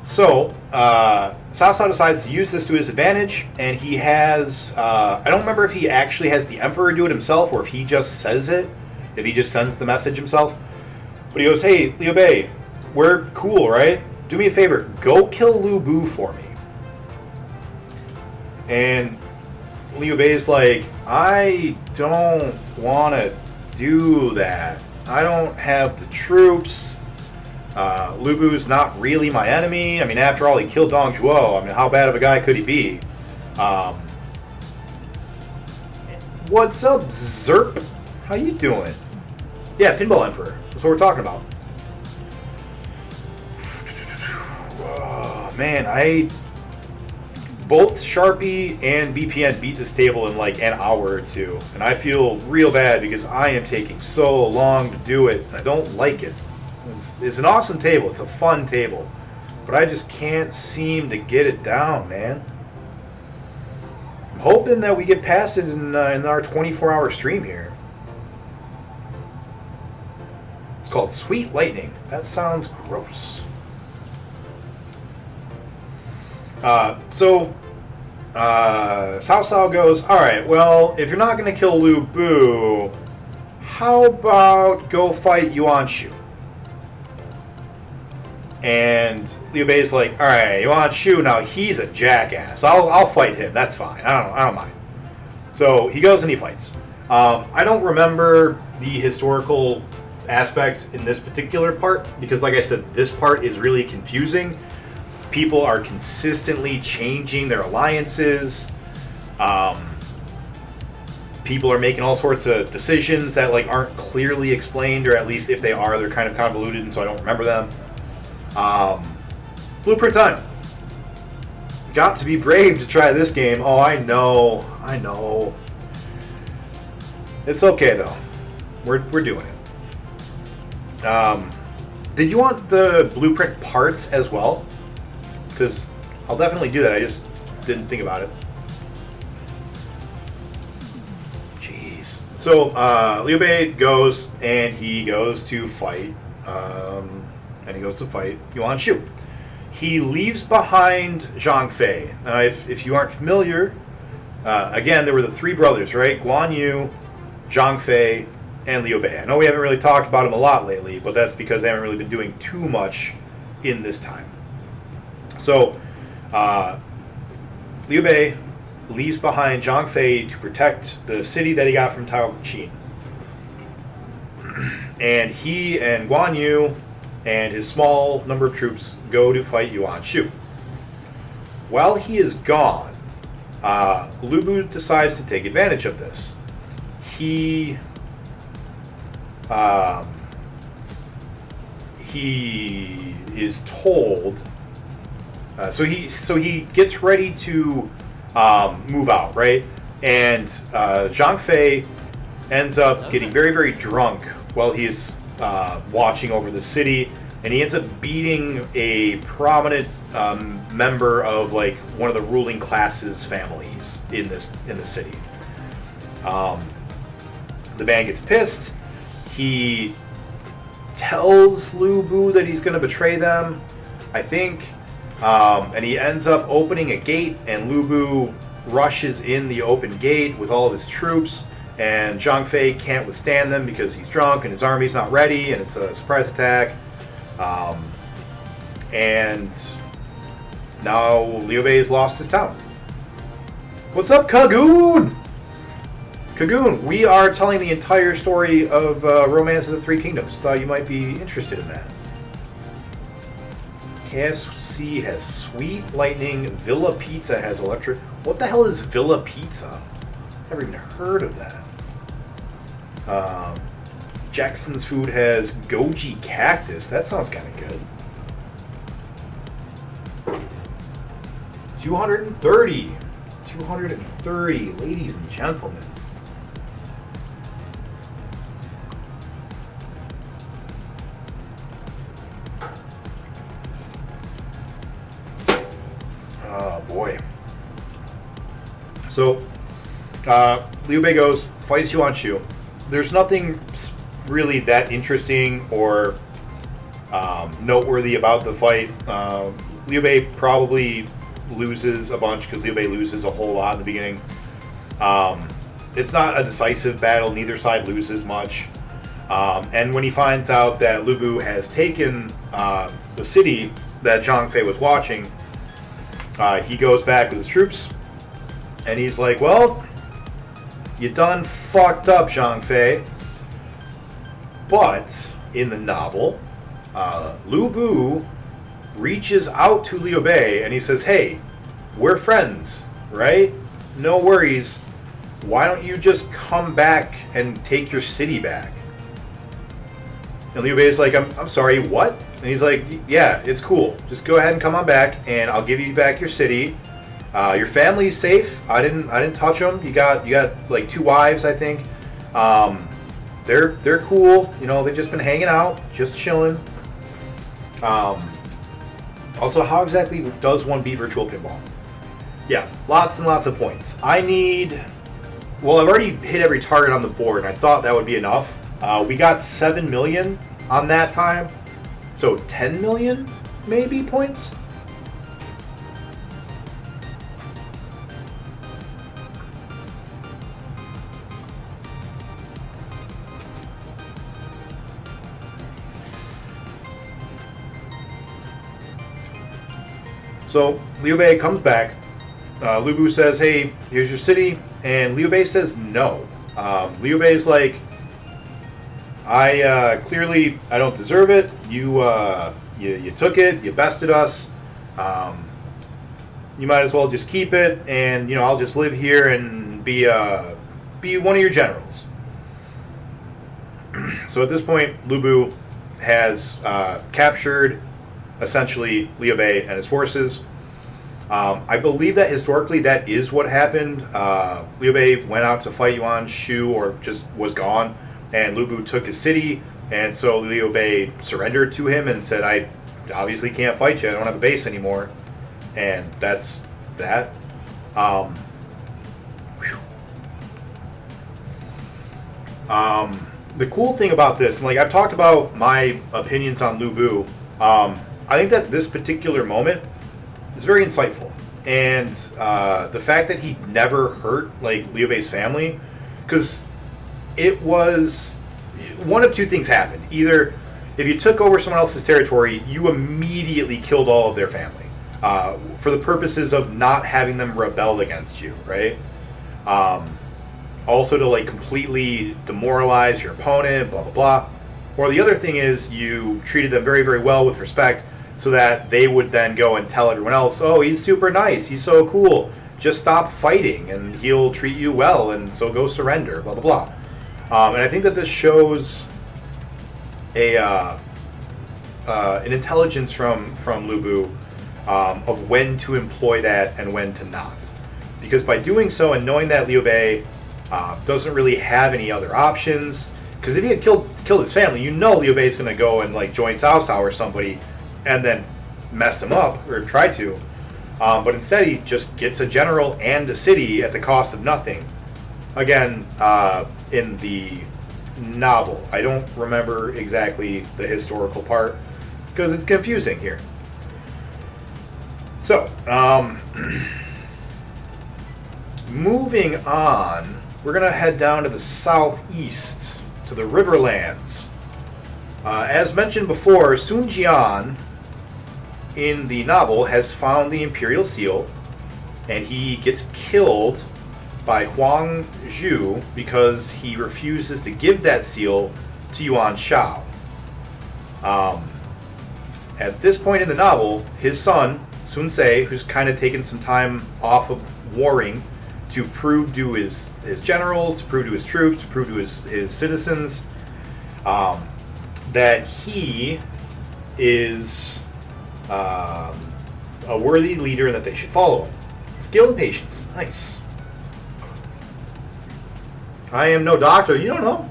So, Cao Cao decides to use this to his advantage, and he has, I don't remember if he actually has the Emperor do it himself, or if he just says it, if he just sends the message himself. But he goes, hey, Liu Bei, we're cool, right? Do me a favor, go kill Lu Bu for me. And Liu Bei's like, I don't want to do that. I don't have the troops. Lu Bu's not really my enemy. I mean, after all, he killed Dong Zhuo. I mean, how bad of a guy could he be? What's up, Zerp? How you doing? Yeah, Pinball Emperor. That's what we're talking about. Oh, man, both Sharpie and BPN beat this table in like an hour or two. And I feel real bad because I am taking so long to do it. And I don't like it. It's an awesome table. It's a fun table. But I just can't seem to get it down, man. I'm hoping that we get past it in our 24-hour stream here. It's called Sweet Lightning. That sounds gross. So Cao Cao goes, alright, well, if you're not going to kill Lu Bu, how about go fight Yuan Shu? And Liu Bei's like, alright, Yuan Shu, now he's a jackass. I'll fight him, that's fine. I don't mind. So he goes and he fights. I don't remember the historical aspect in this particular part, because like I said, this part is really confusing. People are consistently changing their alliances. People are making all sorts of decisions that like aren't clearly explained, or at least if they are, they're kind of convoluted, and so I don't remember them. Blueprint time. Got to be brave to try this game. Oh, I know. It's okay though. We're doing it. Did you want the blueprint parts as well? Because I'll definitely do that. I just didn't think about it. Jeez. So Liu Bei goes and he goes to fight. Yuan Shu. He leaves behind Zhang Fei. If you aren't familiar, again, there were the three brothers, right? Guan Yu, Zhang Fei, and Liu Bei. I know we haven't really talked about them a lot lately, but that's because they haven't really been doing too much in this time. So, Liu Bei leaves behind Zhang Fei to protect the city that he got from Tao Qin. And he and Guan Yu and his small number of troops go to fight Yuan Shu. While he is gone, Lu Bu decides to take advantage of this. He is told. So he gets ready to move out, right? And Zhang Fei ends up getting very, very drunk while he is watching over the city, and he ends up beating a prominent member of like one of the ruling classes families in the city. The man gets pissed. he tells Lu Bu that he's going to betray them, I think. And he ends up opening a gate, and Lu Bu rushes in the open gate with all of his troops, and Zhang Fei can't withstand them because he's drunk and his army's not ready, and it's a surprise attack. And now Liu Bei's lost his town. What's up, Kagoon? Kagoon, we are telling the entire story of Romance of the Three Kingdoms. Thought you might be interested in that. KFC has Sweet Lightning. Villa Pizza has Electric. What the hell is Villa Pizza? Never even heard of that. Jackson's Food has Goji Cactus. That sounds kind of good. 230. 230, ladies and gentlemen. Oh boy. So, Liu Bei goes, fights Yuan Shu. There's nothing really that interesting or noteworthy about the fight. Liu Bei probably loses a bunch because Liu Bei loses a whole lot in the beginning. It's not a decisive battle. Neither side loses much. And when he finds out that Lu Bu has taken the city that Zhang Fei was watching, he goes back with his troops, and he's like, well, you done fucked up, Zhang Fei. But in the novel, Lu Bu reaches out to Liu Bei and he says, hey, we're friends, right? No worries. Why don't you just come back and take your city back? And Liu Bei's like, I'm sorry, what? And he's like, yeah, it's cool. Just go ahead and come on back, and I'll give you back your city. Your family's safe. I didn't touch them. You got like 2 wives, I think. They're cool. You know, they've just been hanging out, just chilling. Also, how exactly does one beat virtual pinball? Yeah, lots and lots of points. I need... Well, I've already hit every target on the board, and I thought that would be enough. We got 7 million on that time, so 10 million, maybe, points? So Liu Bei comes back. Lu Bu says, hey, here's your city. And Liu Bei says no. Liu Bei's like, clearly I don't deserve it. You took it. You bested us. You might as well just keep it. And, I'll just live here and be one of your generals. So at this point, Lu Bu has captured essentially Liu Bei and his forces. I believe that historically that is what happened. Liu Bei went out to fight Yuan Shu, or just was gone, and Lu Bu took his city, and so Liu Bei surrendered to him and said, I obviously can't fight you, I don't have a base anymore. And that's that. The cool thing about this, and like I've talked about my opinions on Lu Bu, I think that this particular moment is very insightful. And the fact that he never hurt like Liu Bei's family, because it was one of two things happened. Either if you took over someone else's territory, you immediately killed all of their family for the purposes of not having them rebel against you, right? Also to like completely demoralize your opponent, blah, blah, blah. Or the other thing is you treated them very, very well with respect, so that they would then go and tell everyone else, oh, he's super nice, he's so cool, just stop fighting and he'll treat you well, and so go surrender, blah, blah, blah. And I think that this shows an intelligence from Lu Bu of when to employ that and when to not. Because by doing so and knowing that Liu Bei doesn't really have any other options, because if he had killed his family, Liu Bei is going to go and like join Cao Cao or somebody and then mess him up, or try to. But instead he just gets a general and a city at the cost of nothing. Again, in the novel. I don't remember exactly the historical part because it's confusing here. So, moving on, we're going to head down to the southeast, to the Riverlands. As mentioned before, Sun Jian, in the novel, has found the Imperial Seal, and he gets killed by Huang Zhu because he refuses to give that seal to Yuan Shao. At this point in the novel, his son, Sun Ce, who's kind of taken some time off of warring to prove to his generals, to prove to his troops, to prove to his citizens that he is a worthy leader and that they should follow him. Skill and patience. Nice. I am no doctor. You don't know.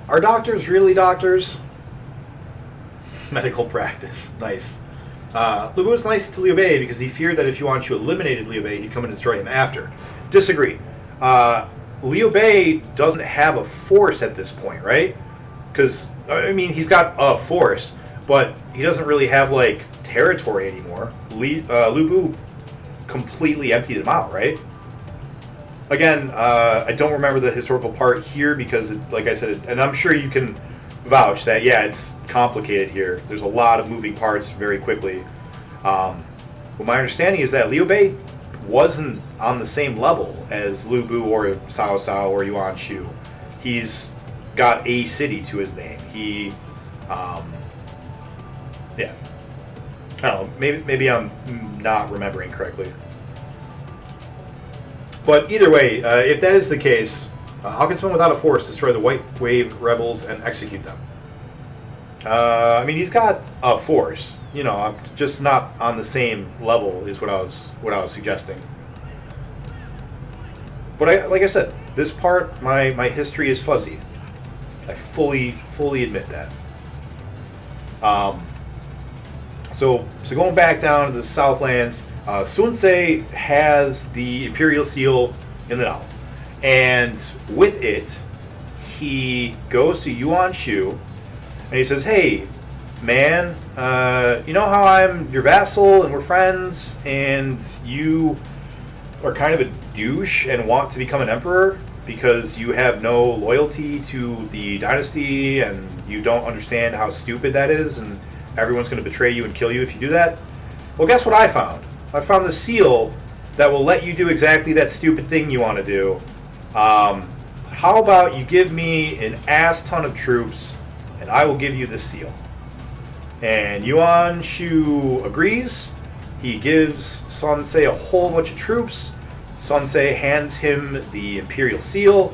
Are doctors really doctors? Medical practice. Nice. Lu Bu was nice to Liu Bei because he feared that if Yuan Shu eliminated Liu Bei, he'd come and destroy him after. Disagree. Liu Bei doesn't have a force at this point, right? Because, I mean, he's got a force, but he doesn't really have, like, territory anymore. Lu Bu completely emptied him out, right? Again, I don't remember the historical part here because, like I said, and I'm sure you can vouch that, yeah, it's complicated here. There's a lot of moving parts very quickly. But my understanding is that Liu Bei wasn't on the same level as Lu Bu or Cao Cao or Yuan Shu. He's got a city to his name. He, yeah. I don't know, maybe I'm not remembering correctly. But either way, if that is the case, how can someone without a force destroy the White Wave rebels and execute them? I mean, he's got a force, you know, just not on the same level is what I was suggesting. But like I said, this part, my history is fuzzy. I fully admit that. So going back down to the Southlands, Sun Ce has the Imperial Seal in the novel. And with it, he goes to Yuan Shu, and he says, hey, man, you know how I'm your vassal, and we're friends, and you are kind of a douche and want to become an emperor because you have no loyalty to the dynasty, and you don't understand how stupid that is, and everyone's going to betray you and kill you if you do that? Well, guess what I found? I found the seal that will let you do exactly that stupid thing you want to do. How about you give me an ass ton of troops, and I will give you this seal? And Yuan Shu agrees. He gives Sun Ce a whole bunch of troops. Sun Ce hands him the Imperial Seal,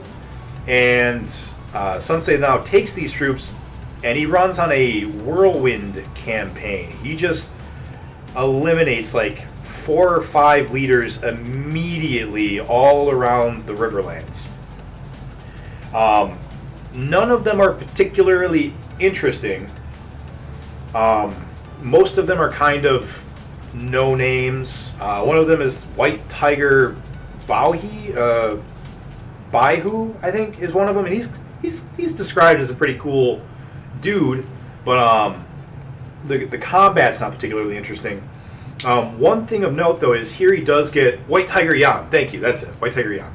and Sun Ce now takes these troops, and he runs on a whirlwind campaign. He just eliminates like 4 or 5 leaders immediately all around the Riverlands. None of them are particularly interesting. Most of them are kind of no names. One of them is White Tiger Baihu, I think, is one of them, and he's described as a pretty cool dude, but the combat's not particularly interesting. One thing of note, though, is here he does get White Tiger Yan. Thank you, that's it, White Tiger Yan.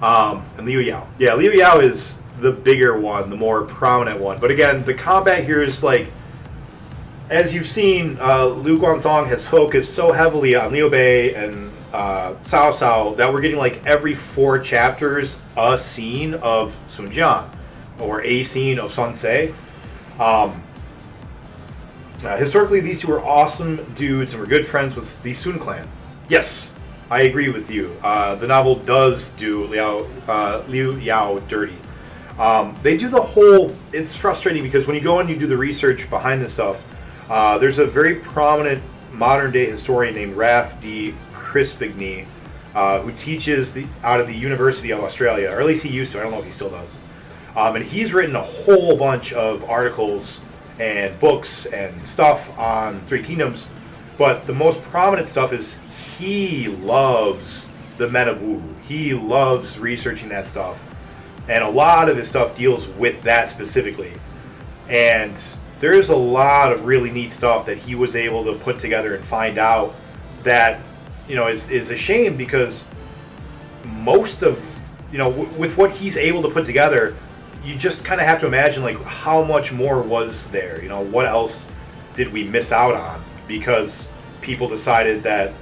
And Liu Yao. Yeah, Liu Yao is the bigger one, the more prominent one. But again, the combat here is like, as you've seen, Lu Guanzong has focused so heavily on Liu Bei and Cao Cao that we're getting like every 4 chapters a scene of Sun Jian or a scene of Sun Ce. Historically, these two were awesome dudes and were good friends with the Sun clan. Yes, I agree with you. The novel does do Liu Yao dirty. They do the whole... It's frustrating because when you go and you do the research behind this stuff, there's a very prominent modern-day historian named Raf D. Crispigny who teaches out of the University of Australia, or at least he used to. I don't know if he still does. And he's written a whole bunch of articles and books and stuff on Three Kingdoms, but the most prominent stuff is he loves the Men of Wu. He loves researching that stuff. and a lot of his stuff deals with that specifically. And there's a lot of really neat stuff that he was able to put together and find out that, you know, is a shame, because most of, you know, with what he's able to put together, you just kind of have to imagine, like, how much more was there? You know, what else did we miss out on because people decided that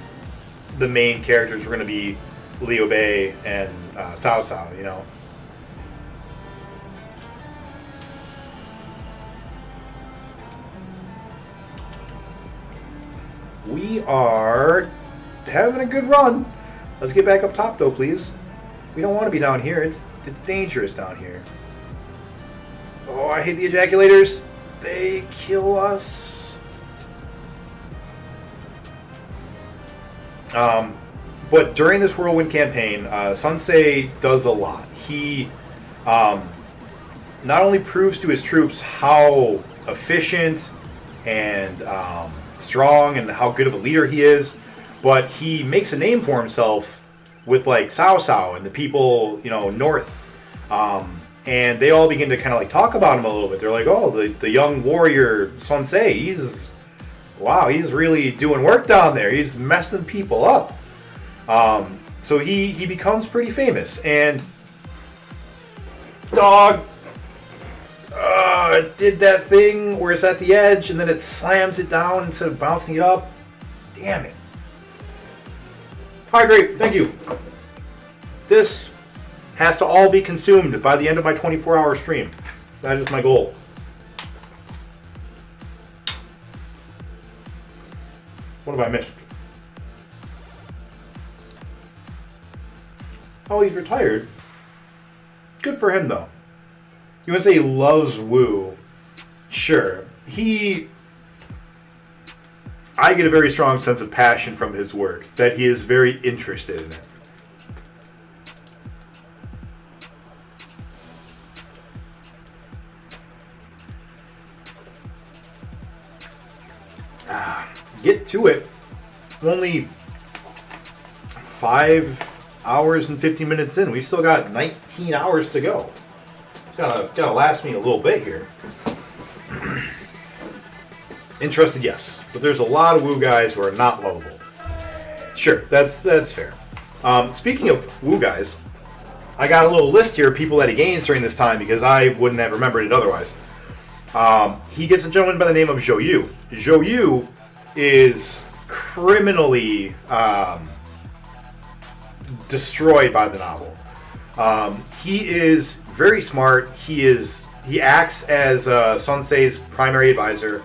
the main characters were going to be Liu Bei and Cao Cao, you know? We are having a good run. Let's get back up top, though, please. We don't want to be down here. It's dangerous down here. Oh, I hate the ejaculators. They kill us. But during this Whirlwind campaign, Sensei does a lot. He not only proves to his troops how efficient and strong and how good of a leader he is, but he makes a name for himself with, like, Cao Cao and the people, you know, north. And they all begin to kind of, like, talk about him a little bit. They're like, oh, the young warrior Sensei, he's really doing work down there. He's messing people up. So he becomes pretty famous. And dog it did that thing where it's at the edge and then it slams it down instead of bouncing it up. Damn it. Hydrate, thank you. This has to all be consumed by the end of my 24-hour stream. That is my goal. What have I missed? Oh, he's retired. Good for him, though. You want to say he loves Wu? Sure. I get a very strong sense of passion from his work, that he is very interested in it. Get to it. Only 5 hours and 15 minutes in. We still got 19 hours to go. It's gotta last me a little bit here. Interested, yes. But there's a lot of Wu guys who are not lovable. Sure, that's fair. Speaking of Wu guys, I got a little list here of people that he gains during this time because I wouldn't have remembered it otherwise. He gets a gentleman by the name of Zhou Yu. Zhou Yu is criminally destroyed by the novel. He is very smart. He acts as Sensei's primary advisor.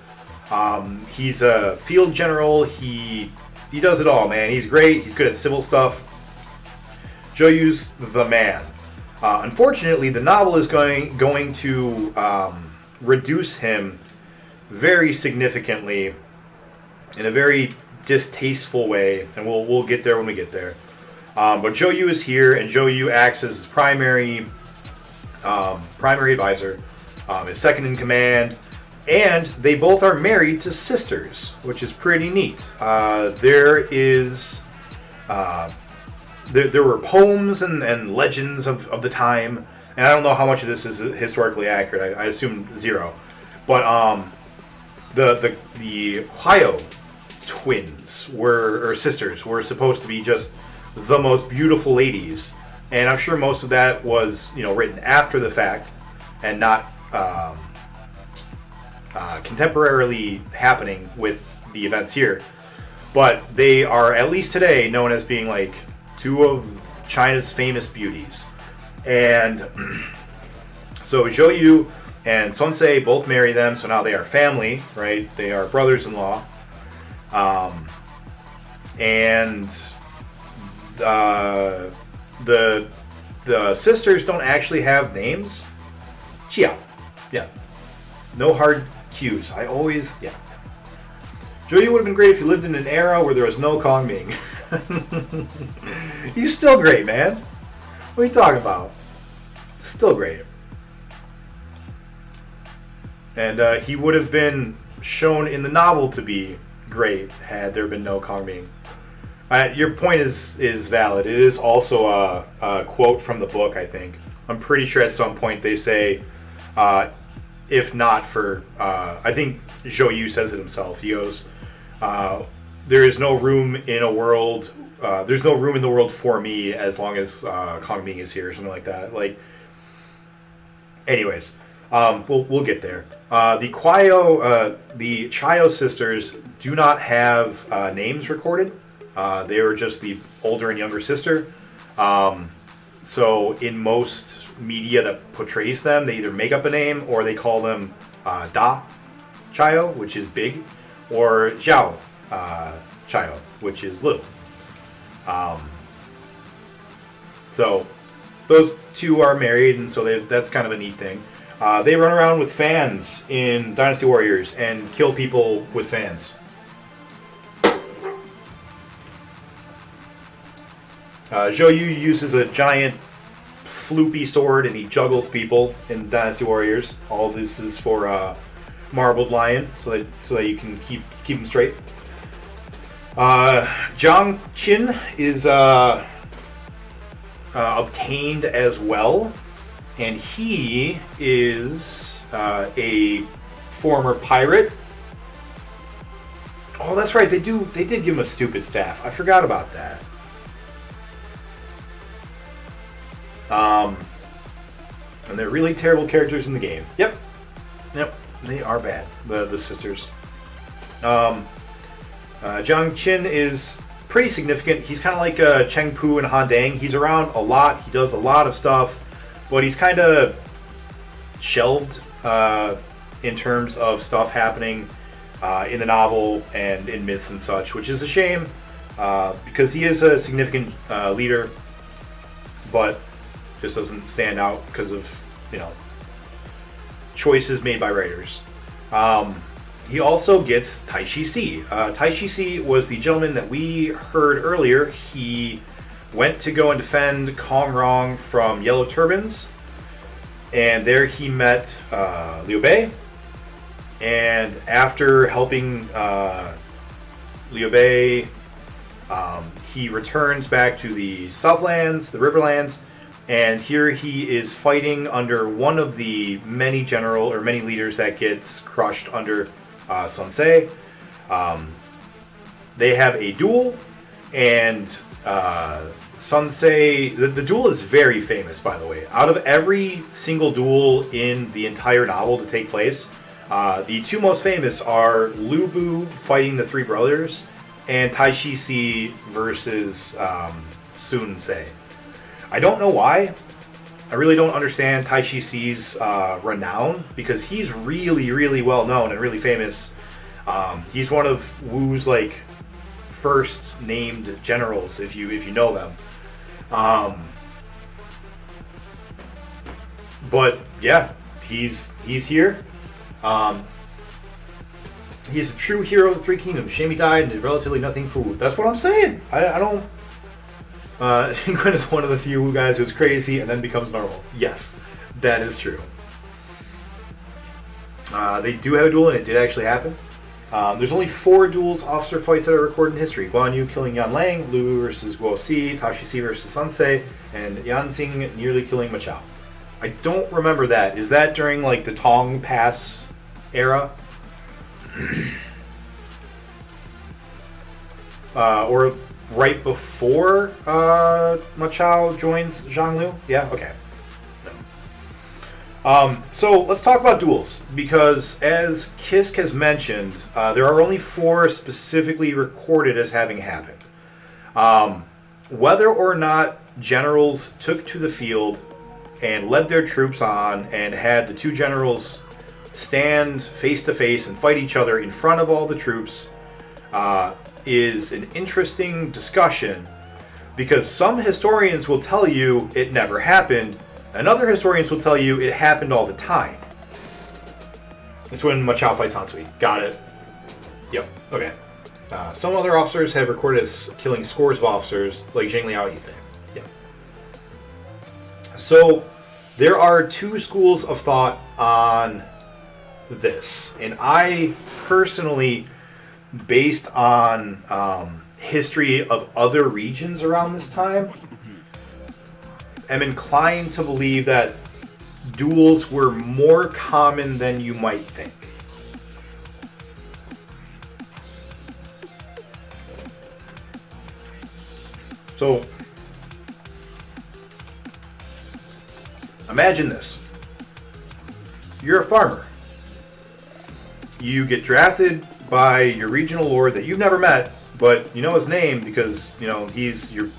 He's a field general. He does it all, man. He's great. He's good at civil stuff. Zhou Yu's the man. Unfortunately, the novel is going to reduce him very significantly in a very distasteful way, and we'll get there when we get there. But Zhou Yu is here, and Zhou Yu acts as his primary advisor, his second in command, and they both are married to sisters, which is pretty neat. There were poems and legends of the time, and I don't know how much of this is historically accurate. I assume zero, but the Huayo twins or sisters were supposed to be just the most beautiful ladies, and I'm sure most of that was, you know, written after the fact and not contemporarily happening with the events here. But they are, at least today, known as being like two of China's famous beauties. And so Zhou Yu and Sensei both marry them, so now they are family, right? They are brothers-in-law. And the sisters don't actually have names. Chia. Yeah. No hard Q's. Yeah. Zhou Yu would have been great if you lived in an era where there was no Kong Ming. He's still great, man. What are you talking about? Still great. And he would have been shown in the novel to be great had there been no Kong Ming. Your point is valid. It is also a quote from the book, I think. I'm pretty sure at some point they say, if not for, I think Zhou Yu says it himself. He goes, there is no room in a world, there's no room in the world for me as long as Kong Ming is here, or something like that. Like, anyways, we'll get there. The Chayo sisters do not have names recorded. They were just the older and younger sister. So in most media that portrays them, they either make up a name or they call them Da Chayo, which is big, or Xiao Chayo, which is little. So those two are married, and so that's kind of a neat thing. They run around with fans in Dynasty Warriors and kill people with fans. Zhou Yu uses a giant floopy sword and he juggles people in Dynasty Warriors. All this is for Marbled Lion, so that you can keep them straight. Zhang Qin is obtained as well, and he is a former pirate. Oh, that's right. They did give him a stupid staff. I forgot about that. And they're really terrible characters in the game. Yep, they are bad. The sisters. Zhang Qin is pretty significant. He's kind of like Cheng Pu and Han Dang. He's around a lot. He does a lot of stuff, but he's kind of shelved in terms of stuff happening in the novel and in myths and such, which is a shame because he is a significant leader, but just doesn't stand out because of, choices made by writers. He also gets Taishi Si. Taishi Si was the gentleman that we heard earlier. He went to go and defend Kong Rong from Yellow Turbans, and there he met Liu Bei. And after helping Liu Bei, he returns back to the Southlands, the Riverlands, and here he is fighting under one of the many many leaders that gets crushed under Sun Ce. They have a duel, and Sun Ce, the duel is very famous, by the way. Out of every single duel in the entire novel to take place, the two most famous are Lu Bu fighting the three brothers, and Taishi Si versus Sun Ce. I don't know why. I really don't understand Taishi Si's renown, because he's really, really well known and really famous. He's one of Wu's first named generals, if you know them. But yeah, he's here. He's a true hero of the Three Kingdoms. Shame he died and did relatively nothing for Wu. That's what I'm saying. I don't. Ingrid is one of the few guys who's crazy and then becomes normal. Yes, that is true. They do have a duel, and it did actually happen. There's only 4 duels, officer fights that are recorded in history. Guan Yu killing Yan Lang, Lu versus Guo Si, Taishi Si versus Sun Ce, and Yan Xing nearly killing Ma Chao. I don't remember that. Is that during the Tong Pass era? Or right before Ma Chao joins Zhang Liu? Yeah, okay. So let's talk about duels, because as Kisk has mentioned, there are only 4 specifically recorded as having happened. Whether or not generals took to the field and led their troops on and had the 2 generals stand face to face and fight each other in front of all the troops is an interesting discussion, because some historians will tell you it never happened, and other historians will tell you it happened all the time. It's when Ma Chao fights Han Sui. Got it. Yep. Okay. Some other officers have recorded as killing scores of officers, like Zheng Liao Yifei. Yep. So there are 2 schools of thought on this, and I personally, based on history of other regions around this time, am inclined to believe that duels were more common than you might think. So, imagine this. You're a farmer. You get drafted by your regional lord that you've never met, but you know his name because, you know, he's the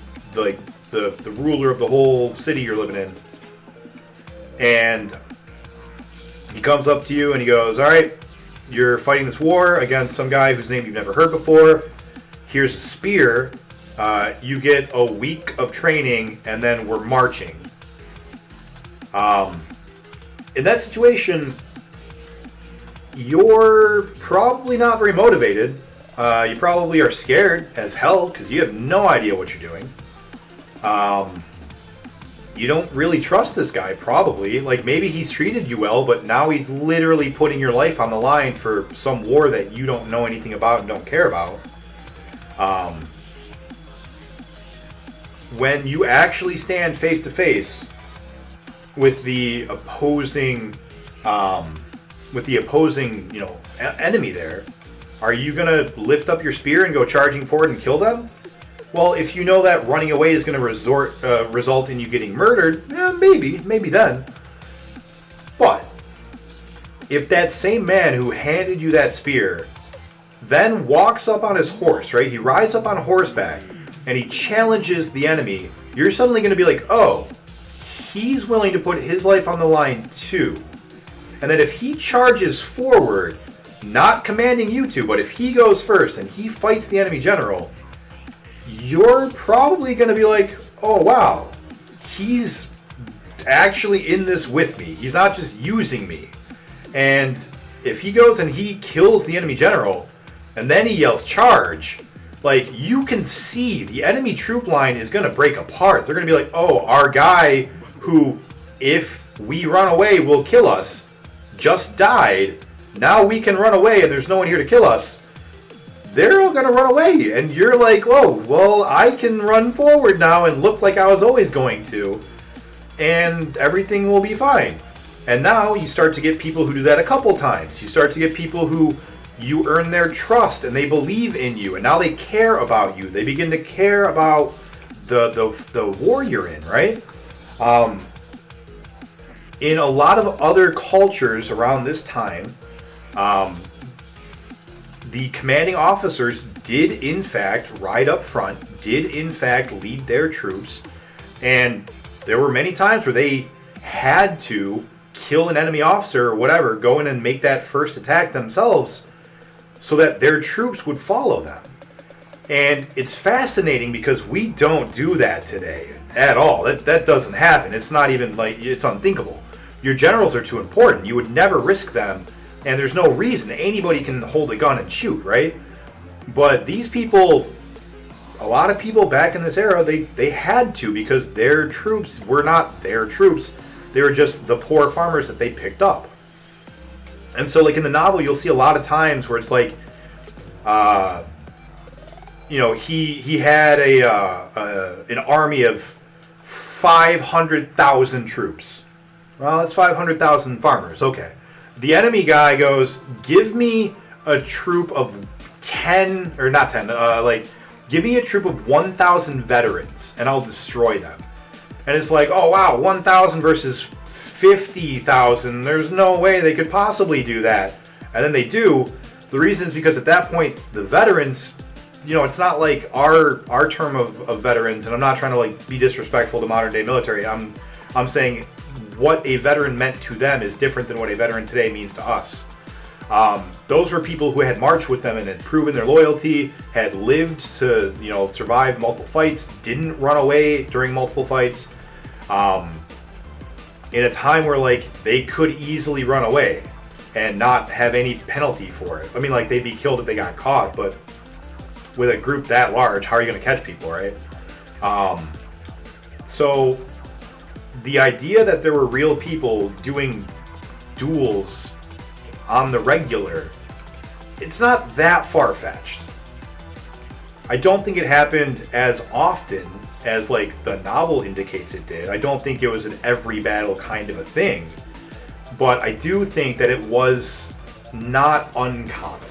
ruler of the whole city you're living in. And he comes up to you and he goes, all right, you're fighting this war against some guy whose name you've never heard before. Here's a spear. You get a week of training and then we're marching. In that situation, you're probably not very motivated. You probably are scared as hell because you have no idea what you're doing. You don't really trust this guy, probably. Like, maybe he's treated you well, but now he's literally putting your life on the line for some war that you don't know anything about and don't care about. When you actually stand face to face with the opposing, you know, enemy there, are you gonna lift up your spear and go charging forward and kill them? Well, if you know that running away is going to result in you getting murdered, maybe then. But if that same man who handed you that spear then walks up on his horse, right? He rides up on horseback and he challenges the enemy, you're suddenly going to be like, oh, he's willing to put his life on the line too. And then if he charges forward, not commanding you to, but if he goes first and he fights the enemy general, you're probably going to be like, oh, wow, he's actually in this with me. He's not just using me. And if he goes and he kills the enemy general, and then he yells, charge, like, you can see the enemy troop line is going to break apart. They're going to be like, oh, our guy who, if we run away, will kill us, just died. Now we can run away and there's no one here to kill us. They're all going to run away. And you're like, whoa, well, I can run forward now and look like I was always going to. And everything will be fine. And now you start to get people who do that a couple times. You start to get people who you earn their trust and they believe in you. And now they care about you. They begin to care about the war you're in, right? In a lot of other cultures around this time, the commanding officers did in fact ride up front, did in fact lead their troops, and there were many times where they had to kill an enemy officer or whatever, go in and make that first attack themselves so that their troops would follow them. And it's fascinating because we don't do that today at all. That doesn't happen. It's not even like, it's unthinkable. Your generals are too important. You would never risk them. And there's no reason. Anybody can hold a gun and shoot, right? But these people, a lot of people back in this era, they had to because their troops were not their troops. They were just the poor farmers that they picked up. And so, like, in the novel, you'll see a lot of times where it's like, you know, he had an army of 500,000 troops. Well, that's 500,000 farmers. Okay. The enemy guy goes, give me a troop of 10, or not 10, like, give me a troop of 1,000 veterans, and I'll destroy them. And it's like, oh, wow, 1,000 versus 50,000. There's no way they could possibly do that. And then they do. The reason is because at that point, the veterans, you know, it's not like our term of veterans, and I'm not trying to, like, be disrespectful to modern day military. I'm saying what a veteran meant to them is different than what a veteran today means to us. Those were people who had marched with them and had proven their loyalty, had lived to, you know, survive multiple fights, didn't run away during multiple fights, in a time where, like, they could easily run away and not have any penalty for it. I mean, like, they'd be killed if they got caught, but with a group that large, how are you going to catch people, right? So the idea that there were real people doing duels on the regular, it's not that far-fetched. I don't think it happened as often as like the novel indicates it did. I don't think it was an every battle kind of a thing. But I do think that it was not uncommon.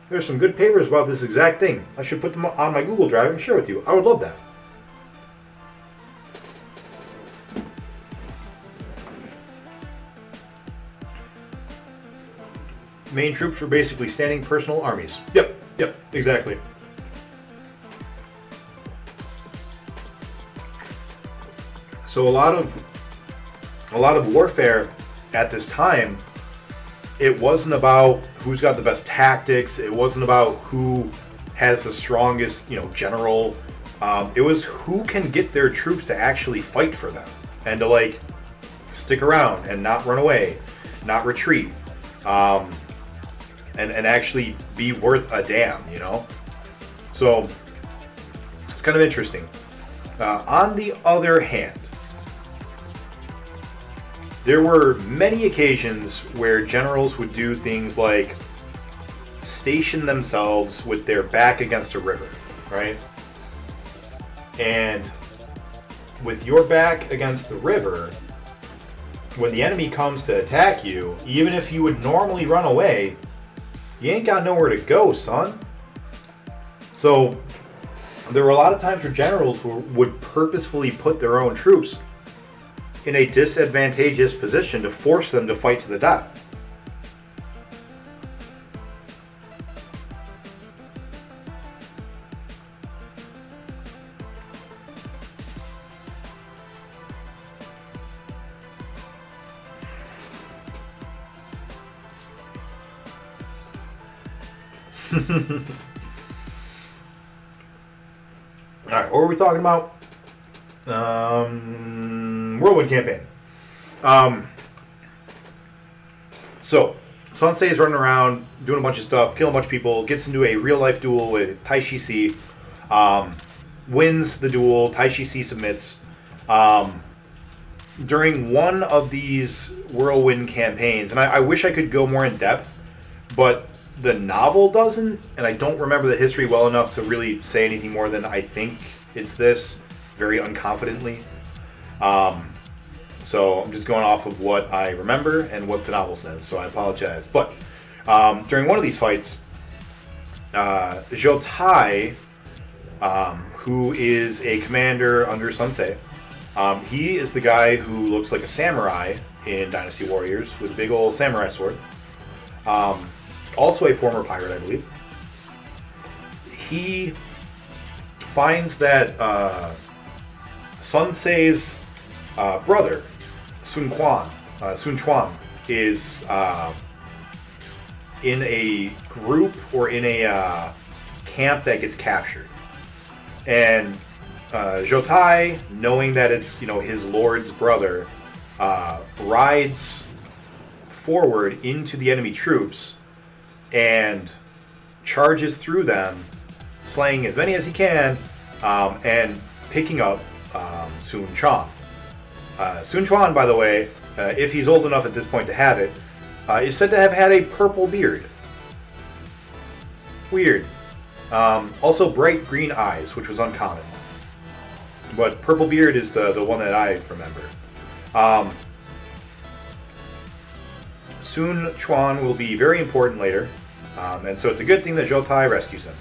There's some good papers about this exact thing. I should put them on my Google Drive and share with you. I would love that. Main troops were basically standing personal armies. Yep, exactly. So a lot of warfare at this time, it wasn't about who's got the best tactics. It wasn't about who has the strongest, general. It was who can get their troops to actually fight for them and to like stick around and not run away, not retreat, and actually be worth a damn, So it's kind of interesting. On the other hand, there were many occasions where generals would do things like station themselves with their back against a river, right? And with your back against the river, when the enemy comes to attack you, even if you would normally run away, you ain't got nowhere to go, son. So there were a lot of times where generals would purposefully put their own troops in a disadvantageous position to force them to fight to the death. Alright, what were we talking about? Whirlwind campaign. So Sensei is running around doing a bunch of stuff, killing a bunch of people, gets into a real life duel with Taishi C, wins the duel. Taishi C submits. During one of these whirlwind campaigns, and I wish I could go more in depth, but the novel doesn't, and I don't remember the history well enough to really say anything more than I think it's this, very unconfidently. So I'm just going off of what I remember and what the novel says, so I apologize. But during one of these fights, Zhou Tai, who is a commander under Sensei, he is the guy who looks like a samurai in Dynasty Warriors with a big old samurai sword. Also a former pirate, I believe. He finds that Sensei's brother, Sun Quan, is in a group or in a camp that gets captured. And Zhou Tai, knowing that it's his lord's brother, rides forward into the enemy troops and charges through them, slaying as many as he can, and picking up Sun Quan. Sun Quan, by the way, if he's old enough at this point to have it, is said to have had a purple beard. Weird. Also bright green eyes, which was uncommon. But purple beard is the one that I remember. Sun Quan will be very important later, and so it's a good thing that Zhou Tai rescues him.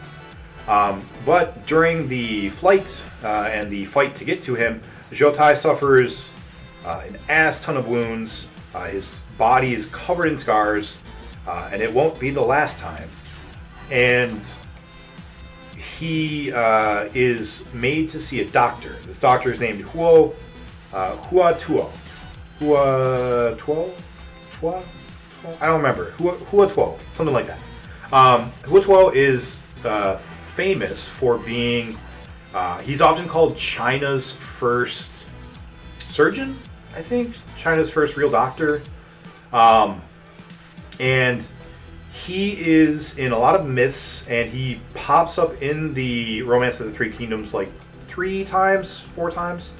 But during the flight and the fight to get to him, Zhou Tai suffers an ass ton of wounds. His body is covered in scars, and it won't be the last time. And he is made to see a doctor. This doctor is named Hua Tuo. I don't remember. Hua Tuo, something like that. Hua Tuo is famous for being, he's often called China's first surgeon, I think. China's first real doctor. And he is in a lot of myths, and he pops up in the Romance of the Three Kingdoms like 4 times.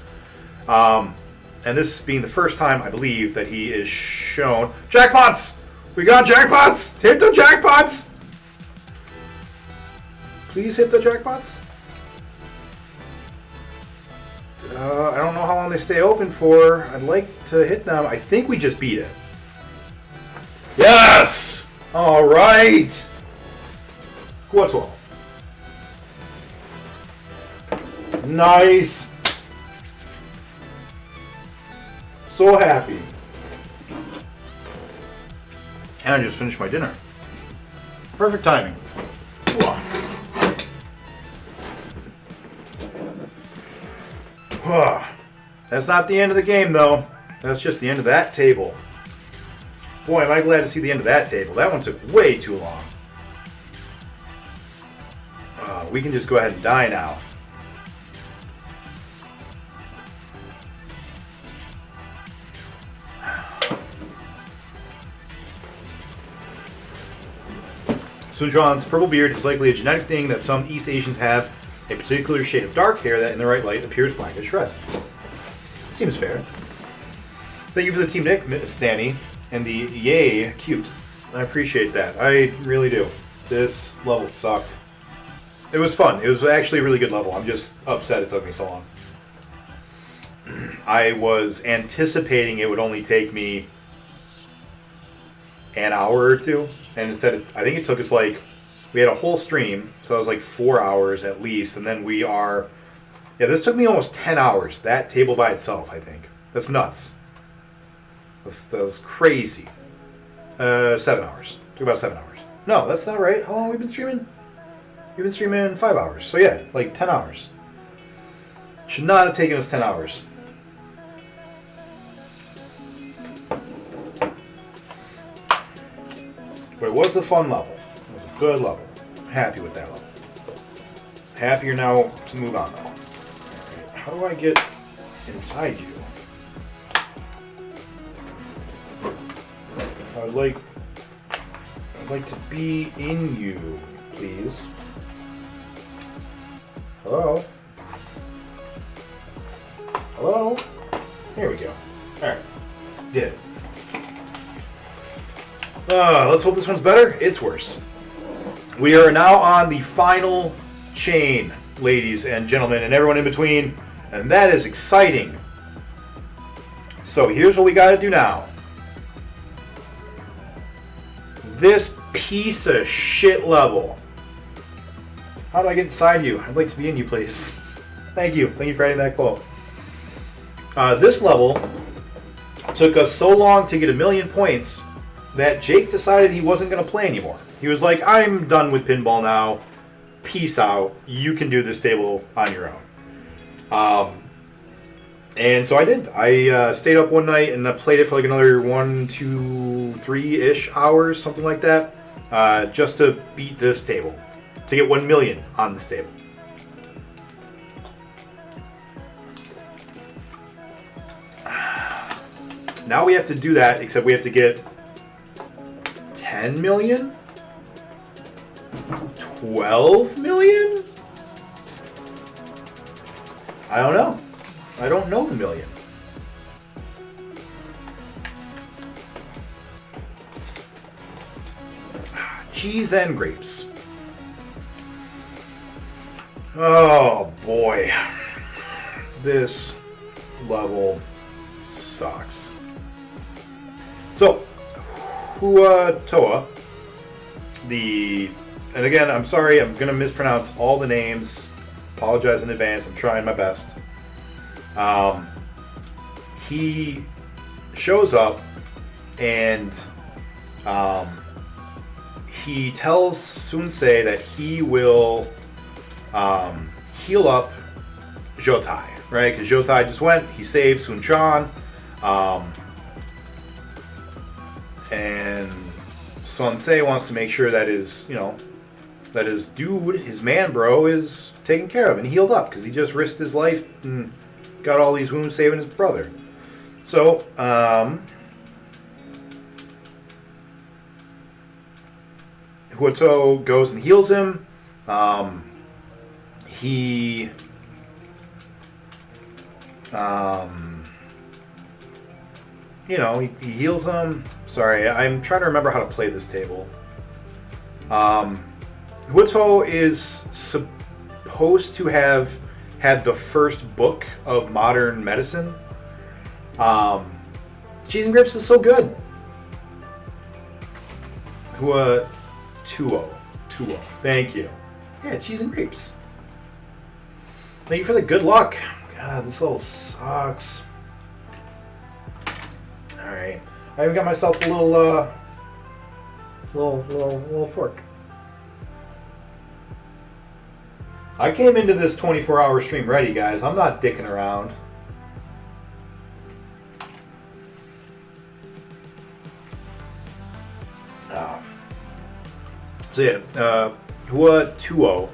And this being the first time, I believe, that he is shown. Jackpots! We got jackpots! Hit the jackpots! Please hit the jackpots. I don't know how long they stay open for. I'd like to hit them. I think we just beat it. Yes! All right. What's all? Nice. So happy. And I just finished my dinner. Perfect timing. That's not the end of the game, though. That's just the end of that table. Boy, am I glad to see the end of that table. That one took way too long. We can just go ahead and die now. Sun Quan's purple beard is likely a genetic thing that some East Asians have. A particular shade of dark hair that in the right light appears black as shred. Seems fair. Thank you for the Team Nick, Stanny, and the yay cute. I appreciate that. I really do. This level sucked. It was fun. It was actually a really good level. I'm just upset it took me so long. I was anticipating it would only take me an hour or two, and instead I think it took us like, we had a whole stream, so it was like 4 hours at least, and then this took me almost 10 hours, that table by itself, I think. That's nuts. That was crazy. 7 hours. Took about 7 hours. No, that's not right. How long have we been streaming? We've been streaming 5 hours, so yeah, like 10 hours. Should not have taken us 10 hours. But it was a fun level. It was a good level. Happy with that level. Happier now to move on now. Right. How do I get inside you? I'd like to be in you, please. Hello? Hello? Here we go. Alright. Did it. Let's hope this one's better. It's worse. We are now on the final chain, ladies and gentlemen, and everyone in between, and that is exciting. So here's what we got to do now. This piece of shit level. How do I get inside you? I'd like to be in you, please. Thank you. Thank you for adding that quote. This level took us so long to get 1,000,000 points that Jake decided he wasn't going to play anymore. He was like, I'm done with pinball now. Peace out. You can do this table on your own. And so I did. I stayed up one night and I played it for like another 1, 2, 3-ish hours, something like that, just to beat this table, to get 1,000,000 on this table. Now we have to do that, except we have to get 10 million? 12 million? I don't know. I don't know the million. Cheese and grapes. Oh boy. This level sucks. So, Toa, and again, I'm sorry, I'm going to mispronounce all the names. Apologize in advance, I'm trying my best. He shows up and he tells Sunsei that he will heal up Jotai, right? Because Jotai just went, he saved Sun-chan, and Sunsei wants to make sure that his dude, his man bro, is taken care of and healed up, because he just risked his life and got all these wounds saving his brother. So, Huato goes and heals him. He heals him. Sorry, I'm trying to remember how to play this table. Huito is supposed to have had the first book of modern medicine. Cheese and Grapes is so good. Tuo. Thank you. Yeah, Cheese and Grapes. Thank you for the good luck. God, this level sucks. Alright. I even got myself a little fork. I came into this 24-hour stream ready, guys. I'm not dicking around. So yeah, Tuo.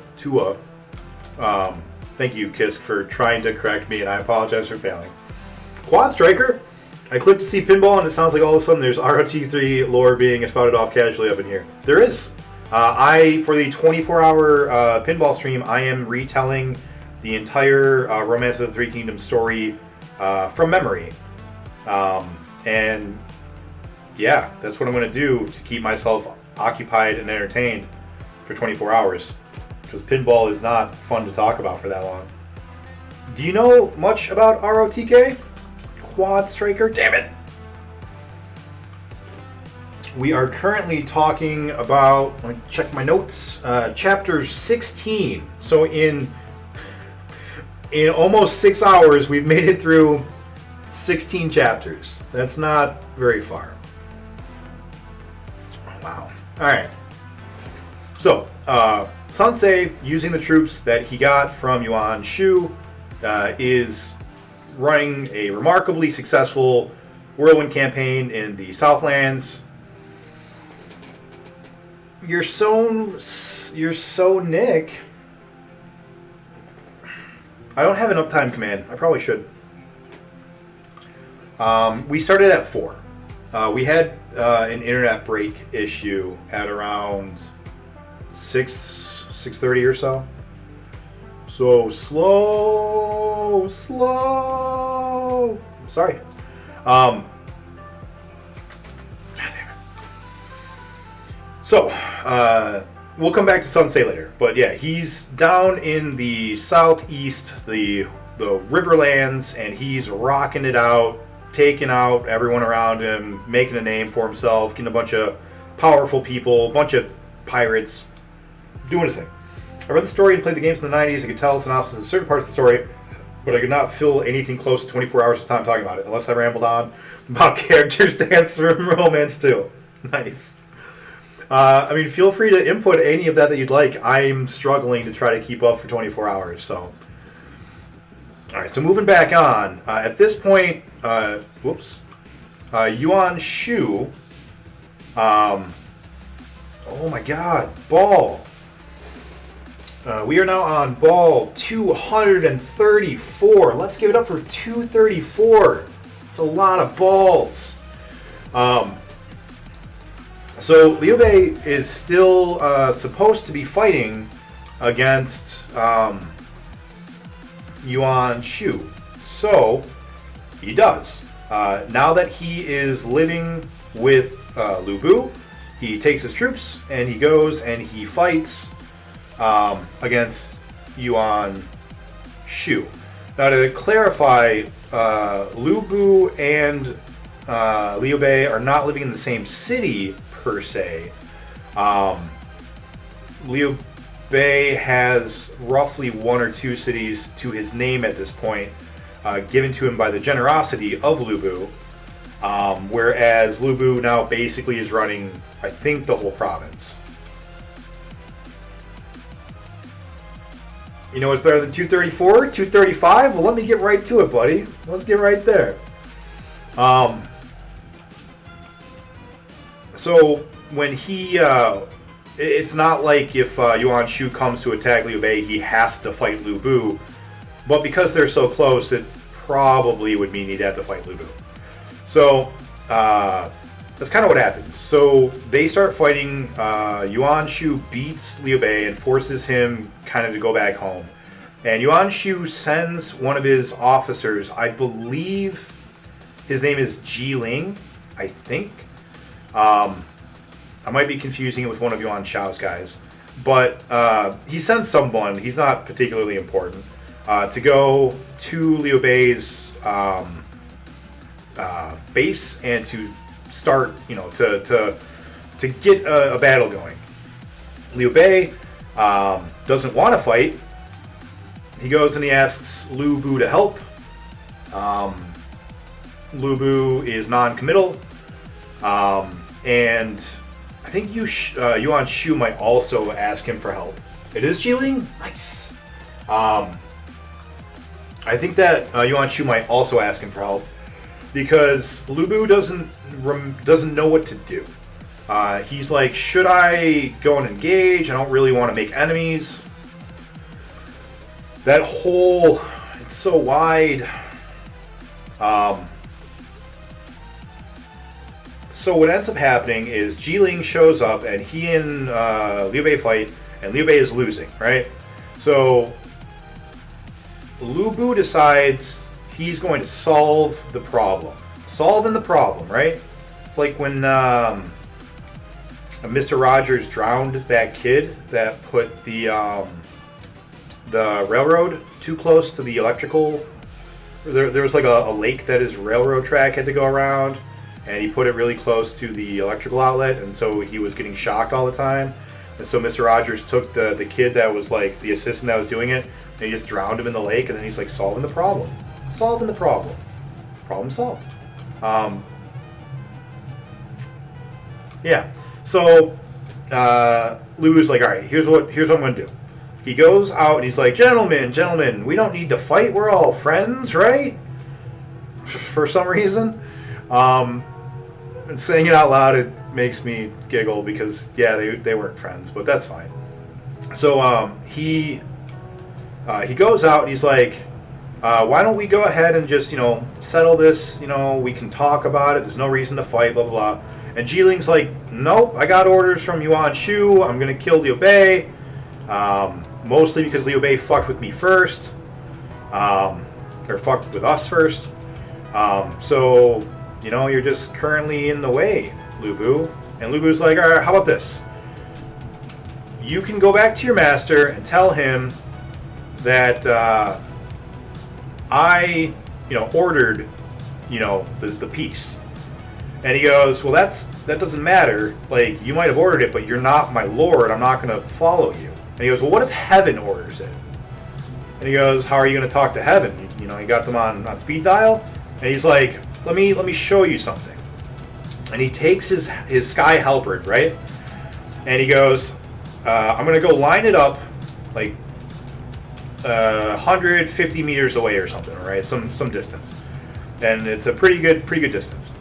Thank you, Kisk, for trying to correct me, and I apologize for failing. Quad Striker. I clicked to see Pinball, and it sounds like all of a sudden there's ROT3 lore being spouted off casually up in here. There is. For the 24-hour Pinball stream, I am retelling the entire Romance of the Three Kingdoms story from memory. And yeah, that's what I'm going to do to keep myself occupied and entertained for 24 hours. Because Pinball is not fun to talk about for that long. Do you know much about ROTK? Quad Striker? Damn it! We are currently talking about, let me check my notes, chapter 16. So in almost 6 hours, we've made it through 16 chapters. That's not very far. Wow. Alright. So, Sansei, using the troops that he got from Yuan Shu, is running a remarkably successful whirlwind campaign in the Southlands. You're so Nick. I don't have an uptime command. I probably should. We started at 4. We had an internet break issue at around 6:30 or so. So slow. Sorry. God damn it. So, we'll come back to Sansei later. But yeah, he's down in the southeast, the Riverlands, and he's rocking it out, taking out everyone around him, making a name for himself, getting a bunch of powerful people, a bunch of pirates, doing his thing. I read the story and played the games in the 90s. I could tell synopsis of certain parts of the story, but I could not fill anything close to 24 hours of time talking about it, unless I rambled on about characters, dance, and romance too. Nice. I mean, feel free to input any of that you'd like. I'm struggling to try to keep up for 24 hours, so. Alright, so moving back on. At this point, Yuan Shu. Oh my god, ball. We are now on ball 234. Let's give it up for 234. It's a lot of balls. So Liu Bei is still supposed to be fighting against Yuan Shu. So he does. Now that he is living with Lu Bu, he takes his troops and he goes and he fights against Yuan Shu. Now to clarify, Lu Bu and Liu Bei are not living in the same city per se. Liu Bei has roughly 1 or 2 cities to his name at this point, given to him by the generosity of Lu Bu, whereas Lu Bu now basically is running, I think, the whole province. You know what's better than 234? 235? Well, let me get right to it, buddy. Let's get right there. So when he, it's not like if Yuan Shu comes to attack Liu Bei, he has to fight Lu Bu. But because they're so close, it probably would mean he'd have to fight Lu Bu. So that's kind of what happens. So they start fighting. Yuan Shu beats Liu Bei and forces him kind of to go back home. And Yuan Shu sends one of his officers, I believe his name is Ji Ling, I think. I might be confusing it with one of Yuan Shao's guys. but he sends someone, he's not particularly important, to go to Liu Bei's base and to start, to get a battle going. Liu Bei doesn't want to fight. He goes and he asks Lu Bu to help. Lu Bu is non-committal, and I think Yuan Shu might also ask him for help. It is Jiling? Nice. I think that Yuan Shu might also ask him for help because Lu Bu doesn't know what to do. He's like, should I go and engage? I don't really want to make enemies. That hole, it's so wide. So what ends up happening is Jiling shows up and he and Liu Bei fight, and Liu Bei is losing, right? So Lu Bu decides he's going to solve the problem. Solving the problem, right? It's like when Mr. Rogers drowned that kid that put the railroad too close to the electrical. There was like a lake that his railroad track had to go around, and he put it really close to the electrical outlet, and so he was getting shocked all the time. And so Mr. Rogers took the kid that was like the assistant that was doing it, and he just drowned him in the lake, and then he's like solving the problem. Solving the problem. Problem solved. Yeah. So Lu Bu's like, all right, here's what I'm going to do. He goes out and he's like, gentlemen, we don't need to fight. We're all friends, right? For some reason. And saying it out loud, it makes me giggle because, yeah, they weren't friends, but that's fine. So he goes out and he's like, why don't we go ahead and just, settle this, we can talk about it. There's no reason to fight, blah, blah, blah. And Jiling's like, nope, I got orders from Yuan Shu. I'm going to kill Liu Bei. Mostly because Liu Bei fucked with me first. Or fucked with us first. So, you're just currently in the way, Lu Bu. And Lu Bu's like, all right, how about this? You can go back to your master and tell him that I, ordered, the peace. And he goes, well, that doesn't matter. Like, you might have ordered it, but you're not my lord. I'm not going to follow you. And he goes, well, what if heaven orders it? And he goes, how are you going to talk to heaven? You got them on speed dial? And he's like, let me show you something. And he takes his sky halberd, right? And he goes, I'm going to go line it up like 150 meters away or something, right? Some distance. And it's a pretty good distance.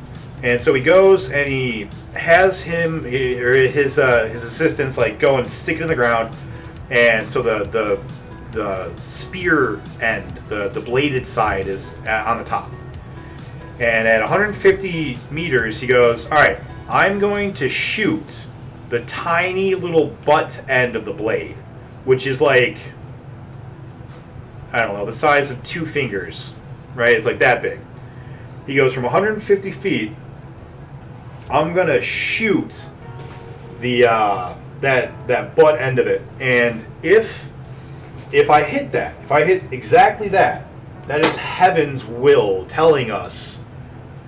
And so he goes and he has his assistants like go and stick it in the ground. And so the spear end, the bladed side is on the top. And at 150 meters, he goes, all right, I'm going to shoot the tiny little butt end of the blade, which is like, I don't know, the size of 2 fingers, right? It's like that big. He goes from 150 feet, I'm going to shoot the that butt end of it. And if I hit that, if I hit exactly that, that is heaven's will telling us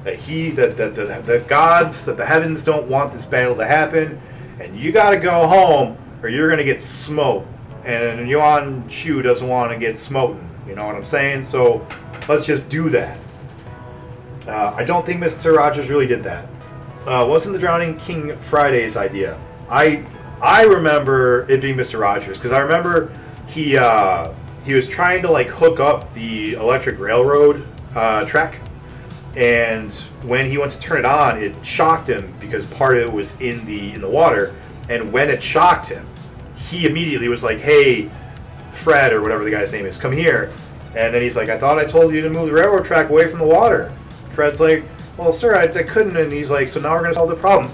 that the gods, that the heavens don't want this battle to happen, and you got to go home or you're going to get smoked. And Yuan Shu doesn't want to get smoten. You know what I'm saying? So let's just do that. I don't think Mr. Rogers really did that. Wasn't the Drowning King Friday's idea? I remember it being Mr. Rogers because I remember he was trying to like hook up the electric railroad track, and when he went to turn it on, it shocked him because part of it was in the water. And when it shocked him, he immediately was like, "Hey, Fred," or whatever the guy's name is, "come here." And then he's like, "I thought I told you to move the railroad track away from the water." Fred's like, "Well, sir, I couldn't." And he's like, "So now we're going to solve the problem."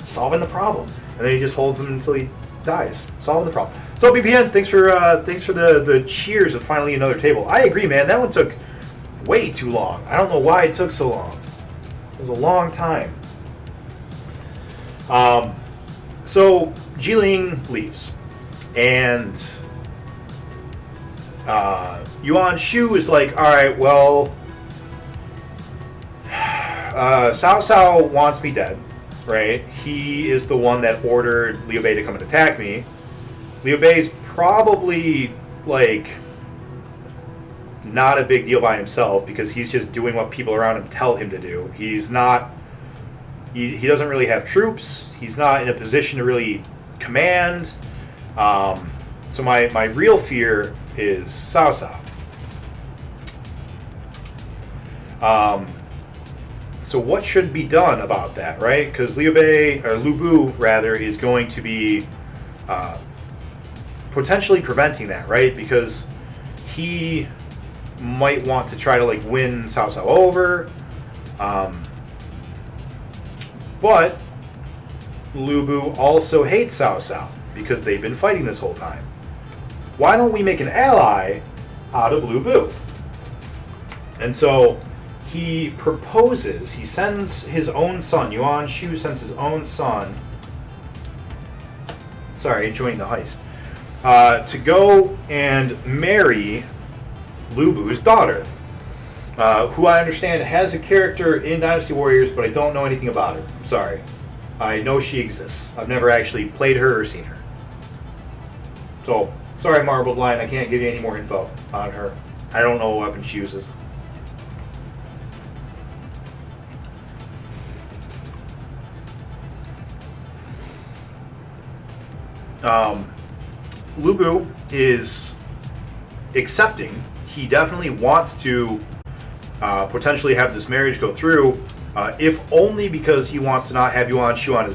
Solving the problem. And then he just holds him until he dies. Solving the problem. So BPN, thanks for the cheers of finally another table. I agree, man. That one took way too long. I don't know why it took so long. It was a long time. So Jiling leaves. And Yuan Shu is like, all right, well, Cao Cao wants me dead, right? He is the one that ordered Liu Bei to come and attack me. Liu Bei's probably, like, not a big deal by himself because he's just doing what people around him tell him to do. He's not, he doesn't really have troops. He's not in a position to really command. So my real fear is Cao Cao. So what should be done about that, right? Because Liu Bu rather is going to be potentially preventing that, right? Because he might want to try to like win Cao Cao over, but Lu Bu also hates Cao Cao because they've been fighting this whole time. Why don't we make an ally out of Lu Bu? And so he proposes, he sends his own son, Yuan Shu sends his own son, joining the heist, to go and marry Lu Bu's daughter, who I understand has a character in Dynasty Warriors, but I don't know anything about her. I'm sorry. I know she exists. I've never actually played her or seen her. So, sorry, Marbled Lion, I can't give you any more info on her. I don't know what weapon she uses. Lu Bu is accepting. He definitely wants to potentially have this marriage go through, if only because he wants to not have Yuan Shu on his